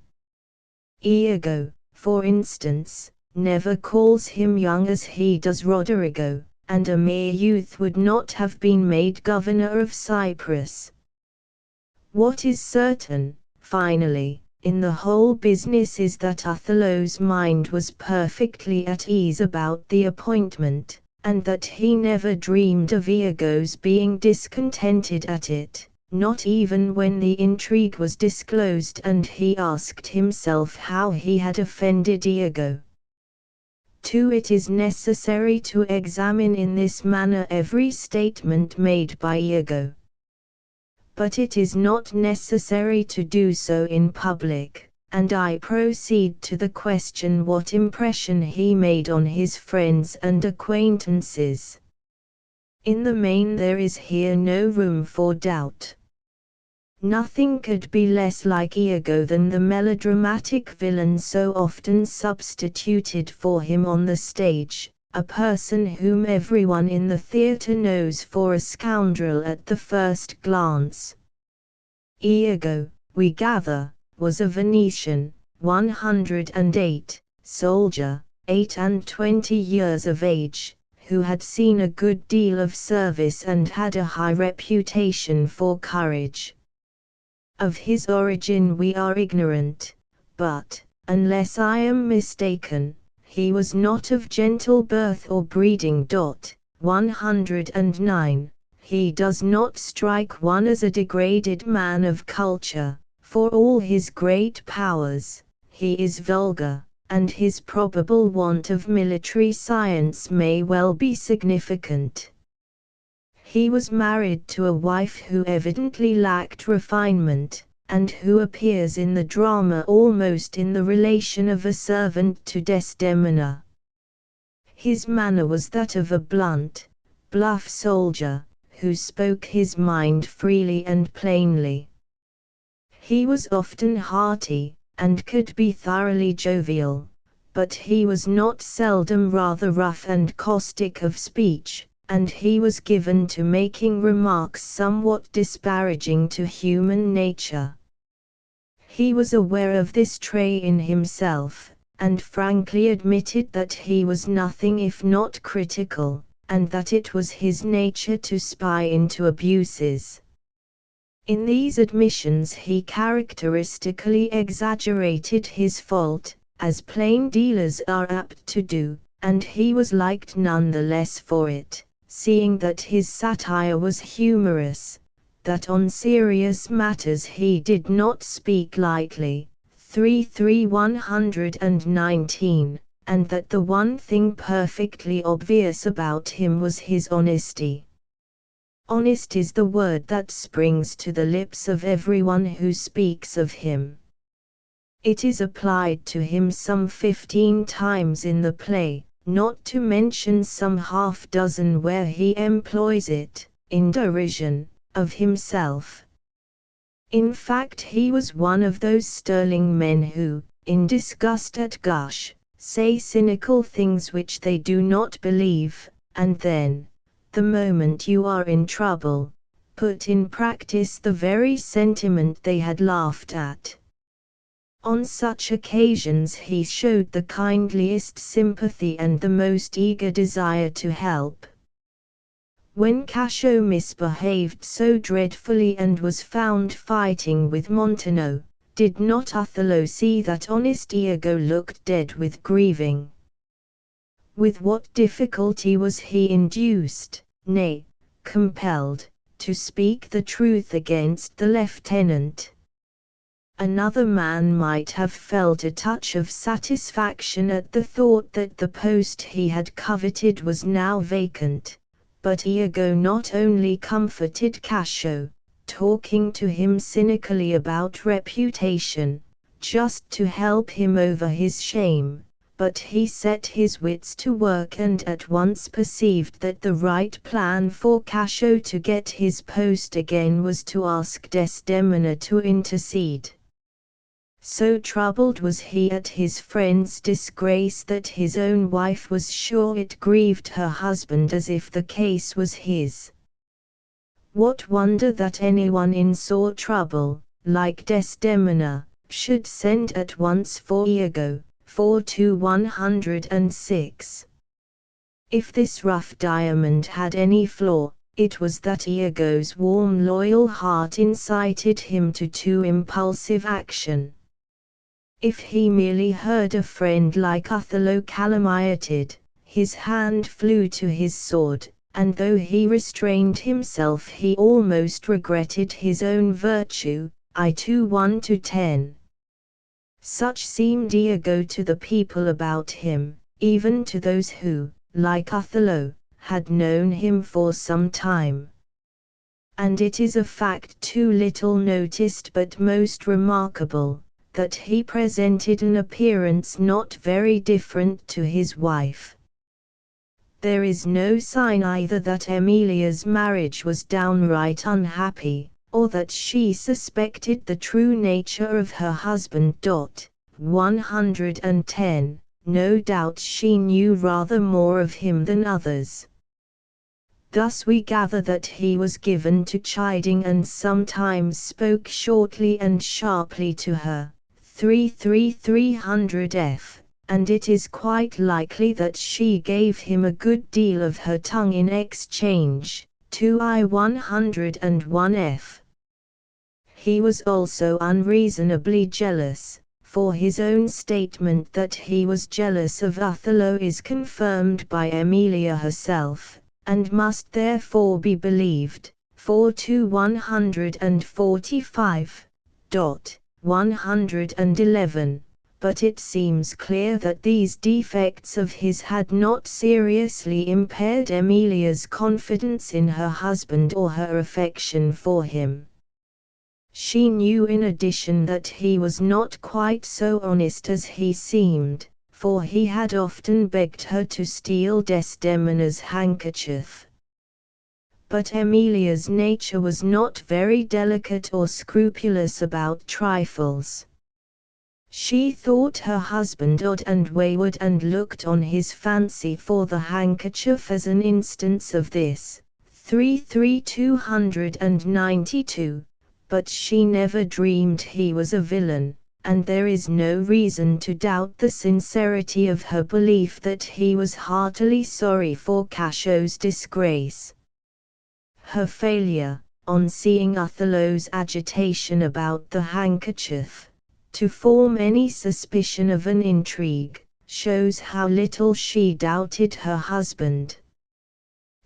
Iago, for instance, never calls him young as he does Roderigo, and a mere youth would not have been made governor of Cyprus. What is certain, finally, in the whole business is that Othello's mind was perfectly at ease about the appointment, and that he never dreamed of Iago's being discontented at it, not even when the intrigue was disclosed and he asked himself how he had offended Iago. 2. It is necessary to examine in this manner every statement made by Iago. But it is not necessary to do so in public, and I proceed to the question what impression he made on his friends and acquaintances. In the main there is here no room for doubt. Nothing could be less like Iago than the melodramatic villain so often substituted for him on the stage, a person whom everyone in the theatre knows for a scoundrel at the first glance. Iago, we gather, was a Venetian, 108, soldier, 28 years of age, who had seen a good deal of service and had a high reputation for courage. Of his origin we are ignorant, but, unless I am mistaken, he was not of gentle birth or breeding. 109, he does not strike one as a degraded man of culture, for all his great powers, he is vulgar, and his probable want of military science may well be significant. He was married to a wife who evidently lacked refinement, and who appears in the drama almost in the relation of a servant to Desdemona. His manner was that of a blunt, bluff soldier, who spoke his mind freely and plainly. He was often hearty, and could be thoroughly jovial, but he was not seldom rather rough and caustic of speech, and he was given to making remarks somewhat disparaging to human nature. He was aware of this trait in himself, and frankly admitted that he was nothing if not critical, and that it was his nature to spy into abuses. In these admissions he characteristically exaggerated his fault, as plain dealers are apt to do, and he was liked none the less for it, seeing that his satire was humorous, that on serious matters he did not speak lightly, 119, and that the one thing perfectly obvious about him was his honesty. Honest is the word that springs to the lips of everyone who speaks of him. It is applied to him some 15 times in the play, not to mention some half-dozen where he employs it, in derision, of himself. In fact, he was one of those sterling men who, in disgust at gush, say cynical things which they do not believe, and then, the moment you are in trouble, put in practice the very sentiment they had laughed at. On such occasions he showed the kindliest sympathy and the most eager desire to help. When Cassio misbehaved so dreadfully and was found fighting with Montano, did not Othello see that honest Iago looked dead with grieving? With what difficulty was he induced, nay, compelled, to speak the truth against the lieutenant? Another man might have felt a touch of satisfaction at the thought that the post he had coveted was now vacant, but Iago not only comforted Cassio, talking to him cynically about reputation, just to help him over his shame, but he set his wits to work and at once perceived that the right plan for Cassio to get his post again was to ask Desdemona to intercede. So troubled was he at his friend's disgrace that his own wife was sure it grieved her husband as if the case was his. What wonder that anyone in sore trouble, like Desdemona, should send at once for Iago, 106. If this rough diamond had any flaw, it was that Iago's warm loyal heart incited him to too impulsive action. If he merely heard a friend like Othello calumniated, his hand flew to his sword, and though he restrained himself he almost regretted his own virtue, I 1-10. Such seemed Iago to the people about him, even to those who, like Othello, had known him for some time. And it is a fact too little noticed but most remarkable, that he presented an appearance not very different to his wife. There is no sign either that Emilia's marriage was downright unhappy, or that she suspected the true nature of her husband. 110. No doubt she knew rather more of him than others. Thus we gather that he was given to chiding and sometimes spoke shortly and sharply to her, 300 f, and it is quite likely that she gave him a good deal of her tongue in exchange, 101 f. He was also unreasonably jealous, for his own statement that he was jealous of Othello is confirmed by Emilia herself, and must therefore be believed. 4-145. 111. But it seems clear that these defects of his had not seriously impaired Emilia's confidence in her husband or her affection for him. She knew in addition that he was not quite so honest as he seemed, for he had often begged her to steal Desdemona's handkerchief. But Emilia's nature was not very delicate or scrupulous about trifles. She thought her husband odd and wayward and looked on his fancy for the handkerchief as an instance of this. 292. But she never dreamed he was a villain, and there is no reason to doubt the sincerity of her belief that he was heartily sorry for Cassio's disgrace. Her failure, on seeing Othello's agitation about the handkerchief, to form any suspicion of an intrigue, shows how little she doubted her husband.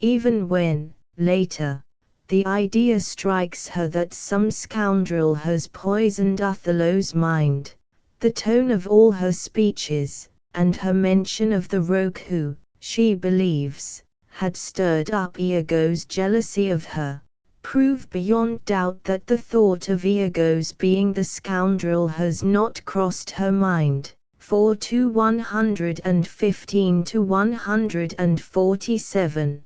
Even when, later, the idea strikes her that some scoundrel has poisoned Othello's mind, the tone of all her speeches, and her mention of the rogue who, she believes, had stirred up Iago's jealousy of her, prove beyond doubt that the thought of Iago's being the scoundrel has not crossed her mind. 4-115-147.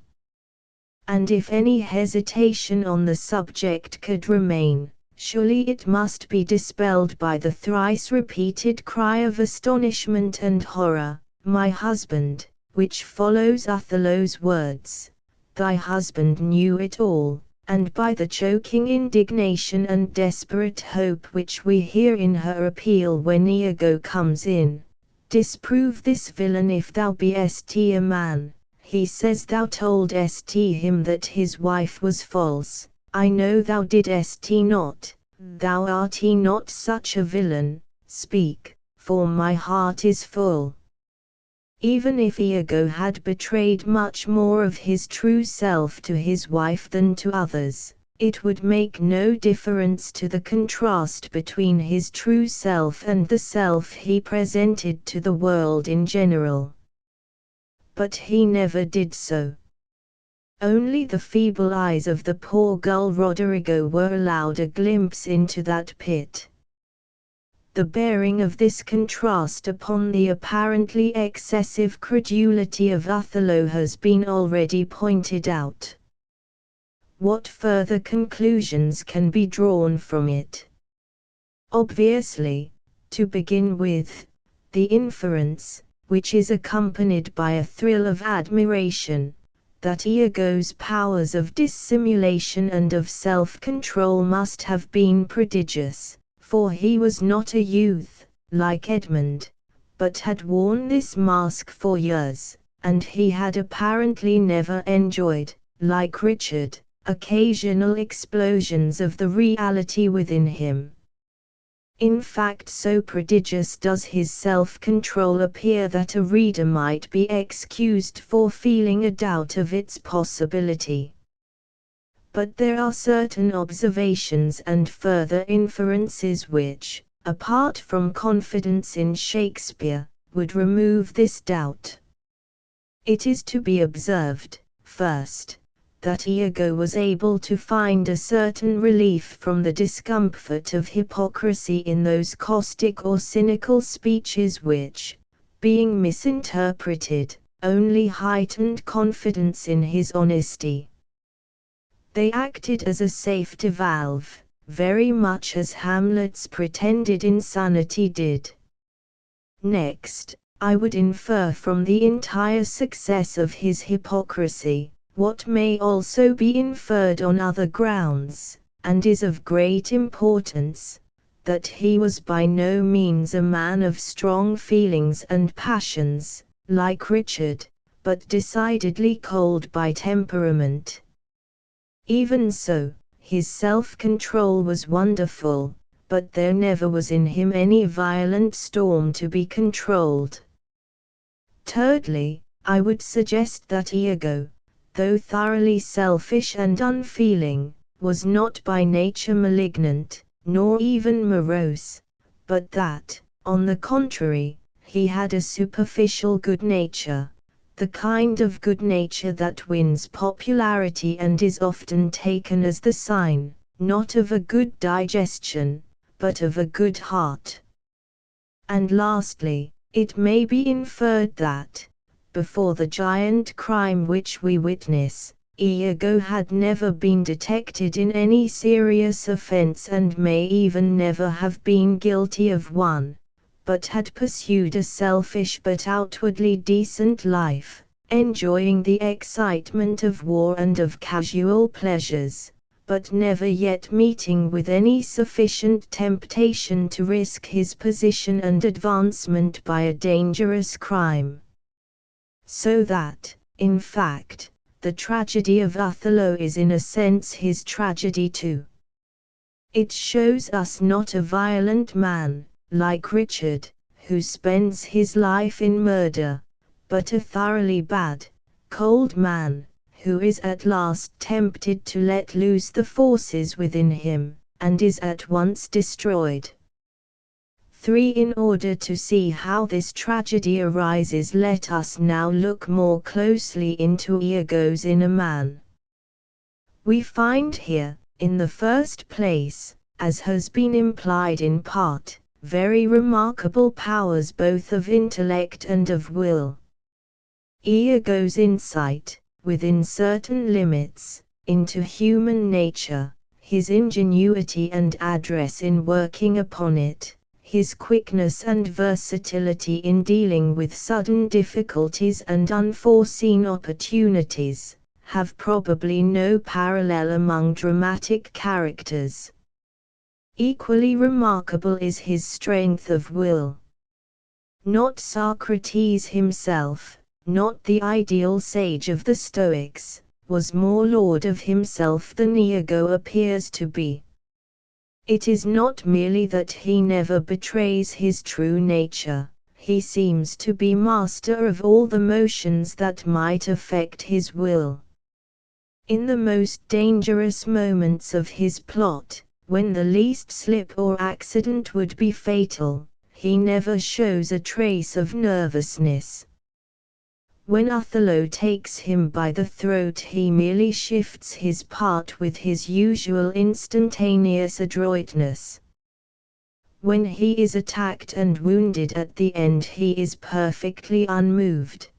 And if any hesitation on the subject could remain, surely it must be dispelled by the thrice-repeated cry of astonishment and horror, "My husband," which follows Othello's words, "Thy husband knew it all," and by the choking indignation and desperate hope which we hear in her appeal when Iago comes in. "Disprove this villain if thou be'st a man. He says thou toldest him that his wife was false. I know thou didst not. Thou art not such a villain. Speak, for my heart is full." Even if Iago had betrayed much more of his true self to his wife than to others, it would make no difference to the contrast between his true self and the self he presented to the world in general. But he never did so. Only the feeble eyes of the poor gull Roderigo were allowed a glimpse into that pit. The bearing of this contrast upon the apparently excessive credulity of Othello has been already pointed out. What further conclusions can be drawn from it? Obviously, to begin with, the inference, which is accompanied by a thrill of admiration, that Iago's powers of dissimulation and of self-control must have been prodigious, for he was not a youth, like Edmund, but had worn this mask for years, and he had apparently never enjoyed, like Richard, occasional explosions of the reality within him. In fact, so prodigious does his self-control appear that a reader might be excused for feeling a doubt of its possibility. But there are certain observations and further inferences which, apart from confidence in Shakespeare, would remove this doubt. It is to be observed, first, that Iago was able to find a certain relief from the discomfort of hypocrisy in those caustic or cynical speeches which, being misinterpreted, only heightened confidence in his honesty. They acted as a safety valve, very much as Hamlet's pretended insanity did. Next, I would infer from the entire success of his hypocrisy, what may also be inferred on other grounds, and is of great importance, that he was by no means a man of strong feelings and passions, like Richard, but decidedly cold by temperament. Even so, his self-control was wonderful, but there never was in him any violent storm to be controlled. Thirdly, I would suggest that Iago, though thoroughly selfish and unfeeling, was not by nature malignant, nor even morose, but that, on the contrary, he had a superficial good nature, the kind of good nature that wins popularity and is often taken as the sign, not of a good digestion, but of a good heart. And lastly, it may be inferred that, before the giant crime which we witness, Iago had never been detected in any serious offense and may even never have been guilty of one, but had pursued a selfish but outwardly decent life, enjoying the excitement of war and of casual pleasures, but never yet meeting with any sufficient temptation to risk his position and advancement by a dangerous crime. So that, in fact, the tragedy of Othello is in a sense his tragedy too. It shows us not a violent man, like Richard, who spends his life in murder, but a thoroughly bad, cold man, who is at last tempted to let loose the forces within him, and is at once destroyed. 3. In order to see how this tragedy arises, let us now look more closely into Iago's inner man. We find here, in the first place, as has been implied in part, very remarkable powers both of intellect and of will. Iago's insight, within certain limits, into human nature, his ingenuity and address in working upon it, his quickness and versatility in dealing with sudden difficulties and unforeseen opportunities, have probably no parallel among dramatic characters. Equally remarkable is his strength of will. Not Socrates himself, not the ideal sage of the Stoics, was more lord of himself than Iago appears to be. It is not merely that he never betrays his true nature, he seems to be master of all the motions that might affect his will. In the most dangerous moments of his plot, when the least slip or accident would be fatal, he never shows a trace of nervousness. When Othello takes him by the throat, he merely shifts his part with his usual instantaneous adroitness. When he is attacked and wounded at the end, he is perfectly unmoved.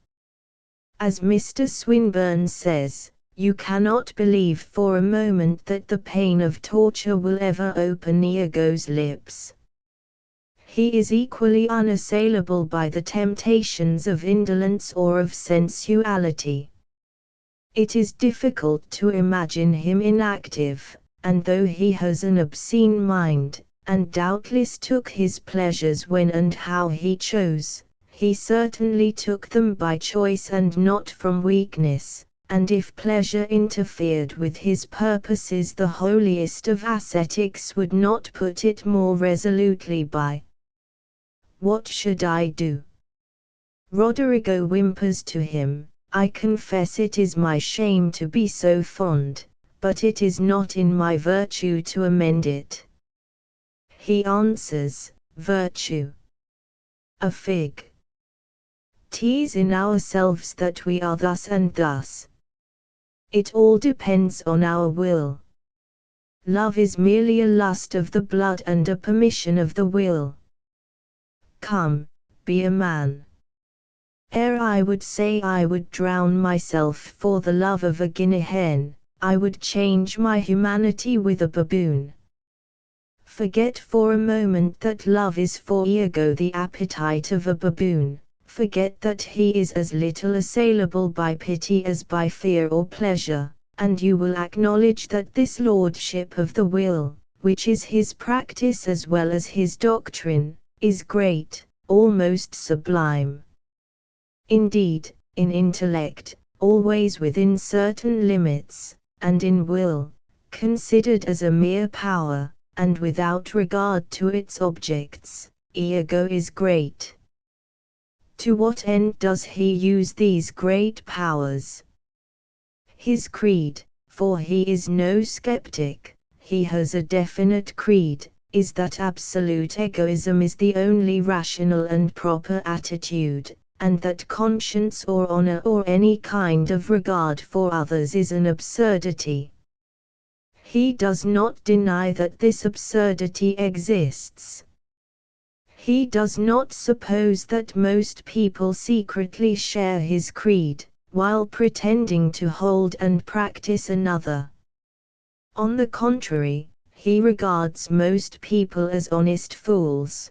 As Mr. Swinburne says, "You cannot believe for a moment that the pain of torture will ever open Iago's lips." He is equally unassailable by the temptations of indolence or of sensuality. It is difficult to imagine him inactive, and though he has an obscene mind, and doubtless took his pleasures when and how he chose, he certainly took them by choice and not from weakness, and if pleasure interfered with his purposes, the holiest of ascetics would not put it more resolutely by. "What should I do?" Roderigo whimpers to him, "I confess it is my shame to be so fond, but it is not in my virtue to amend it." He answers, "Virtue? A fig! 'Tis in ourselves that we are thus and thus. It all depends on our will. Love is merely a lust of the blood and a permission of the will. Come, be a man. Ere I would say I would drown myself for the love of a guinea hen, I would change my humanity with a baboon. Forget for a moment that love is for Iago the appetite of a baboon, forget that he is as little assailable by pity as by fear or pleasure, and you will acknowledge that this lordship of the will, which is his practice as well as his doctrine, is great, almost sublime. Indeed, in intellect, always within certain limits, and in will, considered as a mere power, and without regard to its objects, Iago is great. To what end does he use these great powers? His creed, for he is no skeptic, he has a definite creed, is that absolute egoism is the only rational and proper attitude, and that conscience or honor or any kind of regard for others is an absurdity. He does not deny that this absurdity exists. He does not suppose that most people secretly share his creed, while pretending to hold and practice another. On the contrary, he regards most people as honest fools.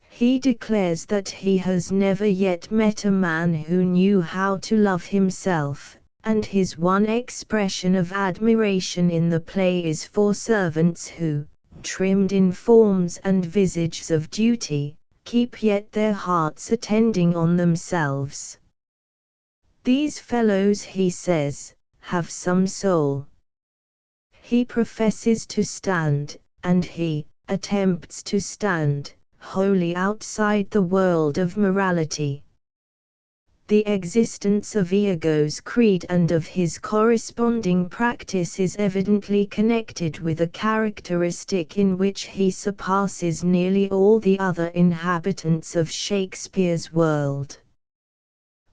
He declares that he has never yet met a man who knew how to love himself, and his one expression of admiration in the play is for servants who, trimmed in forms and visages of duty, keep yet their hearts attending on themselves. These fellows, he says, have some soul. He professes to stand, and he attempts to stand, wholly outside the world of morality. The existence of Iago's creed and of his corresponding practice is evidently connected with a characteristic in which he surpasses nearly all the other inhabitants of Shakespeare's world.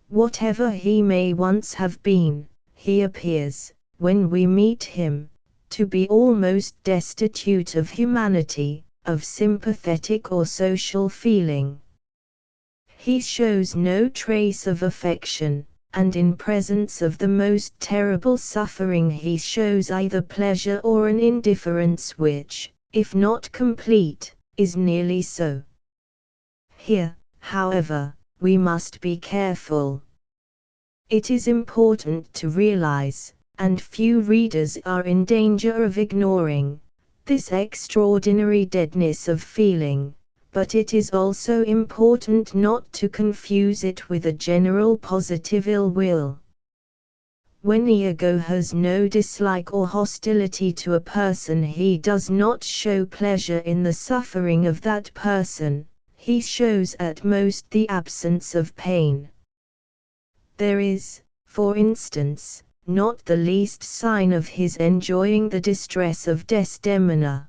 Whatever he may once have been, he appears, when we meet him, to be almost destitute of humanity, of sympathetic or social feeling. He shows no trace of affection, and in presence of the most terrible suffering he shows either pleasure or an indifference which, if not complete, is nearly so. Here, however, we must be careful. It is important to realize, and few readers are in danger of ignoring, this extraordinary deadness of feeling, but it is also important not to confuse it with a general positive ill will. When Iago has no dislike or hostility to a person, he does not show pleasure in the suffering of that person, he shows at most the absence of pain. There is, for instance, not the least sign of his enjoying the distress of Desdemona.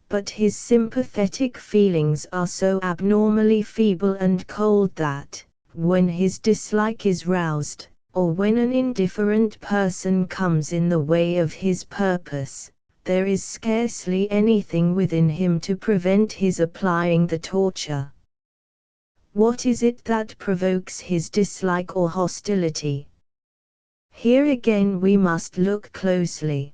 But his sympathetic feelings are so abnormally feeble and cold that, when his dislike is roused, or when an indifferent person comes in the way of his purpose, there is scarcely anything within him to prevent his applying the torture. What is it that provokes his dislike or hostility? Here again we must look closely.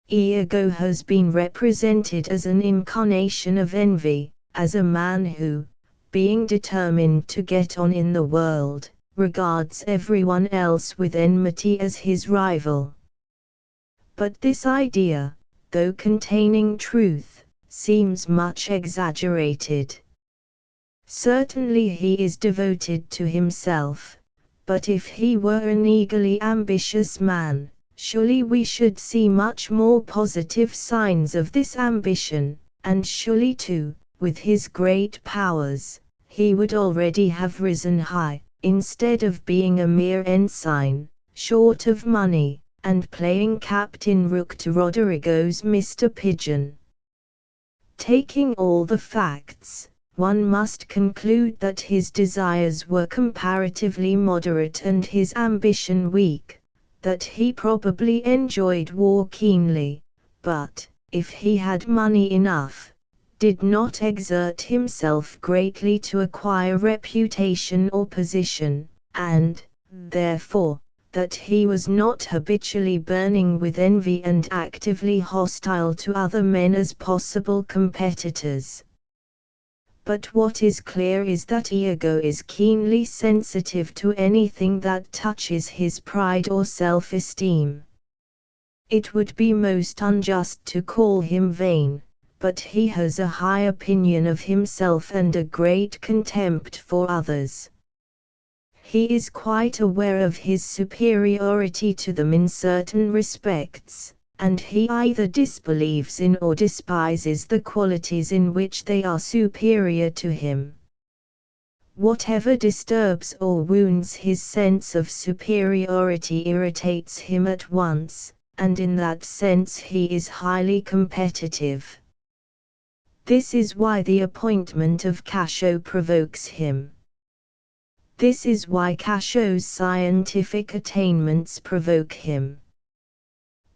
Iago has been represented as an incarnation of envy, as a man who, being determined to get on in the world, regards everyone else with enmity as his rival. But this idea, though containing truth, seems much exaggerated. Certainly he is devoted to himself, but if he were an eagerly ambitious man, surely we should see much more positive signs of this ambition, and surely too, with his great powers, he would already have risen high, instead of being a mere ensign, short of money, and playing Captain Rook to Roderigo's Mr. Pigeon. Taking all the facts, one must conclude that his desires were comparatively moderate and his ambition weak, that he probably enjoyed war keenly, but, if he had money enough, did not exert himself greatly to acquire reputation or position, and, therefore, that he was not habitually burning with envy and actively hostile to other men as possible competitors. But what is clear is that Iago is keenly sensitive to anything that touches his pride or self-esteem. It would be most unjust to call him vain, but he has a high opinion of himself and a great contempt for others. He is quite aware of his superiority to them in certain respects, and he either disbelieves in or despises the qualities in which they are superior to him. Whatever disturbs or wounds his sense of superiority irritates him at once, and in that sense he is highly competitive. This is why the appointment of Cassio provokes him. This is why Cassio's scientific attainments provoke him.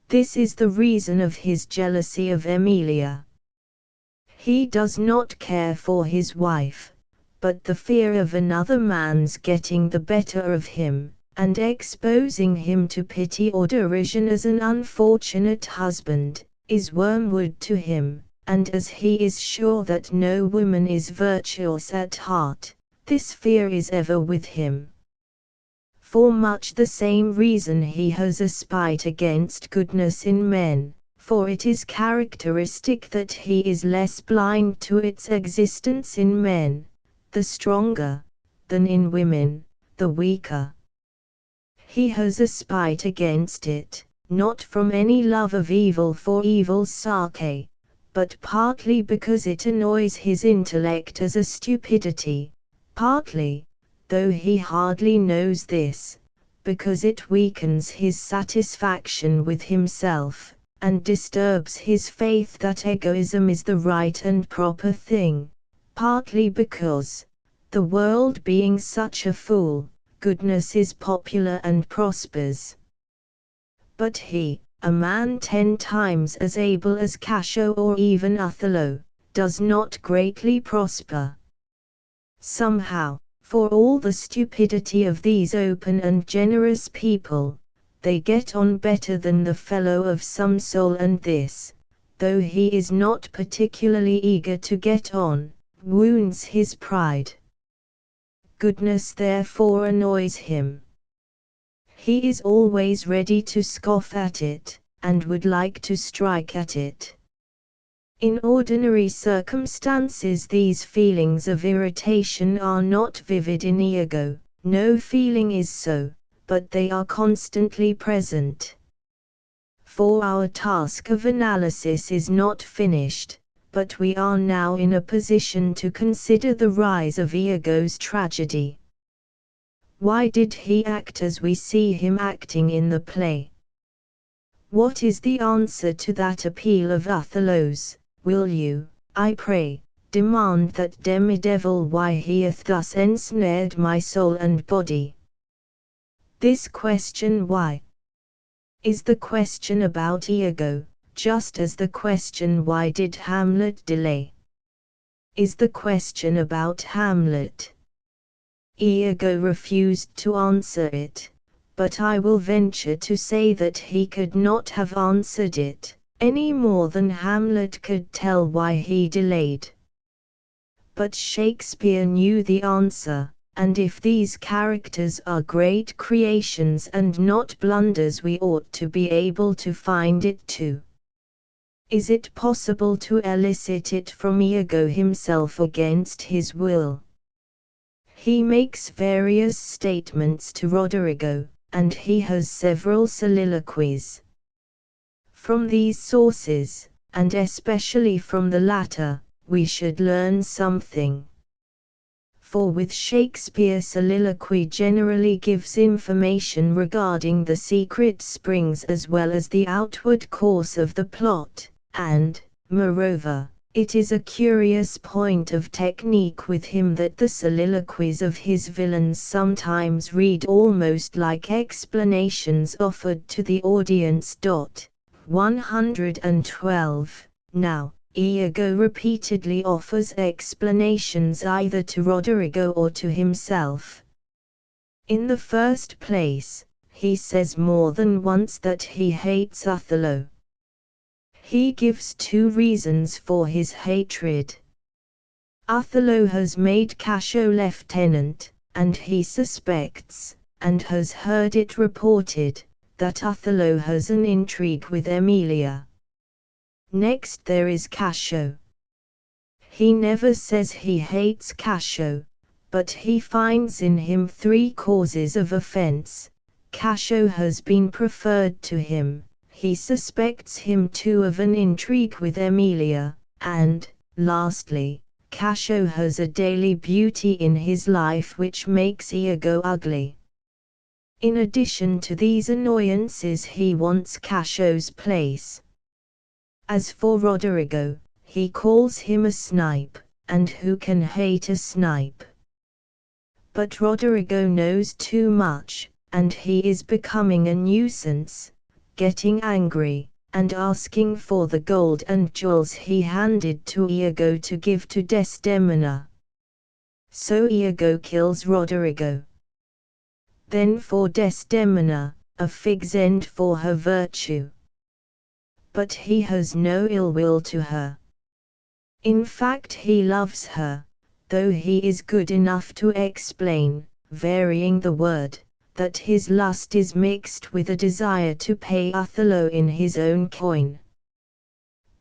This is the reason of his jealousy of Emilia. He does not care for his wife, but the fear of another man's getting the better of him, and exposing him to pity or derision as an unfortunate husband, is wormwood to him, and as he is sure that no woman is virtuous at heart, this fear is ever with him. For much the same reason he has a spite against goodness in men, for it is characteristic that he is less blind to its existence in men, the stronger, than in women, the weaker. He has a spite against it, not from any love of evil for evil's sake, but partly because it annoys his intellect as a stupidity, partly, though he hardly knows this, because it weakens his satisfaction with himself, and disturbs his faith that egoism is the right and proper thing, partly because, the world being such a fool, goodness is popular and prospers. But he, a man 10 times as able as Cassio or even Othello, does not greatly prosper. Somehow, for all the stupidity of these open and generous people, they get on better than the fellow of some soul, and this, though he is not particularly eager to get on, wounds his pride. Goodness therefore annoys him. He is always ready to scoff at it, and would like to strike at it. In ordinary circumstances these feelings of irritation are not vivid in Iago, no feeling is so, but they are constantly present. For our task of analysis is not finished, but we are now in a position to consider the rise of Iago's tragedy. Why did he act as we see him acting in the play? What is the answer to that appeal of Othello's? Will you, I pray, demand that demi-devil why he hath thus ensnared my soul and body? This question why is the question about Iago, just as the question why did Hamlet delay is the question about Hamlet. Iago refused to answer it, but I will venture to say that he could not have answered it, any more than Hamlet could tell why he delayed. But Shakespeare knew the answer, and if these characters are great creations and not blunders, we ought to be able to find it too. Is it possible to elicit it from Iago himself against his will? He makes various statements to Roderigo, and he has several soliloquies. From these sources, and especially from the latter, we should learn something. For with Shakespeare soliloquy generally gives information regarding the secret springs as well as the outward course of the plot, and, moreover, it is a curious point of technique with him that the soliloquies of his villains sometimes read almost like explanations offered to the audience. 112. Now, Iago repeatedly offers explanations either to Roderigo or to himself. In the first place, he says more than once that he hates Othello. He gives 2 reasons for his hatred. Othello has made Cassio lieutenant, and he suspects, and has heard it reported, that Othello has an intrigue with Emilia. Next there is Cassio. He never says he hates Cassio, but he finds in him 3 causes of offense. Cassio has been preferred to him, he suspects him too of an intrigue with Emilia, and, lastly, Cassio has a daily beauty in his life which makes Iago ugly. In addition to these annoyances, he wants Cassio's place. As for Roderigo, he calls him a snipe, and who can hate a snipe? But Roderigo knows too much, and he is becoming a nuisance, getting angry, and asking for the gold and jewels he handed to Iago to give to Desdemona. So Iago kills Roderigo. Then for Desdemona, a fig's end for her virtue. But he has no ill will to her. In fact, he loves her, though he is good enough to explain, varying the word, that his lust is mixed with a desire to pay Othello in his own coin.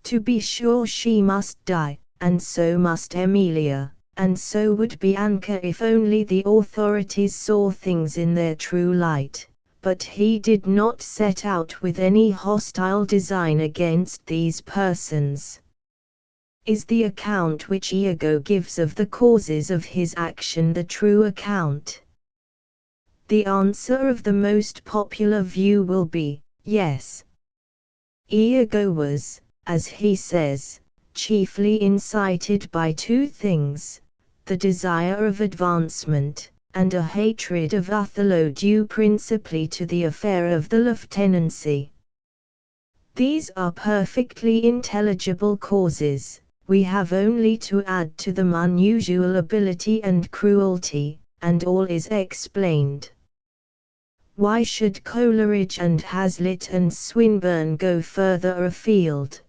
To be sure, she must die, and so must Emilia, and so would Bianca if only the authorities saw things in their true light, but he did not set out with any hostile design against these persons. Is the account which Iago gives of the causes of his action the true account? The answer of the most popular view will be, yes. Iago was, as he says, chiefly incited by two things, the desire of advancement, and a hatred of Othello due principally to the affair of the lieutenancy. These are perfectly intelligible causes, we have only to add to them unusual ability and cruelty, and all is explained. Why should Coleridge and Hazlitt and Swinburne go further afield?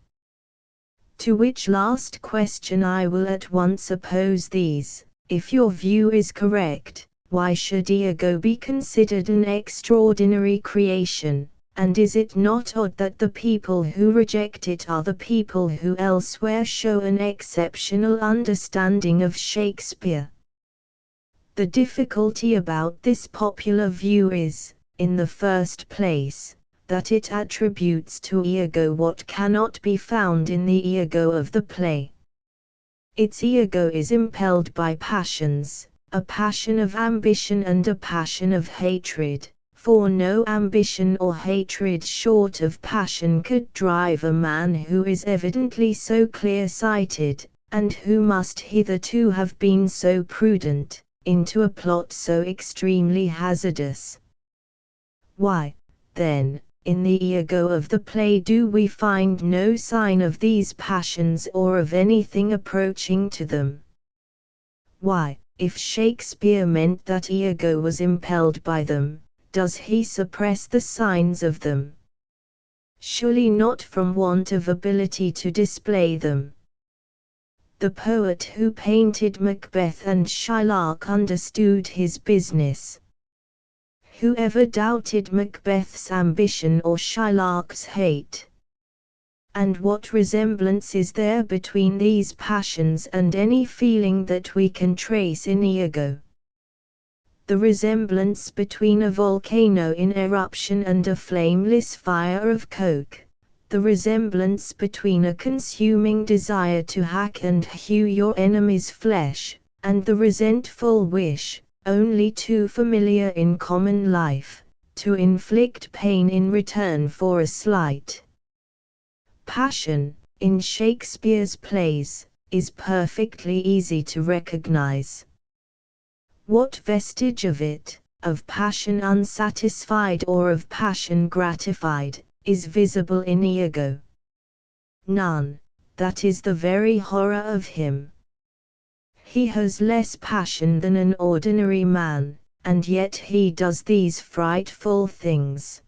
To which last question I will at once oppose these: if your view is correct, why should Iago be considered an extraordinary creation, and is it not odd that the people who reject it are the people who elsewhere show an exceptional understanding of Shakespeare? The difficulty about this popular view is, in the first place, that it attributes to Iago what cannot be found in the Iago of the play. Its Iago is impelled by passions, a passion of ambition and a passion of hatred, for no ambition or hatred short of passion could drive a man who is evidently so clear-sighted, and who must hitherto have been so prudent, into a plot so extremely hazardous. Why, then, in the Iago of the play do we find no sign of these passions or of anything approaching to them? Why, if Shakespeare meant that Iago was impelled by them, does he suppress the signs of them? Surely not from want of ability to display them. The poet who painted Macbeth and Shylock understood his business. Who ever doubted Macbeth's ambition or Shylock's hate? And what resemblance is there between these passions and any feeling that we can trace in Iago? The resemblance between a volcano in eruption and a flameless fire of coke, the resemblance between a consuming desire to hack and hew your enemy's flesh, and the resentful wish, only too familiar in common life, to inflict pain in return for a slight. Passion, in Shakespeare's plays, is perfectly easy to recognize. What vestige of it, of passion unsatisfied or of passion gratified, is visible in Iago? None. That is the very horror of him. He has less passion than an ordinary man, and yet he does these frightful things.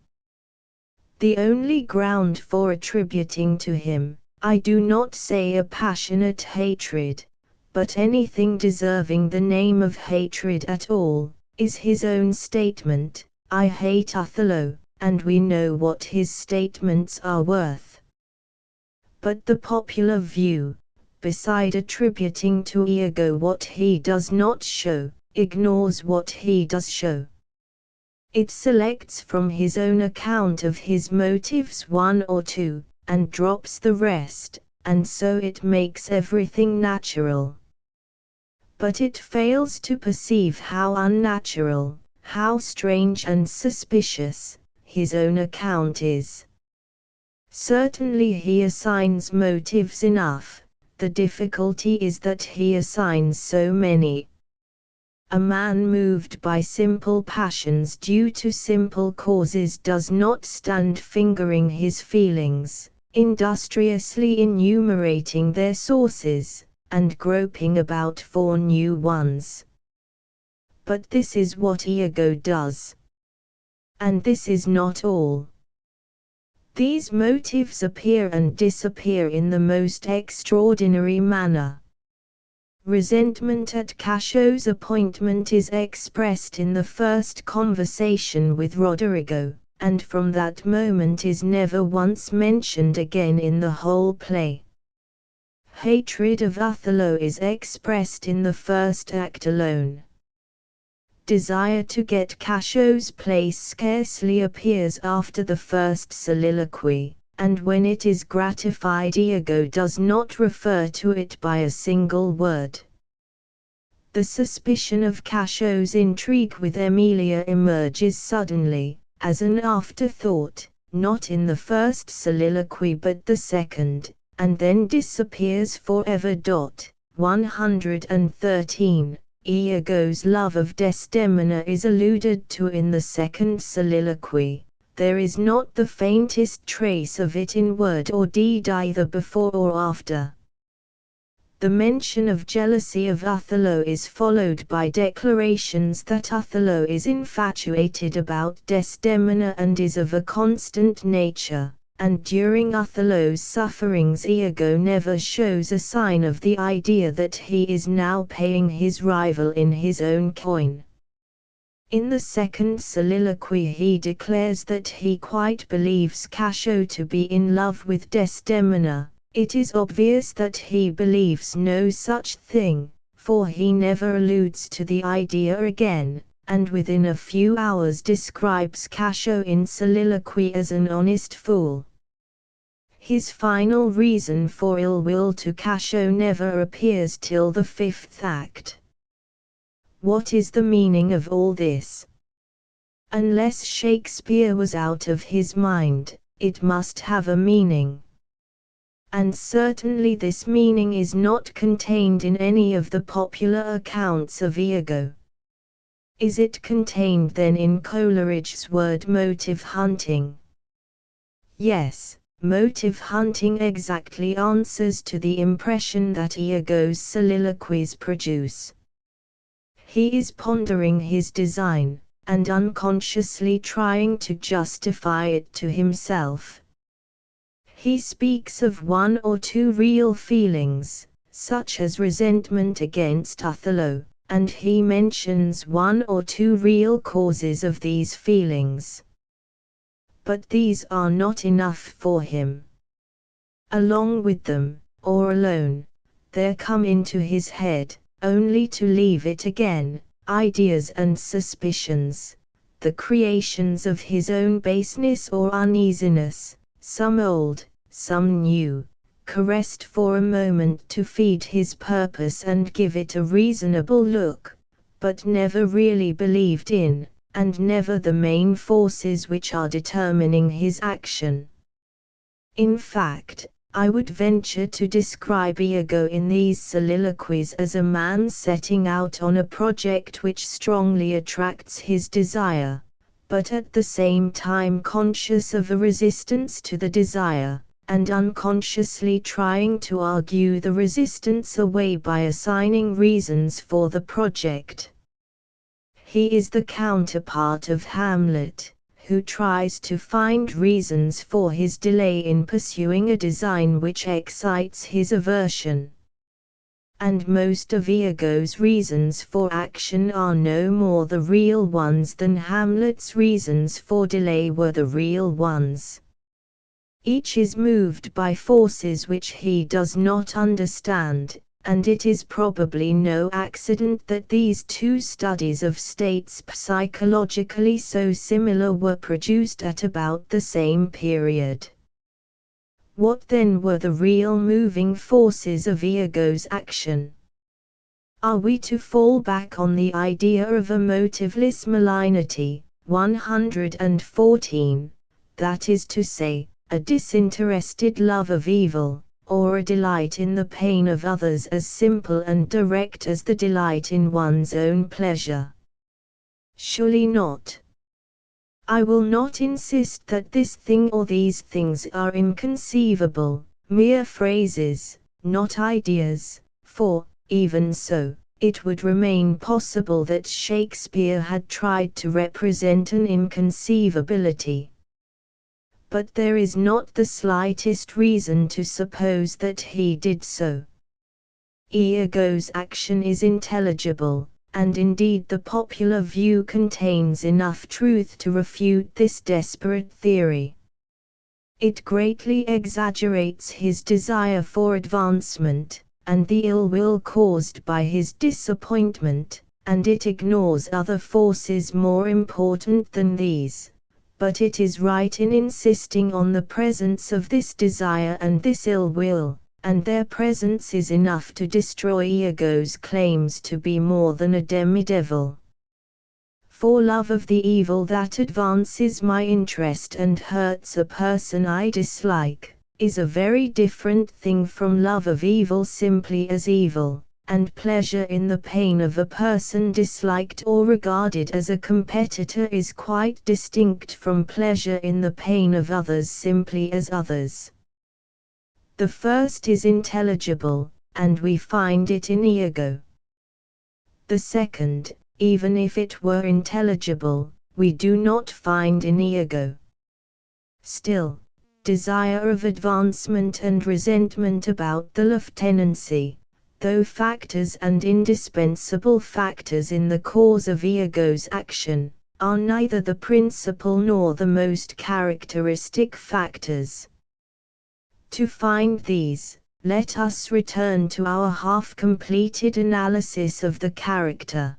The only ground for attributing to him, I do not say a passionate hatred, but anything deserving the name of hatred at all, is his own statement, "I hate Othello," and we know what his statements are worth. But the popular view, beside attributing to Iago what he does not show, ignores what he does show. It selects from his own account of his motives one or two, and drops the rest, and so it makes everything natural. but it fails to perceive how unnatural, how strange and suspicious, his own account is. Certainly he assigns motives enough, the difficulty is that he assigns so many. A man moved by simple passions due to simple causes does not stand fingering his feelings, industriously enumerating their sources, and groping about for new ones. But this is what ego does. And this is not all. These motives appear and disappear in the most extraordinary manner. Resentment at Cassio's appointment is expressed in the first conversation with Roderigo, and from that moment is never once mentioned again in the whole play. Hatred of Othello is expressed in the first act alone. Desire to get Cassio's place scarcely appears after the first soliloquy, and when it is gratified, ego does not refer to it by a single word. The suspicion of Cassio's intrigue with Emilia emerges suddenly, as an afterthought, not in the first soliloquy but the second, and then disappears forever. 113. Iago's love of Desdemona is alluded to in the second soliloquy. There is not the faintest trace of it in word or deed either before or after. The mention of jealousy of Othello is followed by declarations that Othello is infatuated about Desdemona and is of a constant nature, and during Othello's sufferings Iago never shows a sign of the idea that he is now paying his rival in his own coin. In the second soliloquy he declares that he quite believes Cassio to be in love with Desdemona. It is obvious that he believes no such thing, for he never alludes to the idea again, and within a few hours describes Cassio in soliloquy as an honest fool. His final reason for ill will to Cassio never appears till the fifth act. What is the meaning of all this? Unless Shakespeare was out of his mind, it must have a meaning. And certainly this meaning is not contained in any of the popular accounts of Iago. Is it contained then in Coleridge's word motive hunting? Yes, motive hunting exactly answers to the impression that Iago's soliloquies produce. He is pondering his design, and unconsciously trying to justify it to himself. He speaks of one or two real feelings, such as resentment against Othello, and he mentions one or two real causes of these feelings. But these are not enough for him. Along with them, or alone, there come into his head, only to leave it again, ideas and suspicions, the creations of his own baseness or uneasiness, some old, some new, caressed for a moment to feed his purpose and give it a reasonable look, but never really believed in, and never the main forces which are determining his action. In fact, I would venture to describe Iago in these soliloquies as a man setting out on a project which strongly attracts his desire, but at the same time conscious of a resistance to the desire, and unconsciously trying to argue the resistance away by assigning reasons for the project. He is the counterpart of Hamlet, who tries to find reasons for his delay in pursuing a design which excites his aversion. And most of Iago's reasons for action are no more the real ones than Hamlet's reasons for delay were the real ones. Each is moved by forces which he does not understand, and it is probably no accident that these two studies of states psychologically so similar were produced at about the same period. What then were the real moving forces of Iago's action? Are we to fall back on the idea of a motiveless malignity, 114, that is to say, a disinterested love of evil, or a delight in the pain of others as simple and direct as the delight in one's own pleasure? Surely not. I will not insist that this thing or these things are inconceivable, mere phrases, not ideas, for, even so, it would remain possible that Shakespeare had tried to represent an inconceivability. But there is not the slightest reason to suppose that he did so. Iago's action is intelligible, and indeed the popular view contains enough truth to refute this desperate theory. It greatly exaggerates his desire for advancement, and the ill will caused by his disappointment, and it ignores other forces more important than these. But it is right in insisting on the presence of this desire and this ill will, and their presence is enough to destroy Iago's claims to be more than a demi-devil. For love of the evil that advances my interest and hurts a person I dislike, is a very different thing from love of evil simply as evil, and pleasure in the pain of a person disliked or regarded as a competitor is quite distinct from pleasure in the pain of others simply as others. The first is intelligible, and we find it in Iago. The second, even if it were intelligible, we do not find in Iago. Still, desire of advancement and resentment about the lieutenancy, though factors and indispensable factors in the cause of Iago's action, are neither the principal nor the most characteristic factors. To find these, let us return to our half-completed analysis of the character.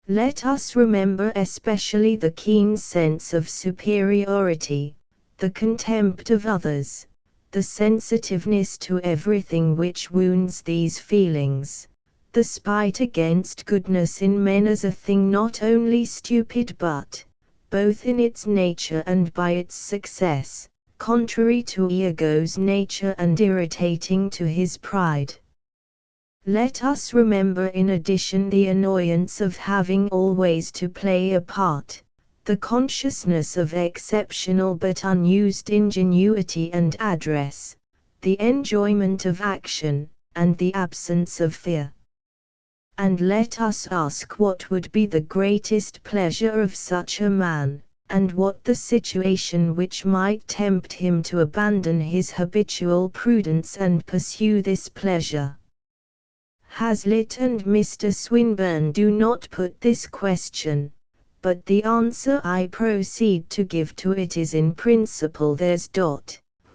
Let us remember especially the keen sense of superiority, the contempt of others, the sensitiveness to everything which wounds these feelings, the spite against goodness in men as a thing not only stupid but, both in its nature and by its success, contrary to Iago's nature and irritating to his pride. Let us remember in addition the annoyance of having always to play a part, the consciousness of exceptional but unused ingenuity and address, the enjoyment of action, and the absence of fear. And let us ask what would be the greatest pleasure of such a man, and what the situation which might tempt him to abandon his habitual prudence and pursue this pleasure. Hazlitt and Mr. Swinburne do not put this question, but the answer I proceed to give to it is in principle theirs.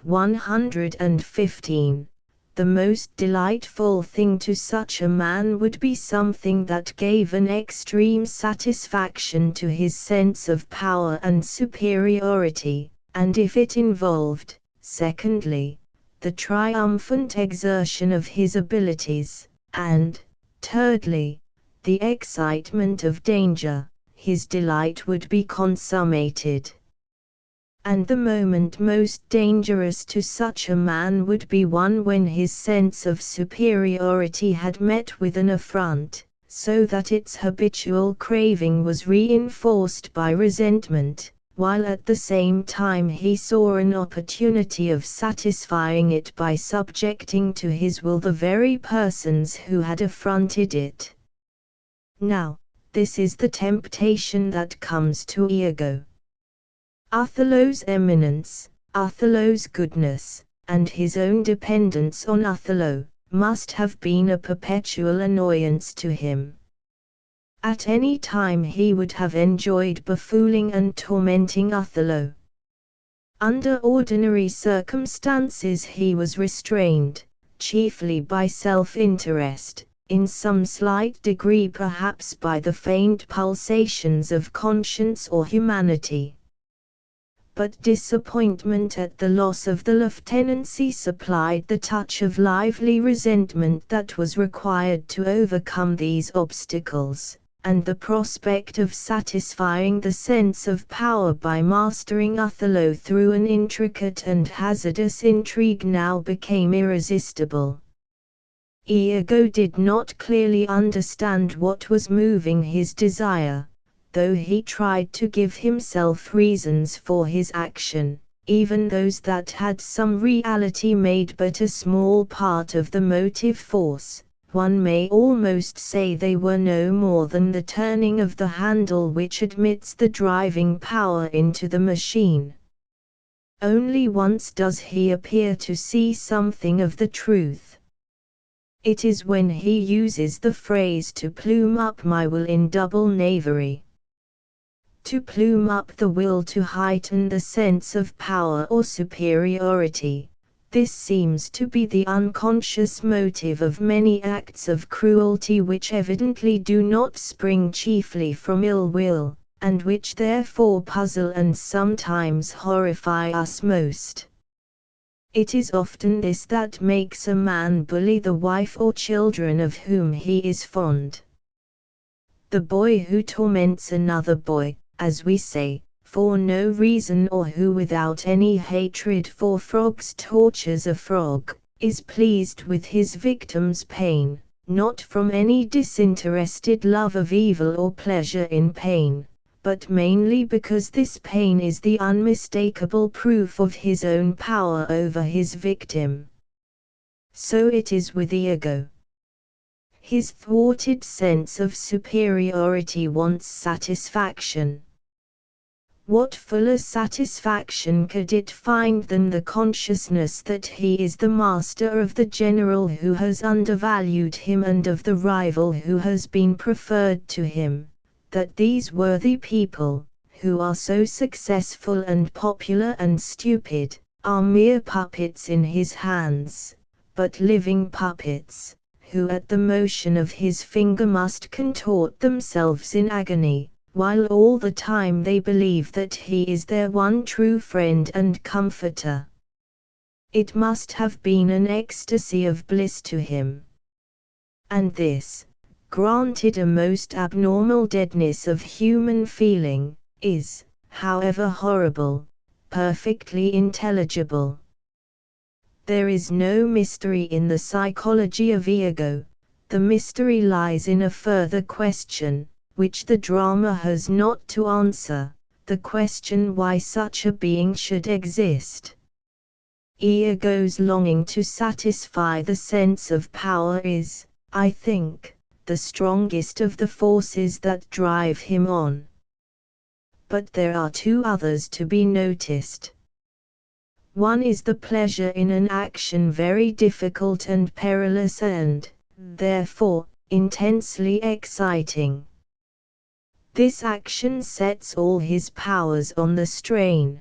115. The most delightful thing to such a man would be something that gave an extreme satisfaction to his sense of power and superiority, and if it involved, secondly, the triumphant exertion of his abilities, and, thirdly, the excitement of danger, his delight would be consummated. And the moment most dangerous to such a man would be one when his sense of superiority had met with an affront, so that its habitual craving was reinforced by resentment, while at the same time he saw an opportunity of satisfying it by subjecting to his will the very persons who had affronted it. Now, this is the temptation that comes to Iago. Othello's eminence, Othello's goodness, and his own dependence on Othello, must have been a perpetual annoyance to him. At any time he would have enjoyed befooling and tormenting Othello. Under ordinary circumstances he was restrained, chiefly by self-interest, in some slight degree perhaps by the faint pulsations of conscience or humanity. but disappointment at the loss of the lieutenancy supplied the touch of lively resentment that was required to overcome these obstacles, and the prospect of satisfying the sense of power by mastering Othello through an intricate and hazardous intrigue now became irresistible. Iago did not clearly understand what was moving his desire, though he tried to give himself reasons for his action. Even those that had some reality made but a small part of the motive force. One may almost say they were no more than the turning of the handle which admits the driving power into the machine. Only once does he appear to see something of the truth. It is when he uses the phrase to plume up my will in double knavery. To plume up the will to heighten the sense of power or superiority. This seems to be the unconscious motive of many acts of cruelty which evidently do not spring chiefly from ill will, and which therefore puzzle and sometimes horrify us most. It is often this that makes a man bully the wife or children of whom he is fond. The boy who torments another boy, as we say, for no reason or who without any hatred for frogs tortures a frog, is pleased with his victim's pain, not from any disinterested love of evil or pleasure in pain, but mainly because this pain is the unmistakable proof of his own power over his victim. So it is with Iago. His thwarted sense of superiority wants satisfaction. What fuller satisfaction could it find than the consciousness that he is the master of the general who has undervalued him and of the rival who has been preferred to him, that these worthy people, who are so successful and popular and stupid, are mere puppets in his hands, but living puppets, who at the motion of his finger must contort themselves in agony, while all the time they believe that he is their one true friend and comforter. It must have been an ecstasy of bliss to him. And this, granted a most abnormal deadness of human feeling, is, however horrible, perfectly intelligible. There is no mystery in the psychology of Iago. The mystery lies in a further question, which the drama has not to answer, the question why such a being should exist. Iago's longing to satisfy the sense of power is, I think, the strongest of the forces that drive him on. But there are two others to be noticed. One is the pleasure in an action very difficult and perilous and, therefore, intensely exciting. This action sets all his powers on the strain.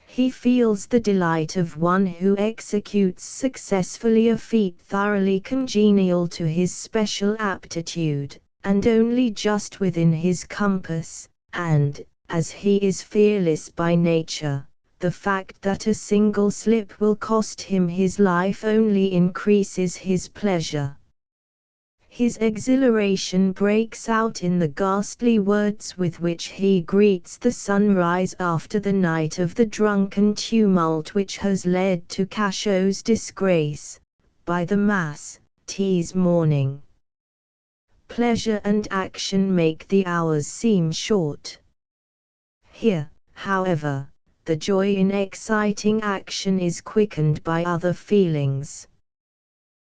He feels the delight of one who executes successfully a feat thoroughly congenial to his special aptitude, and only just within his compass, and, as he is fearless by nature, the fact that a single slip will cost him his life only increases his pleasure. His exhilaration breaks out in the ghastly words with which he greets the sunrise after the night of the drunken tumult which has led to Cassio's disgrace, by the mass, tea's morning. Pleasure and action make the hours seem short. Here, however, the joy in exciting action is quickened by other feelings.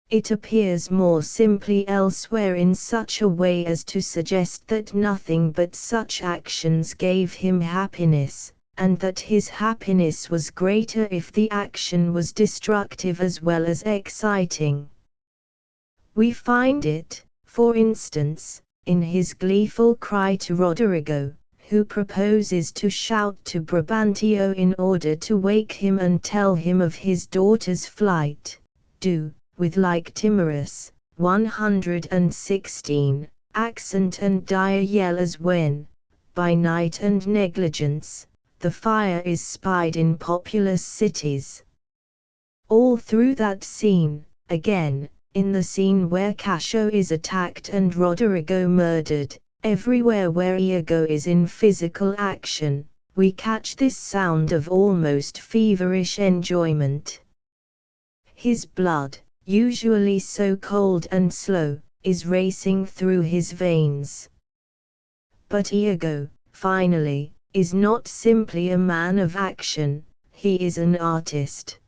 It appears more simply elsewhere in such a way as to suggest that nothing but such actions gave him happiness, and that his happiness was greater if the action was destructive as well as exciting. We find it, for instance, in his gleeful cry to Roderigo, who proposes to shout to Brabantio in order to wake him and tell him of his daughter's flight, do, with like timorous, 116, accent and dire yell as when, by night and negligence, the fire is spied in populous cities. All through that scene, again, in the scene where Cassio is attacked and Roderigo murdered, everywhere where Iago is in physical action, we catch this sound of almost feverish enjoyment. His blood, usually so cold and slow, is racing through his veins. But Iago, finally, is not simply a man of action, he is an artist.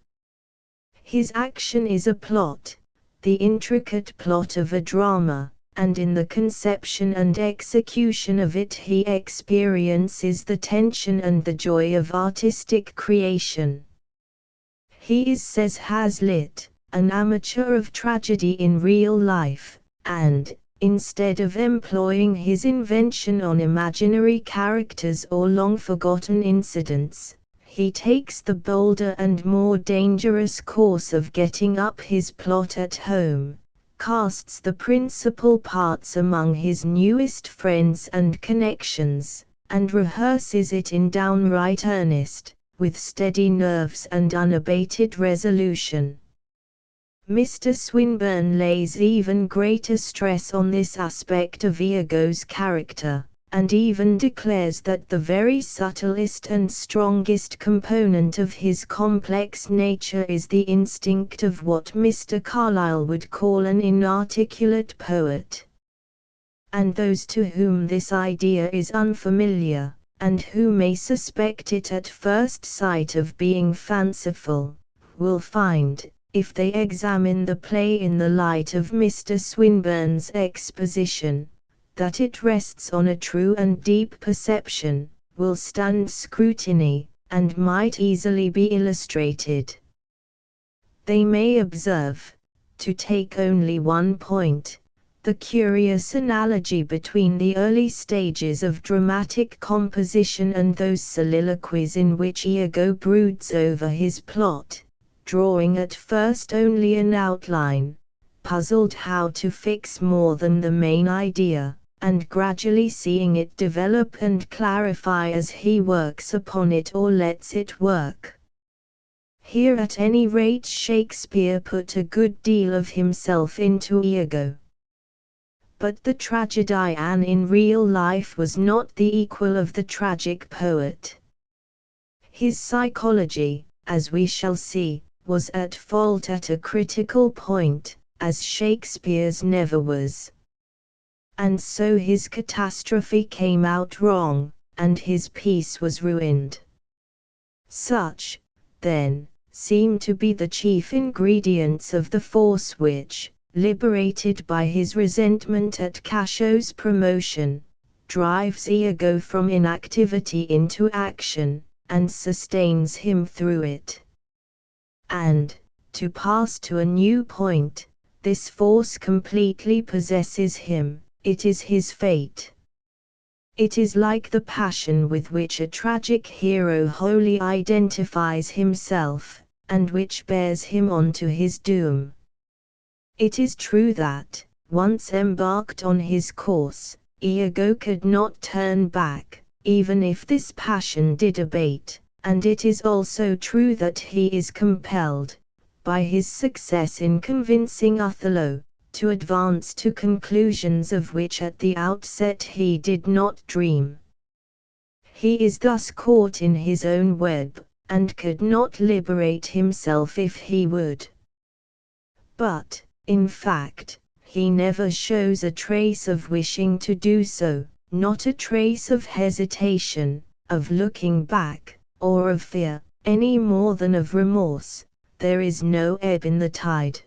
His action is a plot, the intricate plot of a drama, and in the conception and execution of it he experiences the tension and the joy of artistic creation. He is, says Hazlitt, an amateur of tragedy in real life, and, instead of employing his invention on imaginary characters or long-forgotten incidents, he takes the bolder and more dangerous course of getting up his plot at home, casts the principal parts among his newest friends and connections, and rehearses it in downright earnest, with steady nerves and unabated resolution. Mr. Swinburne lays even greater stress on this aspect of Iago's character, and even declares that the very subtlest and strongest component of his complex nature is the instinct of what Mr. Carlyle would call an inarticulate poet. And those to whom this idea is unfamiliar, and who may suspect it at first sight of being fanciful, will find, if they examine the play in the light of Mr. Swinburne's exposition, that it rests on a true and deep perception, will stand scrutiny, and might easily be illustrated. They may observe, to take only one point, the curious analogy between the early stages of dramatic composition and those soliloquies in which Iago broods over his plot, drawing at first only an outline, puzzled how to fix more than the main idea, and gradually seeing it develop and clarify as he works upon it or lets it work. Here at any rate Shakespeare put a good deal of himself into Iago. But the tragedian in real life was not the equal of the tragic poet. His psychology, as we shall see, was at fault at a critical point, as Shakespeare's never was. And so his catastrophe came out wrong, and his piece was ruined. Such, then, seem to be the chief ingredients of the force which, liberated by his resentment at Cassio's promotion, drives Iago from inactivity into action, and sustains him through it. And, to pass to a new point, this force completely possesses him, it is his fate. It is like the passion with which a tragic hero wholly identifies himself, and which bears him on to his doom. It is true that, once embarked on his course, Iago could not turn back, even if this passion did abate, and it is also true that he is compelled, by his success in convincing Othello, to advance to conclusions of which at the outset he did not dream. He is thus caught in his own web, and could not liberate himself if he would. But, in fact, he never shows a trace of wishing to do so, not a trace of hesitation, of looking back, or of fear, any more than of remorse. There is no ebb in the tide.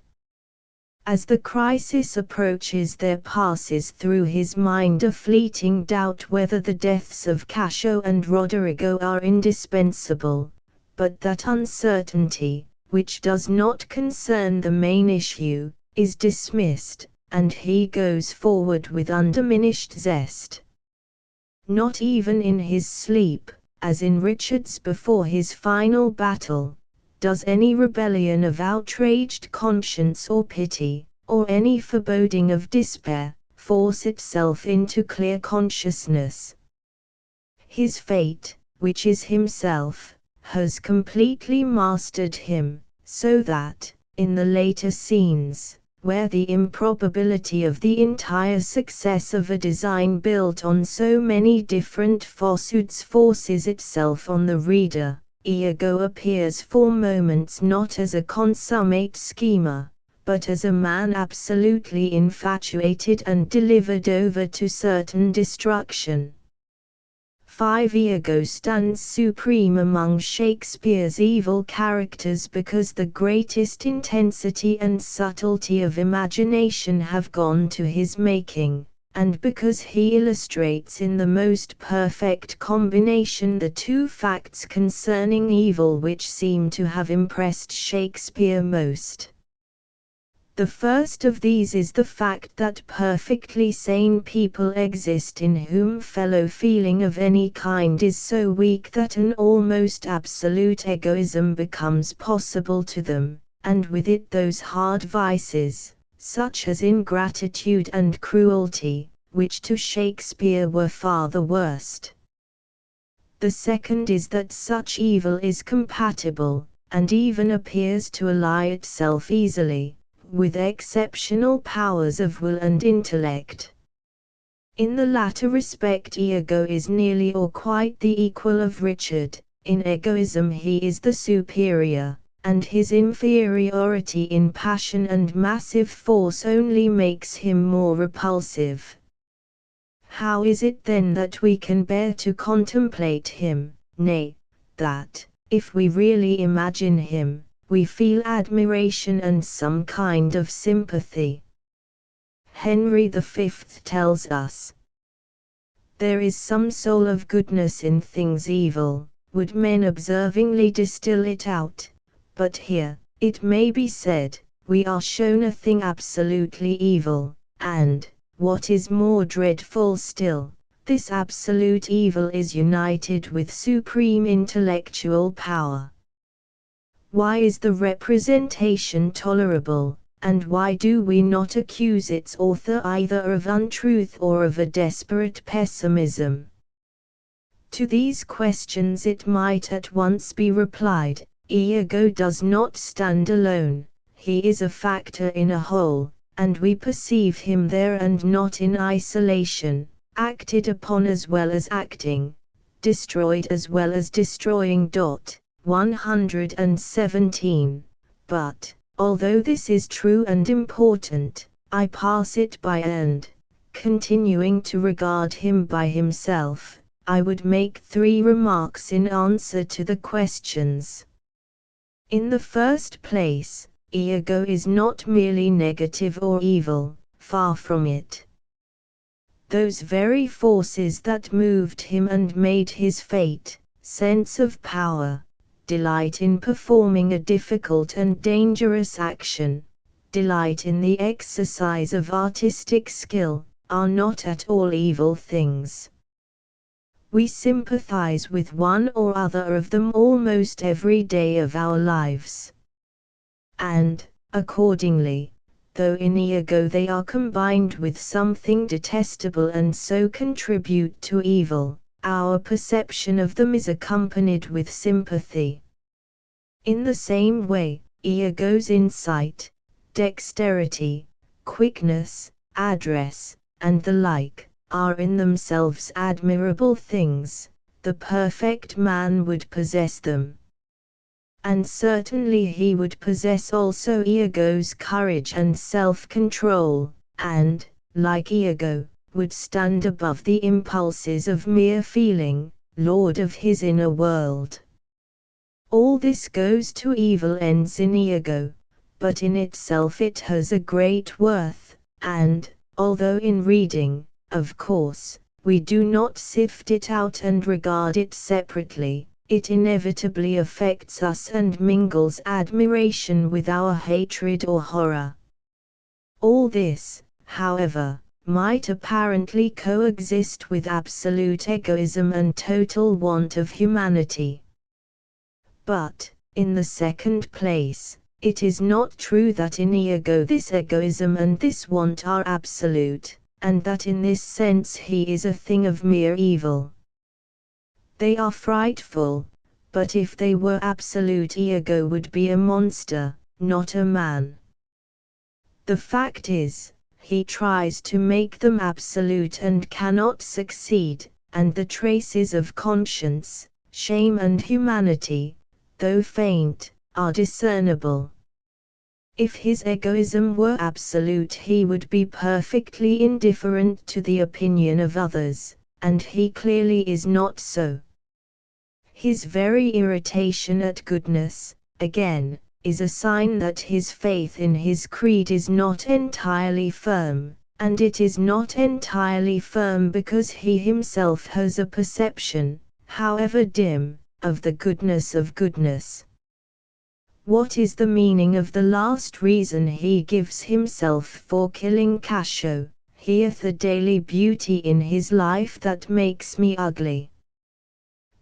As the crisis approaches, there passes through his mind a fleeting doubt whether the deaths of Cassio and Roderigo are indispensable, but that uncertainty, which does not concern the main issue, is dismissed, and he goes forward with undiminished zest. Not even in his sleep, as in Richard's before his final battle, does any rebellion of outraged conscience or pity, or any foreboding of despair, force itself into clear consciousness. His fate, which is himself, has completely mastered him, so that, in the later scenes, where the improbability of the entire success of a design built on so many different falsehoods forces itself on the reader, Iago appears for moments not as a consummate schemer, but as a man absolutely infatuated and delivered over to certain destruction. 5. Iago stands supreme among Shakespeare's evil characters because the greatest intensity and subtlety of imagination have gone to his making, and because he illustrates in the most perfect combination the two facts concerning evil which seem to have impressed Shakespeare most. The first of these is the fact that perfectly sane people exist in whom fellow feeling of any kind is so weak that an almost absolute egoism becomes possible to them, and with it those hard vices, such as ingratitude and cruelty, which to Shakespeare were far the worst. The second is that such evil is compatible, and even appears to ally itself easily, with exceptional powers of will and intellect. In the latter respect Iago is nearly or quite the equal of Richard, in egoism he is the superior, and his inferiority in passion and massive force only makes him more repulsive. How is it then that we can bear to contemplate him, nay, that, if we really imagine him, we feel admiration and some kind of sympathy? Henry V tells us, "There is some soul of goodness in things evil, would men observingly distill it out, but here, it may be said, we are shown a thing absolutely evil, and, what is more dreadful still, this absolute evil is united with supreme intellectual power." Why is the representation tolerable, and why do we not accuse its author either of untruth or of a desperate pessimism? To these questions it might at once be replied, Iago does not stand alone, he is a factor in a whole, and we perceive him there and not in isolation, acted upon as well as acting, destroyed as well as destroying. 117. But, although this is true and important, I pass it by and, continuing to regard him by himself, I would make 3 remarks in answer to the questions. In the first place, Iago is not merely negative or evil, far from it. Those very forces that moved him and made his fate, sense of power, delight in performing a difficult and dangerous action, delight in the exercise of artistic skill, are not at all evil things. We sympathize with one or other of them almost every day of our lives. And, accordingly, though in Iago they are combined with something detestable and so contribute to evil, our perception of them is accompanied with sympathy. In the same way, Iago's insight, dexterity, quickness, address, and the like, are in themselves admirable things, the perfect man would possess them. And certainly he would possess also Iago's courage and self-control, and, like Iago, would stand above the impulses of mere feeling, lord of his inner world. All this goes to evil ends in Iago, but in itself it has a great worth, and, although in reading, of course, we do not sift it out and regard it separately, it inevitably affects us and mingles admiration with our hatred or horror. All this, however, might apparently coexist with absolute egoism and total want of humanity. But, in the second place, it is not true that in Iago this egoism and this want are absolute, and that in this sense he is a thing of mere evil. They are frightful, but if they were absolute, ego would be a monster, not a man. The fact is, he tries to make them absolute and cannot succeed, and the traces of conscience, shame and humanity, though faint, are discernible. If his egoism were absolute, he would be perfectly indifferent to the opinion of others, and he clearly is not so. His very irritation at goodness, again, is a sign that his faith in his creed is not entirely firm, and it is not entirely firm because he himself has a perception, however dim, of the goodness of goodness. What is the meaning of the last reason he gives himself for killing Cassio? He hath a daily beauty in his life that makes me ugly.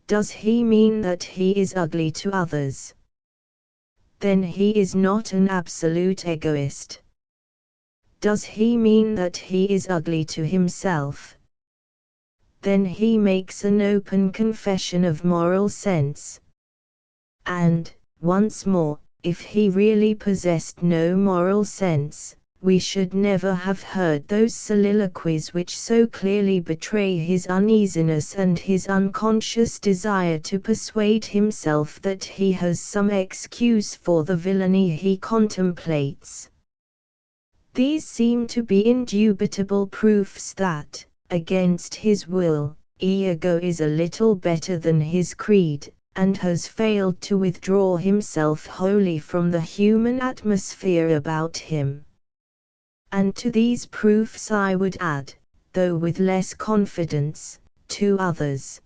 Does he mean that he is ugly to others? Then he is not an absolute egoist. Does he mean that he is ugly to himself? Then he makes an open confession of moral sense. And, once more, if he really possessed no moral sense, we should never have heard those soliloquies which so clearly betray his uneasiness and his unconscious desire to persuade himself that he has some excuse for the villainy he contemplates. These seem to be indubitable proofs that, against his will, ego is a little better than his creed, and has failed to withdraw himself wholly from the human atmosphere about him. And to these proofs I would add, though with less confidence, two others.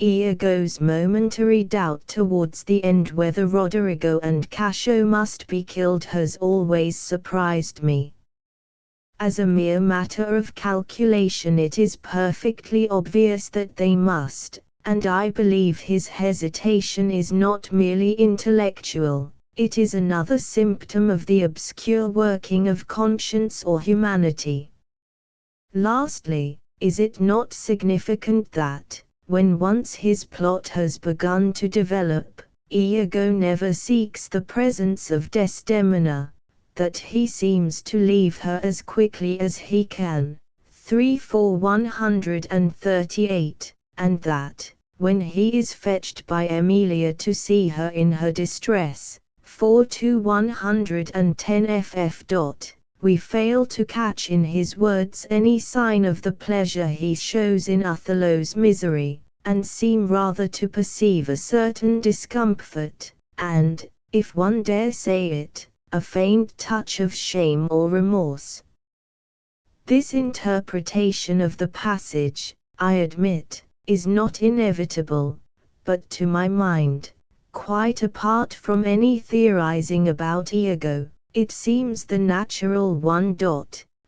Iago's momentary doubt towards the end whether Roderigo and Cassio must be killed has always surprised me. As a mere matter of calculation, it is perfectly obvious that they must, and I believe his hesitation is not merely intellectual. It is another symptom of the obscure working of conscience or humanity. Lastly, is it not significant that, when once his plot has begun to develop, Iago never seeks the presence of Desdemona, that he seems to leave her as quickly as he can, 3-4-138, and that, when he is fetched by Emilia to see her in her distress, 4-110 ff. We fail to catch in his words any sign of the pleasure he shows in Othello's misery, and seem rather to perceive a certain discomfort, and, if one dare say it, a faint touch of shame or remorse. This interpretation of the passage, I admit, is not inevitable, but to my mind, quite apart from any theorizing about Iago, it seems the natural one.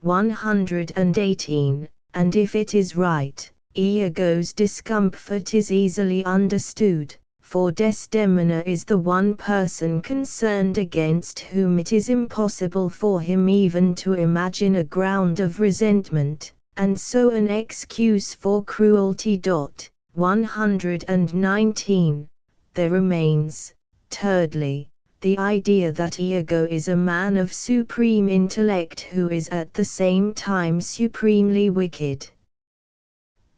118, and if it is right, Iago's discomfort is easily understood, for Desdemona is the one person concerned against whom it is impossible for him even to imagine a ground of resentment, and so an excuse for cruelty. 119. There remains, thirdly, the idea that Iago is a man of supreme intellect who is at the same time supremely wicked.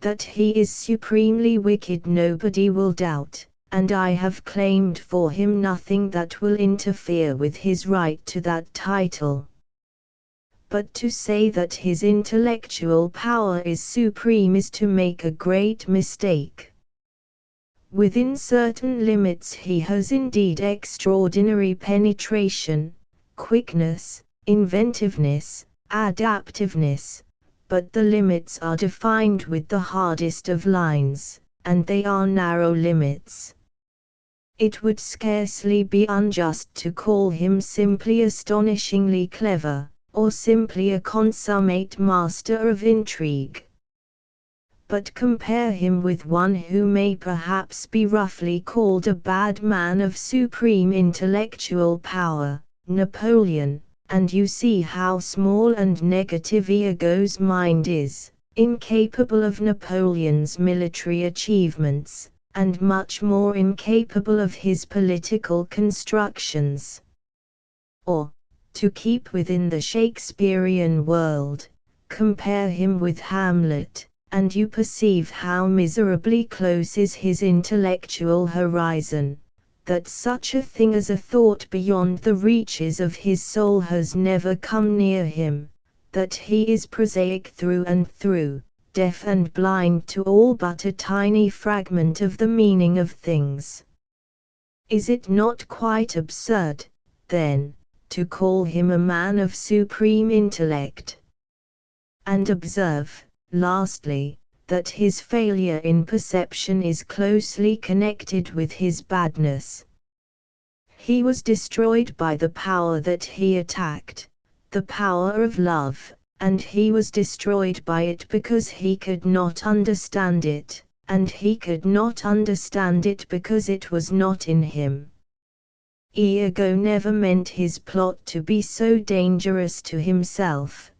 That he is supremely wicked nobody will doubt, and I have claimed for him nothing that will interfere with his right to that title. But to say that his intellectual power is supreme is to make a great mistake. Within certain limits he has indeed extraordinary penetration, quickness, inventiveness, adaptiveness, but the limits are defined with the hardest of lines, and they are narrow limits. It would scarcely be unjust to call him simply astonishingly clever, or simply a consummate master of intrigue. But compare him with one who may perhaps be roughly called a bad man of supreme intellectual power, Napoleon, and you see how small and negative Iago's mind is. incapable of Napoleon's military achievements, and much more incapable of his political constructions. Or, to keep within the Shakespearean world, compare him with Hamlet, and you perceive how miserably close is his intellectual horizon, that such a thing as a thought beyond the reaches of his soul has never come near him, that he is prosaic through and through, deaf and blind to all but a tiny fragment of the meaning of things. Is it not quite absurd, then, to call him a man of supreme intellect? And observe, lastly, that his failure in perception is closely connected with his badness. He was destroyed by the power that he attacked, the power of love, and he was destroyed by it because he could not understand it, and he could not understand it because it was not in him. Iago never meant his plot to be so dangerous to himself.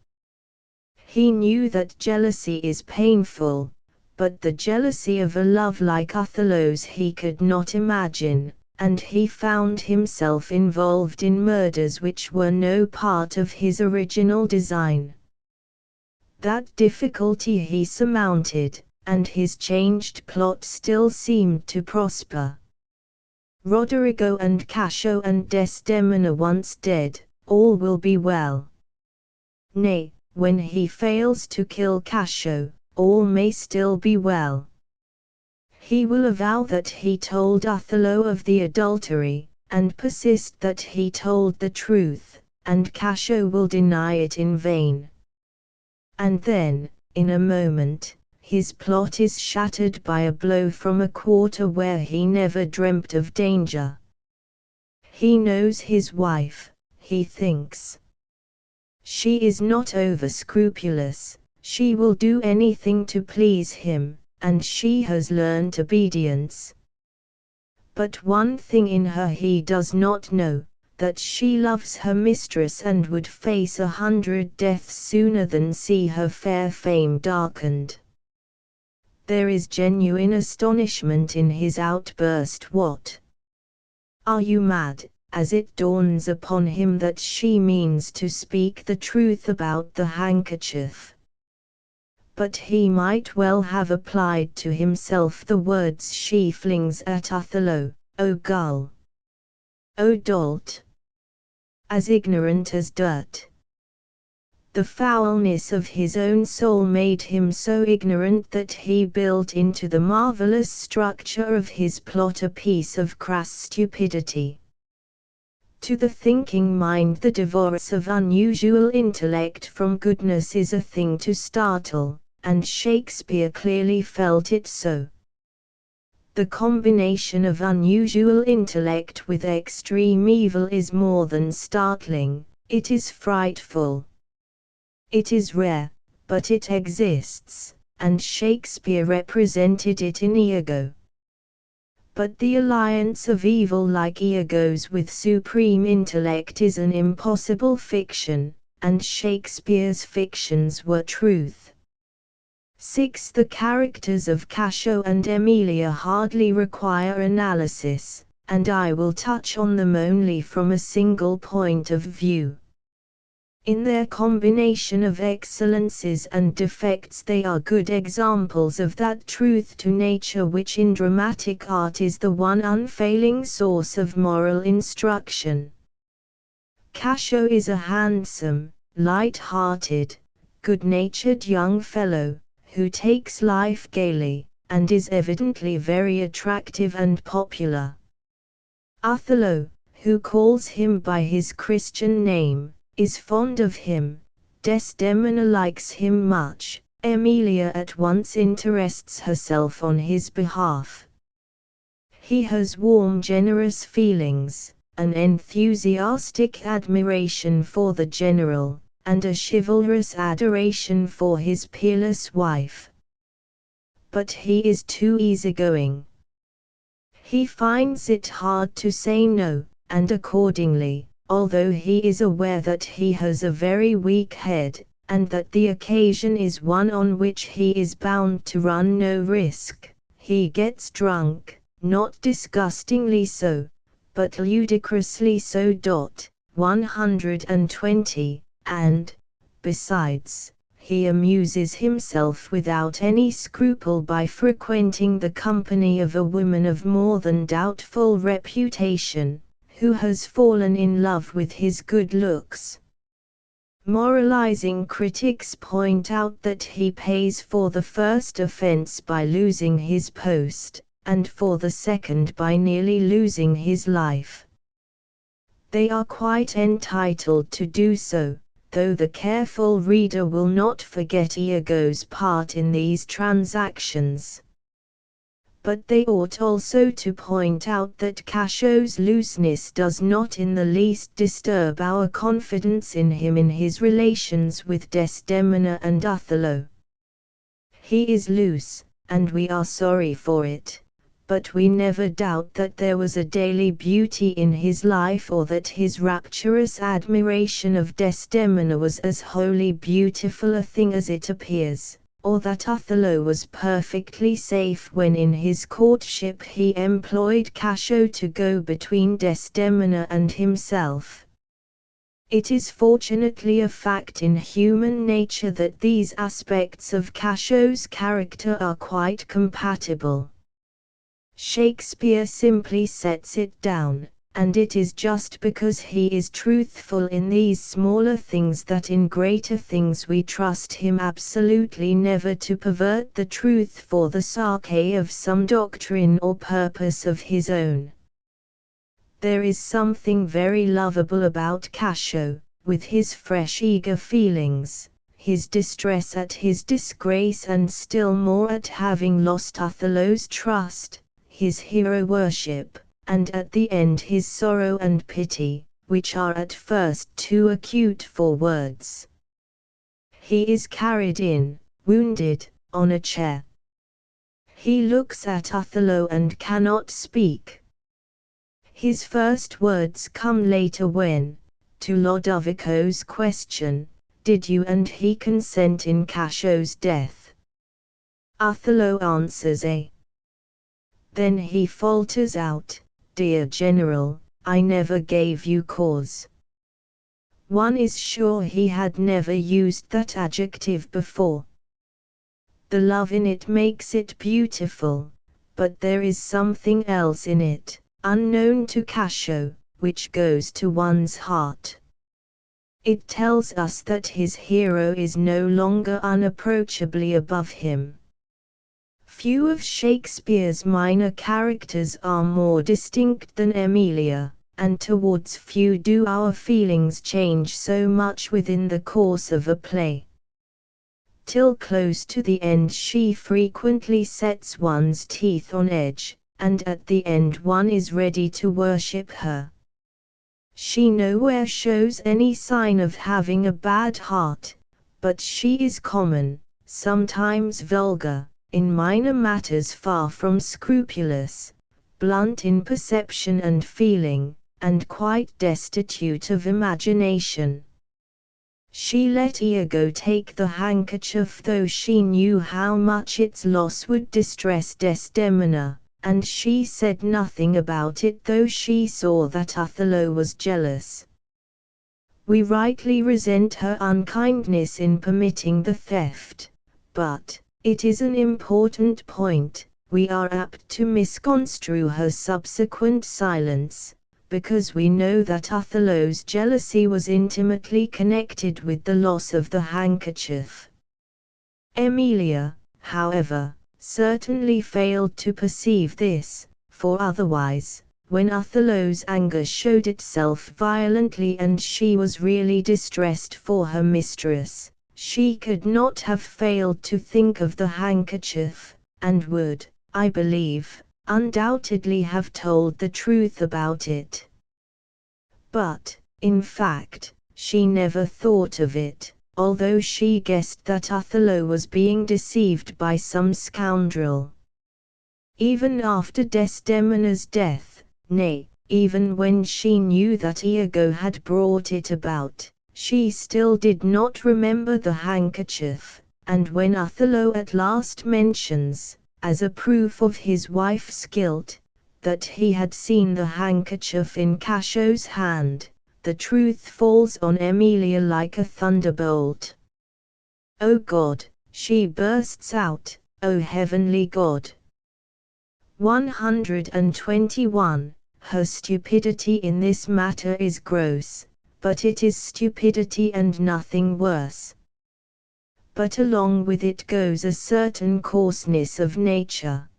He knew that jealousy is painful, but the jealousy of a love like Othello's he could not imagine, and he found himself involved in murders which were no part of his original design. That difficulty he surmounted, and his changed plot still seemed to prosper. Roderigo and Cassio and Desdemona once dead, all will be well. Nay, when he fails to kill Cassio, all may still be well. He will avow that he told Othello of the adultery, and persist that he told the truth, and Cassio will deny it in vain. And then, in a moment, his plot is shattered by a blow from a quarter where he never dreamt of danger. He knows his wife, he thinks. She is not over-scrupulous, she will do anything to please him, and she has learned obedience. But one thing in her he does not know, that she loves her mistress and would face 100 deaths sooner than see her fair fame darkened. There is genuine astonishment in his outburst. What? Are you mad? As it dawns upon him that she means to speak the truth about the handkerchief. But he might well have applied to himself the words she flings at Othello, O gull! O dolt! As ignorant as dirt. The foulness of his own soul made him so ignorant that he built into the marvelous structure of his plot a piece of crass stupidity. To the thinking mind the divorce of unusual intellect from goodness is a thing to startle, and Shakespeare clearly felt it so. The combination of unusual intellect with extreme evil is more than startling, it is frightful. It is rare, but it exists, and Shakespeare represented it in Iago. But the alliance of evil like Iago's with supreme intellect is an impossible fiction, and Shakespeare's fictions were truth. 6. The characters of Cassio and Emilia hardly require analysis, and I will touch on them only from a single point of view. In their combination of excellences and defects they are good examples of that truth to nature which in dramatic art is the one unfailing source of moral instruction. Cassio is a handsome, light-hearted, good-natured young fellow, who takes life gaily, and is evidently very attractive and popular. Othello, who calls him by his Christian name, is fond of him, Desdemona likes him much, Emilia at once interests herself on his behalf. He has warm generous feelings, an enthusiastic admiration for the general, and a chivalrous adoration for his peerless wife. But he is too easygoing. He finds it hard to say no, and accordingly, although he is aware that he has a very weak head, and that the occasion is one on which he is bound to run no risk. He gets drunk, not disgustingly so, but ludicrously so. 120, and, besides, he amuses himself without any scruple by frequenting the company of a woman of more than doubtful reputation, who has fallen in love with his good looks. Moralizing critics point out that he pays for the first offense by losing his post, and for the second by nearly losing his life. They are quite entitled to do so, though the careful reader will not forget Iago's part in these transactions. But they ought also to point out that Cassio's looseness does not in the least disturb our confidence in him in his relations with Desdemona and Othello. He is loose, and we are sorry for it, but we never doubt that there was a daily beauty in his life, or that his rapturous admiration of Desdemona was as wholly beautiful a thing as it appears, or that Othello was perfectly safe when in his courtship he employed Cassio to go between Desdemona and himself. It is fortunately a fact in human nature that these aspects of Cassio's character are quite compatible. Shakespeare simply sets it down, and it is just because he is truthful in these smaller things that in greater things we trust him absolutely never to pervert the truth for the sake of some doctrine or purpose of his own. There is something very lovable about Cassio, with his fresh eager feelings, his distress at his disgrace and still more at having lost Othello's trust, his hero worship, and at the end his sorrow and pity, which are at first too acute for words. He is carried in, wounded, on a chair. He looks at Othello and cannot speak. His first words come later when, to Lodovico's question, "Did you and he consent in Cassio's death?" Othello answers Then he falters out, "Dear General, I never gave you cause." One is sure he had never used that adjective before. The love in it makes it beautiful, but there is something else in it, unknown to Cassio, which goes to one's heart. It tells us that his hero is no longer unapproachably above him. Few of Shakespeare's minor characters are more distinct than Emilia, and towards few do our feelings change so much within the course of a play. Till close to the end she frequently sets one's teeth on edge, and at the end one is ready to worship her. She nowhere shows any sign of having a bad heart, but she is common, sometimes vulgar, in minor matters far from scrupulous, blunt in perception and feeling, and quite destitute of imagination. She let Iago take the handkerchief though she knew how much its loss would distress Desdemona, and she said nothing about it though she saw that Othello was jealous. We rightly resent her unkindness in permitting the theft, but, it is an important point, we are apt to misconstrue her subsequent silence, because we know that Othello's jealousy was intimately connected with the loss of the handkerchief. Emilia, however, certainly failed to perceive this, for otherwise, when Othello's anger showed itself violently and she was really distressed for her mistress, she could not have failed to think of the handkerchief, and would, I believe, undoubtedly have told the truth about it. But, in fact, she never thought of it, although she guessed that Othello was being deceived by some scoundrel. Even after Desdemona's death, nay, even when she knew that Iago had brought it about, she still did not remember the handkerchief, and when Othello at last mentions, as a proof of his wife's guilt, that he had seen the handkerchief in Cassio's hand, the truth falls on Emilia like a thunderbolt. "O God," she bursts out, "O heavenly God!" 121. Her stupidity in this matter is gross, but it is stupidity and nothing worse. But along with it goes a certain coarseness of nature.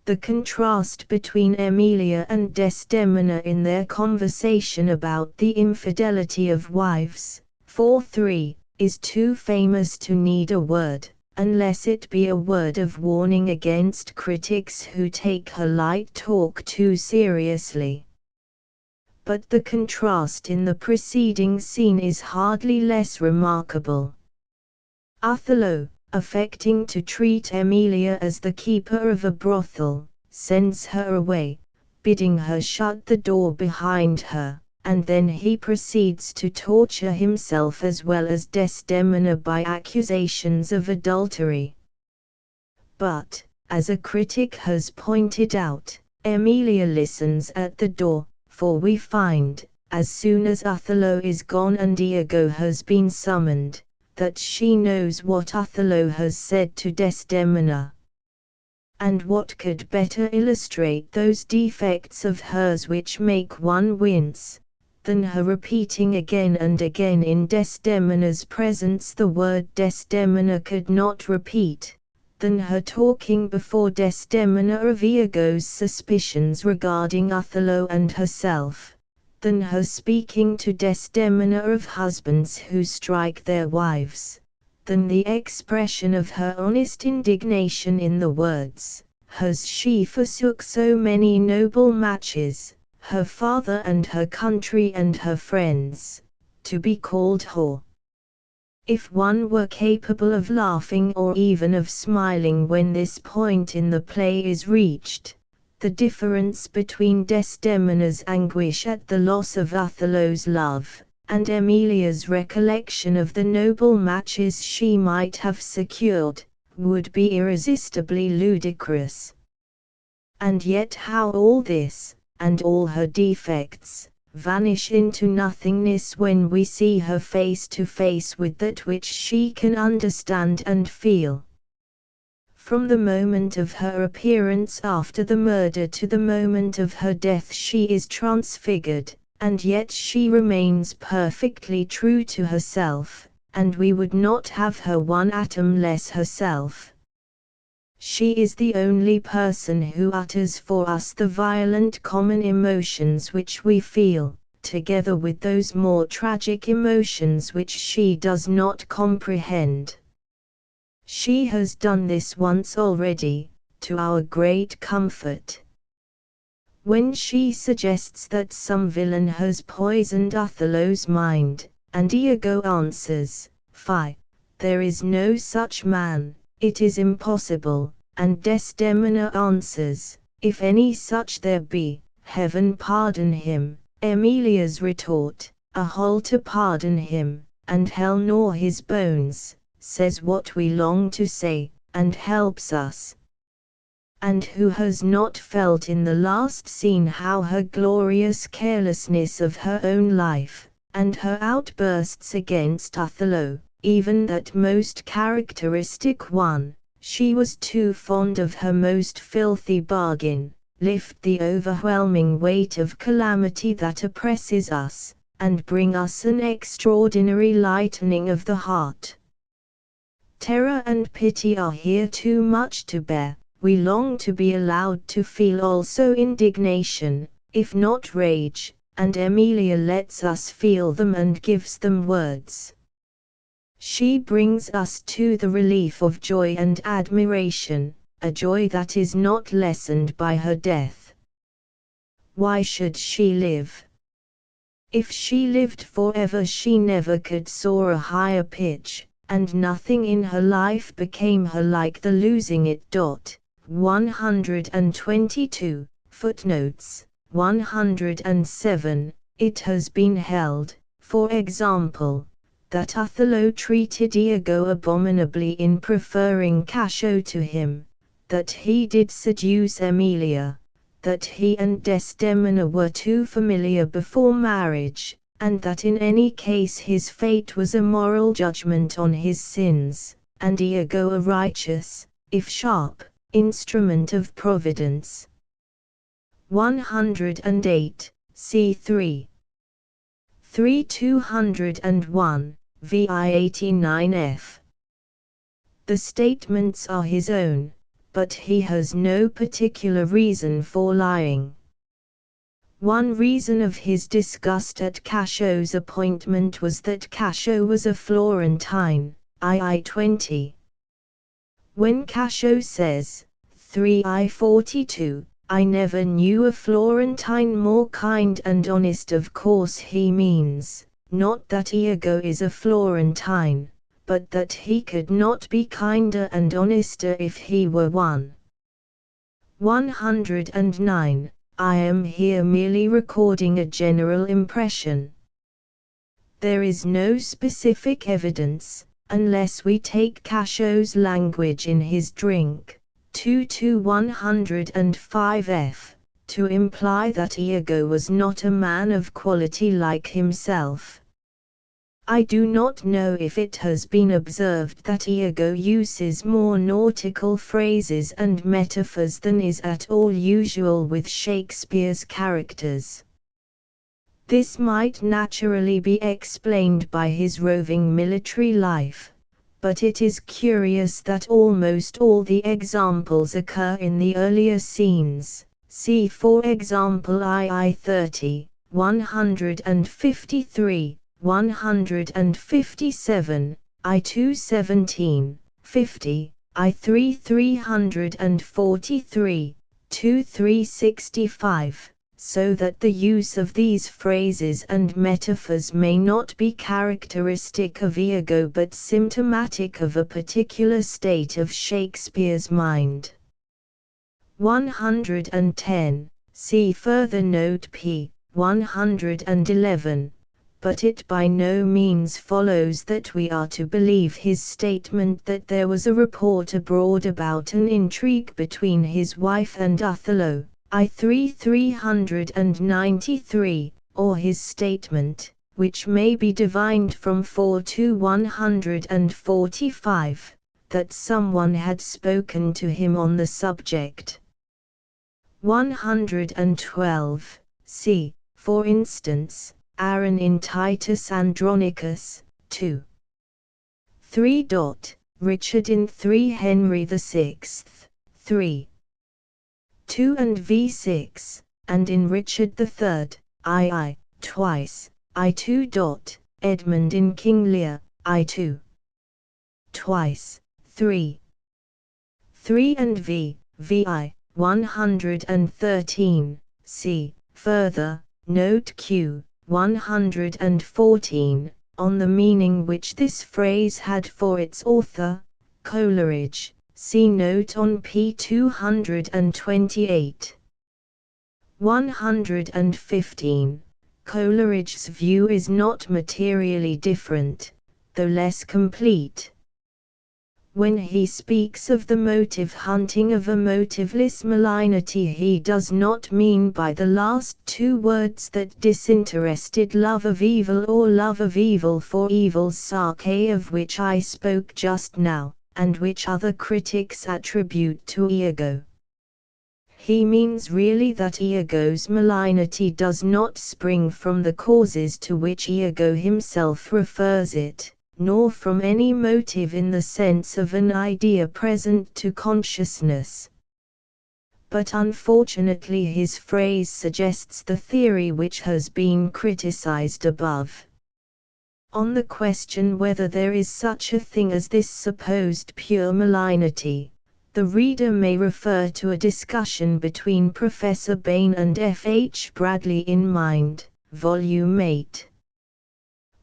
The contrast between Emilia and Desdemona in their conversation about the infidelity of wives, 4:3, is too famous to need a word, unless it be a word of warning against critics who take her light talk too seriously. But the contrast in the preceding scene is hardly less remarkable. Othello, affecting to treat Emilia as the keeper of a brothel, sends her away, bidding her shut the door behind her, and then he proceeds to torture himself as well as Desdemona by accusations of adultery. But, as a critic has pointed out, Emilia listens at the door, for we find, as soon as Othello is gone and Iago has been summoned, that she knows what Othello has said to Desdemona. And what could better illustrate those defects of hers which make one wince, than her repeating again and again in Desdemona's presence the word Desdemona could not repeat, than her talking before Desdemona of Iago's suspicions regarding Othello and herself, than her speaking to Desdemona of husbands who strike their wives, than the expression of her honest indignation in the words, "Has she forsook so many noble matches, her father and her country and her friends, to be called whore?" If one were capable of laughing or even of smiling when this point in the play is reached, the difference between Desdemona's anguish at the loss of Othello's love, and Emilia's recollection of the noble matches she might have secured, would be irresistibly ludicrous. And yet how all this, and all her defects, vanish into nothingness when we see her face to face with that which she can understand and feel. From the moment of her appearance after the murder to the moment of her death she is transfigured, and yet she remains perfectly true to herself, and we would not have her one atom less herself. She is the only person who utters for us the violent common emotions which we feel, together with those more tragic emotions which she does not comprehend. She has done this once already, to our great comfort. When she suggests that some villain has poisoned Othello's mind, and Iago answers, "Fie, there is no such man, it is impossible," and Desdemona answers, "If any such there be, heaven pardon him," Emilia's retort, "A hole to pardon him, and hell gnaw his bones," says what we long to say, and helps us. And who has not felt in the last scene how her glorious carelessness of her own life, and her outbursts against Othello, even that most characteristic one, "She was too fond of her most filthy bargain," lift the overwhelming weight of calamity that oppresses us, and bring us an extraordinary lightening of the heart. Terror and pity are here too much to bear. We long to be allowed to feel also indignation, if not rage, and Emilia lets us feel them and gives them words. She brings us to the relief of joy and admiration, a joy that is not lessened by her death. Why should she live? If she lived forever she never could soar a higher pitch, and nothing in her life became her like the losing it. 122, footnotes, 107, it has been held, for example, that Othello treated Iago abominably in preferring Cassio to him, that he did seduce Emilia, that he and Desdemona were too familiar before marriage, and that in any case his fate was a moral judgment on his sins, and Iago a righteous, if sharp, instrument of providence. 108, c. 3 201, vi 89f. The statements are his own, but he has no particular reason for lying. One reason of his disgust at Cassio's appointment was that Cassio was a Florentine, ii 20. When Cassio says, 3 42, I never knew a Florentine more kind and honest, of course he means, not that Iago is a Florentine, but that he could not be kinder and honester if he were one. 109. I am here merely recording a general impression. There is no specific evidence, unless we take Cassio's language in his Drink, 2-105f, to imply that Iago was not a man of quality like himself. I do not know if it has been observed that Iago uses more nautical phrases and metaphors than is at all usual with Shakespeare's characters. This might naturally be explained by his roving military life, but it is curious that almost all the examples occur in the earlier scenes. See for example II 30, 153, 157, I2 17, 50, I3 343, 2 365, so that the use of these phrases and metaphors may not be characteristic of Iago but symptomatic of a particular state of Shakespeare's mind. 110, see further note p. 111. But it by no means follows that we are to believe his statement that there was a report abroad about an intrigue between his wife and Othello, I3 393, or his statement, which may be divined from 4 to 145, that someone had spoken to him on the subject. 112, see, for instance, Aaron in Titus Andronicus, 2. 3. Richard in 3 Henry VI, 3. 2 and v6, and in Richard III, II, twice, I2. Edmund in King Lear, I2. Twice, 3. 3 and vi, 113, see, further, note Q. 114, on the meaning which this phrase had for its author, Coleridge, see note on p. 228. 115. Coleridge's view is not materially different, though less complete. When he speaks of the motive hunting of a motiveless malignity, he does not mean by the last two words that disinterested love of evil or love of evil for evil's sake of which I spoke just now, and which other critics attribute to Iago. He means really that Iago's malignity does not spring from the causes to which Iago himself refers it, nor from any motive in the sense of an idea present to consciousness. But unfortunately his phrase suggests the theory which has been criticized above. On the question whether there is such a thing as this supposed pure malignity, the reader may refer to a discussion between Professor Bain and F. H. Bradley in Mind, Volume 8.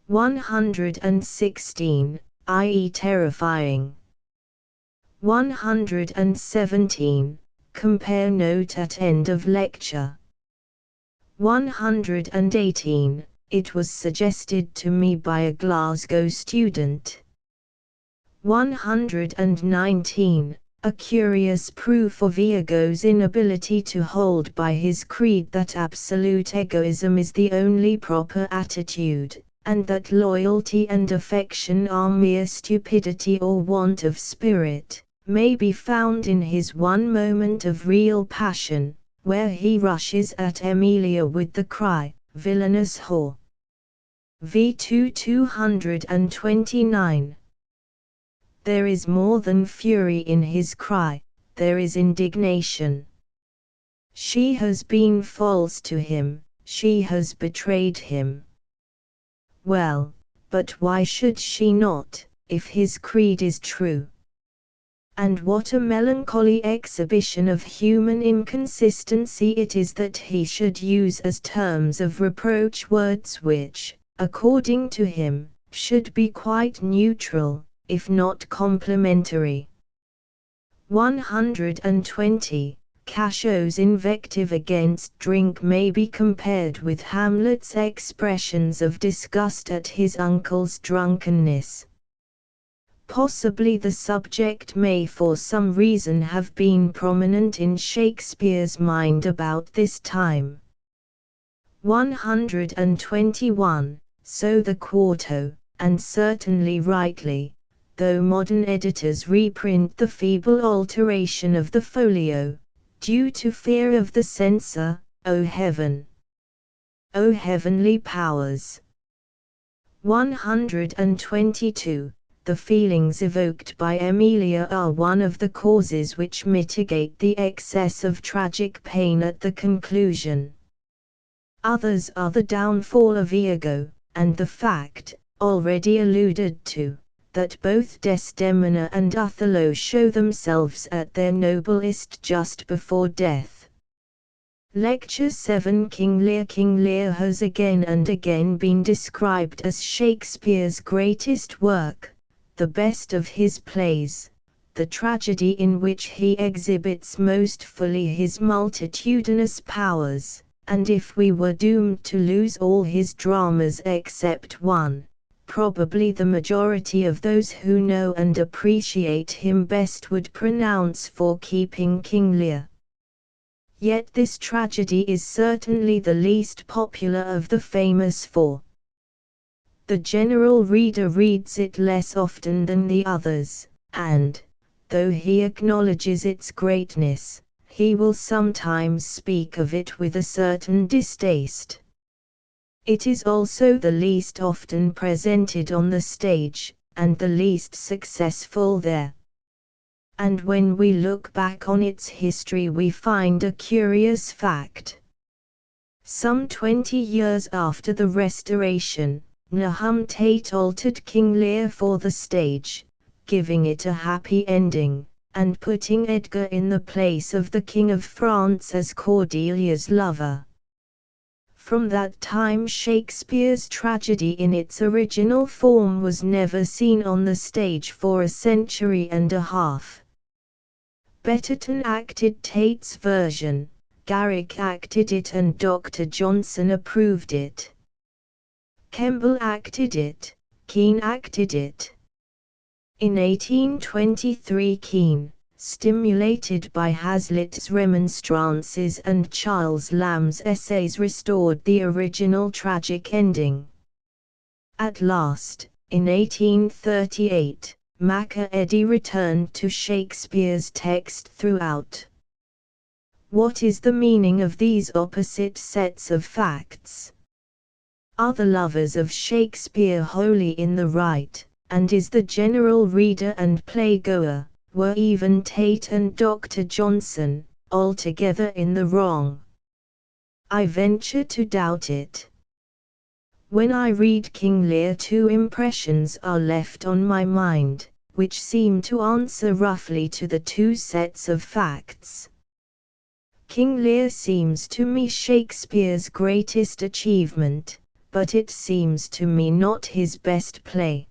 116, i.e. terrifying. 117, compare note at end of lecture. 118, it was suggested to me by a Glasgow student. 119. A curious proof of Iago's inability to hold by his creed that absolute egoism is the only proper attitude, and that loyalty and affection are mere stupidity or want of spirit, may be found in his one moment of real passion, where he rushes at Emilia with the cry, "Villainous whore!" v. 229. There is more than fury in his cry, there is indignation. She has been false to him, she has betrayed him. Well, but why should she not, if his creed is true? And what a melancholy exhibition of human inconsistency it is that he should use as terms of reproach words which, according to him, should be quite neutral, if not complimentary. 120. Cashow's invective against drink may be compared with Hamlet's expressions of disgust at his uncle's drunkenness. Possibly the subject may for some reason have been prominent in Shakespeare's mind about this time. 121. So the quarto, and certainly rightly, though modern editors reprint the feeble alteration of the folio, due to fear of the censor, O heaven! O heavenly powers! 122. The feelings evoked by Emilia are one of the causes which mitigate the excess of tragic pain at the conclusion. Others are the downfall of Iago, and the fact, already alluded to, that both Desdemona and Othello show themselves at their noblest just before death. Lecture 7. King Lear has again and again been described as Shakespeare's greatest work, the best of his plays, the tragedy in which he exhibits most fully his multitudinous powers, and if we were doomed to lose all his dramas except one, probably the majority of those who know and appreciate him best would pronounce for keeping King Lear. Yet this tragedy is certainly the least popular of the famous four. The general reader reads it less often than the others, and, though he acknowledges its greatness, he will sometimes speak of it with a certain distaste. It is also the least often presented on the stage, and the least successful there. And when we look back on its history we find a curious fact. Some 20 years after the Restoration, Nahum Tate altered King Lear for the stage, giving it a happy ending, and putting Edgar in the place of the King of France as Cordelia's lover. From that time Shakespeare's tragedy in its original form was never seen on the stage for a century and a half. Betterton acted Tate's version, Garrick acted it and Dr. Johnson approved it. Kemble acted it, Kean acted it. In 1823 Kean, stimulated by Hazlitt's remonstrances and Charles Lamb's essays, restored the original tragic ending. At last, in 1838, Macca-Eddy returned to Shakespeare's text throughout. What is the meaning of these opposite sets of facts? Are the lovers of Shakespeare wholly in the right, and is the general reader and playgoer, were even Tate and Dr. Johnson, altogether in the wrong? I venture to doubt it. When I read King Lear, two impressions are left on my mind, which seem to answer roughly to the two sets of facts. King Lear seems to me Shakespeare's greatest achievement, but it seems to me not his best play.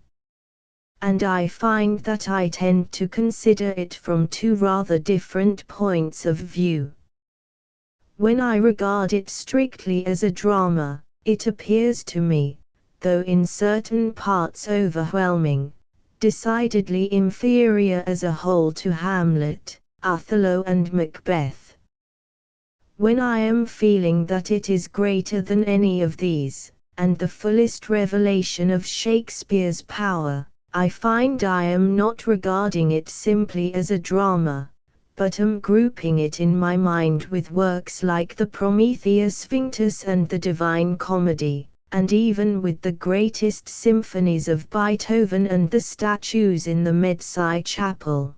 And I find that I tend to consider it from two rather different points of view. When I regard it strictly as a drama, It appears to me, though in certain parts overwhelming, decidedly inferior as a whole to Hamlet, Othello and Macbeth. When I am feeling that it is greater than any of these, and the fullest revelation of Shakespeare's power, I find I am not regarding it simply as a drama, but am grouping it in my mind with works like the Prometheus Sphinx and the Divine Comedy, and even with the greatest symphonies of Beethoven and the statues in the Medici Chapel.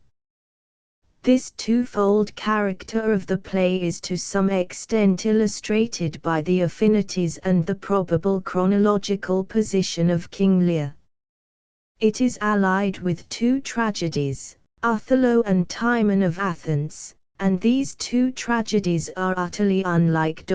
This twofold character of the play is to some extent illustrated by the affinities and the probable chronological position of King Lear. It is allied with two tragedies, Othello and Timon of Athens, and these two tragedies are utterly unlike.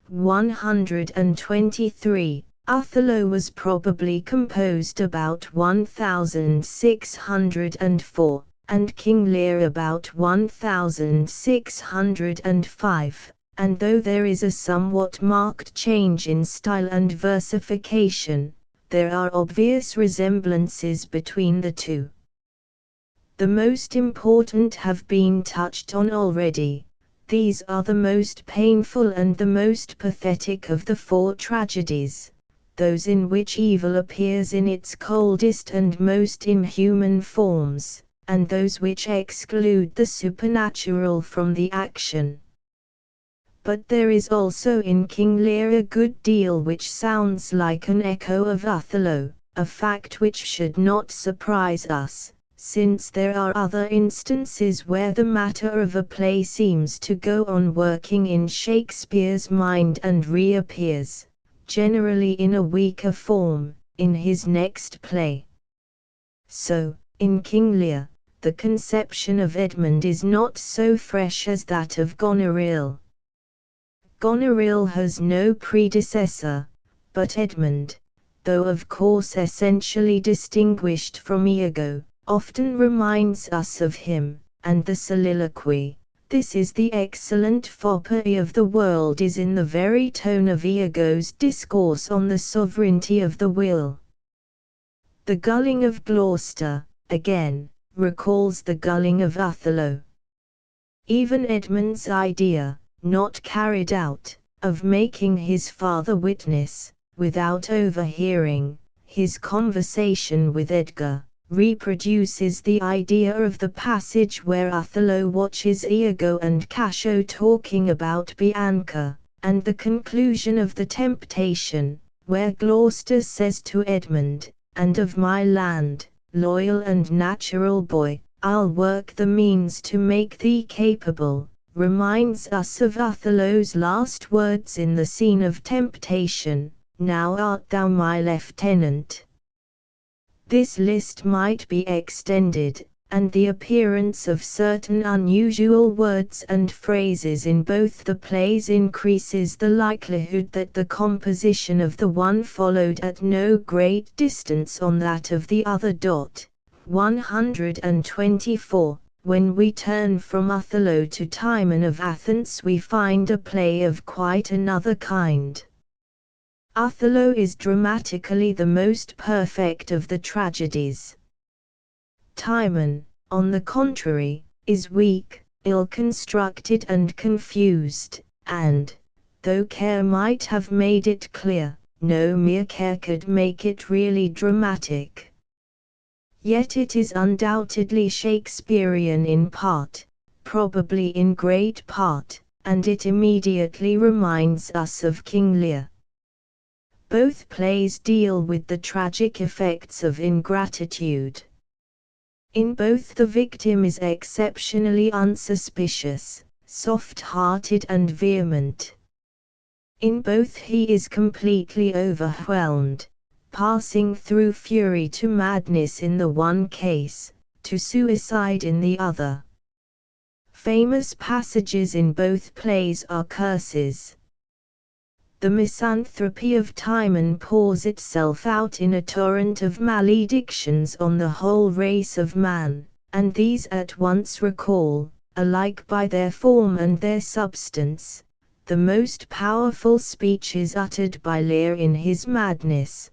123. Othello was probably composed about 1604. And King Lear about 1605, and though there is a somewhat marked change in style and versification, there are obvious resemblances between the two. The most important have been touched on already. These are the most painful and the most pathetic of the four tragedies, those in which evil appears in its coldest and most inhuman forms, and those which exclude the supernatural from the action. But there is also in King Lear a good deal which sounds like an echo of Othello, a fact which should not surprise us, since there are other instances where the matter of a play seems to go on working in Shakespeare's mind and reappears, generally in a weaker form, in his next play. So, in King Lear, the conception of Edmund is not so fresh as that of Goneril. Goneril has no predecessor, but Edmund, though of course essentially distinguished from Iago, often reminds us of him, and the soliloquy, "This is the excellent foppery of the world," is in the very tone of Iago's discourse on the sovereignty of the will. The gulling of Gloucester, again, recalls the gulling of Othello. Even Edmund's idea, not carried out, of making his father witness, without overhearing, his conversation with Edgar, reproduces the idea of the passage where Othello watches Iago and Cassio talking about Bianca, and the conclusion of the Temptation, where Gloucester says to Edmund, "And of my land, loyal and natural boy, I'll work the means to make thee capable," reminds us of Othello's last words in the scene of temptation, "Now art thou my lieutenant." This list might be extended, and the appearance of certain unusual words and phrases in both the plays increases the likelihood that the composition of the one followed at no great distance on that of the other. 124. When we turn from Othello to Timon of Athens, we find a play of quite another kind. Othello is dramatically the most perfect of the tragedies. Timon, on the contrary, is weak, ill-constructed and confused, and, though care might have made it clear, no mere care could make it really dramatic. Yet it is undoubtedly Shakespearean in part, probably in great part, and it immediately reminds us of King Lear. Both plays deal with the tragic effects of ingratitude. In both the victim is exceptionally unsuspicious, soft-hearted and vehement. In both he is completely overwhelmed, passing through fury to madness in the one case, to suicide in the other. Famous passages in both plays are curses. The misanthropy of Timon pours itself out in a torrent of maledictions on the whole race of man, and these at once recall, alike by their form and their substance, the most powerful speeches uttered by Lear in his madness.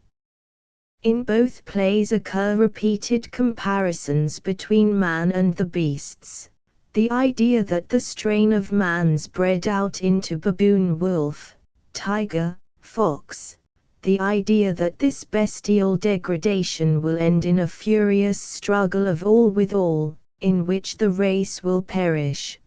In both plays occur repeated comparisons between man and the beasts. The idea that the strain of man's bred out into baboon, wolf, tiger, fox. The idea that this bestial degradation will end in a furious struggle of all with all, in which the race will perish.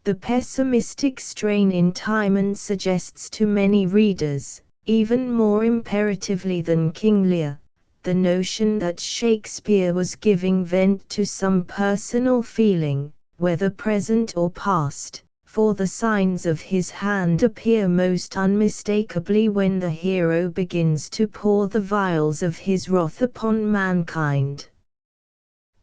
The pessimistic strain in Timon suggests to many readers, even more imperatively than King Lear, the notion that Shakespeare was giving vent to some personal feeling, whether present or past, for the signs of his hand appear most unmistakably when the hero begins to pour the vials of his wrath upon mankind.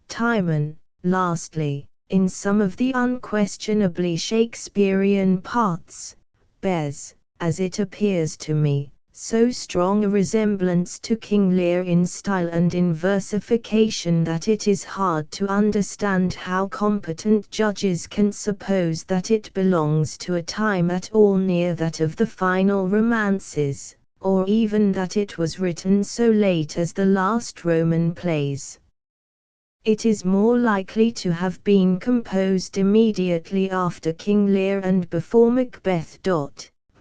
Timon, lastly, in some of the unquestionably Shakespearean parts, bears, as it appears to me, so strong a resemblance to King Lear in style and in versification that it is hard to understand how competent judges can suppose that it belongs to a time at all near that of the final romances, or even that it was written so late as the last Roman plays. It is more likely to have been composed immediately after King Lear and before Macbeth.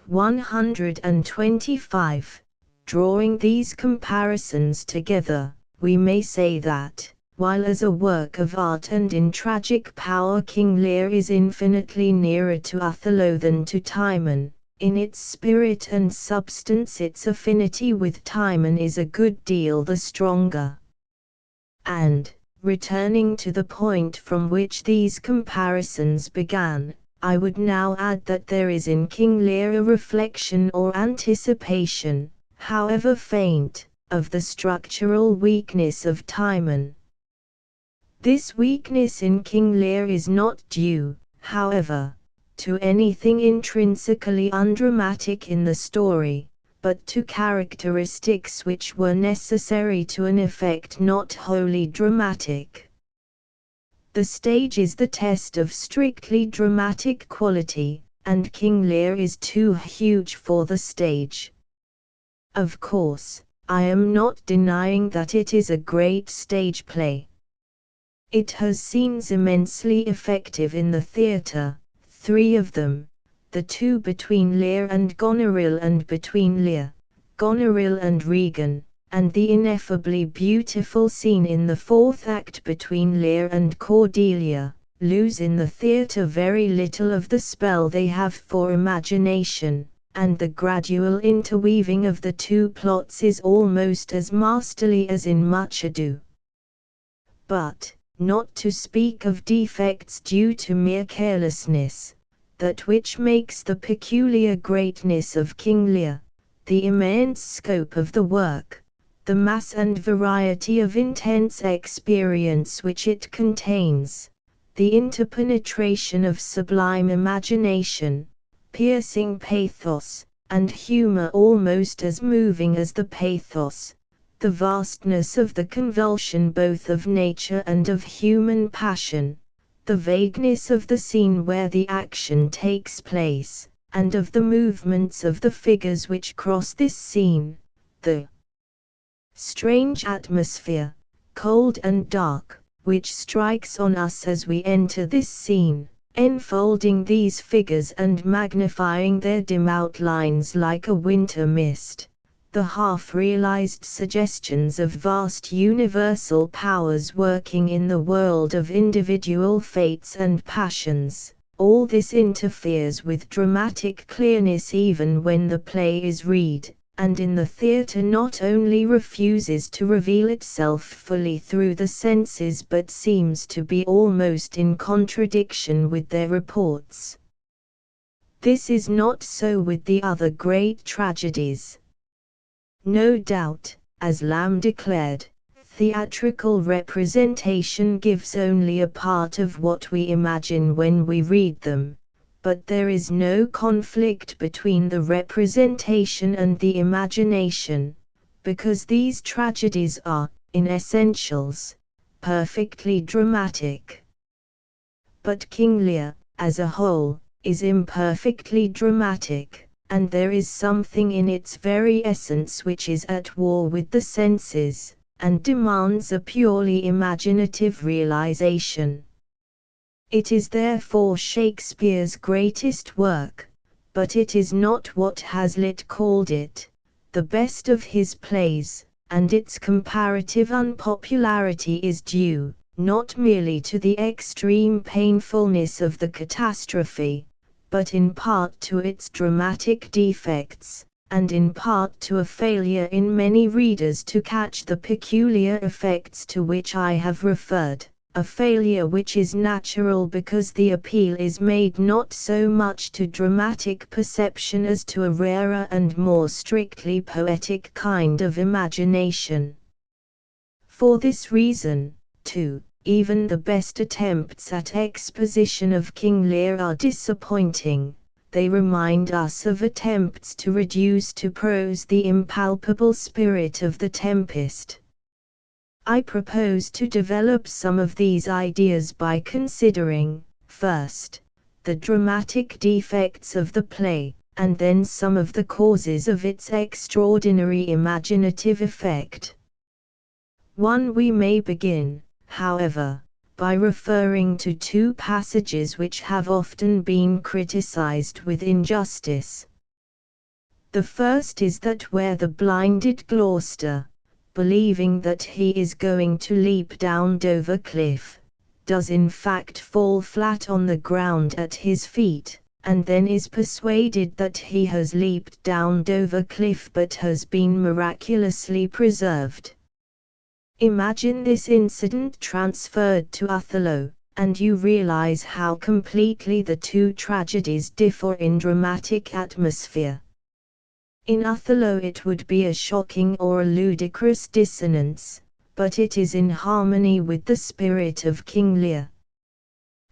125. Drawing these comparisons together, we may say that, while as a work of art and in tragic power King Lear is infinitely nearer to Othello than to Timon, in its spirit and substance its affinity with Timon is a good deal the stronger. And, returning to the point from which these comparisons began, I would now add that there is in King Lear a reflection or anticipation, however faint, of the structural weakness of Timon. This weakness in King Lear is not due, however, to anything intrinsically undramatic in the story, but to characteristics which were necessary to an effect not wholly dramatic. The stage is the test of strictly dramatic quality, and King Lear is too huge for the stage. Of course, I am not denying that it is a great stage play. It has scenes immensely effective in the theatre, 3 of them, the 2 between Lear and Goneril and between Lear, Goneril and Regan, and the ineffably beautiful scene in the 4th act between Lear and Cordelia, lose in the theatre very little of the spell they have for imagination, and the gradual interweaving of the 2 plots is almost as masterly as in Much Ado. But, not to speak of defects due to mere carelessness, that which makes the peculiar greatness of King Lear, the immense scope of the work, the mass and variety of intense experience which it contains, the interpenetration of sublime imagination, piercing pathos, and humor almost as moving as the pathos, the vastness of the convulsion both of nature and of human passion, the vagueness of the scene where the action takes place, and of the movements of the figures which cross this scene, the strange atmosphere, cold and dark, which strikes on us as we enter this scene, enfolding these figures and magnifying their dim outlines like a winter mist, the half-realized suggestions of vast universal powers working in the world of individual fates and passions. All this interferes with dramatic clearness even when the play is read, and in the theatre not only refuses to reveal itself fully through the senses but seems to be almost in contradiction with their reports. This is not so with the other great tragedies. No doubt, as Lamb declared, theatrical representation gives only a part of what we imagine when we read them, but there is no conflict between the representation and the imagination, because these tragedies are, in essentials, perfectly dramatic. But King Lear, as a whole, is imperfectly dramatic, and there is something in its very essence which is at war with the senses, and demands a purely imaginative realization. It is therefore Shakespeare's greatest work, but it is not what Hazlitt called it, the best of his plays, and its comparative unpopularity is due, not merely to the extreme painfulness of the catastrophe, but in part to its dramatic defects, and in part to a failure in many readers to catch the peculiar effects to which I have referred. A failure which is natural because the appeal is made not so much to dramatic perception as to a rarer and more strictly poetic kind of imagination. For this reason, too, even the best attempts at exposition of King Lear are disappointing. They remind us of attempts to reduce to prose the impalpable spirit of the Tempest. I propose to develop some of these ideas by considering, first, the dramatic defects of the play, and then some of the causes of its extraordinary imaginative effect. We may begin, however, by referring to two passages which have often been criticized with injustice. The first is that where the blinded Gloucester, believing that he is going to leap down Dover Cliff, does in fact fall flat on the ground at his feet, and then is persuaded that he has leaped down Dover Cliff but has been miraculously preserved. Imagine this incident transferred to Othello, and you realize how completely the two tragedies differ in dramatic atmosphere. In Othello it would be a shocking or a ludicrous dissonance, but it is in harmony with the spirit of King Lear.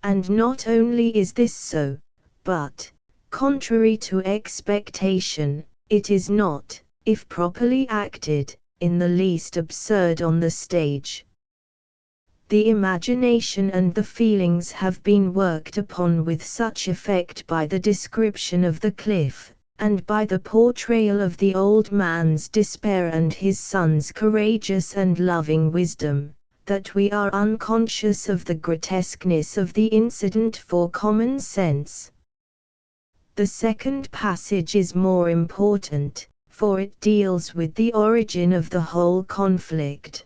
And not only is this so, but, contrary to expectation, it is not, if properly acted, in the least absurd on the stage. The imagination and the feelings have been worked upon with such effect by the description of the cliff, and by the portrayal of the old man's despair and his son's courageous and loving wisdom, that we are unconscious of the grotesqueness of the incident for common sense. The second passage is more important, for it deals with the origin of the whole conflict.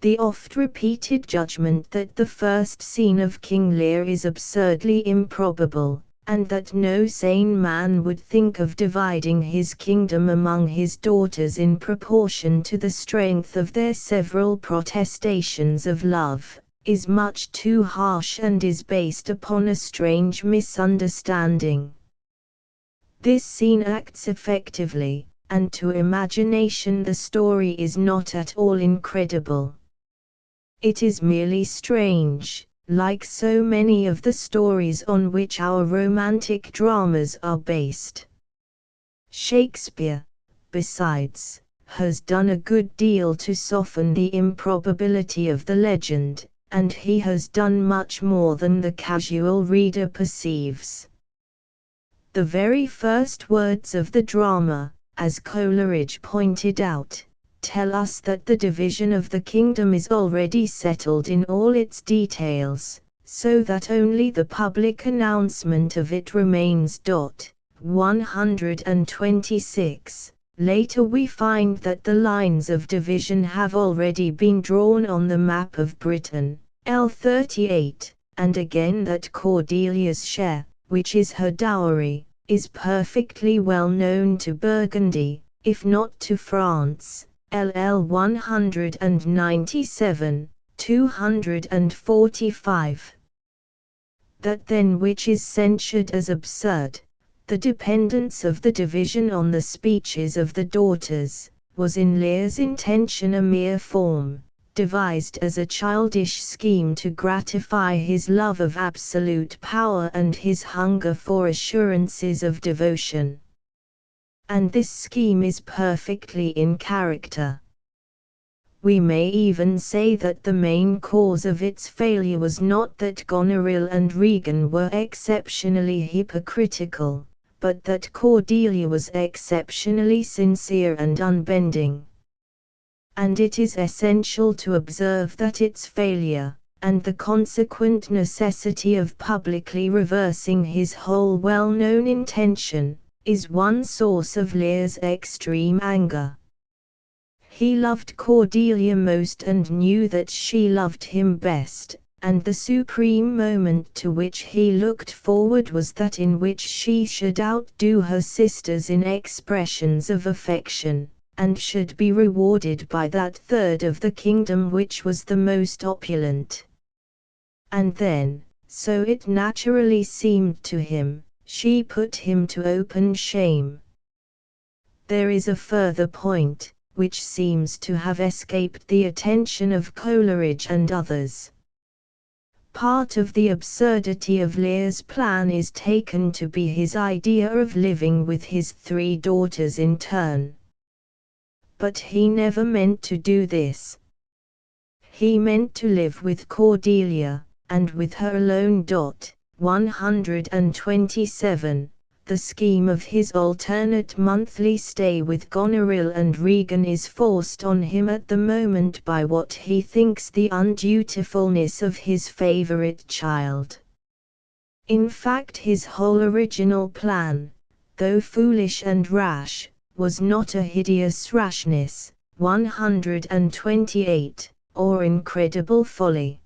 The oft-repeated judgment that the first scene of King Lear is absurdly improbable, and that no sane man would think of dividing his kingdom among his daughters in proportion to the strength of their several protestations of love, is much too harsh and is based upon a strange misunderstanding. This scene acts effectively, and to imagination the story is not at all incredible. It is merely strange, like so many of the stories on which our romantic dramas are based. Shakespeare, besides, has done a good deal to soften the improbability of the legend, and he has done much more than the casual reader perceives. The very first words of the drama, as Coleridge pointed out, tell us that the division of the kingdom is already settled in all its details, so that only the public announcement of it remains. 126. Later we find that the lines of division have already been drawn on the map of Britain, L38, and again that Cordelia's share, which is her dowry, is perfectly well known to Burgundy, if not to France. LL 197, 245. That then which is censured as absurd, the dependence of the division on the speeches of the daughters, was in Lear's intention a mere form, devised as a childish scheme to gratify his love of absolute power and his hunger for assurances of devotion. And this scheme is perfectly in character. We may even say that the main cause of its failure was not that Goneril and Regan were exceptionally hypocritical, but that Cordelia was exceptionally sincere and unbending. And it is essential to observe that its failure, and the consequent necessity of publicly reversing his whole well-known intention, is one source of Lear's extreme anger. He loved Cordelia most and knew that she loved him best, and the supreme moment to which he looked forward was that in which she should outdo her sisters in expressions of affection, and should be rewarded by that third of the kingdom which was the most opulent. And then, so it naturally seemed to him, she put him to open shame. There is a further point, which seems to have escaped the attention of Coleridge and others. Part of the absurdity of Lear's plan is taken to be his idea of living with his 3 daughters in turn. But he never meant to do this. He meant to live with Cordelia, and with her alone. 127. The scheme of his alternate monthly stay with Goneril and Regan is forced on him at the moment by what he thinks the undutifulness of his favorite child. In fact, his whole original plan, though foolish and rash, was not a hideous rashness, 128, or incredible folly.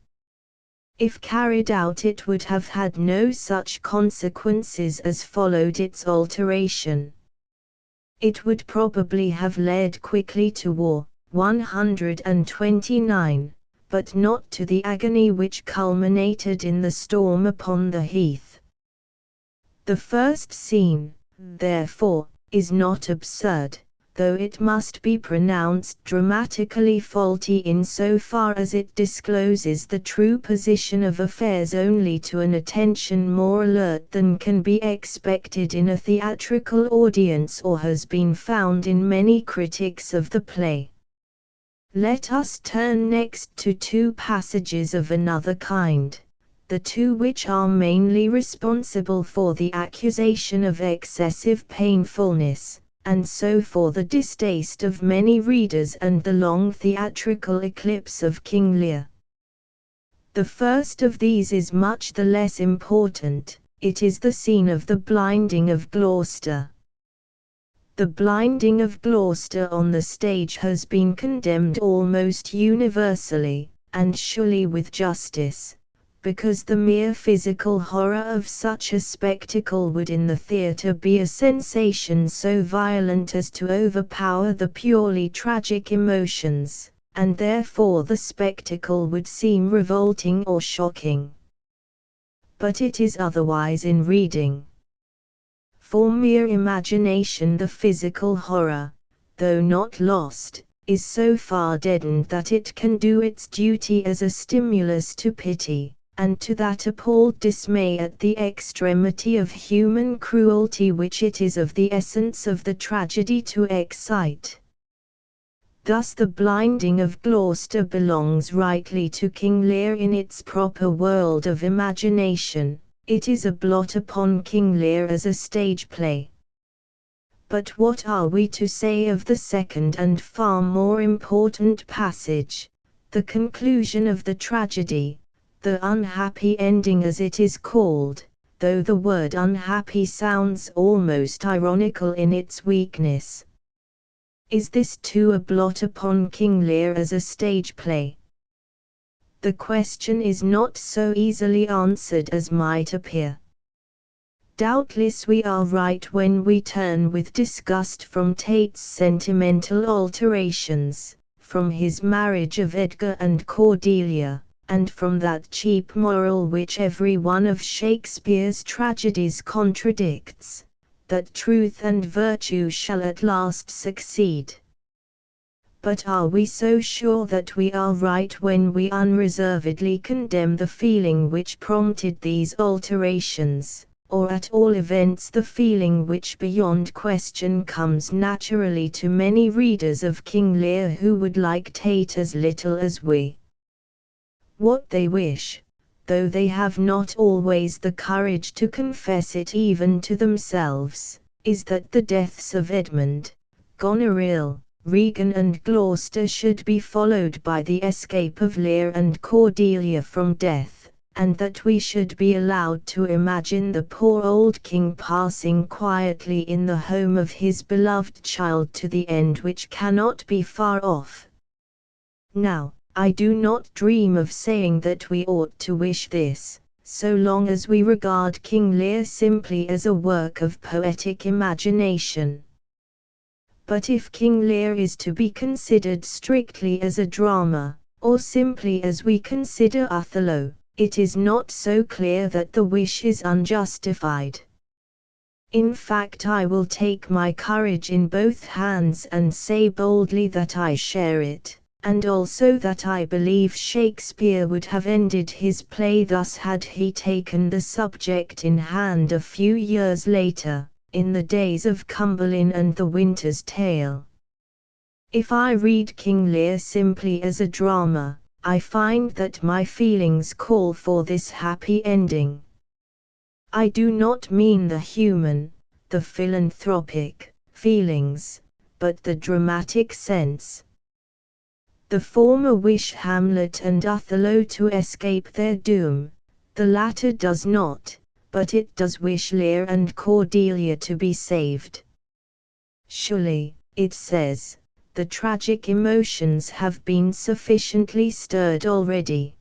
If carried out, it would have had no such consequences as followed its alteration. It would probably have led quickly to war, 129, but not to the agony which culminated in the storm upon the heath. The first scene, therefore, is not absurd, though it must be pronounced dramatically faulty in so far as it discloses the true position of affairs only to an attention more alert than can be expected in a theatrical audience or has been found in many critics of the play. Let us turn next to 2 passages of another kind, the 2 which are mainly responsible for the accusation of excessive painfulness, and so for the distaste of many readers and the long theatrical eclipse of King Lear. The first of these is much the less important. It is the scene of the blinding of Gloucester. The blinding of Gloucester on the stage has been condemned almost universally, and surely with justice, because the mere physical horror of such a spectacle would in the theatre be a sensation so violent as to overpower the purely tragic emotions, and therefore the spectacle would seem revolting or shocking. But it is otherwise in reading. For mere imagination the physical horror, though not lost, is so far deadened that it can do its duty as a stimulus to pity, and to that appalled dismay at the extremity of human cruelty which it is of the essence of the tragedy to excite. Thus the blinding of Gloucester belongs rightly to King Lear in its proper world of imagination. It is a blot upon King Lear as a stage play. But what are we to say of the second and far more important passage, the conclusion of the tragedy? The unhappy ending as it is called, though the word unhappy sounds almost ironical in its weakness. Is this too a blot upon King Lear as a stage play? The question is not so easily answered as might appear. Doubtless we are right when we turn with disgust from Tate's sentimental alterations, from his marriage of Edgar and Cordelia, and from that cheap moral which every one of Shakespeare's tragedies contradicts, that truth and virtue shall at last succeed. But are we so sure that we are right when we unreservedly condemn the feeling which prompted these alterations, or at all events the feeling which beyond question comes naturally to many readers of King Lear who would like Tate as little as we. What they wish, though they have not always the courage to confess it even to themselves, is that the deaths of Edmund, Goneril, Regan and Gloucester should be followed by the escape of Lear and Cordelia from death, and that we should be allowed to imagine the poor old king passing quietly in the home of his beloved child to the end which cannot be far off. Now, I do not dream of saying that we ought to wish this, so long as we regard King Lear simply as a work of poetic imagination. But if King Lear is to be considered strictly as a drama, or simply as we consider Othello, it is not so clear that the wish is unjustified. In fact, I will take my courage in both hands and say boldly that I share it, and also that I believe Shakespeare would have ended his play thus had he taken the subject in hand a few years later, in the days of Cumberland and The Winter's Tale. If I read King Lear simply as a drama, I find that my feelings call for this happy ending. I do not mean the human, the philanthropic, feelings, but the dramatic sense. The former wish Hamlet and Othello to escape their doom, the latter does not, but it does wish Lear and Cordelia to be saved. Surely, it says, the tragic emotions have been sufficiently stirred already.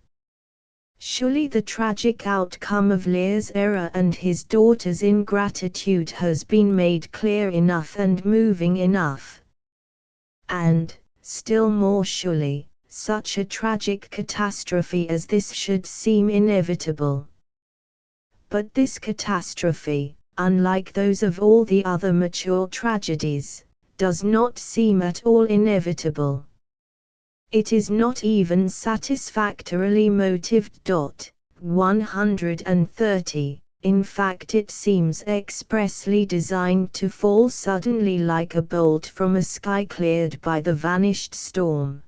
Surely the tragic outcome of Lear's error and his daughter's ingratitude has been made clear enough and moving enough. And, still more surely, such a tragic catastrophe as this should seem inevitable. But this catastrophe, unlike those of all the other mature tragedies, does not seem at all inevitable. It is not even satisfactorily motived. 130. In fact, it seems expressly designed to fall suddenly like a bolt from a sky cleared by the vanished storm.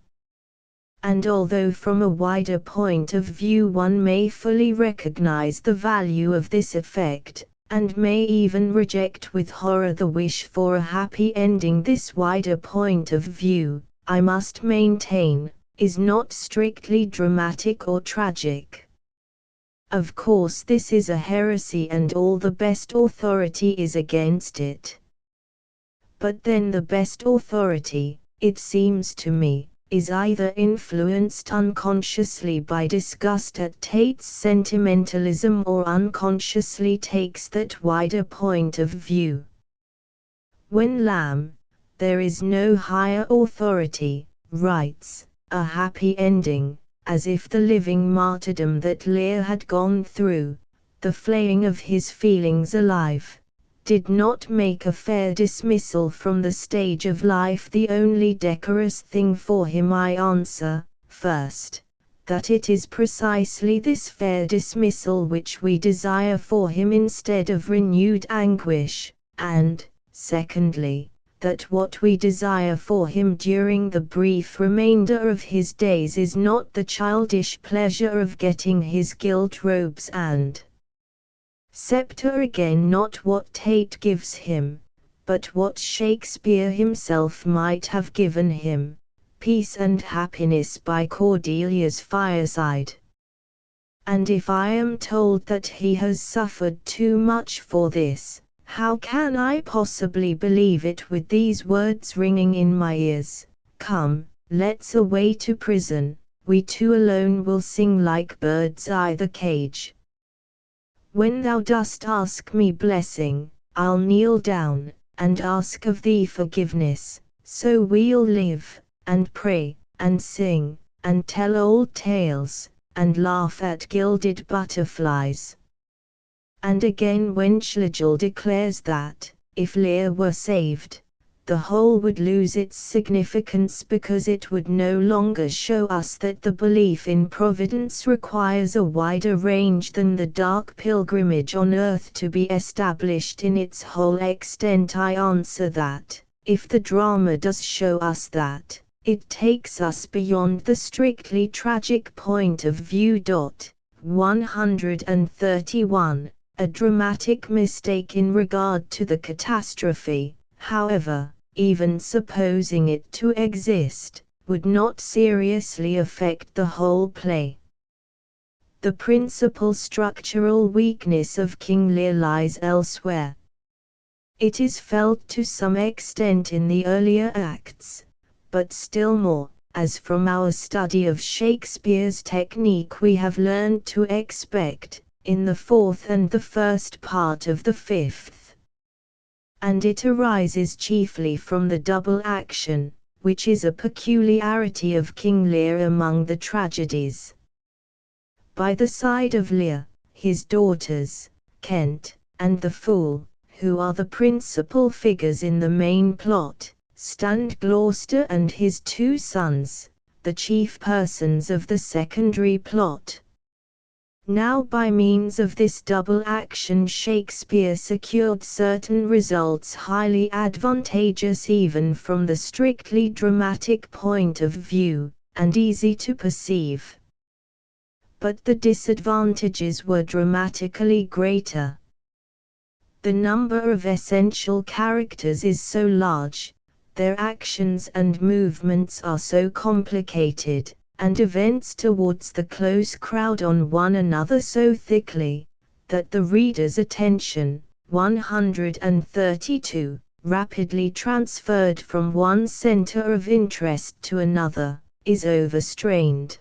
And although from a wider point of view one may fully recognize the value of this effect, and may even reject with horror the wish for a happy ending, this wider point of view, I must maintain, is not strictly dramatic or tragic. Of course, this is a heresy and all the best authority is against it. But then the best authority, it seems to me, is either influenced unconsciously by disgust at Tate's sentimentalism or unconsciously takes that wider point of view. When Lamb, "There is no higher authority," writes, "A happy ending," as if the living martyrdom that Lear had gone through, the flaying of his feelings alive, did not make a fair dismissal from the stage of life the only decorous thing for him, I answer, first, that it is precisely this fair dismissal which we desire for him instead of renewed anguish, and, secondly, that what we desire for him during the brief remainder of his days is not the childish pleasure of getting his gilt robes and scepter again, not what Tate gives him, but what Shakespeare himself might have given him, peace and happiness by Cordelia's fireside. And if I am told that he has suffered too much for this, how can I possibly believe it with these words ringing in my ears, "Come, let's away to prison, we two alone will sing like birds i' the cage. When thou dost ask me blessing, I'll kneel down, and ask of thee forgiveness, so we'll live, and pray, and sing, and tell old tales, and laugh at gilded butterflies." And again when Schlegel declares that, if Lear were saved, the whole would lose its significance because it would no longer show us that the belief in Providence requires a wider range than the dark pilgrimage on earth to be established in its whole extent. I answer that, if the drama does show us that, it takes us beyond the strictly tragic point of view. 131. A dramatic mistake in regard to the catastrophe, however, even supposing it to exist, would not seriously affect the whole play. The principal structural weakness of King Lear lies elsewhere. It is felt to some extent in the earlier acts, but still more, as from our study of Shakespeare's technique we have learned to expect, in the fourth and the first part of the fifth. And it arises chiefly from the double action, which is a peculiarity of King Lear among the tragedies. By the side of Lear, his daughters, Kent, and the Fool, who are the principal figures in the main plot, stand Gloucester and his two sons, the chief persons of the secondary plot. Now by means of this double action Shakespeare secured certain results highly advantageous even from the strictly dramatic point of view, and easy to perceive. But the disadvantages were dramatically greater. The number of essential characters is so large, their actions and movements are so complicated, and events towards the close crowd on one another so thickly, that the reader's attention, 132, rapidly transferred from one center of interest to another, is overstrained.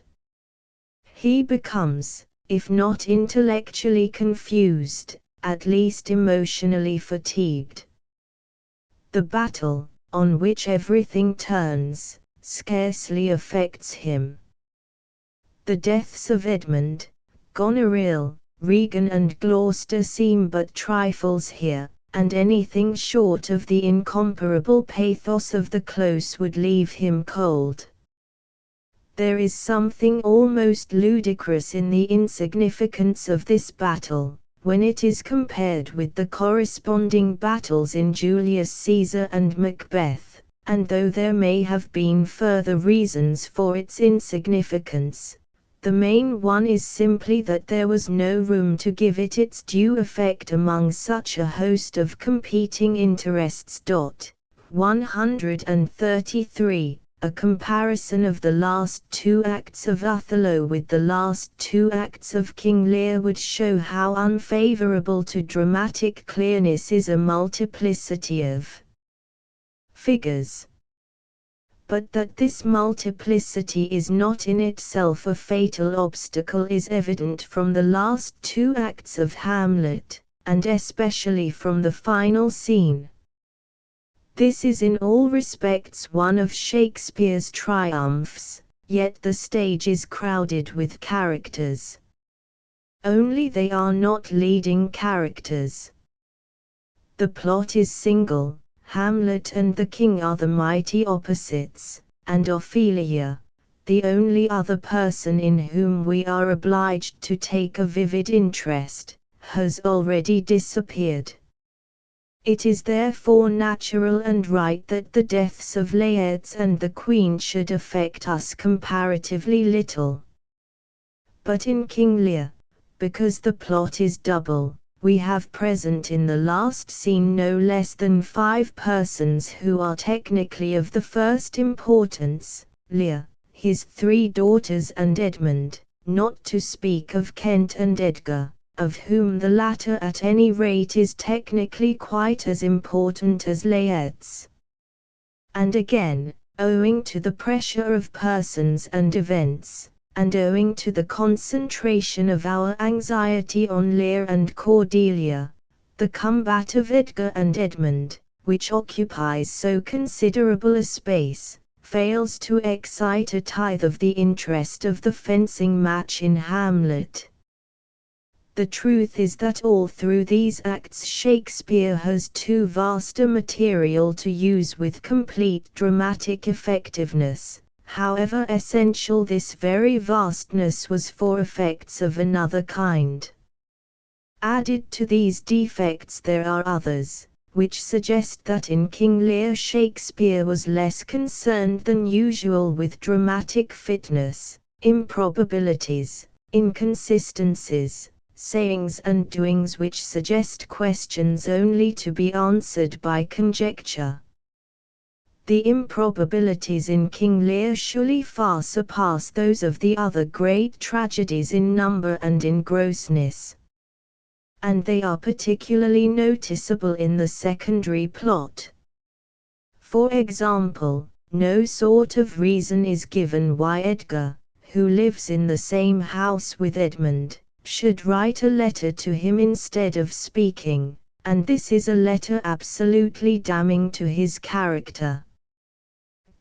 He becomes, if not intellectually confused, at least emotionally fatigued. The battle, on which everything turns, scarcely affects him. The deaths of Edmund, Goneril, Regan and Gloucester seem but trifles here, and anything short of the incomparable pathos of the close would leave him cold. There is something almost ludicrous in the insignificance of this battle, when it is compared with the corresponding battles in Julius Caesar and Macbeth, and though there may have been further reasons for its insignificance, the main one is simply that there was no room to give it its due effect among such a host of competing interests. 133. A comparison of the last two acts of Othello with the last two acts of King Lear would show how unfavorable to dramatic clearness is a multiplicity of figures. But that this multiplicity is not in itself a fatal obstacle is evident from the last two acts of Hamlet, and especially from the final scene. This is in all respects one of Shakespeare's triumphs, yet the stage is crowded with characters. Only they are not leading characters. The plot is single. Hamlet and the king are the mighty opposites, and Ophelia, the only other person in whom we are obliged to take a vivid interest, has already disappeared. It is therefore natural and right that the deaths of Laertes and the Queen should affect us comparatively little. But in King Lear, because the plot is double, we have present in the last scene no less than 5 persons who are technically of the first importance: Lear, his 3 daughters and Edmund, not to speak of Kent and Edgar, of whom the latter at any rate is technically quite as important as Laertes. And again, owing to the pressure of persons and events, and owing to the concentration of our anxiety on Lear and Cordelia, the combat of Edgar and Edmund, which occupies so considerable a space, fails to excite a tithe of the interest of the fencing match in Hamlet. The truth is that all through these acts Shakespeare has too vast a material to use with complete dramatic effectiveness, however essential this very vastness was for effects of another kind. Added to these defects there are others, which suggest that in King Lear Shakespeare was less concerned than usual with dramatic fitness, improbabilities, inconsistencies, sayings and doings which suggest questions only to be answered by conjecture. The improbabilities in King Lear surely far surpass those of the other great tragedies in number and in grossness. And they are particularly noticeable in the secondary plot. For example, no sort of reason is given why Edgar, who lives in the same house with Edmund, should write a letter to him instead of speaking, and this is a letter absolutely damning to his character.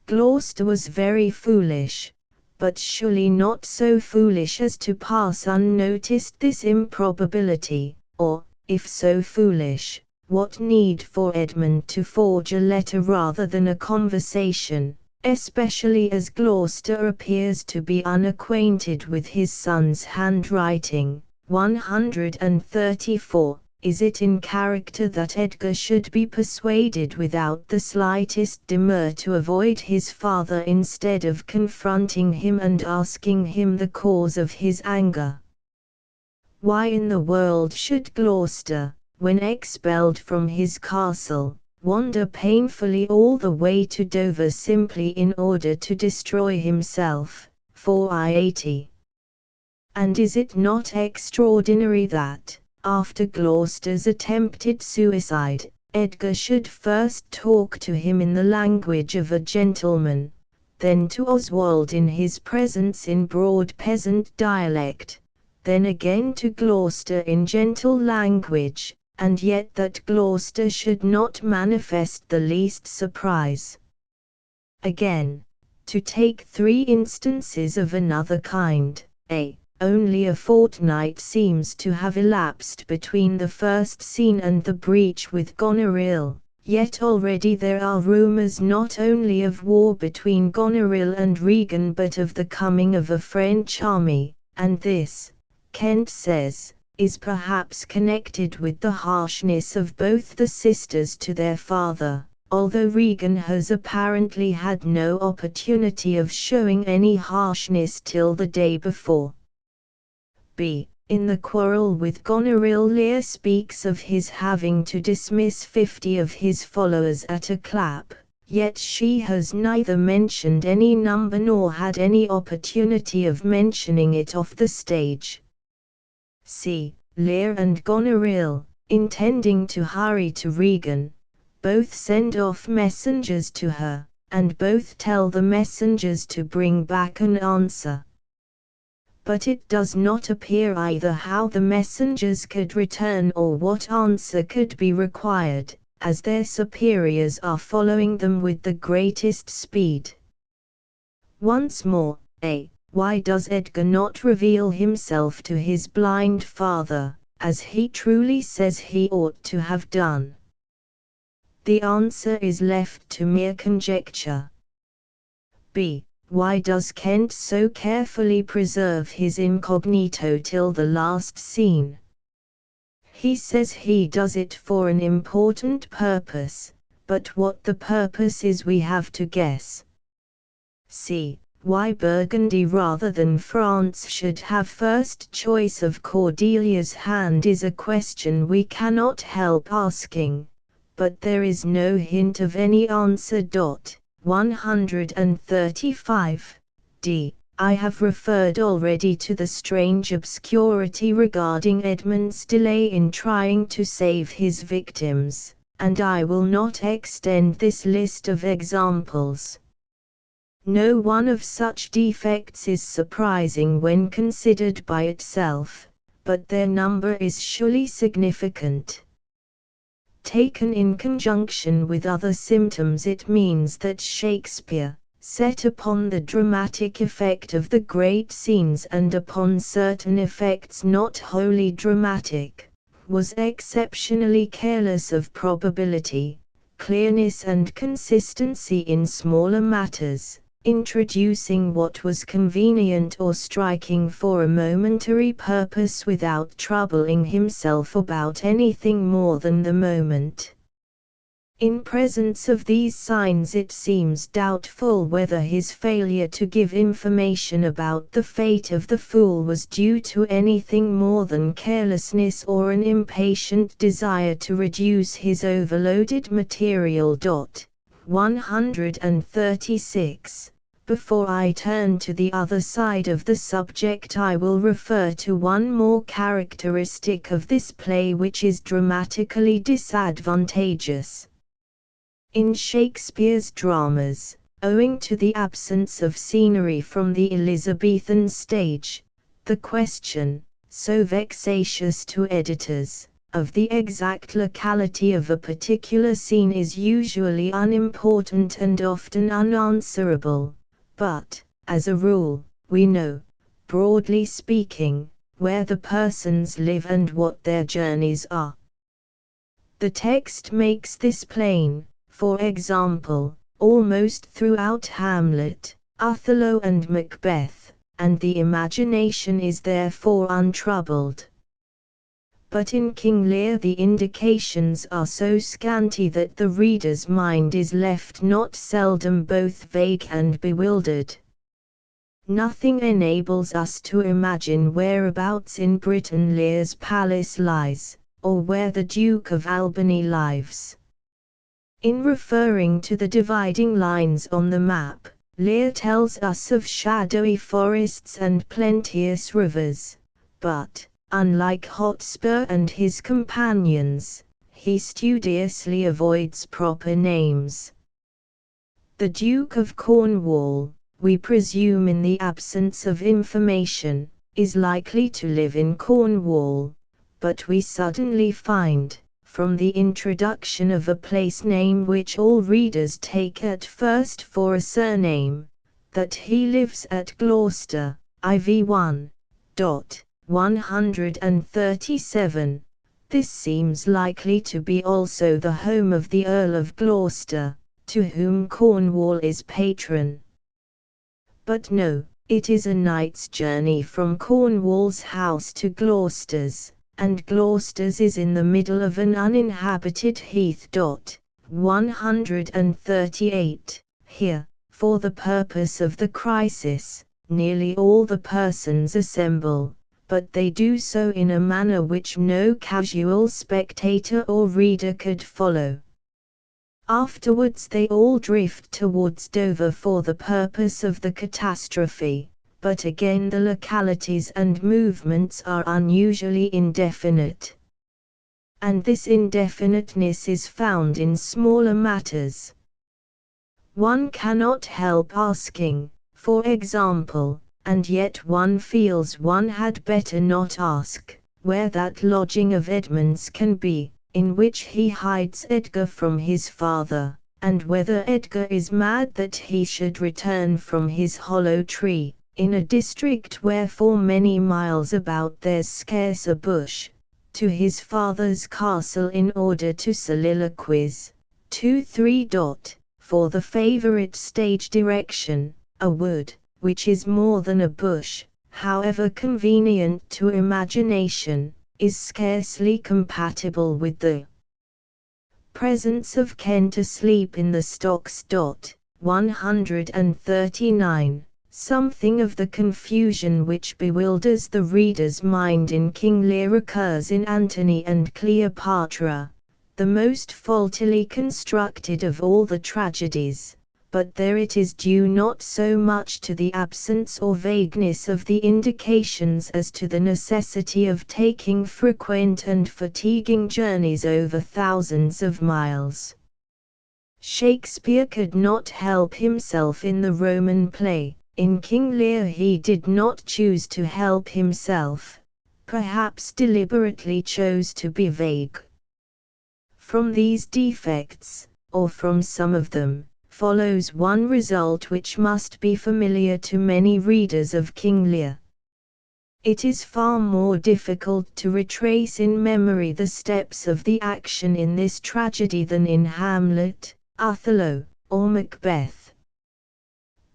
Gloucester was very foolish, but surely not so foolish as to pass unnoticed this improbability. Or, if so foolish, what need for Edmund to forge a letter rather than a conversation, especially as Gloucester appears to be unacquainted with his son's handwriting? 134. Is it in character that Edgar should be persuaded without the slightest demur to avoid his father instead of confronting him and asking him the cause of his anger? Why in the world should Gloucester, when expelled from his castle, wander painfully all the way to Dover simply in order to destroy himself? 480. And is it not extraordinary that, after Gloucester's attempted suicide, Edgar should first talk to him in the language of a gentleman, then to Oswald in his presence in broad peasant dialect, then again to Gloucester in gentle language, and yet that Gloucester should not manifest the least surprise? Again, to take 3 instances of another kind, only a fortnight seems to have elapsed between the first scene and the breach with Goneril, yet already there are rumours not only of war between Goneril and Regan but of the coming of a French army, and this, Kent says, is perhaps connected with the harshness of both the sisters to their father, although Regan has apparently had no opportunity of showing any harshness till the day before. In the quarrel with Goneril Lear speaks of his having to dismiss 50 of his followers at a clap, yet she has neither mentioned any number nor had any opportunity of mentioning it off the stage. Lear and Goneril, intending to hurry to Regan, both send off messengers to her, and both tell the messengers to bring back an answer. But it does not appear either how the messengers could return or what answer could be required, as their superiors are following them with the greatest speed. Once more, why does Edgar not reveal himself to his blind father, as he truly says he ought to have done? The answer is left to mere conjecture. Why does Kent so carefully preserve his incognito till the last scene? He says he does it for an important purpose, but what the purpose is we have to guess. Why Burgundy rather than France should have first choice of Cordelia's hand is a question we cannot help asking, but there is no hint of any answer. 135. I have referred already to the strange obscurity regarding Edmund's delay in trying to save his victims, and I will not extend this list of examples. No one of such defects is surprising when considered by itself, but their number is surely significant. Taken in conjunction with other symptoms it means that Shakespeare, set upon the dramatic effect of the great scenes and upon certain effects not wholly dramatic, was exceptionally careless of probability, clearness and consistency in smaller matters, introducing what was convenient or striking for a momentary purpose without troubling himself about anything more than the moment. In presence of these signs it seems doubtful whether his failure to give information about the fate of the fool was due to anything more than carelessness or an impatient desire to reduce his overloaded material. 136. Before I turn to the other side of the subject, I will refer to one more characteristic of this play which is dramatically disadvantageous. In Shakespeare's dramas, owing to the absence of scenery from the Elizabethan stage, the question, so vexatious to editors, of the exact locality of a particular scene is usually unimportant and often unanswerable, but, as a rule, we know, broadly speaking, where the persons live and what their journeys are. The text makes this plain. For example, almost throughout Hamlet, Othello and Macbeth, and the imagination is therefore untroubled. But in King Lear the indications are so scanty that the reader's mind is left not seldom both vague and bewildered. Nothing enables us to imagine whereabouts in Britain Lear's palace lies, or where the Duke of Albany lives. In referring to the dividing lines on the map, Lear tells us of shadowy forests and plenteous rivers, but, unlike Hotspur and his companions, he studiously avoids proper names. The Duke of Cornwall, we presume in the absence of information, is likely to live in Cornwall, but we suddenly find, from the introduction of a place name which all readers take at first for a surname, that he lives at Gloucester, IV 137. This seems likely to be also the home of the Earl of Gloucester, to whom Cornwall is patron. But no, it is a night's journey from Cornwall's house to Gloucester's, and Gloucester's is in the middle of an uninhabited heath. 138. Here, for the purpose of the crisis, nearly all the persons assemble, but they do so in a manner which no casual spectator or reader could follow. Afterwards they all drift towards Dover for the purpose of the catastrophe. But again the localities and movements are unusually indefinite. And this indefiniteness is found in smaller matters. One cannot help asking, for example, and yet one feels one had better not ask, where that lodging of Edmund's can be, in which he hides Edgar from his father, and whether Edgar is mad that he should return from his hollow tree, in a district where for many miles about there's scarce a bush, to his father's castle in order to soliloquize. 2-3. For the favorite stage direction, a wood, which is more than a bush, however convenient to imagination, is scarcely compatible with the presence of Kent asleep in the stocks. 139. Something of the confusion which bewilders the reader's mind in King Lear occurs in Antony and Cleopatra, the most faultily constructed of all the tragedies, but there it is due not so much to the absence or vagueness of the indications as to the necessity of taking frequent and fatiguing journeys over thousands of miles. Shakespeare could not help himself in the Roman play. In King Lear he did not choose to help himself, perhaps deliberately chose to be vague. From these defects, or from some of them, follows one result which must be familiar to many readers of King Lear. It is far more difficult to retrace in memory the steps of the action in this tragedy than in Hamlet, Othello, or Macbeth.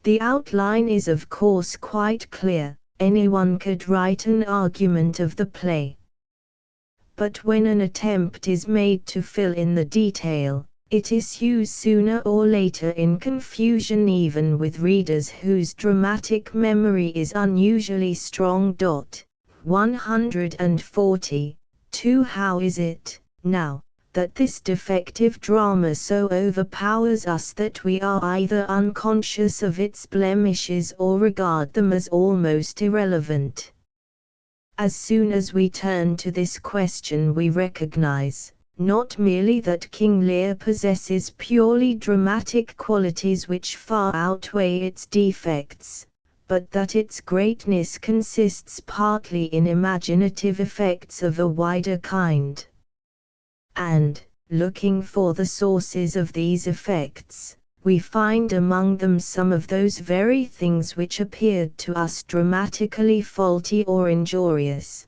The outline is of course quite clear, anyone could write an argument of the play. But when an attempt is made to fill in the detail, it issues sooner or later in confusion even with readers whose dramatic memory is unusually strong. 140. 2. How is it, now, that this defective drama so overpowers us that we are either unconscious of its blemishes or regard them as almost irrelevant? As soon as we turn to this question we recognize, not merely that King Lear possesses purely dramatic qualities which far outweigh its defects, but that its greatness consists partly in imaginative effects of a wider kind. And, looking for the sources of these effects, we find among them some of those very things which appeared to us dramatically faulty or injurious.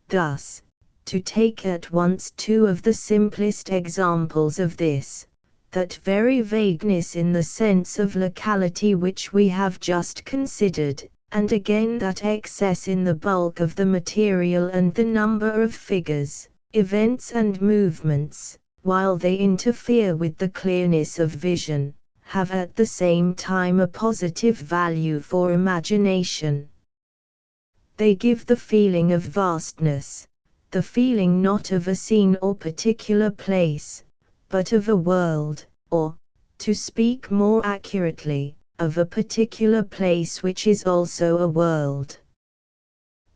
Thus, to take at once two of the simplest examples of this, that very vagueness in the sense of locality which we have just considered, and again that excess in the bulk of the material and the number of figures, events and movements, while they interfere with the clearness of vision, have at the same time a positive value for imagination. They give the feeling of vastness, the feeling not of a scene or particular place, but of a world, or, to speak more accurately, of a particular place which is also a world.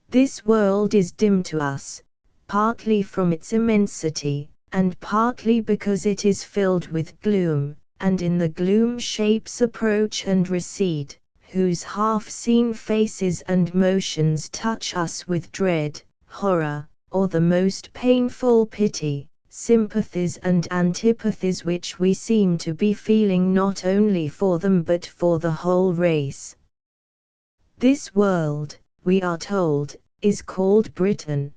This world is dim to us, partly from its immensity, and partly because it is filled with gloom, and in the gloom shapes approach and recede, whose half-seen faces and motions touch us with dread, horror, or the most painful pity, sympathies and antipathies which we seem to be feeling not only for them but for the whole race. This world, we are told, is called Britain,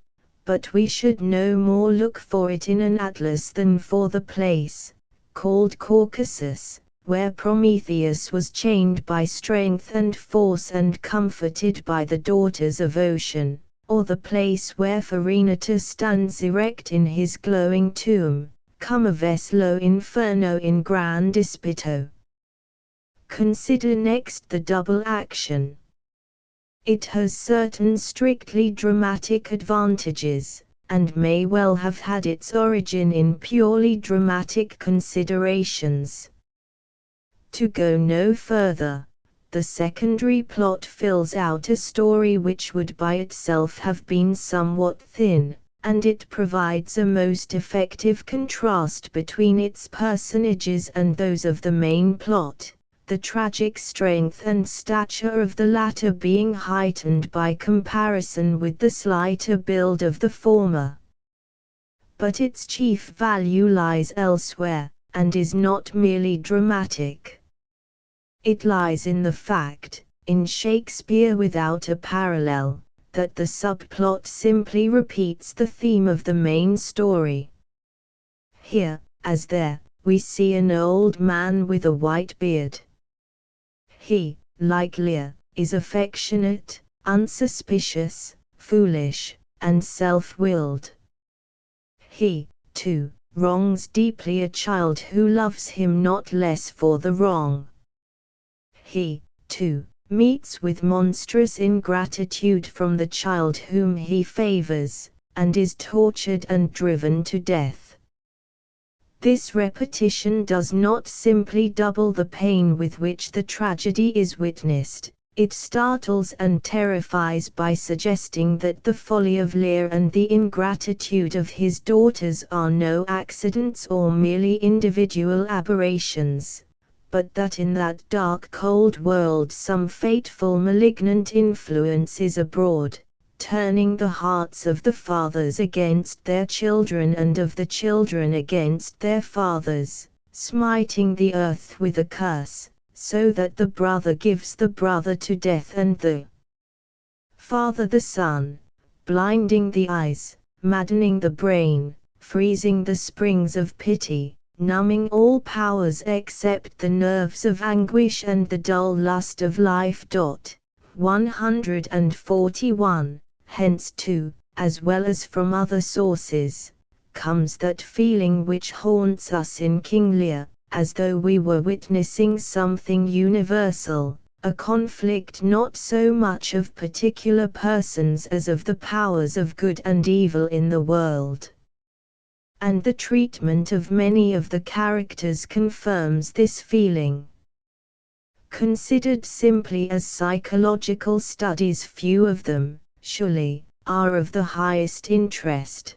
but we should no more look for it in an atlas than for the place, called Caucasus, where Prometheus was chained by strength and force and comforted by the daughters of ocean, or the place where Pharinatus stands erect in his glowing tomb, cum aves lo inferno in grand dispito. Consider next the double action. It has certain strictly dramatic advantages, and may well have had its origin in purely dramatic considerations. To go no further, the secondary plot fills out a story which would by itself have been somewhat thin, and it provides a most effective contrast between its personages and those of the main plot, the tragic strength and stature of the latter being heightened by comparison with the slighter build of the former. But its chief value lies elsewhere, and is not merely dramatic. It lies in the fact, in Shakespeare without a parallel, that the subplot simply repeats the theme of the main story. Here, as there, we see an old man with a white beard. He, like Lear, is affectionate, unsuspicious, foolish, and self-willed. He, too, wrongs deeply a child who loves him not less for the wrong. He, too, meets with monstrous ingratitude from the child whom he favors, and is tortured and driven to death. This repetition does not simply double the pain with which the tragedy is witnessed, it startles and terrifies by suggesting that the folly of Lear and the ingratitude of his daughters are no accidents or merely individual aberrations, but that in that dark cold world some fateful malignant influence is abroad, turning the hearts of the fathers against their children and of the children against their fathers, smiting the earth with a curse, so that the brother gives the brother to death and the father the son, blinding the eyes, maddening the brain, freezing the springs of pity, numbing all powers except the nerves of anguish and the dull lust of life. 141. Hence too, as well as from other sources, comes that feeling which haunts us in King Lear, as though we were witnessing something universal, a conflict not so much of particular persons as of the powers of good and evil in the world. And the treatment of many of the characters confirms this feeling. Considered simply as psychological studies, few of them, surely, are of the highest interest.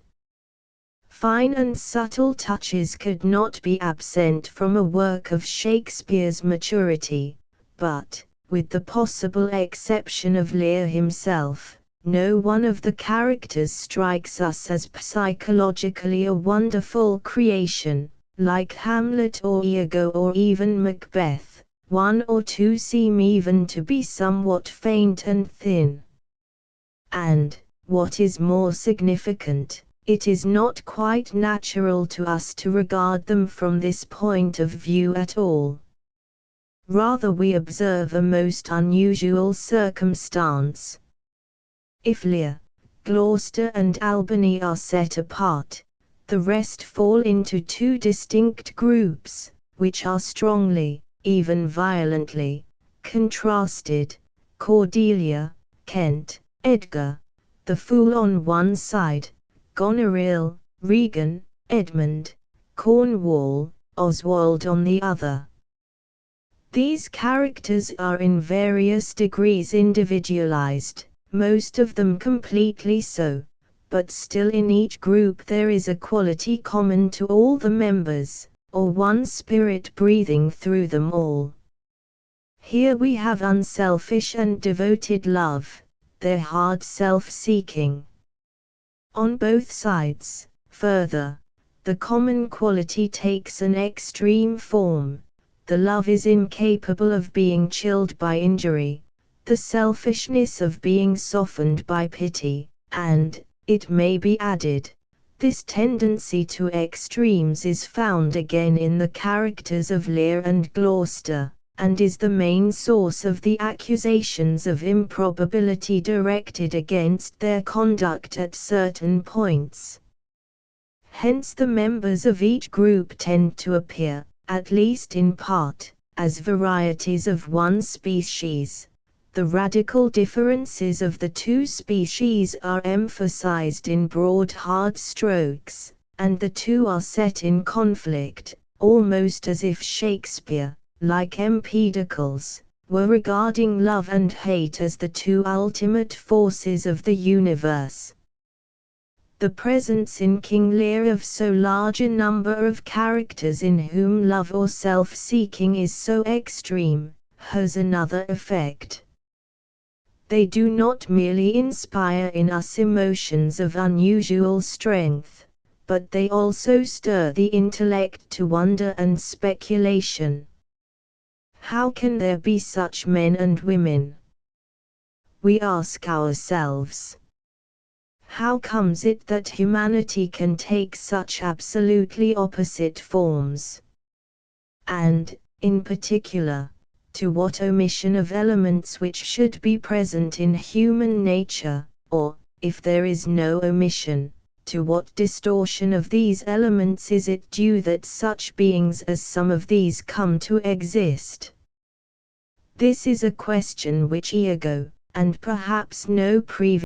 Fine and subtle touches could not be absent from a work of Shakespeare's maturity, but, with the possible exception of Lear himself, no one of the characters strikes us as psychologically a wonderful creation, like Hamlet or Iago or even Macbeth. One or two seem even to be somewhat faint and thin. And, what is more significant, it is not quite natural to us to regard them from this point of view at all. Rather we observe a most unusual circumstance. If Lear, Gloucester and Albany are set apart, the rest fall into two distinct groups, which are strongly, even violently, contrasted. Cordelia, Kent, Edgar, the fool on one side, Goneril, Regan, Edmund, Cornwall, Oswald on the other. These characters are in various degrees individualized, most of them completely so, but still in each group there is a quality common to all the members, or one spirit breathing through them all. Here we have unselfish and devoted love, their hard self-seeking. On both sides, further, the common quality takes an extreme form. The love is incapable of being chilled by injury, the selfishness of being softened by pity, and, it may be added, this tendency to extremes is found again in the characters of Lear and Gloucester, and is the main source of the accusations of improbability directed against their conduct at certain points. Hence the members of each group tend to appear, at least in part, as varieties of one species. The radical differences of the two species are emphasized in broad hard strokes, and the two are set in conflict, almost as if Shakespeare, like Empedocles, were regarding love and hate as the two ultimate forces of the universe. The presence in King Lear of so large a number of characters in whom love or self-seeking is so extreme, has another effect. They do not merely inspire in us emotions of unusual strength, but they also stir the intellect to wonder and speculation. How can there be such men and women? We ask ourselves. How comes it that humanity can take such absolutely opposite forms? And, in particular, to what omission of elements which should be present in human nature, or, if there is no omission, to what distortion of these elements is it due that such beings as some of these come to exist? This is a question which Iago, and perhaps no previous